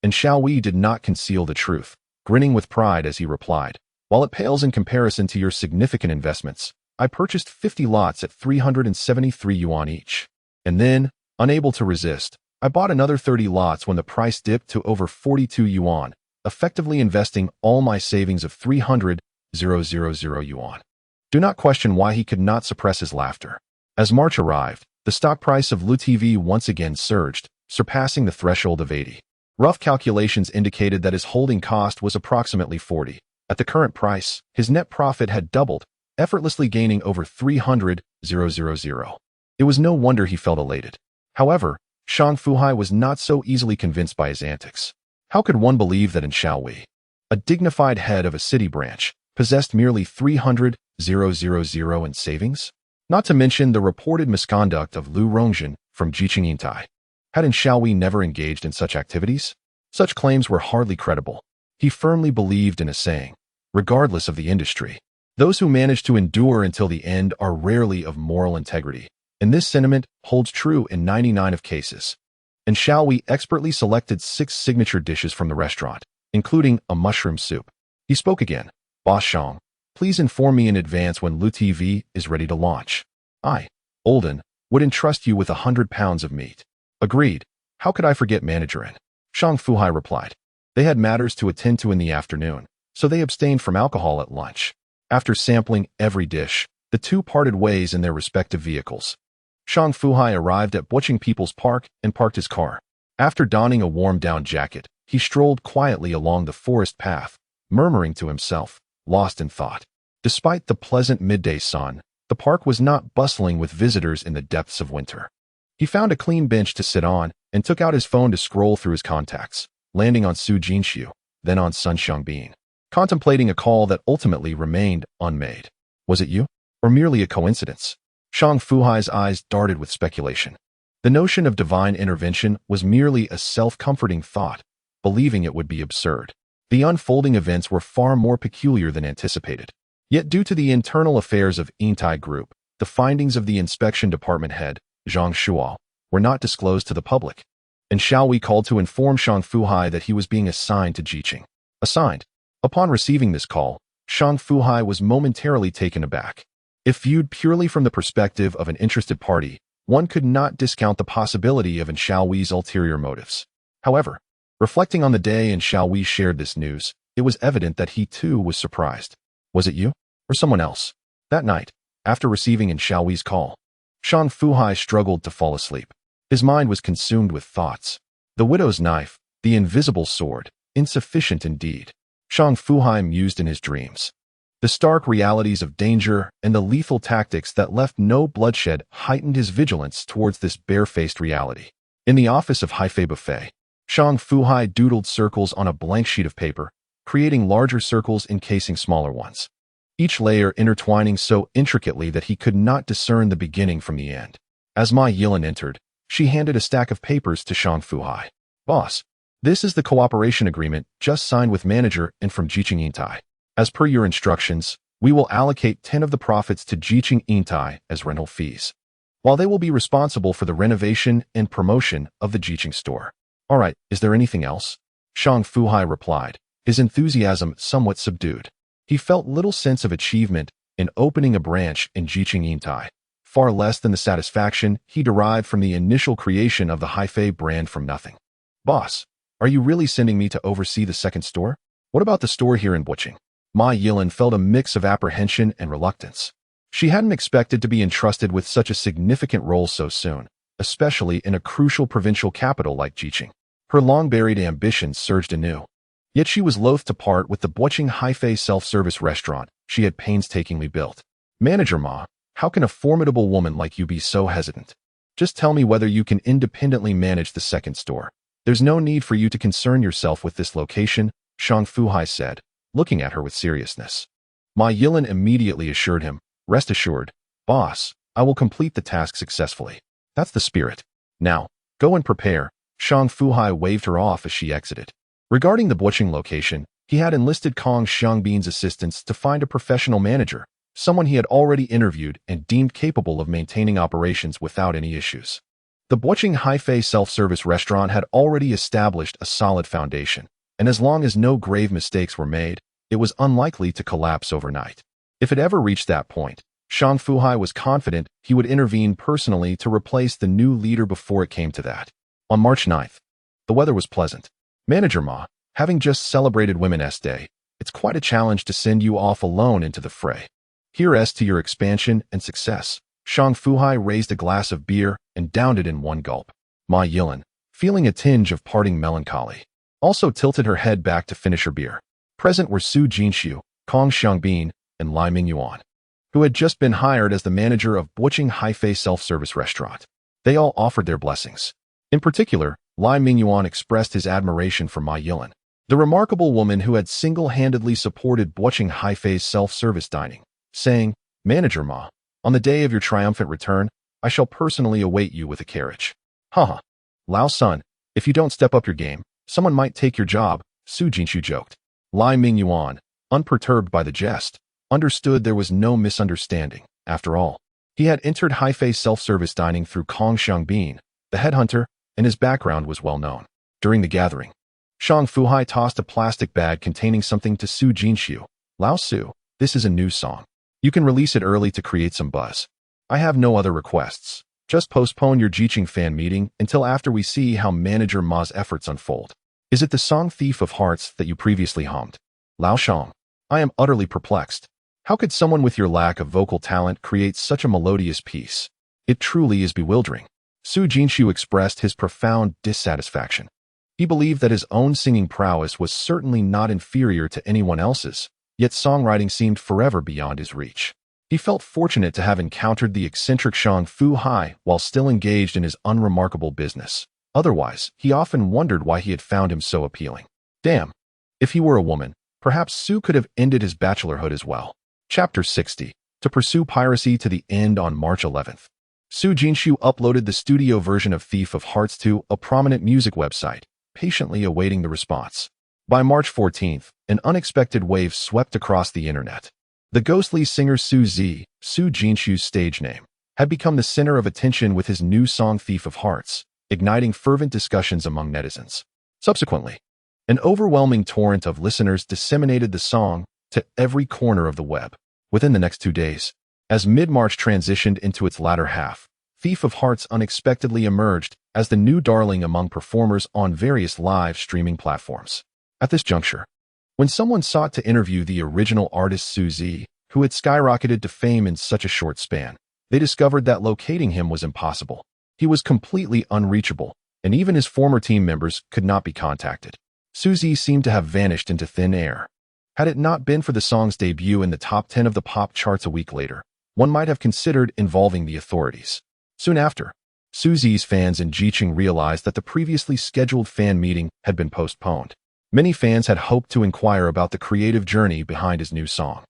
And Xiaowei did not conceal the truth, grinning with pride as he replied, while it pales in comparison to your significant investments, I purchased 50 lots at 373 yuan each. And then, unable to resist, I bought another 30 lots when the price dipped to over 42 yuan, effectively investing all my savings of 300,000 yuan. Do not question why he could not suppress his laughter. As March arrived, the stock price of LuTV once again surged, surpassing the threshold of 80. Rough calculations indicated that his holding cost was approximately 40. At the current price, his net profit had doubled, effortlessly gaining over 300,000. It was no wonder he felt elated. However, Shang Fu Hai was not so easily convinced by his antics. How could one believe that in Xiaowei, a dignified head of a city branch, possessed merely 300,000 in savings? Not to mention the reported misconduct of Lu Rongjin from Jiqing. Had Xiaowei never engaged in such activities? Such claims were hardly credible. He firmly believed in a saying, regardless of the industry, those who manage to endure until the end are rarely of moral integrity. And this sentiment holds true in 99 of cases. And Xiaowei expertly selected 6 signature dishes from the restaurant, including a mushroom soup. He spoke again. Boss Shang, please inform me in advance when LuTV is ready to launch. I, Olden, would entrust you with 100 pounds of meat. Agreed. How could I forget Manager? Shang Fu Hai replied. They had matters to attend to in the afternoon, so they abstained from alcohol at lunch. After sampling every dish, the two parted ways in their respective vehicles. Shang Fu Hai arrived at Butching People's Park and parked his car. After donning a warm down jacket, he strolled quietly along the forest path, murmuring to himself, lost in thought. Despite the pleasant midday sun, the park was not bustling with visitors in the depths of winter. He found a clean bench to sit on and took out his phone to scroll through his contacts, landing on Su Jinxiu, then on Sun Xiangbin, contemplating a call that ultimately remained unmade. Was it you? Or merely a coincidence? Shang Fu Hai's eyes darted with speculation. The notion of divine intervention was merely a self-comforting thought, believing it would be absurd. The unfolding events were far more peculiar than anticipated. Yet due to the internal affairs of Yintai Group, the findings of the inspection department head, Zhang Shuo, were not disclosed to the public. And Xiaowei called to inform Shang Fu Hai that he was being assigned to Jiqing. Assigned. Upon receiving this call, Shang Fu Hai was momentarily taken aback. If viewed purely from the perspective of an interested party, one could not discount the possibility of Xiaowei's ulterior motives. However, reflecting on the day Xiaowei shared this news, it was evident that he too was surprised. Was it you? Or someone else? That night, after receiving Xiaowei's call, Shang Fu Hai struggled to fall asleep. His mind was consumed with thoughts. The widow's knife, the invisible sword, insufficient indeed. Shang Fu Hai mused in his dreams. The stark realities of danger and the lethal tactics that left no bloodshed heightened his vigilance towards this barefaced reality. In the office of Hai Fei Buffet, Shang Fu Hai doodled circles on a blank sheet of paper, creating larger circles encasing smaller ones, each layer intertwining so intricately that he could not discern the beginning from the end. As Ma Yilin entered, she handed a stack of papers to Shang Fu Hai. Boss, this is the cooperation agreement just signed with Manager and from Jiqing Yintai. As per your instructions, we will allocate 10 of the profits to Jiqing Yintai as rental fees, while they will be responsible for the renovation and promotion of the Jiqing store. All right, is there anything else? Shang Fu Hai replied, his enthusiasm somewhat subdued. He felt little sense of achievement in opening a branch in Jiqing Yintai, far less than the satisfaction he derived from the initial creation of the Hai Fei brand from nothing. Boss, are you really sending me to oversee the second store? What about the store here in Butching? Ma Yilin felt a mix of apprehension and reluctance. She hadn't expected to be entrusted with such a significant role so soon, especially in a crucial provincial capital like Jiqing. Her long-buried ambitions surged anew. Yet she was loath to part with the Butching Hai Fei self-service restaurant she had painstakingly built. Manager Ma, how can a formidable woman like you be so hesitant? Just tell me whether you can independently manage the second store. There's no need for you to concern yourself with this location, Shang Fu Hai said, looking at her with seriousness. Ma Yilan immediately assured him, "Rest assured, boss, I will complete the task successfully." "That's the spirit. Now, go and prepare." Shang Fu Hai waved her off as she exited. Regarding the Buching location, he had enlisted Kong Xiangbin's assistance to find a professional manager, someone he had already interviewed and deemed capable of maintaining operations without any issues. The Buching Haifei self-service restaurant had already established a solid foundation, and as long as no grave mistakes were made, it was unlikely to collapse overnight. If it ever reached that point, Shang Fu Hai was confident he would intervene personally to replace the new leader before it came to that. On March 9th, the weather was pleasant. "Manager Ma, having just celebrated Women's Day, it's quite a challenge to send you off alone into the fray. Here's to your expansion and success." Shang Fu Hai raised a glass of beer and downed it in one gulp. Ma Yilan, feeling a tinge of parting melancholy, also tilted her head back to finish her beer. Present were Su Jinxiu, Kong Xiangbin, and Lai Mingyuan, who had just been hired as the manager of Buching Haifei self-service restaurant. They all offered their blessings. In particular, Lai Mingyuan expressed his admiration for Ma Yilan, the remarkable woman who had single-handedly supported Buching Haifei's self-service dining, saying, "Manager Ma, on the day of your triumphant return, I shall personally await you with a carriage." "Haha. Lao Sun, if you don't step up your game, someone might take your job," Su Jinxiu joked. Lai Mingyuan, unperturbed by the jest, understood there was no misunderstanding. After all, he had entered Haifei self-service dining through Kong Xiangbin, the headhunter, and his background was well known. During the gathering, Shang Fu Hai tossed a plastic bag containing something to Su Jinxiu. "Lao Su, this is a new song. You can release it early to create some buzz. I have no other requests. Just postpone your Jiqing fan meeting until after we see how Manager Ma's efforts unfold." "Is it the song Thief of Hearts that you previously hummed?" "Lao Shang, I am utterly perplexed. How could someone with your lack of vocal talent create such a melodious piece? It truly is bewildering." Su Jinxiu expressed his profound dissatisfaction. He believed that his own singing prowess was certainly not inferior to anyone else's, yet songwriting seemed forever beyond his reach. He felt fortunate to have encountered the eccentric Shang Fu Hai while still engaged in his unremarkable business. Otherwise, he often wondered why he had found him so appealing. Damn. If he were a woman, perhaps Su could have ended his bachelorhood as well. Chapter 60. To pursue piracy to the end. On March 11th, Su Jinxiu uploaded the studio version of Thief of Hearts to a prominent music website, patiently awaiting the response. By March 14th, an unexpected wave swept across the internet. The ghostly singer Su Jinxiu's stage name, had become the center of attention with his new song Thief of Hearts, igniting fervent discussions among netizens. Subsequently, an overwhelming torrent of listeners disseminated the song to every corner of the web. Within the next 2 days, as mid-March transitioned into its latter half, Thief of Hearts unexpectedly emerged as the new darling among performers on various live streaming platforms. At this juncture, when someone sought to interview the original artist Su Zi, who had skyrocketed to fame in such a short span, they discovered that locating him was impossible. He was completely unreachable, and even his former team members could not be contacted. Su Zi seemed to have vanished into thin air. Had it not been for the song's debut in the top 10 of the pop charts a week later, one might have considered involving the authorities. Soon after, Su Zi's fans in Jiqing realized that the previously scheduled fan meeting had been postponed. Many fans had hoped to inquire about the creative journey behind his new song,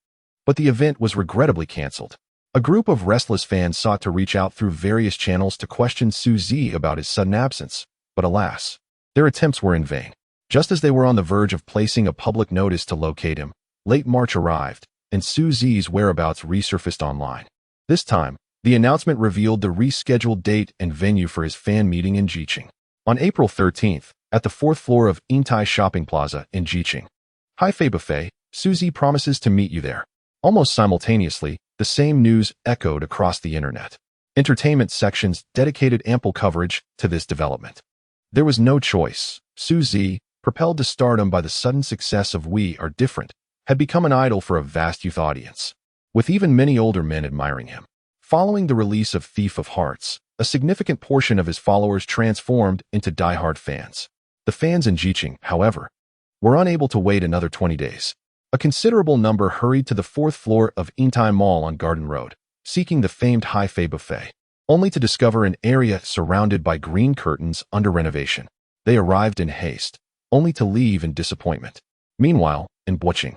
but the event was regrettably canceled. A group of restless fans sought to reach out through various channels to question Su Zi about his sudden absence, but alas, their attempts were in vain. Just as they were on the verge of placing a public notice to locate him, late March arrived, and Su Zi's whereabouts resurfaced online. This time, the announcement revealed the rescheduled date and venue for his fan meeting in Jiqing. On April 13th, at the 4th floor of Yingtai Shopping Plaza in Jiqing, Haifei Buffet, Su Zi promises to meet you there. Almost simultaneously, the same news echoed across the internet. Entertainment sections dedicated ample coverage to this development. There was no choice. Su Zi, propelled to stardom by the sudden success of We Are Different, had become an idol for a vast youth audience, with even many older men admiring him. Following the release of Thief of Hearts, a significant portion of his followers transformed into die-hard fans. The fans in Jiqing, however, were unable to wait another 20 days. A considerable number hurried to the 4th floor of Yingtai Mall on Garden Road, seeking the famed Haifei Buffet, only to discover an area surrounded by green curtains under renovation. They arrived in haste, only to leave in disappointment. Meanwhile, in Buching,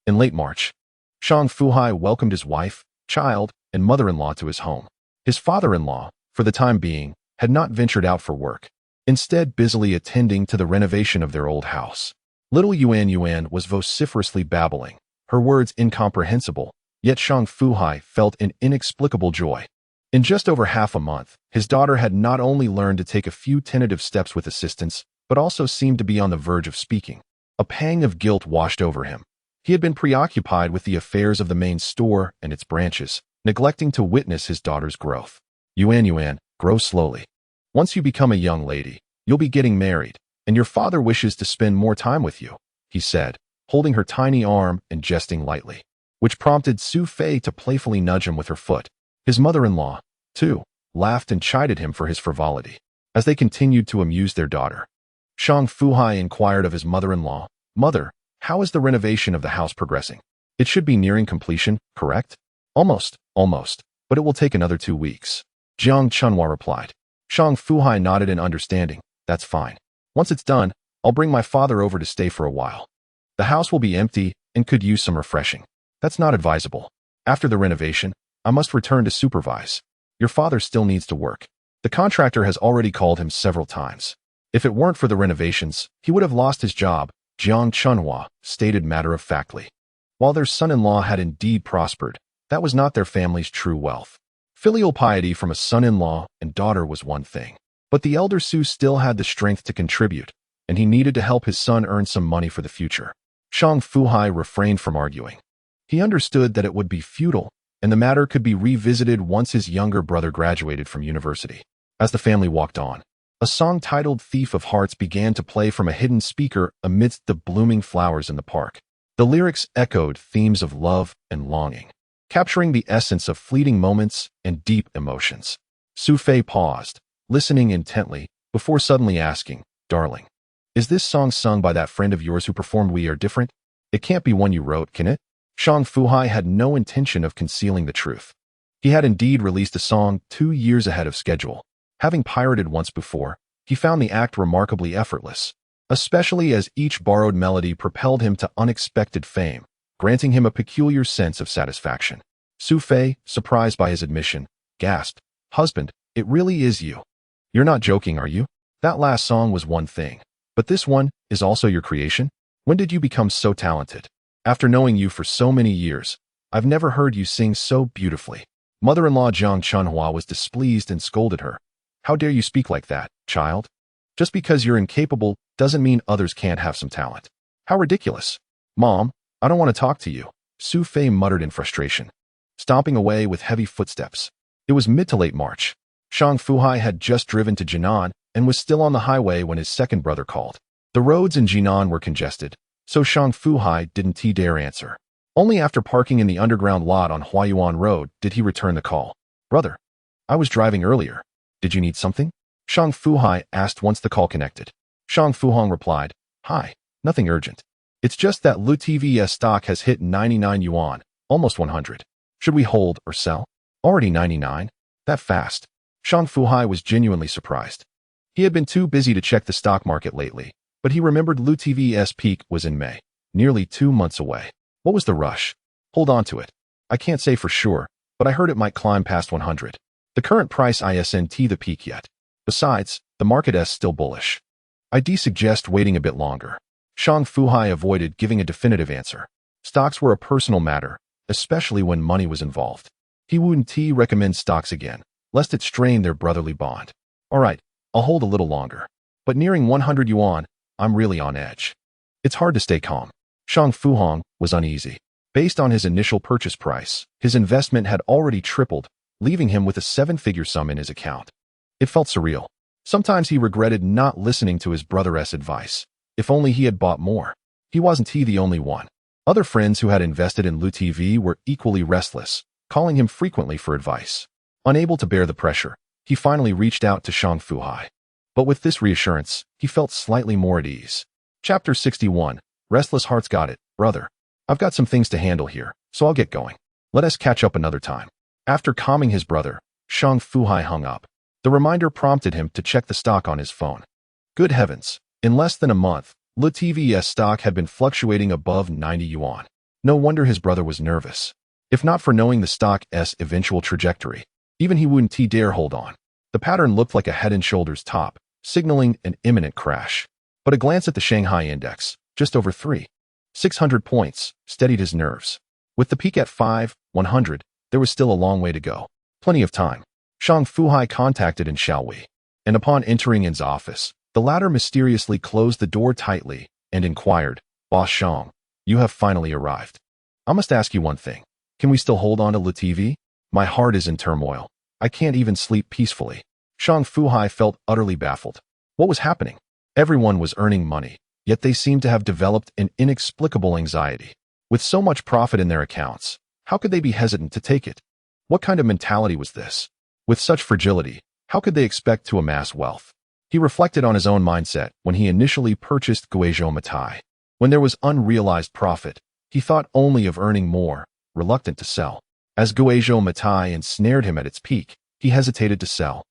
in late March, Shang Fu Hai welcomed his wife, child, and mother-in-law to his home. His father-in-law, for the time being, had not ventured out for work, instead busily attending to the renovation of their old house. Little Yuan was vociferously babbling, her words incomprehensible, yet Shang Fu Hai felt an inexplicable joy. In just over half a month, his daughter had not only learned to take a few tentative steps with assistance, but also seemed to be on the verge of speaking. A pang of guilt washed over him. He had been preoccupied with the affairs of the main store and its branches, neglecting to witness his daughter's growth. Yuan, grow slowly. Once you become a young lady, you'll be getting married, and your father wishes to spend more time with you, he said, holding her tiny arm and jesting lightly, which prompted Xu Fei to playfully nudge him with her foot. His mother-in-law, too, laughed and chided him for his frivolity, as they continued to amuse their daughter. Shang Fu Hai inquired of his mother-in-law, "Mother, how is the renovation of the house progressing? It should be nearing completion, correct?" Almost, but it will take another 2 weeks. Jiang Chunhua replied. Shang Fu Hai nodded in understanding. That's fine. Once it's done, I'll bring my father over to stay for a while. The house will be empty and could use some refreshing. That's not advisable. After the renovation, I must return to supervise. Your father still needs to work. The contractor has already called him several times. If it weren't for the renovations, he would have lost his job, Jiang Chunhua stated matter-of-factly. While their son-in-law had indeed prospered, that was not their family's true wealth. Filial piety from a son-in-law and daughter was one thing, but the elder Xu still had the strength to contribute, and he needed to help his son earn some money for the future. Shang Fu Hai refrained from arguing. He understood that it would be futile, and the matter could be revisited once his younger brother graduated from university. As the family walked on, a song titled Thief of Hearts began to play from a hidden speaker amidst the blooming flowers in the park. The lyrics echoed themes of love and longing, capturing the essence of fleeting moments and deep emotions. Xu Fei paused, listening intently, before suddenly asking, "Darling, is this song sung by that friend of yours who performed We Are Different? It can't be one you wrote, can it?" Shang Fu Hai had no intention of concealing the truth. He had indeed released a song 2 years ahead of schedule. Having pirated once before, he found the act remarkably effortless, especially as each borrowed melody propelled him to unexpected fame, granting him a peculiar sense of satisfaction. Xu Fei, surprised by his admission, gasped, "Husband, it really is you. You're not joking, are you? That last song was one thing, but this one is also your creation? When did you become so talented? After knowing you for so many years, I've never heard you sing so beautifully." Mother-in-law Jiang Chunhua was displeased and scolded her. "How dare you speak like that, child? Just because you're incapable doesn't mean others can't have some talent. How ridiculous. Mom, I don't want to talk to you," Xu Fei muttered in frustration, stomping away with heavy footsteps. It was mid to late March. Shang Fu Hai had just driven to Jinan and was still on the highway when his second brother called. The roads in Jinan were congested, so Shang Fu Hai didn't dare answer. Only after parking in the underground lot on Huayuan Road did he return the call. "Brother, I was driving earlier. Did you need something?" Shang Fu Hai asked once the call connected. Shang Fu Hong replied, "Hi, nothing urgent. It's just that LuTV's stock has hit 99 yuan, almost 100. Should we hold or sell?" "Already 99? That fast?" Shang Fu Hai was genuinely surprised. He had been too busy to check the stock market lately, but he remembered LuTV's peak was in May, nearly 2 months away. What was the rush? "Hold on to it. I can't say for sure, but I heard it might climb past 100. The current price isn't the peak yet. Besides, the market is still bullish. I'd suggest waiting a bit longer." Shang Fu Hai avoided giving a definitive answer. Stocks were a personal matter, especially when money was involved. He wouldn't recommend stocks again, lest it strain their brotherly bond. "All right, I'll hold a little longer. But nearing 100 yuan, I'm really on edge." It's hard to stay calm. Shang Fu Hong was uneasy. Based on his initial purchase price, his investment had already tripled, leaving him with a 7-figure sum in his account. It felt surreal. Sometimes he regretted not listening to his brother's advice. If only he had bought more. He wasn't the only one. Other friends who had invested in LuTV were equally restless, calling him frequently for advice. Unable to bear the pressure, he finally reached out to Shang Fu Hai. But with this reassurance, he felt slightly more at ease. Chapter 61. Restless Hearts. "Got it, brother. I've got some things to handle here, so I'll get going. Let us catch up another time." After calming his brother, Shang Fu Hai hung up. The reminder prompted him to check the stock on his phone. Good heavens, in less than a month, LuTV's stock had been fluctuating above 90 yuan. No wonder his brother was nervous. If not for knowing the stock's eventual trajectory, even he wouldn't dare hold on. The pattern looked like a head and shoulders top, signaling an imminent crash. But a glance at the Shanghai index, just over 600 points, steadied his nerves. With the peak at 100, there was still a long way to go. Plenty of time. Shang Fu Hai contacted in Xiaowei, and upon entering In's office, the latter mysteriously closed the door tightly and inquired, "Boss Shang, you have finally arrived. I must ask you one thing. Can we still hold on to the TV? My heart is in turmoil. I can't even sleep peacefully." Shang Fu Hai felt utterly baffled. What was happening? Everyone was earning money, yet they seemed to have developed an inexplicable anxiety. With so much profit in their accounts, how could they be hesitant to take it? What kind of mentality was this? With such fragility, how could they expect to amass wealth? He reflected on his own mindset when he initially purchased Kweichow Moutai. When there was unrealized profit, he thought only of earning more, reluctant to sell. As Kweichow Moutai ensnared him at its peak, he hesitated to sell,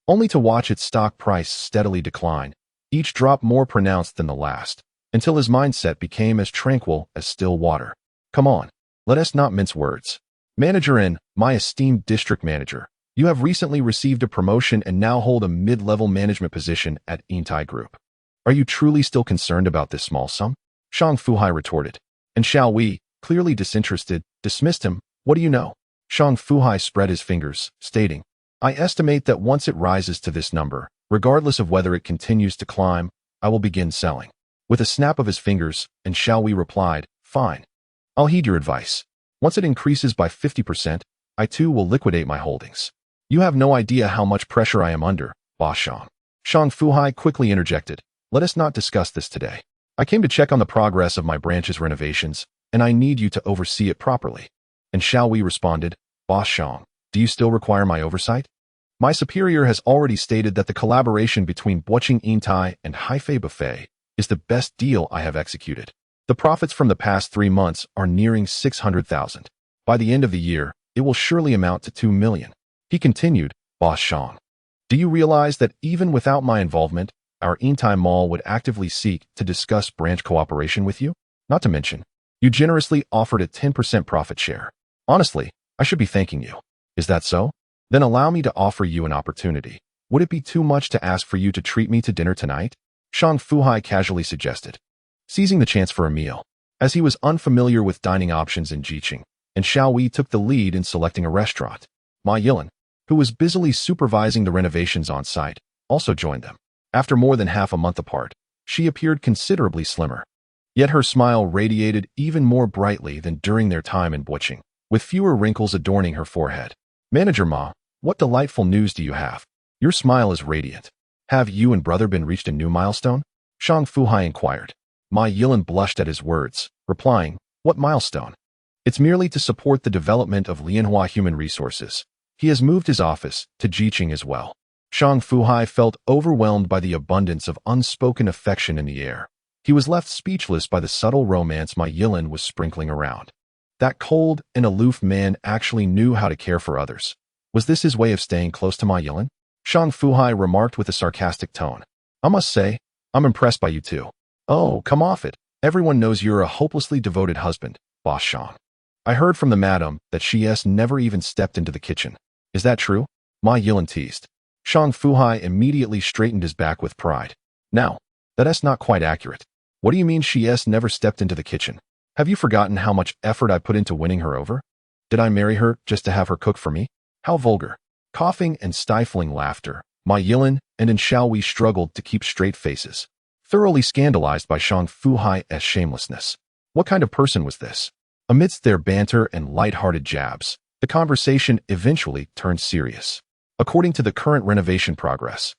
only to watch its stock price steadily decline, each drop more pronounced than the last, until his mindset became as tranquil as still water. Come on, let us not mince words. Manager in, my esteemed district manager, you have recently received a promotion and now hold a mid-level management position at Intai Group. Are you truly still concerned about this small sum? Shang Fu Hai retorted. And Xiaowei, clearly disinterested, dismissed him. What do you know? Shang Fu Hai spread his fingers, stating, I estimate that once it rises to this number, regardless of whether it continues to climb, I will begin selling. With a snap of his fingers, and Xiaowei replied, fine. I'll heed your advice. Once it increases by 50%, I too will liquidate my holdings. You have no idea how much pressure I am under, Boss Shang. Shang Fu Hai quickly interjected, let us not discuss this today. I came to check on the progress of my branch's renovations, and I need you to oversee it properly. And Xiaowei responded, Boss Shang, do you still require my oversight? My superior has already stated that the collaboration between Boching Intai and Haifei Buffet is the best deal I have executed. The profits from the past 3 months are nearing 600,000. By the end of the year, it will surely amount to 2 million. He continued, Boss Shang, do you realize that even without my involvement, our Intai Mall would actively seek to discuss branch cooperation with you? Not to mention, you generously offered a 10% profit share. Honestly, I should be thanking you. Is that so? Then allow me to offer you an opportunity. Would it be too much to ask for you to treat me to dinner tonight? Shang Fu Hai casually suggested, seizing the chance for a meal, as he was unfamiliar with dining options in Jiqing, and Xiaowei took the lead in selecting a restaurant. Ma Yilan, who was busily supervising the renovations on site, also joined them. After more than half a month apart, she appeared considerably slimmer. Yet her smile radiated even more brightly than during their time in Boching, with fewer wrinkles adorning her forehead. Manager Ma, what delightful news do you have? Your smile is radiant. Have you and brother been reached a new milestone? Shang Fu Hai inquired. Ma Yilan blushed at his words, replying, what milestone? It's merely to support the development of Lianhua Human Resources. He has moved his office to Jiqing as well. Shang Fu Hai felt overwhelmed by the abundance of unspoken affection in the air. He was left speechless by the subtle romance Ma Yilan was sprinkling around. That cold and aloof man actually knew how to care for others. Was this his way of staying close to Ma Yilan? Shang Fu Hai remarked with a sarcastic tone. I must say, I'm impressed by you too. Oh, come off it. Everyone knows you're a hopelessly devoted husband, Boss Shang. I heard from the madam that she's never even stepped into the kitchen. Is that true? Ma Yilan teased. Shang Fu Hai immediately straightened his back with pride. Now, that's not quite accurate. What do you mean she's never stepped into the kitchen? Have you forgotten how much effort I put into winning her over? Did I marry her just to have her cook for me? How vulgar. Coughing and stifling laughter, Ma Yilan and Xiaowei struggled to keep straight faces, thoroughly scandalized by Shang Fu Hai's shamelessness. What kind of person was this? Amidst their banter and light-hearted jabs, the conversation eventually turned serious. According to the current renovation progress,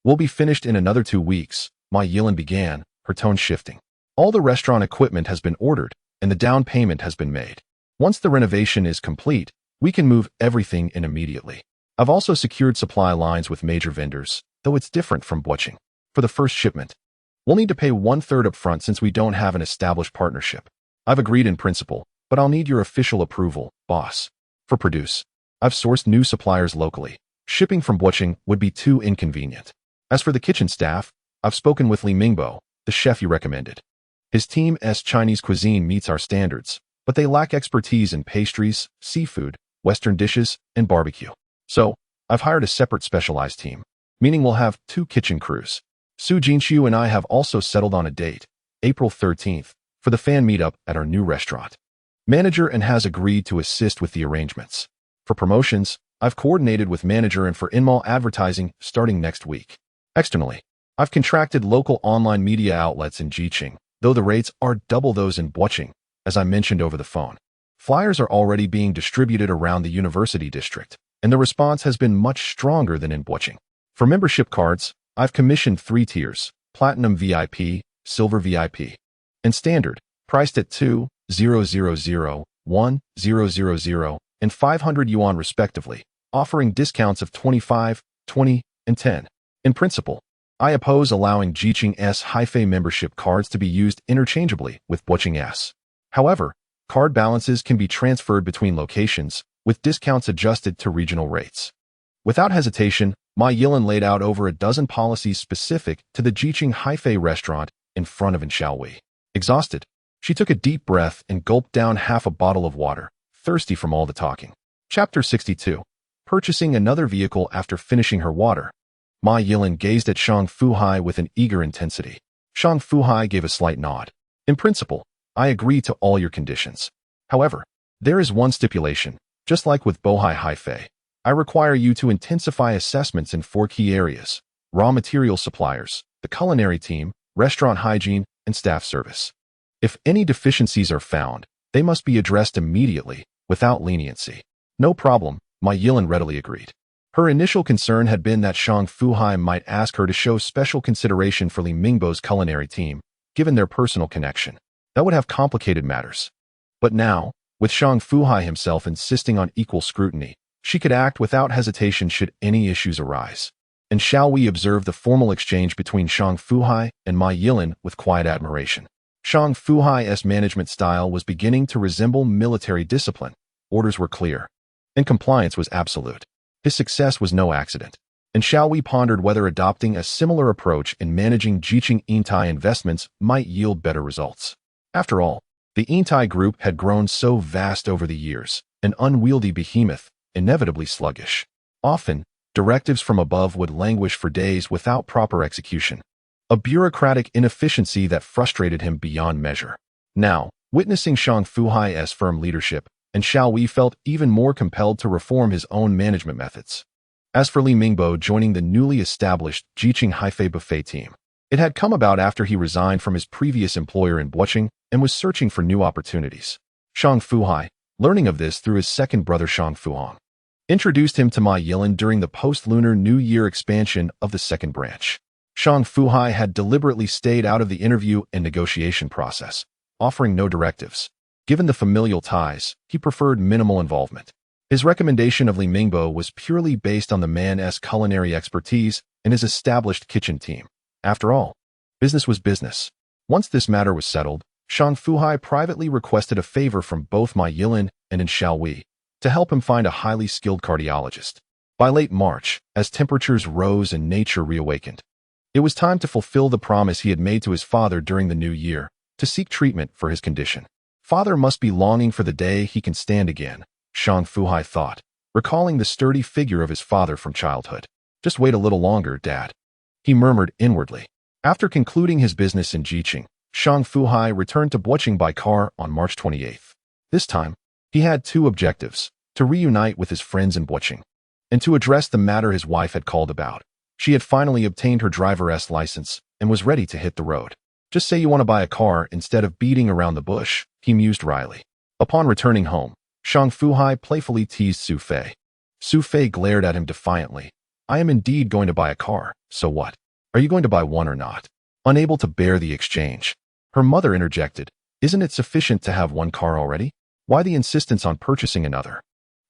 we'll be finished in another 2 weeks, Ma Yilan began, her tone shifting. All the restaurant equipment has been ordered, and the down payment has been made. Once the renovation is complete, we can move everything in immediately. I've also secured supply lines with major vendors, though it's different from Boching. For the first shipment, we'll need to pay 1/3 up front since we don't have an established partnership. I've agreed in principle, but I'll need your official approval, boss. For produce, I've sourced new suppliers locally. Shipping from Boching would be too inconvenient. As for the kitchen staff, I've spoken with Li Mingbao, the chef you recommended. His team's Chinese cuisine meets our standards, but they lack expertise in pastries, seafood, Western dishes, and barbecue. So, I've hired a separate specialized team, meaning we'll have 2 kitchen crews. Su Jinxiu and I have also settled on a date, April 13th, for the fan meetup at our new restaurant. Manager and has agreed to assist with the arrangements. For promotions, I've coordinated with manager and for in-mall advertising starting next week. Externally, I've contracted local online media outlets in Jiqing, though the rates are double those in Boching, as I mentioned over the phone. Flyers are already being distributed around the university district, and the response has been much stronger than in Boching. For membership cards, I've commissioned 3 tiers, Platinum VIP, Silver VIP, and Standard, priced at 2,000, 1,000, and 500 yuan respectively, offering discounts of 25, 20, and 10. In principle, I oppose allowing Jiqing's Haifei membership cards to be used interchangeably with Boqing's. However, card balances can be transferred between locations, with discounts adjusted to regional rates. Without hesitation, Ma Yilin laid out over a dozen policies specific to the Jiqing Haifei restaurant in front of Xiaowei. Exhausted, she took a deep breath and gulped down half a bottle of water, thirsty from all the talking. Chapter 62. Purchasing another vehicle after finishing her water. Ma Yilin gazed at Shang Fu Hai with an eager intensity. Shang Fu Hai gave a slight nod. In principle, I agree to all your conditions. However, there is one stipulation. Just like with Bohai Haifei, I require you to intensify assessments in 4 key areas: raw material suppliers, the culinary team, restaurant hygiene, and staff service. If any deficiencies are found, they must be addressed immediately, without leniency. No problem, Ma Yilin readily agreed. Her initial concern had been that Shang Fu Hai might ask her to show special consideration for Li Mingbo's culinary team, given their personal connection. That would have complicated matters. But now, with Shang Fu Hai himself insisting on equal scrutiny, she could act without hesitation should any issues arise. And shall we observe the formal exchange between Shang Fu Hai and Ma Yilin with quiet admiration? Shang Fu Hai's management style was beginning to resemble military discipline. Orders were clear, and compliance was absolute. His success was no accident. And Xiaowei pondered whether adopting a similar approach in managing Jiqing Yintai investments might yield better results. After all, the Yintai group had grown so vast over the years, an unwieldy behemoth, inevitably sluggish. Often, directives from above would languish for days without proper execution, a bureaucratic inefficiency that frustrated him beyond measure. Now, witnessing Shang Fu Hai's firm leadership, and Xiaowei felt even more compelled to reform his own management methods. As for Li Mingbo joining the newly established Jiqing Haifei buffet team, it had come about after he resigned from his previous employer in Boching and was searching for new opportunities. Shang Fu Hai, learning of this through his second brother Shang Fuhong, introduced him to Ma Yilin during the post-Lunar New Year expansion of the second branch. Shang Fu Hai had deliberately stayed out of the interview and negotiation process, offering no directives. Given the familial ties, he preferred minimal involvement. His recommendation of Li Mingbo was purely based on the man's culinary expertise and his established kitchen team. After all, business was business. Once this matter was settled, Shang Fu Hai privately requested a favor from both Ma Yilin and Xiaowei to help him find a highly skilled cardiologist. By late March, as temperatures rose and nature reawakened, it was time to fulfill the promise he had made to his father during the new year, to seek treatment for his condition. Father must be longing for the day he can stand again, Shang Fu Hai thought, recalling the sturdy figure of his father from childhood. Just wait a little longer, Dad, he murmured inwardly. After concluding his business in Jiqing, Shang Fu Hai returned to Boching by car on March 28th. This time, he had 2 objectives: to reunite with his friends in Boching, and to address the matter his wife had called about. She had finally obtained her driver's license and was ready to hit the road. Just say you want to buy a car instead of beating around the bush, he mused wryly. Upon returning home, Shang Fu Hai playfully teased Xu Fei. Xu Fei glared at him defiantly. I am indeed going to buy a car, so what? Are you going to buy one or not? Unable to bear the exchange, her mother interjected. Isn't it sufficient to have one car already? Why the insistence on purchasing another?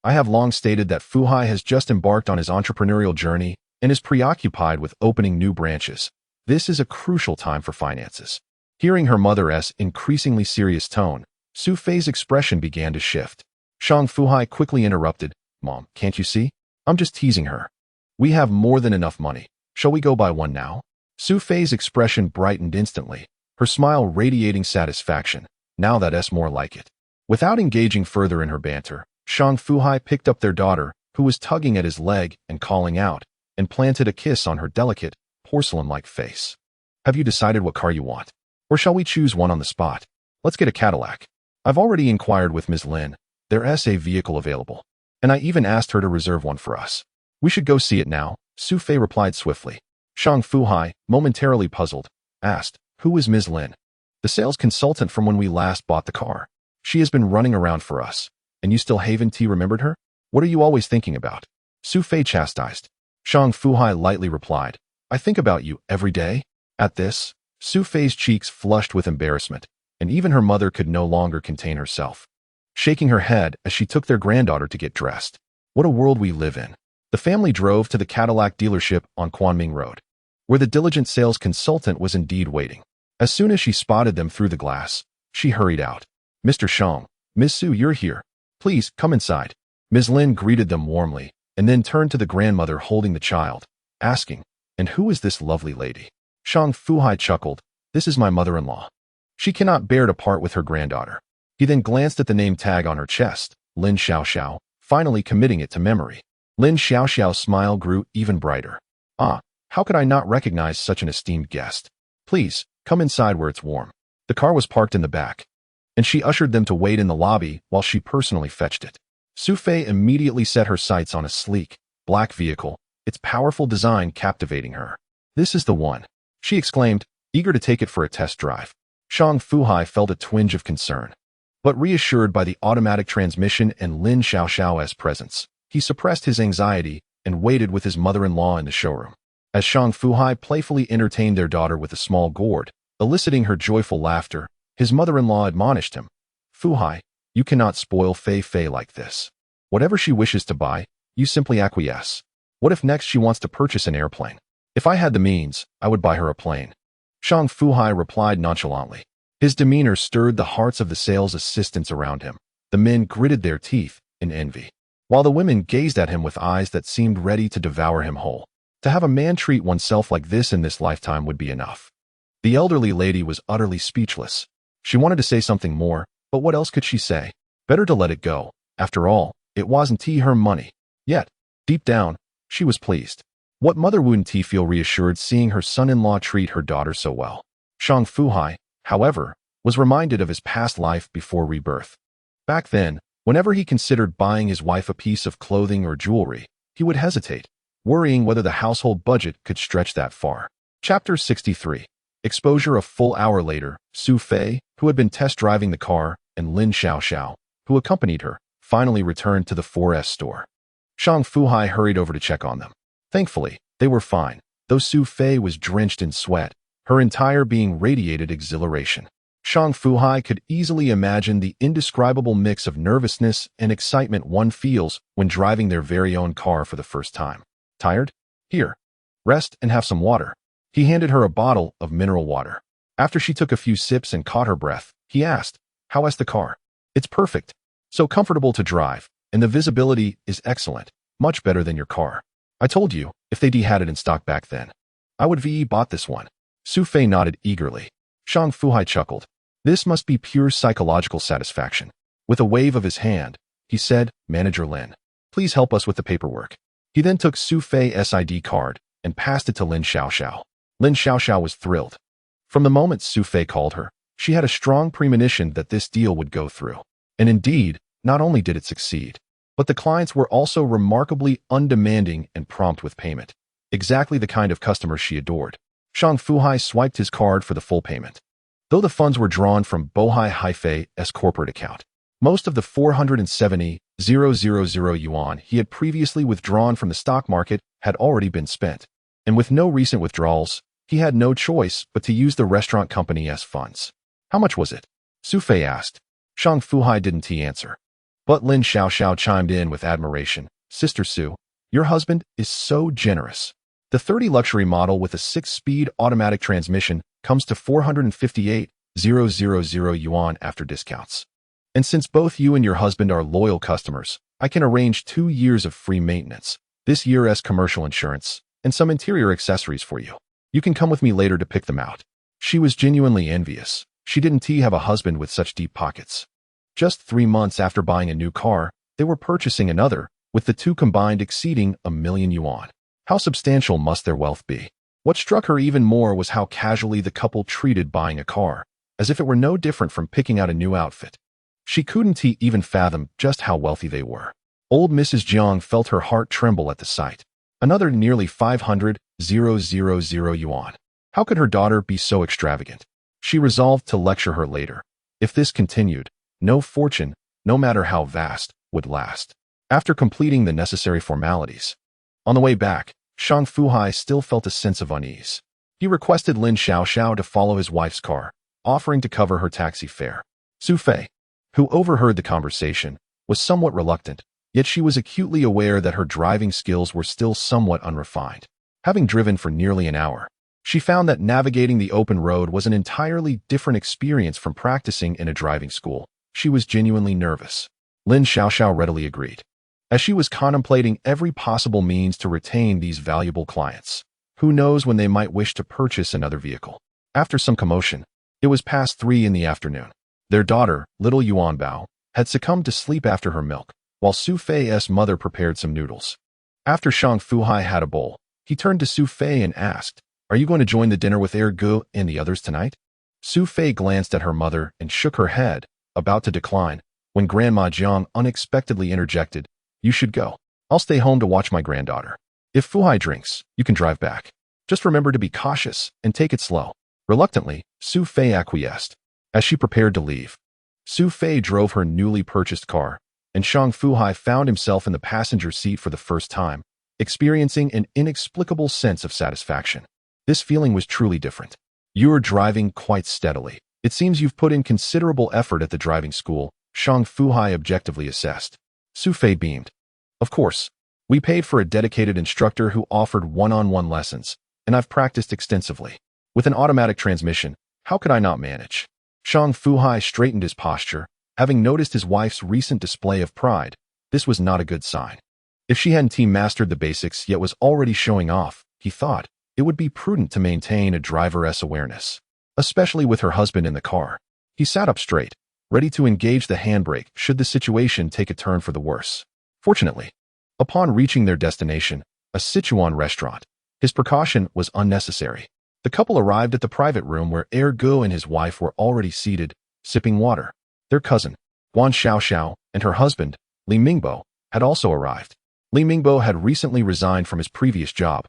I have long stated that Fu Hai has just embarked on his entrepreneurial journey and is preoccupied with opening new branches. This is a crucial time for finances. Hearing her mother's increasingly serious tone, Xu Fei's expression began to shift. Shang Fu Hai quickly interrupted. Mom, can't you see? I'm just teasing her. We have more than enough money. Shall we go buy one now? Xu Fei's expression brightened instantly, her smile radiating satisfaction. Now that's more like it. Without engaging further in her banter, Shang Fu Hai picked up their daughter, who was tugging at his leg and calling out, and planted a kiss on her delicate, porcelain-like face. Have you decided what car you want? Or shall we choose one on the spot? Let's get a Cadillac. I've already inquired with Ms. Lin. There's a vehicle available. And I even asked her to reserve one for us. We should go see it now, Xu Fei replied swiftly. Shang Fu Hai, momentarily puzzled, asked, Who is Ms. Lin? The sales consultant from when we last bought the car. She has been running around for us. And you still haven't remembered her? What are you always thinking about? Xu Fei chastised. Shang Fu Hai lightly replied, I think about you every day. At this, Xu Fei's cheeks flushed with embarrassment, and even her mother could no longer contain herself, shaking her head as she took their granddaughter to get dressed. What a world we live in. The family drove to the Cadillac dealership on Quanming Road, where the diligent sales consultant was indeed waiting. As soon as she spotted them through the glass, she hurried out. Mr. Shang, Ms. Su, you're here. Please, come inside. Ms. Lin greeted them warmly, and then turned to the grandmother holding the child, asking, And who is this lovely lady? Shang Fu Hai chuckled. This is my mother-in-law. She cannot bear to part with her granddaughter. He then glanced at the name tag on her chest, Lin Xiaoxiao, finally committing it to memory. Lin Xiaoxiao's smile grew even brighter. Ah, how could I not recognize such an esteemed guest? Please, come inside where it's warm. The car was parked in the back, and she ushered them to wait in the lobby while she personally fetched it. Xu Fei immediately set her sights on a sleek, black vehicle, its powerful design captivating her. This is the one, she exclaimed, eager to take it for a test drive. Shang Fu Hai felt a twinge of concern, but reassured by the automatic transmission and Lin Xiaoxiao's presence, he suppressed his anxiety and waited with his mother-in-law in the showroom. As Shang Fu Hai playfully entertained their daughter with a small gourd, eliciting her joyful laughter, his mother-in-law admonished him. Fu Hai, you cannot spoil Fei Fei like this. Whatever she wishes to buy, you simply acquiesce. What if next she wants to purchase an airplane? If I had the means, I would buy her a plane. Shang Fu Hai replied nonchalantly. His demeanor stirred the hearts of the sales assistants around him. The men gritted their teeth in envy, while the women gazed at him with eyes that seemed ready to devour him whole. To have a man treat oneself like this in this lifetime would be enough. The elderly lady was utterly speechless. She wanted to say something more, but what else could she say? Better to let it go. After all, it wasn't her money. Yet, deep down, she was pleased. What mother wouldn't feel reassured seeing her son-in-law treat her daughter so well? Shang Fu Hai, however, was reminded of his past life before rebirth. Back then, whenever he considered buying his wife a piece of clothing or jewelry, he would hesitate, worrying whether the household budget could stretch that far. Chapter 63. Exposure. A full hour later, Xu Fei, who had been test driving the car, and Lin Xiaoxiao, who accompanied her, finally returned to the 4S store. Shang Fu Hai hurried over to check on them. Thankfully, they were fine, though Xu Fei was drenched in sweat, her entire being radiated exhilaration. Shang Fu Hai could easily imagine the indescribable mix of nervousness and excitement one feels when driving their very own car for the first time. Tired? Here. Rest and have some water. He handed her a bottle of mineral water. After she took a few sips and caught her breath, he asked, How is the car? It's perfect. So comfortable to drive, and the visibility is excellent, much better than your car. I told you, if they had it in stock back then, I would bought this one. Xu Fei nodded eagerly. Shang Fu Hai chuckled. This must be pure psychological satisfaction. With a wave of his hand, he said, Manager Lin, please help us with the paperwork. He then took Xu Fei's ID card and passed it to Lin Xiaoxiao. Lin Xiaoxiao was thrilled. From the moment Xu Fei called her, she had a strong premonition that this deal would go through. And indeed, not only did it succeed, but the clients were also remarkably undemanding and prompt with payment. Exactly the kind of customer she adored. Shang Fu Hai swiped his card for the full payment. Though the funds were drawn from Bohai Haifei's corporate account, most of the 470,000 yuan he had previously withdrawn from the stock market had already been spent. And with no recent withdrawals, he had no choice but to use the restaurant company's funds. How much was it? Xu Fei asked. Shang Fu Hai didn't answer. But Lin Xiaoxiao chimed in with admiration. Sister Su, your husband is so generous. The 30 luxury model with a 6-speed automatic transmission comes to 458,000 yuan after discounts. And since both you and your husband are loyal customers, I can arrange 2 years of free maintenance, this year's commercial insurance, and some interior accessories for you. You can come with me later to pick them out. She was genuinely envious. She didn't have a husband with such deep pockets. Just 3 months after buying a new car, they were purchasing another, with the two combined exceeding $1,000,000 yuan. How substantial must their wealth be? What struck her even more was how casually the couple treated buying a car, as if it were no different from picking out a new outfit. She couldn't even fathom just how wealthy they were. Old Mrs. Jiang felt her heart tremble at the sight. Another nearly 500,000 yuan. How could her daughter be so extravagant? She resolved to lecture her later. If this continued, no fortune, no matter how vast, would last. After completing the necessary formalities, on the way back, Shang Fu Hai still felt a sense of unease. He requested Lin Xiaoxiao to follow his wife's car, offering to cover her taxi fare. Xu Fei, who overheard the conversation, was somewhat reluctant, yet she was acutely aware that her driving skills were still somewhat unrefined. Having driven for nearly an hour, she found that navigating the open road was an entirely different experience from practicing in a driving school. She was genuinely nervous. Lin Xiaoxiao readily agreed, as she was contemplating every possible means to retain these valuable clients. Who knows when they might wish to purchase another vehicle? After some commotion, it was past 3 in the afternoon. Their daughter, little Yuanbao, had succumbed to sleep after her milk, while Xu Fei's mother prepared some noodles. After Shang Fu Hai had a bowl, he turned to Xu Fei and asked, "Are you going to join the dinner with Gu and the others tonight?" Xu Fei glanced at her mother and shook her head, about to decline, when Grandma Jiang unexpectedly interjected, "You should go. I'll stay home to watch my granddaughter. If Fu Hai drinks, you can drive back. Just remember to be cautious and take it slow." Reluctantly, Xu Fei acquiesced. As she prepared to leave, Xu Fei drove her newly purchased car, and Shang Fu Hai found himself in the passenger seat for the first time, experiencing an inexplicable sense of satisfaction. This feeling was truly different. "You're driving quite steadily. It seems you've put in considerable effort at the driving school," Shang Fu Hai objectively assessed. Xu Fei beamed. "Of course. We paid for a dedicated instructor who offered one-on-one lessons, and I've practiced extensively. With an automatic transmission, how could I not manage?" Shang Fu Hai straightened his posture, having noticed his wife's recent display of pride. This was not a good sign. If she hadn't mastered the basics yet was already showing off, he thought, it would be prudent to maintain a driver's awareness, especially with her husband in the car. He sat up straight, ready to engage the handbrake should the situation take a turn for the worse. Fortunately, upon reaching their destination, a Sichuan restaurant, his precaution was unnecessary. The couple arrived at the private room where Gu and his wife were already seated, sipping water. Their cousin, Guan Xiaoxiao, and her husband, Li Mingbo, had also arrived. Li Mingbo had recently resigned from his previous job,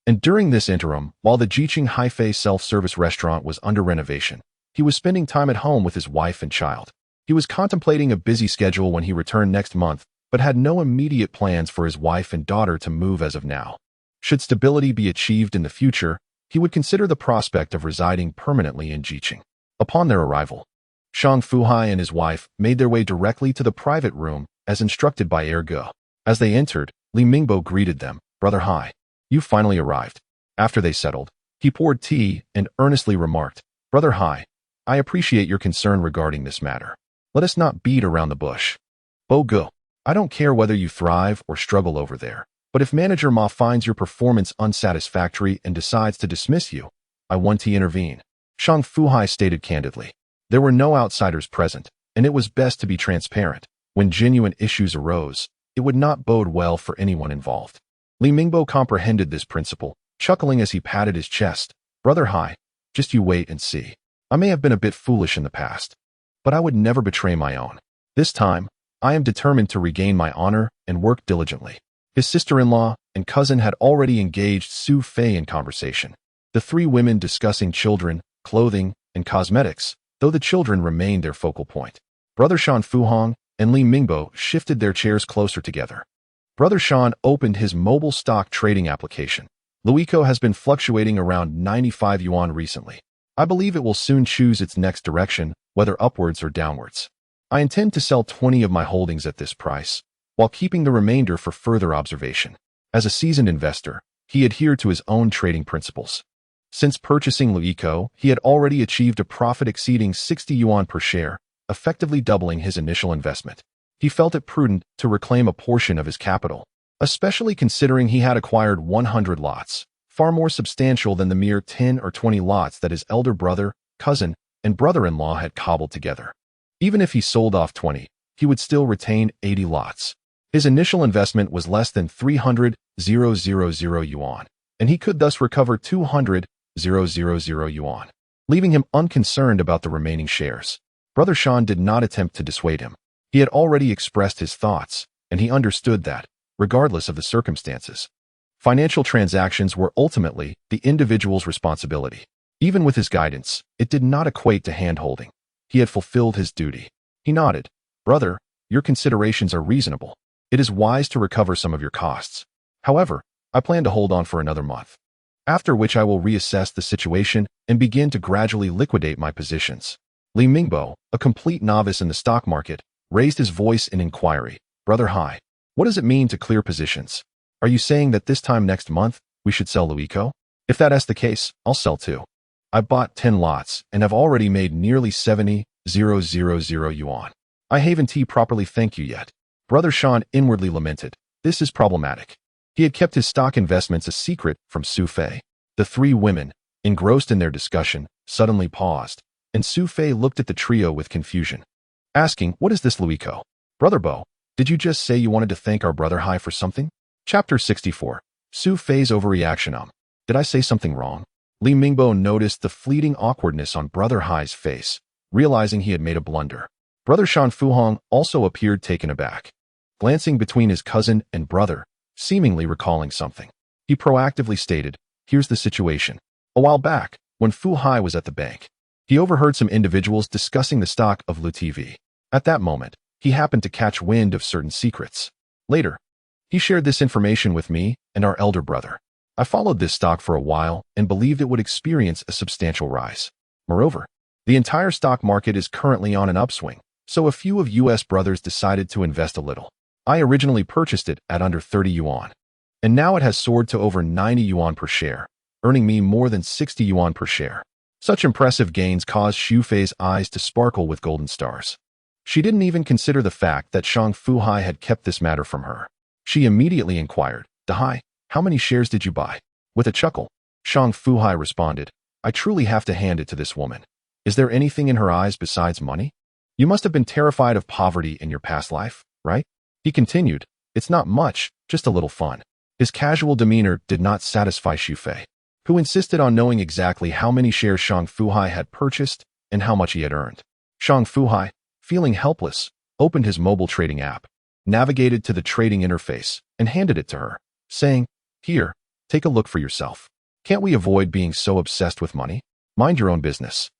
and during this interim, while the Jiqing Haifei self-service restaurant was under renovation, he was spending time at home with his wife and child. He was contemplating a busy schedule when he returned next month, but had no immediate plans for his wife and daughter to move as of now. Should stability be achieved in the future, he would consider the prospect of residing permanently in Jiqing. Upon their arrival, Shang Fu Hai and his wife made their way directly to the private room as instructed by Gu. As they entered, Li Mingbo greeted them, "Brother Hai, you finally arrived." After they settled, he poured tea and earnestly remarked, "Brother Hai, I appreciate your concern regarding this matter. Let us not beat around the bush. Gu, I don't care whether you thrive or struggle over there, but if Manager Ma finds your performance unsatisfactory and decides to dismiss you, I want to intervene." Shang Fu Hai stated candidly. There were no outsiders present, and it was best to be transparent. When genuine issues arose, it would not bode well for anyone involved. Li Mingbo comprehended this principle, chuckling as he patted his chest. "Brother Hai, just you wait and see. I may have been a bit foolish in the past, but I would never betray my own. This time, I am determined to regain my honor and work diligently." His sister-in-law and cousin had already engaged Xu Fei in conversation, the three women discussing children, clothing, and cosmetics, though the children remained their focal point. Brother Shan Fuhong and Li Mingbo shifted their chairs closer together. Brother Shan opened his mobile stock trading application. Luico has been fluctuating around 95 yuan recently. I believe it will soon choose its next direction, whether upwards or downwards. I intend to sell 20 of my holdings at this price, while keeping the remainder for further observation. As a seasoned investor, he adhered to his own trading principles. Since purchasing Luico, he had already achieved a profit exceeding 60 yuan per share, effectively doubling his initial investment. He felt it prudent to reclaim a portion of his capital, especially considering he had acquired 100 lots, far more substantial than the mere 10 or 20 lots that his elder brother, cousin, and brother-in-law had cobbled together. Even if he sold off 20, he would still retain 80 lots. His initial investment was less than 300,000 yuan, and he could thus recover 200,000 yuan, leaving him unconcerned about the remaining shares. Brother Sean did not attempt to dissuade him. He had already expressed his thoughts, and he understood that, regardless of the circumstances, financial transactions were ultimately the individual's responsibility. Even with his guidance, it did not equate to hand-holding. He had fulfilled his duty. He nodded. Brother, your considerations are reasonable. It is wise to recover some of your costs. However, I plan to hold on for another month, after which I will reassess the situation and begin to gradually liquidate my positions. Li Mingbo, a complete novice in the stock market, raised his voice in inquiry. Brother Hai, what does it mean to clear positions? Are you saying that this time next month, we should sell Kweichow? If that is the case, I'll sell too. I bought 10 lots and have already made nearly 70,000 yuan. I haven't properly thanked you yet. Brother Sean inwardly lamented. This is problematic. He had kept his stock investments a secret from Xu Fei. The three women, engrossed in their discussion, suddenly paused, and Xu Fei looked at the trio with confusion, asking, what is this Kweichow? Brother Bo, did you just say you wanted to thank our brother Hai for something? Chapter 64. Xu Fei's overreaction. Did I say something wrong? Li Mingbo noticed the fleeting awkwardness on Brother Hai's face, realizing he had made a blunder. Brother Shang Fu Hai also appeared taken aback. Glancing between his cousin and brother, seemingly recalling something, he proactively stated, here's the situation. A while back, when Fu Hai was at the bank, he overheard some individuals discussing the stock of LuTV. At that moment, he happened to catch wind of certain secrets. Later, he shared this information with me and our elder brother. I followed this stock for a while and believed it would experience a substantial rise. Moreover, the entire stock market is currently on an upswing, so a few of US brothers decided to invest a little. I originally purchased it at under 30 yuan, and now it has soared to over 90 yuan per share, earning me more than 60 yuan per share. Such impressive gains caused Xu Fei's eyes to sparkle with golden stars. She didn't even consider the fact that Shang Fu Hai had kept this matter from her. She immediately inquired, Hai, how many shares did you buy? With a chuckle, Shang Fu Hai responded, I truly have to hand it to this woman. Is there anything in her eyes besides money? You must have been terrified of poverty in your past life, right? He continued, it's not much, just a little fun. His casual demeanor did not satisfy Xu Fei, who insisted on knowing exactly how many shares Shang Fu Hai had purchased and how much he had earned. Shang Fu Hai, feeling helpless, opened his mobile trading app, navigated to the trading interface, and handed it to her, saying, here, take a look for yourself. Can't we avoid being so obsessed with money? Mind your own business.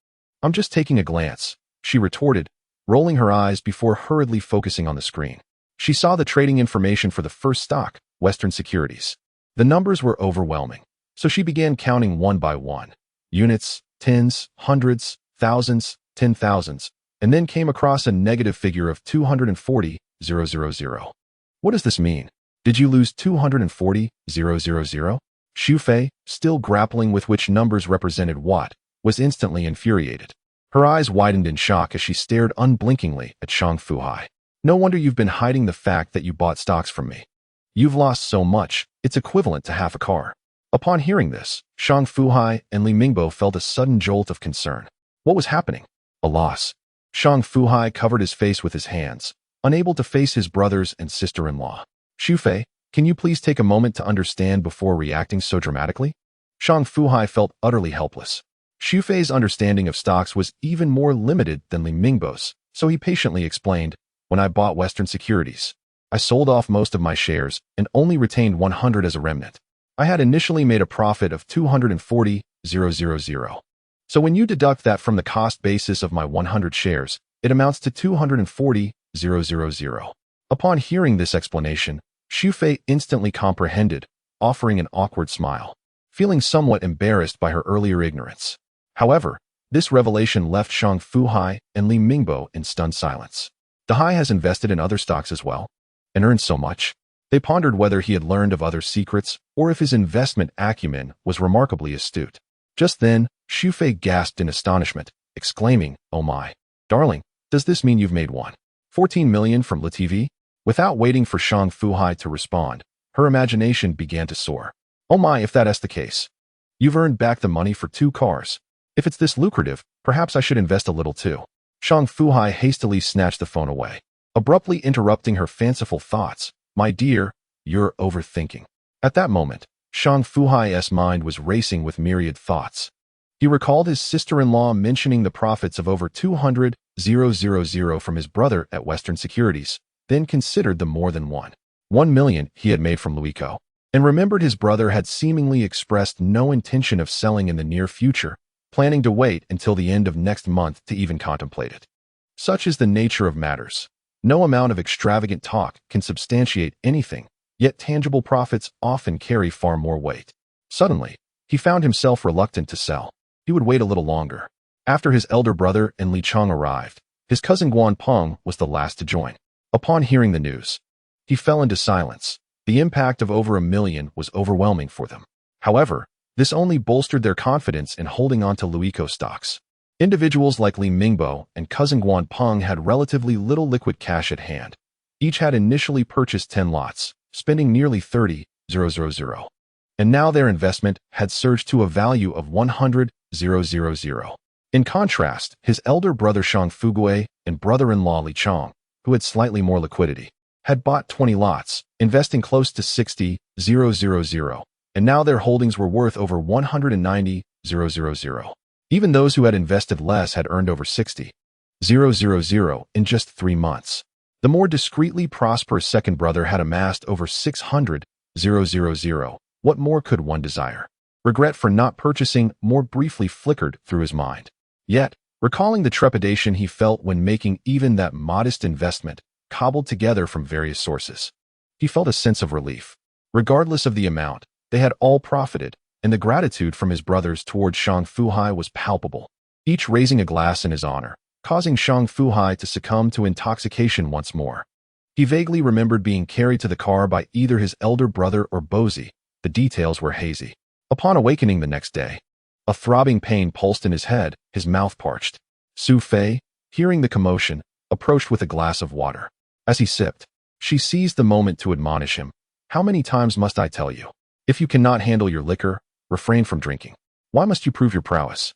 I'm just taking a glance, she retorted, rolling her eyes before hurriedly focusing on the screen. She saw the trading information for the first stock, Western Securities. The numbers were overwhelming, so she began counting one by one. Units, tens, hundreds, thousands, 10,000s, and then came across a negative figure of 240,000. What does this mean? Did you lose 240,000? Xu Fei, still grappling with which numbers represented what, was instantly infuriated. Her eyes widened in shock as she stared unblinkingly at Shang Fu Hai. No wonder you've been hiding the fact that you bought stocks from me. You've lost so much, it's equivalent to half a car. Upon hearing this, Shang Fu Hai and Li Mingbo felt a sudden jolt of concern. What was happening? A loss. Shang Fu Hai covered his face with his hands, unable to face his brothers and sister-in-law. Xu Fei, can you please take a moment to understand before reacting so dramatically? Shang Fu Hai felt utterly helpless. Xu Fei's understanding of stocks was even more limited than Li Mingbo's, so he patiently explained, when I bought Western Securities, I sold off most of my shares and only retained 100 as a remnant. I had initially made a profit of 240,000. So when you deduct that from the cost basis of my 100 shares, it amounts to 240,000. Upon hearing this explanation, Xu Fei instantly comprehended, offering an awkward smile, feeling somewhat embarrassed by her earlier ignorance. However, this revelation left Shang Fu Hai and Li Mingbo in stunned silence. Hai has invested in other stocks as well, and earned so much. They pondered whether he had learned of other secrets or if his investment acumen was remarkably astute. Just then, Xu Fei gasped in astonishment, exclaiming, oh my, darling, does this mean you've made 14 million from LuTV? Without waiting for Shang Fu Hai to respond, her imagination began to soar. Oh my, if that is the case. You've earned back the money for 2 cars. If it's this lucrative, perhaps I should invest a little too. Shang Fu Hai hastily snatched the phone away, abruptly interrupting her fanciful thoughts. My dear, you're overthinking. At that moment, Shang Fu Hai's mind was racing with myriad thoughts. He recalled his sister-in-law mentioning the profits of over 200,000 from his brother at Western Securities, then considered the more than 1 million he had made from Kweichow, and remembered his brother had seemingly expressed no intention of selling in the near future, planning to wait until the end of next month to even contemplate it. Such is the nature of matters. No amount of extravagant talk can substantiate anything, yet tangible profits often carry far more weight. Suddenly, he found himself reluctant to sell. He would wait a little longer. After his elder brother and Li Chong arrived, his cousin Yuanbao was the last to join. Upon hearing the news, he fell into silence. The impact of over 1 million was overwhelming for them. However, this only bolstered their confidence in holding on to Kweichow stocks. Individuals like Li Mingbao and cousin Yuanbao had relatively little liquid cash at hand. Each had initially purchased 10 lots, spending nearly 30,000, and now their investment had surged to a value of 100,000. In contrast, his elder brother Shang Fu Hai and brother-in-law Li Chong, who had slightly more liquidity, had bought 20 lots, investing close to 60,000, and now their holdings were worth over 190,000. Even those who had invested less had earned over 60,000 in just 3 months. The more discreetly prosperous second brother had amassed over 600,000. What more could one desire? Regret for not purchasing more briefly flickered through his mind. Yet, recalling the trepidation he felt when making even that modest investment, cobbled together from various sources, he felt a sense of relief. Regardless of the amount, they had all profited, and the gratitude from his brothers towards Shang Fu Hai was palpable, each raising a glass in his honor, causing Shang Fu Hai to succumb to intoxication once more. He vaguely remembered being carried to the car by either his elder brother or Bozy. The details were hazy. Upon awakening the next day, a throbbing pain pulsed in his head, his mouth parched. Xu Fei, hearing the commotion, approached with a glass of water. As he sipped, she seized the moment to admonish him. How many times must I tell you? If you cannot handle your liquor, refrain from drinking. Why must you prove your prowess?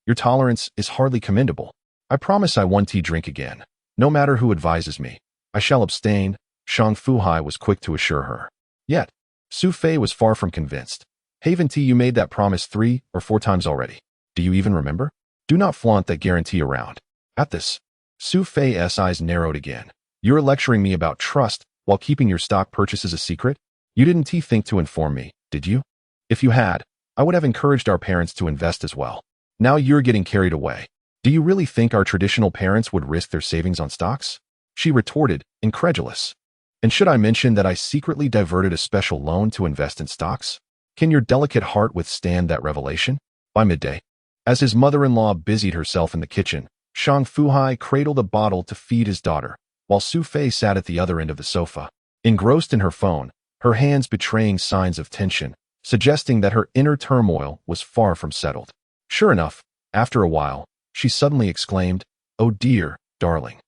Your tolerance is hardly commendable. I promise I won't drink again. No matter who advises me, I shall abstain, Shang Fu Hai was quick to assure her. Yet, Xu Fei was far from convinced. Haven't you made that promise 3 or 4 times already? Do you even remember? Do not flaunt that guarantee around. At this, Xu Fei's eyes narrowed again. You're lecturing me about trust while keeping your stock purchases a secret? You didn't think to inform me, did you? If you had, I would have encouraged our parents to invest as well. Now you're getting carried away. Do you really think our traditional parents would risk their savings on stocks? She retorted, incredulous. And should I mention that I secretly diverted a special loan to invest in stocks? Can your delicate heart withstand that revelation? By midday, as his mother-in-law busied herself in the kitchen, Shang Fu Hai cradled a bottle to feed his daughter, while Xu Fei sat at the other end of the sofa, engrossed in her phone, her hands betraying signs of tension, suggesting that her inner turmoil was far from settled. Sure enough, after a while, she suddenly exclaimed, "Oh dear, darling.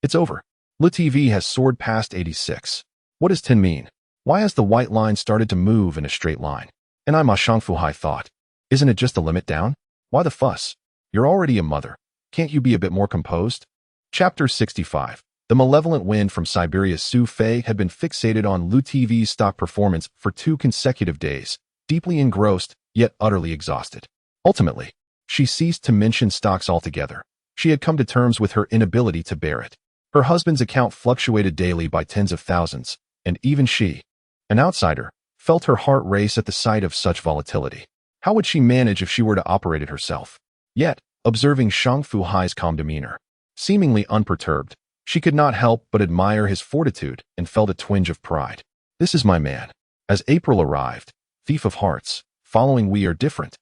It's over. Le TV has soared past 86. What does 10 mean? Why has the white line started to move in a straight line?" And Shang Fu Hai thought, isn't it just a limit down? Why the fuss? You're already a mother. Can't you be a bit more composed? Chapter 65. The malevolent wind from Siberia. Xu Fei had been fixated on Le TV's stock performance for 2 consecutive days, deeply engrossed, yet utterly exhausted. Ultimately, she ceased to mention stocks altogether. She had come to terms with her inability to bear it. Her husband's account fluctuated daily by tens of thousands, and even she, an outsider, felt her heart race at the sight of such volatility. How would she manage if she were to operate it herself? Yet, observing Shang Fu Hai's calm demeanor, seemingly unperturbed, she could not help but admire his fortitude and felt a twinge of pride. This is my man. As April arrived, Thief of Hearts, following We Are Different,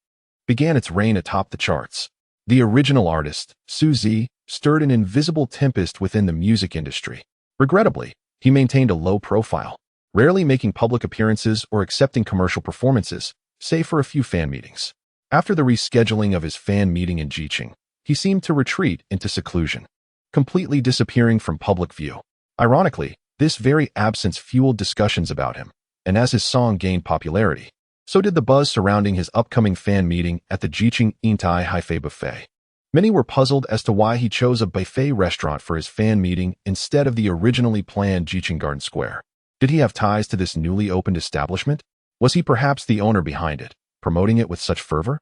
began its reign atop the charts. The original artist, Su Zi, stirred an invisible tempest within the music industry. Regrettably, he maintained a low profile, rarely making public appearances or accepting commercial performances, save for a few fan meetings. After the rescheduling of his fan meeting in Jiqing, he seemed to retreat into seclusion, completely disappearing from public view. Ironically, this very absence fueled discussions about him, and as his song gained popularity, so did the buzz surrounding his upcoming fan meeting at the Jiqing Intai Haifei Buffet. Many were puzzled as to why he chose a buffet restaurant for his fan meeting instead of the originally planned Jiqing Garden Square. Did he have ties to this newly opened establishment? Was he perhaps the owner behind it, promoting it with such fervor?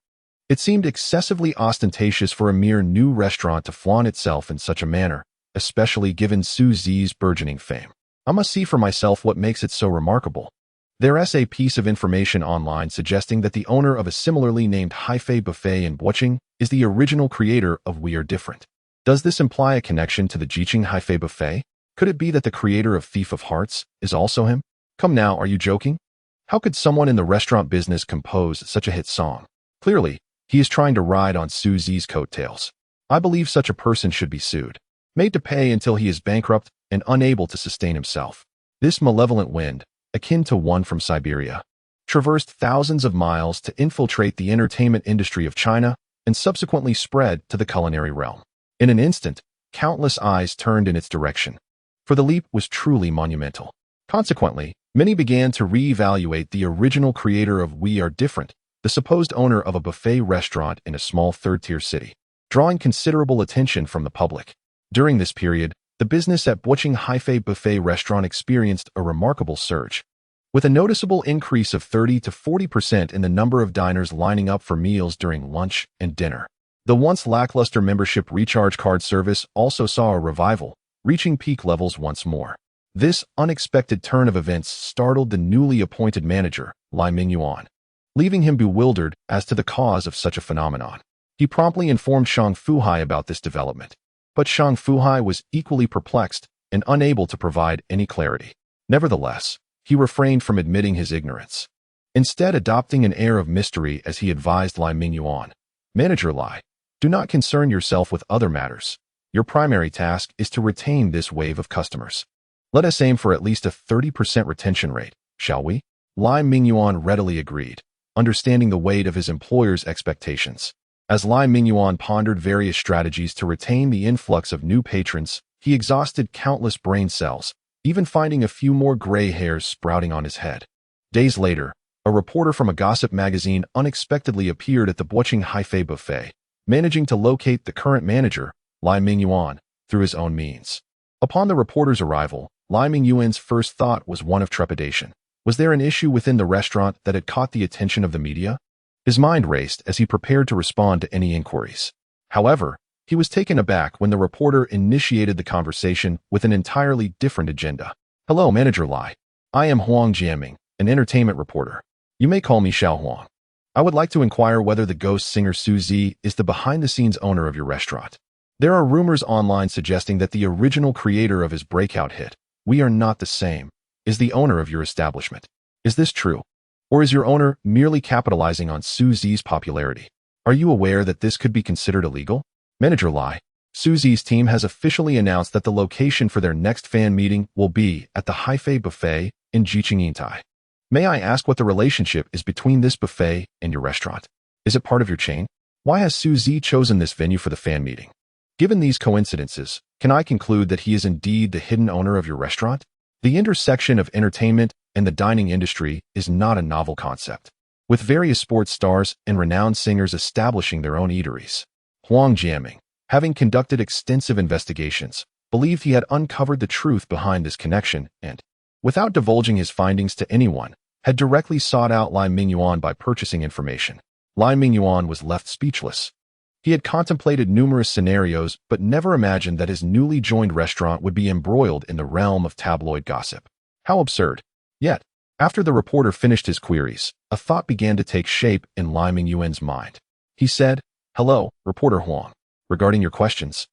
It seemed excessively ostentatious for a mere new restaurant to flaunt itself in such a manner, especially given Xu Zi's burgeoning fame. I must see for myself what makes it so remarkable. There's a piece of information online suggesting that the owner of a similarly named Haifei buffet in Boching is the original creator of We Are Different. Does this imply a connection to the Jiqing Haifei buffet? Could it be that the creator of Thief of Hearts is also him? Come now, are you joking? How could someone in the restaurant business compose such a hit song? Clearly, he is trying to ride on Xu Zi's coattails. I believe such a person should be sued, made to pay until he is bankrupt and unable to sustain himself. This malevolent wind, akin to one from Siberia, traversed thousands of miles to infiltrate the entertainment industry of China and subsequently spread to the culinary realm. In an instant, countless eyes turned in its direction, for the leap was truly monumental. Consequently, many began to reevaluate the original creator of We Are Different, the supposed owner of a buffet restaurant in a small third-tier city, drawing considerable attention from the public. During this period, the business at Boching Haifei Buffet Restaurant experienced a remarkable surge, with a noticeable increase of 30 to 40% in the number of diners lining up for meals during lunch and dinner. The once lackluster membership recharge card service also saw a revival, reaching peak levels once more. This unexpected turn of events startled the newly appointed manager, Lai Mingyuan, leaving him bewildered as to the cause of such a phenomenon. He promptly informed Shang Fu Hai about this development, but Shang Fu Hai was equally perplexed and unable to provide any clarity. Nevertheless, he refrained from admitting his ignorance, instead adopting an air of mystery as he advised Lai Mingyuan. Manager Lai, do not concern yourself with other matters. Your primary task is to retain this wave of customers. Let us aim for at least a 30% retention rate, shall we? Lai Mingyuan readily agreed, understanding the weight of his employer's expectations. As Lai Mingyuan pondered various strategies to retain the influx of new patrons, he exhausted countless brain cells, even finding a few more gray hairs sprouting on his head. Days later, a reporter from a gossip magazine unexpectedly appeared at the Boching Haifei buffet, managing to locate the current manager, Lai Mingyuan, through his own means. Upon the reporter's arrival, Lai Mingyuan's first thought was one of trepidation. Was there an issue within the restaurant that had caught the attention of the media? His mind raced as he prepared to respond to any inquiries. However, he was taken aback when the reporter initiated the conversation with an entirely different agenda. Hello, Manager Lai. I am Huang Jianming, an entertainment reporter. You may call me Xiao Huang. I would like to inquire whether the ghost singer Xu Zi is the behind-the-scenes owner of your restaurant. There are rumors online suggesting that the original creator of his breakout hit, We Are Not the Same, is the owner of your establishment. Is this true? Or is your owner merely capitalizing on Xu Zi's popularity? Are you aware that this could be considered illegal? Manager Lai, Xu Zi's team has officially announced that the location for their next fan meeting will be at the Haifei Buffet in Jiqing. May I ask what the relationship is between this buffet and your restaurant? Is it part of your chain? Why has Xu Zi chosen this venue for the fan meeting? Given these coincidences, can I conclude that he is indeed the hidden owner of your restaurant? The intersection of entertainment and the dining industry is not a novel concept, with various sports stars and renowned singers establishing their own eateries. Huang Jianming, having conducted extensive investigations, believed he had uncovered the truth behind this connection and, without divulging his findings to anyone, had directly sought out Lai Mingyuan by purchasing information. Lai Mingyuan was left speechless. He had contemplated numerous scenarios but never imagined that his newly joined restaurant would be embroiled in the realm of tabloid gossip. How absurd. Yet, after the reporter finished his queries, a thought began to take shape in Lai Mingyuan's mind. He said, Hello, Reporter Huang. Regarding your questions,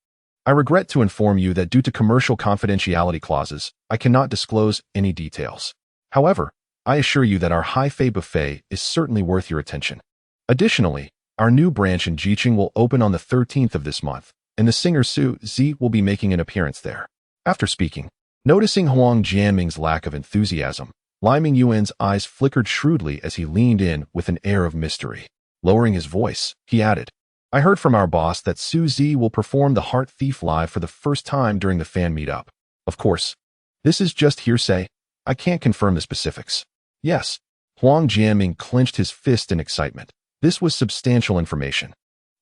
I regret to inform you that due to commercial confidentiality clauses, I cannot disclose any details. However, I assure you that our Haifei buffet is certainly worth your attention. Additionally, our new branch in Jiqing will open on the 13th of this month, and the singer Xu Zi will be making an appearance there. After speaking, noticing Huang Jianming's lack of enthusiasm, Lai Mingyuan's eyes flickered shrewdly as he leaned in with an air of mystery. Lowering his voice, he added, I heard from our boss that Xu Zi will perform the Heart Thief live for the first time during the fan meetup. Of course, this is just hearsay. I can't confirm the specifics. Yes, Huang Jianming clenched his fist in excitement. This was substantial information.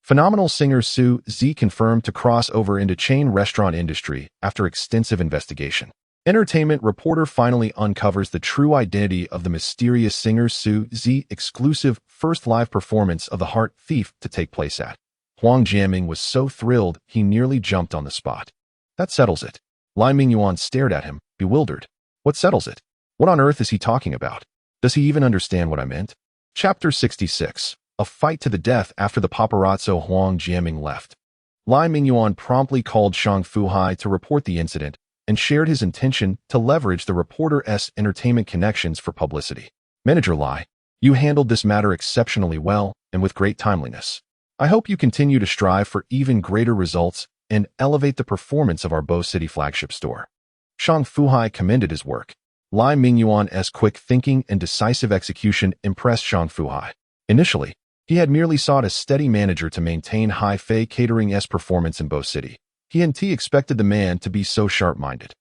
Phenomenal singer Xu Fei confirmed to cross over into chain restaurant industry after extensive investigation. Entertainment reporter finally uncovers the true identity of the mysterious singer Xu Fei. Exclusive first live performance of The Heart Thief to take place at Huang Jianming was so thrilled he nearly jumped on the spot. That settles it. Lai Mingyuan stared at him, bewildered. What settles it? What on earth is he talking about? Does he even understand what I meant? Chapter 66. A fight to the death after the paparazzo Huang Jianming left. Lai Mingyuan promptly called Shang Fu Hai to report the incident and shared his intention to leverage the reporter's entertainment connections for publicity. Manager Lai, you handled this matter exceptionally well and with great timeliness. I hope you continue to strive for even greater results and elevate the performance of our Bo City flagship store. Shang Fu Hai commended his work. Lai Mingyuan's quick thinking and decisive execution impressed Shang Fu Hai. Initially, he had merely sought a steady manager to maintain Hai Fei Catering's performance in Bo City. He expected the man to be so sharp-minded.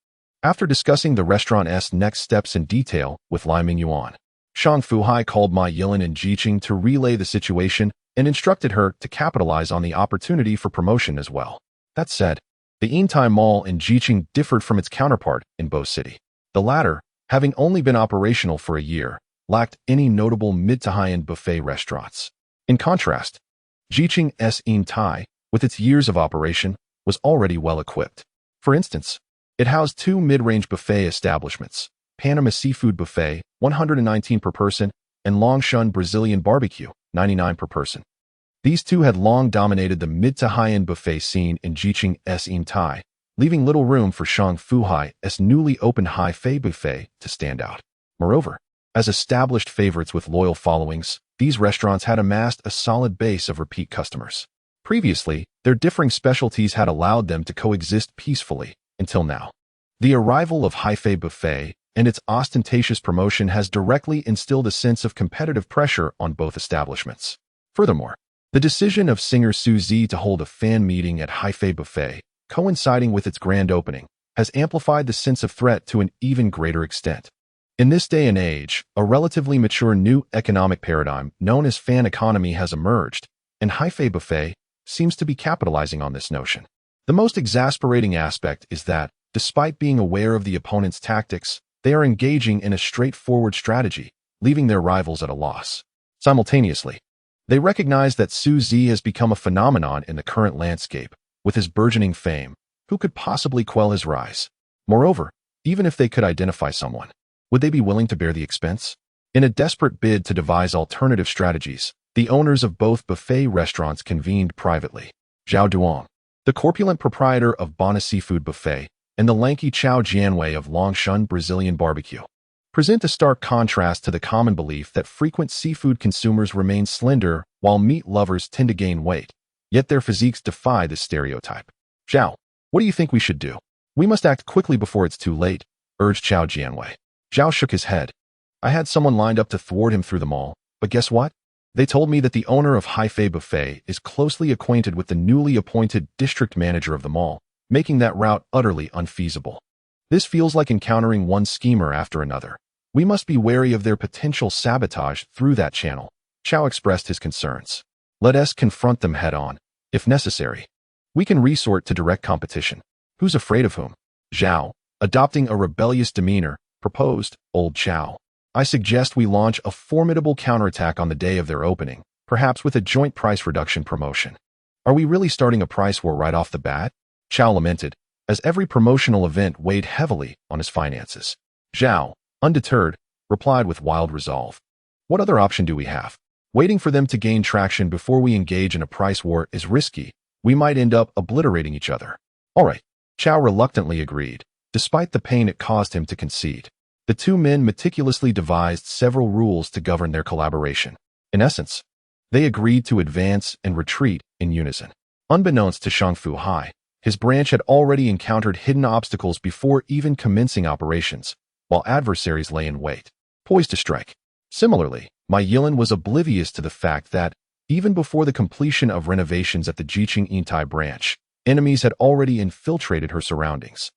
After discussing the restaurant's next steps in detail with Lai Mingyuan, Shang Fu Hai called Ma Yilin and Jiqing to relay the situation and instructed her to capitalize on the opportunity for promotion as well. That said, the Yintai Mall in Jiqing differed from its counterpart in Bo City. The latter, having only been operational for a year, lacked any notable mid to high-end buffet restaurants. In contrast, Jiqing's Yintai, with its years of operation, was already well-equipped. For instance, it housed two mid-range buffet establishments, Panama Seafood Buffet, 119 per person, and Longshan Brazilian Barbecue, 99 per person. These two had long dominated the mid to high-end buffet scene in Jiqing's Yintai, leaving little room for Shang Fu Hai's newly opened Hai Fei Buffet to stand out. Moreover, as established favorites with loyal followings, these restaurants had amassed a solid base of repeat customers. Previously, their differing specialties had allowed them to coexist peacefully, until now. The arrival of Hai Fei Buffet and its ostentatious promotion has directly instilled a sense of competitive pressure on both establishments. Furthermore, the decision of singer Xu Fei to hold a fan meeting at Hai Fei Buffet, coinciding with its grand opening, has amplified the sense of threat to an even greater extent. In this day and age, a relatively mature new economic paradigm known as fan economy has emerged, and Hai Fei Buffet seems to be capitalizing on this notion. The most exasperating aspect is that, despite being aware of the opponent's tactics, they are engaging in a straightforward strategy, leaving their rivals at a loss. Simultaneously, they recognize that Xu Fei has become a phenomenon in the current landscape. With his burgeoning fame, who could possibly quell his rise? Moreover, even if they could identify someone, would they be willing to bear the expense? In a desperate bid to devise alternative strategies, the owners of both buffet restaurants convened privately. Zhao Duong, the corpulent proprietor of Bonna Seafood Buffet, and the lanky Chao Jianwei of Longshan Brazilian Barbecue, present a stark contrast to the common belief that frequent seafood consumers remain slender while meat lovers tend to gain weight. Yet their physiques defy this stereotype. Zhao, what do you think we should do? We must act quickly before it's too late, urged Chao Jianwei. Zhao shook his head. I had someone lined up to thwart him through the mall, but guess what? They told me that the owner of Hai Fei Buffet is closely acquainted with the newly appointed district manager of the mall, making that route utterly unfeasible. This feels like encountering one schemer after another. We must be wary of their potential sabotage through that channel. Chao expressed his concerns. Let us confront them head-on, if necessary. We can resort to direct competition. Who's afraid of whom? Zhao, adopting a rebellious demeanor, proposed, Old Chao. I suggest we launch a formidable counterattack on the day of their opening, perhaps with a joint price reduction promotion. Are we really starting a price war right off the bat? Chao lamented, as every promotional event weighed heavily on his finances. Zhao, undeterred, replied with wild resolve. What other option do we have? Waiting for them to gain traction before we engage in a price war is risky. We might end up obliterating each other. All right, Chao reluctantly agreed, despite the pain it caused him to concede. The two men meticulously devised several rules to govern their collaboration. In essence, they agreed to advance and retreat in unison. Unbeknownst to Shang Fu Hai, his branch had already encountered hidden obstacles before even commencing operations, while adversaries lay in wait, poised to strike. Similarly, Ma Yilin was oblivious to the fact that, even before the completion of renovations at the Jiqing Yintai branch, enemies had already infiltrated her surroundings,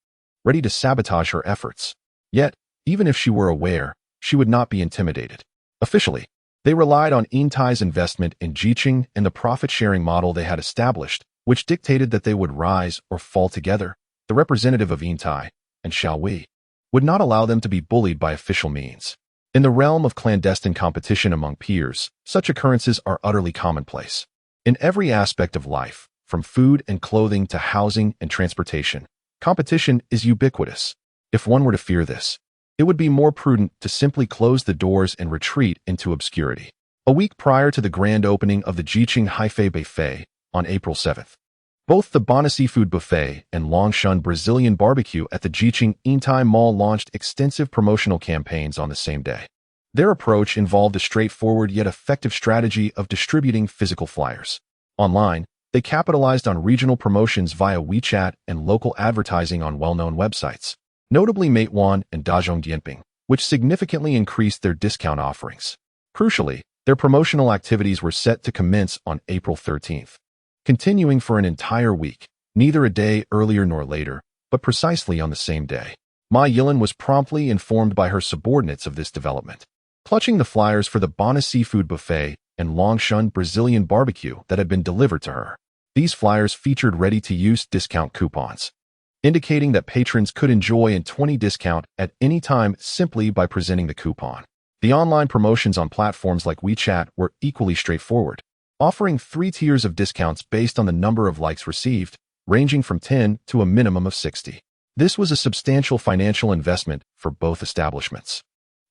ready to sabotage her efforts. Yet, even if she were aware, she would not be intimidated. Officially, They relied on Intai's investment in Jiqing and the profit-sharing model they had established, which dictated that they would rise or fall together. The representative of Intai, and Xiaowei, would not allow them to be bullied by official means. In the realm of clandestine competition among peers, such occurrences are utterly commonplace. In every aspect of life, from food and clothing to housing and transportation, competition is ubiquitous. If one were to fear this, it would be more prudent to simply close the doors and retreat into obscurity. A week prior to the grand opening of the Jiqing Haifei Buffet on April 7th, both the Bona Seafood Buffet and Longshan Brazilian Barbecue at the Jiqing Intai Mall launched extensive promotional campaigns on the same day. Their approach involved a straightforward yet effective strategy of distributing physical flyers. Online, they capitalized on regional promotions via WeChat and local advertising on well-known websites, notably Meituan and Dazhong Dianping, which significantly increased their discount offerings. Crucially, their promotional activities were set to commence on April 13th. Continuing for an entire week, neither a day earlier nor later, but precisely on the same day. Ma Yilin was promptly informed by her subordinates of this development. Clutching the flyers for the Bona Seafood Buffet and Longshan Brazilian Barbecue that had been delivered to her, these flyers featured ready-to-use discount coupons, indicating that patrons could enjoy a 20% discount at any time simply by presenting the coupon. The online promotions on platforms like WeChat were equally straightforward, offering 3 tiers of discounts based on the number of likes received, ranging from 10 to a minimum of 60. This was a substantial financial investment for both establishments.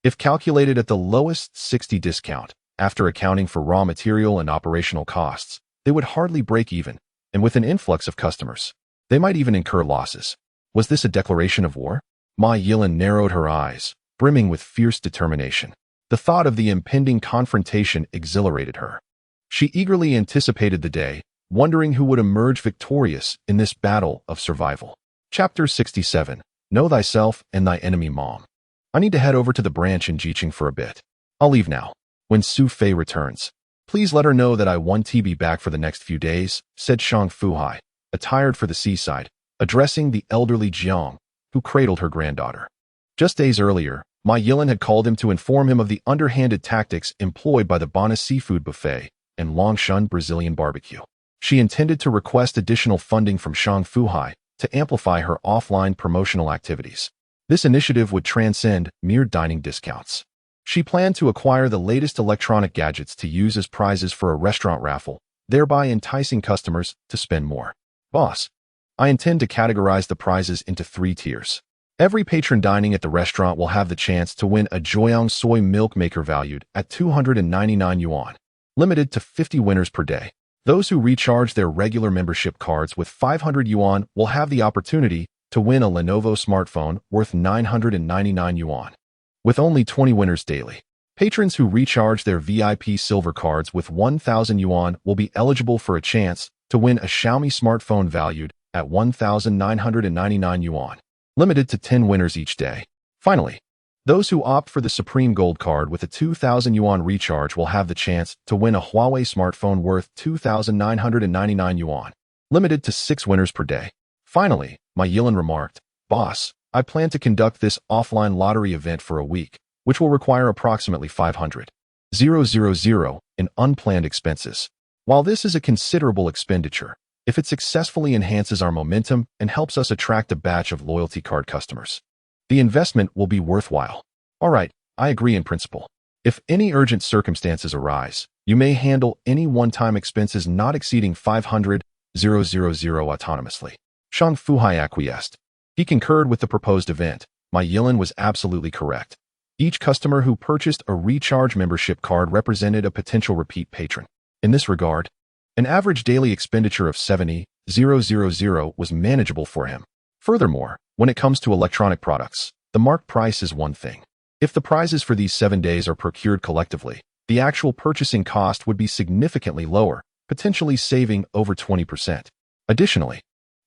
If calculated at the lowest 60 discount, after accounting for raw material and operational costs, they would hardly break even, and with an influx of customers, they might even incur losses. Was this a declaration of war? Ma Yilin narrowed her eyes, brimming with fierce determination. The thought of the impending confrontation exhilarated her. She eagerly anticipated the day, wondering who would emerge victorious in this battle of survival. Chapter 67. Know Thyself and Thy Enemy, Mom. I need to head over to the branch in Jiqing for a bit. I'll leave now. When Xu Fei returns, please let her know that I want to be back for the next few days, said Shang Fu Hai, attired for the seaside, addressing the elderly Jiang, who cradled her granddaughter. Just days earlier, Ma Yilin had called him to inform him of the underhanded tactics employed by the Bona Seafood Buffet and Longshan Brazilian Barbecue. She intended to request additional funding from Shang Fu Hai to amplify her offline promotional activities. This initiative would transcend mere dining discounts. She planned to acquire the latest electronic gadgets to use as prizes for a restaurant raffle, thereby enticing customers to spend more. Boss, I intend to categorize the prizes into 3 tiers. Every patron dining at the restaurant will have the chance to win a Joyoung soy milk maker valued at 299 yuan. Limited to 50 winners per day. Those who recharge their regular membership cards with 500 yuan will have the opportunity to win a Lenovo smartphone worth 999 yuan. With only 20 winners daily, patrons who recharge their VIP silver cards with 1,000 yuan will be eligible for a chance to win a Xiaomi smartphone valued at 1,999 yuan. Limited to 10 winners each day. Finally, those who opt for the Supreme Gold card with a 2,000 yuan recharge will have the chance to win a Huawei smartphone worth 2,999 yuan. Limited to 6 winners per day. Finally, Ma Yilin remarked, Boss, I plan to conduct this offline lottery event for a week, which will require approximately 500,000 in unplanned expenses. While this is a considerable expenditure, if it successfully enhances our momentum and helps us attract a batch of loyalty card customers, the investment will be worthwhile. All right, I agree in principle. If any urgent circumstances arise, you may handle any one-time expenses not exceeding 500,000 autonomously. Shang Fu Hai acquiesced. He concurred with the proposed event. Ma Yilin was absolutely correct. Each customer who purchased a recharge membership card represented a potential repeat patron. In this regard, an average daily expenditure of 70,000 was manageable for him. Furthermore, when it comes to electronic products, the marked price is one thing. If the prizes for these 7 days are procured collectively, the actual purchasing cost would be significantly lower, potentially saving over 20%. Additionally,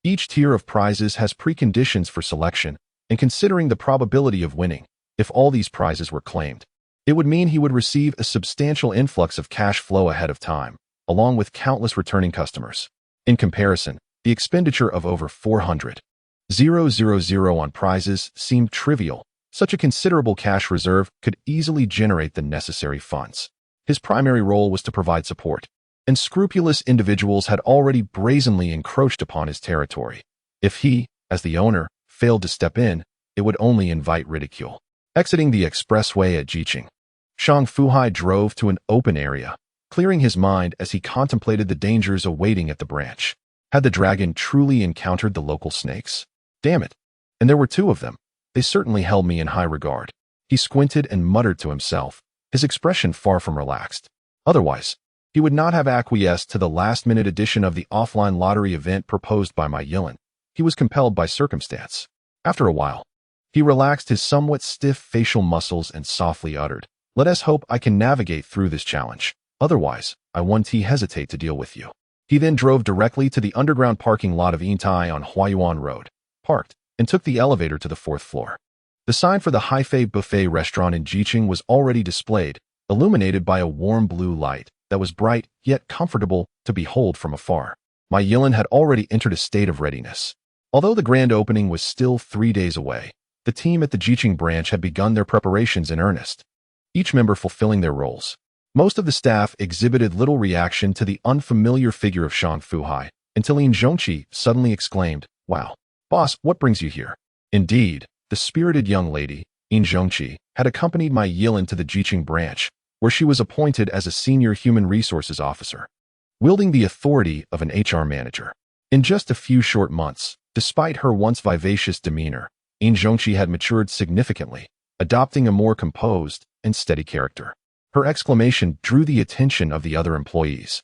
each tier of prizes has preconditions for selection, and considering the probability of winning, if all these prizes were claimed, it would mean he would receive a substantial influx of cash flow ahead of time, along with countless returning customers. In comparison, the expenditure of over 400,000 on prizes seemed trivial. Such a considerable cash reserve could easily generate the necessary funds. His primary role was to provide support, and scrupulous individuals had already brazenly encroached upon his territory. If he, as the owner, failed to step in, it would only invite ridicule. Exiting the expressway at Jiqing, Shang Fu Hai drove to an open area, clearing his mind as he contemplated the dangers awaiting at the branch. Had the dragon truly encountered the local snakes? Damn it. And there were two of them. They certainly held me in high regard. He squinted and muttered to himself, his expression far from relaxed. Otherwise, he would not have acquiesced to the last-minute edition of the offline lottery event proposed by my Yilin. He was compelled by circumstance. After a while, he relaxed his somewhat stiff facial muscles and softly uttered, "Let us hope I can navigate through this challenge. Otherwise, I won't hesitate to deal with you." He then drove directly to the underground parking lot of Yintai on Huayuan Road, parked, and took the elevator to the 4th floor. The sign for the Hai-Fei Buffet restaurant in Jiqing was already displayed, illuminated by a warm blue light that was bright yet comfortable to behold from afar. My Yilin had already entered a state of readiness. Although the grand opening was still 3 days away, the team at the Jiqing branch had begun their preparations in earnest, each member fulfilling their roles. Most of the staff exhibited little reaction to the unfamiliar figure of Shang Fu Hai, until Yin Zhongqi suddenly exclaimed, "Wow, boss, what brings you here?" Indeed, the spirited young lady, Yin Zhongqi, had accompanied my Yilin to the Jiqing branch, where she was appointed as a senior human resources officer, wielding the authority of an HR manager. In just a few short months, despite her once vivacious demeanor, Yin Zhongqi had matured significantly, adopting a more composed and steady character. Her exclamation drew the attention of the other employees,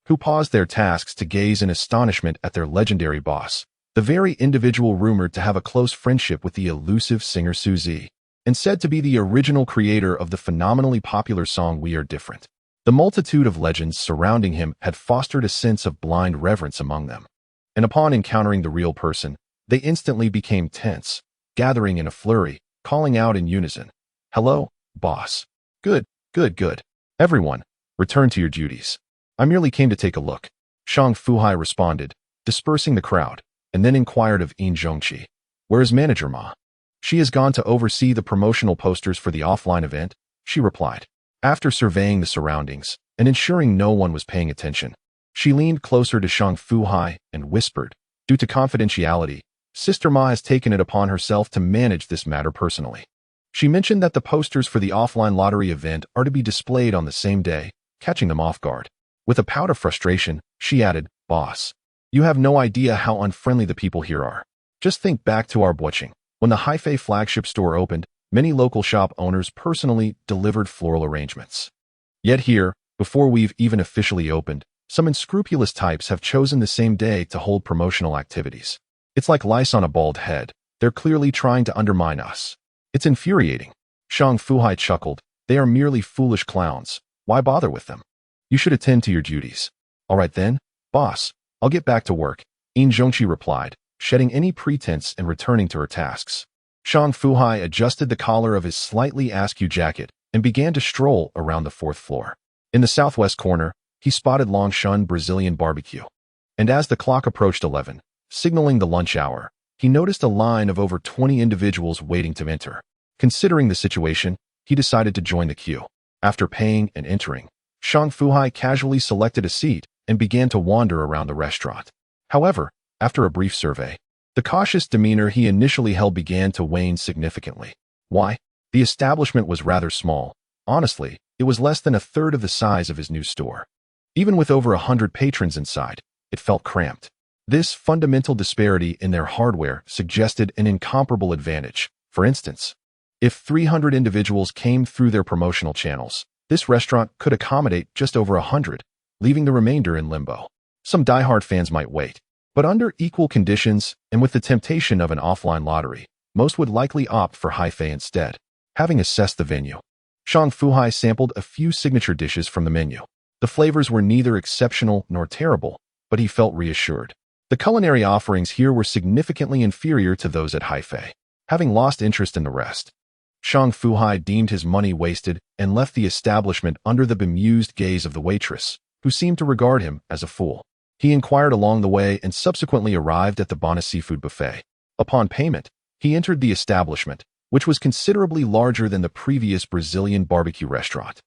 who paused their tasks to gaze in astonishment at their legendary boss, the very individual rumored to have a close friendship with the elusive singer Suzy, and said to be the original creator of the phenomenally popular song We Are Different. The multitude of legends surrounding him had fostered a sense of blind reverence among them, and upon encountering the real person, they instantly became tense, gathering in a flurry, calling out in unison, "Hello, boss. Good. Good. Everyone, return to your duties. I merely came to take a look." Shang Fu Hai responded, dispersing the crowd, and then inquired of Yin Zhongqi, "Where is Manager Ma?" "She has gone to oversee the promotional posters for the offline event," she replied. After surveying the surroundings and ensuring no one was paying attention, she leaned closer to Shang Fu Hai and whispered, "Due to confidentiality, Sister Ma has taken it upon herself to manage this matter personally." She mentioned that the posters for the offline lottery event are to be displayed on the same day, catching them off guard. With a pout of frustration, she added, "Boss, you have no idea how unfriendly the people here are. Just think back to our Buching. When the Hai-Fei flagship store opened, many local shop owners personally delivered floral arrangements. Yet here, before we've even officially opened, some unscrupulous types have chosen the same day to hold promotional activities. It's like lice on a bald head. They're clearly trying to undermine us. It's infuriating." Shang Fu Hai chuckled. "They are merely foolish clowns. Why bother with them? You should attend to your duties." "All right then, boss. I'll get back to work," Yin Zhongqi replied, shedding any pretense and returning to her tasks. Shang Fu Hai adjusted the collar of his slightly askew jacket and began to stroll around the 4th floor. In the southwest corner, he spotted Longshan Brazilian barbecue. And as the clock approached 11, signaling the lunch hour, he noticed a line of over 20 individuals waiting to enter. Considering the situation, he decided to join the queue. After paying and entering, Shang Fu Hai casually selected a seat and began to wander around the restaurant. However, after a brief survey, the cautious demeanor he initially held began to wane significantly. Why? The establishment was rather small. Honestly, it was less than a third of the size of his new store. Even with over 100 patrons inside, it felt cramped. This fundamental disparity in their hardware suggested an incomparable advantage. For instance, if 300 individuals came through their promotional channels, this restaurant could accommodate just over 100, leaving the remainder in limbo. Some diehard fans might wait, but under equal conditions and with the temptation of an offline lottery, most would likely opt for Hai-Fei instead. Having assessed the venue, Shang Fu Hai sampled a few signature dishes from the menu. The flavors were neither exceptional nor terrible, but he felt reassured. The culinary offerings here were significantly inferior to those at Hai-Fei. Having lost interest in the rest, Shang Fu Hai deemed his money wasted and left the establishment under the bemused gaze of the waitress, who seemed to regard him as a fool. He inquired along the way and subsequently arrived at the Bana Seafood Buffet. Upon payment, he entered the establishment, which was considerably larger than the previous Brazilian barbecue restaurant.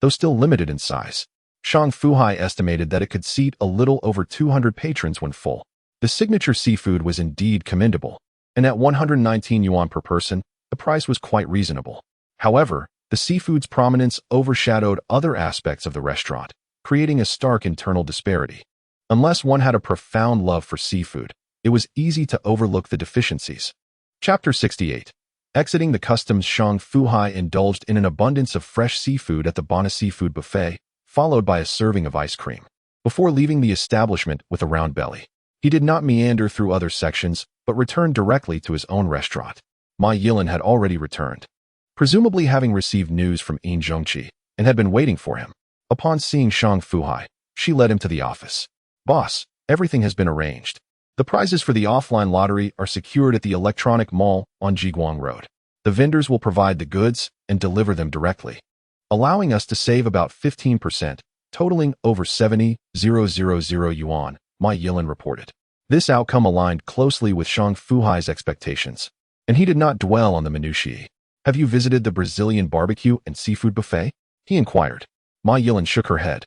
though still limited in size. Shang Fu Hai estimated that it could seat a little over 200 patrons when full. The signature seafood was indeed commendable, and at 119 yuan per person, the price was quite reasonable. However, the seafood's prominence overshadowed other aspects of the restaurant, creating a stark internal disparity. Unless one had a profound love for seafood, it was easy to overlook the deficiencies. Chapter 68. Exiting the customs. Shang Fu Hai indulged in an abundance of fresh seafood at the Bana Seafood Buffet, followed by a serving of ice cream. Before leaving the establishment with a round belly, he did not meander through other sections, but returned directly to his own restaurant. Ma Yilin had already returned, presumably having received news from Yin Zhongqi, and had been waiting for him. Upon seeing Shang Fu Hai, she led him to the office. "Boss, everything has been arranged. The prizes for the offline lottery are secured at the electronic mall on Jiguang Road. The vendors will provide the goods and deliver them directly, allowing us to save about 15%, totaling over 70,000 yuan, Ma Yilin reported. This outcome aligned closely with Shang Fu Hai's expectations, and he did not dwell on the minutiae. "Have you visited the Brazilian barbecue and seafood buffet?" he inquired. Ma Yilin shook her head.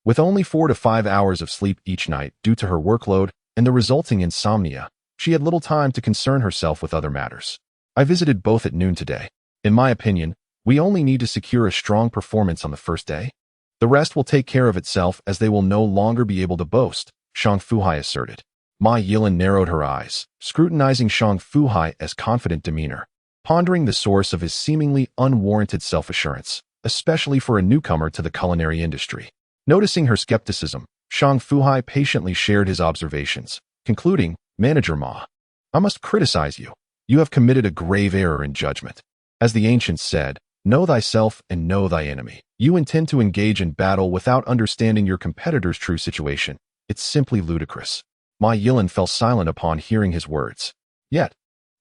With only 4 to 5 hours of sleep each night due to her workload and the resulting insomnia, she had little time to concern herself with other matters. "I visited both at noon today. In my opinion, we only need to secure a strong performance on the first day. The rest will take care of itself as they will no longer be able to boast," Shang Fu Hai asserted. Ma Yilin narrowed her eyes, scrutinizing Shang Fu Hai's confident demeanor, pondering the source of his seemingly unwarranted self-assurance, especially for a newcomer to the culinary industry. Noticing her skepticism, Shang Fu Hai patiently shared his observations, concluding, "Manager Ma, I must criticize you. You have committed a grave error in judgment. As the ancients said, know thyself and know thy enemy. You intend to engage in battle without understanding your competitor's true situation. It's simply ludicrous." Ma Yilin fell silent upon hearing his words. Yet,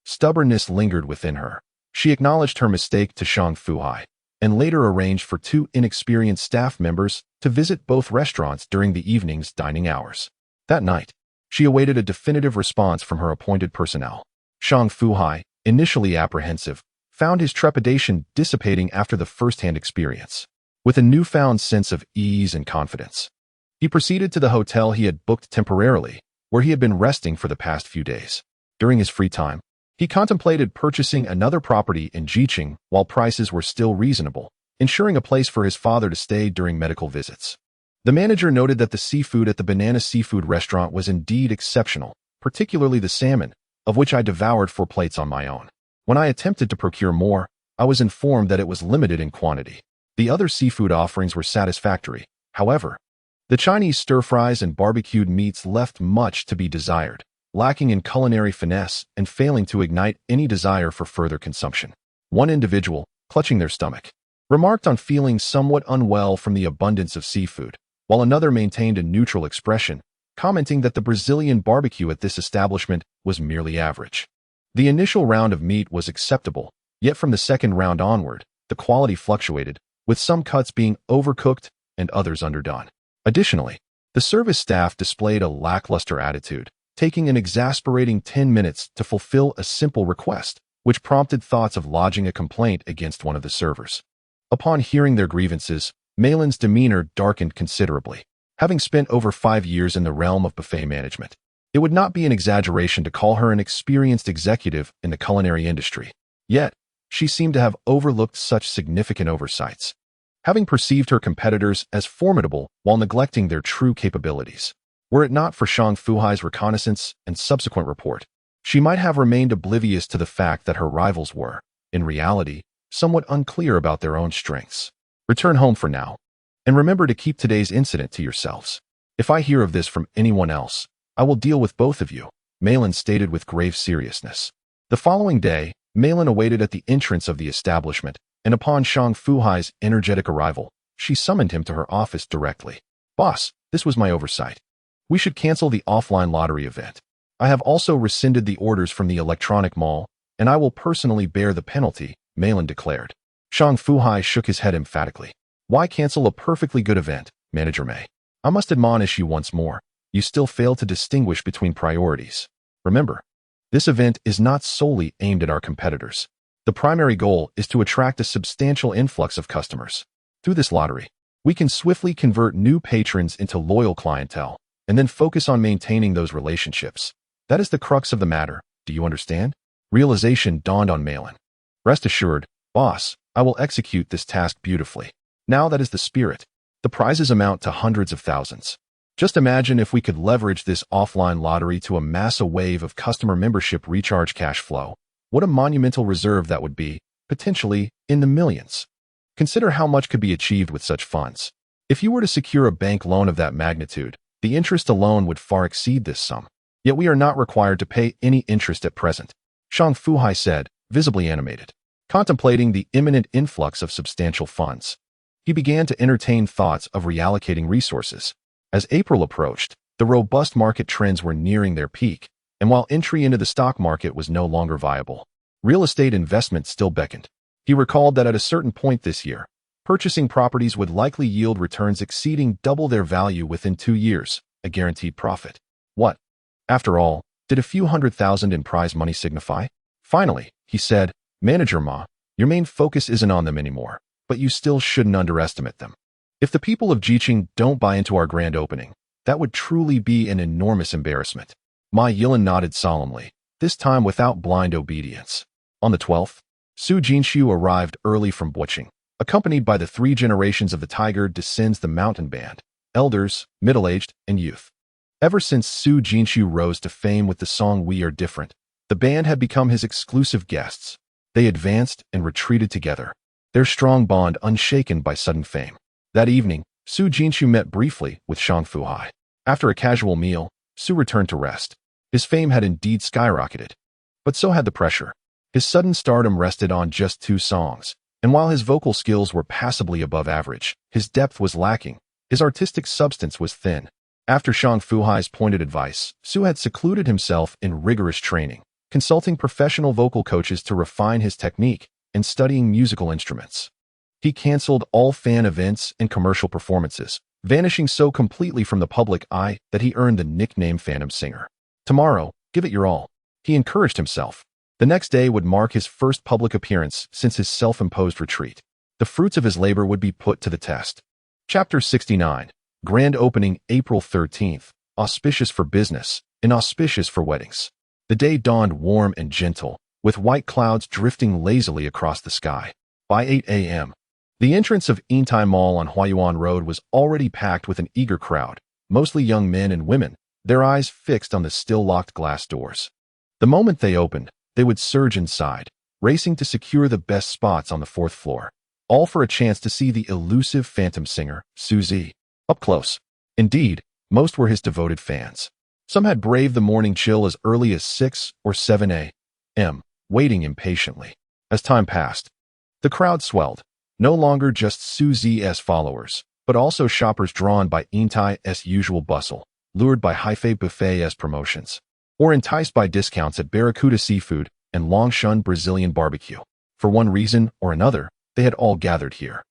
stubbornness lingered within her. She acknowledged her mistake to Shang Fu Hai, and later arranged for 2 inexperienced staff members to visit both restaurants during the evening's dining hours. That night, she awaited a definitive response from her appointed personnel. Shang Fu Hai, initially apprehensive, found his trepidation dissipating after the first-hand experience. With a newfound sense of ease and confidence, he proceeded to the hotel he had booked temporarily, where he had been resting for the past few days. During his free time, he contemplated purchasing another property in Jiqing while prices were still reasonable, ensuring a place for his father to stay during medical visits. The manager noted that the seafood at the Banana Seafood restaurant was indeed exceptional, particularly the salmon, of which I devoured 4 plates on my own. When I attempted to procure more, I was informed that it was limited in quantity. The other seafood offerings were satisfactory. However, the Chinese stir-fries and barbecued meats left much to be desired, lacking in culinary finesse and failing to ignite any desire for further consumption. One individual, clutching their stomach, remarked on feeling somewhat unwell from the abundance of seafood, while another maintained a neutral expression, commenting that the Brazilian barbecue at this establishment was merely average. The initial round of meat was acceptable, yet from the second round onward, the quality fluctuated, with some cuts being overcooked and others underdone. Additionally, the service staff displayed a lackluster attitude, taking an exasperating 10 minutes to fulfill a simple request, which prompted thoughts of lodging a complaint against one of the servers. Upon hearing their grievances, Malin's demeanor darkened considerably. Having spent over 5 years in the realm of buffet management, it would not be an exaggeration to call her an experienced executive in the culinary industry. Yet, she seemed to have overlooked such significant oversights, having perceived her competitors as formidable while neglecting their true capabilities. Were it not for Shang Fu Hai's reconnaissance and subsequent report, she might have remained oblivious to the fact that her rivals were, in reality, somewhat unclear about their own strengths. Return home for now, and remember to keep today's incident to yourselves. If I hear of this from anyone else, I will deal with both of you, Malin stated with grave seriousness. The following day, Malin awaited at the entrance of the establishment, and upon Shang Fu Hai's energetic arrival, she summoned him to her office directly. "Boss, this was my oversight. We should cancel the offline lottery event. I have also rescinded the orders from the electronic mall, and I will personally bear the penalty," Malin declared. Shang Fu Hai shook his head emphatically. "Why cancel a perfectly good event, Manager May? I must admonish you once more. You still fail to distinguish between priorities. Remember, this event is not solely aimed at our competitors. The primary goal is to attract a substantial influx of customers. Through this lottery, We can swiftly convert new patrons into loyal clientele, and then focus on maintaining those relationships. That is the crux of the matter. Do you understand? Realization dawned on Malin. Rest assured, boss, I will execute this task beautifully. Now that is the spirit. The prizes amount to hundreds of thousands. Just imagine if we could leverage this offline lottery to amass a wave of customer membership recharge cash flow. What a monumental reserve that would be, potentially in the millions. Consider how much could be achieved with such funds. If you were to secure a bank loan of that magnitude, the interest alone would far exceed this sum. Yet we are not required to pay any interest at present, Shang Fu Hai said, visibly animated. Contemplating the imminent influx of substantial funds, he began to entertain thoughts of reallocating resources. As April approached, the robust market trends were nearing their peak, and while entry into the stock market was no longer viable, real estate investment still beckoned. He recalled that at a certain point this year, purchasing properties would likely yield returns exceeding double their value within 2 years, a guaranteed profit. What, after all, did a few $100,000 in prize money signify? Finally, he said, Manager Ma, your main focus isn't on them anymore, but you still shouldn't underestimate them. If the people of Jiqing don't buy into our grand opening, that would truly be an enormous embarrassment. Ma Yilan nodded solemnly, this time without blind obedience. On the 12th, Su Jinshu arrived early from Buching. Accompanied by the 3 generations of the tiger descends the mountain band, elders, middle-aged, and youth. Ever since Su Jinshu rose to fame with the song We Are Different, the band had become his exclusive guests. They advanced and retreated together, their strong bond unshaken by sudden fame. That evening, Su Jinshu met briefly with Shang Fu Hai. After a casual meal, Su returned to rest. His fame had indeed skyrocketed, but so had the pressure. His sudden stardom rested on just 2 songs, and while his vocal skills were passably above average, his depth was lacking, his artistic substance was thin. After Shang Fu Hai's pointed advice, Su had secluded himself in rigorous training, consulting professional vocal coaches to refine his technique and studying musical instruments. He canceled all fan events and commercial performances, vanishing so completely from the public eye that he earned the nickname Phantom Singer. Tomorrow, give it your all, he encouraged himself. The next day would mark his first public appearance since his self-imposed retreat. The fruits of his labor would be put to the test. Chapter 69. Grand Opening, April 13th. Auspicious for business, inauspicious for weddings. The day dawned warm and gentle, with white clouds drifting lazily across the sky. By 8 a.m., the entrance of Yintai Mall on Huayuan Road was already packed with an eager crowd, mostly young men and women, their eyes fixed on the still-locked glass doors. The moment they opened, they would surge inside, racing to secure the best spots on the 4th floor, all for a chance to see the elusive phantom singer, Su Zi, up close. Indeed, most were his devoted fans. Some had braved the morning chill as early as 6 or 7 a.m., waiting impatiently. As time passed, the crowd swelled, no longer just Su Zi's followers, but also shoppers drawn by Yintai's usual bustle, lured by Haifei Buffet's promotions, or enticed by discounts at Barracuda Seafood and Longshan Brazilian Barbecue. For one reason or another, they had all gathered here.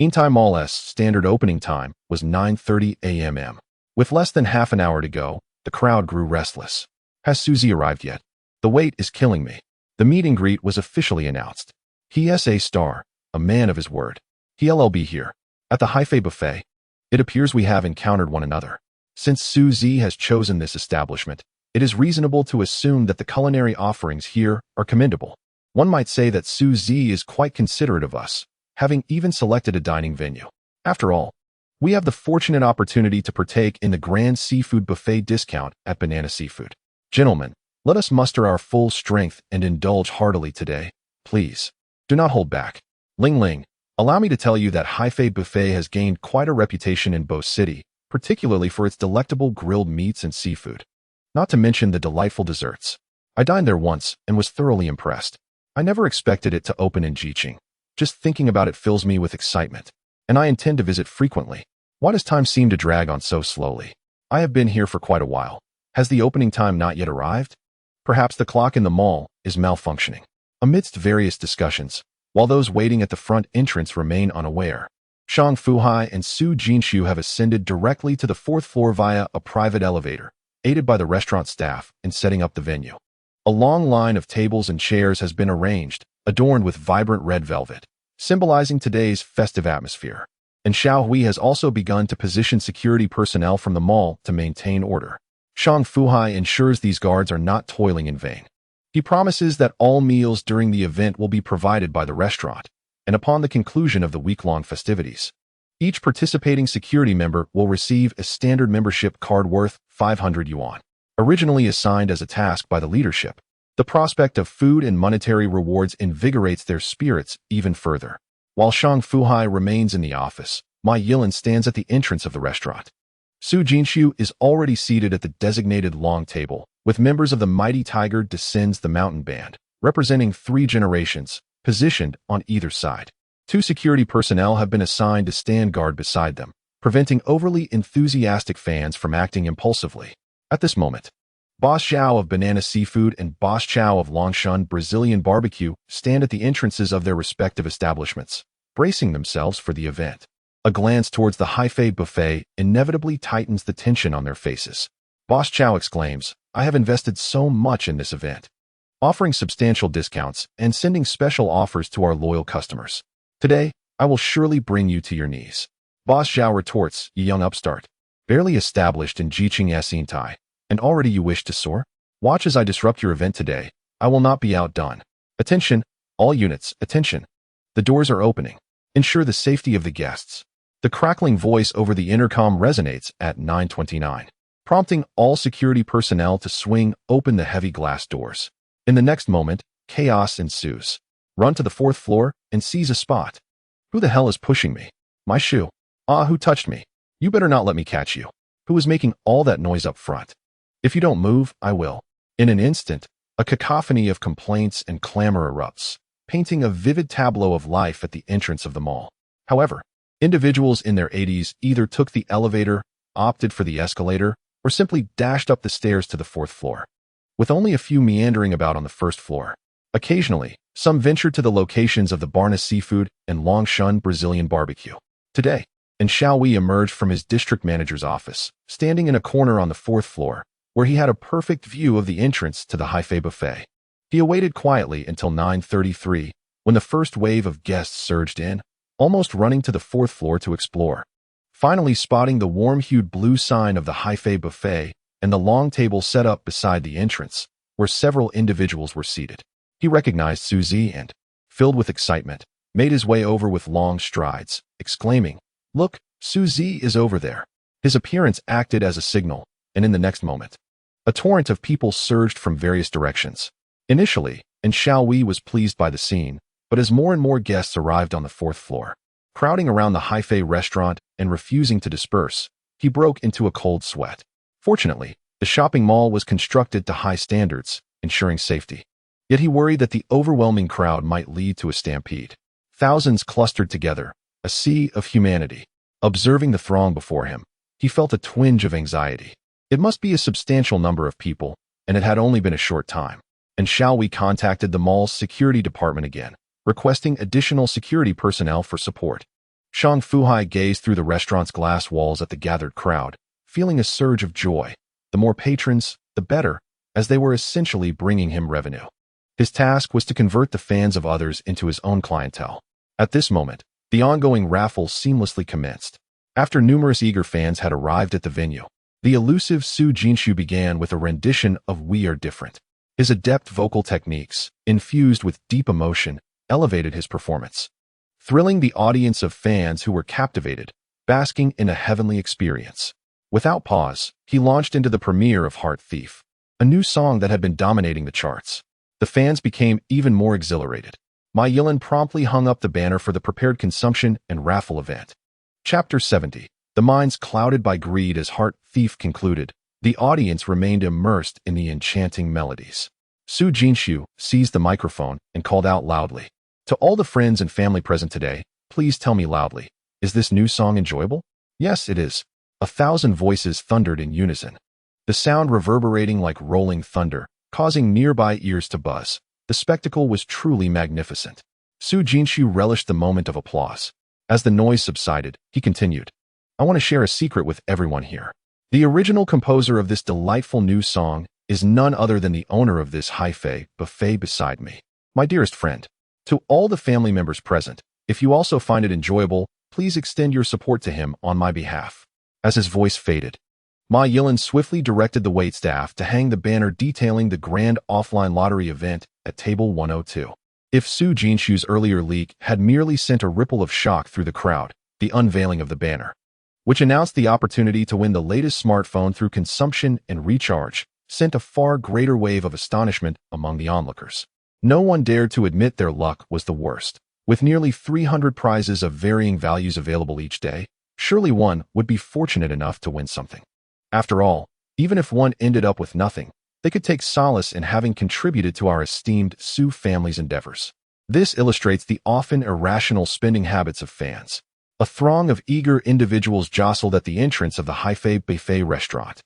Yintai Mall's standard opening time was 9:30 a.m. With less than half an hour to go, the crowd grew restless. Has Suzy arrived yet? The wait is killing me. The meet and greet was officially announced. He is a star, a man of his word. He'll be here, at the Haifei Buffet. It appears we have encountered one another. Since Su Zi has chosen this establishment, it is reasonable to assume that the culinary offerings here are commendable. One might say that Su Zi is quite considerate of us, having even selected a dining venue. After all, we have the fortunate opportunity to partake in the grand seafood buffet discount at Banana Seafood. Gentlemen, let us muster our full strength and indulge heartily today, please. Do not hold back. Ling Ling, allow me to tell you that Haifei Buffet has gained quite a reputation in Bo City, particularly for its delectable grilled meats and seafood. Not to mention the delightful desserts. I dined there once and was thoroughly impressed. I never expected it to open in Jiqing. Just thinking about it fills me with excitement, and I intend to visit frequently. Why does time seem to drag on so slowly? I have been here for quite a while. Has the opening time not yet arrived? Perhaps the clock in the mall is malfunctioning. Amidst various discussions, while those waiting at the front entrance remain unaware, Shang Fu Hai and Su Jinshu have ascended directly to the 4th floor via a private elevator, aided by the restaurant staff in setting up the venue. A long line of tables and chairs has been arranged, adorned with vibrant red velvet, symbolizing today's festive atmosphere. and Xiao Hui has also begun to position security personnel from the mall to maintain order. Shang Fu Hai ensures these guards are not toiling in vain. He promises that all meals during the event will be provided by the restaurant, and upon the conclusion of the week-long festivities, each participating security member will receive a standard membership card worth 500 yuan. Originally assigned as a task by the leadership, the prospect of food and monetary rewards invigorates their spirits even further. While Shang Fu Hai remains in the office, Ma Yilan stands at the entrance of the restaurant. Su Jinshu is already seated at the designated long table. With members of the mighty tiger descends the mountain band, representing 3 generations, positioned on either side. 2 security personnel have been assigned to stand guard beside them, preventing overly enthusiastic fans from acting impulsively. At this moment, Boss Zhao of Banana Seafood and Boss Chow of Longshan Brazilian Barbecue stand at the entrances of their respective establishments, bracing themselves for the event. A glance towards the Haifei buffet inevitably tightens the tension on their faces. Boss Chow exclaims, "I have invested so much in this event, offering substantial discounts and sending special offers to our loyal customers. Today, I will surely bring you to your knees." Boss Zhao retorts, "You young upstart, barely established in Jiqing Yasintai, and already you wish to soar? Watch as I disrupt your event today. I will not be outdone. Attention, all units, attention. The doors are opening. Ensure the safety of the guests." The crackling voice over the intercom resonates at 9:29, prompting all security personnel to swing open the heavy glass doors. In the next moment, chaos ensues. Run to the 4th floor and seize a spot. Who the hell is pushing me? My shoe. Ah, who touched me? You better not let me catch you. Who is making all that noise up front? If you don't move, I will. In an instant, a cacophony of complaints and clamor erupts, painting a vivid tableau of life at the entrance of the mall. However, individuals in their 80s either took the elevator, opted for the escalator, or simply dashed up the stairs to the 4th floor, with only a few meandering about on the 1st floor. Occasionally, some ventured to the locations of the Banana Seafood and Longshan Brazilian Barbecue. Today, and Xiao Hui emerged from his district manager's office, standing in a corner on the 4th floor, where he had a perfect view of the entrance to the Haifei buffet. He awaited quietly until 9:33, when the first wave of guests surged in, almost running to the 4th floor to explore. Finally spotting the warm-hued blue sign of the Haifei buffet and the long table set up beside the entrance, where several individuals were seated, he recognized Suzy and, filled with excitement, made his way over with long strides, exclaiming, "Look, Suzy is over there." His appearance acted as a signal, and in the next moment, a torrent of people surged from various directions. Initially, and Xiao Hui was pleased by the scene, but as more and more guests arrived on the 4th floor, crowding around the Haifei restaurant and refusing to disperse, he broke into a cold sweat. Fortunately, the shopping mall was constructed to high standards, ensuring safety. Yet he worried that the overwhelming crowd might lead to a stampede. Thousands clustered together, a sea of humanity. Observing the throng before him, he felt a twinge of anxiety. It must be a substantial number of people, and it had only been a short time. And Xiao Hui contacted the mall's security department again, requesting additional security personnel for support. Shang Fu Hai gazed through the restaurant's glass walls at the gathered crowd, feeling a surge of joy. The more patrons, the better, as they were essentially bringing him revenue. His task was to convert the fans of others into his own clientele. At this moment, the ongoing raffle seamlessly commenced. After numerous eager fans had arrived at the venue, the elusive Su Jinshu began with a rendition of "We Are Different." His adept vocal techniques, infused with deep emotion, elevated his performance, thrilling the audience of fans who were captivated, basking in a heavenly experience. Without pause, he launched into the premiere of Heart Thief, a new song that had been dominating the charts. The fans became even more exhilarated. Ma Yilan promptly hung up the banner for the prepared consumption and raffle event. Chapter 70. The minds clouded by greed. As Heart Thief concluded, the audience remained immersed in the enchanting melodies. Su Jinshu seized the microphone and called out loudly, "To all the friends and family present today, please tell me loudly, is this new song enjoyable?" "Yes, it is." 1,000 voices thundered in unison, the sound reverberating like rolling thunder, causing nearby ears to buzz. The spectacle was truly magnificent. Su Jinshu relished the moment of applause. As the noise subsided, he continued, "I want to share a secret with everyone here. The original composer of this delightful new song is none other than the owner of this Haifei buffet beside me. My dearest friend, to all the family members present, if you also find it enjoyable, please extend your support to him on my behalf." As his voice faded, Ma Yilin swiftly directed the waitstaff to hang the banner detailing the grand offline lottery event at table 102. If Su Jinshu's earlier leak had merely sent a ripple of shock through the crowd, the unveiling of the banner, which announced the opportunity to win the latest smartphone through consumption and recharge, sent a far greater wave of astonishment among the onlookers. No one dared to admit their luck was the worst. With nearly 300 prizes of varying values available each day, surely one would be fortunate enough to win something. After all, even if one ended up with nothing, they could take solace in having contributed to our esteemed Su family's endeavors. This illustrates the often irrational spending habits of fans. A throng of eager individuals jostled at the entrance of the Haifei Buffet restaurant,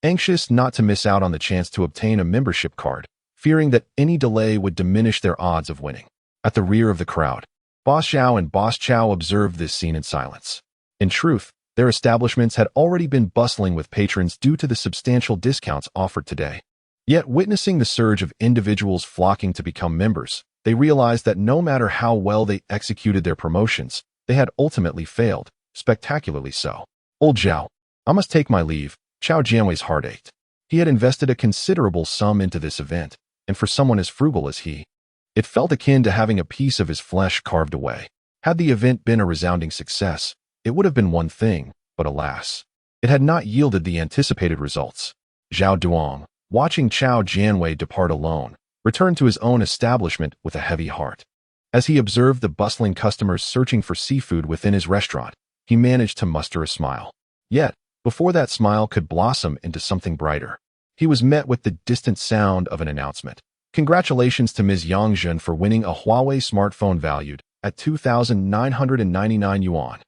anxious not to miss out on the chance to obtain a membership card, fearing that any delay would diminish their odds of winning. At the rear of the crowd, Boss Zhao and Boss Chow observed this scene in silence. In truth, their establishments had already been bustling with patrons due to the substantial discounts offered today. Yet, witnessing the surge of individuals flocking to become members, they realized that no matter how well they executed their promotions, they had ultimately failed, spectacularly so. "Old Zhao, I must take my leave." Chao Jianwei's heart ached. He had invested a considerable sum into this event, and for someone as frugal as he, it felt akin to having a piece of his flesh carved away. Had the event been a resounding success, it would have been one thing, but alas, it had not yielded the anticipated results. Zhao Duong, watching Chao Jianwei depart alone, returned to his own establishment with a heavy heart. As he observed the bustling customers searching for seafood within his restaurant, he managed to muster a smile. Yet, before that smile could blossom into something brighter, he was met with the distant sound of an announcement. "Congratulations to Ms. Yang Jun for winning a Huawei smartphone valued at 2,999 yuan.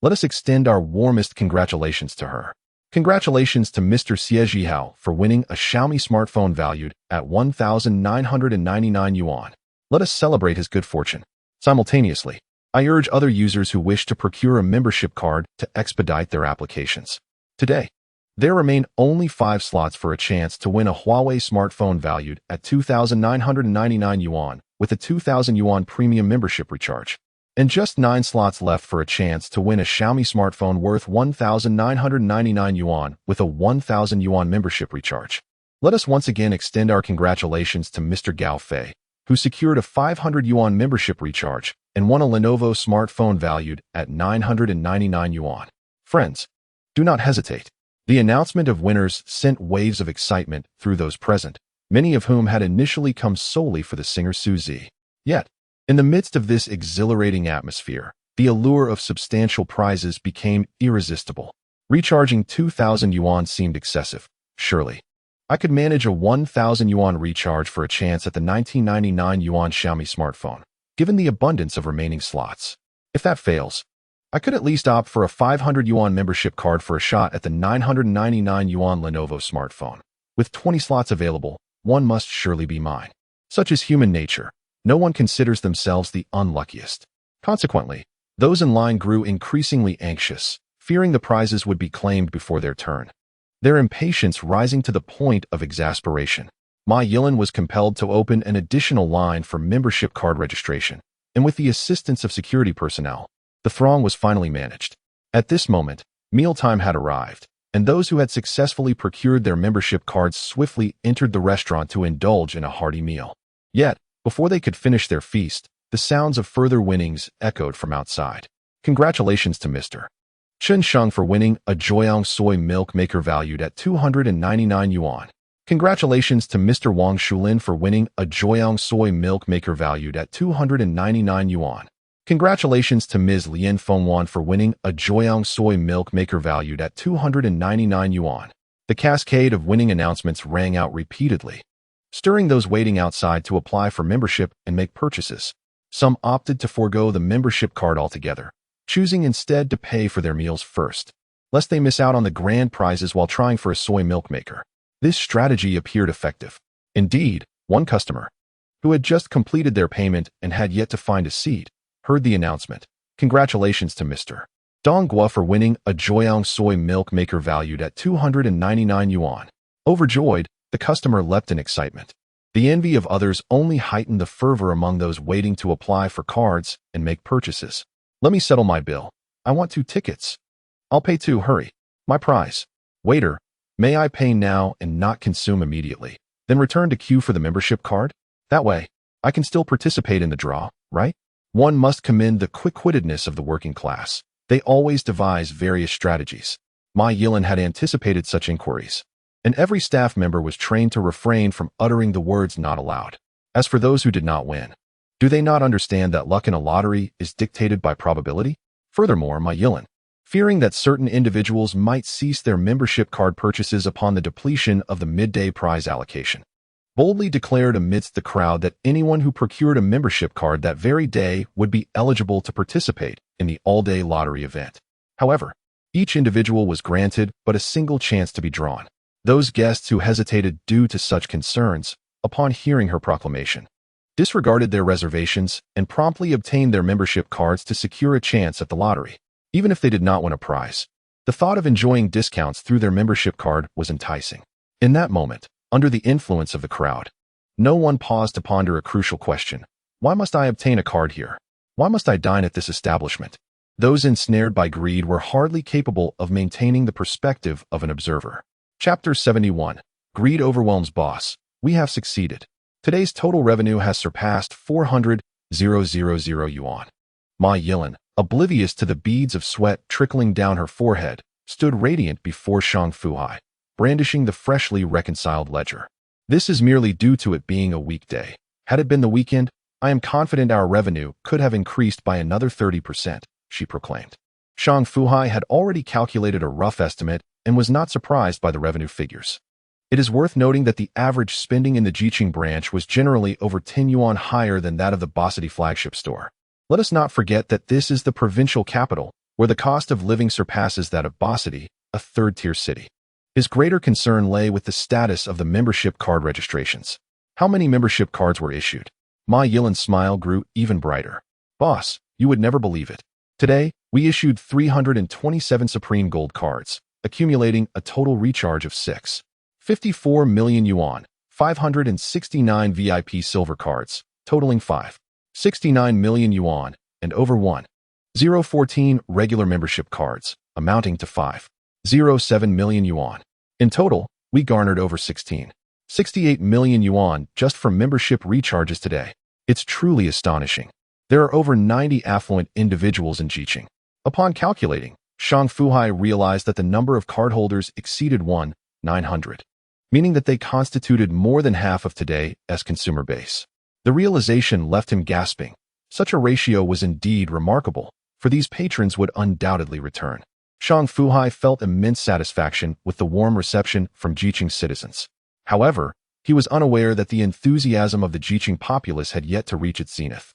Let us extend our warmest congratulations to her. Congratulations to Mr. Xie Zhihao for winning a Xiaomi smartphone valued at 1,999 yuan. Let us celebrate his good fortune." Simultaneously, I urge other users who wish to procure a membership card to expedite their applications. Today, there remain only 5 slots for a chance to win a Huawei smartphone valued at 2,999 yuan with a 2,000 yuan premium membership recharge, and just 9 slots left for a chance to win a Xiaomi smartphone worth 1,999 yuan with a 1,000 yuan membership recharge. Let us once again extend our congratulations to Mr. Gao Fei, who secured a 500 yuan membership recharge and won a Lenovo smartphone valued at 999 yuan. Friends, do not hesitate. The announcement of winners sent waves of excitement through those present, many of whom had initially come solely for the singer Su Zi. Yet, in the midst of this exhilarating atmosphere, the allure of substantial prizes became irresistible. Recharging 2,000 yuan seemed excessive. Surely, I could manage a 1,000 yuan recharge for a chance at the 1999 yuan Xiaomi smartphone, given the abundance of remaining slots. If that fails, I could at least opt for a 500 yuan membership card for a shot at the 999 yuan Lenovo smartphone. With 20 slots available, one must surely be mine. Such is human nature. No one considers themselves the unluckiest. Consequently, those in line grew increasingly anxious, fearing the prizes would be claimed before their turn, their impatience rising to the point of exasperation. Ma Yilin was compelled to open an additional line for membership card registration, and with the assistance of security personnel, the throng was finally managed. At this moment, mealtime had arrived, and those who had successfully procured their membership cards swiftly entered the restaurant to indulge in a hearty meal. Yet, before they could finish their feast, the sounds of further winnings echoed from outside. Congratulations to Mr. Chen Sheng for winning a Joyoung soy milk maker valued at 299 yuan. Congratulations to Mr. Wang Shulin for winning a Joyoung soy milk maker valued at 299 yuan. Congratulations to Ms. Lian Fengwan for winning a Joyoung soy milk maker valued at 299 yuan. The cascade of winning announcements rang out repeatedly, stirring those waiting outside to apply for membership and make purchases. Some opted to forego the membership card altogether, choosing instead to pay for their meals first, lest they miss out on the grand prizes while trying for a soy milk maker. This strategy appeared effective. Indeed, one customer, who had just completed their payment and had yet to find a seat, heard the announcement. Congratulations to Mr. Dong Gua for winning a Joyoung soy milk maker valued at 299 yuan. Overjoyed, the customer leapt in excitement. The envy of others only heightened the fervor among those waiting to apply for cards and make purchases. "Let me settle my bill," I want 2 tickets. I'll pay 2, hurry. My prize. Waiter, may I pay now and not consume immediately, then return to queue for the membership card? That way, I can still participate in the draw, right? One must commend the quick-wittedness of the working class. They always devise various strategies. Ma Yilin had anticipated such inquiries, and every staff member was trained to refrain from uttering the words not allowed. As for those who did not win, do they not understand that luck in a lottery is dictated by probability? Furthermore, Ma Yilin, fearing that certain individuals might cease their membership card purchases upon the depletion of the midday prize allocation, boldly declared amidst the crowd that anyone who procured a membership card that very day would be eligible to participate in the all-day lottery event. However, each individual was granted but a single chance to be drawn. Those guests who hesitated due to such concerns, upon hearing her proclamation, disregarded their reservations and promptly obtained their membership cards to secure a chance at the lottery. Even if they did not win a prize, the thought of enjoying discounts through their membership card was enticing. In that moment, under the influence of the crowd, no one paused to ponder a crucial question. Why must I obtain a card here? Why must I dine at this establishment? Those ensnared by greed were hardly capable of maintaining the perspective of an observer. Chapter 71. Greed overwhelms boss. We have succeeded. Today's total revenue has surpassed 400,000 yuan. Ma Yilin, oblivious to the beads of sweat trickling down her forehead, stood radiant before Shang Fu Hai, brandishing the freshly reconciled ledger. This is merely due to it being a weekday. Had it been the weekend, I am confident our revenue could have increased by another 30%, she proclaimed. Shang Fu Hai had already calculated a rough estimate and was not surprised by the revenue figures. It is worth noting that the average spending in the Jiqing branch was generally over 10 yuan higher than that of the Bosity flagship store. Let us not forget that this is the provincial capital, where the cost of living surpasses that of Bosity, a third-tier city. His greater concern lay with the status of the membership card registrations. How many membership cards were issued? Ma Yilin's smile grew even brighter. Boss, you would never believe it. Today, we issued 327 Supreme Gold cards, accumulating a total recharge of 54 million yuan, 569 VIP silver cards, totaling 69 million yuan, and over 1014 regular membership cards, amounting to 507 million yuan. In total, we garnered over 68 million yuan just from membership recharges today. It's truly astonishing. There are over 90 affluent individuals in Jiqing. Upon calculating, Shang Fu Hai realized that the number of cardholders exceeded 900, meaning that they constituted more than half of today's consumer base. The realization left him gasping. Such a ratio was indeed remarkable, for these patrons would undoubtedly return. Shang Fu Hai felt immense satisfaction with the warm reception from Jiqing citizens. However, he was unaware that the enthusiasm of the Jiqing populace had yet to reach its zenith.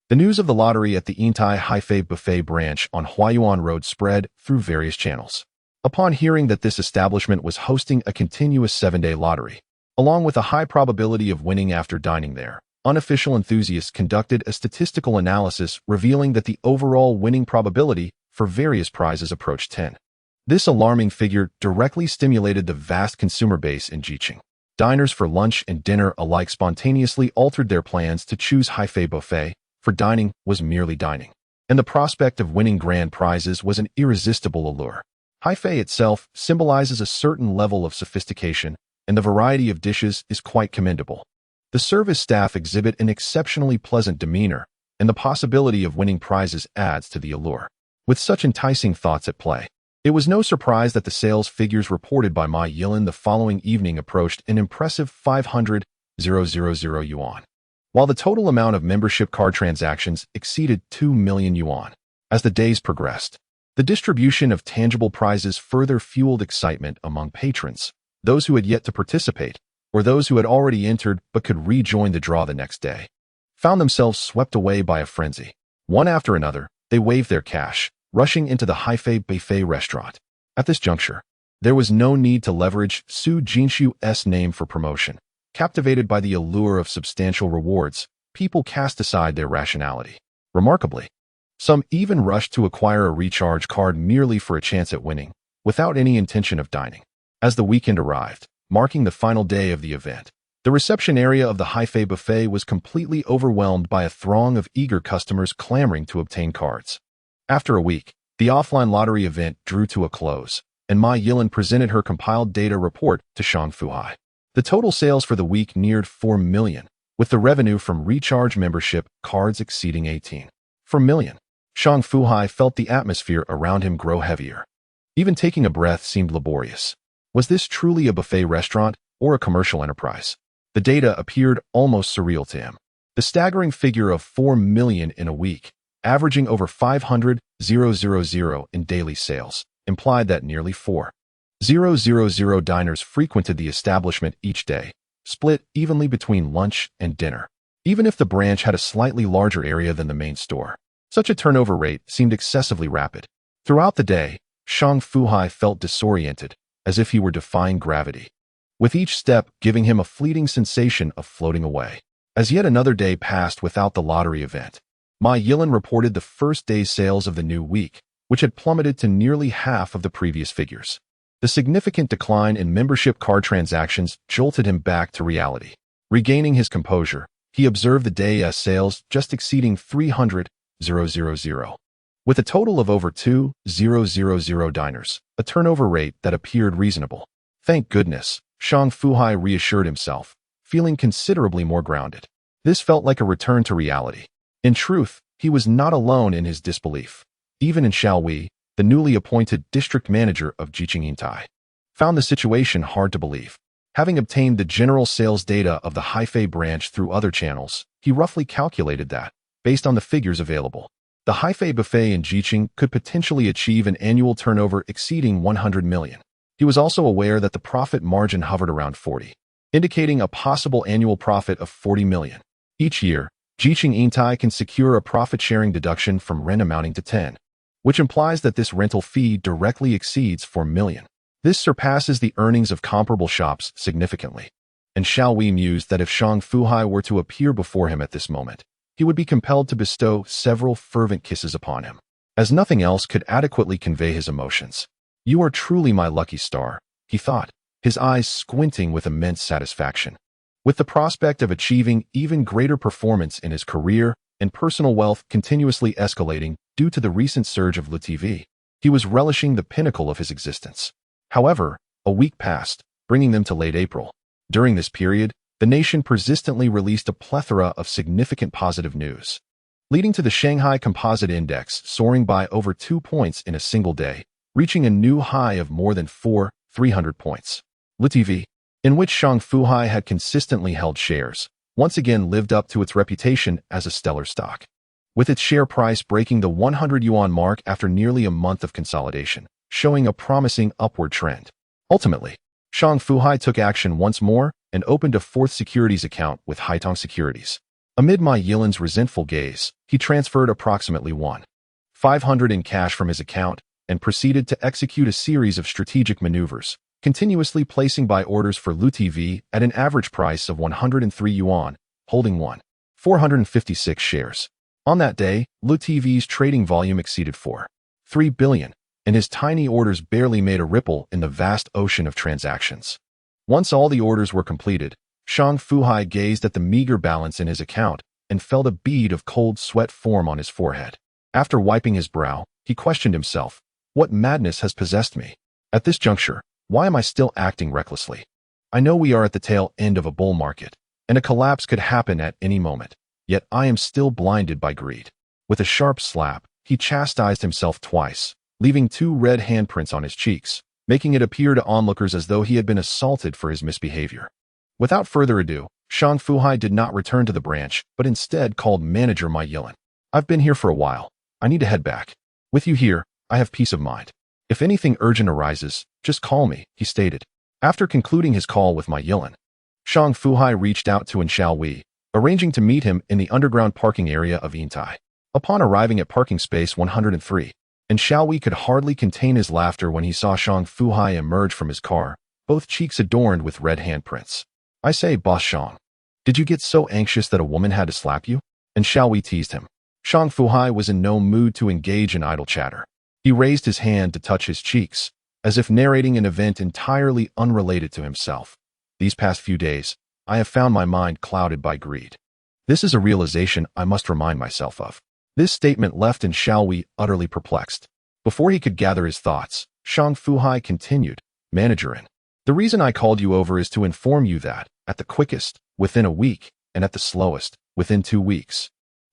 The news of the lottery at the Yintai Haifei Buffet branch on Huayuan Road spread through various channels. Upon hearing that this establishment was hosting a continuous 7-day lottery, along with a high probability of winning after dining there, unofficial enthusiasts conducted a statistical analysis revealing that the overall winning probability for various prizes approached 10. This alarming figure directly stimulated the vast consumer base in Jiqing. Diners for lunch and dinner alike spontaneously altered their plans to choose Haifei Buffet, for dining was merely dining, and the prospect of winning grand prizes was an irresistible allure. Haifei itself symbolizes a certain level of sophistication, and the variety of dishes is quite commendable. The service staff exhibit an exceptionally pleasant demeanor, and the possibility of winning prizes adds to the allure. With such enticing thoughts at play, it was no surprise that the sales figures reported by Ma Yilin the following evening approached an impressive 500,000 yuan, while the total amount of membership card transactions exceeded 2 million yuan. As the days progressed, the distribution of tangible prizes further fueled excitement among patrons, those who had yet to participate, or those who had already entered but could rejoin the draw the next day, found themselves swept away by a frenzy. One after another, they waved their cash, rushing into the Haifei Buffet restaurant. At this juncture, there was no need to leverage Su Jinshu's name for promotion. Captivated by the allure of substantial rewards, people cast aside their rationality. Remarkably, some even rushed to acquire a recharge card merely for a chance at winning, without any intention of dining. As the weekend arrived, marking the final day of the event, the reception area of the Haifei Buffet was completely overwhelmed by a throng of eager customers clamoring to obtain cards. After a week, The offline lottery event drew to a close, and Ma Yilin presented her compiled data report to Shang Fu Hai. The total sales for the week neared 4 million, with the revenue from recharge membership cards exceeding 18.4 million. Shang Fu Hai felt the atmosphere around him grow heavier. Even taking a breath seemed laborious. Was this truly a buffet restaurant or a commercial enterprise? The data appeared almost surreal to him. The staggering figure of 4 million in a week, averaging over 500,000 in daily sales, implied that nearly 4,000 diners frequented the establishment each day, split evenly between lunch and dinner. Even if the branch had a slightly larger area than the main store, such a turnover rate seemed excessively rapid. Throughout the day, Shang Fu Hai felt disoriented, as if he were defying gravity, with each step giving him a fleeting sensation of floating away. As yet another day passed without the lottery event, Ma Yilin reported the first day's sales of the new week, which had plummeted to nearly half of the previous figures. The significant decline in membership card transactions jolted him back to reality. Regaining his composure, he observed the day's sales just exceeding 300,000. With a total of over 2,000 diners, a turnover rate that appeared reasonable. Thank goodness, Shang Fu Hai reassured himself, feeling considerably more grounded. This felt like a return to reality. In truth, he was not alone in his disbelief. Even in Shaohui, the newly appointed district manager of Kweichow Moutai found the situation hard to believe. Having obtained the general sales data of the Hefei branch through other channels, he roughly calculated that, based on the figures available, the Hefei buffet in Kweichow could potentially achieve an annual turnover exceeding 100 million. He was also aware that the profit margin hovered around 40, indicating a possible annual profit of 40 million. Each year, Kweichow Moutai can secure a profit-sharing deduction from rent amounting to 10, which implies that this rental fee directly exceeds 4 million. This surpasses the earnings of comparable shops significantly. And Shaohui mused that if Shang Fu Hai were to appear before him at this moment, he would be compelled to bestow several fervent kisses upon him, as nothing else could adequately convey his emotions. "You are truly my lucky star," he thought, his eyes squinting with immense satisfaction. With the prospect of achieving even greater performance in his career and personal wealth continuously escalating due to the recent surge of LuTV, he was relishing the pinnacle of his existence. However, a week passed, bringing them to late April. During this period, the nation persistently released a plethora of significant positive news, leading to the Shanghai Composite Index soaring by over 2 points in a single day, reaching a new high of more than 300 points. LuTV, in which Shang Fu Hai had consistently held shares, once again lived up to its reputation as a stellar stock, with its share price breaking the 100 yuan mark after nearly a month of consolidation, showing a promising upward trend. Ultimately, Shang Fu Hai took action once more and opened a fourth securities account with Haitong Securities. Amid Ma Yilin's resentful gaze, he transferred approximately 1,500 in cash from his account and proceeded to execute a series of strategic maneuvers, continuously placing buy orders for LuTV at an average price of 103 yuan, holding 456 shares. On that day, LuTV's trading volume exceeded 3 billion, and his tiny orders barely made a ripple in the vast ocean of transactions. Once all the orders were completed, Shang Fu Hai gazed at the meager balance in his account and felt a bead of cold sweat form on his forehead. After wiping his brow, he questioned himself, "What madness has possessed me? At this juncture, why am I still acting recklessly? I know we are at the tail end of a bull market, and a collapse could happen at any moment, yet I am still blinded by greed." With a sharp slap, he chastised himself twice, leaving 2 red handprints on his cheeks, making it appear to onlookers as though he had been assaulted for his misbehavior. Without further ado, Shang Fu Hai did not return to the branch, but instead called manager Ma Yilin. "I've been here for a while. I need to head back. With you here, I have peace of mind. If anything urgent arises, just call me," he stated. After concluding his call with Ma Yilin, Shang Fu Hai reached out to Shaohui, arranging to meet him in the underground parking area of Yintai. Upon arriving at parking space 103, Shaohui could hardly contain his laughter when he saw Shang Fu Hai emerge from his car, both cheeks adorned with red handprints. "I say, Boss Shang, did you get so anxious that a woman had to slap you?" Shaohui teased him. Shang Fu Hai was in no mood to engage in idle chatter. He raised his hand to touch his cheeks, as if narrating an event entirely unrelated to himself. "These past few days, I have found my mind clouded by greed. This is a realization I must remind myself of." This statement left Shaohui utterly perplexed. Before he could gather his thoughts, Shang Fu Hai continued, Managerin. The reason I called you over is to inform you that, at the quickest, within a week, and at the slowest, within 2 weeks,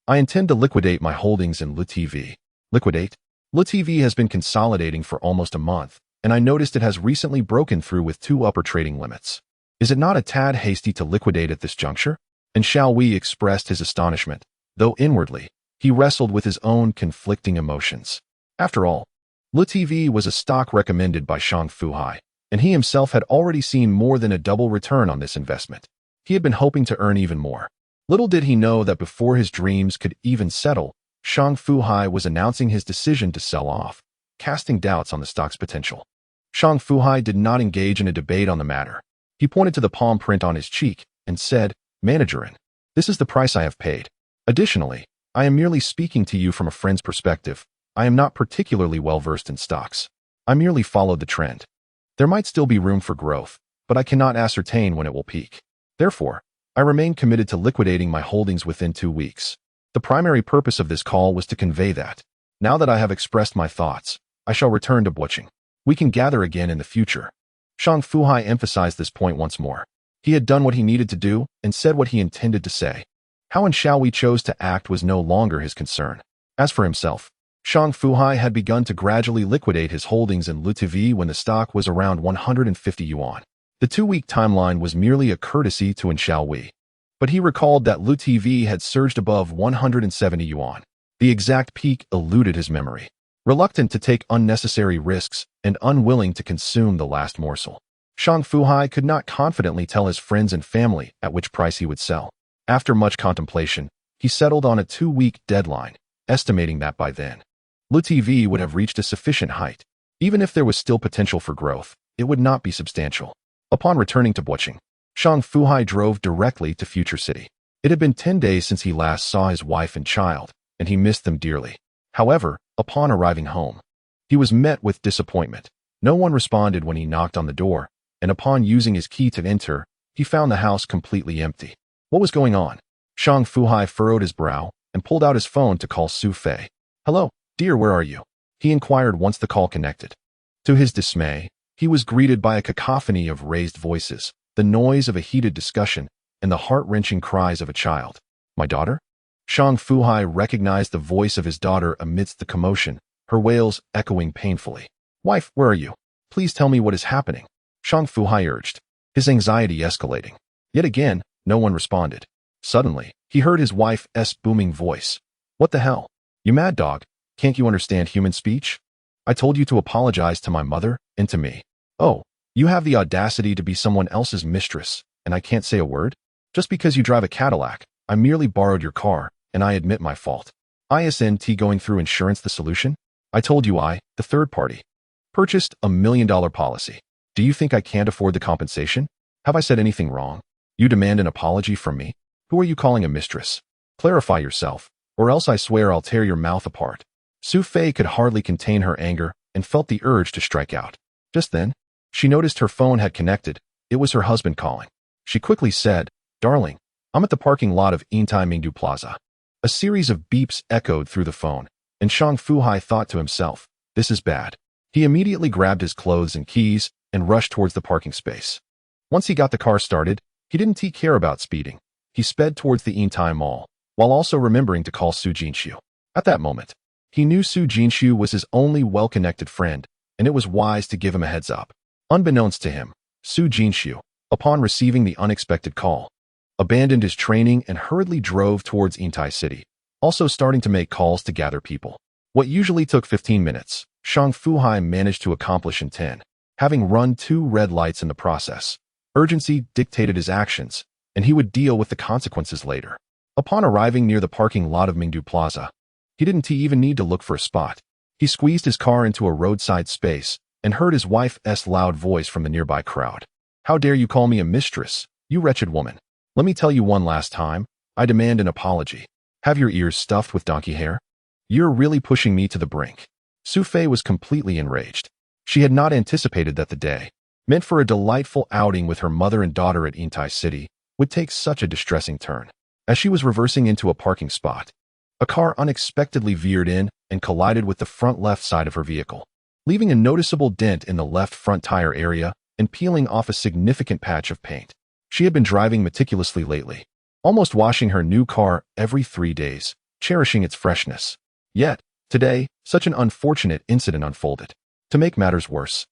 I intend to liquidate my holdings in LuTV. Liquidate? LuTV has been consolidating for almost a month, and I noticed it has recently broken through with 2 upper trading limits. Is it not a tad hasty to liquidate at this juncture? And Xiao Wei expressed his astonishment, though inwardly, he wrestled with his own conflicting emotions. After all, LuTV was a stock recommended by Shang Fu Hai, and he himself had already seen more than a double return on this investment. He had been hoping to earn even more. Little did he know that before his dreams could even settle, Shang Fu Hai was announcing his decision to sell off, casting doubts on the stock's potential. Shang Fu Hai did not engage in a debate on the matter. He pointed to the palm print on his cheek and said, Managerin, this is the price I have paid. Additionally, I am merely speaking to you from a friend's perspective. I am not particularly well versed in stocks. I merely followed the trend. There might still be room for growth, but I cannot ascertain when it will peak. Therefore, I remain committed to liquidating my holdings within 2 weeks. The primary purpose of this call was to convey that, now that I have expressed my thoughts, I shall return to Butching. We can gather again in the future. Shang Fu Hai emphasized this point once more. He had done what he needed to do and said what he intended to say. How and Xiao Wei chose to act was no longer his concern. As for himself, Shang Fu Hai had begun to gradually liquidate his holdings in LuTV when the stock was around 150 yuan. The 2-week timeline was merely a courtesy to Xiao Wei. But he recalled that LuTV had surged above 170 yuan. The exact peak eluded his memory. Reluctant to take unnecessary risks and unwilling to consume the last morsel, Shang Fu Hai could not confidently tell his friends and family at which price he would sell. After much contemplation, he settled on a 2-week deadline, estimating that by then, LuTV would have reached a sufficient height. Even if there was still potential for growth, it would not be substantial. Upon returning to Butching, Shang Fu Hai drove directly to Future City. It had been 10 days since he last saw his wife and child, and he missed them dearly. However, upon arriving home, he was met with disappointment. No one responded when he knocked on the door, and upon using his key to enter, he found the house completely empty. What was going on? Shang Fu Hai furrowed his brow and pulled out his phone to call Xu Fei. Hello, dear, where are you? He inquired once the call connected. To his dismay, he was greeted by a cacophony of raised voices, the noise of a heated discussion, and the heart-wrenching cries of a child. My daughter? Shang Fu Hai recognized the voice of his daughter amidst the commotion, her wails echoing painfully. Wife, where are you? Please tell me what is happening. Shang Fu Hai urged, his anxiety escalating. Yet again, no one responded. Suddenly, he heard his wife's booming voice. What the hell? You mad dog? Can't you understand human speech? I told you to apologize to my mother and to me. Oh, you have the audacity to be someone else's mistress, and I can't say a word? Just because you drive a Cadillac, I merely borrowed your car, and I admit my fault. Isn't going through insurance the solution? I told you I, the third party, purchased $1 million policy. Do you think I can't afford the compensation? Have I said anything wrong? You demand an apology from me? Who are you calling a mistress? Clarify yourself, or else I swear I'll tear your mouth apart. Xu Fei could hardly contain her anger and felt the urge to strike out. Just then, she noticed her phone had connected. It was her husband calling. She quickly said, Darling, I'm at the parking lot of Yintai Mingdu Plaza. A series of beeps echoed through the phone, and Shang Fu Hai thought to himself, this is bad. He immediately grabbed his clothes and keys and rushed towards the parking space. Once he got the car started, he didn't care about speeding. He sped towards the Yintai Mall, while also remembering to call Su Jinshu. At that moment, he knew Su Jinshu was his only well-connected friend, and it was wise to give him a heads up. Unbeknownst to him, Su Jinshu, upon receiving the unexpected call, abandoned his training and hurriedly drove towards Yintai City, also starting to make calls to gather people. What usually took 15 minutes, Shang Fu Hai managed to accomplish in 10, having run 2 red lights in the process. Urgency dictated his actions, and he would deal with the consequences later. Upon arriving near the parking lot of Mingdu Plaza, he didn't even need to look for a spot. He squeezed his car into a roadside space and heard his wife's loud voice from the nearby crowd. How dare you call me a mistress, you wretched woman? Let me tell you one last time, I demand an apology. Have your ears stuffed with donkey hair? You're really pushing me to the brink. Xu Fei was completely enraged. She had not anticipated that the day, meant for a delightful outing with her mother and daughter at Yintai City, would take such a distressing turn. As she was reversing into a parking spot, a car unexpectedly veered in and collided with the front left side of her vehicle, leaving a noticeable dent in the left front tire area and peeling off a significant patch of paint. She had been driving meticulously lately, almost washing her new car every 3 days, cherishing its freshness. Yet, today, such an unfortunate incident unfolded. To make matters worse,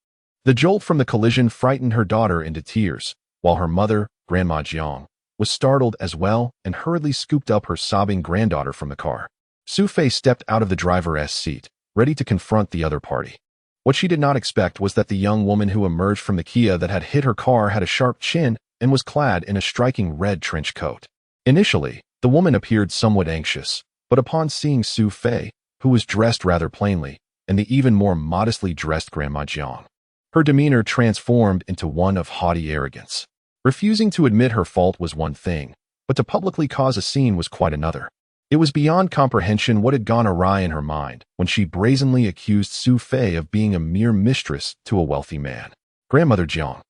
the jolt from the collision frightened her daughter into tears, while her mother, Grandma Jiang, was startled as well and hurriedly scooped up her sobbing granddaughter from the car. Xu Fei stepped out of the driver's seat, ready to confront the other party. What she did not expect was that the young woman who emerged from the Kia that had hit her car had a sharp chin and was clad in a striking red trench coat. Initially, the woman appeared somewhat anxious, but upon seeing Xu Fei, who was dressed rather plainly, and the even more modestly dressed Grandma Jiang, her demeanor transformed into one of haughty arrogance. Refusing to admit her fault was one thing, but to publicly cause a scene was quite another. It was beyond comprehension what had gone awry in her mind when she brazenly accused Xu Fei of being a mere mistress to a wealthy man. Grandmother Jiang,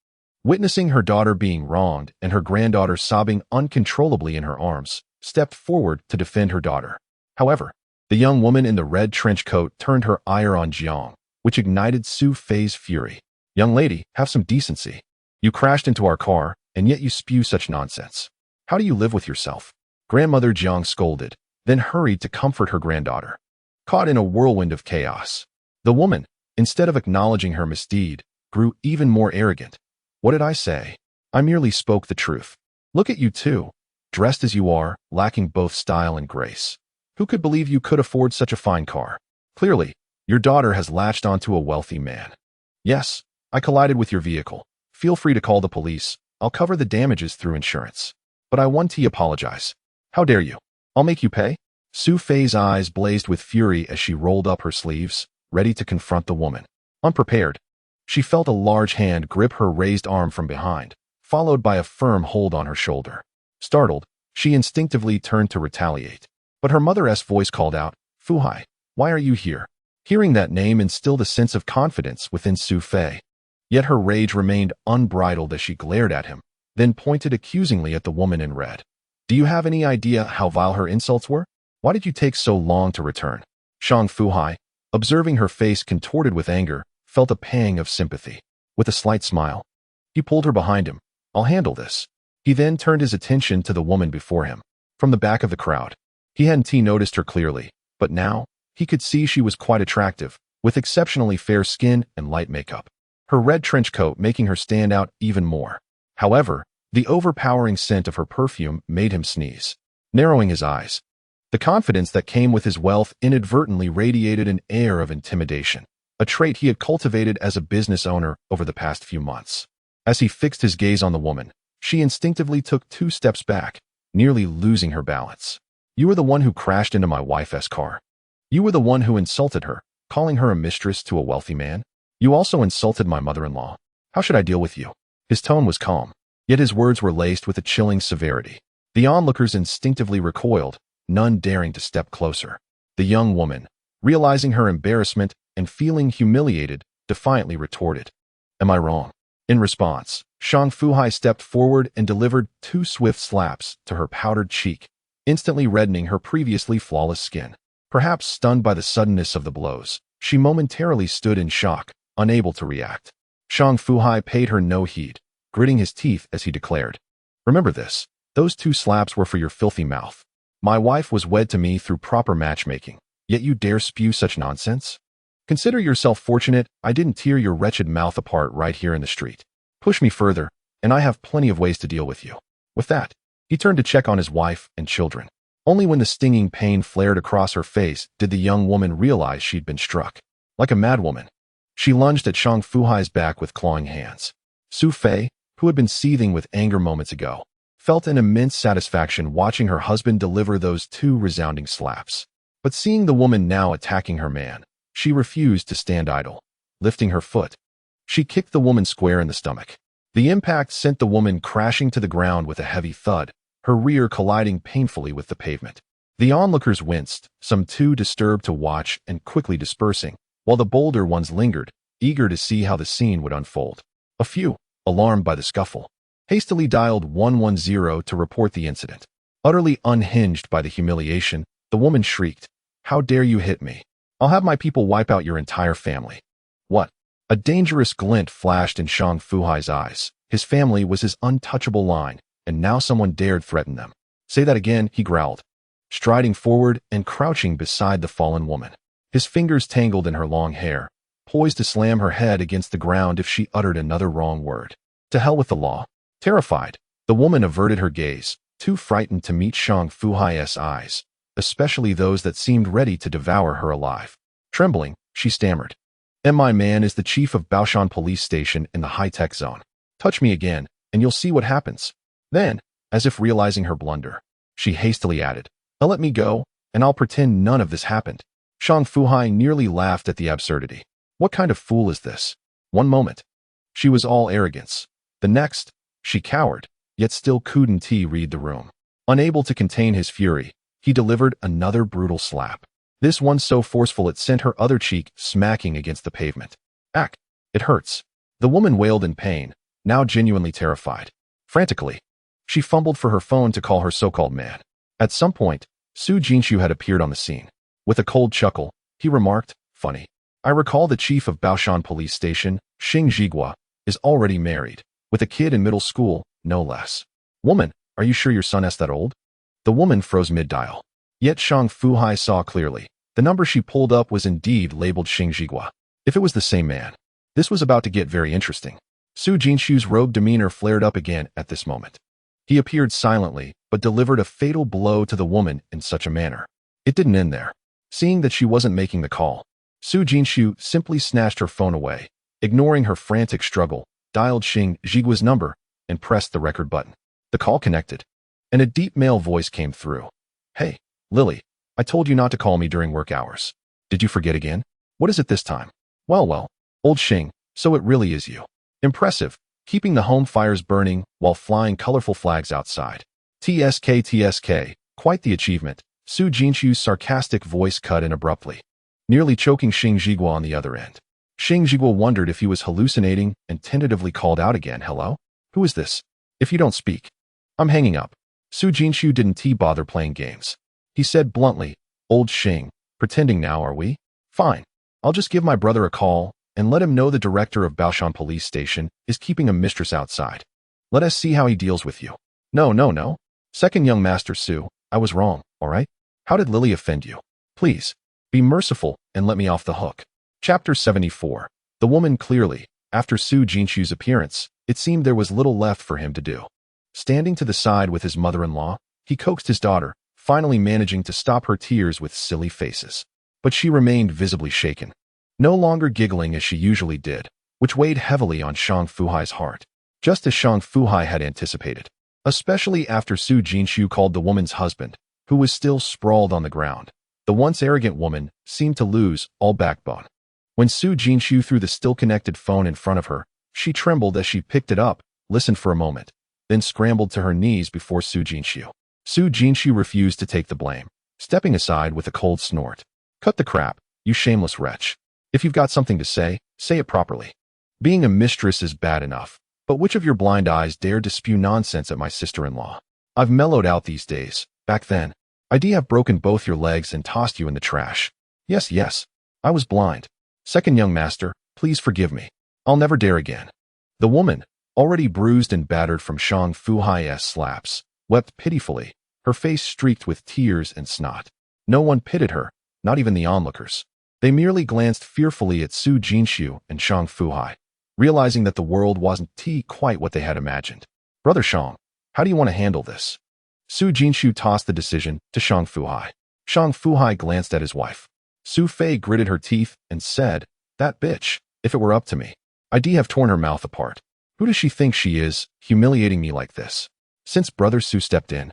witnessing her daughter being wronged and her granddaughter sobbing uncontrollably in her arms, stepped forward to defend her daughter. However, the young woman in the red trench coat turned her ire on Jiang, which ignited Xu Fei's fury. "Young lady, have some decency. You crashed into our car, and yet you spew such nonsense. How do you live with yourself?" Grandmother Jiang scolded, then hurried to comfort her granddaughter. Caught in a whirlwind of chaos, the woman, instead of acknowledging her misdeed, grew even more arrogant. "What did I say? I merely spoke the truth. Look at you two, dressed as you are, lacking both style and grace. Who could believe you could afford such a fine car? Clearly, your daughter has latched onto a wealthy man. Yes, I collided with your vehicle. Feel free to call the police. I'll cover the damages through insurance. But I want to apologize. How dare you? I'll make you pay." Xu Fei's eyes blazed with fury as she rolled up her sleeves, ready to confront the woman. Unprepared, she felt a large hand grip her raised arm from behind, followed by a firm hold on her shoulder. Startled, she instinctively turned to retaliate. But her mother's voice called out, "Fu Hai, why are you here?" Hearing that name instilled a sense of confidence within Xu Fei. Yet her rage remained unbridled as she glared at him, then pointed accusingly at the woman in red. "Do you have any idea how vile her insults were? Why did you take so long to return?" Shang Fu Hai, observing her face contorted with anger, felt a pang of sympathy. With a slight smile, he pulled her behind him. "I'll handle this." He then turned his attention to the woman before him. From the back of the crowd, he hadn't noticed her clearly, but now, he could see she was quite attractive, with exceptionally fair skin and light makeup, her red trench coat making her stand out even more. However, the overpowering scent of her perfume made him sneeze, narrowing his eyes. The confidence that came with his wealth inadvertently radiated an air of intimidation, a trait he had cultivated as a business owner over the past few months. As he fixed his gaze on the woman, she instinctively took 2 steps back, nearly losing her balance. "You were the one who crashed into my wife's car. You were the one who insulted her, calling her a mistress to a wealthy man. You also insulted my mother-in-law. How should I deal with you?" His tone was calm, yet his words were laced with a chilling severity. The onlookers instinctively recoiled, none daring to step closer. The young woman, realizing her embarrassment and feeling humiliated, defiantly retorted, "Am I wrong?" In response, Shang Fu Hai stepped forward and delivered 2 swift slaps to her powdered cheek, instantly reddening her previously flawless skin. Perhaps stunned by the suddenness of the blows, she momentarily stood in shock, unable to react. Shang Fu Hai paid her no heed, gritting his teeth as he declared, "Remember this, those 2 slaps were for your filthy mouth. My wife was wed to me through proper matchmaking, yet you dare spew such nonsense? Consider yourself fortunate I didn't tear your wretched mouth apart right here in the street. Push me further, and I have plenty of ways to deal with you." With that, he turned to check on his wife and children. Only when the stinging pain flared across her face did the young woman realize she'd been struck. Like a madwoman, she lunged at Shang Fu Hai's back with clawing hands. Xu Fei, who had been seething with anger moments ago, felt an immense satisfaction watching her husband deliver those 2 resounding slaps. But seeing the woman now attacking her man, she refused to stand idle. Lifting her foot, she kicked the woman square in the stomach. The impact sent the woman crashing to the ground with a heavy thud, her rear colliding painfully with the pavement. The onlookers winced, some too disturbed to watch and quickly dispersing, while the bolder ones lingered, eager to see how the scene would unfold. A few, alarmed by the scuffle, hastily dialed 110 to report the incident. Utterly unhinged by the humiliation, the woman shrieked, "How dare you hit me? I'll have my people wipe out your entire family. What? A dangerous glint flashed in Shang Fu Hai's eyes. His family was his untouchable line, and now someone dared threaten them. Say that again, he growled, striding forward and crouching beside the fallen woman. His fingers tangled in her long hair, poised to slam her head against the ground if she uttered another wrong word. To hell with the law. Terrified, the woman averted her gaze, too frightened to meet Shang Fu Hai's eyes, especially those that seemed ready to devour her alive. Trembling, she stammered. My man is the chief of Baoshan police station in the high-tech zone. Touch me again, and you'll see what happens. Then, as if realizing her blunder, she hastily added, now let me go, and I'll pretend none of this happened. Shang Fu Hai nearly laughed at the absurdity. What kind of fool is this? One moment, she was all arrogance. The next, she cowered, yet still couldn't read the room. Unable to contain his fury, he delivered another brutal slap. This one so forceful it sent her other cheek smacking against the pavement. Ack! It hurts. The woman wailed in pain, now genuinely terrified. Frantically, she fumbled for her phone to call her so-called man. At some point, Su Jinshu had appeared on the scene. With a cold chuckle, he remarked, funny. I recall the chief of Baoshan police station, Xing Jigua, is already married, with a kid in middle school, no less. Woman, are you sure your son is that old? The woman froze mid-dial. Yet Shang Fu Hai saw clearly. The number she pulled up was indeed labeled Xing Jigua. If it was the same man, this was about to get very interesting. Su Jinshu's rogue demeanor flared up again at this moment. He appeared silently, but delivered a fatal blow to the woman in such a manner. It didn't end there. Seeing that she wasn't making the call, Su Jinshu simply snatched her phone away, ignoring her frantic struggle, dialed Xing Jigua's number, and pressed the record button. The call connected, and a deep male voice came through. Hey, Lily, I told you not to call me during work hours. Did you forget again? What is it this time? Well, old Xing, so it really is you. Impressive, keeping the home fires burning while flying colorful flags outside. TSK, quite the achievement. Su Jinshu's sarcastic voice cut in abruptly, nearly choking Xing Jigua on the other end. Xing Jigua wondered if he was hallucinating and tentatively called out again, hello? Who is this? If you don't speak, I'm hanging up. Su Jinshu didn't bother playing games. He said bluntly, old Xing, pretending now, are we? Fine. I'll just give my brother a call and let him know the director of Baoshan police station is keeping a mistress outside. Let us see how he deals with you. No. Second young master Su, I was wrong, all right? How did Lily offend you? Please, be merciful and let me off the hook. Chapter 74. The woman clearly, after Su Jinshu's appearance, it seemed there was little left for him to do. Standing to the side with his mother-in-law, he coaxed his daughter, finally managing to stop her tears with silly faces. But she remained visibly shaken, no longer giggling as she usually did, which weighed heavily on Shang Fu Hai's heart, just as Shang Fu Hai had anticipated, especially after Su Jinshu called the woman's husband, who was still sprawled on the ground. The once arrogant woman seemed to lose all backbone. When Su Jinshu threw the still-connected phone in front of her, she trembled as she picked it up, listened for a moment, then scrambled to her knees before Su Jinshu. Su Jinshu refused to take the blame, stepping aside with a cold snort. Cut the crap, you shameless wretch. If you've got something to say it properly. Being a mistress is bad enough, but which of your blind eyes dared to spew nonsense at my sister-in-law? I've mellowed out these days. Back then, I'd have broken both your legs and tossed you in the trash. Yes, I was blind. Second young master, please forgive me. I'll never dare again. The woman, already bruised and battered from Shang Fu Hai's slaps, wept pitifully, her face streaked with tears and snot. No one pitied her, not even the onlookers. They merely glanced fearfully at Su Jinshu and Shang Fu Hai, realizing that the world wasn't quite what they had imagined. Brother Shang, how do you want to handle this? Su Jinshu tossed the decision to Shang Fu Hai. Shang Fu Hai glanced at his wife. Xu Fei gritted her teeth and said, that bitch, if it were up to me, I'd have torn her mouth apart. Who does she think she is, humiliating me like this? Since Brother Su stepped in,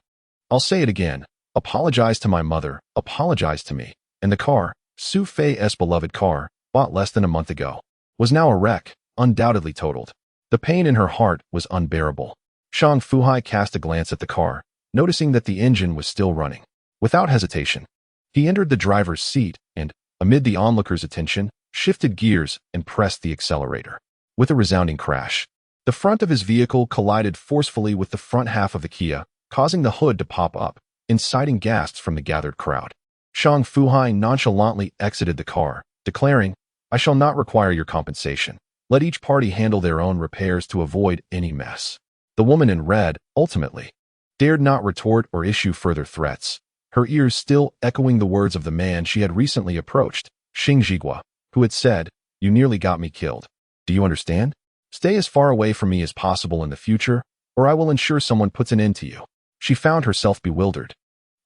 I'll say it again, apologize to my mother, apologize to me. And the car, Xu Fei's beloved car, bought less than a month ago, was now a wreck, undoubtedly totaled. The pain in her heart was unbearable. Shang Fu Hai cast a glance at the car, noticing that the engine was still running. Without hesitation, he entered the driver's seat and, amid the onlookers' attention, shifted gears and pressed the accelerator. With a resounding crash, the front of his vehicle collided forcefully with the front half of the Kia, causing the hood to pop up, inciting gasps from the gathered crowd. Shang Fu Hai nonchalantly exited the car, declaring, "I shall not require your compensation. Let each party handle their own repairs to avoid any mess." The woman in red, ultimately, dared not retort or issue further threats, her ears still echoing the words of the man she had recently approached, Xing Jigua, who had said, "You nearly got me killed. Do you understand? Stay as far away from me as possible in the future, or I will ensure someone puts an end to you." She found herself bewildered,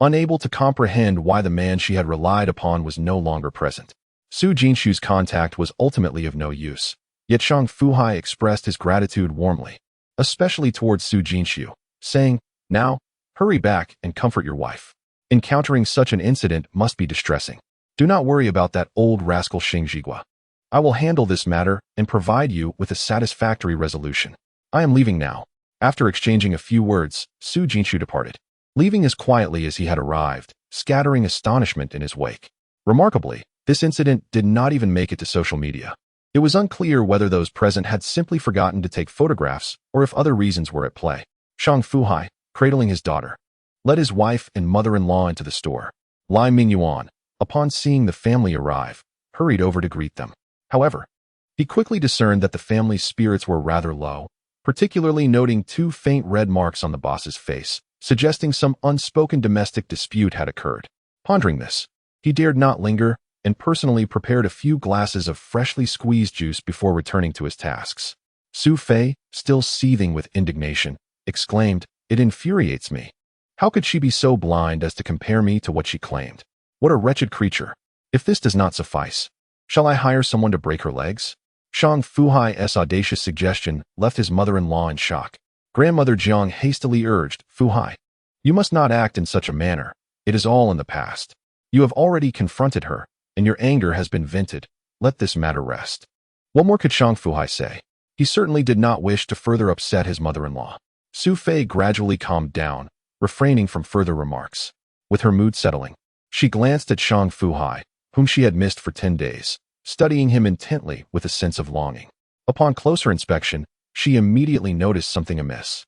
unable to comprehend why the man she had relied upon was no longer present. Su Jinshu's contact was ultimately of no use, yet Shang Fu Hai expressed his gratitude warmly, especially towards Su Jinshu, saying, "Now, hurry back and comfort your wife. Encountering such an incident must be distressing. Do not worry about that old rascal Xing Jigua. I will handle this matter and provide you with a satisfactory resolution. I am leaving now." After exchanging a few words, Su Jinshu departed, leaving as quietly as he had arrived, scattering astonishment in his wake. Remarkably, this incident did not even make it to social media. It was unclear whether those present had simply forgotten to take photographs or if other reasons were at play. Shang Fu Hai, cradling his daughter, led his wife and mother-in-law into the store. Lai Mingyuan, upon seeing the family arrive, hurried over to greet them. However, he quickly discerned that the family's spirits were rather low, particularly noting two faint red marks on the boss's face, suggesting some unspoken domestic dispute had occurred. Pondering this, he dared not linger and personally prepared a few glasses of freshly squeezed juice before returning to his tasks. Xu Fei, still seething with indignation, exclaimed, "It infuriates me. How could she be so blind as to compare me to what she claimed? What a wretched creature. If this does not suffice, shall I hire someone to break her legs?" Shang Fu Hai's audacious suggestion left his mother-in-law in shock. Grandmother Jiang hastily urged, "Fu Hai, you must not act in such a manner. It is all in the past. You have already confronted her, and your anger has been vented. Let this matter rest." What more could Shang Fu Hai say? He certainly did not wish to further upset his mother-in-law. Xu Fei gradually calmed down, refraining from further remarks. With her mood settling, she glanced at Shang Fu Hai, whom she had missed for 10 days, studying him intently with a sense of longing. Upon closer inspection, she immediately noticed something amiss.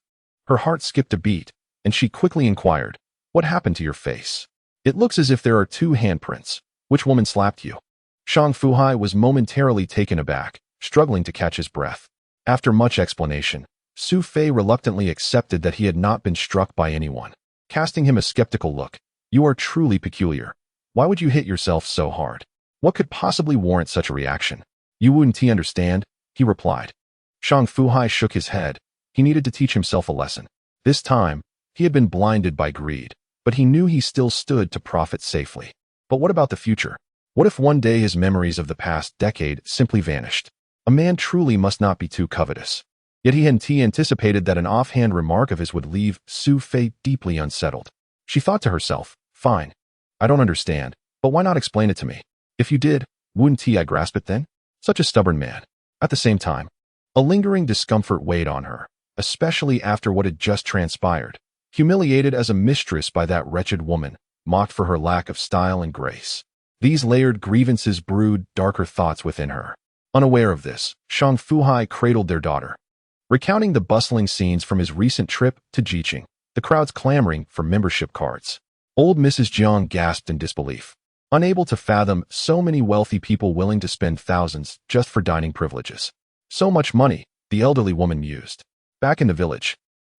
Her heart skipped a beat, and she quickly inquired, "What happened to your face? It looks as if there are two handprints. Which woman slapped you?" Shang Fu Hai was momentarily taken aback, struggling to catch his breath. After much explanation, Xu Fei reluctantly accepted that he had not been struck by anyone. Casting him a skeptical look, "You are truly peculiar. Why would you hit yourself so hard? What could possibly warrant such a reaction?" "You wouldn't understand," he replied. Shang Fu Hai shook his head. He needed to teach himself a lesson. This time, he had been blinded by greed, but he knew he still stood to profit safely. But what about the future? What if one day his memories of the past decade simply vanished? A man truly must not be too covetous. Yet he hadn't anticipated that an offhand remark of his would leave Xu Fei deeply unsettled. She thought to herself, "Fine. I don't understand, but why not explain it to me? If you did, wouldn't I grasp it then?" Such a stubborn man. At the same time, a lingering discomfort weighed on her, especially after what had just transpired. Humiliated as a mistress by that wretched woman, mocked for her lack of style and grace. These layered grievances brewed darker thoughts within her. Unaware of this, Shang Fu Hai cradled their daughter, recounting the bustling scenes from his recent trip to Jiqing, the crowds clamoring for membership cards. Old Mrs. Jiang gasped in disbelief, unable to fathom so many wealthy people willing to spend thousands just for dining privileges. "So much money," the elderly woman mused. "Back in the village,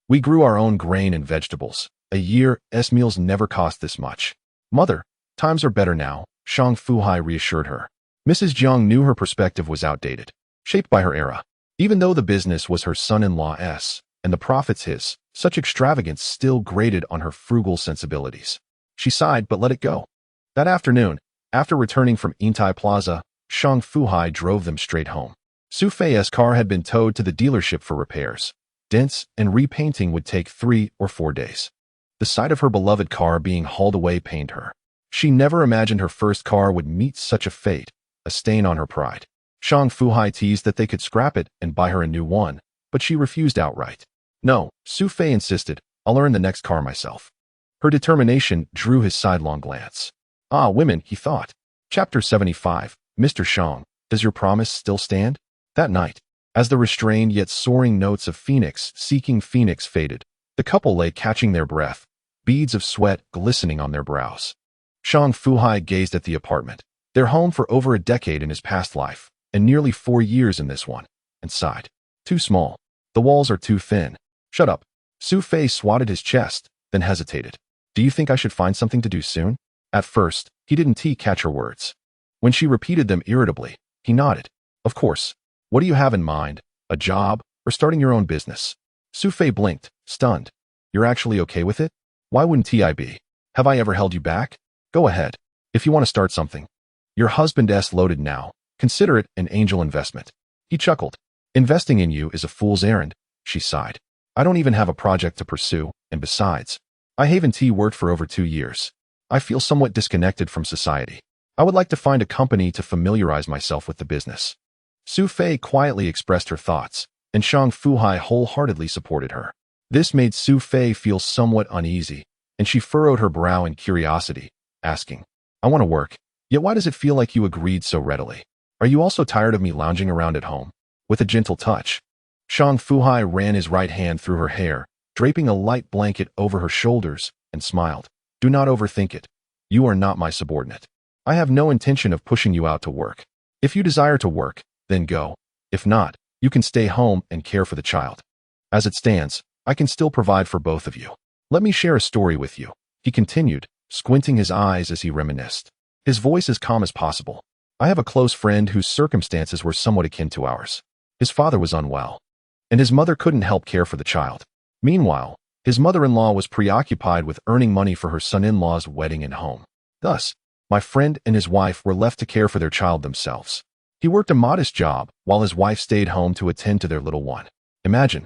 we grew our own grain and vegetables. A year's meals never cost this much." "Mother, times are better now," Shang Fu Hai reassured her. Mrs. Jiang knew her perspective was outdated, shaped by her era. Even though the business was her son-in-law's and the profits his, such extravagance still grated on her frugal sensibilities. She sighed but let it go. That afternoon, after returning from Intai Plaza, Shang Fu Hai drove them straight home. Xu Fei's car had been towed to the dealership for repairs. Dents and repainting would take 3 or 4 days. The sight of her beloved car being hauled away pained her. She never imagined her first car would meet such a fate, a stain on her pride. Shang Fu Hai teased that they could scrap it and buy her a new one, but she refused outright. "No," Xu Fei insisted, "I'll earn the next car myself." Her determination drew his sidelong glance. Ah, women, he thought. Chapter 75, Mr. Shang, does your promise still stand? That night, as the restrained yet soaring notes of Phoenix seeking Phoenix faded, the couple lay catching their breath, beads of sweat glistening on their brows. Shang Fu Hai gazed at the apartment, their home for over a decade in his past life, and nearly 4 years in this one, and sighed. Too small. The walls are too thin. Shut up. Xu Fei swatted his chest, then hesitated. Do you think I should find something to do soon? At first, he didn't catch her words. When she repeated them irritably, he nodded. Of course. What do you have in mind? A job, or starting your own business? Xu Fei blinked, stunned. You're actually okay with it? Why wouldn't I be? Have I ever held you back? Go ahead. If you want to start something. Your husband's loaded now. Consider it an angel investment. He chuckled. Investing in you is a fool's errand, she sighed. I don't even have a project to pursue, and besides, I haven't worked for over 2 years. I feel somewhat disconnected from society. I would like to find a company to familiarize myself with the business. Xu Fei quietly expressed her thoughts, and Shang Fu Hai wholeheartedly supported her. This made Xu Fei feel somewhat uneasy, and she furrowed her brow in curiosity, asking, I want to work, yet why does it feel like you agreed so readily? Are you also tired of me lounging around at home? With a gentle touch, Shang Fu Hai ran his right hand through her hair, draping a light blanket over her shoulders, and smiled. Do not overthink it. You are not my subordinate. I have no intention of pushing you out to work. If you desire to work, then go. If not, you can stay home and care for the child. As it stands, I can still provide for both of you. Let me share a story with you, he continued, squinting his eyes as he reminisced. His voice as calm as possible. I have a close friend whose circumstances were somewhat akin to ours. His father was unwell, and his mother couldn't help care for the child. Meanwhile, his mother-in-law was preoccupied with earning money for her son-in-law's wedding and home. Thus, my friend and his wife were left to care for their child themselves. He worked a modest job, while his wife stayed home to attend to their little one. Imagine,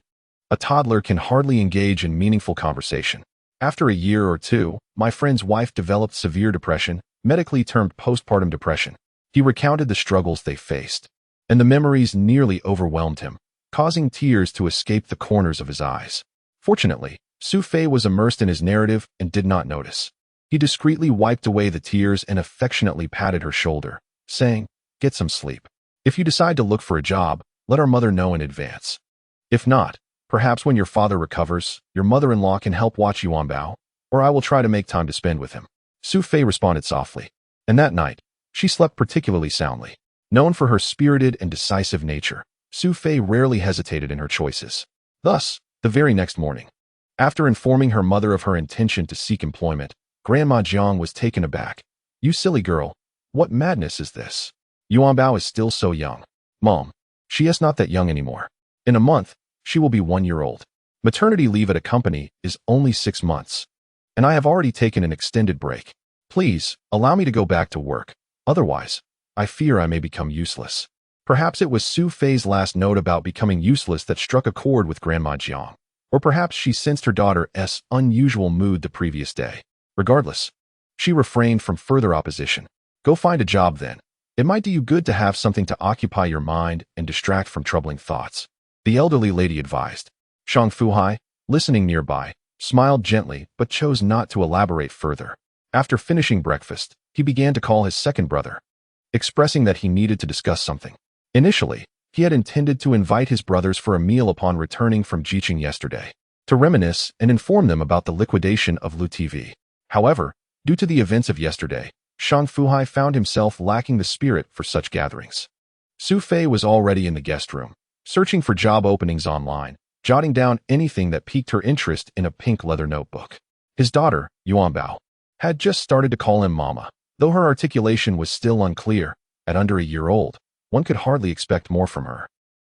a toddler can hardly engage in meaningful conversation. After a year or two, my friend's wife developed severe depression, medically termed postpartum depression. He recounted the struggles they faced, and the memories nearly overwhelmed him, causing tears to escape the corners of his eyes. Fortunately, Xu Fei was immersed in his narrative and did not notice. He discreetly wiped away the tears and affectionately patted her shoulder, saying, Get some sleep. If you decide to look for a job, let our mother know in advance. If not, perhaps when your father recovers, your mother-in-law can help watch Yuanbao, or I will try to make time to spend with him. Xu Fei responded softly, and that night, she slept particularly soundly. Known for her spirited and decisive nature, Xu Fei rarely hesitated in her choices. Thus, the very next morning, after informing her mother of her intention to seek employment, Grandma Jiang was taken aback. You silly girl, what madness is this? Yuanbao is still so young. Mom, she is not that young anymore. In a month, she will be 1 year old. Maternity leave at a company is only 6 months. And I have already taken an extended break. Please, allow me to go back to work. Otherwise, I fear I may become useless. Perhaps it was Xu Fei's last note about becoming useless that struck a chord with Grandma Jiang. Or perhaps she sensed her daughter's unusual mood the previous day. Regardless, she refrained from further opposition. Go find a job then. It might do you good to have something to occupy your mind and distract from troubling thoughts, the elderly lady advised. Shang Fu Hai, listening nearby, smiled gently but chose not to elaborate further. After finishing breakfast, he began to call his second brother, expressing that he needed to discuss something. Initially, he had intended to invite his brothers for a meal upon returning from Jiqing yesterday, to reminisce and inform them about the liquidation of Lu TV. However, due to the events of yesterday, Shang Fu Hai found himself lacking the spirit for such gatherings. Xu Fei was already in the guest room, searching for job openings online, jotting down anything that piqued her interest in a pink leather notebook. His daughter, Yuanbao, had just started to call him Mama. Though her articulation was still unclear, at under a year old, one could hardly expect more from her.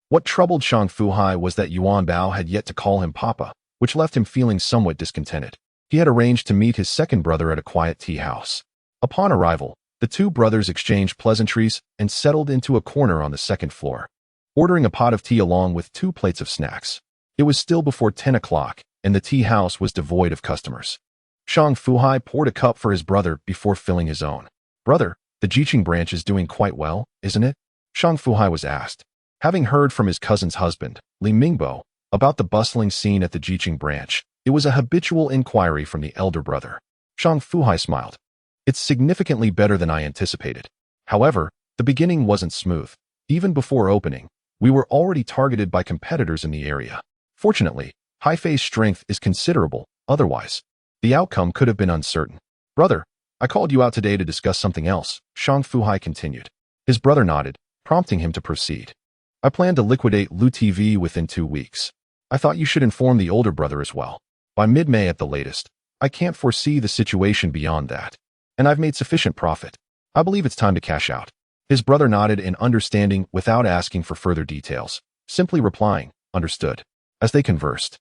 What troubled Shang Fu Hai was that Yuanbao had yet to call him Papa, which left him feeling somewhat discontented. He had arranged to meet his second brother at a quiet tea house. Upon arrival, the two brothers exchanged pleasantries and settled into a corner on the second floor, ordering a pot of tea along with 2 plates of snacks. It was still before 10 o'clock, and the tea house was devoid of customers. Shang Fu Hai poured a cup for his brother before filling his own. Brother, the Jiqing branch is doing quite well, isn't it? Shang Fu Hai was asked. Having heard from his cousin's husband, Li Mingbo, about the bustling scene at the Jiqing branch, it was a habitual inquiry from the elder brother. Shang Fu Hai smiled. It's significantly better than I anticipated. However, the beginning wasn't smooth. Even before opening, we were already targeted by competitors in the area. Fortunately, Haifei's strength is considerable, otherwise, the outcome could have been uncertain. Brother, I called you out today to discuss something else, Shang Fu Hai continued. His brother nodded, prompting him to proceed. I plan to liquidate Lu TV within 2 weeks. I thought you should inform the older brother as well. By mid-May at the latest. I can't foresee the situation beyond that. And I've made sufficient profit. I believe it's time to cash out. His brother nodded in understanding without asking for further details, simply replying, understood. As they conversed,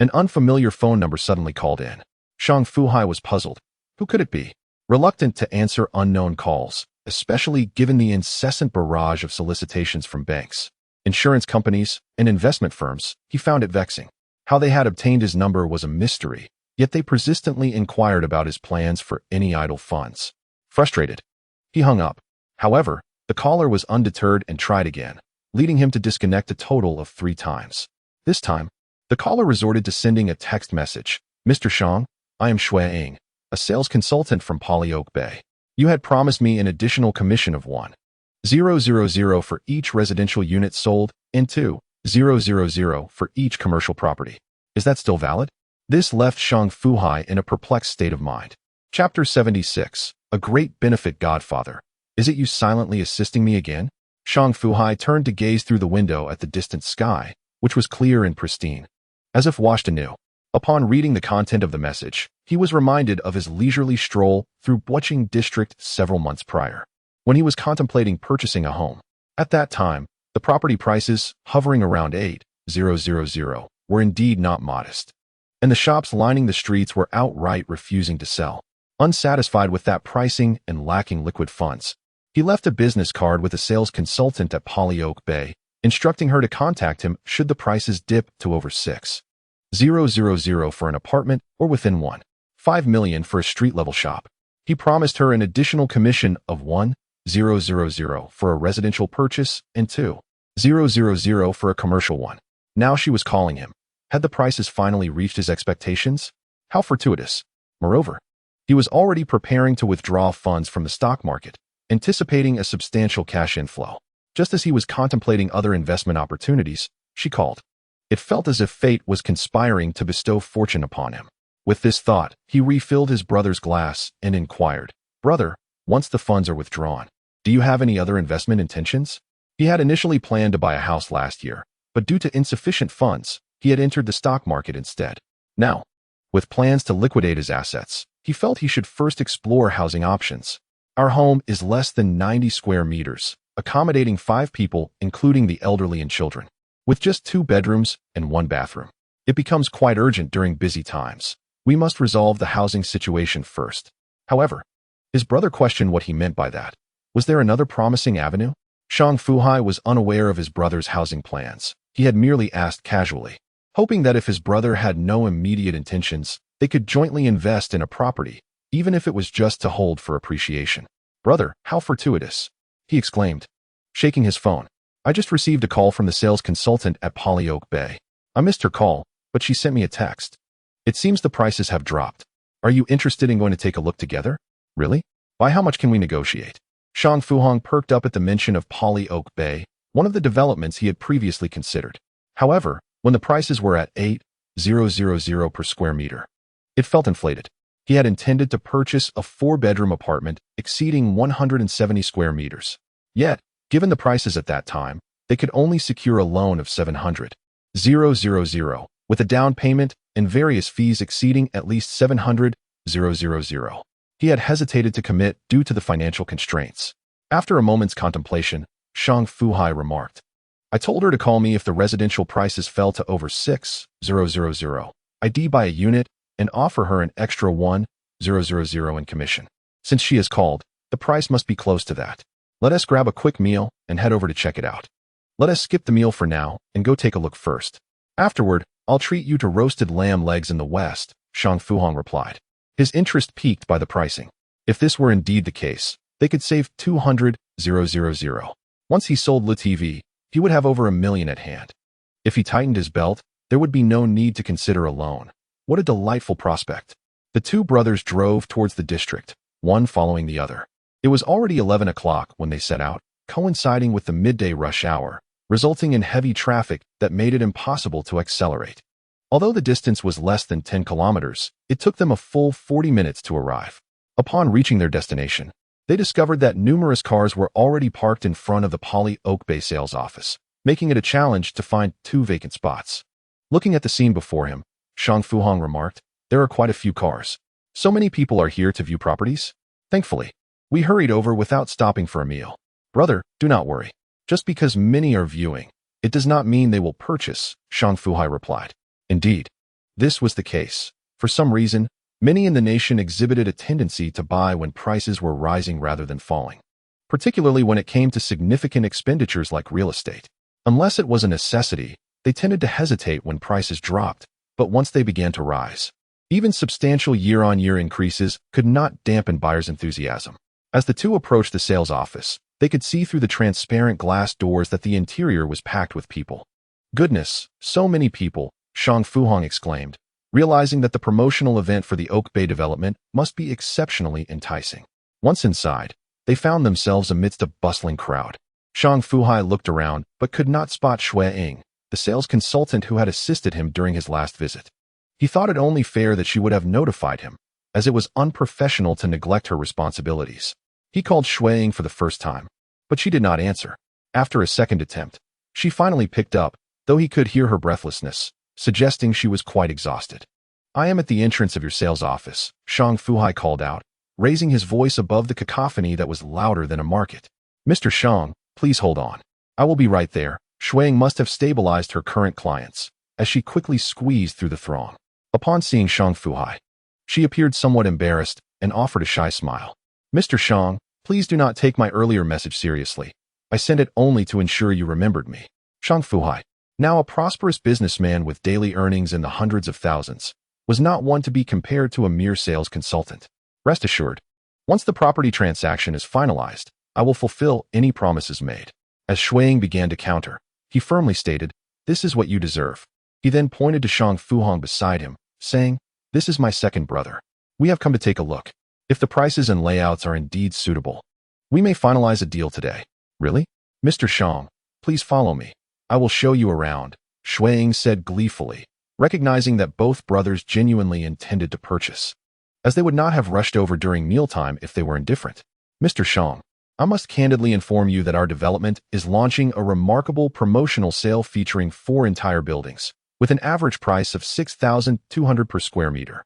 an unfamiliar phone number suddenly called in. Shang Fu Hai was puzzled. Who could it be? Reluctant to answer unknown calls, especially given the incessant barrage of solicitations from banks, insurance companies, and investment firms, he found it vexing. How they had obtained his number was a mystery, yet they persistently inquired about his plans for any idle funds. Frustrated, he hung up. However, the caller was undeterred and tried again, leading him to disconnect a total of 3 times. This time, the caller resorted to sending a text message. Mr. Shang, I am Xu Fei, a sales consultant from Polyoak Bay. You had promised me an additional commission of 1,000 for each residential unit sold and 2,000 for each commercial property. Is that still valid? This left Shang Fu Hai in a perplexed state of mind. Chapter 76. A Great Benefit Godfather. Is it you silently assisting me again? Shang Fu Hai turned to gaze through the window at the distant sky, which was clear and pristine, as if washed anew. Upon reading the content of the message, he was reminded of his leisurely stroll through Butching District several months prior, when he was contemplating purchasing a home. At that time, the property prices, hovering around 8,000, were indeed not modest, and the shops lining the streets were outright refusing to sell. Unsatisfied with that pricing and lacking liquid funds, he left a business card with a sales consultant at Polyoak Bay, instructing her to contact him should the prices dip to over 6,000 for an apartment or within 1.5 million for a street-level shop. He promised her an additional commission of 1,000 for a residential purchase and 2,000 for a commercial one. Now she was calling him. Had the prices finally reached his expectations? How fortuitous. Moreover, he was already preparing to withdraw funds from the stock market, anticipating a substantial cash inflow. Just as he was contemplating other investment opportunities, she called. It felt as if fate was conspiring to bestow fortune upon him. With this thought, he refilled his brother's glass and inquired, Brother, once the funds are withdrawn, do you have any other investment intentions? He had initially planned to buy a house last year, but due to insufficient funds, he had entered the stock market instead. Now, with plans to liquidate his assets, he felt he should first explore housing options. Our home is less than 90 square meters, accommodating 5 people, including the elderly and children, with just 2 bedrooms and 1 bathroom. It becomes quite urgent during busy times. We must resolve the housing situation first. However, his brother questioned what he meant by that. Was there another promising avenue? Shang Fu Hai was unaware of his brother's housing plans. He had merely asked casually, hoping that if his brother had no immediate intentions, they could jointly invest in a property, even if it was just to hold for appreciation. Brother, how fortuitous, he exclaimed, shaking his phone. I just received a call from the sales consultant at Polyoak Bay. I missed her call, but she sent me a text. It seems the prices have dropped. Are you interested in going to take a look together? Really? By how much can we negotiate? Shang Fu Hai perked up at the mention of Polyoak Bay, one of the developments he had previously considered. However, when the prices were at 8,000 per square meter, it felt inflated. He had intended to purchase a 4-bedroom apartment exceeding 170 square meters. Yet, given the prices at that time, they could only secure a loan of 700,000, with a down payment and various fees exceeding at least 700,000. He had hesitated to commit due to the financial constraints. After a moment's contemplation, Shang Fu Hai remarked, I told her to call me if the residential prices fell to over 6,000. I'd buy a unit and offer her an extra 1,000 in commission. Since she has called, the price must be close to that. Let us grab a quick meal and head over to check it out. Let us skip the meal for now and go take a look first. Afterward, I'll treat you to roasted lamb legs in the West, Shang Fu Hai replied, his interest piqued by the pricing. If this were indeed the case, they could save 200,000. Once he sold Le TV, he would have over $1 million at hand. If he tightened his belt, there would be no need to consider a loan. What a delightful prospect. The 2 brothers drove towards the district, one following the other. It was already 11 o'clock when they set out, coinciding with the midday rush hour, resulting in heavy traffic that made it impossible to accelerate. Although the distance was less than 10 kilometers, it took them a full 40 minutes to arrive. Upon reaching their destination, they discovered that numerous cars were already parked in front of the Poly Oak Bay sales office, making it a challenge to find 2 vacant spots. Looking at the scene before him, Shang Fu Hai remarked, "There are quite a few cars. So many people are here to view properties?" Thankfully, we hurried over without stopping for a meal. "Brother, do not worry. Just because many are viewing, it does not mean they will purchase," Shang Fu Hai replied. Indeed, this was the case. For some reason, many in the nation exhibited a tendency to buy when prices were rising rather than falling, particularly when it came to significant expenditures like real estate. Unless it was a necessity, they tended to hesitate when prices dropped, but once they began to rise, even substantial year-on-year increases could not dampen buyers' enthusiasm. As the two approached the sales office, they could see through the transparent glass doors that the interior was packed with people. "Goodness, so many people," Shang Fu Hai exclaimed, realizing that the promotional event for the Oak Bay development must be exceptionally enticing. Once inside, they found themselves amidst a bustling crowd. Shang Fu Hai looked around but could not spot Xu Fei, the sales consultant who had assisted him during his last visit. He thought it only fair that she would have notified him, as it was unprofessional to neglect her responsibilities. He called Xu Fei for the first time, but she did not answer. After a second attempt, she finally picked up, though he could hear her breathlessness, suggesting she was quite exhausted. "I am at the entrance of your sales office," Shang Fu Hai called out, raising his voice above the cacophony that was louder than a market. "Mr. Shang, please hold on. I will be right there." Xu Fei must have stabilized her current clients, as she quickly squeezed through the throng. Upon seeing Shang Fu Hai, she appeared somewhat embarrassed and offered a shy smile. "Mr. Shang, please do not take my earlier message seriously. I sent it only to ensure you remembered me." Shang Fu Hai, now a prosperous businessman with daily earnings in the hundreds of thousands, was not one to be compared to a mere sales consultant. "Rest assured, once the property transaction is finalized, I will fulfill any promises made." As Xu Fei began to counter, he firmly stated, "This is what you deserve." He then pointed to Shang Fu Hai beside him, saying, "This is my second brother. We have come to take a look. If the prices and layouts are indeed suitable, we may finalize a deal today." "Really? Mr. Shang, please follow me. I will show you around," Xu Fei said gleefully, recognizing that both brothers genuinely intended to purchase, as they would not have rushed over during mealtime if they were indifferent. "Mr. Shang, I must candidly inform you that our development is launching a remarkable promotional sale featuring 4 entire buildings, with an average price of 6,200 per square meter.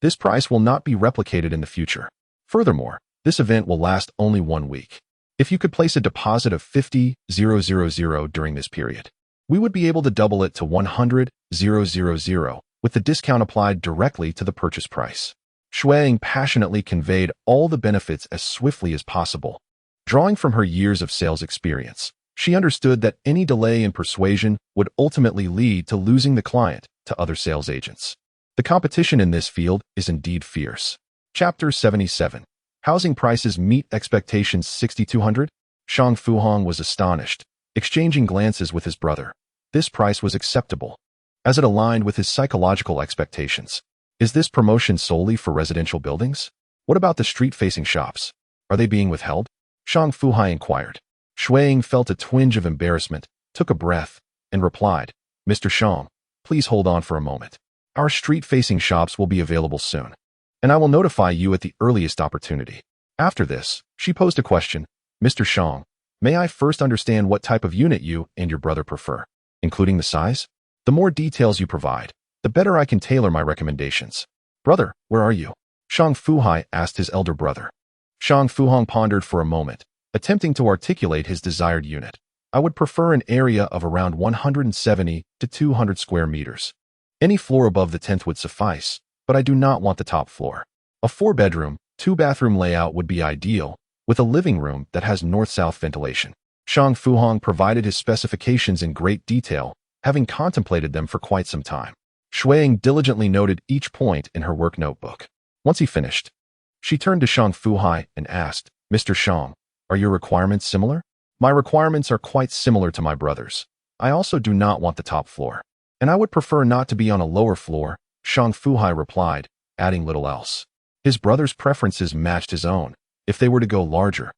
This price will not be replicated in the future. Furthermore, this event will last only 1 week. If you could place a deposit of 50,000 during this period, we would be able to double it to 100,000, with the discount applied directly to the purchase price." Xu Fei passionately conveyed all the benefits as swiftly as possible. Drawing from her years of sales experience, she understood that any delay in persuasion would ultimately lead to losing the client to other sales agents. The competition in this field is indeed fierce. Chapter 77. Housing prices meet expectations 6,200? Shang Fu Hai was astonished, exchanging glances with his brother. This price was acceptable, as it aligned with his psychological expectations. "Is this promotion solely for residential buildings? What about the street-facing shops? Are they being withheld?" Shang Fu Hai inquired. Xu Fei felt a twinge of embarrassment, took a breath, and replied, "Mr. Shang, please hold on for a moment. Our street-facing shops will be available soon, and I will notify you at the earliest opportunity." After this, she posed a question. "Mr. Shang, may I first understand what type of unit you and your brother prefer, including the size? The more details you provide, the better I can tailor my recommendations." "Brother, where are you?" Shang Fu Hai asked his elder brother. Shang Fu Hai pondered for a moment, attempting to articulate his desired unit. "I would prefer an area of around 170 to 200 square meters. Any floor above the 10th would suffice, but I do not want the top floor. A 4-bedroom, 2-bathroom layout would be ideal, with a living room that has north-south ventilation." Shang Fu Hai provided his specifications in great detail, having contemplated them for quite some time. Xu Fei diligently noted each point in her work notebook. Once he finished, she turned to Shang Fu Hai and asked, "Mr. Shang, are your requirements similar?" "My requirements are quite similar to my brother's. I also do not want the top floor, and I would prefer not to be on a lower floor," Shang Fu Hai replied, adding little else. His brother's preferences matched his own. If they were to go larger,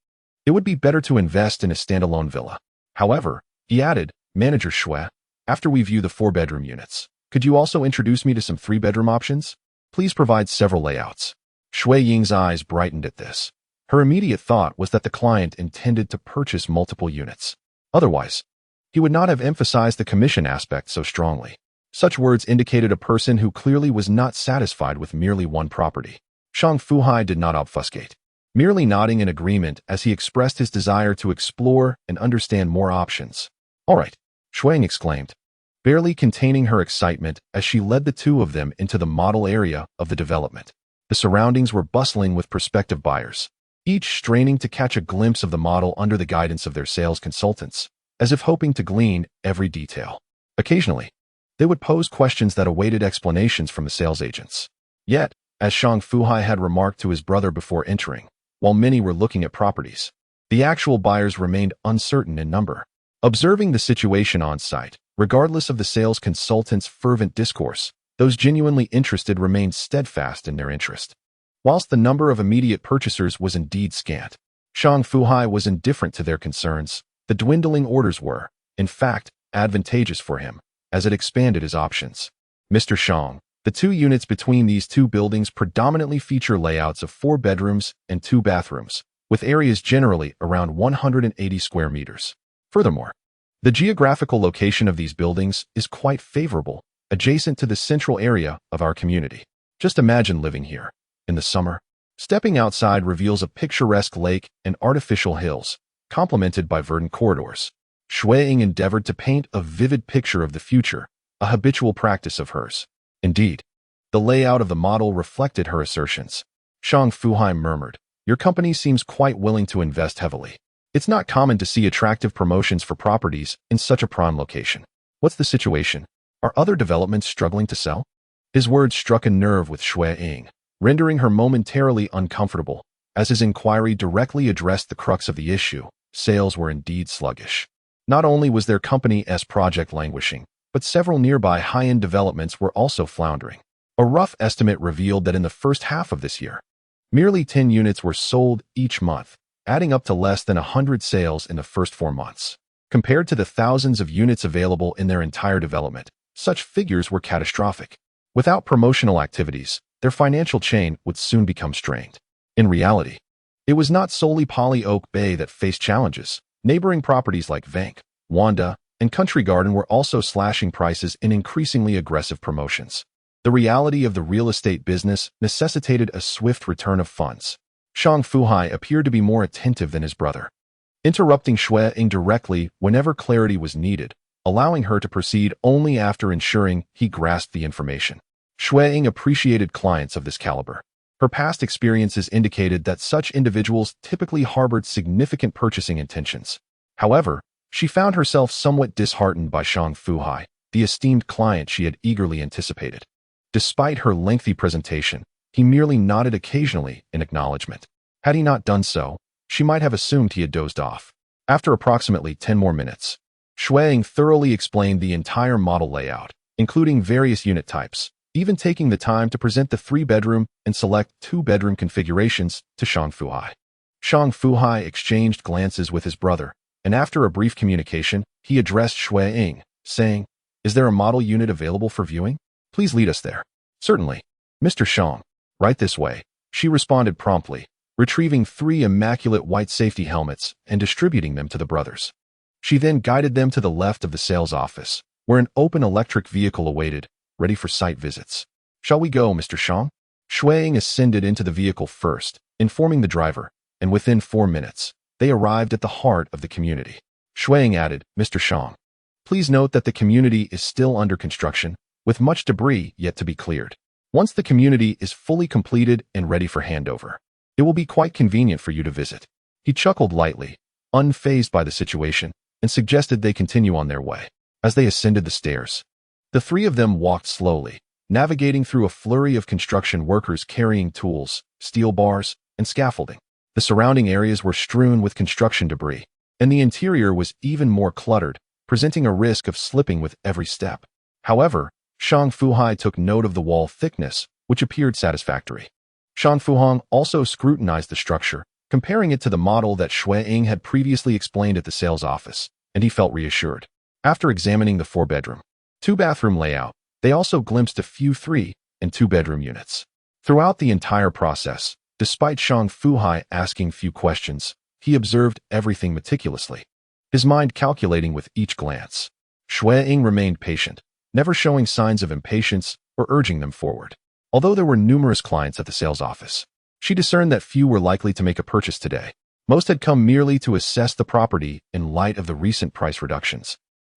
it would be better to invest in a standalone villa. However, he added, "Manager Xu, after we view the 4-bedroom units, could you also introduce me to some 3-bedroom options? Please provide several layouts." Shui Ying's eyes brightened at this. Her immediate thought was that the client intended to purchase multiple units. Otherwise, he would not have emphasized the commission aspect so strongly. Such words indicated a person who clearly was not satisfied with merely one property. Shang Fu Hai did not obfuscate, merely nodding in agreement as he expressed his desire to explore and understand more options. "All right," Shuang exclaimed, barely containing her excitement as she led the two of them into the model area of the development. The surroundings were bustling with prospective buyers, each straining to catch a glimpse of the model under the guidance of their sales consultants, as if hoping to glean every detail. Occasionally, they would pose questions that awaited explanations from the sales agents. Yet, as Shang Fu Hai had remarked to his brother before entering, while many were looking at properties, the actual buyers remained uncertain in number. Observing the situation on site, regardless of the sales consultant's fervent discourse, those genuinely interested remained steadfast in their interest. Whilst the number of immediate purchasers was indeed scant, Shang Fu Hai was indifferent to their concerns. The dwindling orders were, in fact, advantageous for him, as it expanded his options. "Mr. Shang, the 2 units between these 2 buildings predominantly feature layouts of 4 bedrooms and 2 bathrooms, with areas generally around 180 square meters. Furthermore, the geographical location of these buildings is quite favorable, adjacent to the central area of our community. Just imagine living here. In the summer, stepping outside reveals a picturesque lake and artificial hills, complemented by verdant corridors." Shui Ying endeavored to paint a vivid picture of the future, a habitual practice of hers. Indeed, the layout of the model reflected her assertions. Shang Fu Hai murmured, "Your company seems quite willing to invest heavily. It's not common to see attractive promotions for properties in such a prime location. What's the situation? Are other developments struggling to sell?" His words struck a nerve with Shui Ying, rendering her momentarily uncomfortable, as his inquiry directly addressed the crux of the issue. Sales were indeed sluggish. Not only was their company's project languishing, but several nearby high-end developments were also floundering. A rough estimate revealed that in the first half of this year, merely 10 units were sold each month, adding up to less than 100 sales in the first 4 months. Compared to the thousands of units available in their entire development, such figures were catastrophic. Without promotional activities, their financial chain would soon become strained. In reality, it was not solely Poly Oak Bay that faced challenges. Neighboring properties like Vank, Wanda, and Country Garden were also slashing prices in increasingly aggressive promotions. The reality of the real estate business necessitated a swift return of funds. Shang Fu Hai appeared to be more attentive than his brother, interrupting Shui Ying directly whenever clarity was needed, allowing her to proceed only after ensuring he grasped the information. Shui Ying appreciated clients of this caliber. Her past experiences indicated that such individuals typically harbored significant purchasing intentions. However, she found herself somewhat disheartened by Shang Fu Hai, the esteemed client she had eagerly anticipated. Despite her lengthy presentation, he merely nodded occasionally in acknowledgement. Had he not done so, she might have assumed he had dozed off. After approximately 10 more minutes, Shui Ying thoroughly explained the entire model layout, including various unit types, even taking the time to present the 3-bedroom and select 2-bedroom configurations to Shang Fu Hai. Shang Fu Hai exchanged glances with his brother, and after a brief communication, he addressed Shui Ying, saying, "Is there a model unit available for viewing? Please lead us there." "Certainly, Mr. Shang. Right this way," she responded promptly, retrieving 3 immaculate white safety helmets and distributing them to the brothers. She then guided them to the left of the sales office, where an open electric vehicle awaited, ready for site visits. "Shall we go, Mr. Shang?" Shui Ying ascended into the vehicle first, informing the driver, and within 4 minutes, they arrived at the heart of the community. Shui Ying added, "Mr. Shang, please note that the community is still under construction, with much debris yet to be cleared. Once the community is fully completed and ready for handover, it will be quite convenient for you to visit." He chuckled lightly, unfazed by the situation, and suggested they continue on their way. As they ascended the stairs, the 3 of them walked slowly, navigating through a flurry of construction workers carrying tools, steel bars, and scaffolding. The surrounding areas were strewn with construction debris, and the interior was even more cluttered, presenting a risk of slipping with every step. However, Shang Fu Hai took note of the wall thickness, which appeared satisfactory. Shang Fu Hong also scrutinized the structure, comparing it to the model that Shui Ying had previously explained at the sales office, and he felt reassured. After examining the 4-bedroom, 2-bathroom layout, they also glimpsed a few 3- and 2-bedroom units. Throughout the entire process, despite Shang Fu Hai asking few questions, he observed everything meticulously, his mind calculating with each glance. Xue Ying remained patient, never showing signs of impatience or urging them forward. Although there were numerous clients at the sales office, she discerned that few were likely to make a purchase today. Most had come merely to assess the property in light of the recent price reductions,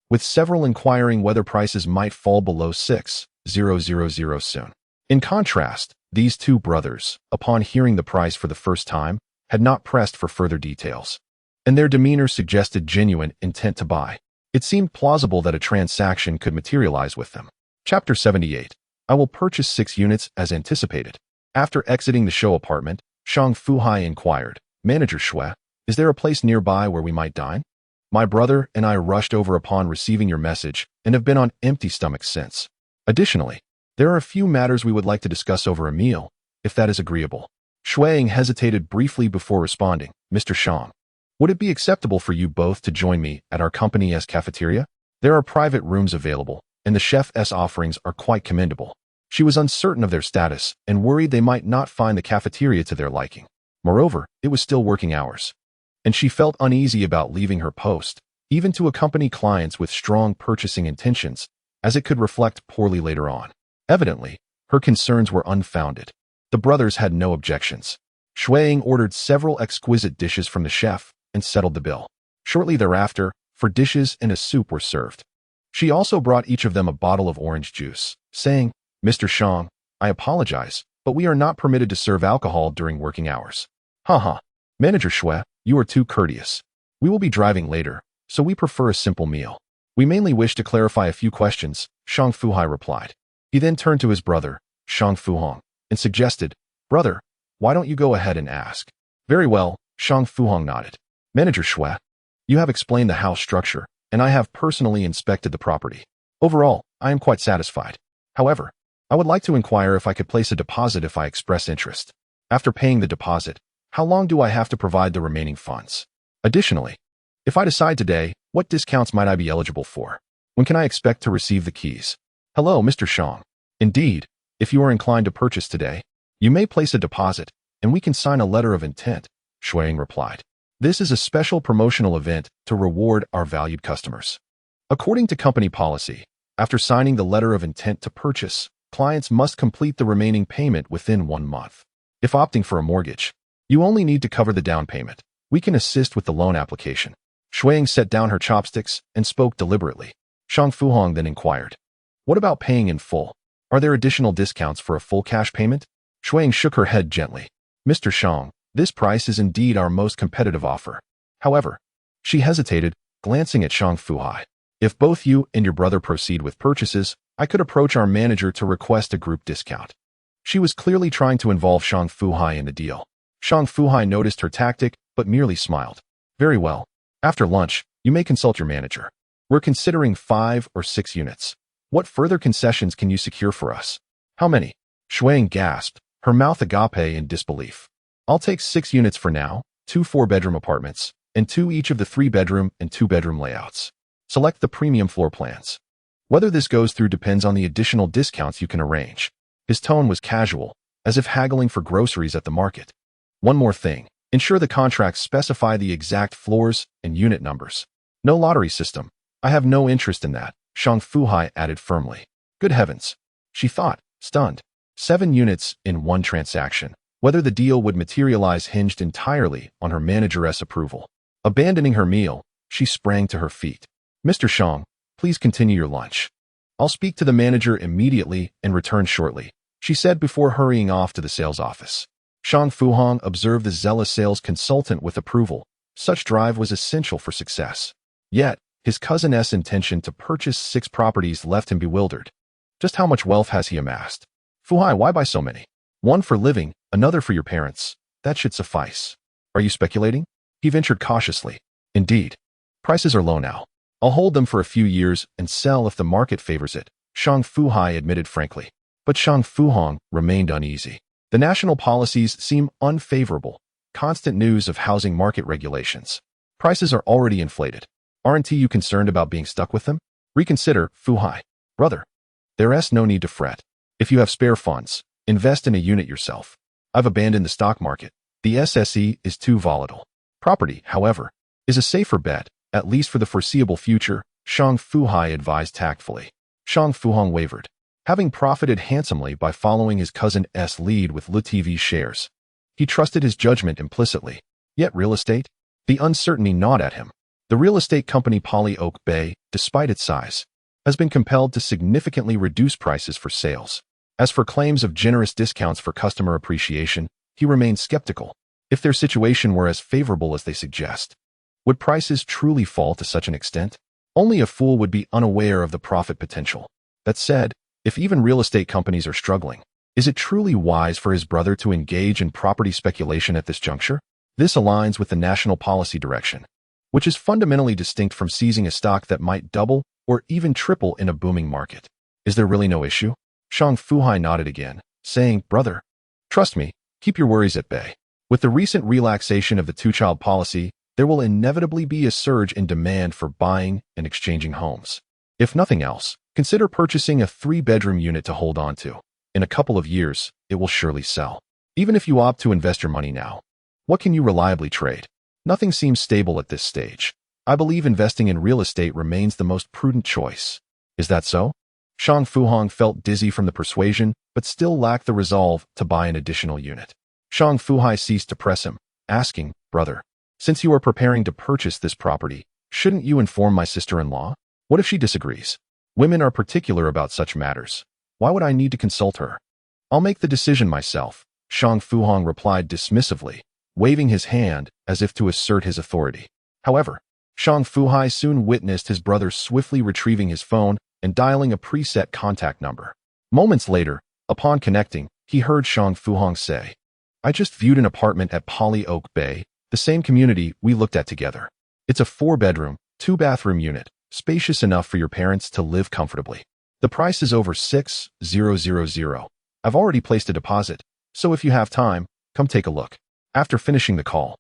with several inquiring whether prices might fall below 6,000 soon. In contrast, these two brothers, upon hearing the price for the first time, had not pressed for further details, and their demeanor suggested genuine intent to buy. It seemed plausible that a transaction could materialize with them. Chapter 78. I will purchase 6 units as anticipated. After exiting the show apartment, Shang Fu Hai inquired, Manager Xue, is there a place nearby where we might dine? My brother and I rushed over upon receiving your message and have been on empty stomachs since. Additionally, there are a few matters we would like to discuss over a meal, if that is agreeable. Xue Ying hesitated briefly before responding, Mr. Shang, would it be acceptable for you both to join me at our company's cafeteria? There are private rooms available, and the chef's offerings are quite commendable. She was uncertain of their status and worried they might not find the cafeteria to their liking. Moreover, it was still working hours, and she felt uneasy about leaving her post, even to accompany clients with strong purchasing intentions, as it could reflect poorly later on. Evidently, her concerns were unfounded. The brothers had no objections. Xue Ying ordered several exquisite dishes from the chef and settled the bill. Shortly thereafter, 4 dishes and a soup were served. She also brought each of them a bottle of orange juice, saying, Mr. Shang, I apologize, but we are not permitted to serve alcohol during working hours. Haha, Manager Xue, you are too courteous. We will be driving later, so we prefer a simple meal. We mainly wish to clarify a few questions, Shang Fu Hai replied. He then turned to his brother, Shang Fu Hong, and suggested, Brother, why don't you go ahead and ask? Very well, Shang Fu Hong nodded. Manager Xue, you have explained the house structure, and I have personally inspected the property. Overall, I am quite satisfied. However, I would like to inquire if I could place a deposit if I express interest. After paying the deposit, how long do I have to provide the remaining funds? Additionally, if I decide today, what discounts might I be eligible for? When can I expect to receive the keys? Hello, Mr. Shang. Indeed, if you are inclined to purchase today, you may place a deposit, and we can sign a letter of intent, Xue Ying replied. This is a special promotional event to reward our valued customers. According to company policy, after signing the letter of intent to purchase, clients must complete the remaining payment within 1 month. If opting for a mortgage, you only need to cover the down payment. We can assist with the loan application. Xue Ying set down her chopsticks and spoke deliberately. Shang Fu Hong then inquired, what about paying in full? Are there additional discounts for a full cash payment? Xue Ying shook her head gently. Mr. Shang, this price is indeed our most competitive offer. However, she hesitated, glancing at Shang Fu Hai. If both you and your brother proceed with purchases, I could approach our manager to request a group discount. She was clearly trying to involve Shang Fu Hai in the deal. Shang Fu Hai noticed her tactic, but merely smiled. Very well. After lunch, you may consult your manager. We're considering 5 or 6 units. What further concessions can you secure for us? How many? Xue Ying gasped, her mouth agape in disbelief. I'll take 6 units for now, 2 4-bedroom apartments, and 2 each of the 3-bedroom and 2-bedroom layouts. Select the premium floor plans. Whether this goes through depends on the additional discounts you can arrange. His tone was casual, as if haggling for groceries at the market. One more thing, ensure the contracts specify the exact floors and unit numbers. No lottery system. I have no interest in that, Shang Fu Hai added firmly. Good heavens, she thought, stunned. 7 units in 1 transaction. Whether the deal would materialize hinged entirely on her manageress approval. Abandoning her meal, she sprang to her feet. Mr. Shang, please continue your lunch. I'll speak to the manager immediately and return shortly, she said before hurrying off to the sales office. Shang Fu Hong observed the zealous sales consultant with approval. Such drive was essential for success. Yet, his cousin's intention to purchase 6 properties left him bewildered. Just how much wealth has he amassed? Fu Hai, why buy so many? 1 for living, another for your parents. That should suffice. Are you speculating? He ventured cautiously. Indeed. Prices are low now. I'll hold them for a few years and sell if the market favors it, Shang Fu Hai admitted frankly. But Shang Fu Hong remained uneasy. The national policies seem unfavorable. Constant news of housing market regulations. Prices are already inflated. Aren't you concerned about being stuck with them? Reconsider, Fu Hai. Brother, there's no need to fret. If you have spare funds, Invest in a unit yourself. I've abandoned the stock market. The SSE is too volatile. Property, however, is a safer bet, at least for the foreseeable future, Shang Fu Hai advised tactfully. Shang Fu Hai wavered. Having profited handsomely by following his cousin's lead with LeTV shares, he trusted his judgment implicitly. Yet real estate? The uncertainty gnawed at him. The real estate company Poly Oak Bay, despite its size, has been compelled to significantly reduce prices for sales. As for claims of generous discounts for customer appreciation, he remained skeptical. If their situation were as favorable as they suggest, would prices truly fall to such an extent? Only a fool would be unaware of the profit potential. That said, if even real estate companies are struggling, is it truly wise for his brother to engage in property speculation at this juncture? This aligns with the national policy direction, which is fundamentally distinct from seizing a stock that might double or even triple in a booming market. Is there really no issue? Shang Fu Hai nodded again, saying, "Brother, trust me, keep your worries at bay. With the recent relaxation of the two-child policy, there will inevitably be a surge in demand for buying and exchanging homes. If nothing else, consider purchasing a 3-bedroom unit to hold on to. In a couple of years, it will surely sell. Even if you opt to invest your money now, what can you reliably trade? Nothing seems stable at this stage. I believe investing in real estate remains the most prudent choice. Is that so?" Shang Fu Hai felt dizzy from the persuasion, but still lacked the resolve to buy an additional unit. Shang Fu Hai ceased to press him, asking, "Brother, since you are preparing to purchase this property, shouldn't you inform my sister-in-law? What if she disagrees? Women are particular about such matters. Why would I need to consult her? I'll make the decision myself," Shang Fu Hai replied dismissively, waving his hand as if to assert his authority. However, Shang Fu Hai soon witnessed his brother swiftly retrieving his phone and dialing a preset contact number. Moments later, upon connecting, he heard Shang Fu Hai say, "I just viewed an apartment at Poly Oak Bay, the same community we looked at together. It's a 4-bedroom, 2-bathroom unit, spacious enough for your parents to live comfortably. The price is over $6,000. I've already placed a deposit, so if you have time, come take a look." After finishing the call,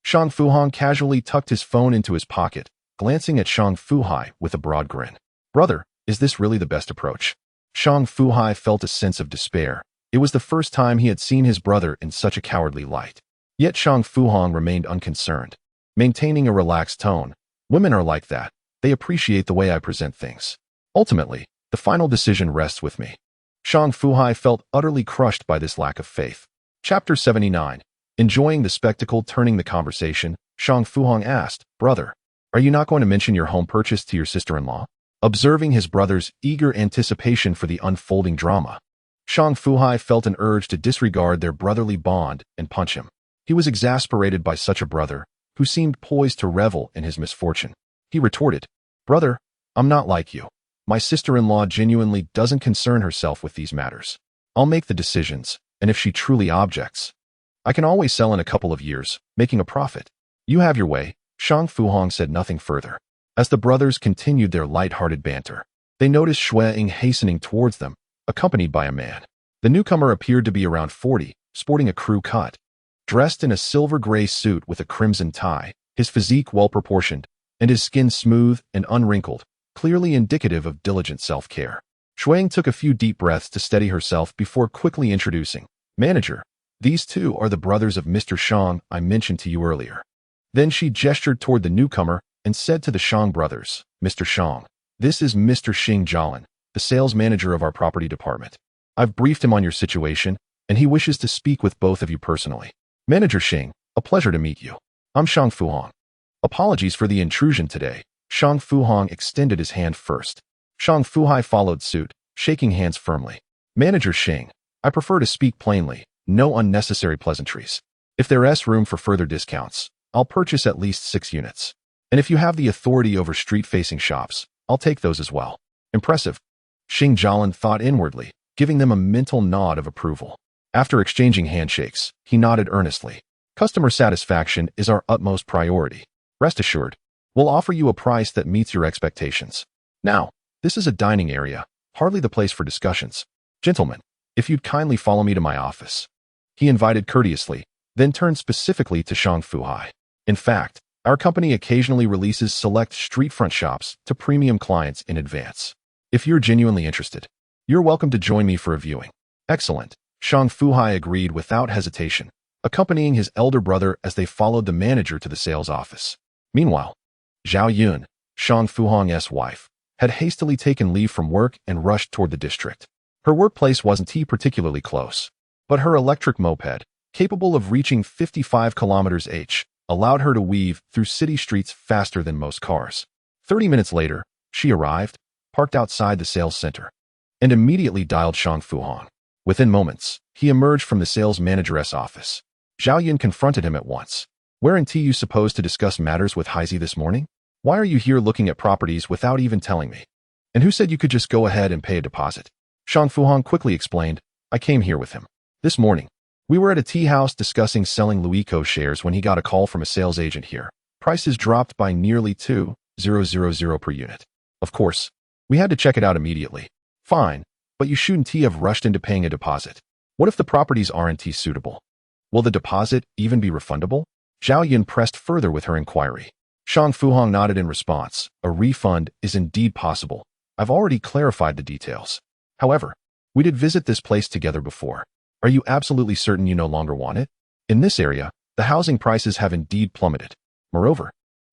Shang Fu Hai casually tucked his phone into his pocket, glancing at Shang Fu Hai with a broad grin. "Brother, is this really the best approach?" Shang Fu Hai felt a sense of despair. It was the first time he had seen his brother in such a cowardly light. Yet Shang Fu Hai remained unconcerned, maintaining a relaxed tone. "Women are like that. They appreciate the way I present things. Ultimately, the final decision rests with me." Shang Fu Hai felt utterly crushed by this lack of faith. Chapter 79. Enjoying the spectacle turning the conversation, Shang Fu Hai asked, "Brother, are you not going to mention your home purchase to your sister-in-law?" Observing his brother's eager anticipation for the unfolding drama, Shang Fu Hai felt an urge to disregard their brotherly bond and punch him. He was exasperated by such a brother, who seemed poised to revel in his misfortune. He retorted, "Brother, I'm not like you. My sister-in-law genuinely doesn't concern herself with these matters. I'll make the decisions, and if she truly objects, I can always sell in a couple of years, making a profit." "You have your way." Shang Fu Hai said nothing further. As the brothers continued their light-hearted banter, they noticed Xu Fei hastening towards them, accompanied by a man. The newcomer appeared to be around 40, sporting a crew cut. Dressed in a silver-gray suit with a crimson tie, his physique well-proportioned, and his skin smooth and unwrinkled, clearly indicative of diligent self-care. Xu took a few deep breaths to steady herself before quickly introducing, "Manager, these two are the brothers of Mr. Shang I mentioned to you earlier." Then she gestured toward the newcomer and said to the Shang brothers, "Mr. Shang, this is Mr. Xing Jialin, the sales manager of our property department. I've briefed him on your situation, and he wishes to speak with both of you personally. Manager Xing, a pleasure to meet you. I'm Shang Fu Hai. Apologies for the intrusion today." Shang Fu Hai extended his hand first. Shang Fu Hai followed suit, shaking hands firmly. "Manager Xing, I prefer to speak plainly, no unnecessary pleasantries. If there's room for further discounts, I'll purchase at least 6 units. And if you have the authority over street-facing shops, I'll take those as well." "Impressive." Xing Jialin thought inwardly, giving them a mental nod of approval. After exchanging handshakes, he nodded earnestly. "Customer satisfaction is our utmost priority. Rest assured, we'll offer you a price that meets your expectations. Now, this is a dining area, hardly the place for discussions. Gentlemen, if you'd kindly follow me to my office." He invited courteously, then turned specifically to Shang Fu Hai. "In fact, our company occasionally releases select street-front shops to premium clients in advance. If you're genuinely interested, you're welcome to join me for a viewing." "Excellent." Shang Fu Hai agreed without hesitation, accompanying his elder brother as they followed the manager to the sales office. Meanwhile, Zhao Yun, Shang Fu Hong's wife, had hastily taken leave from work and rushed toward the district. Her workplace wasn't particularly close, but her electric moped, capable of reaching 55 km/h, allowed her to weave through city streets faster than most cars. 30 minutes later, she arrived, parked outside the sales center, and immediately dialed Shang Fu Hong. Within moments, he emerged from the sales manager's office. Zhao Yun confronted him at once. "Weren't you supposed to discuss matters with Heisey this morning? Why are you here looking at properties without even telling me? And who said you could just go ahead and pay a deposit?" Shang Fu Hong quickly explained, "I came here with him. This morning, we were at a tea house discussing selling Kweichow shares when he got a call from a sales agent here. Prices dropped by nearly 2,000 per unit. Of course, we had to check it out immediately. Fine, but you shouldn't have rushed into paying a deposit. What if the properties aren't suitable? Will the deposit even be refundable?" Zhao Yun pressed further with her inquiry. Shang Fu Hong nodded in response. "A refund is indeed possible. I've already clarified the details. However, we did visit this place together before. Are you absolutely certain you no longer want it? In this area, the housing prices have indeed plummeted. Moreover,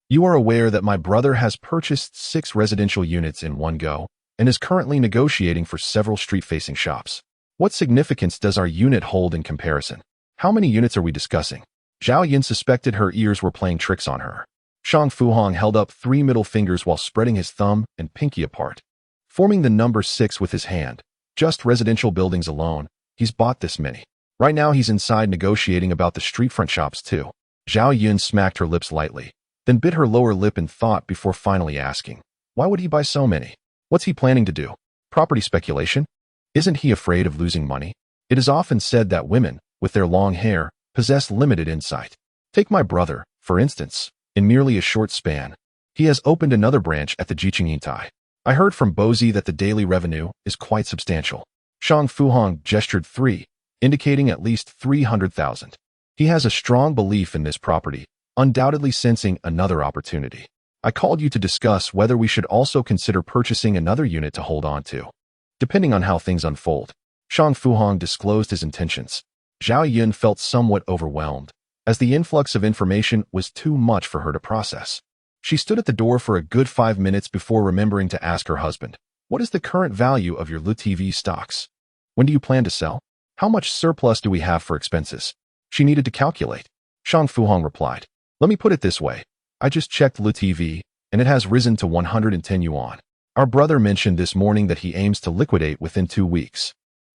you are aware that my brother has purchased 6 residential units in one go and is currently negotiating for several street-facing shops. What significance does our unit hold in comparison? How many units are we discussing?" Zhao Yun suspected her ears were playing tricks on her. Shang Fu Hong held up 3 middle fingers while spreading his thumb and pinky apart, forming the number 6 with his hand. "Just residential buildings alone, he's bought this many. Right now he's inside negotiating about the street-front shops too." Zhao Yun smacked her lips lightly, then bit her lower lip in thought before finally asking, "Why would he buy so many? What's he planning to do? Property speculation? Isn't he afraid of losing money? It is often said that women, with their long hair, possess limited insight. Take my brother, for instance. In merely a short span, he has opened another branch at the Kweichow. I heard from Bozy that the daily revenue is quite substantial." Shang Fu Hong gestured 3, indicating at least 300,000. "He has a strong belief in this property, undoubtedly sensing another opportunity. I called you to discuss whether we should also consider purchasing another unit to hold on to, depending on how things unfold." Shang Fu Hong disclosed his intentions. Zhao Yun felt somewhat overwhelmed, as the influx of information was too much for her to process. She stood at the door for a good 5 minutes before remembering to ask her husband, "What is the current value of your LuTV stocks? When do you plan to sell? How much surplus do we have for expenses?" She needed to calculate. Shang Fu Hong replied, "Let me put it this way. I just checked LuTV, and it has risen to 110 yuan. Our brother mentioned this morning that he aims to liquidate within 2 weeks.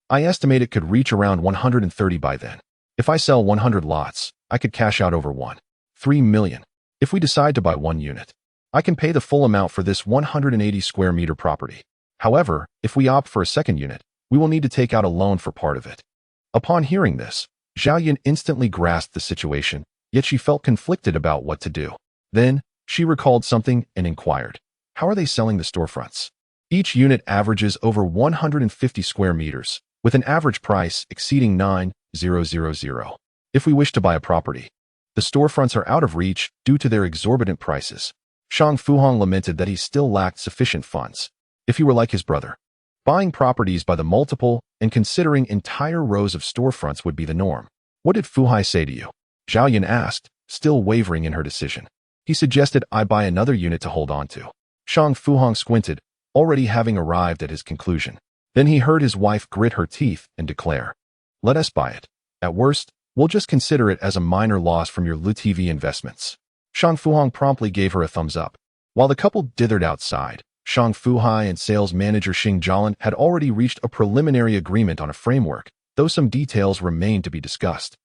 I estimate it could reach around 130 by then. If I sell 100 lots, I could cash out over 1.3 million. If we decide to buy 1 unit, I can pay the full amount for this 180 square meter property. However, if we opt for a second unit, we will need to take out a loan for part of it." Upon hearing this, Zhao Yun instantly grasped the situation, yet she felt conflicted about what to do. Then, she recalled something and inquired, "How are they selling the storefronts?" Each unit averages over 150 square meters, with an average price exceeding 9,000. If we wish to buy a property, the storefronts are out of reach due to their exorbitant prices. Shang Fu Hong lamented that he still lacked sufficient funds. If he were like his brother, buying properties by the multiple and considering entire rows of storefronts would be the norm. "What did Fu Hai say to you?" Zhao Yun asked, still wavering in her decision. "He suggested I buy another unit to hold on to." Shang Fu Hong squinted, already having arrived at his conclusion. Then he heard his wife grit her teeth and declare, "Let us buy it. At worst, we'll just consider it as a minor loss from your LuTV investments." Shang Fu Hong promptly gave her a thumbs up. While the couple dithered outside, Shang Fu Hai and sales manager Xing Jialan had already reached a preliminary agreement on a framework, though some details remained to be discussed.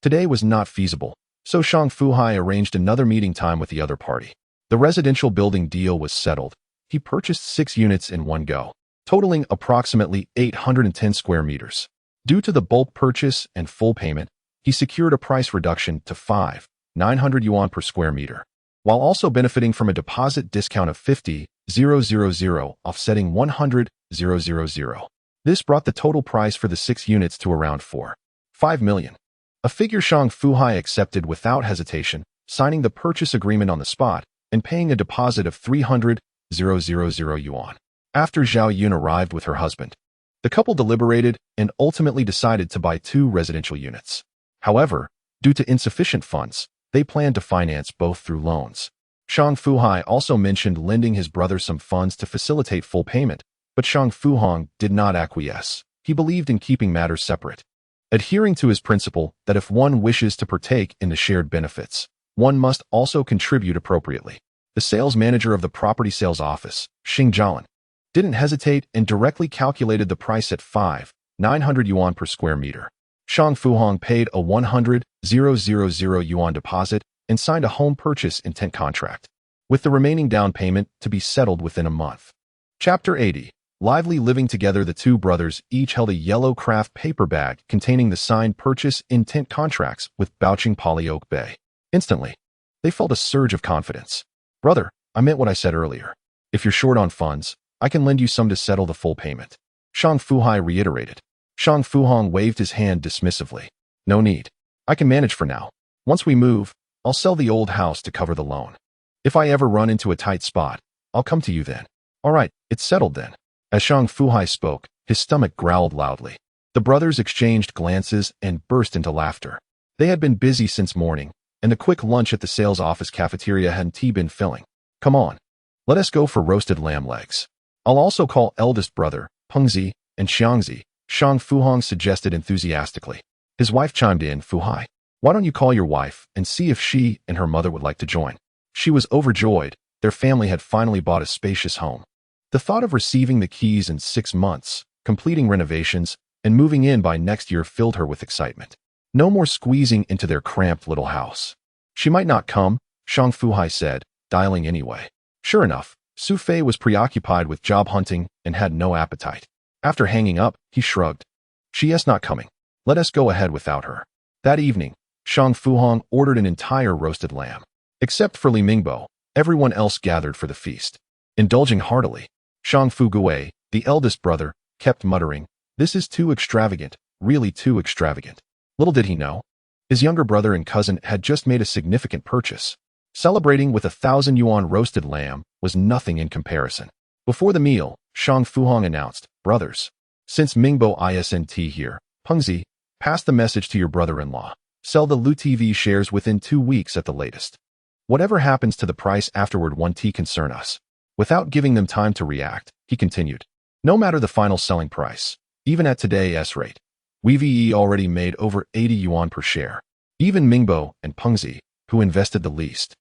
Today was not feasible, so Shang Fu Hai arranged another meeting time with the other party. The residential building deal was settled. He purchased 6 units in one go, totaling approximately 810 square meters. Due to the bulk purchase and full payment, he secured a price reduction to 5,900 yuan per square meter, while also benefiting from a deposit discount of 50,000, offsetting 100,000. This brought the total price for the 6 units to around 4.5 million. A figure Shang Fu Hai accepted without hesitation, signing the purchase agreement on the spot and paying a deposit of 300,000 yuan. After Zhao Yun arrived with her husband, The couple deliberated and ultimately decided to buy 2 residential units. However, due to insufficient funds, they planned to finance both through loans. Shang Fu Hai also mentioned lending his brother some funds to facilitate full payment, but Shang Fu Hong did not acquiesce. He believed in keeping matters separate, adhering to his principle that if one wishes to partake in the shared benefits, one must also contribute appropriately. The sales manager of the property sales office, Xing Jialan, didn't hesitate and directly calculated the price at 5,900 yuan per square meter. Shang Fu Hong paid a 100,000 yuan deposit and signed a home purchase intent contract, with the remaining down payment to be settled within a month. Chapter 80. Lively living together. The 2 brothers each held a yellow craft paper bag containing the signed purchase intent contracts with Baoqing Polyoke Bay. Instantly, they felt a surge of confidence. "Brother, I meant what I said earlier. If you're short on funds, I can lend you some to settle the full payment," Shang Fu Hai reiterated. Shang Fu Hong waved his hand dismissively. "No need. I can manage for now. Once we move, I'll sell the old house to cover the loan. If I ever run into a tight spot, I'll come to you then." "All right, it's settled then." As Shang Fu Hai spoke, his stomach growled loudly. The brothers exchanged glances and burst into laughter. They had been busy since morning, and the quick lunch at the sales office cafeteria hadn't been filling. "Come on, let us go for roasted lamb legs. I'll also call eldest brother, Pengzi, and Xiangzi," Shang Fu Hong suggested enthusiastically. His wife chimed in, "Fu Hai, why don't you call your wife and see if she and her mother would like to join?" She was overjoyed. Their family had finally bought a spacious home. The thought of receiving the keys in 6 months, completing renovations, and moving in by next year filled her with excitement. No more squeezing into their cramped little house. "She might not come," Shang Fu Hai said, dialing anyway. Sure enough, Xu Fei was preoccupied with job hunting and had no appetite. After hanging up, he shrugged. "She is not coming. Let us go ahead without her." That evening, Shang Fu Hong ordered an entire roasted lamb. Except for Li Mingbao, everyone else gathered for the feast. Indulging heartily, Shang Fu Gui, the eldest brother, kept muttering, "This is too extravagant, really too extravagant." Little did he know, his younger brother and cousin had just made a significant purchase. Celebrating with 1,000 yuan roasted lamb was nothing in comparison. Before the meal, Shang Fu Hong announced, "Brothers, since Mingbao isn't here, Pengzi, pass the message to your brother-in-law. Sell the Lu TV shares within 2 weeks at the latest. Whatever happens to the price afterward won't concern us." Without giving them time to react, he continued, "No matter the final selling price, even at today's rate, we've already made over 80 yuan per share. Even Mingbao and Pengzi, who invested the least,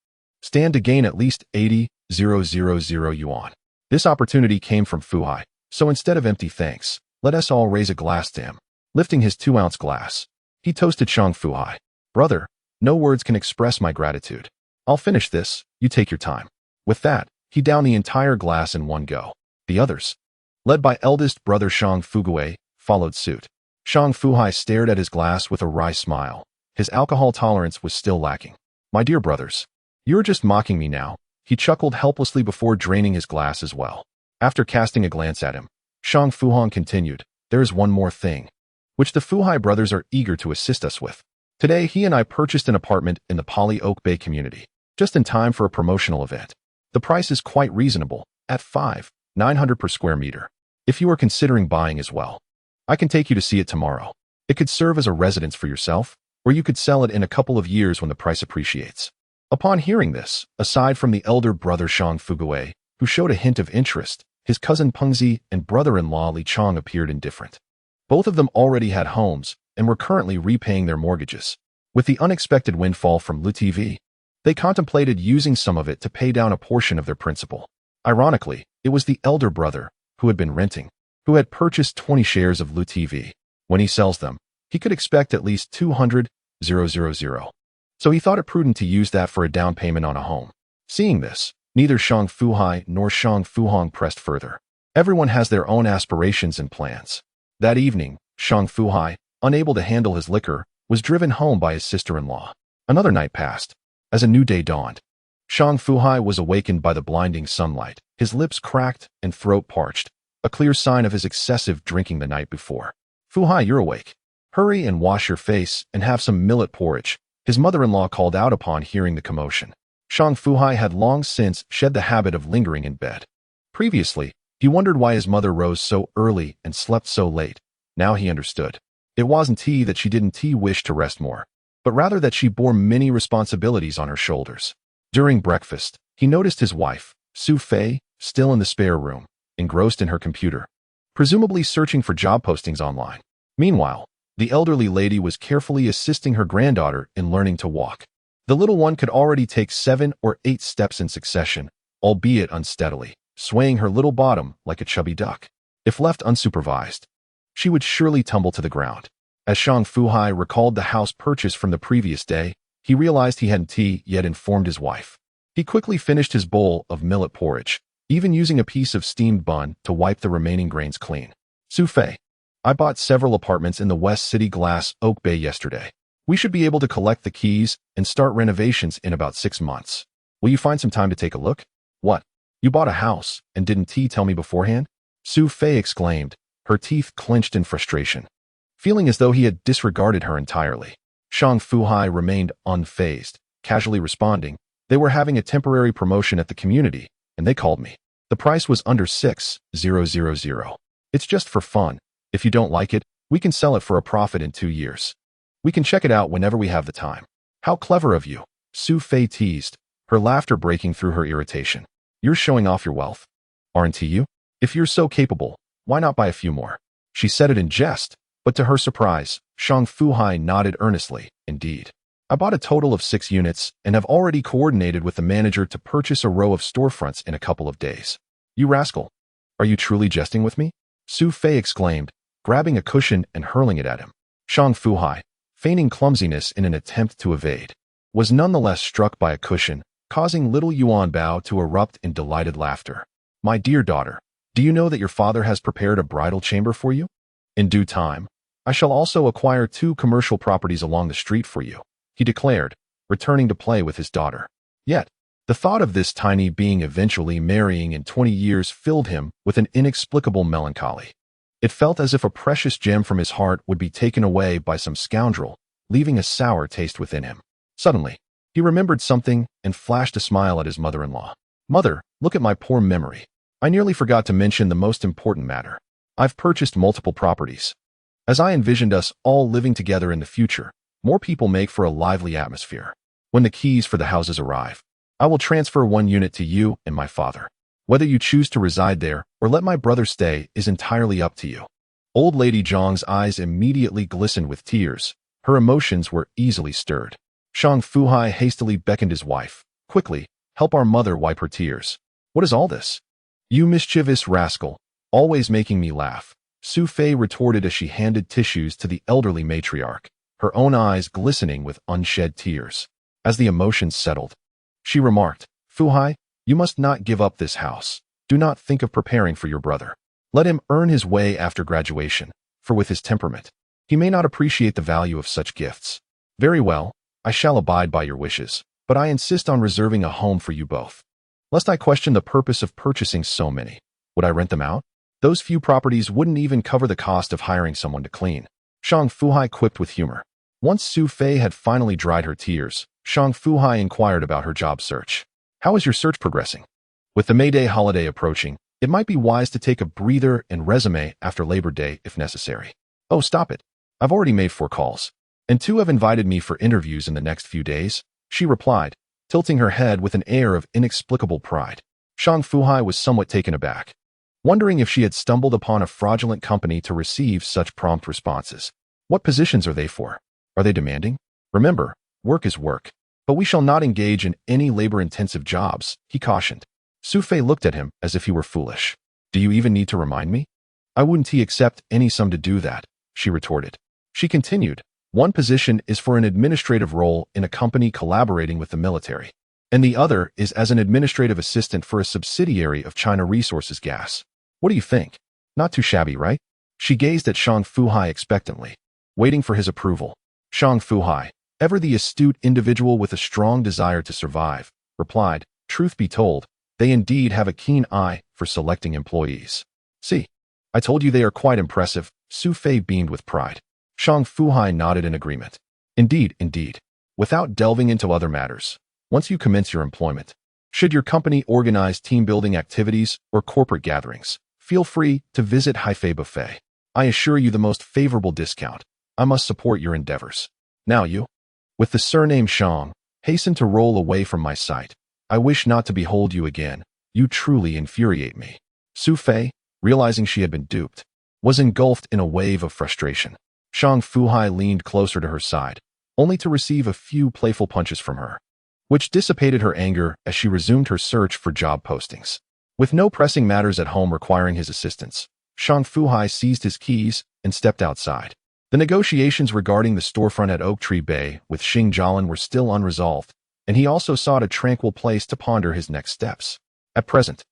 stand to gain at least 80,000 yuan. This opportunity came from Fu Hai, so instead of empty thanks, let us all raise a glass to him." Lifting his 2-ounce glass, he toasted Shang Fu Hai. "Brother, no words can express my gratitude. I'll finish this, you take your time." With that, he downed the entire glass in one go. The others, led by eldest brother Shang Fu Gui, followed suit. Shang Fu Hai stared at his glass with a wry smile. His alcohol tolerance was still lacking. "My dear brothers, you're just mocking me now." He chuckled helplessly before draining his glass as well. After casting a glance at him, Shang Fu Hong continued, "There is one more thing, which the Fu Hai brothers are eager to assist us with. Today, he and I purchased an apartment in the Polyoke Bay community, just in time for a promotional event. The price is quite reasonable, at 5,900 per square meter. If you are considering buying as well, I can take you to see it tomorrow. It could serve as a residence for yourself, or you could sell it in a couple of years when the price appreciates." Upon hearing this, aside from the elder brother Shang Fu Gui, who showed a hint of interest, his cousin Pengzi and brother-in-law Li Chong appeared indifferent. Both of them already had homes and were currently repaying their mortgages. With the unexpected windfall from Lu TV, they contemplated using some of it to pay down a portion of their principal. Ironically, it was the elder brother, who had been renting, who had purchased 20 shares of Lu TV. When he sells them, he could expect at least 200,000. So he thought it prudent to use that for a down payment on a home. Seeing this, neither Shang Fu Hai nor Shang Fu Hong pressed further. Everyone has their own aspirations and plans. That evening, Shang Fu Hai, unable to handle his liquor, was driven home by his sister-in-law. Another night passed. As a new day dawned, Shang Fu Hai was awakened by the blinding sunlight, his lips cracked and throat parched, a clear sign of his excessive drinking the night before. "Fu Hai, you're awake. Hurry and wash your face and have some millet porridge," his mother-in-law called out upon hearing the commotion. Shang Fu Hai had long since shed the habit of lingering in bed. Previously, He wondered why his mother rose so early and slept so late. Now he understood. It wasn't that she didn't wish to rest more, but rather that she bore many responsibilities on her shoulders. During breakfast, he noticed his wife, Xu Fei, still in the spare room, engrossed in her computer, presumably searching for job postings online. Meanwhile, the elderly lady was carefully assisting her granddaughter in learning to walk. The little one could already take 7 or 8 steps in succession, albeit unsteadily, swaying her little bottom like a chubby duck. If left unsupervised, she would surely tumble to the ground. As Shang Fu Hai recalled the house purchase from the previous day, he realized he hadn't yet informed his wife. He quickly finished his bowl of millet porridge, even using a piece of steamed bun to wipe the remaining grains clean. Xu Fei, I bought several apartments in the West City Glass Oak Bay yesterday. We should be able to collect the keys and start renovations in about 6 months. Will you find some time to take a look? What? You bought a house and didn't tell me beforehand? Xu Fei exclaimed, her teeth clenched in frustration, feeling as though he had disregarded her entirely. Shang Fu Hai remained unfazed, casually responding, they were having a temporary promotion at the community, and they called me. The price was under 6,000. It's just for fun. If you don't like it, we can sell it for a profit in 2 years. We can check it out whenever we have the time. How clever of you, Xu Fei teased, her laughter breaking through her irritation. You're showing off your wealth, aren't you? If you're so capable, why not buy a few more? She said it in jest, but to her surprise, Shang Fu Hai nodded earnestly. Indeed. I bought a total of 6 units and have already coordinated with the manager to purchase a row of storefronts in a couple of days. You rascal. Are you truly jesting with me? Xu Fei exclaimed, grabbing a cushion and hurling it at him. Shang Fu Hai, feigning clumsiness in an attempt to evade, was nonetheless struck by a cushion, causing little Yuanbao to erupt in delighted laughter. My dear daughter, do you know that your father has prepared a bridal chamber for you? In due time, I shall also acquire 2 commercial properties along the street for you, he declared, returning to play with his daughter. Yet, the thought of this tiny being eventually marrying in 20 years filled him with an inexplicable melancholy. It felt as if a precious gem from his heart would be taken away by some scoundrel, leaving a sour taste within him. Suddenly, he remembered something and flashed a smile at his mother-in-law. Mother, look at my poor memory. I nearly forgot to mention the most important matter. I've purchased multiple properties. As I envisioned us all living together in the future, more people make for a lively atmosphere. When the keys for the houses arrive, I will transfer 1 unit to you and my father. Whether you choose to reside there or let my brother stay is entirely up to you. Old Lady Zhang's eyes immediately glistened with tears. Her emotions were easily stirred. Shang Fu Hai hastily beckoned his wife. Quickly, help our mother wipe her tears. What is all this? You mischievous rascal, always making me laugh, Xu Fei retorted as she handed tissues to the elderly matriarch, her own eyes glistening with unshed tears. As the emotions settled, she remarked, Fu Hai, you must not give up this house. Do not think of preparing for your brother. Let him earn his way after graduation, for with his temperament, he may not appreciate the value of such gifts. Very well, I shall abide by your wishes, but I insist on reserving a home for you both. Lest I question the purpose of purchasing so many. Would I rent them out? Those few properties wouldn't even cover the cost of hiring someone to clean. Shang Fu Hai quipped with humor. Once Xu Fei had finally dried her tears, Shang Fu Hai inquired about her job search. How is your search progressing? With the May Day holiday approaching, it might be wise to take a breather and resume after Labor Day if necessary. Oh, stop it. I've already made 4 calls, and 2 have invited me for interviews in the next few days, she replied, tilting her head with an air of inexplicable pride. Shang Fu Hai was somewhat taken aback, wondering if she had stumbled upon a fraudulent company to receive such prompt responses. What positions are they for? Are they demanding? Remember, work is work. But we shall not engage in any labor-intensive jobs, he cautioned. Xu Fei looked at him as if he were foolish. Do you even need to remind me? I wouldn't accept any sum to do that, she retorted. She continued, one position is for an administrative role in a company collaborating with the military, and the other is as an administrative assistant for a subsidiary of China Resources Gas. What do you think? Not too shabby, right? She gazed at Shang Fu Hai expectantly, waiting for his approval. Shang Fu Hai, ever the astute individual with a strong desire to survive, replied, truth be told, they indeed have a keen eye for selecting employees. See, I told you they are quite impressive. Xu Fei beamed with pride. Shang Fu Hai nodded in agreement. Indeed, indeed. Without delving into other matters, once you commence your employment, should your company organize team-building activities or corporate gatherings, Feel free to visit Hai Fei Buffet. I assure you the most favorable discount. I must support your endeavors. Now you, with the surname Shang, hasten to roll away from my sight. I wish not to behold you again. You truly infuriate me. Xu Fei, realizing she had been duped, was engulfed in a wave of frustration. Shang Fu Hai leaned closer to her side, only to receive a few playful punches from her, which dissipated her anger as she resumed her search for job postings. With no pressing matters at home requiring his assistance, Shang Fu Hai seized his keys and stepped outside. The negotiations regarding the storefront at Oak Tree Bay with Xing Jialin were still unresolved, and he also sought a tranquil place to ponder his next steps. At present,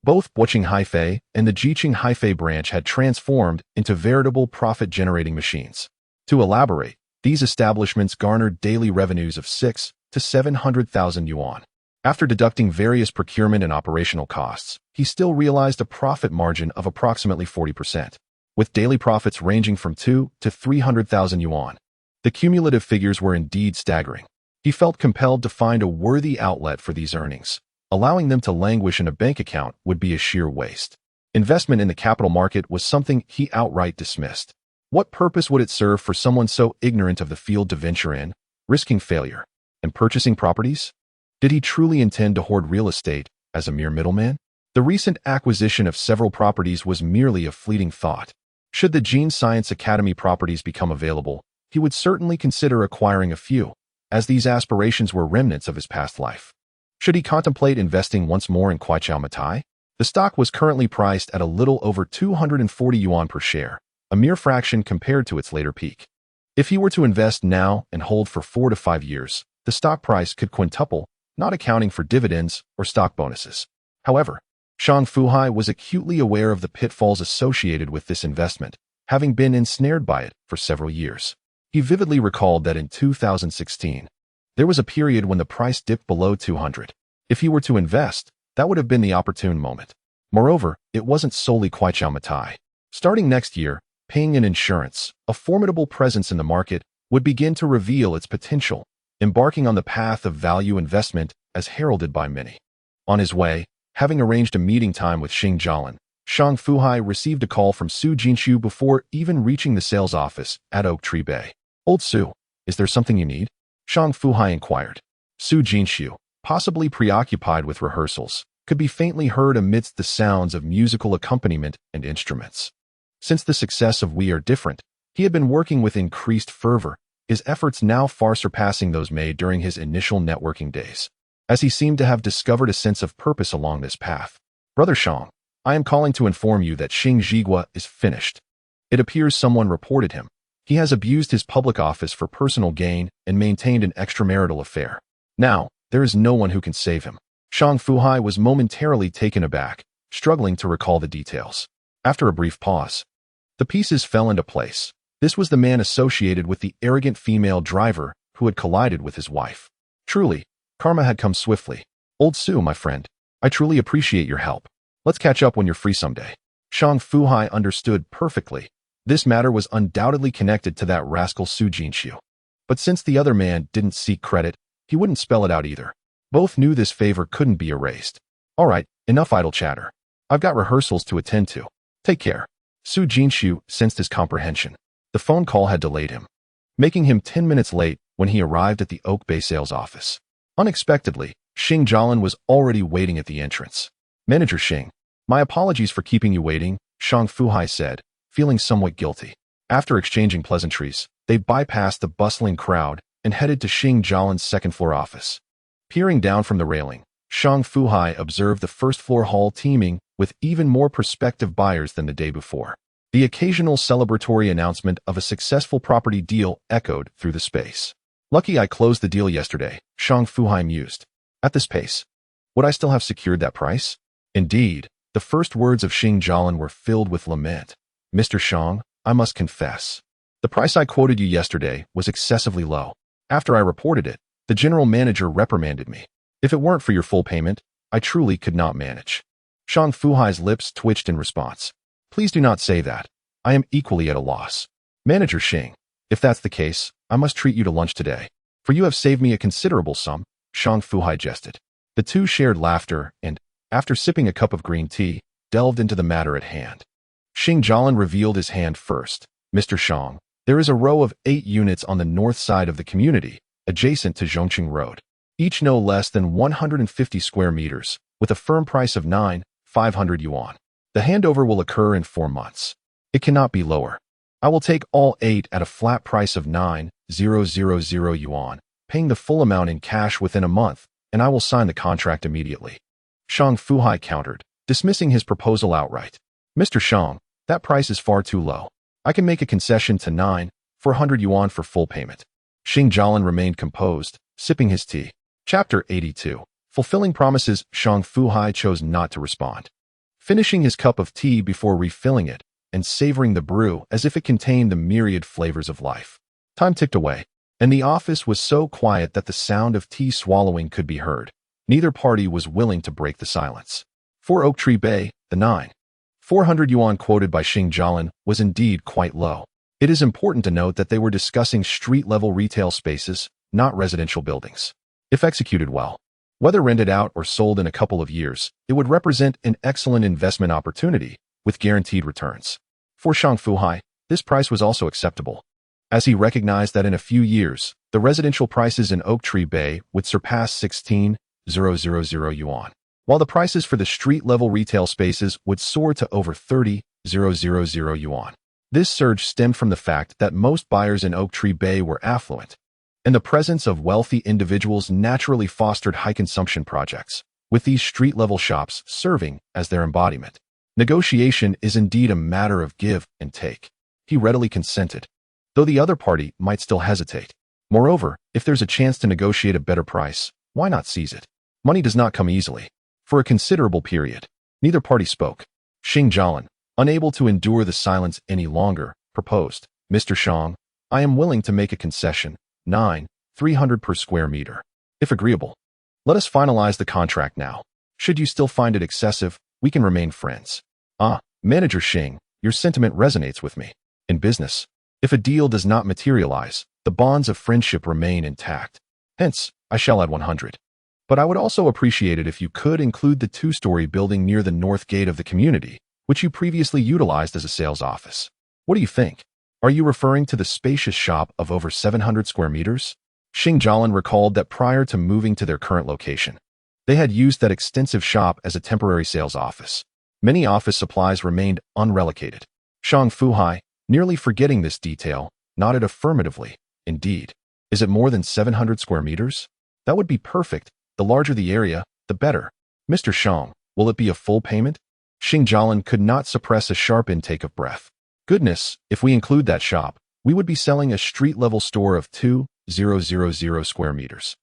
both Boqing Hai Fei and the Jiqing Hai Fei branch had transformed into veritable profit-generating machines. To elaborate, these establishments garnered daily revenues of 6 to 700,000 yuan. After deducting various procurement and operational costs, he still realized a profit margin of approximately 40%, with daily profits ranging from 2 to 300,000 yuan. The cumulative figures were indeed staggering. He felt compelled to find a worthy outlet for these earnings. Allowing them to languish in a bank account would be a sheer waste. Investment in the capital market was something he outright dismissed. What purpose would it serve for someone so ignorant of the field to venture in, risking failure, and purchasing properties? Did he truly intend to hoard real estate as a mere middleman? The recent acquisition of several properties was merely a fleeting thought. Should the Gene Science Academy properties become available, he would certainly consider acquiring a few, as these aspirations were remnants of his past life. Should he contemplate investing once more in Kweichow Moutai? The stock was currently priced at a little over 240 yuan per share, a mere fraction compared to its later peak. If he were to invest now and hold for 4 to 5 years, the stock price could quintuple, not accounting for dividends or stock bonuses. However, Shang Fu Hai was acutely aware of the pitfalls associated with this investment, having been ensnared by it for several years. He vividly recalled that in 2016, there was a period when the price dipped below 200. If he were to invest, that would have been the opportune moment. Moreover, it wasn't solely Kweichow Moutai. Starting next year, Ping and Insurance, a formidable presence in the market, would begin to reveal its potential, embarking on the path of value investment as heralded by many. On his way, having arranged a meeting time with Xing Jialin, Shang Fu Hai received a call from Su Jinshu before even reaching the sales office at Oak Tree Bay. "Old Su, is there something you need?" Shang Fu Hai inquired. Su Jinshu, possibly preoccupied with rehearsals, could be faintly heard amidst the sounds of musical accompaniment and instruments. Since the success of We Are Different, he had been working with increased fervor, his efforts now far surpassing those made during his initial networking days, as he seemed to have discovered a sense of purpose along this path. "Brother Shang, I am calling to inform you that Xing Jigua is finished. It appears someone reported him. He has abused his public office for personal gain and maintained an extramarital affair. Now, there is no one who can save him." Shang Fu Hai was momentarily taken aback, struggling to recall the details. After a brief pause, the pieces fell into place. This was the man associated with the arrogant female driver who had collided with his wife. Truly, karma had come swiftly. "Old Su, my friend, I truly appreciate your help. Let's catch up when you're free someday." Shang Fu Hai understood perfectly. This matter was undoubtedly connected to that rascal Su Jinshu. But since the other man didn't seek credit, he wouldn't spell it out either. Both knew this favor couldn't be erased. "All right, enough idle chatter. I've got rehearsals to attend to. Take care." Su Jinshu sensed his comprehension. The phone call had delayed him, making him 10 minutes late when he arrived at the Oak Bay sales office. Unexpectedly, Xing Jialin was already waiting at the entrance. "Manager Xing, my apologies for keeping you waiting," Shang Fu Hai said, feeling somewhat guilty. After exchanging pleasantries, they bypassed the bustling crowd and headed to Xing Jialin's second-floor office. Peering down from the railing, Shang Fu Hai observed the first-floor hall teeming with even more prospective buyers than the day before. The occasional celebratory announcement of a successful property deal echoed through the space. "Lucky I closed the deal yesterday," Shang Fu Hai mused. "At this pace, would I still have secured that price?" Indeed, the first words of Xing Jialin were filled with lament. "Mr. Shang, I must confess. The price I quoted you yesterday was excessively low. After I reported it, the general manager reprimanded me. If it weren't for your full payment, I truly could not manage." Shang Fu Hai's lips twitched in response. "Please do not say that. I am equally at a loss. Manager Xing, if that's the case, I must treat you to lunch today, for you have saved me a considerable sum," Shang Fu Hai jested. The two shared laughter and, after sipping a cup of green tea, delved into the matter at hand. Xing Jialin revealed his hand first. Mr. Shang, there is a row of 8 units on the north side of the community, adjacent to Zhongqing Road, each no less than 150 square meters, with a firm price of 9,500 yuan. The handover will occur in 4 months. It cannot be lower. I will take all 8 at a flat price of 9,000 yuan, paying the full amount in cash within a month, and I will sign the contract immediately. Shang Fu Hai countered, dismissing his proposal outright. Mr. Shang, that price is far too low. I can make a concession to 9,400 yuan for full payment. Xing Jialin remained composed, sipping his tea. Chapter 82. Fulfilling promises. Shang Fu Hai chose not to respond. Finishing his cup of tea before refilling it, and savoring the brew as if it contained the myriad flavors of life. Time ticked away, and the office was so quiet that the sound of tea swallowing could be heard. Neither party was willing to break the silence. For Oak Tree Bay, the 9,400 yuan quoted by Xing Jialin was indeed quite low. It is important to note that they were discussing street-level retail spaces, not residential buildings. If executed well, whether rented out or sold in a couple of years, it would represent an excellent investment opportunity with guaranteed returns. For Shang Fu Hai, this price was also acceptable, as he recognized that in a few years, the residential prices in Oak Tree Bay would surpass 16,000 yuan, while the prices for the street-level retail spaces would soar to over 30,000 yuan. This surge stemmed from the fact that most buyers in Oak Tree Bay were affluent, and the presence of wealthy individuals naturally fostered high-consumption projects, with these street-level shops serving as their embodiment. Negotiation is indeed a matter of give and take. He readily consented, though the other party might still hesitate. Moreover, if there's a chance to negotiate a better price, why not seize it? Money does not come easily. For a considerable period, neither party spoke. Xing Jialin, unable to endure the silence any longer, proposed, Mr. Shang, I am willing to make a concession, 9,300 per square meter. If agreeable, let us finalize the contract now. Should you still find it excessive, we can remain friends. Manager Xing, your sentiment resonates with me. In business, if a deal does not materialize, the bonds of friendship remain intact. Hence, I shall add 100. But I would also appreciate it if you could include the 2-story building near the north gate of the community, which you previously utilized as a sales office. What do you think? Are you referring to the spacious shop of over 700 square meters? Xing Jialin recalled that prior to moving to their current location, they had used that extensive shop as a temporary sales office. Many office supplies remained unrelocated. Shang Fu Hai, nearly forgetting this detail, nodded affirmatively. Indeed. Is it more than 700 square meters? That would be perfect. The larger the area, the better. Mr. Shang, will it be a full payment? Xing Jialin could not suppress a sharp intake of breath. Goodness, if we include that shop, we would be selling a street-level store of 2,000 square meters.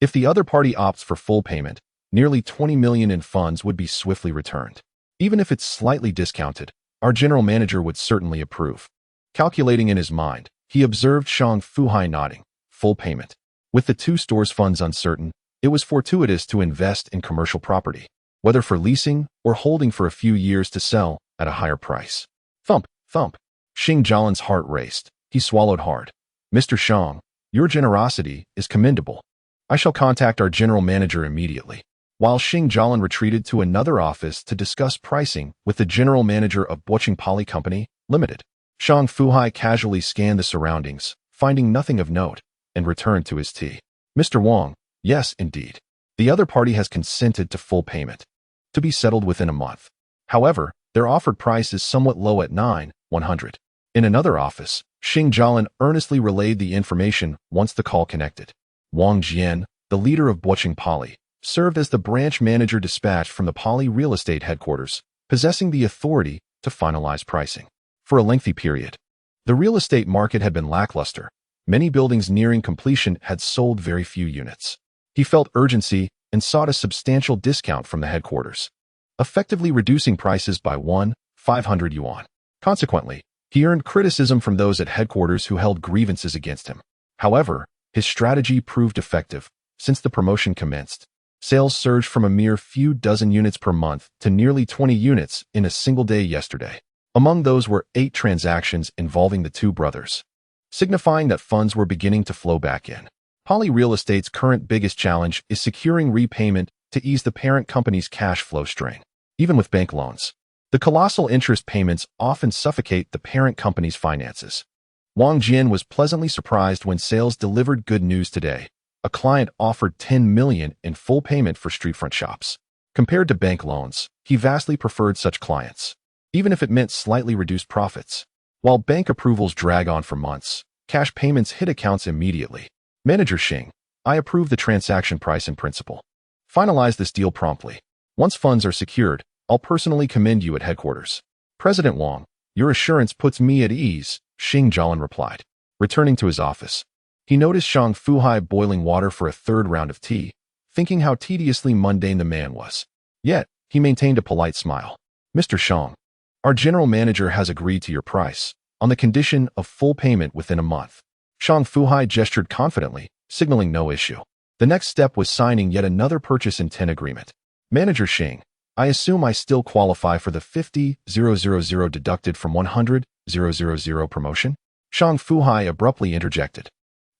If the other party opts for full payment, nearly 20 million in funds would be swiftly returned. Even if it's slightly discounted, our general manager would certainly approve. Calculating in his mind, he observed Shang Fu Hai nodding. Full payment. With the 2 stores' funds uncertain, it was fortuitous to invest in commercial property, whether for leasing or holding for a few years to sell at a higher price. Thump, thump. Xing Jialin's heart raced. He swallowed hard. Mr. Shang, your generosity is commendable. I shall contact our general manager immediately. While Xing Jialin retreated to another office to discuss pricing with the general manager of Kweichow Moutai Company, Limited, Shang Fu Hai casually scanned the surroundings, finding nothing of note, and returned to his tea. Mr. Wang, yes, indeed. The other party has consented to full payment, to be settled within a month. However, their offered price is somewhat low at 9,100. In another office, Xing Jialin earnestly relayed the information once the call connected. Wang Jian, the leader of Kweichow Moutai, served as the branch manager dispatched from the Poly real estate headquarters, possessing the authority to finalize pricing. For a lengthy period, the real estate market had been lackluster. Many buildings nearing completion had sold very few units. He felt urgency and sought a substantial discount from the headquarters, effectively reducing prices by 1,500 yuan. Consequently, he earned criticism from those at headquarters who held grievances against him. However, his strategy proved effective. Since the promotion commenced, sales surged from a mere few dozen units per month to nearly 20 units in a single day yesterday. Among those were 8 transactions involving the 2 brothers, signifying that funds were beginning to flow back in. Poly Real Estate's current biggest challenge is securing repayment to ease the parent company's cash flow strain. Even with bank loans, The colossal interest payments often suffocate the parent company's finances. Wang Jian was pleasantly surprised when sales delivered good news today. A client offered $10 million in full payment for streetfront shops. Compared to bank loans, he vastly preferred such clients, even if it meant slightly reduced profits. While bank approvals drag on for months, cash payments hit accounts immediately. Manager Xing, I approve the transaction price in principle. Finalize this deal promptly. Once funds are secured, I'll personally commend you at headquarters. President Wang, your assurance puts me at ease, Xing Jialin replied. Returning to his office, he noticed Shang Fu Hai boiling water for a third round of tea, thinking how tediously mundane the man was. Yet, he maintained a polite smile. Mr. Shang, our general manager has agreed to your price, on the condition of full payment within a month. Shang Fu Hai gestured confidently, signaling no issue. The next step was signing yet another purchase intent agreement. Manager Xing, I assume I still qualify for the 50,000 deducted from 100,000 promotion? Shang Fu Hai abruptly interjected.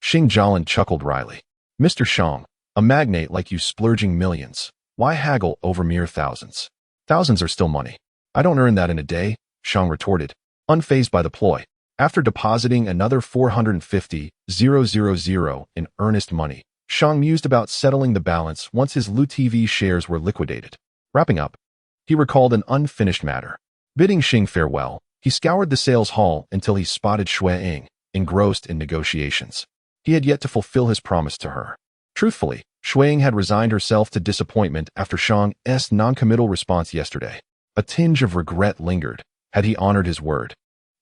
Xing Jialin chuckled wryly. Mr. Shang, a magnate like you splurging millions. Why haggle over mere thousands? Thousands are still money. I don't earn that in a day, Shang retorted, unfazed by the ploy. After depositing another 450,000 in earnest money, Shang mused about settling the balance once his Lu TV shares were liquidated. Wrapping up, he recalled an unfinished matter. Bidding Xing farewell, he scoured the sales hall until he spotted Shui Ying, engrossed in negotiations. He had yet to fulfill his promise to her. Truthfully, Shui Ying had resigned herself to disappointment after Shang's non-committal response yesterday. A tinge of regret lingered. Had he honored his word,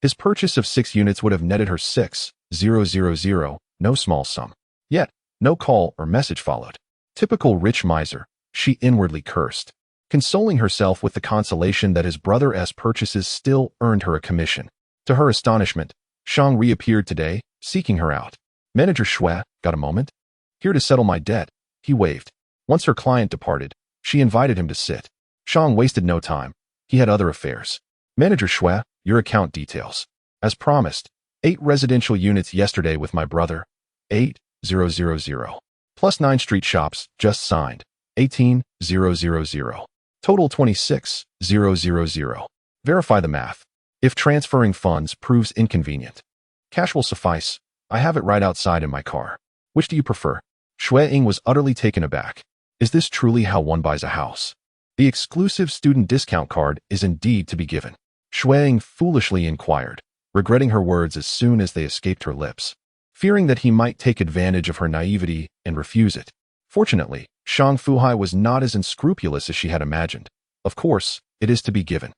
his purchase of 6 units would have netted her 6,000, no small sum. Yet, no call or message followed. Typical rich miser, she inwardly cursed, consoling herself with the consolation that his brother's purchases still earned her a commission. To her astonishment, Shang reappeared today, seeking her out. Manager Shui, got a moment? Here to settle my debt, he waved. Once her client departed, she invited him to sit. Shang wasted no time. He had other affairs. Manager Shui, your account details. As promised, 8 residential units yesterday with my brother. 8,000. Plus 9 street shops, just signed. 18,000. Total 26,000. Verify the math. If transferring funds proves inconvenient, cash will suffice. I have it right outside in my car. Which do you prefer? Shui Ying was utterly taken aback. Is this truly how one buys a house? The exclusive student discount card is indeed to be given. Shui Ying foolishly inquired, regretting her words as soon as they escaped her lips, fearing that he might take advantage of her naivety and refuse it. Fortunately, Shang Fu Hai was not as unscrupulous as she had imagined. Of course, it is to be given.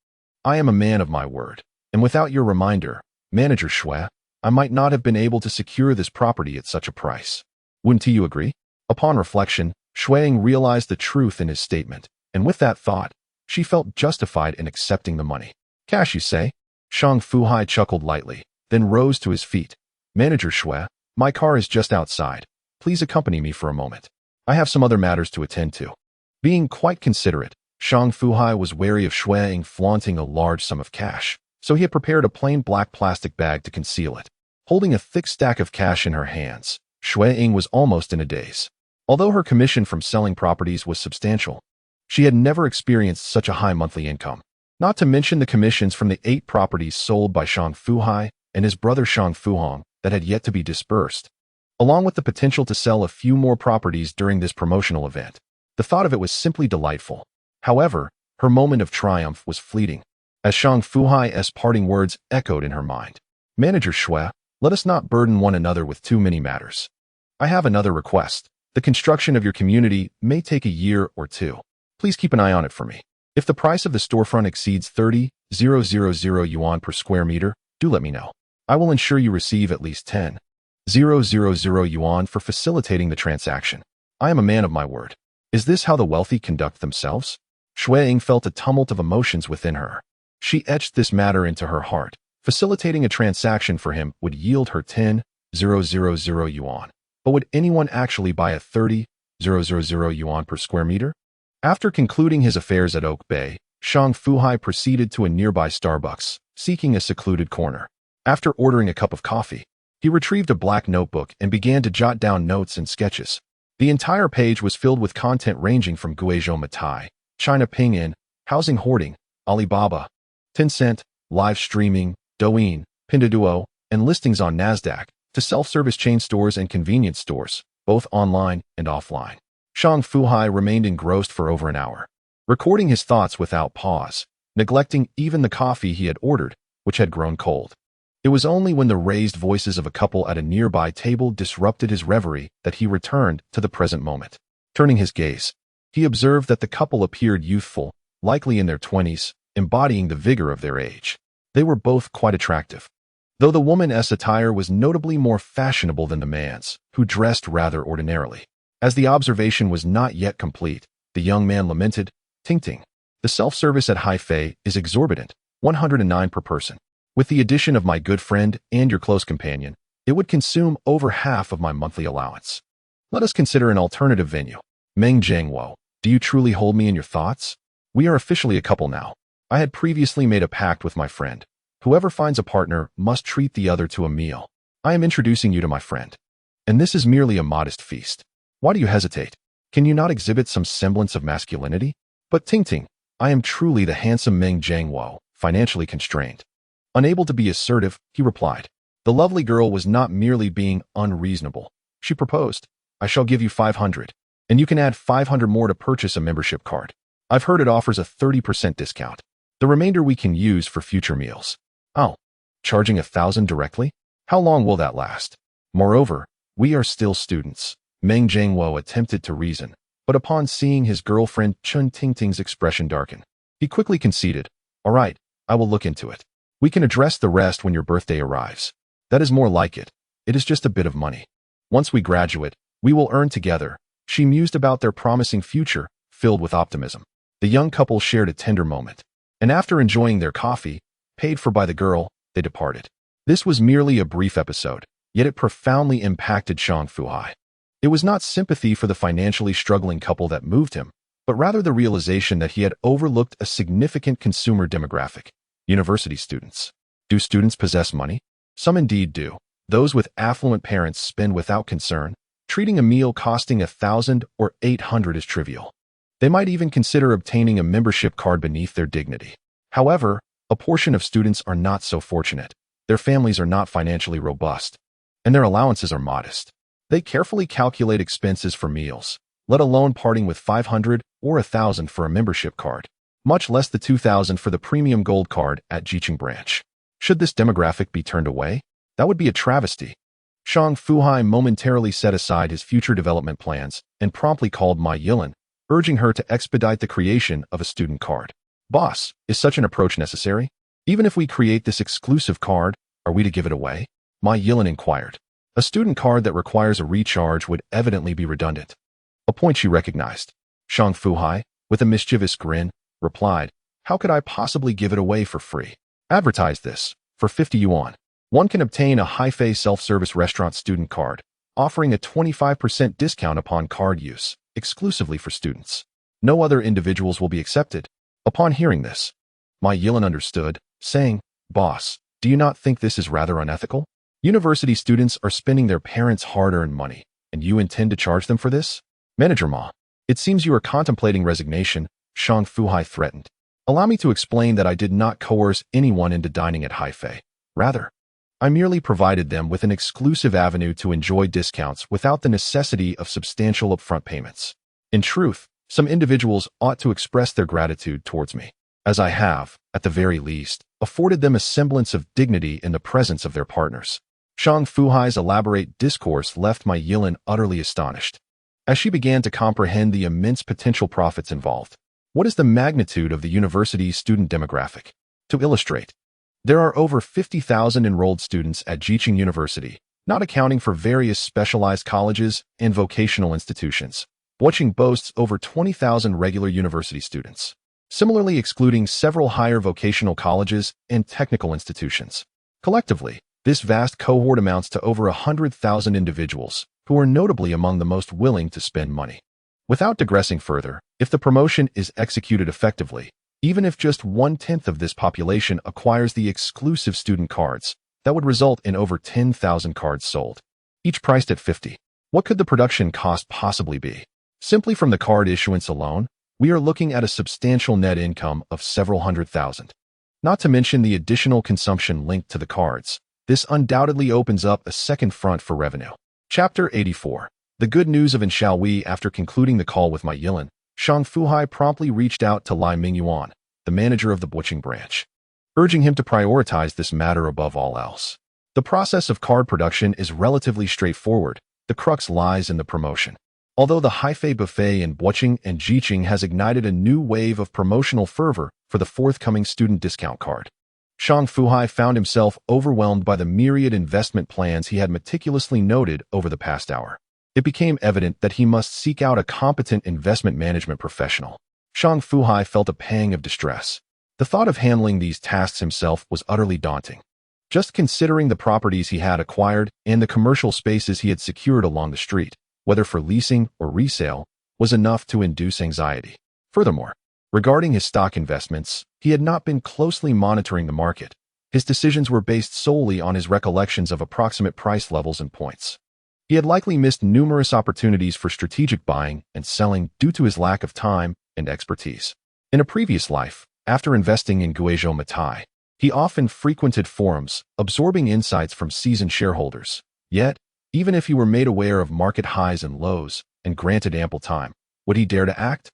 I am a man of my word, and without your reminder, Manager Shui, I might not have been able to secure this property at such a price. Wouldn't you agree? Upon reflection, Shui Ying realized the truth in his statement, and with that thought, she felt justified in accepting the money. Cash, you say? Shang Fu Hai chuckled lightly, then rose to his feet. Manager Shui, my car is just outside. Please accompany me for a moment. I have some other matters to attend to. Being quite considerate, Shang Fu Hai was wary of Shui Ying flaunting a large sum of cash, so he had prepared a plain black plastic bag to conceal it. Holding a thick stack of cash in her hands, Shui Ying was almost in a daze. Although her commission from selling properties was substantial, she had never experienced such a high monthly income. Not to mention the commissions from the 8 properties sold by Shang Fu Hai and his brother Shang Fu Hong that had yet to be dispersed, along with the potential to sell a few more properties during this promotional event. The thought of it was simply delightful. However, her moment of triumph was fleeting, as Shang Fu Hai's parting words echoed in her mind. Manager Shui, let us not burden one another with too many matters. I have another request. The construction of your community may take a year or 2. Please keep an eye on it for me. If the price of the storefront exceeds 30,000 yuan per square meter, do let me know. I will ensure you receive at least 10,000 yuan for facilitating the transaction. I am a man of my word. Is this how the wealthy conduct themselves? Shui Ying felt a tumult of emotions within her. She etched this matter into her heart. Facilitating a transaction for him would yield her 10,000 yuan. But would anyone actually buy a 30,000 yuan per square meter? After concluding his affairs at Oak Bay, Shang Fu Hai proceeded to a nearby Starbucks, seeking a secluded corner. After ordering a cup of coffee, he retrieved a black notebook and began to jot down notes and sketches. The entire page was filled with content ranging from Kweichow Moutai, China Pinyin, housing hoarding, Alibaba, Tencent, live streaming, Douyin, Pinduoduo, and listings on Nasdaq, to self-service chain stores and convenience stores, both online and offline. Shang Fu Hai remained engrossed for over an hour, recording his thoughts without pause, neglecting even the coffee he had ordered, which had grown cold. It was only when the raised voices of a couple at a nearby table disrupted his reverie that he returned to the present moment. Turning his gaze, he observed that the couple appeared youthful, likely in their 20s, embodying the vigor of their age. They were both quite attractive, though the woman's attire was notably more fashionable than the man's, who dressed rather ordinarily. As the observation was not yet complete, the young man lamented, "Ting, the self-service at Xu Fei is exorbitant, 109 per person. With the addition of my good friend and your close companion, it would consume over half of my monthly allowance. Let us consider an alternative venue. Meng Jiangwo, do you truly hold me in your thoughts? We are officially a couple now. I had previously made a pact with my friend. Whoever finds a partner must treat the other to a meal. I am introducing you to my friend. And this is merely a modest feast. Why do you hesitate? Can you not exhibit some semblance of masculinity? But Ting, I am truly the handsome Meng Jiangwo, financially constrained." Unable to be assertive, he replied. The lovely girl was not merely being unreasonable. She proposed, "I shall give you 500, and you can add 500 more to purchase a membership card. I've heard it offers a 30% discount. The remainder we can use for future meals." "Oh, charging 1,000 directly? How long will that last? Moreover, we are still students." Meng Jiangwo attempted to reason, but upon seeing his girlfriend Chun Tingting's expression darken, he quickly conceded, "All right, I will look into it. We can address the rest when your birthday arrives. That is more like it. It is just a bit of money. Once we graduate, we will earn together." She mused about their promising future, filled with optimism. The young couple shared a tender moment, and after enjoying their coffee, paid for by the girl, they departed. This was merely a brief episode, yet it profoundly impacted Shang Fu Hai. It was not sympathy for the financially struggling couple that moved him, but rather the realization that he had overlooked a significant consumer demographic: university students. Do students possess money? Some indeed do. Those with affluent parents spend without concern, treating a meal costing 1,000 or 800 as trivial. They might even consider obtaining a membership card beneath their dignity. However, a portion of students are not so fortunate. Their families are not financially robust, and their allowances are modest. They carefully calculate expenses for meals, let alone parting with 500 or 1,000 for a membership card, much less the 2,000 for the premium gold card at Jiqing branch. Should this demographic be turned away? That would be a travesty. Shang Fu Hai momentarily set aside his future development plans and promptly called Ma Yilin, urging her to expedite the creation of a student card. "Boss, is such an approach necessary? Even if we create this exclusive card, are we to give it away?" Ma Yilin inquired. A student card that requires a recharge would evidently be redundant, a point she recognized. Shang Fu Hai, with a mischievous grin, replied, "How could I possibly give it away for free? Advertise this. For 50 yuan, one can obtain a Xu Fei self-service restaurant student card, offering a 25% discount upon card use, exclusively for students. No other individuals will be accepted." Upon hearing this, Ma Yilin understood, saying, "Boss, do you not think this is rather unethical? University students are spending their parents' hard-earned money, and you intend to charge them for this?" "Manager Ma, it seems you are contemplating resignation," Shang Fu Hai threatened. "Allow me to explain that I did not coerce anyone into dining at Xu Fei. Rather, I merely provided them with an exclusive avenue to enjoy discounts without the necessity of substantial upfront payments. In truth, some individuals ought to express their gratitude towards me, as I have, at the very least, afforded them a semblance of dignity in the presence of their partners." Shang Fu Hai's elaborate discourse left Ma Yilin utterly astonished, as she began to comprehend the immense potential profits involved. What is the magnitude of the university's student demographic? To illustrate, there are over 50,000 enrolled students at Jiqing University, not accounting for various specialized colleges and vocational institutions. Boching boasts over 20,000 regular university students, similarly excluding several higher vocational colleges and technical institutions. Collectively, this vast cohort amounts to over 100,000 individuals, who are notably among the most willing to spend money. Without digressing further, if the promotion is executed effectively, even if just 1/10 of this population acquires the exclusive student cards, that would result in over 10,000 cards sold, each priced at 50. What could the production cost possibly be? Simply from the card issuance alone, we are looking at a substantial net income of several hundred thousand. Not to mention the additional consumption linked to the cards. This undoubtedly opens up a second front for revenue. Chapter 84. The good news of Xiaowei. After concluding the call with my Yilin, Shang Fu Hai promptly reached out to Lai Mingyuan, the manager of the Buching branch, urging him to prioritize this matter above all else. The process of card production is relatively straightforward. The crux lies in the promotion. Although the Haifei buffet in Buching and Jiqing has ignited a new wave of promotional fervor for the forthcoming student discount card, Shang Fu Hai found himself overwhelmed by the myriad investment plans he had meticulously noted over the past hour. It became evident that he must seek out a competent investment management professional. Shang Fu Hai felt a pang of distress. The thought of handling these tasks himself was utterly daunting. Just considering the properties he had acquired and the commercial spaces he had secured along the street, whether for leasing or resale, was enough to induce anxiety. Furthermore, regarding his stock investments, he had not been closely monitoring the market. His decisions were based solely on his recollections of approximate price levels and points. He had likely missed numerous opportunities for strategic buying and selling due to his lack of time and expertise. In a previous life, after investing in Kweichow Moutai, he often frequented forums, absorbing insights from seasoned shareholders. Yet, even if he were made aware of market highs and lows and granted ample time, would he dare to act?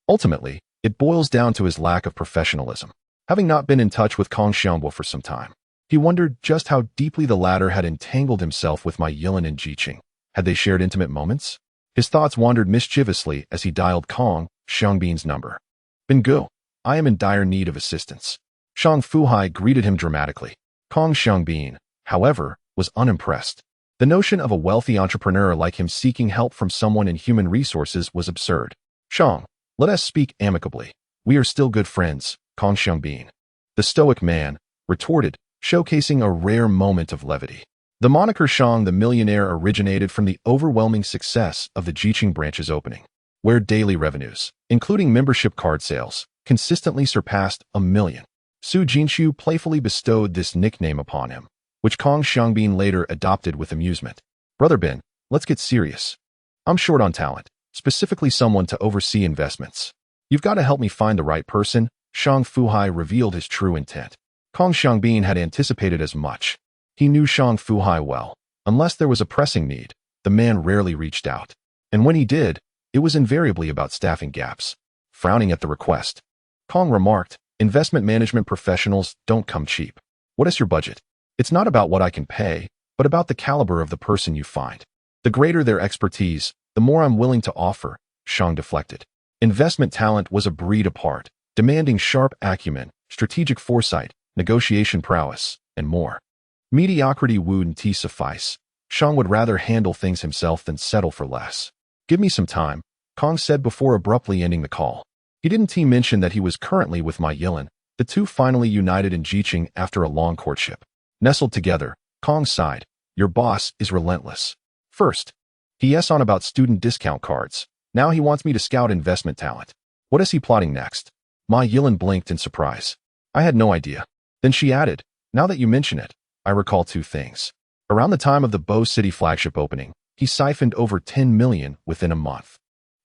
Ultimately, it boils down to his lack of professionalism. Having not been in touch with Kong Xiangbo for some time, he wondered just how deeply the latter had entangled himself with my Yilin and Jiqing. Had they shared intimate moments? His thoughts wandered mischievously as he dialed Kong Xiangbin's number. Bingo, I am in dire need of assistance. Shang Fu Hai greeted him dramatically. Kong Xiangbin, however, was unimpressed. The notion of a wealthy entrepreneur like him seeking help from someone in human resources was absurd. Shang, let us speak amicably. We are still good friends, Kong Xiangbin. The stoic man retorted, showcasing a rare moment of levity. The moniker Shang the millionaire originated from the overwhelming success of the Jiqing branch's opening, where daily revenues, including membership card sales, consistently surpassed 1 million. Su Jinshu playfully bestowed this nickname upon him, which Kong Xiangbin later adopted with amusement. Brother Ben, let's get serious. I'm short on talent, specifically someone to oversee investments. You've got to help me find the right person. Shang Fu Hai revealed his true intent. Kong Xiangbin had anticipated as much. He knew Shang Fu Hai well. Unless there was a pressing need, the man rarely reached out. And when he did, it was invariably about staffing gaps. Frowning at the request, Kong remarked, investment management professionals don't come cheap. What is your budget? It's not about what I can pay, but about the caliber of the person you find. The greater their expertise, the more I'm willing to offer, Shang deflected. Investment talent was a breed apart, demanding sharp acumen, strategic foresight, negotiation prowess, and more. Mediocrity wouldn't suffice. Shang would rather handle things himself than settle for less. Give me some time, Kong said before abruptly ending the call. He didn't mention that he was currently with my Yilin. The two finally united in Jiqing after a long courtship. Nestled together, Kong sighed. Your boss is relentless. First, he yes on about student discount cards. Now he wants me to scout investment talent. What is he plotting next? Ma Yilin blinked in surprise. I had no idea. Then she added, now that you mention it, I recall 2 things. Around the time of the Bo City flagship opening, he siphoned over 10 million within a month.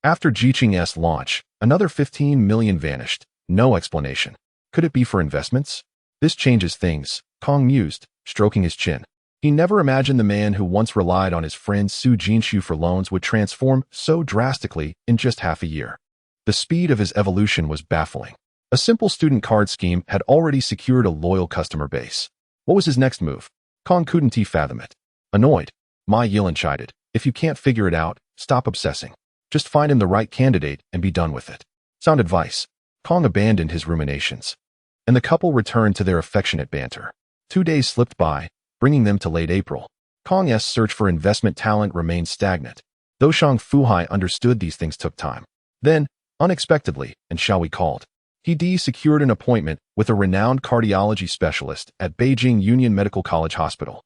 After Jiqing's launch, another 15 million vanished. No explanation. Could it be for investments? This changes things, Kong mused, stroking his chin. He never imagined the man who once relied on his friend Su Jinshu for loans would transform so drastically in just half a year. The speed of his evolution was baffling. A simple student card scheme had already secured a loyal customer base. What was his next move? Kong couldn't fathom it. Annoyed, Ma Yilin chided, if you can't figure it out, stop obsessing. Just find him the right candidate and be done with it. Sound advice. Kong abandoned his ruminations, and the couple returned to their affectionate banter. 2 days slipped by, bringing them to late April. Kong's search for investment talent remained stagnant. Though Shang Fu Hai understood these things took time. Then, unexpectedly, and shall we call it, he secured an appointment with a renowned cardiology specialist at Beijing Union Medical College Hospital.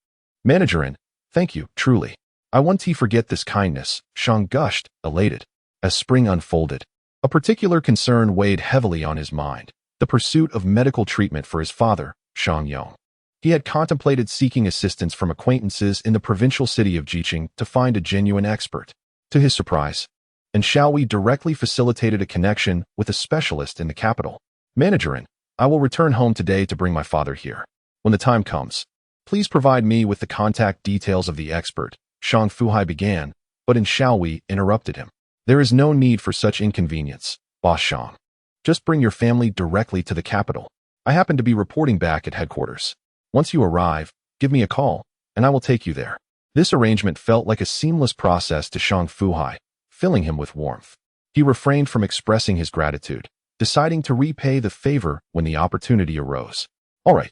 Managerin, thank you, truly. I won't forget this kindness, Shang gushed, elated. As spring unfolded, a particular concern weighed heavily on his mind, the pursuit of medical treatment for his father, Shang Yong. He had contemplated seeking assistance from acquaintances in the provincial city of Jiqing to find a genuine expert. To his surprise, and Xiaowei directly facilitated a connection with a specialist in the capital. Managerin, I will return home today to bring my father here. When the time comes, please provide me with the contact details of the expert, Shang Fu Hai began, but Shao Wei interrupted him. There is no need for such inconvenience, Boss Shang. Just bring your family directly to the capital. I happen to be reporting back at headquarters. Once you arrive, give me a call, and I will take you there. This arrangement felt like a seamless process to Shang Fu Hai, filling him with warmth. He refrained from expressing his gratitude, deciding to repay the favor when the opportunity arose. All right,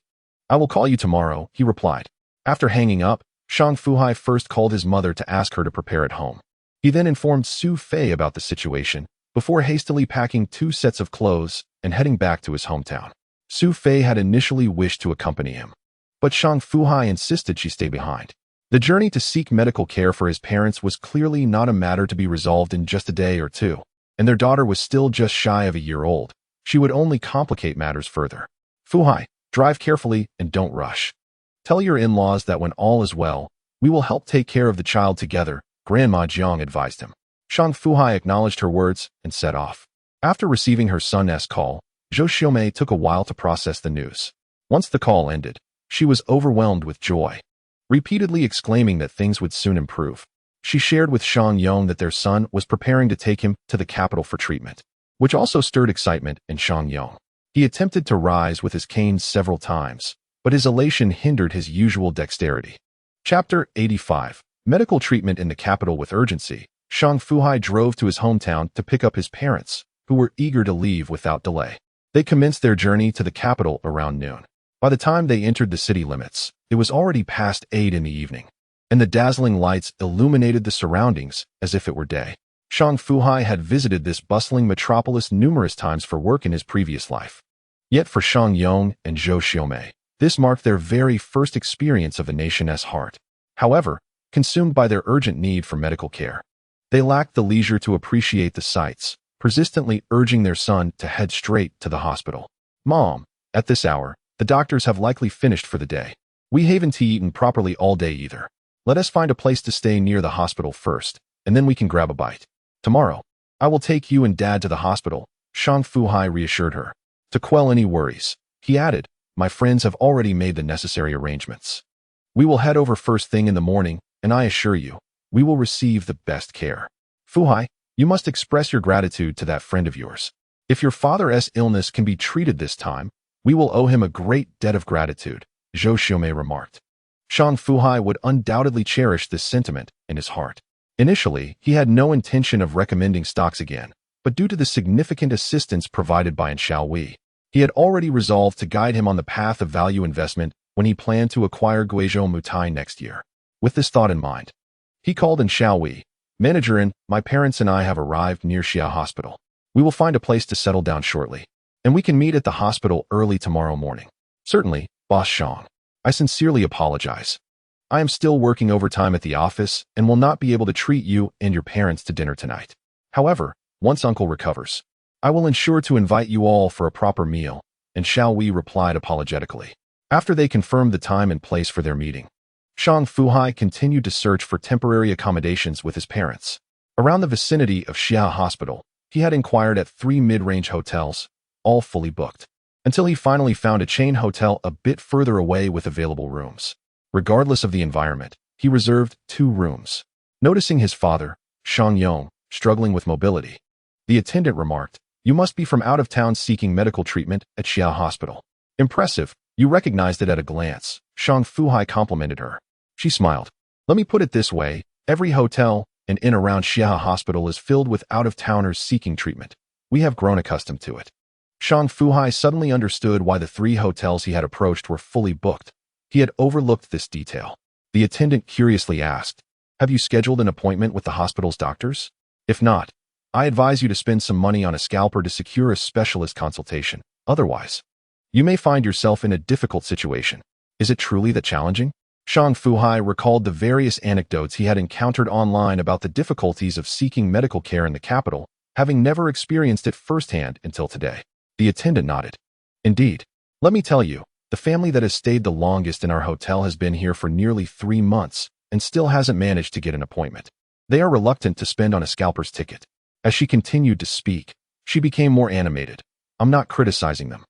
I will call you tomorrow, he replied. After hanging up, Shang Fu Hai first called his mother to ask her to prepare at home. He then informed Xu Fei about the situation, before hastily packing 2 sets of clothes and heading back to his hometown. Xu Fei had initially wished to accompany him, but Shang Fu Hai insisted she stay behind. The journey to seek medical care for his parents was clearly not a matter to be resolved in just a day or two, and their daughter was still just shy of a year old. She would only complicate matters further. Fu Hai, drive carefully and don't rush. Tell your in-laws that when all is well, we will help take care of the child together, Grandma Jiang advised him. Shang Fu Hai acknowledged her words and set off. After receiving her son's call, Zhou Xiaomei took a while to process the news. Once the call ended, she was overwhelmed with joy, repeatedly exclaiming that things would soon improve. She shared with Shang Yong that their son was preparing to take him to the capital for treatment, which also stirred excitement in Shang Yong. He attempted to rise with his cane several times, but his elation hindered his usual dexterity. Chapter 85. Medical treatment in the capital with urgency. Shang Fu Hai drove to his hometown to pick up his parents, who were eager to leave without delay. They commenced their journey to the capital around noon. By the time they entered the city limits, it was already past 8 in the evening, and the dazzling lights illuminated the surroundings as if it were day. Shang Fu Hai had visited this bustling metropolis numerous times for work in his previous life. Yet for Shang Yong and Zhou Xiaomei, this marked their very first experience of the nation's heart. However, consumed by their urgent need for medical care, they lacked the leisure to appreciate the sights, persistently urging their son to head straight to the hospital. Mom, at this hour, the doctors have likely finished for the day. We haven't eaten properly all day either. Let us find a place to stay near the hospital first, and then we can grab a bite. Tomorrow, I will take you and Dad to the hospital, Shang Fu Hai reassured her. To quell any worries, he added, my friends have already made the necessary arrangements. We will head over first thing in the morning, and I assure you, we will receive the best care. Fu Hai, you must express your gratitude to that friend of yours. If your father's illness can be treated this time, we will owe him a great debt of gratitude, Zhou Xiaomei remarked. Shang Fu Hai would undoubtedly cherish this sentiment in his heart. Initially, he had no intention of recommending stocks again, but due to the significant assistance provided by Shao Wei, he had already resolved to guide him on the path of value investment when he planned to acquire Kweichow Moutai next year. With this thought in mind, he called in Shao Wei, manager, my parents and I have arrived near Xia Hospital. We will find a place to settle down shortly, and we can meet at the hospital early tomorrow morning. Certainly, Boss Shang. I sincerely apologize. I am still working overtime at the office and will not be able to treat you and your parents to dinner tonight. However, once Uncle recovers, I will ensure to invite you all for a proper meal, and Shao Wei replied apologetically. After they confirmed the time and place for their meeting, Shang Fu Hai continued to search for temporary accommodations with his parents. Around the vicinity of Xia Hospital, he had inquired at 3 mid-range hotels, all fully booked, until he finally found a chain hotel a bit further away with available rooms. Regardless of the environment, he reserved 2 rooms. Noticing his father, Shang Yong, struggling with mobility, the attendant remarked, you must be from out of town seeking medical treatment at Xia Hospital. Impressive, you recognized it at a glance, Shang Fu Hai complimented her. She smiled. Let me put it this way, every hotel and in around Xia Hospital is filled with out-of-towners seeking treatment. We have grown accustomed to it. Shang Fu Hai suddenly understood why the 3 hotels he had approached were fully booked. He had overlooked this detail. The attendant curiously asked, have you scheduled an appointment with the hospital's doctors? If not, I advise you to spend some money on a scalper to secure a specialist consultation. Otherwise, you may find yourself in a difficult situation. Is it truly that challenging? Shang Fu Hai recalled the various anecdotes he had encountered online about the difficulties of seeking medical care in the capital, having never experienced it firsthand until today. The attendant nodded. Indeed. Let me tell you, the family that has stayed the longest in our hotel has been here for nearly 3 months and still hasn't managed to get an appointment. They are reluctant to spend on a scalper's ticket. As she continued to speak, she became more animated. I'm not criticizing them.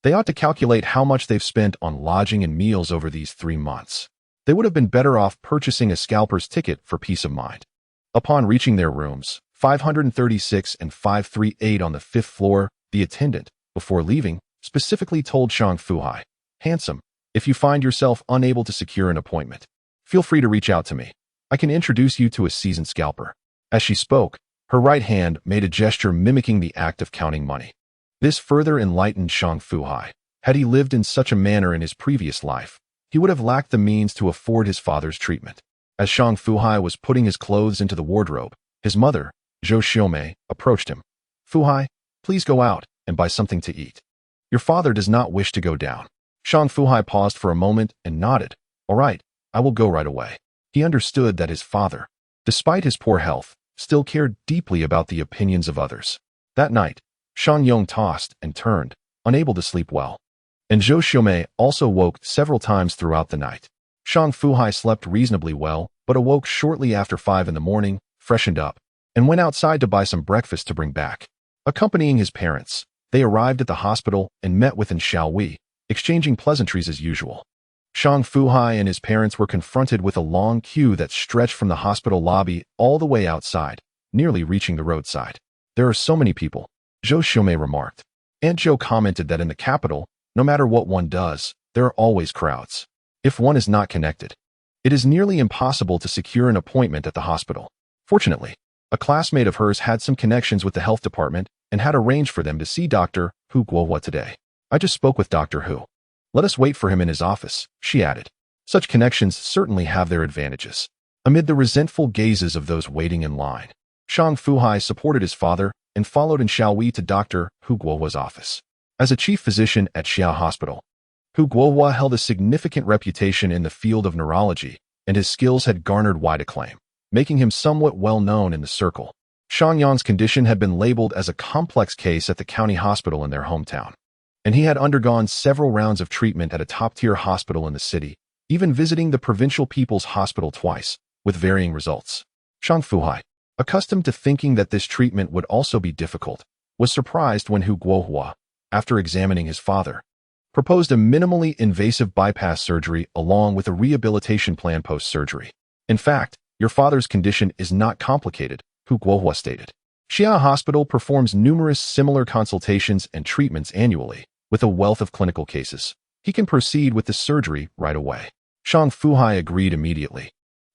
They ought to calculate how much they've spent on lodging and meals over these 3 months. They would have been better off purchasing a scalper's ticket for peace of mind. Upon reaching their rooms, 536 and 538 on the 5th floor, the attendant, before leaving, specifically told Shang Fu Hai, "Handsome, if you find yourself unable to secure an appointment, feel free to reach out to me. I can introduce you to a seasoned scalper." As she spoke, her right hand made a gesture mimicking the act of counting money. This further enlightened Shang Fu Hai. Had he lived in such a manner in his previous life, he would have lacked the means to afford his father's treatment. As Shang Fu Hai was putting his clothes into the wardrobe, his mother, Zhou Xiaomei, approached him. "Fu Hai, please go out and buy something to eat. Your father does not wish to go down." Shang Fu Hai paused for a moment and nodded. "All right, I will go right away." He understood that his father, despite his poor health, still cared deeply about the opinions of others. That night, Shang Yong tossed and turned, unable to sleep well. And Zhou Xiaomei also woke several times throughout the night. Shang Fu Hai slept reasonably well, but awoke shortly after 5 in the morning, freshened up, and went outside to buy some breakfast to bring back. Accompanying his parents, they arrived at the hospital and met with Xiaowei, exchanging pleasantries as usual. Shang Fu Hai and his parents were confronted with a long queue that stretched from the hospital lobby all the way outside, nearly reaching the roadside. "There are so many people," Zhou Xiaomei remarked. Aunt Zhou commented that in the capital, no matter what one does, there are always crowds. If one is not connected, it is nearly impossible to secure an appointment at the hospital. Fortunately, a classmate of hers had some connections with the health department and had arranged for them to see Dr. Hu Guohua today. "I just spoke with Dr. Hu. Let us wait for him in his office," she added. Such connections certainly have their advantages. Amid the resentful gazes of those waiting in line, Shang Fu Hai supported his father and followed Xiaowei to Dr. Hu Guohua's office. As a chief physician at Xia Hospital, Hu Guohua held a significant reputation in the field of neurology, and his skills had garnered wide acclaim, making him somewhat well known in the circle. Shang Yong's condition had been labeled as a complex case at the county hospital in their hometown, and he had undergone several rounds of treatment at a top-tier hospital in the city, even visiting the Provincial People's Hospital twice, with varying results. Shang Fu Hai, accustomed to thinking that this treatment would also be difficult, was surprised when Hu Guohua, after examining his father, proposed a minimally invasive bypass surgery along with a rehabilitation plan post-surgery. "In fact, your father's condition is not complicated," Hu Guohua stated. Xia Hospital performs numerous similar consultations and treatments annually, with a wealth of clinical cases. He can proceed with the surgery right away. Shang Fu Hai agreed immediately.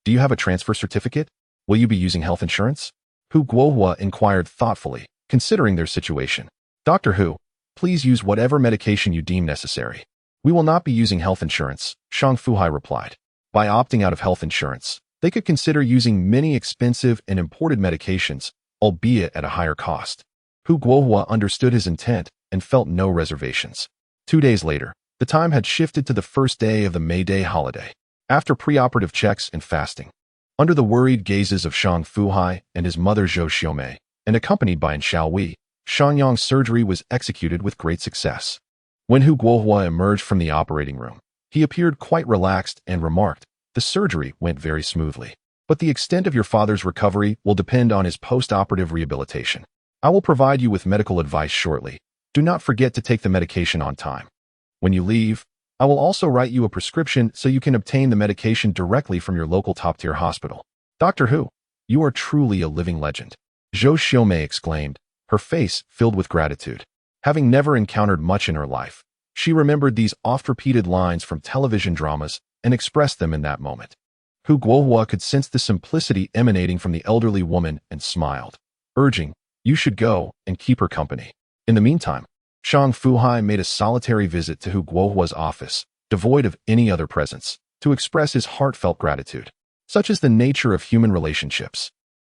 "Do you have a transfer certificate? Will you be using health insurance?" Hu Guohua inquired thoughtfully, considering their situation. "Dr. Hu, please use whatever medication you deem necessary. We will not be using health insurance," Shang Fu Hai replied. By opting out of health insurance, they could consider using many expensive and imported medications, albeit at a higher cost. Hu Guohua understood his intent and felt no reservations. 2 days later, the time had shifted to the first day of the May Day holiday. After preoperative checks and fasting, under the worried gazes of Shang Fu Hai and his mother Zhou Xiaomei, and accompanied by Xiaowei, Shang Yong's surgery was executed with great success. When Hu Guohua emerged from the operating room, he appeared quite relaxed and remarked, "The surgery went very smoothly, but the extent of your father's recovery will depend on his post-operative rehabilitation. I will provide you with medical advice shortly. Do not forget to take the medication on time. When you leave, I will also write you a prescription so you can obtain the medication directly from your local top-tier hospital." "Dr. Hu, you are truly a living legend," Zhou Xiaomei exclaimed, her face filled with gratitude. Having never encountered much in her life, she remembered these oft-repeated lines from television dramas and expressed them in that moment. Hu Guohua could sense the simplicity emanating from the elderly woman and smiled, urging, "You should go and keep her company." In the meantime, Shang Fu Hai made a solitary visit to Hu Guohua's office, devoid of any other presence, to express his heartfelt gratitude. Such is the nature of human relationships.